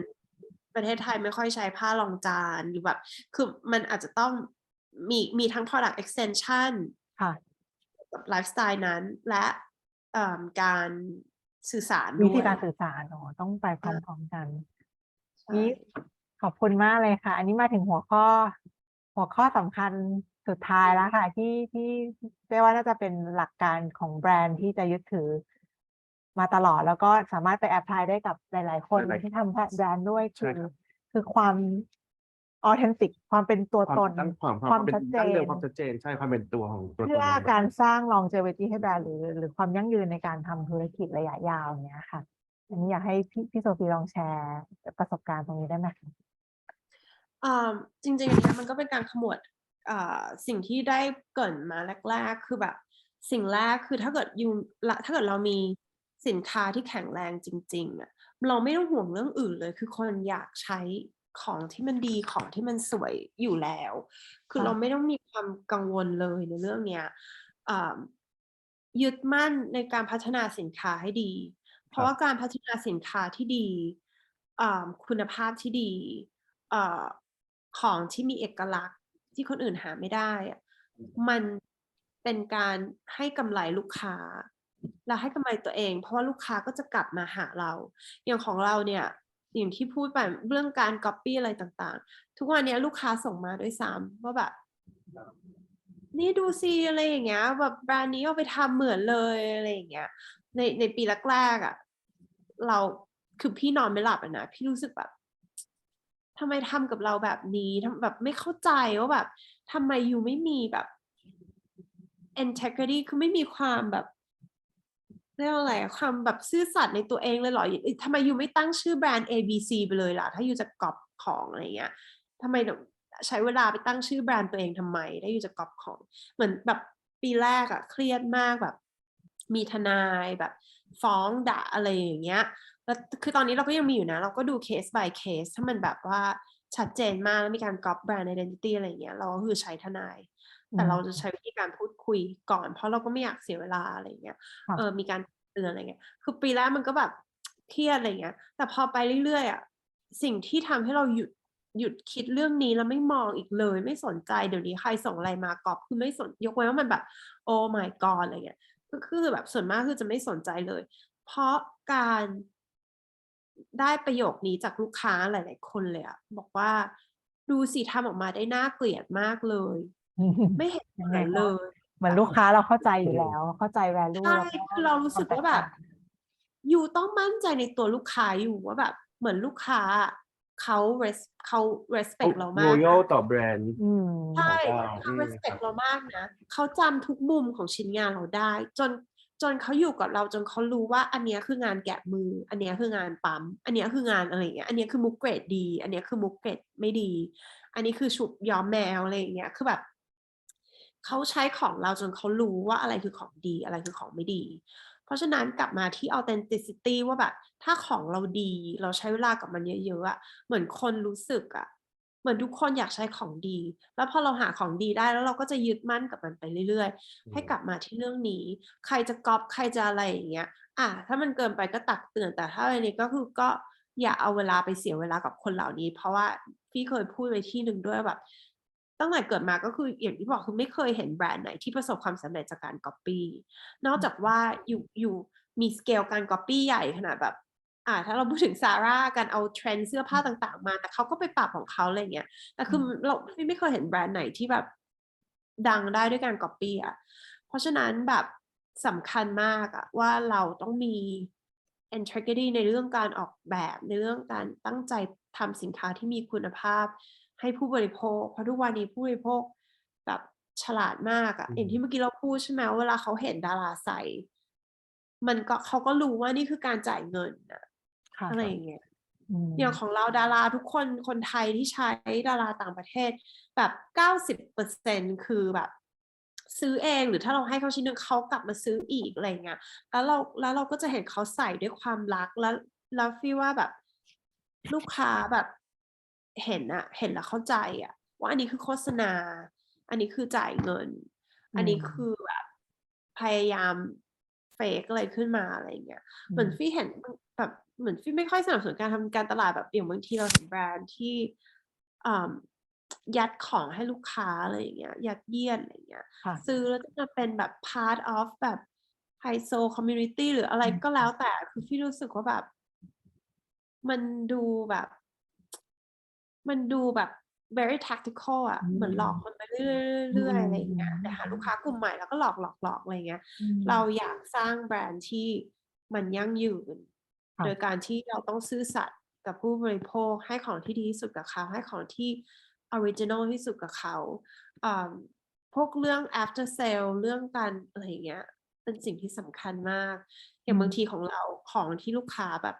ประเทศไทยไม่ค่อยใช้ผ้ารองจานหรือแบบคือมันอาจจะต้องมีทั้ง product extension กับไลฟ์สไตล์นั้นและการสื่อสารด้วยวิธีการสื่อสารต้องไปพร้อมๆกันนี่ขอบคุณมากเลยค่ะอันนี้มาถึงหัวข้อสำคัญสุดท้ายแล้วค่ะที่เรียกว่าน่าจะเป็นหลักการของแบรนด์ที่จะยึดถือมาตลอดแล้วก็สามารถไปแอพพลายได้กับหลายๆคนที่ทำแบรนด์ด้วยคือความออเทนติกความเป็นตัวตนความชัดเจนใช่ความเป็นตัวของตัวตน เพื่อการสร้าง longevity ให้แบรนด์หรือความยั่งยืนในการทำธุรกิจระยะยาวอย่างเงี้ยค่ะอันนี้อยากให้พี่โซฟีลองแชร์ประสบการณ์ตรงนี้ได้ไหม จริงๆอันนี้มันก็เป็นการขมวดสิ่งที่ได้เกริ่นมาแรกๆคือแบบสิ่งแรกคือถ้าเกิดเรามีสินค้าที่แข็งแรงจริงๆอ่ะเราไม่ต้องห่วงเรื่องอื่นเลยคือคนอยากใช้ของที่มันดีของที่มันสวยอยู่แล้วคือเราไม่ต้องมีความกังวลเลยในเรื่องเนี้ยยึดมั่นในการพัฒนาสินค้าให้ดีเพราะว่าการพัฒนาสินค้าที่ดีคุณภาพที่ดีของที่มีเอกลักษณ์ที่คนอื่นหาไม่ได้มันเป็นการให้กำไรลูกค้าและให้กำไรตัวเองเพราะว่าลูกค้าก็จะกลับมาหาเราอย่างของเราเนี่ยอย่างที่พูดไปเรื่องการ copy อะไรต่างๆทุกวันนี้ลูกค้าส่งมาด้วยซ้ำว่าแบบนี่ดูซิอะไรอย่างเงี้ยแบบแบรนด์นี้เอาไปทำเหมือนเลยอะไรอย่างเงี้ยในปีแรกๆเราคือพี่นอนไม่หลับนะพี่รู้สึกแบบทำไมทำกับเราแบบนี้แบบไม่เข้าใจว่าแบบทำไมยูไม่มีแบบ integrity คือไม่มีความแบบเรียกว่าอะไรความแบบซื่อสัตย์ในตัวเองเลยเหรอทำไมยูไม่ตั้งชื่อแบรนด์ ABC ไปเลยล่ะถ้ายูจะก๊อปของอะไรเงี้ยทำไมใช้เวลาไปตั้งชื่อแบรนด์ตัวเองทำไมถ้ายูจะก๊อปของเหมือนแบบปีแรกเครียดมากแบบมีทนายแบบฟ้องด่าอะไรอย่างเงี้ยแล้วคือตอนนี้เราก็ยังมีอยู่นะเราก็ดู case by case ถ้ามันแบบว่าชัดเจนมากแล้วมีการก๊อปแบรนด์ identity อะไรอย่างเงี้ยเราก็คือใช้ทนายแต่เราจะใช้วิธีการพูดคุยก่อนเพราะเราก็ไม่อยากเสียเวลาอะไรอย่างเงี้ยมีการเตือนอะไรเงี้ยคือปีแรกมันก็แบบเครียดอะไรเงี้ยแต่พอไปเรื่อยๆสิ่งที่ทำให้เราหยุดคิดเรื่องนี้แล้วไม่มองอีกเลยไม่สนใจเดี๋ยวนี้ใครส่งอะไรมากอบคือไม่สนยกเว้นว่ามันแบบโอ้ my god อะไรเงี้ยก็คือแบบส่วนมากคือจะไม่สนใจเลยเพราะการได้ประโยคนี้จากลูกค้าหลายๆคนเลยบอกว่าดูสิทำออกมาได้น่าเกลียดมากเลยไม่เห็นอะไรเลยเหมือนลูกค้าเราเข้าใจอยู่แล้วเข้าใจ value ใช่คือเรารู้สึกว่าแบบยูต้องมั่นใจในตัวลูกค้าอยู่ว่าแบบเหมือนลูกค้าเขา respect เรามาก loyal ต่อแบรนด์ใช่เขา respect เรามากนะเขาจำทุกมุมของชิ้นงานเราได้จนเขาอยู่กับเราจนเขารู้ว่าอันนี้คืองานแกะมืออันนี้คืองานปั๊มอันนี้คืองานอะไรอย่างเงี้ยอันนี้คือมุกเกรดดีอันนี้คือมุกเกรดไม่ดีอันนี้คือฉุบย้อมแมวอะไรอย่างเงี้ยคือแบบเขาใช้ของเราจนเขารู้ว่าอะไรคือของดีอะไรคือของไม่ดีเพราะฉะนั้นกลับมาที่ authenticity ว่าแบบถ้าของเราดีเราใช้เวลากับมันเยอะๆเหมือนคนรู้สึกเหมือนทุกคนอยากใช้ของดีแล้วพอเราหาของดีได้แล้วเราก็จะยึดมั่นกับมันไปเรื่อยๆให้กลับมาที่เรื่องนี้ใครจะก๊อปใครจะอะไรอย่างเงี้ยถ้ามันเกินไปก็ตักเตือนแต่ถ้าอะไรนี้ก็คือก็อย่าเอาเวลาไปเสียเวลากับคนเหล่านี้เพราะว่าพี่เคยพูดไว้ที่หนึ่งด้วยแบบตั้งแต่เกิดมาก็คืออย่างที่บอกคือไม่เคยเห็นแบรนด์ไหนที่ประสบความสำเร็จจากการก๊อปปี้นอกจากว่าอยู่มีสเกลการก๊อปปี้ใหญ่ขนาดแบบถ้าเราพูดถึงซาร่าการเอาเทรนด์เสื้อผ้าต่างๆมาแต่เขาก็ไปปรับของเขาอะไรเงี้ยแต่คือเราไม่เคยเห็นแบรนด์ไหนที่แบบดังได้ด้วยการก๊อปปี้เพราะฉะนั้นแบบสำคัญมากว่าเราต้องมี integrity ในเรื่องการออกแบบในเรื่องการตั้งใจทำสินค้าที่มีคุณภาพให้ผู้บริโภคเพราะทุกวันนี้ผู้บริโภคแบบฉลาดมากอย่างที่เมื่อกี้เราพูดใช่ไหมเวลาเขาเห็นดาราใส่มันก็เขาก็รู้ว่านี่คือการจ่ายเงินอะไรอย่างเงี้ยอย่างของเราดาราทุกคนไทยที่ใช้ดาราต่างประเทศแบบ 90% คือแบบซื้อเองหรือถ้าเราให้เขาชิ้นนึงเขากลับมาซื้ออีกอะไรเงี้ยแล้วเราก็จะเห็นเขาใส่ด้วยความรักแล้วฟีลว่าแบบลูกค้าแบบเห็นแล้วเข้าใจว่าอันนี้คือโฆษณาอันนี้คือจ่ายเงินอันนี้คือแบบพยายามเฟกอะไรขึ้นมาอะไรเงี้ยเหมือนฟี่เห็นแบบเหมือนฟี่ไม่ค่อยสนับสนุนการทำการตลาดแบบอย่างบางทีเราเห็นแบรนด์ที่ยัดของให้ลูกค้าอะไรอย่างเงี้ยยัดเยียดอะไรเงี้ยซื้อแล้วจะเป็นแบบ part of แบบไฮโซคอมมูนิตี้หรืออะไรก็แล้วแต่คือฟี่รู้สึกว่าแบบมันดูแบบvery tactical เหมือนหลอกคนไปเรื่อยๆอะไรอย่างเงี้ยแต่หาลูกค้ากลุ่มใหม่แล้วก็หลอกอะไรเงี้ยเราอยากสร้างแบรนด์ที่มันยั่งยืนโดยการที่เราต้องซื่อสัตย์กับผู้บริโภคให้ของที่ดีที่สุดกับเขาให้ของที่ออริจินอลที่สุดกับเขาพวกเรื่อง after sale เรื่องการอะไรเงี้ยเป็นสิ่งที่สำคัญมากอย่างบางทีของเราของที่ลูกค้าแบบ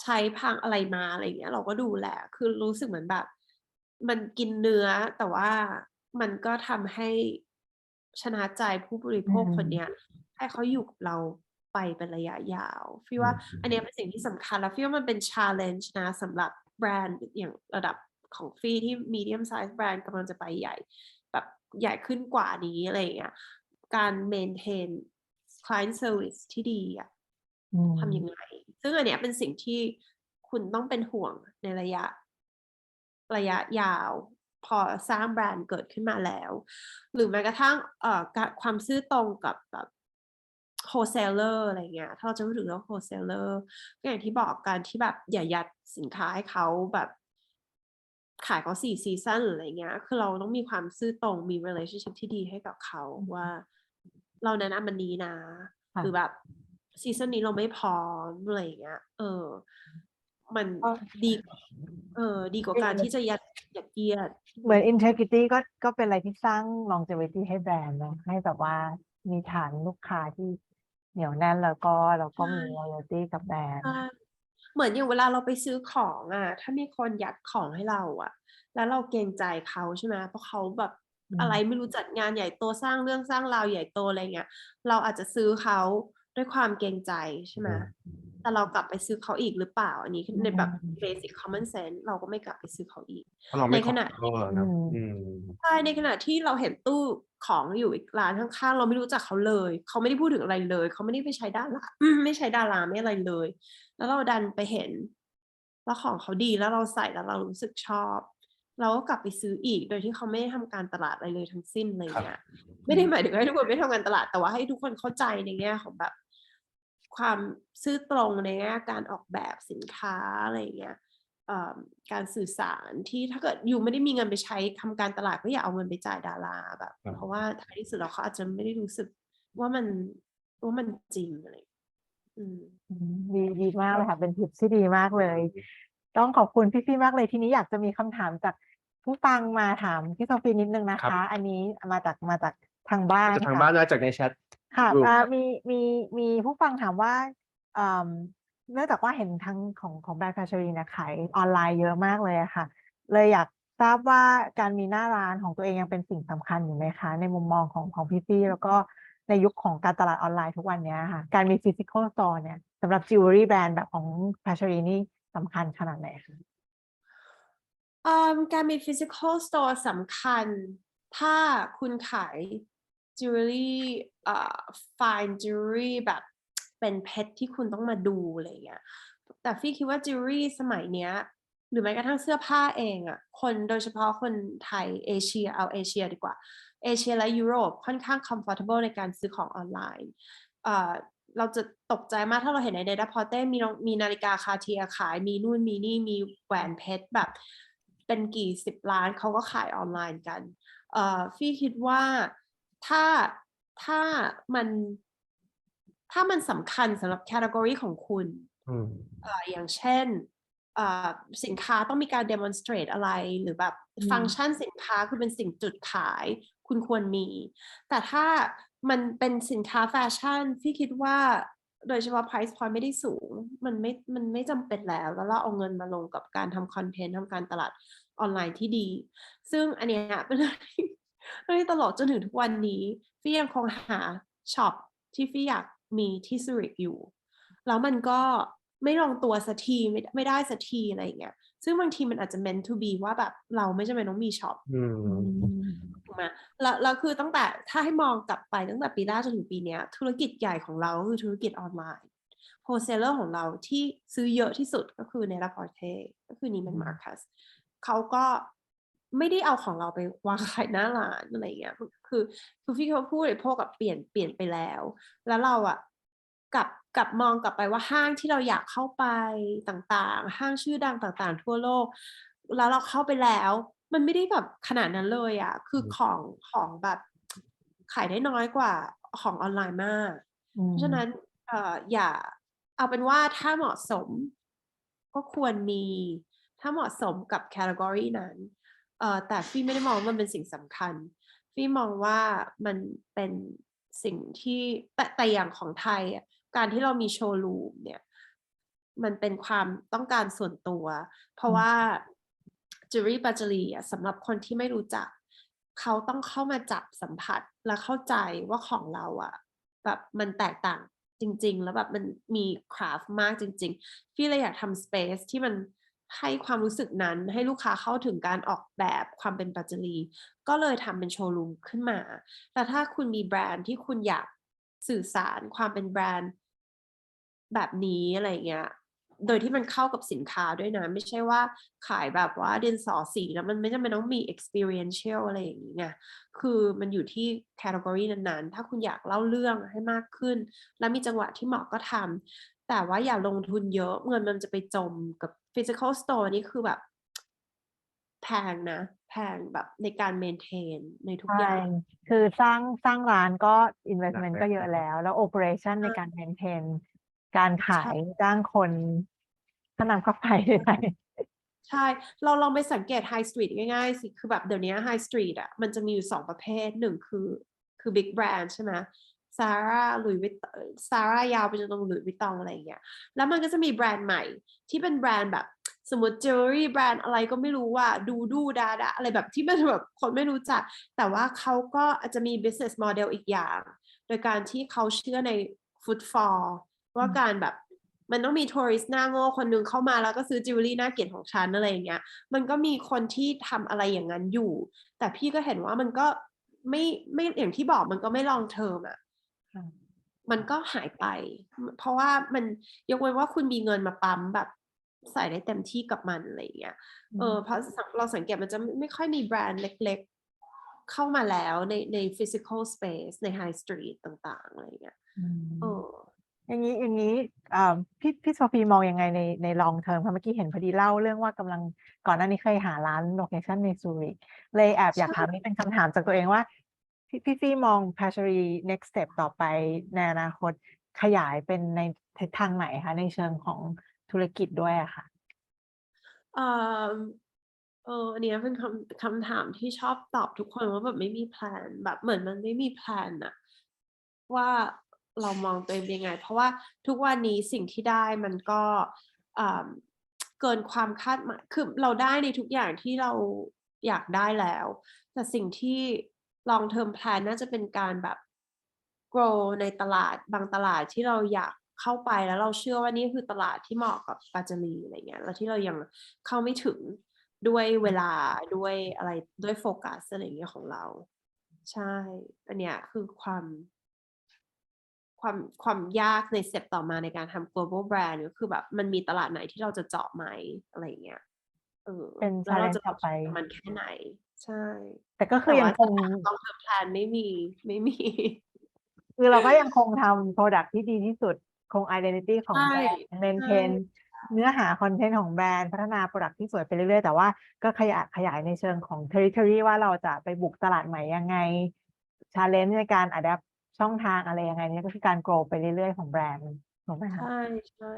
ใช้พังอะไรมาอะไรเงี้ยเราก็ดูแลคือรู้สึกเหมือนแบบมันกินเนื้อแต่ว่ามันก็ทำให้ชนะใจผู้บริโภคคนเนี้ยให้เขาอยู่กับเราไปเป็นระยะยาวพี่ว่าอันนี้เป็นสิ่งที่สำคัญแล้วพี่ว่ามันเป็น challenge นะสำหรับแบรนด์อย่างระดับของฟี่ที่ medium size แบรนด์กำลังจะไปใหญ่แบบใหญ่ขึ้นกว่านี้อะไรเงี้ยการ maintain client service ที่ดีอะทำยังไงซึ่งอันเนี้ยเป็นสิ่งที่คุณต้องเป็นห่วงในระยะยาวพอสร้างแบรนด์เกิดขึ้นมาแล้วหรือแม้กระทั่งความซื่อตรงกับแบบโฮเซลเลอร์อะไรเงี้ยถ้าเราจะพูดถึงเรื่องโฮเซลเลอร์ก็อย่างที่บอกกันที่แบบอย่ายัดสินค้าให้เขาแบบขายเขา4 ซีซั่นหรืออะไรเงี้ยคือเราต้องมีความซื่อตรงมี relationship ที่ดีให้กับเขาว่าเราแนะนำมันนี้นะหรือแบบซีซั่นนี้เราไม่พร้อมอะไรเงี้ยมันดีกว่าการที่จะยัดเยียดเหมือน integrity ก็เป็นอะไรที่สร้าง longevity ให้แบรนด์เนาะให้แบบว่ามีฐานลูกค้าที่เหนียวแน่นแล้วก็มี loyalty กับแบรนด์เหมือนอย่างเวลาเราไปซื้อของถ้ามีคนยัดของให้เราแล้วเราเกรงใจเขาใช่ไหมเพราะเขาแบบอะไรไม่รู้จัดงานใหญ่โตสร้างเรื่องสร้างราวใหญ่โตอะไรเงี้ยเราอาจจะซื้อเขาด้วยความเกรงใจใช่ไหมแต่เรากลับไปซื้อเขาอีกหรือเปล่าอันนี้ในแบบ basic common sense เราก็ไม่กลับไปซื้อเขาอีกในขณะใช่ในขณะที่เราเห็นตู้ของอยู่อีกร้านข้างๆเราไม่รู้จักเขาเลยเขาไม่ได้พูดถึงอะไรเลยเขาไม่ได้ไปใช้ดาราไม่ใช้ดาราไม่อะไรเลยแล้วเราดันไปเห็นแล้วของเขาดีแล้วเราใส่แล้วเรารู้สึกชอบเราก็กลับไปซื้ออีกโดยที่เขาไม่ได้ทำการตลาดอะไรเลยทั้งสิ้นเลยเนี่ยไม่ได้หมายถึงให้ทุกคนไม่ทำการตลาดแต่ว่าให้ทุกคนเข้าใจในแง่ของแบบความซื่อตรงในแง่การออกแบบสินค้าอะไรเงี้ยการสื่อสารที่ถ้าเกิดอยู่ไม่ได้มีเงินไปใช้ทำการตลาดก็อย่าเอาเงินไปจ่ายดาราแบบเพราะว่าท้ายที่สุดแล้วเขาอาจจะไม่ได้รู้สึกว่ามันจริงอะไรดีมากเลยค่ะเป็นทิปที่ดีมากเลยต้องขอบคุณพี่ๆมากเลยทีนี้อยากจะมีคำถามจากผู้ฟังมาถามพี่โซฟีนิดนึงนะคะอันนี้มาจากทางบ้านจากทางบ้านนะจากในแชทค่ะมีผู้ฟังถามว่าเนื่องจากว่าเห็นทั้งของแบรนด์แฟชั่นนะขายออนไลน์เยอะมากเลยอะค่ะเลยอยากทราบว่าการมีหน้าร้านของตัวเองยังเป็นสิ่งสำคัญอยู่ไหมคะในมุมมองของพี่ๆแล้วก็ในยุคของการตลาดออนไลน์ทุกวันนี้ค่ะการมีฟิสิคอลสโตร์เนี่ยสำหรับจิวเวลรี่แบรนด์แบบของแฟชั่นนี่สำคัญขนาดไหนคะการมี physical store สำคัญถ้าคุณขายจิวเวลรี่fine jewelry แบบเป็นเพชรที่คุณต้องมาดูอะไรเงี้ยแต่ฟี่คิดว่าจิวเวลรี่สมัยเนี้ยหรือแม้กระทั่งเสื้อผ้าเองคนโดยเฉพาะคนไทยเอเชียดีกว่าเอเชียและยุโรปค่อนข้าง comfortable ในการซื้อของออนไลน์เราจะตกใจมากถ้าเราเห็นใน Net-a-Porter มีนาฬิกาคาเทียขายมีนู่นมีนี่มีแหวนเพชรแบบเป็นกี่10 ล้านเขาก็ขายออนไลน์กันฟี่คิดว่าถ้ามันสำคัญสำหรับแคตตากรีของคุณอย่างเช่นสินค้าต้องมีการ demonstrate อะไรหรือแบบฟังก์ชันสินค้าคือเป็นสิ่งจุดขายคุณควรมีแต่ถ้ามันเป็นสินค้าแฟชั่นที่คิดว่าโดยเฉพาะ price point ไม่ได้สูงมันไม่จำเป็นแล้วเราเอาเงินมาลงกับการทำคอนเทนต์ทำการตลาดออนไลน์ที่ดีซึ่งอันเนี้ยเป็นเรื่องที่ตลอดจนถึงทุกวันนี้ฟี่ยังคงหาช็อปที่ฟี่อยากมีที่ซูริกอยู่แล้วมันก็ไม่ลงตัวสักทีไม่ได้สักทีอะไรอย่างเงี้ยซึ่งบางทีมันอาจจะ meant to be ว่าแบบเราไม่จำเป็นต้องมีช็อปถูกไหมแล้วคือตั้งแต่ถ้าให้มองกลับไปตั้งแต่ปีแรกจนถึงปีนี้ธุรกิจใหญ่ของเราคือธุรกิจออนไลน์โฮเซลเลอร์ของเราที่ซื้อเยอะที่สุดก็คือ Net-a-Porter ก็คือNeiman Marcus เขาก็ไม่ได้เอาของเราไปวางขายหน้าร้านอะไรอย่างเงี้ยคือพี่เขาพูดเลยพวกกับเปลี่ยนไปแล้วเรากลับมองกลับไปว่าห้างที่เราอยากเข้าไปต่างๆห้างชื่อดังต่างๆทั่วโลกแล้วเราเข้าไปแล้วมันไม่ได้แบบขนาดนั้นเลยคือของแบบขายได้น้อยกว่าของออนไลน์มากเพราะฉะนั้นอย่าเอาเป็นว่าถ้าเหมาะสมก็ควรมีถ้าเหมาะสมกับแคตตากรีนั้นแต่ฟี่ไม่ได้มองว่ามันเป็นสิ่งสำคัญฟี่มองว่ามันเป็นสิ่งที่แต่อย่างของไทยการที่เรามีโชว์รูมเนี่ย มันเป็นความต้องการส่วนตัวเพราะว่าจิวเวลรี่ปัจจุบันสำหรับคนที่ไม่รู้จักเขาต้องเข้ามาจับสัมผัสและเข้าใจว่าของเราอะแบบมันแตกต่างจริงๆแล้วแบบมันมีคราฟต์มากจริงๆพี่เลยอยากทำสเปซที่มันให้ความรู้สึกนั้นให้ลูกค้าเข้าถึงการออกแบบความเป็นปัจจุบันก็เลยทำเป็นโชว์รูมขึ้นมาแต่ถ้าคุณมีแบรนด์ที่คุณอยากสื่อสารความเป็นแบรนด์แบบนี้อะไรเงี้ยโดยที่มันเข้ากับสินค้าด้วยนะไม่ใช่ว่าขายแบบว่าดินสอสีแล้วมันไม่จำเป็นต้องมี experiential อะไรอย่างนี้ไงคือมันอยู่ที่ category นั้นๆถ้าคุณอยากเล่าเรื่องให้มากขึ้นแล้วมีจังหวะที่เหมาะก็ทำแต่ว่าอย่าลงทุนเยอะเงินมันจะไปจมกับ physical store นี่คือแบบแพงนะแพงแบบในการ maintain ในทุกอย่างคือสร้างร้านก็ investment ก็เยอะแล้ว operation ในการ maintain การขายจ้างคนค่าน้ำค่าไฟอะไรใช่เราลองไปสังเกตไฮสตรีทง่ายๆสิคือแบบเดี๋ยวนี้ไฮสตรีทอ่ะมันจะมีอยู่2ประเภทหนึ่งคือบิ๊กแบรนด์ใช่ไหมซาร่าหลุยส์วิตซาร่ายาวไปจนตรงหลุยส์วิตตองอะไรอย่างเงี้ยแล้วมันก็จะมีแบรนด์ใหม่ที่เป็นแบรนด์แบบสมมติจิวเวลรี่แบรนด์อะไรก็ไม่รู้ว่าดูดาอะไรแบบที่มันแบบคนไม่รู้จักแต่ว่าเขาก็อาจจะมี business model อีกอย่างโดยการที่เขาเชื่อใน footfall ว่าการแบบมันต้องมีทัวริสต์หน้าโง่คนนึงเข้ามาแล้วก็ซื้อจิวเวลรี่น่าเกลียดของฉันอะไรอย่างเงี้ยมันก็มีคนที่ทำอะไรอย่างนั้นอยู่แต่พี่ก็เห็นว่ามันก็ไม่อย่างที่บอกมันก็ไม่ลองเทอมอ่ะมันก็หายไปเพราะว่ามันยกเว้นว่าคุณมีเงินมาปั๊มแบบใส่ได้เต็มที่กับมันอะไรอย่างเงี้ยเพราะเราสังเกตมันจะไม่ค่อยมีแบรนด์เล็กๆเข้ามาแล้วใน physical space ใน high street ต่างๆอะไรอย่างเงี้ยอย่างนี้พี่โซฟีมองยังไงใน long term เพราะเมื่อกี้เห็นพอดีเล่าเรื่องว่ากำลังก่อนหน้านี้เคยหาร้านโลเคชั่นในซูริกเลยแอบอยากถามนี่เป็นคำถามจากตัวเองว่าพี่มอง Pashery next step ต่อไปในอนาคตขยายเป็นในทิศทางไหนคะในเชิงของธุรกิจด้วยอะค่ะอันนี้เป็นคำถามที่ชอบตอบทุกคนว่าแบบไม่มีแพลนแบบเหมือนมันไม่มีแพลนอะว่าเรามองตัวเองยังไงเพราะว่าทุกวันนี้สิ่งที่ได้มันก็เกินความคาดหมายคือเราได้ในทุกอย่างที่เราอยากได้แล้วแต่สิ่งที่ long term plan น่าจะเป็นการแบบ grow ในตลาดบางตลาดที่เราอยากเข้าไปแล้วเราเชื่อว่านี่คือตลาดที่เหมาะกับปัจจุบันอะไรเงี้ยแล้วที่เรายังเข้าไม่ถึงด้วยเวลาด้วยอะไรด้วยโฟกัสอะไรอย่างเงี้ยของเราใช่อันเนี้ยคือความยากในสเต็ปต่อมาในการทำ global brand ก็คือแบบมันมีตลาดไหนที่เราจะเจาะไหมอะไรเงี้ยแล้วเราจะต่อไปมันแค่ไหนใช่แต่ก็คือยังคงlong term plan ไม่มีคือเราก็ยังคงทำ product ที่ดีที่สุดคง identity ของแบรนด์ maintain เนื้อหาคอนเทนต์ของแบรนด์พัฒนา product ที่สวยไปเรื่อยๆแต่ว่าก็ขยายในเชิงของ territory ว่าเราจะไปบุกตลาดใหม่ยังไง challenge ในการ adapt ช่องทางอะไรยังไงนี่ก็คือการ grow ไปเรื่อยๆของแบรนด์ถูกไหมคะใช่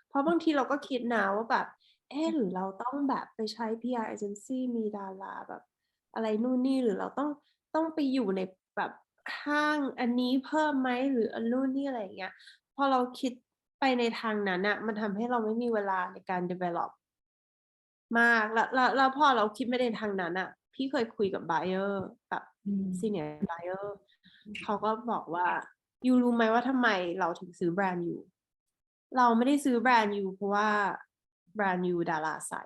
เพราะบางทีเราก็คิดนะว่าแบบหรือเราต้องแบบไปใช้ PR agency มีดาราแบบอะไรนู่นนี่หรือเราต้องไปอยู่ในแบบห้างอันนี้เพิ่มไหมหรืออันนู่นนี่อะไรอย่างเงี้ยพอเราคิดไปในทางนั้นอะมันทำให้เราไม่มีเวลาในการ develop มากแล้วพอเราคิดไม่ในทางนั้นอะพี่เคยคุยกับ buyer แบบ senior buyer เขาก็บอกว่ายูรู้ไหมว่าทำไมเราถึงซื้อแบรนด์อยู่เราไม่ได้ซื้อแบรนด์ยูเพราะว่าแบรนด์ยูดาราใส่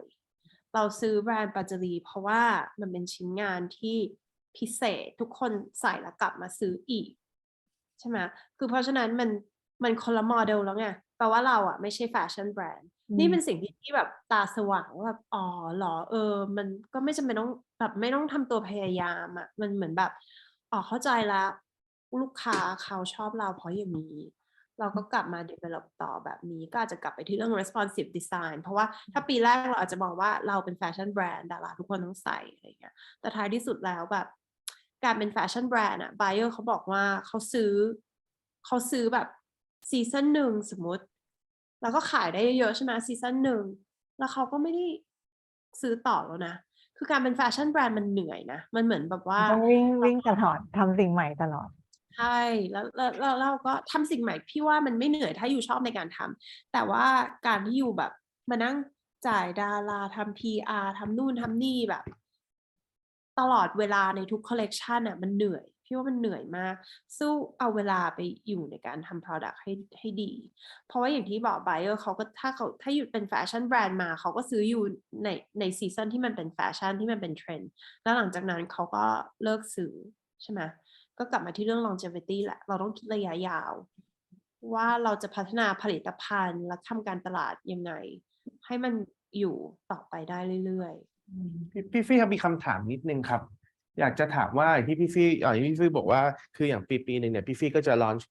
เราซื้อแบรนด์ปัจจุบันเพราะว่ามันเป็นชิ้นงานที่พิเศษทุกคนใส่แล้วกลับมาซื้ออีกใช่ไหมคือเพราะฉะนั้นมันคนละโมเดลแล้วไงแปลว่าเราอ่ะไม่ใช่แฟชั่นแบรนด์นี่เป็นสิ่งที่แบบตาสว่างแบบอ๋อเหรอมันก็ไม่จำเป็นต้องแบบไม่ต้องทำตัวพยายามอ่ะมันเหมือนแบบเข้าใจแล้วลูกค้าเขาชอบเราเพราะอย่างนี้เราก็กลับมา develop ต่อแบบนี้ก็อาจจะกลับไปที่เรื่อง responsive design เพราะว่าถ้าปีแรกเราอาจจะมองว่าเราเป็นแฟชั่นแบรนด์ดาราทุกคนต้องใส่อะไรเงี้ยแต่ท้ายที่สุดแล้วแบบการเป็นแฟชั่นแบรนด์อะ buyer เขาบอกว่าเขาซื้อแบบซีซั่นหนึ่งสมมติแล้วก็ขายได้เยอะใช่ไหมซีซั่นหนึ่งแล้วเขาก็ไม่ได้ซื้อต่อแล้วนะคือการเป็นแฟชั่นแบรนด์มันเหนื่อยนะมันเหมือนแบบว่าต้องวิ่งตลอดทำสิ่งใหม่ตลอด ใช่แล้วเราก็ทำสิ่งใหม่พี่ว่ามันไม่เหนื่อยถ้าอยู่ชอบในการทำแต่ว่าการที่อยู่แบบมานั่งจ่ายดาราทำ PR ทำนู่นทำนี่แบบตลอดเวลาในทุกคอลเลกชันอ่ะมันเหนื่อยพี่ว่ามันเหนื่อยมากสู้เอาเวลาไปอยู่ในการทำ product ให้ดีเพราะว่าอย่างที่บอกไบเออร์เขาก็ถ้าอยู่เป็นแฟชั่นแบรนด์มาเขาก็ซื้ออยู่ในซีซันที่มันเป็นแฟชั่นที่มันเป็นเทรนด์แล้วหลังจากนั้นเขาก็เลิกซื้อใช่ไหมก็กลับมาที่เรื่อง longevity แหละเราต้องคิดระยะยาวว่าเราจะพัฒนาผลิตภัณฑ์และทำการตลาดยังไงให้มันอยู่ต่อไปได้เรื่อยๆพี่ฟี่ครับมีคำถามนิดนึงครับอยากจะถามว่าที่พี่ฟี่บอกว่าคืออย่างปีหนึ่งเนี่ยพี่ฟี่ก็จะลอนช์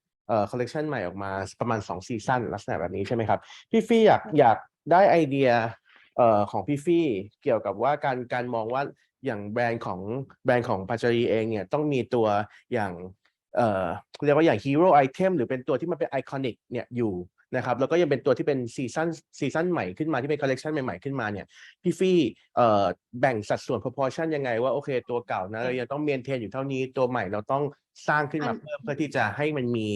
คอลเลกชันใหม่ออกมาประมาณ2ซีซั่นลักษณะแบบนี้ใช่ไหมครับพี่ฟี่อยากได้ไอเดียของพี่ฟี่เกี่ยวกับว่าการมองว่าอย่างแบรนด์ของปัจจารีเองเนี่ยต้องมีตัวอย่างเรียกว่าอย่างฮีโร่ไอเทมหรือเป็นตัวที่มันเป็นไอคอนิกเนี่ยอยู่นะครับแล้วก็ยังเป็นตัวที่เป็นซีซั่นใหม่ขึ้นมาที่เป็นคอลเลกชันใหม่ๆขึ้นมาเนี่ยพี่ฟี่แบ่งสัดส่วน proportion ยังไงว่าโอเคตัวเก่านะเรายังต้องเมนเทนอยู่เท่านี้ตัวใหม่เราต้องสร้างขึ้นมาเพื่อที่จะให้มันมี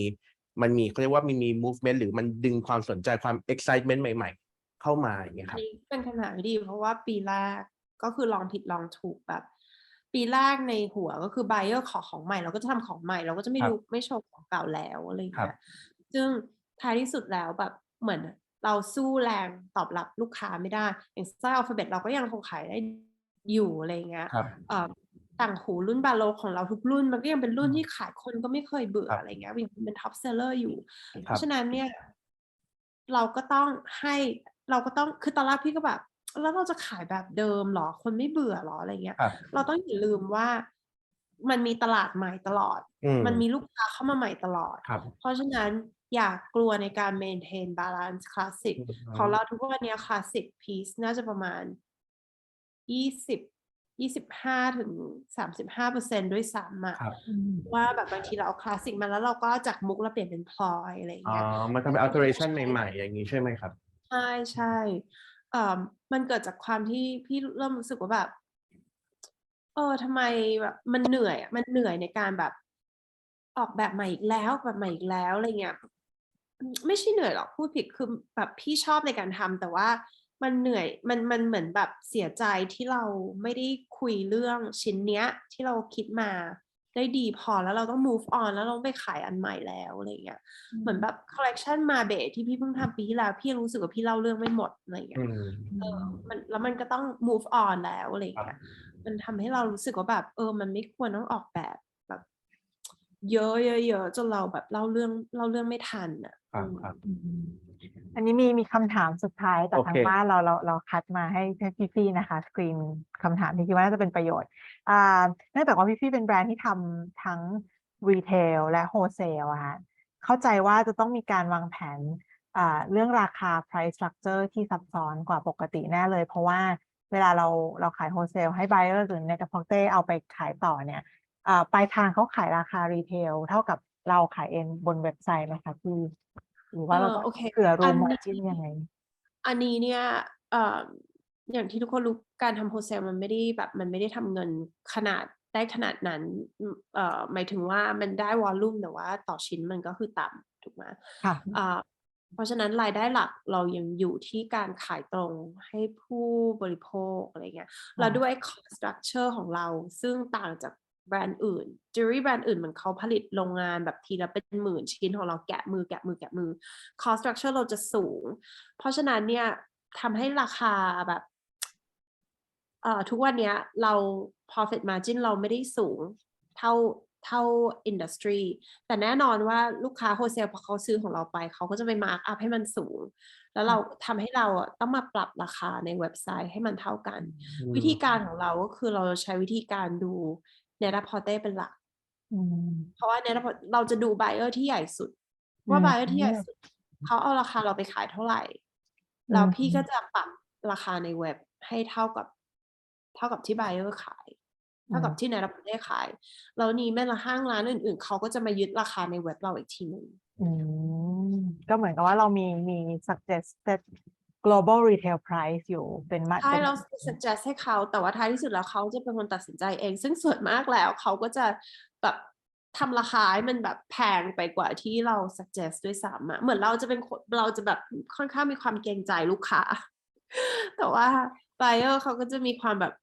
เขาเรียกว่ามี movement หรือมันดึงความสนใจความ excitement ใหม่ๆเข้ามาอย่างเงี้ยครับนี่เป็นคำถามที่ดีเพราะว่าปีแรกก็คือลองผิดลองถูกแบบปีแรกในหัวก็คือ buyer ขอของใหม่เราก็จะทำของใหม่เราก็จะไม่โชว์ของเก่าแล้วอะไรอย่างเงี้ยซึ่งท้ายที่สุดแล้วแบบเหมือนเราสู้แรงตอบรับลูกค้าไม่ได้อย่างสร้อยอัลฟาเบตเราก็ยังคงขายได้อยู่อะไรเงี้ยต่างหูรุ่นบาโลของเราทุกรุ่นมันก็ยังเป็นรุ่นที่ขายคนก็ไม่เคยเบื่ออะไรเงี้ยยังเป็นท็อปเซลเลอร์อยู่เพราะฉะนั้นเนี่ยเราก็ต้องคือตอนแรกพี่ก็แบบแล้วเราจะขายแบบเดิมหรอคนไม่เบื่อหรออะไรเงี้ยเราต้องอย่าลืมว่ามันมีตลาดใหม่ตลอดมันมีลูกค้าเข้ามาใหม่ตลอดเพราะฉะนั้นอย่ากลัวในการ maintain balance classic ของเราทุกวันนี้ classic piece น่าจะประมาณ25 ถึง 35% ด้วยซ้ำอะว่าแบบบางทีเราเอาคลาสสิกมาแล้วเราก็จากมุกเราเปลี่ยนเป็นพลอยอะไรอย่างเงี้ยมันทำเป็น alteration ใหม่ๆอย่างนี้ใช่ไหมครับใช่มันเกิดจากความที่พี่เริ่มรู้สึกว่าแบบทำไมแบบมันเหนื่อยในการแบบออกแบบใหม่อีกแล้วแบบใหม่อีกแล้วอะไรเงี้ยไม่ใช่เหนื่อยหรอกพูดผิดคือแบบพี่ชอบในการทำแต่ว่ามันเหนื่อยมันเหมือนแบบเสียใจที่เราไม่ได้คุยเรื่องชิ้นเนี้ยที่เราคิดมาได้ดีพอแล้วเราต้อง move on แล้วเราไปขายอันใหม่แล้วอะไรเงี้ยเหมือนแบบ collection มาเบสที่พี่เพิ่งทำปีที่แล้วพี่รู้สึกว่าพี่เล่าเรื่องไม่หมดอะไรเงี้ยแล้วมันก็ต้อง move on แล้วอะไรเงี้ยมันทำให้เรารู้สึกว่าแบบมันไม่ควรต้องออกแบบเยอะจนเราแบบเล่าเรื่องไม่ทันอ่ะอันนี้มีคำถามสุดท้ายจากทางบ้านเราคัดมาให้พี่ๆนะคะสกรีนคำถามที่คิดว่าน่าจะเป็นประโยชน์เนื่องจากว่าพี่ๆเป็นแบรนด์ที่ทำทั้งรีเทลและโฮลเซลอะค่ะเข้าใจว่าจะต้องมีการวางแผนเรื่องราคา price structure ที่ซับซ้อนกว่าปกติแน่เลยเพราะว่าเวลาเราขายโฮลเซลให้ buyer หรือในกระเพาะเต้เอาไปขายต่อเนี่ยปลายทางเขาขายราคารีเทลเท่ากับเราขายเองบนเว็บไซต์ไหมคะพี่หรือว่าเราเผื่อรูมมาร์จิ้นยังไงอันนี้เนี่ยอย่างที่ทุกคนรู้การทำโฮลเซลมันไม่ได้ทำเงินขนาดนั้นหมายถึงว่ามันได้วอลลุ่มแต่ว่าต่อชิ้นมันก็คือต่ำถูกไหมค่ะเพราะฉะนั้นรายได้หลักเรายังอยู่ที่การขายตรงให้ผู้บริโภคอะไรเงี้ยแล้วด้วย cost structure ของเราซึ่งต่างจากแบรนด์อื่นจิวเวลรี่แบรนด์อื่นมันเขาผลิตโรงงานแบบทีละเป็นหมื่นชิ้นของเราแกะมือ cost structure เราจะสูงเพราะฉะนั้นเนี่ยทำให้ราคาแบบทุกวันนี้เรา profit margin เราไม่ได้สูงเท่า industry แต่แน่นอนว่าลูกค้าโฮลเซลพอเขาซื้อของเราไปเขาก็จะไป mark up ให้มันสูงแล้วเราทำให้เราต้องมาปรับราคาในเว็บไซต์ให้มันเท่ากันวิธีการของเราก็คือเราใช้วิธีการดูnet aporte เป็นหลักเพราะว่าnet aporte เราจะดู buyer ที่ใหญ่สุดว่า buyer ที่ใหญ่สุดเขาเอาราคาเราไปขายเท่าไหร่แล้วพี่ก็จะปรับราคาในเว็บให้เท่ากับที่ buyer ขายเท่ากับที่net aporte ขายแล้วนี้แม้ละห้างร้านอื่นๆเขาก็จะมายึดราคาในเว็บเราอีกทีนึงก็เหมือนกับว่าเรามี suggested global retail price อยู่เป็นใช่เรา suggest ให้เขาแต่ว่าท้ายที่สุดแล้วเขาจะเป็นคนตัดสินใจเองซึ่งส่วนมากแล้วเขาก็จะแบบ ทำราคาให้มันแบบแพงไปกว่าที่เรา suggest ด้วยซ้ำเหมือนเราจะแบบค่อนข้างมีความเกรงใจลูกค้า แต่ว่า buyer เขาก็จะมีความแบบ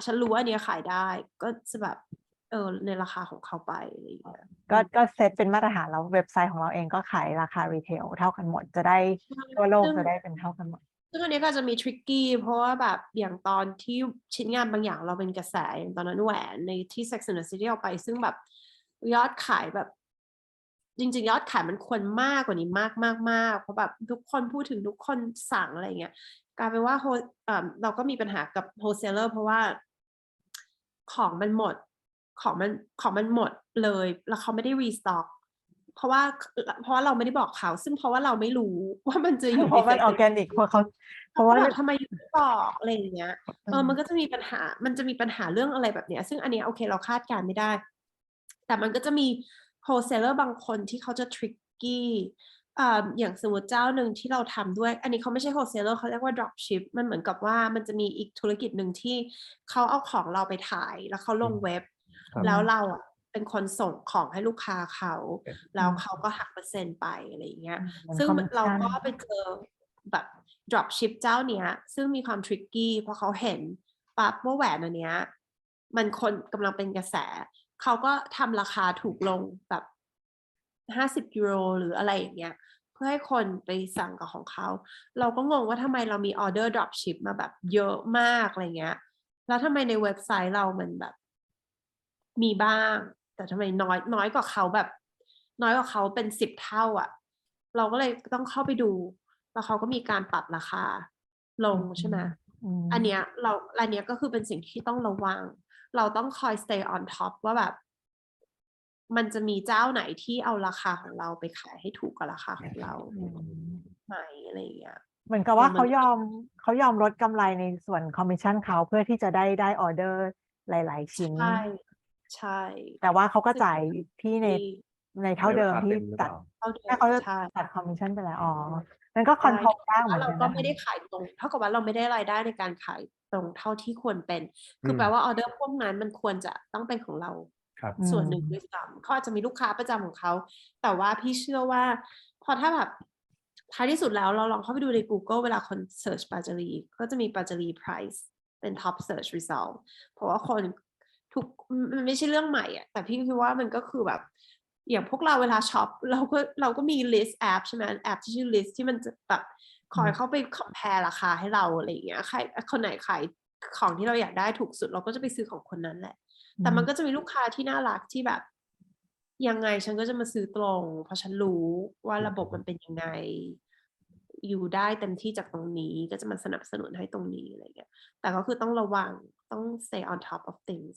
ฉันรู้ว่าอันเนี้ยขายได้ก็จะแบบในราคาของเขาไปอะไรอย่างเงี้ยก็เซตเป็นมาตรฐานแล้วเว็บไซต์ของเราเองก็ขายราคารีเทลเท่ากันหมดจะได้ทั่วโลกจะได้เป็นเท่ากันหมดซึ่งอันนี้ก็จะมีทริกกี้เพราะว่าแบบอย่างตอนที่ชิ้นงานบางอย่างเราเป็นกระแสอย่างตอนนั้นแหวนในที่ Sex and the City เอาไปซึ่งแบบยอดขายแบบจริงๆยอดขายมันควรมากกว่านี้มากเพราะแบบทุกคนพูดถึงทุกคนสั่งอะไรเงี้ยกลายเป็นว่าเราก็มีปัญหากับโฮเซลเลอร์เพราะว่าของมันหมดเลยแล้วเขาไม่ได้รีสต็อกเพราะว่าเราไม่ได้บอกเขาซึ่งเพราะว่าเราไม่รู้ว่ามันจะอยู่เพราะมันออร์แกนิกเพราะว่าทำไมไม่บอกอะไรอย่างเงี้ยมันก็จะมีปัญหาเรื่องอะไรแบบเนี้ยซึ่งอันนี้โอเคเราคาดการไม่ได้แต่มันก็จะมีโฮเซลเลอร์บางคนที่เขาจะทริกกี้อย่างสมมติเจ้าหนึ่งที่เราทำด้วยอันนี้เขาไม่ใช่โฮเซลเลอร์เขาเรียกว่า drop ship มันเหมือนกับว่ามันจะมีอีกธุรกิจหนึ่งที่เขาเอาของเราไปถ่ายแล้วเขาลงเว็บแล้วเราเป็นคนส่งของให้ลูกค้าเขาแล้วเขาก็หักเปอร์เซ็นต์ไปอะไรอย่างเงี้ยซึ่งเราก็ไปเจอแบบ drop ship เจ้าเนี้ยซึ่งมีความทริกกี้เพราะเขาเห็นปั๊บว่าแหวนอันเนี้ยมันคนกำลังเป็นกระแสเขาก็ทำราคาถูกลงแบบ€50หรืออะไรอย่างเงี้ยเพื่อให้คนไปสั่งกับของเขาเราก็งงว่าทำไมเรามีออเดอร์ drop ship มาแบบเยอะมากอะไรเงี้ยแล้วทำไมในเว็บไซต์เรามันแบบมีบ้างแต่ทำไมน้อยกว่าเขาแบบน้อยกว่าเขาเป็น10 เท่าเราก็เลยต้องเข้าไปดูแล้วเขาก็มีการปรับราคาลงใช่ไหมอันเนี้ยก็คือเป็นสิ่งที่ต้องระวังเราต้องคอย stay on top ว่าแบบมันจะมีเจ้าไหนที่เอาราคาของเราไปขายให้ถูกกับราคาของเราไหมอะไรอย่างเงี้ยเหมือนกับว่าเขายอมลดกำไรในส่วนคอมมิชชั่นเขาเพื่อที่จะได้ออเดอร์หลายๆชิ้นใช่แต่ว่าเขาก็จ่ายที่ในเท่าเดิมที่ตัดถ้าเขาจะตัดคอมมิชชั่นไปแล้วนั่นก็คอนโทรลได้เหมือนกันเราก็ไม่ได้ขายตรงเท่ากับว่าเราไม่ได้รายได้ในการขายตรงเท่าที่ควรเป็นคือแปลว่าออเดอร์พวกนั้นมันควรจะต้องเป็นของเราส่วนหนึ่งด้วยซ้ำเขาอาจจะมีลูกค้าประจำของเขาแต่ว่าพี่เชื่อว่าพอถ้าแบบท้ายที่สุดแล้วเราลองเข้าไปดูใน Google เวลาคน search ปาจารีก็จะมีปาจารี price เป็น top search result เพราะว่าคนมันไม่ใช่เรื่องใหม่แต่พี่คิดว่ามันก็คือแบบอย่างพวกเราเวลาช็อปเราก็มี list app ใช่ไหมแอปที่ชื่อ list ที่มันจะแบบคอยเข้าไป compare ราคาให้เราอะไรอย่างเงี้ยใครคนไหนขายของที่เราอยากได้ถูกสุดเราก็จะไปซื้อของคนนั้นแหละแต่มันก็จะมีลูกค้าที่น่ารักที่แบบยังไงฉันก็จะมาซื้อตรงเพราะฉันรู้ว่าระบบมันเป็นยังไงอยู่ได้เต็มที่จากตรงนี้ก็จะมาสนับสนุนให้ตรงนี้อะไรเงี้ยแต่ก็คือต้องระวังต้อง stay on top of things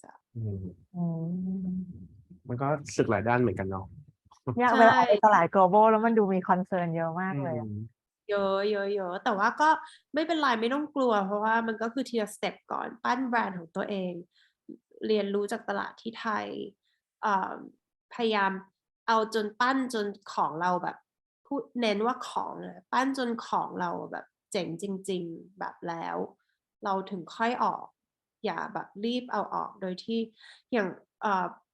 มันก็สึกหลายด้านเหมือนกันเนาะเนี่ยเวลาไปตลาด global แล้วมันดูมีคอนเซิร์นเยอะมากเลยเยอะแต่ว่าก็ไม่เป็นไรไม่ต้องกลัวเพราะว่ามันก็คือทีละสเต็ปก่อนปั้นแบรนด์ของตัวเองเรียนรู้จากตลาดที่ไทยพยายามเอาจนปั้นจนของเราแบบพูดเน้นว่าของปั้นจนของเราแบบเจ๋งจริงๆแบบแล้วเราถึงค่อยออกอย่าแบบรีบเอาออกโดยที่อย่าง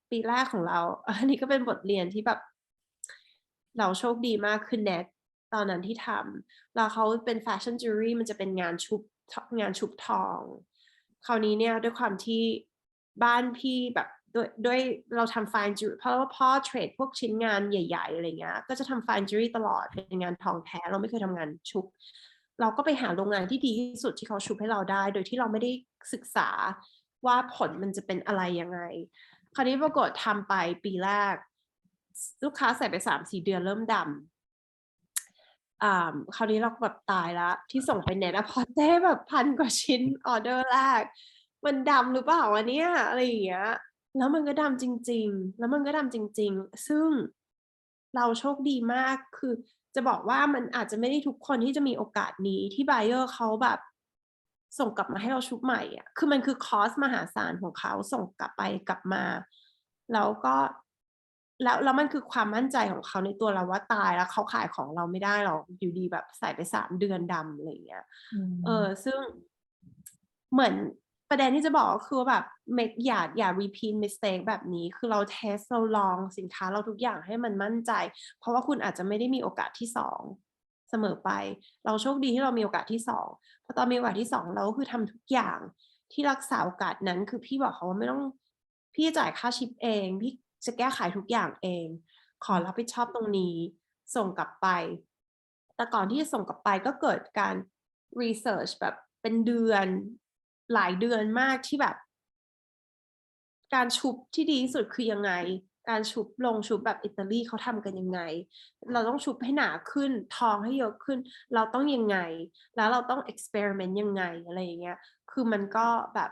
ปีแรกของเราอันนี้ก็เป็นบทเรียนที่แบบเราโชคดีมากคือเน็ตตอนนั้นที่ทำแล้วเขาเป็นแฟชั่นจิวเวลรี่มันจะเป็นงานชุบทองคราวนี้เนี่ยด้วยความที่บ้านพี่แบบด้วยเราทำ fine jewelry เพราะว่าพ่อเทรดพวกชิ้นงานใหญ่ๆอะไรเงี้ยก็จะทำ fine jewelry ตลอดเป็นงานทองแท้เราไม่เคยทำงานชุบเราก็ไปหาโรงงานที่ดีที่สุดที่เขาชุบให้เราได้โดยที่เราไม่ได้ศึกษาว่าผลมันจะเป็นอะไรยังไงคราวนี้ปรากฏทำไปปีแรกลูกค้าใส่ไป 3-4 เดือนเริ่มดำคราวนี้เราแบบตายแล้วที่ส่งไปเน็ตพอเต้แบบ1,000 กว่าชิ้นออเดอร์แรกมันดำหรือเปล่าวะเนี่ยอะไรอย่างเงี้ยแล้วมันก็ดำจริงๆซึ่งเราโชคดีมากคือจะบอกว่ามันอาจจะไม่ได้ทุกคนที่จะมีโอกาสนี้ที่ไบเออร์เขาแบบส่งกลับมาให้เราชุบใหม่คือมันคือคอสมหาศาลของเขาส่งกลับไปกลับมาแล้วก็แล้วมันคือความมั่นใจของเขาในตัวเราว่าตายแล้วเขาขายของเราไม่ได้หรอกอยู่ดีแบบใส่ไป3 เดือนดำอะไรอย่างเงี้ยซึ่งเหมือน ประเด็นที่จะบอกก็คือแบบอย่า repeat mistake แบบนี้คือเราเทสเราลองสินค้าเราทุกอย่างให้มันมั่นใจเพราะว่าคุณอาจจะไม่ได้มีโอกาสที่2เสมอไปเราโชคดีที่เรามีโอกาสที่2พอตอนมีโอกาสที่2เราก็คือทำทุกอย่างที่รักษาโอกาสนั้นคือพี่บอกเขาว่าไม่ต้องพี่จ่ายค่าชิปเองพี่จะแก้ไขทุกอย่างเองขอรับผิดชอบตรงนี้ส่งกลับไปแต่ก่อนที่จะส่งกลับไปก็เกิดการ research แบบเป็นเดือนหลายเดือนมากที่แบบการชุบที่ดีที่สุดคือยังไงการชุบแบบอิตาลีเขาทำกันยังไงเราต้องชุบให้หนาขึ้นทองให้เยอะขึ้นเราต้องยังไงแล้วเราต้อง experiment ยังไงอะไรอย่างเงี้ยคือมันก็แบบ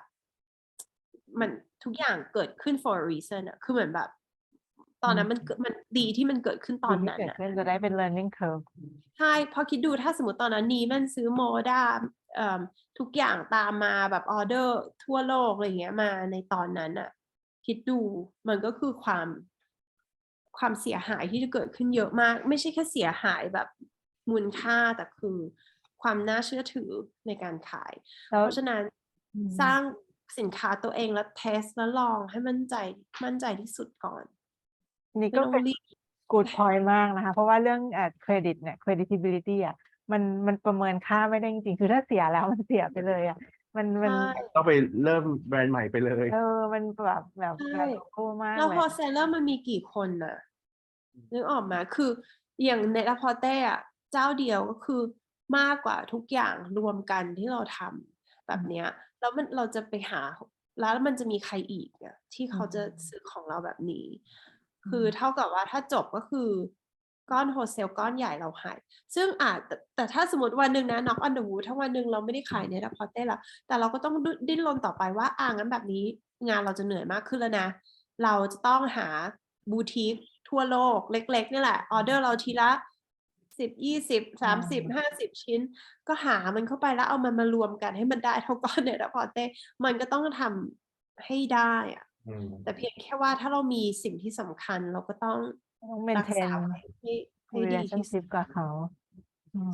มันทุกอย่างเกิดขึ้น for a reason อะคือเหมือนแบบตอนนั้นมันดีที่มันเกิดขึ้นตอนนั้นอะจะได้เป็น learning curve ใช่พอคิดดูถ้าสมมติตอนนั้นนี้มันซื้อโมด้าทุกอย่างตามมาแบบออเดอร์ทั่วโลกอะไรเงี้ยมาในตอนนั้นอะคิดดูมันก็คือความเสียหายที่จะเกิดขึ้นเยอะมากไม่ใช่แค่เสียหายแบบมูลค่าแต่คือความน่าเชื่อถือในการขายเพราะฉะนั้นสร้างสินค้าตัวเองแล้วเทสแล้วลองให้มั่นใจที่สุดก่อนนี่ก็เป็น good point มากนะคะเพราะว่าเรื่องcredit เนี่ย credibility อ่ะมันประเมินค่าไม่ได้จริงๆคือถ้าเสียแล้วมันเสียไปเลยอ่ะมันต้องไปเริ่มแบรนด์ใหม่ไปเลยมันแบบแบรนด์โลโก้มากแล้ว เลย wholesaler มันมีกี่คนน่ะนึกออกมาคืออย่างในลาพอเต้อะเจ้าเดียวก็คือมากกว่าทุกอย่างรวมกันที่เราทำแบบเนี้ยแล้วเราจะไปหาแล้วมันจะมีใครอีกอะที่เขาจะซื้อของเราแบบนี้คือเท่ากับว่าถ้าจบก็คือก้อนโฮเซลก้อนใหญ่เราหายซึ่งแต่ถ้าสมมติวันหนึ่งนะ knock on the wood ถ้าวันหนึ่งเราไม่ได้ขายในลาพอเต้แล้วแต่เราก็ต้องดิ้นรนต่อไปว่างั้นแบบนี้งานเราจะเหนื่อยมากขึ้นแล้วนะเราจะต้องหาบูติกทั่วโลกเล็กๆนี่แหละออเดอร์เราทีละ10 20 30 50ชิ้นก็หามันเข้าไปแล้วเอามันมารวมกันให้มันได้เท่าก้อนในลาพอเต้มันก็ต้องทำให้ได้อะแต่เพียงแค่ว่าถ้าเรามีสิ่งที่สำคัญเราก็ต้องรักษาให้ดีที่สุดกับเขา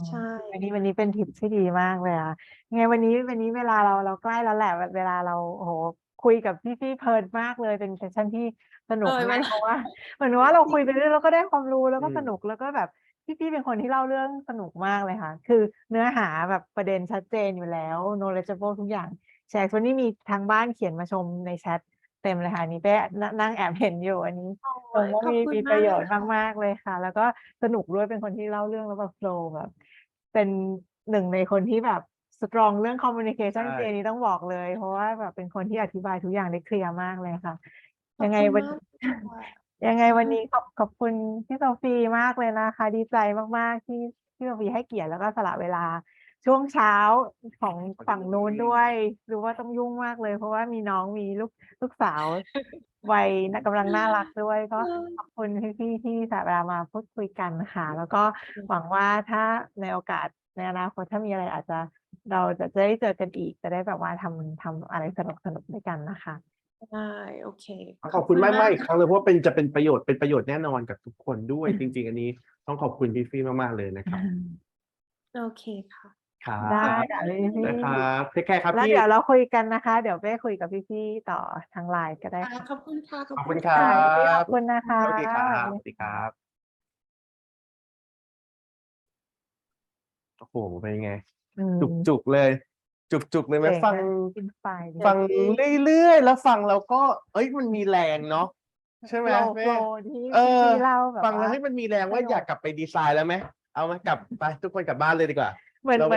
ใช่วันนี้เป็นทิปที่ดีมากเลยอะไงวันนี้เวลาเราใกล้แล้วแหละเวลาเราโอ้โหคุยกับพี่เพลินมากเลยเป็นเซสชั่นที่สนุกมากเพราะว่าเหมือนว่าเราคุยไปเรื่อยแล้วก็ได้ความรู้แล้วก็สนุกแล้วก็แบบพี่เป็นคนที่เล่าเรื่องสนุกมากเลยค่ะคือเนื้อหาแบบประเด็นชัดเจนอยู่แล้ว knowledgeable ทุกอย่างแชร์วันนี้มีทางบ้านเขียนมาชมในแชทเต็มเลยค่ะนี่เป้นั่งแอบเห็นอยู่อันนี้ตรงว่ามีประโยชน์มากๆเลยค่ะแล้วก็สนุกด้วยเป็นคนที่เล่าเรื่องแล้วแบบโฟลว์แบบเป็นหนึ่งในคนที่แบบสตรองเรื่อง communication เจนี้ต้องบอกเลยเพราะว่าแบบเป็นคนที่อธิบายทุกอย่างได้เคลียร์มากเลยค่ะยังไงวันนี้ขอบคุณพี่โซฟีมากเลยนะคะดีใจมากๆที่พี่โซฟีให้เกียรติแล้วก็สละเวลาช่วงเช้าของฝั่งนู้นด้วยรู้ว่าต้องยุ่งมากเลยเพราะว่ามีน้องมีลูกสาววัยกำลังน่ารักด้วยก็ขอบคุณพี่ที่สละเวลามาพูดคุยกันค่ะแล้วก็หวังว่าถ้าในโอกาสในอนาคตถ้ามีอะไรอาจจะเราจะได้เจอกันอีกจะได้แบบว่าทำอะไรสนุกด้วยกันนะคะได้โอเคขอบคุณมากอีกครั้งเลยเพราะว่าจะเป็นประโยชน์แน่นอนกับทุกคนด้วยจริงๆอันนี้ต้องขอบคุณพี่ฟี่มากๆเลยนะครับโอเคค่ะได้นะครับเทคแคร์ครับแล้วพี่เดี๋ยวเราคุยกันนะคะเดี๋ยวไปคุยกับพี่ต่อทางไลน์ก็ได้ขอบคุณค่ะขอบคุณครับขอบคุณนะคะ สวัสดีครับสวัสดีครับโอ้โหเป็นไงจุกเลยไหมฟังเรื่อยๆแล้วฟังแล้วก็มันมีแรงเนาะใช่ไหมฟังแล้วให้มันมีแรงว่าอยากกลับไปดีไซน์แล้วไหมเอามากลับไปทุกคนกลับบ้านเลยดีกว่าเหมือนเ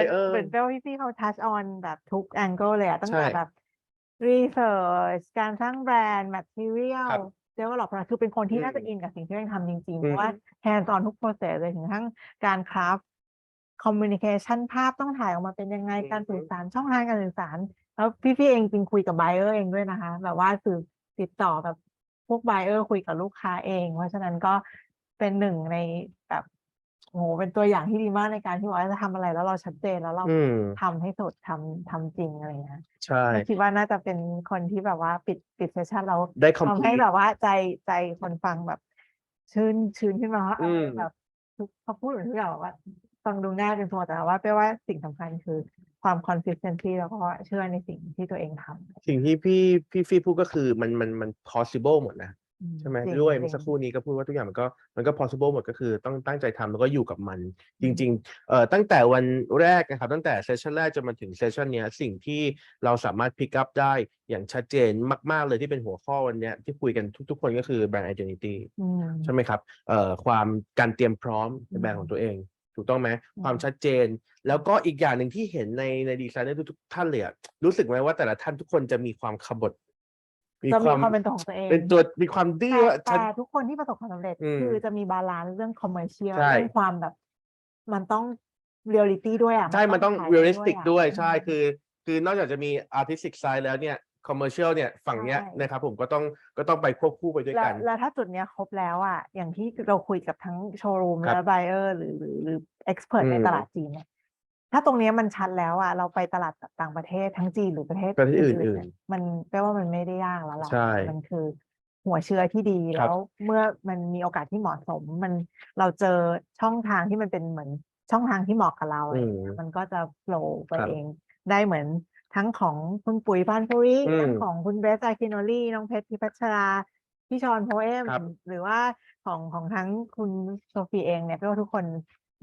ป้าพี่เขา touch on แบบทุก angle เลยอะตั้งแต่แบบ research การสร้างแบรนด์ material develop คือเป็นคนที่น่าจะอินกับสิ่งที่เราทำจริงๆเพราะว่า hands on ทุก process เลยถึงทั้งการ craft communication ภาพต้องถ่ายออกมาเป็นยังไงการสื่อสารช่องทางการสื่อสารแล้วพี่เองจริงคุยกับ buyer เองด้วยนะคะแบบว่าสื่อติดต่อแบบพวก buyer คุยกับลูกค้าเองเพราะฉะนั้นก็เป็นหนึ่งในแบบโอ้โหเป็นตัวอย่างที่ดีมากในการที่ว่าจะทำอะไรแล้วเราชัดเจนแล้วเราทำให้สุดทำจริงอะไรเงี้ยใช่คิดว่าน่าจะเป็นคนที่แบบว่าปิดเซสชั่นเราได้ทำให้แบบว่าใจคนฟังแบบชื่นขึ้นมาว่าแบบเขาพูดเหมือนที่เราแบบว่า ฟังดูง่ายเป็นตัวแต่ว่าแปลว่าสิ่งสำคัญคือความ consistency แล้วก็เชื่อในสิ่งที่ตัวเองทำสิ่งที่พี่พูดก็คือมัน possible หมดนะใช่ไหมด้วยเมื่อสักครู่นี้ก็พูดว่าทุกอย่างมันก็ possible หมดก็คือต้องตั้งใจทำแล้วก็อยู่กับมันจริงๆตั้งแต่วันแรกนะครับตั้งแต่เซสชันแรกจนมาถึงเซสชันนี้สิ่งที่เราสามารถ pick up ได้อย่างชัดเจนมากๆเลยที่เป็นหัวข้อวันนี้ที่คุยกันทุกคนก็คือ brand identity ใช่ไหมครับความการเตรียมพร้อมในแบรนด์ของตัวเองถูกต้องไหมความชัดเจนแล้วก็อีกอย่างหนึ่งที่เห็นในดีไซเนอร์ทุกท่านเลยรู้สึกไหมว่าแต่ละท่านทุกคนจะมีความขบถมีความเป็นตัวของตัวเองเป็นตัวมีความดื้อแต่ทุกคนที่ประสบความสำเร็จคือจะมีบาลานซ์เรื่อง commercial เรื่องความแบบมันต้อง reality ด้วยใช่มันต้อง realistic ด้วยใช่คือนอกจากจะมี artistic side แล้วเนี่ย commercial เนี่ยฝั่งเนี้ยนะครับผมก็ต้องไปควบคู่ไปด้วยกันแล้วถ้าจุดเนี้ยครบแล้วอย่างที่เราคุยกับทั้งโชว์รูมและ buyer หรือ expert ในตลาดจีนเนี่ยถ้าตรงนี้มันชัดแล้วเราไปตลาดต่างประเทศทั้งจีนหรือประเทศอื่นมันแปลว่ามันไม่ได้ยากแล้วล่ะมันคือหัวเชื้อที่ดีแล้วเมื่อมันมีโอกาสที่เหมาะสมเราเจอช่องทางที่มันเป็นเหมือนช่องทางที่เหมาะกับเรามันก็จะโฟลว์ไปเองได้เหมือนทั้งของคุณปุ๋ยพานปุริทั้งของคุณเบสอาคิโนลีน้องเพชรพิพัชราพี่ชอนโพเอมหรือว่าของทั้งคุณโซฟีเองเนี่ยแปลว่าทุกคน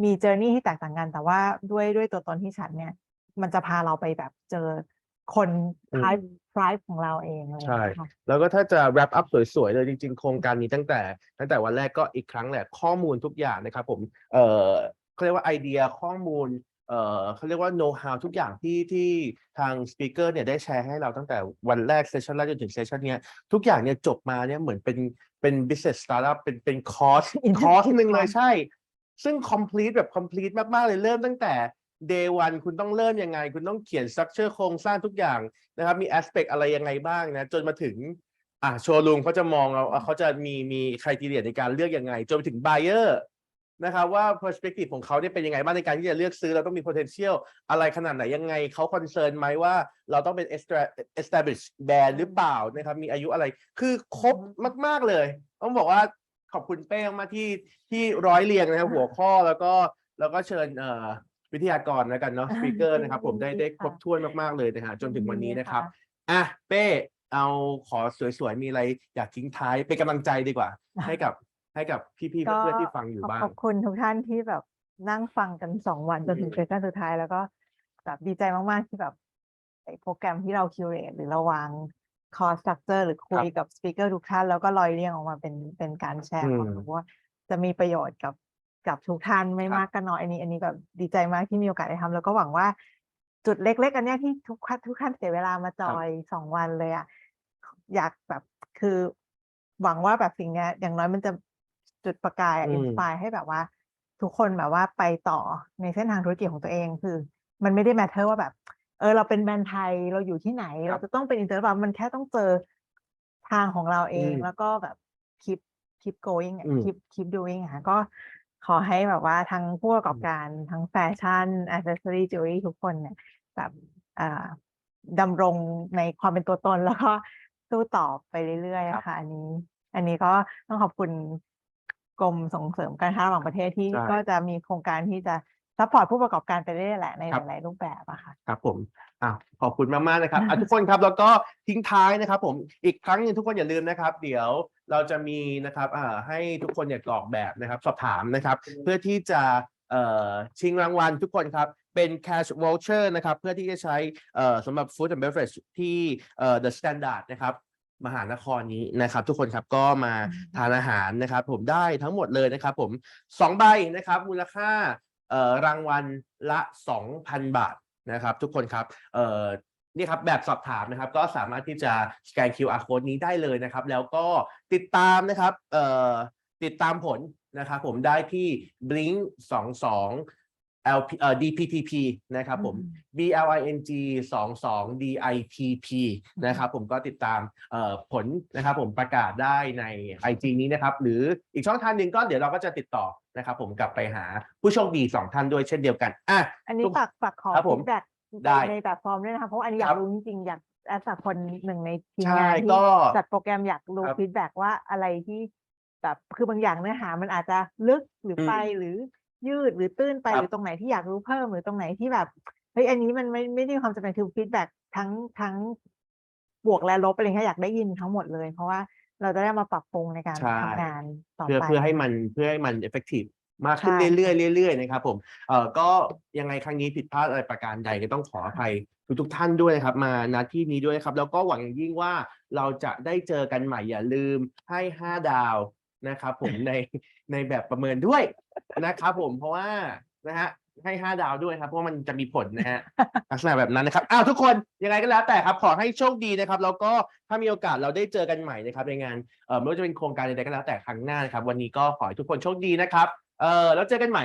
มีเจอร์นี่ที่แตกต่างกันแต่ว่าด้วยตัวตนที่ชัดเนี่ยมันจะพาเราไปแบบเจอคนdrive ของเราเองเลยใช่แล้วก็ถ้าจะ wrap up สวยๆเลยจริงๆโครงการนี้ตั้งแต่วันแรกก็อีกครั้งแหละข้อมูลทุกอย่างนะครับผมเขาเรียกว่าไอเดียข้อมูลเขาเรียกว่า know how ทุกอย่างที่ทางสปีกเกอร์เนี่ยได้แชร์ให้เราตั้งแต่วันแรกเซสชันแรกจนถึงเซสชันนี้ทุกอย่างเนี่ยจบมาเนี่ยเหมือนเป็น business startup เป็นคอร์สหนึ่งเลยใช่ซึ่ง complete มากๆเลยเริ่มตั้งแต่ day 1คุณต้องเริ่มยังไงคุณต้องเขียน structure โครงสร้างทุกอย่างนะครับมี aspect อะไรยังไงบ้างนะจนมาถึงโชว์รูมเขาจะมองเขาจะมี criteria ในการเลือกยังไงจนไปถึง buyerนะครับว่า perspective ของเขาเนี่ยเป็นยังไงบ้างในการที่จะเลือกซื้อเราต้องมี potential อะไรขนาดไหนยังไงเขา concern ไหมว่าเราต้องเป็น established brand หรือเปล่านะครับมีอายุอะไรคือครบมากๆเลยต้องบอกว่าขอบคุณเป้มาที่ร้อยเรียงนะครับหัวข้อแล้วก็เชิญวิทยากรแล้วกันเนาะ speaker นะครับผมได้ครบถ้วนมากๆเลยนะฮะจนถึงวันนี้นะครับเป้เอาขอสวยๆมีอะไรอยากทิ้งท้ายเป็นกำลังใจดีกว่าให้กับพี่ๆเพื่อนๆที่ฟังอยู่บ้างขอบคุณทุกท่านที่แบบนั่งฟังกัน2 วันจนถึงเซสชั่นสุดท้ายแล้วก็แบบดีใจมากๆที่แบบโปรแกรมที่เราคิวเรตหรือเราวางคอร์สสตรัคเจอร์หรือคุยกับสปีกเกอร์ทุกท่านแล้วก็ลอยเรียงออกมาเป็นการแชร์ของผมว่าจะมีประโยชน์กับทุกท่านไม่มากก็น้อยอันนี้แบบดีใจมากที่มีโอกาสได้ทำแล้วก็หวังว่าจุดเล็กๆอันนี้ที่ทุกท่านเสียเวลามาจอย2 วันเลยอยากแบบคือหวังว่าแบบสิ่งนี้อย่างน้อยมันจะจุดประกายอินสไปร์ให้แบบว่าทุกคนแบบว่าไปต่อในเส้นทางธุรกิจของตัวเองคือมันไม่ได้แมทเทอร์ว่าแบบเราเป็นแบรนด์ไทยเราอยู่ที่ไหนเราจะต้องเป็นอินเตอร์แบบมันแค่ต้องเจอทางของเราเองแล้วก็แบบ keep going keep doing ก็ขอให้แบบว่าทั้งผู้ประกอบการทั้งแฟชั่นแอคเซสซอรี่จิวเวลรี่ทุกคนเนี่ยแบบดำรงในความเป็นตัวตนแล้วก็สู้ต่อไปเรื่อยๆค่ะอันนี้ก็ต้องขอบคุณกรมส่งเสริมการค้าระหว่างประเทศที่ก็จะมีโครงการที่จะซัพพอร์ตผู้ประกอบการไปเรื่อยๆแหละในหลายๆรูปแบบค่ะครับผมขอบคุณมากๆนะครับทุกคนครับแล้วก็ทิ้งท้ายนะครับผมอีกครั้งนึงทุกคนอย่าลืมนะครับเดี๋ยวเราจะมีนะครับให้ทุกคนกรอกแบบนะครับสอบถามนะครับเพื่อที่จะชิงรางวัลทุกคนครับเป็น cash voucher นะครับเพื่อที่จะใช้สำหรับ food and beverage ที่The Standard นะครับมหานครนี้นะครับทุกคนครับก็มาทานอาหารนะครับผมได้ทั้งหมดเลยนะครับผม2ใบนะครับมูลค่ารางวัลละ 2,000 บาทนะครับทุกคนครับนี่ครับแบบสอบถามนะครับก็สามารถที่จะสแกน QR code นี้ได้เลยนะครับแล้วก็ติดตามนะครับติดตามผลนะครับผมได้ที่ BLING 22 DPTP นะครับผม BLING 22 DITP นะครับผมก็ติดตามผลนะครับผมประกาศได้ใน IG นี้นะครับหรืออีกช่องทางหนึ่งก็เดี๋ยวเราก็จะติดต่อนะครับผมกลับไปหาผู้โชคดี2ท่านด้วยเช่นเดียวกันอันนี้ฝากขอฟีดแบ็กในแบบฟอร์มด้วยนะคะเพราะอันนี้อยากรู้จริงๆอยากจากคนหนึ่งในทีมงานที่จัดโปรแกรมอยากรู้ฟีดแบ็กว่าอะไรที่แบบคือบางอย่างเนื้อหามันอาจจะลึกหรือไปหรือ ยืดหรือตื้นไปหรือตรงไหนที่อยากรู้เพิ่มหรือตรงไหนที่แบบเฮ้ยอันนี้มันไม่ได้ความจำเป็นคือฟีดแบ็กทั้งบวกและลบอะไรเงี้ยอยากได้ยินทั้งหมดเลยเพราะว่าเราจะได้มาปรับปรุงในการทำงานต่อไปเพื่อให้มัน effective มากขึ้นเรื่อยๆนะครับผมก็ยังไงครั้งนี้ผิดพลาดอะไรประการใดก็ต้องขออภัยทุกท่านด้วยนะครับมาณที่นี้ด้วยครับแล้วก็หวังอย่างยิ่งว่าเราจะได้เจอกันใหม่อย่าลืมให้5 ดาวนะครับผมในแบบประเมินด้วยนะครับผมเพราะว่านะฮะให้5 ดาวด้วยครับเพราะมันจะมีผลนะฮะลักษณะแบบนั้นนะครับทุกคนยังไงก็แล้วแต่ครับขอให้โชคดีนะครับแล้วก็ถ้ามีโอกาสเราได้เจอกันใหม่นะครับในงานไม่ว่าจะเป็นโครงการใดๆก็แล้วแต่ครั้งหน้านะครับวันนี้ก็ขอให้ทุกคนโชคดีนะครับแล้วเจอกันใหม่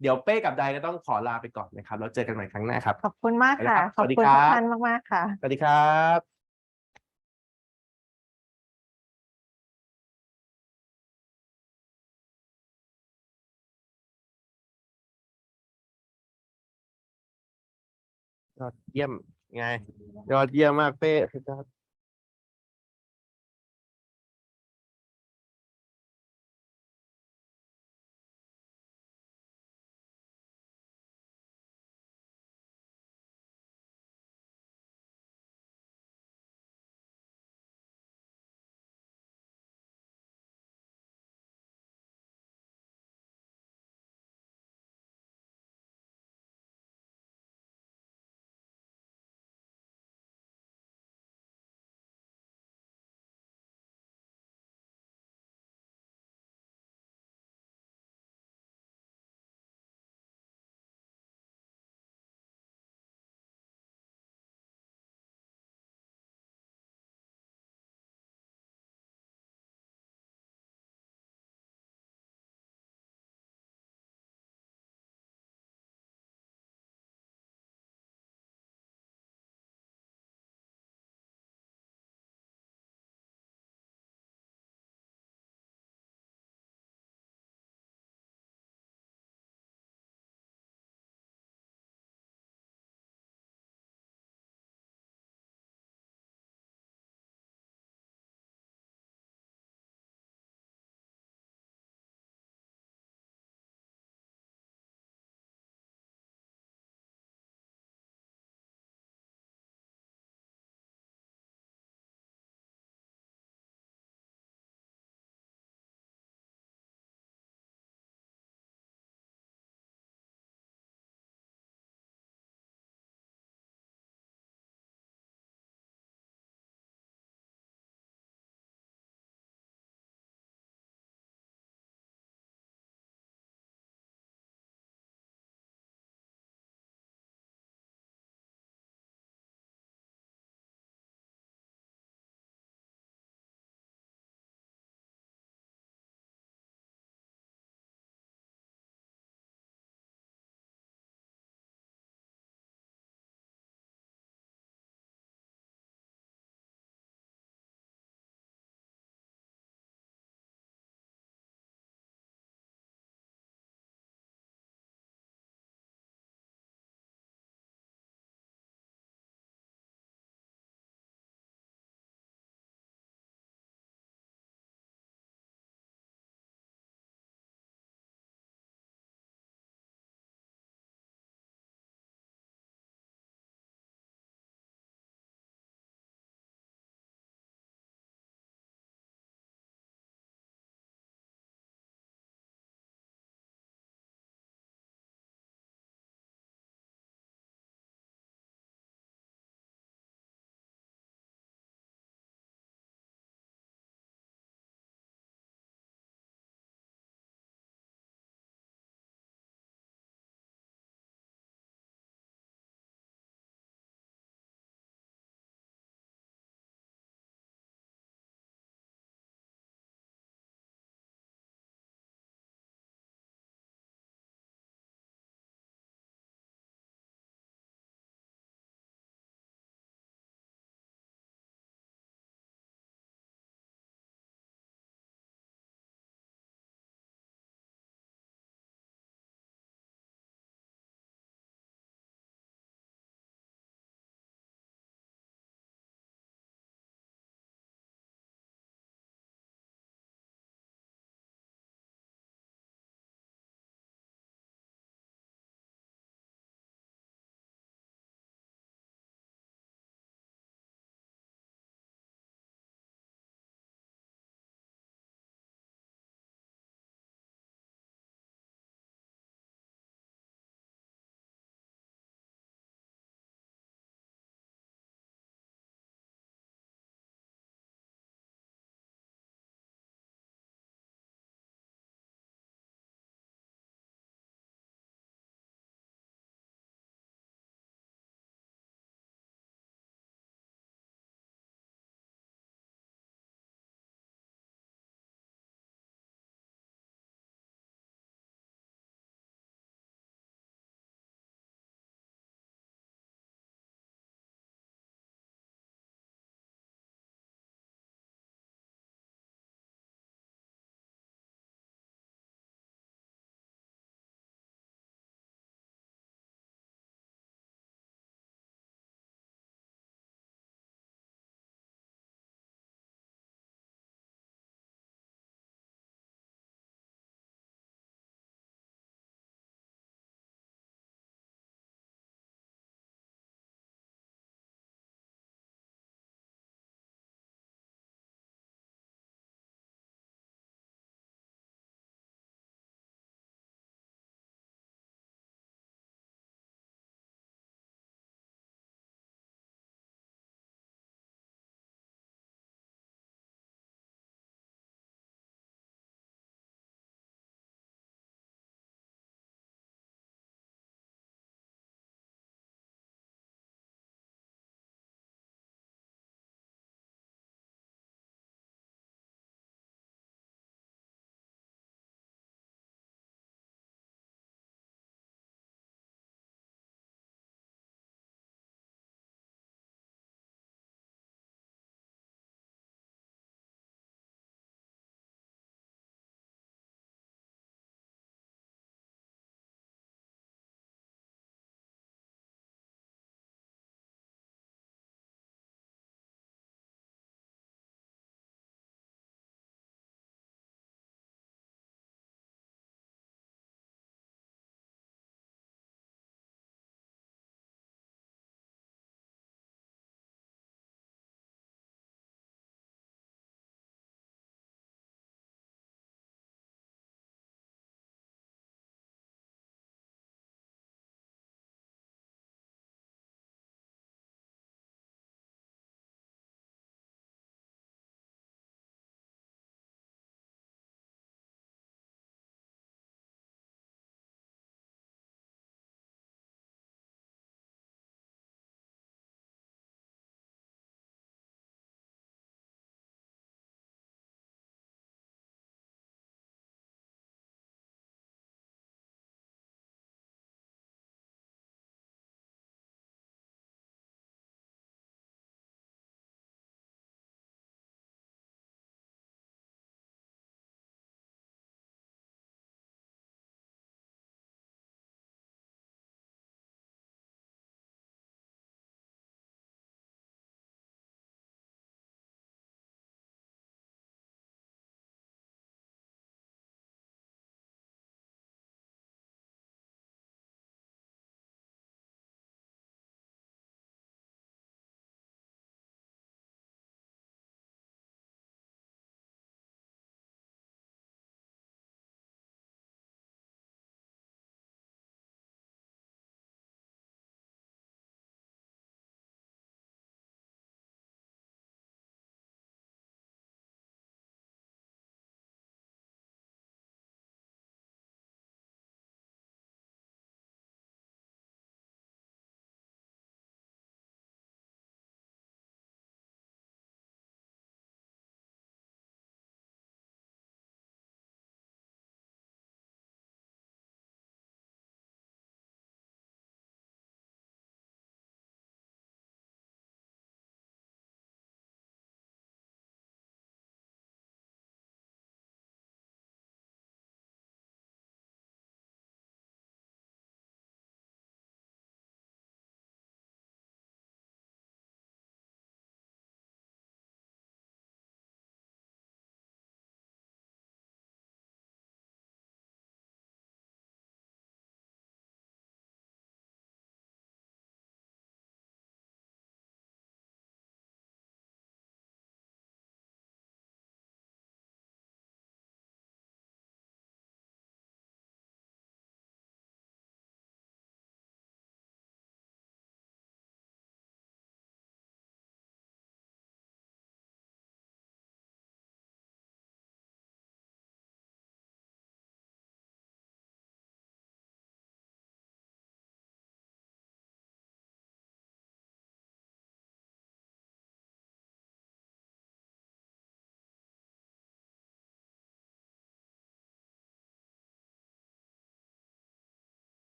เดี๋ยวเป้กับไดก็ต้องขอลาไปก่อนนะครับแล้วเจอกันใหม่ครั้งหน้าครับขอบคุณมากค่ะขอบคุณทุกท่านมากๆค่ะสวัสดีครับยอดเยี่ยมไงยอดเยี่ยมมากเป้